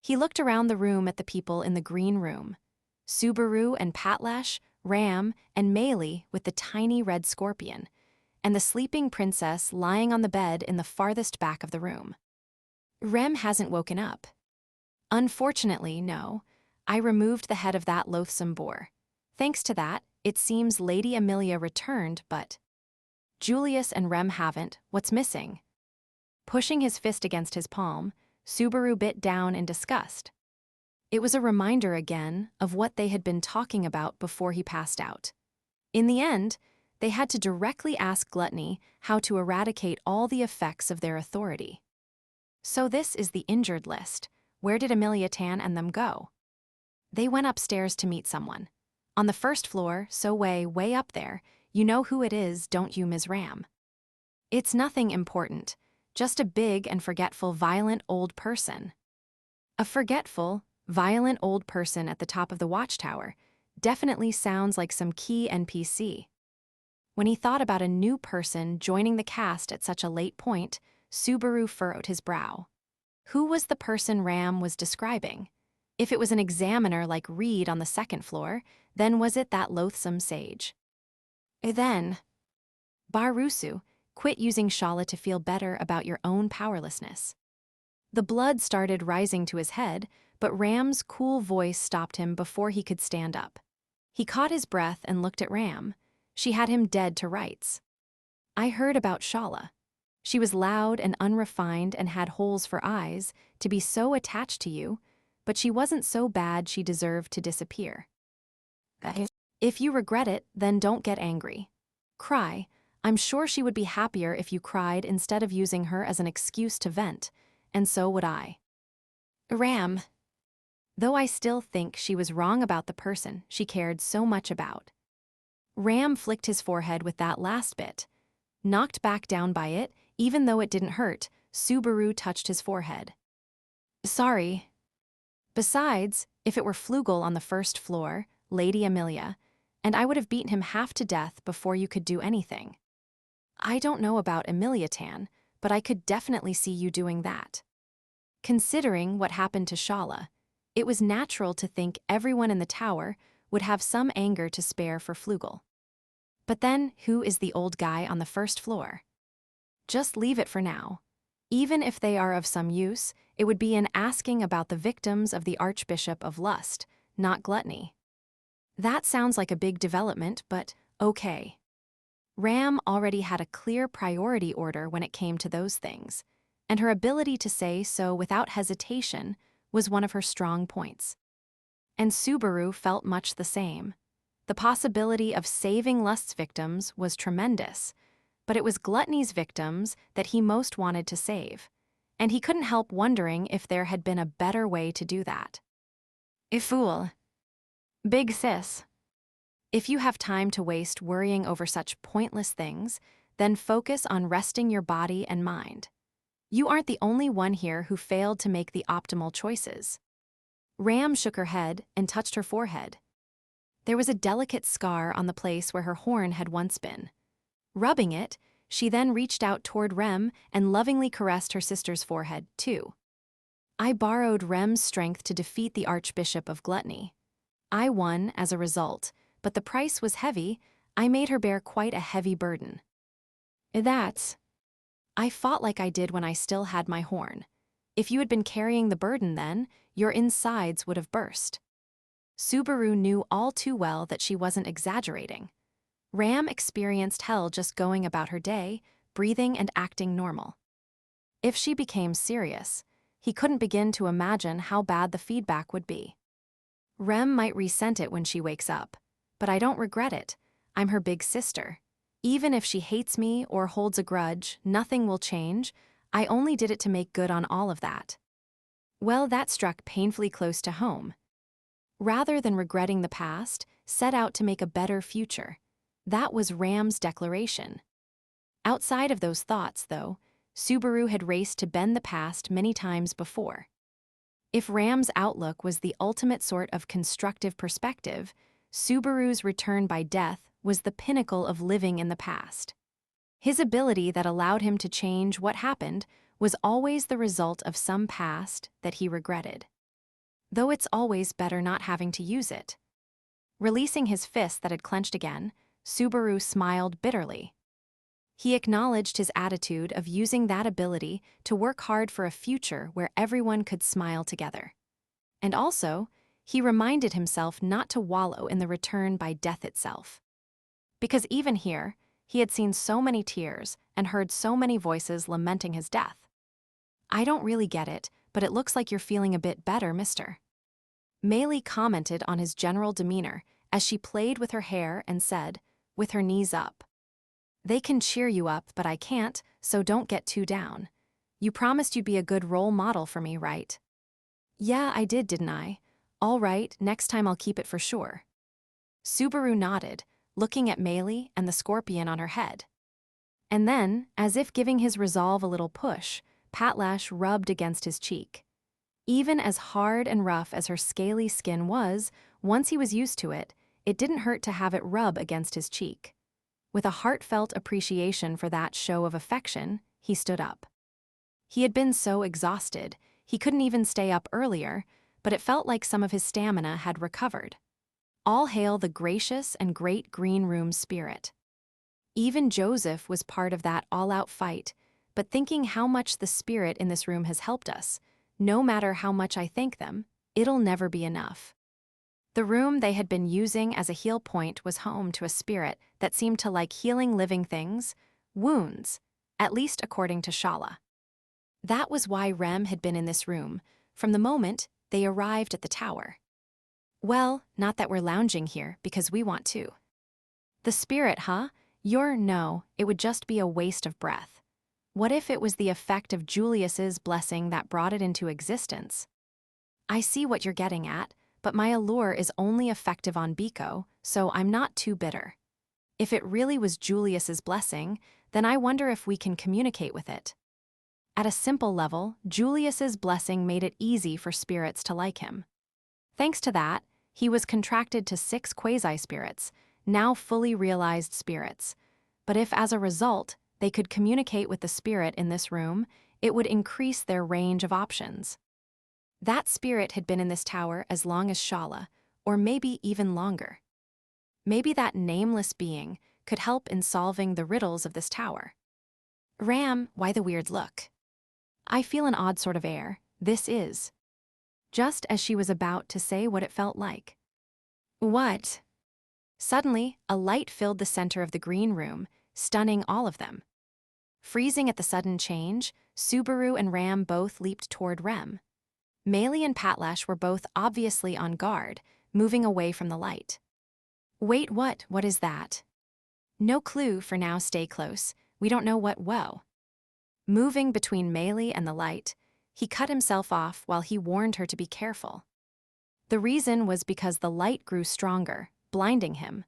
He looked around the room at the people in the green room. Subaru and Patlash, Ram, and Maylee with the tiny red scorpion, and the sleeping princess lying on the bed in the farthest back of the room. Rem hasn't woken up. Unfortunately, no. I removed the head of that loathsome boar. Thanks to that, it seems Lady Amelia returned, but Julius and Rem haven't. What's missing? Pushing his fist against his palm, Subaru bit down in disgust. It was a reminder again of what they had been talking about before he passed out. In the end, they had to directly ask Gluttony how to eradicate all the effects of their authority. So this is the injured list. Where did Amelia Tan and them go? They went upstairs to meet someone. On the first floor, so way up there. You know who it is, don't you, Ms. Ram? It's nothing important, just a big and forgetful, violent old person. A forgetful, violent old person at the top of the watchtower definitely sounds like some key NPC. When he thought about a new person joining the cast at such a late point, Subaru furrowed his brow. Who was the person Ram was describing? If it was an examiner like Reed on the second floor, then was it that loathsome sage? Then, Barusu, quit using Shaula to feel better about your own powerlessness. The blood started rising to his head, but Ram's cool voice stopped him before he could stand up. He caught his breath and looked at Ram. She had him dead to rights. I heard about Shaula. She was loud and unrefined and had holes for eyes, to be so attached to you, but she wasn't so bad she deserved to disappear. If you regret it, then don't get angry. Cry. I'm sure she would be happier if you cried instead of using her as an excuse to vent, and so would I. Ram. Though I still think she was wrong about the person she cared so much about. Ram flicked his forehead with that last bit. Knocked back down by it, even though it didn't hurt, Subaru touched his forehead. Sorry. Besides, if it were Flugel on the first floor, Lady Amelia, and I would have beaten him half to death before you could do anything. I don't know about Amelia Tan, but I could definitely see you doing that. Considering what happened to Shaula, it was natural to think everyone in the tower would have some anger to spare for Flugel. But then, who is the old guy on the first floor? Just leave it for now. Even if they are of some use, it would be in asking about the victims of the Archbishop of Lust, not Gluttony. That sounds like a big development, but okay. Ram already had a clear priority order when it came to those things, and her ability to say so without hesitation was one of her strong points. And Subaru felt much the same. The possibility of saving Lust's victims was tremendous, but it was Gluttony's victims that he most wanted to save, and he couldn't help wondering if there had been a better way to do that. Fool. Big sis. If you have time to waste worrying over such pointless things, then focus on resting your body and mind. You aren't the only one here who failed to make the optimal choices. Ram shook her head and touched her forehead. There was a delicate scar on the place where her horn had once been. Rubbing it, she then reached out toward Rem and lovingly caressed her sister's forehead, too. I borrowed Rem's strength to defeat the Archbishop of Gluttony. I won as a result, but the price was heavy. I made her bear quite a heavy burden. I fought like I did when I still had my horn. If you had been carrying the burden then, your insides would have burst. Subaru knew all too well that she wasn't exaggerating. Ram experienced hell just going about her day, breathing and acting normal. If she became serious, he couldn't begin to imagine how bad the feedback would be. Rem might resent it when she wakes up, but I don't regret it. I'm her big sister. Even if she hates me or holds a grudge, nothing will change. I only did it to make good on all of that. Well, that struck painfully close to home. Rather than regretting the past, set out to make a better future. That was Ram's declaration. Outside of those thoughts, though, Subaru had raced to bend the past many times before. If Ram's outlook was the ultimate sort of constructive perspective, Subaru's return by death was the pinnacle of living in the past. His ability that allowed him to change what happened was always the result of some past that he regretted. Though it's always better not having to use it. Releasing his fist that had clenched again, Subaru smiled bitterly. He acknowledged his attitude of using that ability to work hard for a future where everyone could smile together. And also, he reminded himself not to wallow in the return by death itself. Because even here, he had seen so many tears and heard so many voices lamenting his death. I don't really get it, but it looks like you're feeling a bit better, mister. Maylee commented on his general demeanor as she played with her hair and said, with her knees up, "They can cheer you up, but I can't, so don't get too down. You promised you'd be a good role model for me, right?" "Yeah, I did, didn't I? All right, next time I'll keep it for sure." Subaru nodded, looking at Maylee and the scorpion on her head. And then, as if giving his resolve a little push, Patlash rubbed against his cheek. Even as hard and rough as her scaly skin was, once he was used to it, it didn't hurt to have it rub against his cheek. With a heartfelt appreciation for that show of affection, he stood up. He had been so exhausted, he couldn't even stay up earlier, but it felt like some of his stamina had recovered. All hail the gracious and great green room spirit. Even Joseph was part of that all-out fight, but thinking how much the spirit in this room has helped us, no matter how much I thank them, it'll never be enough. The room they had been using as a heal point was home to a spirit that seemed to like healing living things, wounds, at least according to Shaula. That was why Rem had been in this room, from the moment they arrived at the tower. Well, not that we're lounging here, because we want to. The spirit, huh? No, it would just be a waste of breath. What if it was the effect of Julius's blessing that brought it into existence? I see what you're getting at, but my allure is only effective on Biko, so I'm not too bitter. If it really was Julius's blessing, then I wonder if we can communicate with it. At a simple level, Julius's blessing made it easy for spirits to like him. Thanks to that, he was contracted to 6 quasi-spirits, now fully realized spirits. But if as a result, they could communicate with the spirit in this room, it would increase their range of options. That spirit had been in this tower as long as Shaula, or maybe even longer. Maybe that nameless being could help in solving the riddles of this tower. Ram, why the weird look? I feel an odd sort of air, this is. Just as she was about to say what it felt like. What? Suddenly, a light filled the center of the green room, stunning all of them. Freezing at the sudden change, Subaru and Ram both leaped toward Rem. Maylee and Patlash were both obviously on guard, moving away from the light. Wait, what? What is that? No clue for now, stay close. We don't know what, whoa. Moving between Maylee and the light, he cut himself off while he warned her to be careful. The reason was because the light grew stronger, blinding him.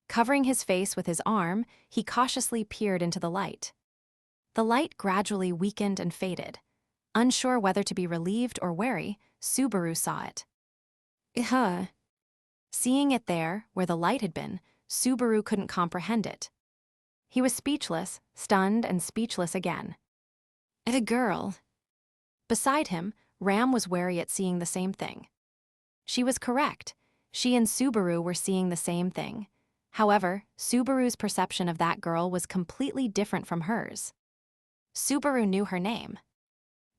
Covering his face with his arm, he cautiously peered into the light. The light gradually weakened and faded. Unsure whether to be relieved or wary, Subaru saw it. Seeing it there, where the light had been, Subaru couldn't comprehend it. He was speechless, stunned and speechless again. The girl. Beside him, Ram was wary at seeing the same thing. She was correct. She and Subaru were seeing the same thing. However, Subaru's perception of that girl was completely different from hers. Subaru knew her name.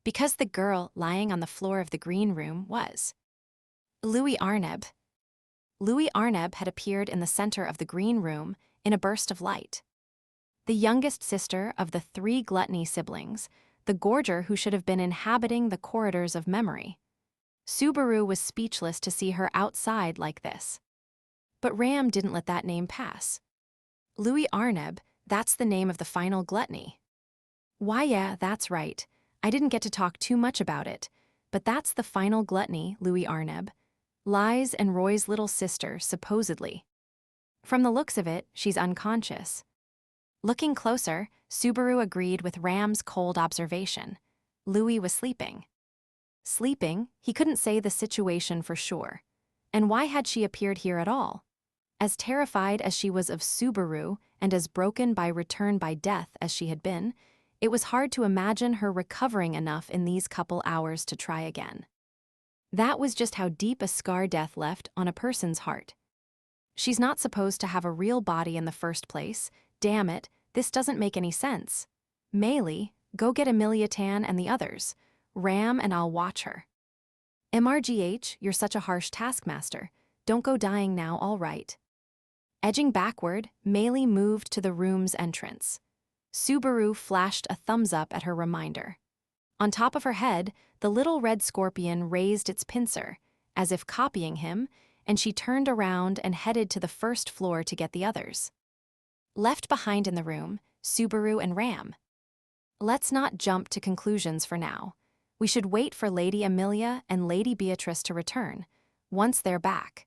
Because the girl lying on the floor of the green room was Louis Arneb. Louis Arneb had appeared in the center of the green room in a burst of light. The youngest sister of the 3 gluttony siblings, the gorger who should have been inhabiting the corridors of memory. Subaru was speechless to see her outside like this. But Ram didn't let that name pass. Louis Arneb, that's the name of the final gluttony. Why, yeah, that's right. I didn't get to talk too much about it, but that's the final gluttony, Louis Arneb. Lies and Roy's little sister, supposedly. From the looks of it, she's unconscious. Looking closer, Subaru agreed with Ram's cold observation. Louis was sleeping. Sleeping, he couldn't say the situation for sure. And why had she appeared here at all? As terrified as she was of Subaru and as broken by return by death as she had been, it was hard to imagine her recovering enough in these couple hours to try again. That was just how deep a scar death left on a person's heart. She's not supposed to have a real body in the first place. Damn it, this doesn't make any sense. Meili, go get Amelia Tan and the others. Ram and I'll watch her. MRGH, you're such a harsh taskmaster. Don't go dying now, all right. Edging backward, Meili moved to the room's entrance. Subaru flashed a thumbs up at her reminder. On top of her head, the little red scorpion raised its pincer, as if copying him, and she turned around and headed to the first floor to get the others. Left behind in the room, Subaru and Ram. Let's not jump to conclusions for now. We should wait for Lady Amelia and Lady Beatrice to return, once they're back.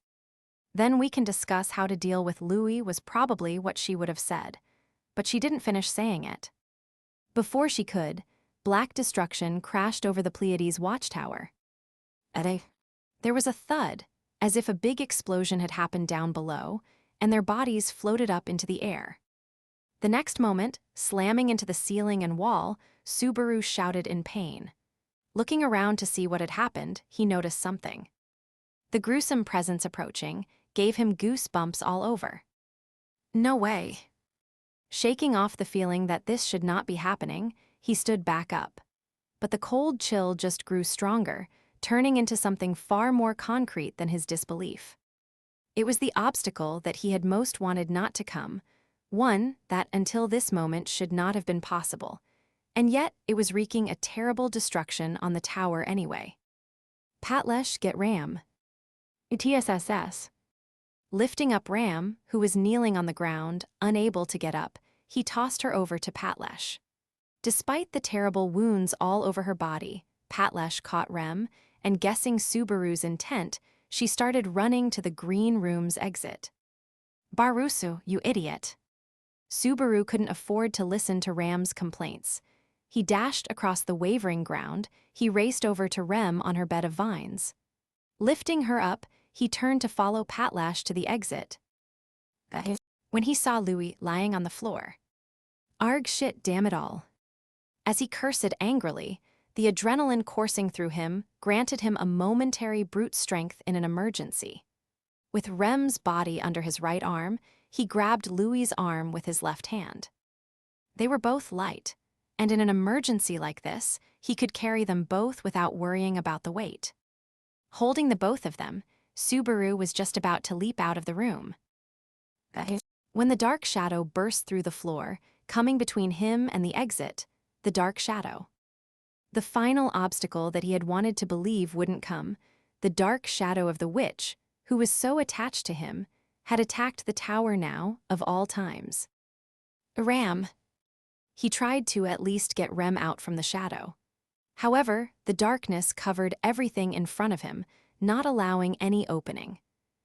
Then we can discuss how to deal with Louis was probably what she would have said, but she didn't finish saying it. Before she could, black destruction crashed over the Pleiades Watchtower. There was a thud, as if a big explosion had happened down below, and their bodies floated up into the air. The next moment, slamming into the ceiling and wall, Subaru shouted in pain. Looking around to see what had happened, he noticed something. The gruesome presence approaching gave him goosebumps all over. No way. Shaking off the feeling that this should not be happening, he stood back up. But the cold chill just grew stronger, turning into something far more concrete than his disbelief. It was the obstacle that he had most wanted not to come, one that until this moment should not have been possible, and yet it was wreaking a terrible destruction on the tower anyway. Patlesh, get Ram. TSSS. Lifting up Ram, who was kneeling on the ground, unable to get up, he tossed her over to Patlesh. Despite the terrible wounds all over her body, Patlesh caught Rem, and guessing Subaru's intent, she started running to the green room's exit. Barusu, you idiot. Subaru couldn't afford to listen to Ram's complaints. He dashed across the wavering ground, he raced over to Rem on her bed of vines. Lifting her up, he turned to follow Patlesh to the exit. When he saw Louis lying on the floor. Arg shit, damn it all. As he cursed angrily, the adrenaline coursing through him granted him a momentary brute strength in an emergency. With Rem's body under his right arm, he grabbed Louis's arm with his left hand. They were both light, and in an emergency like this, he could carry them both without worrying about the weight. Holding the both of them, Subaru was just about to leap out of the room. When the dark shadow burst through the floor, coming between him and the exit, the dark shadow. The final obstacle that he had wanted to believe wouldn't come, the dark shadow of the witch, who was so attached to him, had attacked the tower now, of all times. Ram. He tried to at least get Rem out from the shadow. However, the darkness covered everything in front of him, not allowing any opening.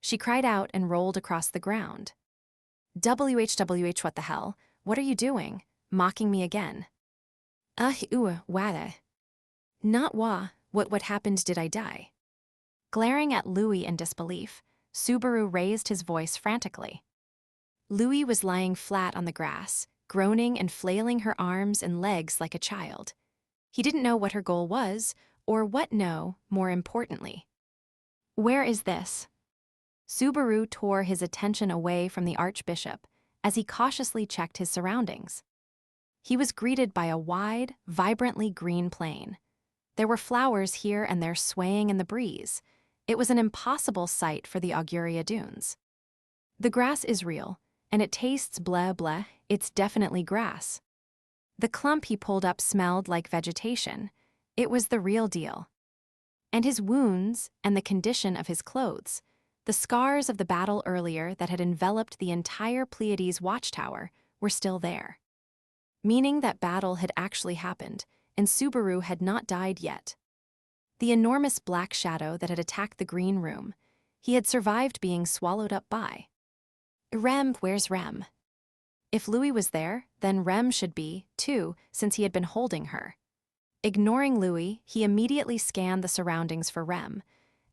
She cried out and rolled across the ground. WHWH, what the hell? What are you doing? Mocking me again. Wada. Not what happened, did I die? Glaring at Louis in disbelief, Subaru raised his voice frantically. Louis was lying flat on the grass, groaning and flailing her arms and legs like a child. He didn't know what her goal was, or what more importantly. Where is this? Subaru tore his attention away from the Archbishop as he cautiously checked his surroundings. He was greeted by a wide, vibrantly green plain. There were flowers here and there swaying in the breeze. It was an impossible sight for the Auguria Dunes. The grass is real, and it tastes blah blah, it's definitely grass. The clump he pulled up smelled like vegetation. It was the real deal. And his wounds and the condition of his clothes, the scars of the battle earlier that had enveloped the entire Pleiades Watchtower, were still there. Meaning that battle had actually happened, and Subaru had not died yet. The enormous black shadow that had attacked the green room, he had survived being swallowed up by. Rem, where's Rem? If Louis was there, then Rem should be, too, since he had been holding her. Ignoring Louis, he immediately scanned the surroundings for Rem,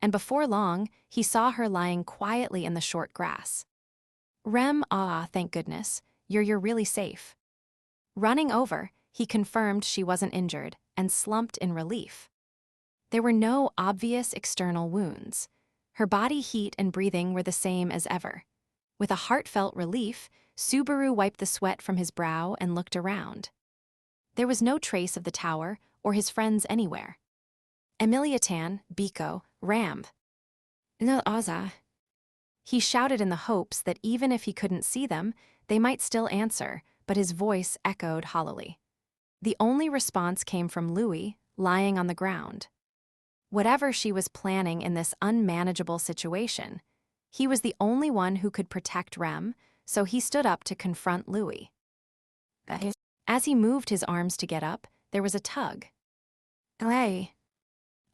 and before long, he saw her lying quietly in the short grass. Rem, thank goodness, you're really safe. Running over, he confirmed she wasn't injured and slumped in relief. There were no obvious external wounds. Her body heat and breathing were the same as ever. With a heartfelt relief, Subaru wiped the sweat from his brow and looked around. There was no trace of the tower or his friends anywhere. Emiliatan, Biko, Ram. No, Aza. He shouted in the hopes that even if he couldn't see them, they might still answer, but his voice echoed hollowly. The only response came from Louis, lying on the ground. Whatever she was planning in this unmanageable situation, he was the only one who could protect Rem, so he stood up to confront Louis. As he moved his arms to get up, there was a tug. Hey.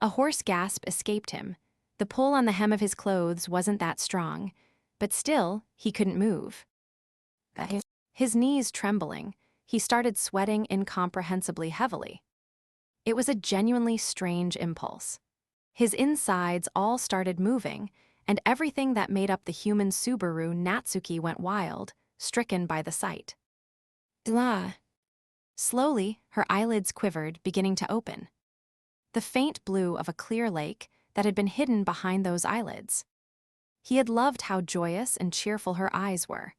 A hoarse gasp escaped him. The pull on the hem of his clothes wasn't that strong, but still, he couldn't move. His knees trembling, he started sweating incomprehensibly heavily. It was a genuinely strange impulse. His insides all started moving, and everything that made up the human Subaru Natsuki went wild, stricken by the sight. Blah. Slowly, her eyelids quivered, beginning to open. The faint blue of a clear lake that had been hidden behind those eyelids. He had loved how joyous and cheerful her eyes were,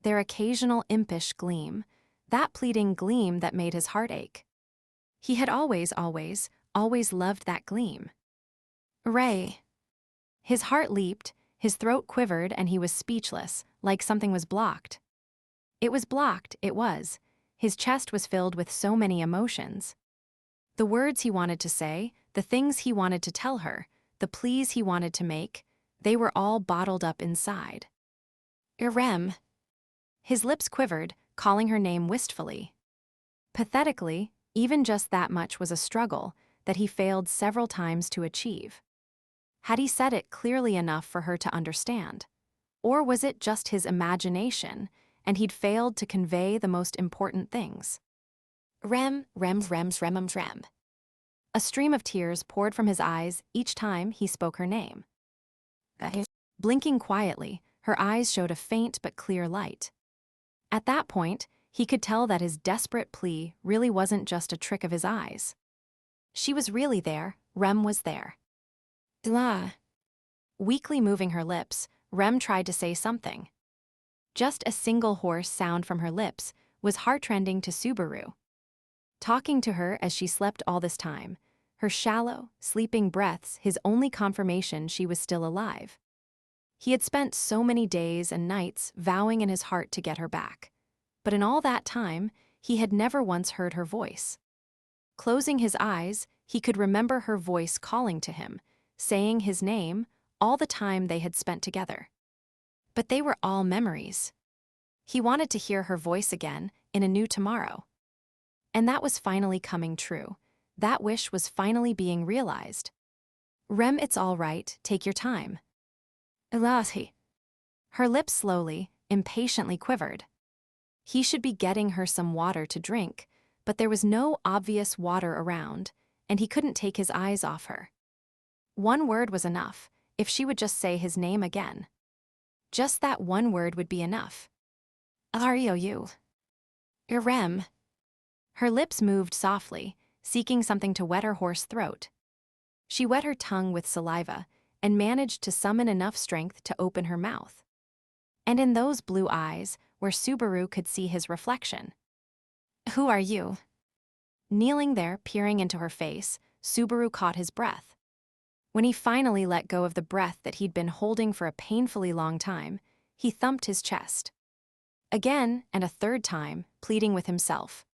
their occasional impish gleam, that pleading gleam that made his heart ache. He had always loved that gleam. Ray. His heart leaped, his throat quivered, and he was speechless, like something was blocked. It was blocked, it was. His chest was filled with so many emotions. The words he wanted to say, the things he wanted to tell her, the pleas he wanted to make, they were all bottled up inside. Irem. His lips quivered, calling her name wistfully. Pathetically, even just that much was a struggle that he failed several times to achieve. Had he said it clearly enough for her to understand? Or was it just his imagination, and he'd failed to convey the most important things? Rem. A stream of tears poured from his eyes each time he spoke her name. Blinking quietly, her eyes showed a faint but clear light. At that point, he could tell that his desperate plea really wasn't just a trick of his eyes. She was really there, Rem was there. Blah. Weakly moving her lips, Rem tried to say something. Just a single hoarse sound from her lips was heartrending to Subaru. Talking to her as she slept all this time, her shallow, sleeping breaths his only confirmation she was still alive. He had spent so many days and nights vowing in his heart to get her back, but in all that time, he had never once heard her voice. Closing his eyes, he could remember her voice calling to him, saying his name, all the time they had spent together. But they were all memories. He wanted to hear her voice again in a new tomorrow. And that was finally coming true. That wish was finally being realized. Rem, it's all right, take your time. Elahi. Her lips slowly, impatiently quivered. He should be getting her some water to drink, but there was no obvious water around, and he couldn't take his eyes off her. One word was enough, if she would just say his name again. Just that one word would be enough. Ariou. Irem. Her lips moved softly, seeking something to wet her hoarse throat. She wet her tongue with saliva and managed to summon enough strength to open her mouth. And in those blue eyes, where Subaru could see his reflection. Who are you? Kneeling there, peering into her face, Subaru caught his breath. When he finally let go of the breath that he'd been holding for a painfully long time, he thumped his chest. Again, and a third time, pleading with himself.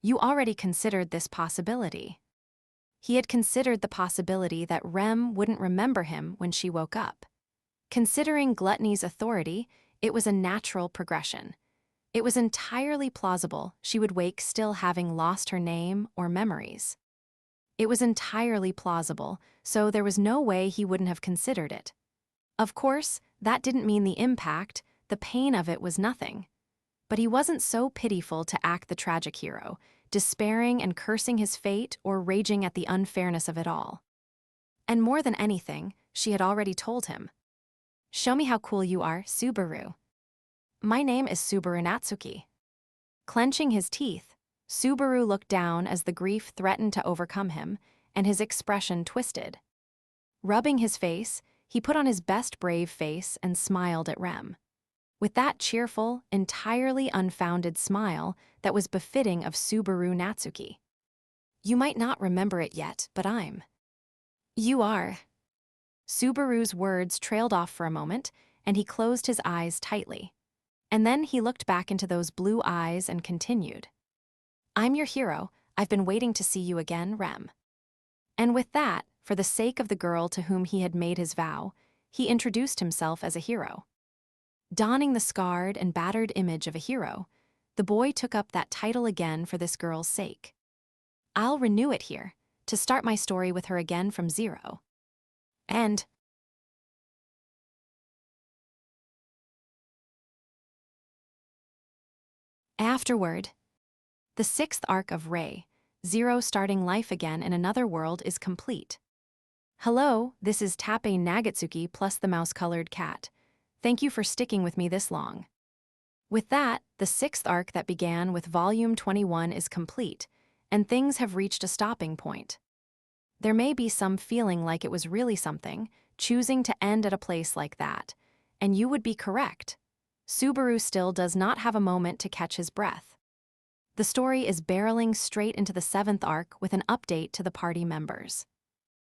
You already considered this possibility. He had considered the possibility that Rem wouldn't remember him when she woke up. Considering Gluttony's authority, it was a natural progression. It was entirely plausible she would wake still having lost her name or memories. It was entirely plausible, so there was no way he wouldn't have considered it. Of course, that didn't mean the impact, the pain of it was nothing. But he wasn't so pitiful to act the tragic hero, despairing and cursing his fate or raging at the unfairness of it all. And more than anything, she had already told him. Show me how cool you are, Subaru. My name is Subaru Natsuki. Clenching his teeth, Subaru looked down as the grief threatened to overcome him, and his expression twisted. Rubbing his face, he put on his best brave face and smiled at Rem. With that cheerful, entirely unfounded smile that was befitting of Subaru Natsuki. You might not remember it yet, but I'm. You are. Subaru's words trailed off for a moment, and he closed his eyes tightly. And then he looked back into those blue eyes and continued. I'm your hero. I've been waiting to see you again, Rem. And with that, for the sake of the girl to whom he had made his vow, he introduced himself as a hero. Donning the scarred and battered image of a hero, the boy took up that title again for this girl's sake. I'll renew it here, to start my story with her again from zero. And Afterword. The sixth arc of Ray, Zero starting life again in another world, is complete. Hello, this is Tape Nagatsuki plus the mouse-colored cat. Thank you for sticking with me this long. With that, the sixth arc that began with Volume 21 is complete, and things have reached a stopping point. There may be some feeling like it was really something, choosing to end at a place like that, and you would be correct. Subaru still does not have a moment to catch his breath. The story is barreling straight into the seventh arc with an update to the party members.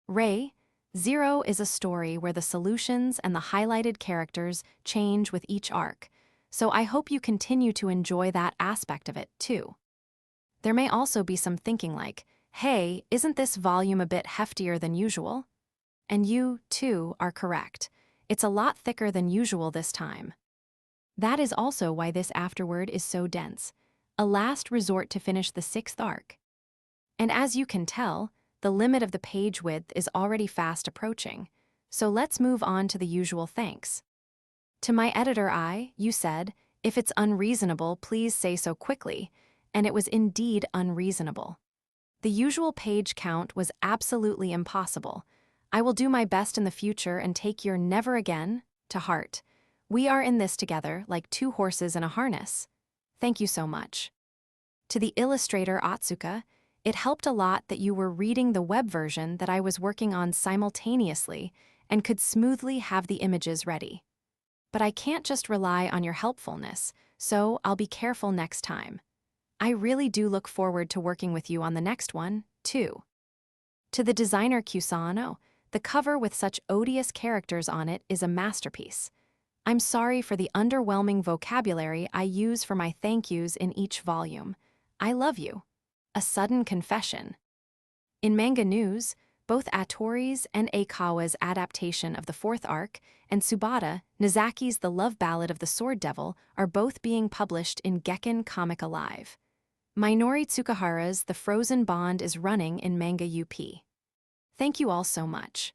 Ray, Zero is a story where the solutions and the highlighted characters change with each arc, so I hope you continue to enjoy that aspect of it, too. There may also be some thinking like, hey, isn't this volume a bit heftier than usual? And you, too, are correct. It's a lot thicker than usual this time. That is also why this afterword is so dense, a last resort to finish the sixth arc. And as you can tell, the limit of the page width is already fast approaching, so let's move on to the usual thanks. To my editor you said, if it's unreasonable, please say so quickly, and it was indeed unreasonable. The usual page count was absolutely impossible. I will do my best in the future and take your never again to heart. We are in this together like two horses in a harness. Thank you so much. To the illustrator Atsuka, it helped a lot that you were reading the web version that I was working on simultaneously and could smoothly have the images ready. But I can't just rely on your helpfulness, so I'll be careful next time. I really do look forward to working with you on the next one, too. To the designer Kusano, the cover with such odious characters on it is a masterpiece. I'm sorry for the underwhelming vocabulary I use for my thank yous in each volume. I love you. A sudden confession. In manga news, both Atori's and Eikawa's adaptation of the fourth arc and Tsubata Nizaki's The Love Ballad of the Sword Devil are both being published in Gekkan Comic Alive. Minori Tsukahara's The Frozen Bond is running in Manga UP. Thank you all so much.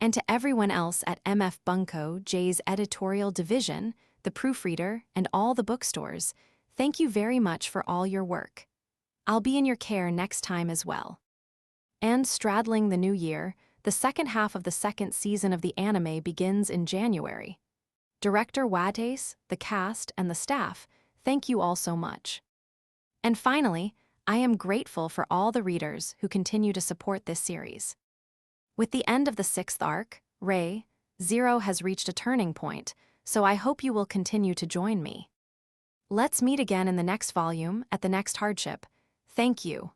And to everyone else at MF Bunko J's editorial division, the proofreader, and all the bookstores, thank you very much for all your work. I'll be in your care next time as well. And straddling the new year, the second half of the second season of the anime begins in January. Director Wadace, the cast, and the staff, thank you all so much. And finally, I am grateful for all the readers who continue to support this series. With the end of the 6th arc, Ray, Zero has reached a turning point, so I hope you will continue to join me. Let's meet again in the next volume at the next hardship. Thank you.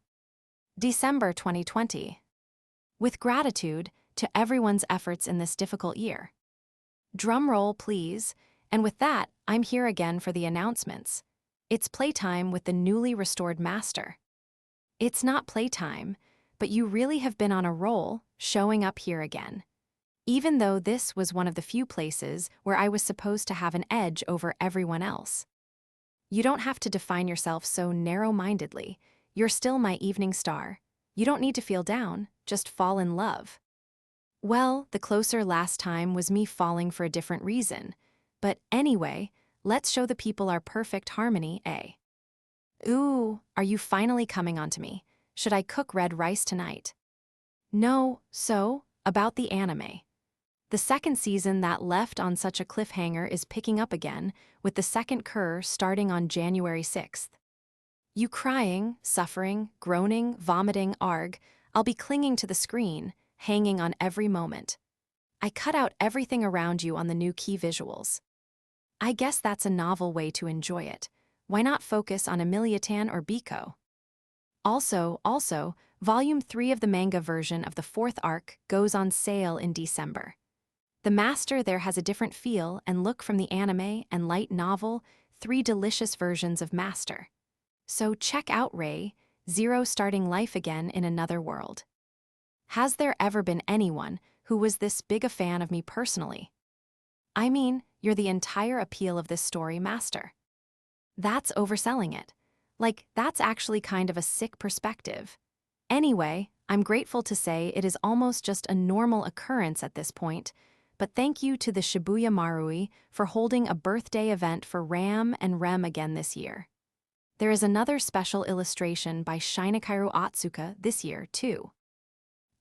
December 2020. With gratitude to everyone's efforts in this difficult year. Drum roll, please, and with that, I'm here again for the announcements. It's playtime with the newly restored master. It's not playtime, but you really have been on a roll, showing up here again. Even though this was one of the few places where I was supposed to have an edge over everyone else. You don't have to define yourself so narrow-mindedly. You're still my evening star. You don't need to feel down, just fall in love. Well, the closer last time was me falling for a different reason. But anyway, let's show the people our perfect harmony, eh? Ooh, are you finally coming onto me? Should I cook red rice tonight? No, so, about the anime. The second season that left on such a cliffhanger is picking up again, with the second cur starting on January 6th. You crying, suffering, groaning, vomiting, arg, I'll be clinging to the screen, hanging on every moment. I cut out everything around you on the new key visuals. I guess that's a novel way to enjoy it. Why not focus on Emiliatan or Biko? Also, Volume 3 of the manga version of the 4th arc goes on sale in December. The master there has a different feel and look from the anime and light novel, 3 delicious versions of Master. So check out Ray, Zero starting life again in another world. Has there ever been anyone who was this big a fan of me personally? I mean, you're the entire appeal of this story, Master. That's overselling it. Like, that's actually kind of a sick perspective. Anyway, I'm grateful to say it is almost just a normal occurrence at this point, but thank you to the Shibuya Marui for holding a birthday event for Ram and Rem again this year. There is another special illustration by Shinikiru Otsuka this year, too.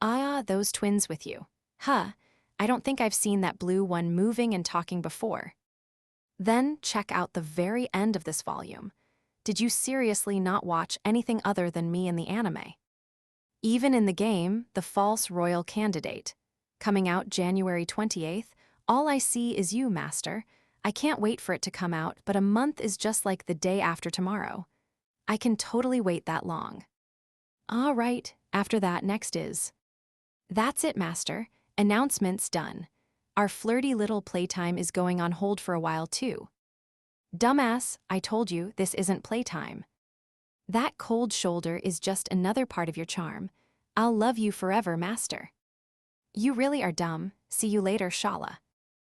Ah, those twins with you. Huh, I don't think I've seen that blue one moving and talking before. Then check out the very end of this volume. Did you seriously not watch anything other than me in the anime? Even in the game, The False Royal Candidate. Coming out January 28th, all I see is you, Master. I can't wait for it to come out, but a month is just like the day after tomorrow. I can totally wait that long. All right, after that, next is. That's it, Master. Announcements done. Our flirty little playtime is going on hold for a while, too. Dumbass, I told you this isn't playtime. That cold shoulder is just another part of your charm. I'll love you forever, Master. You really are dumb. See you later, Shaula.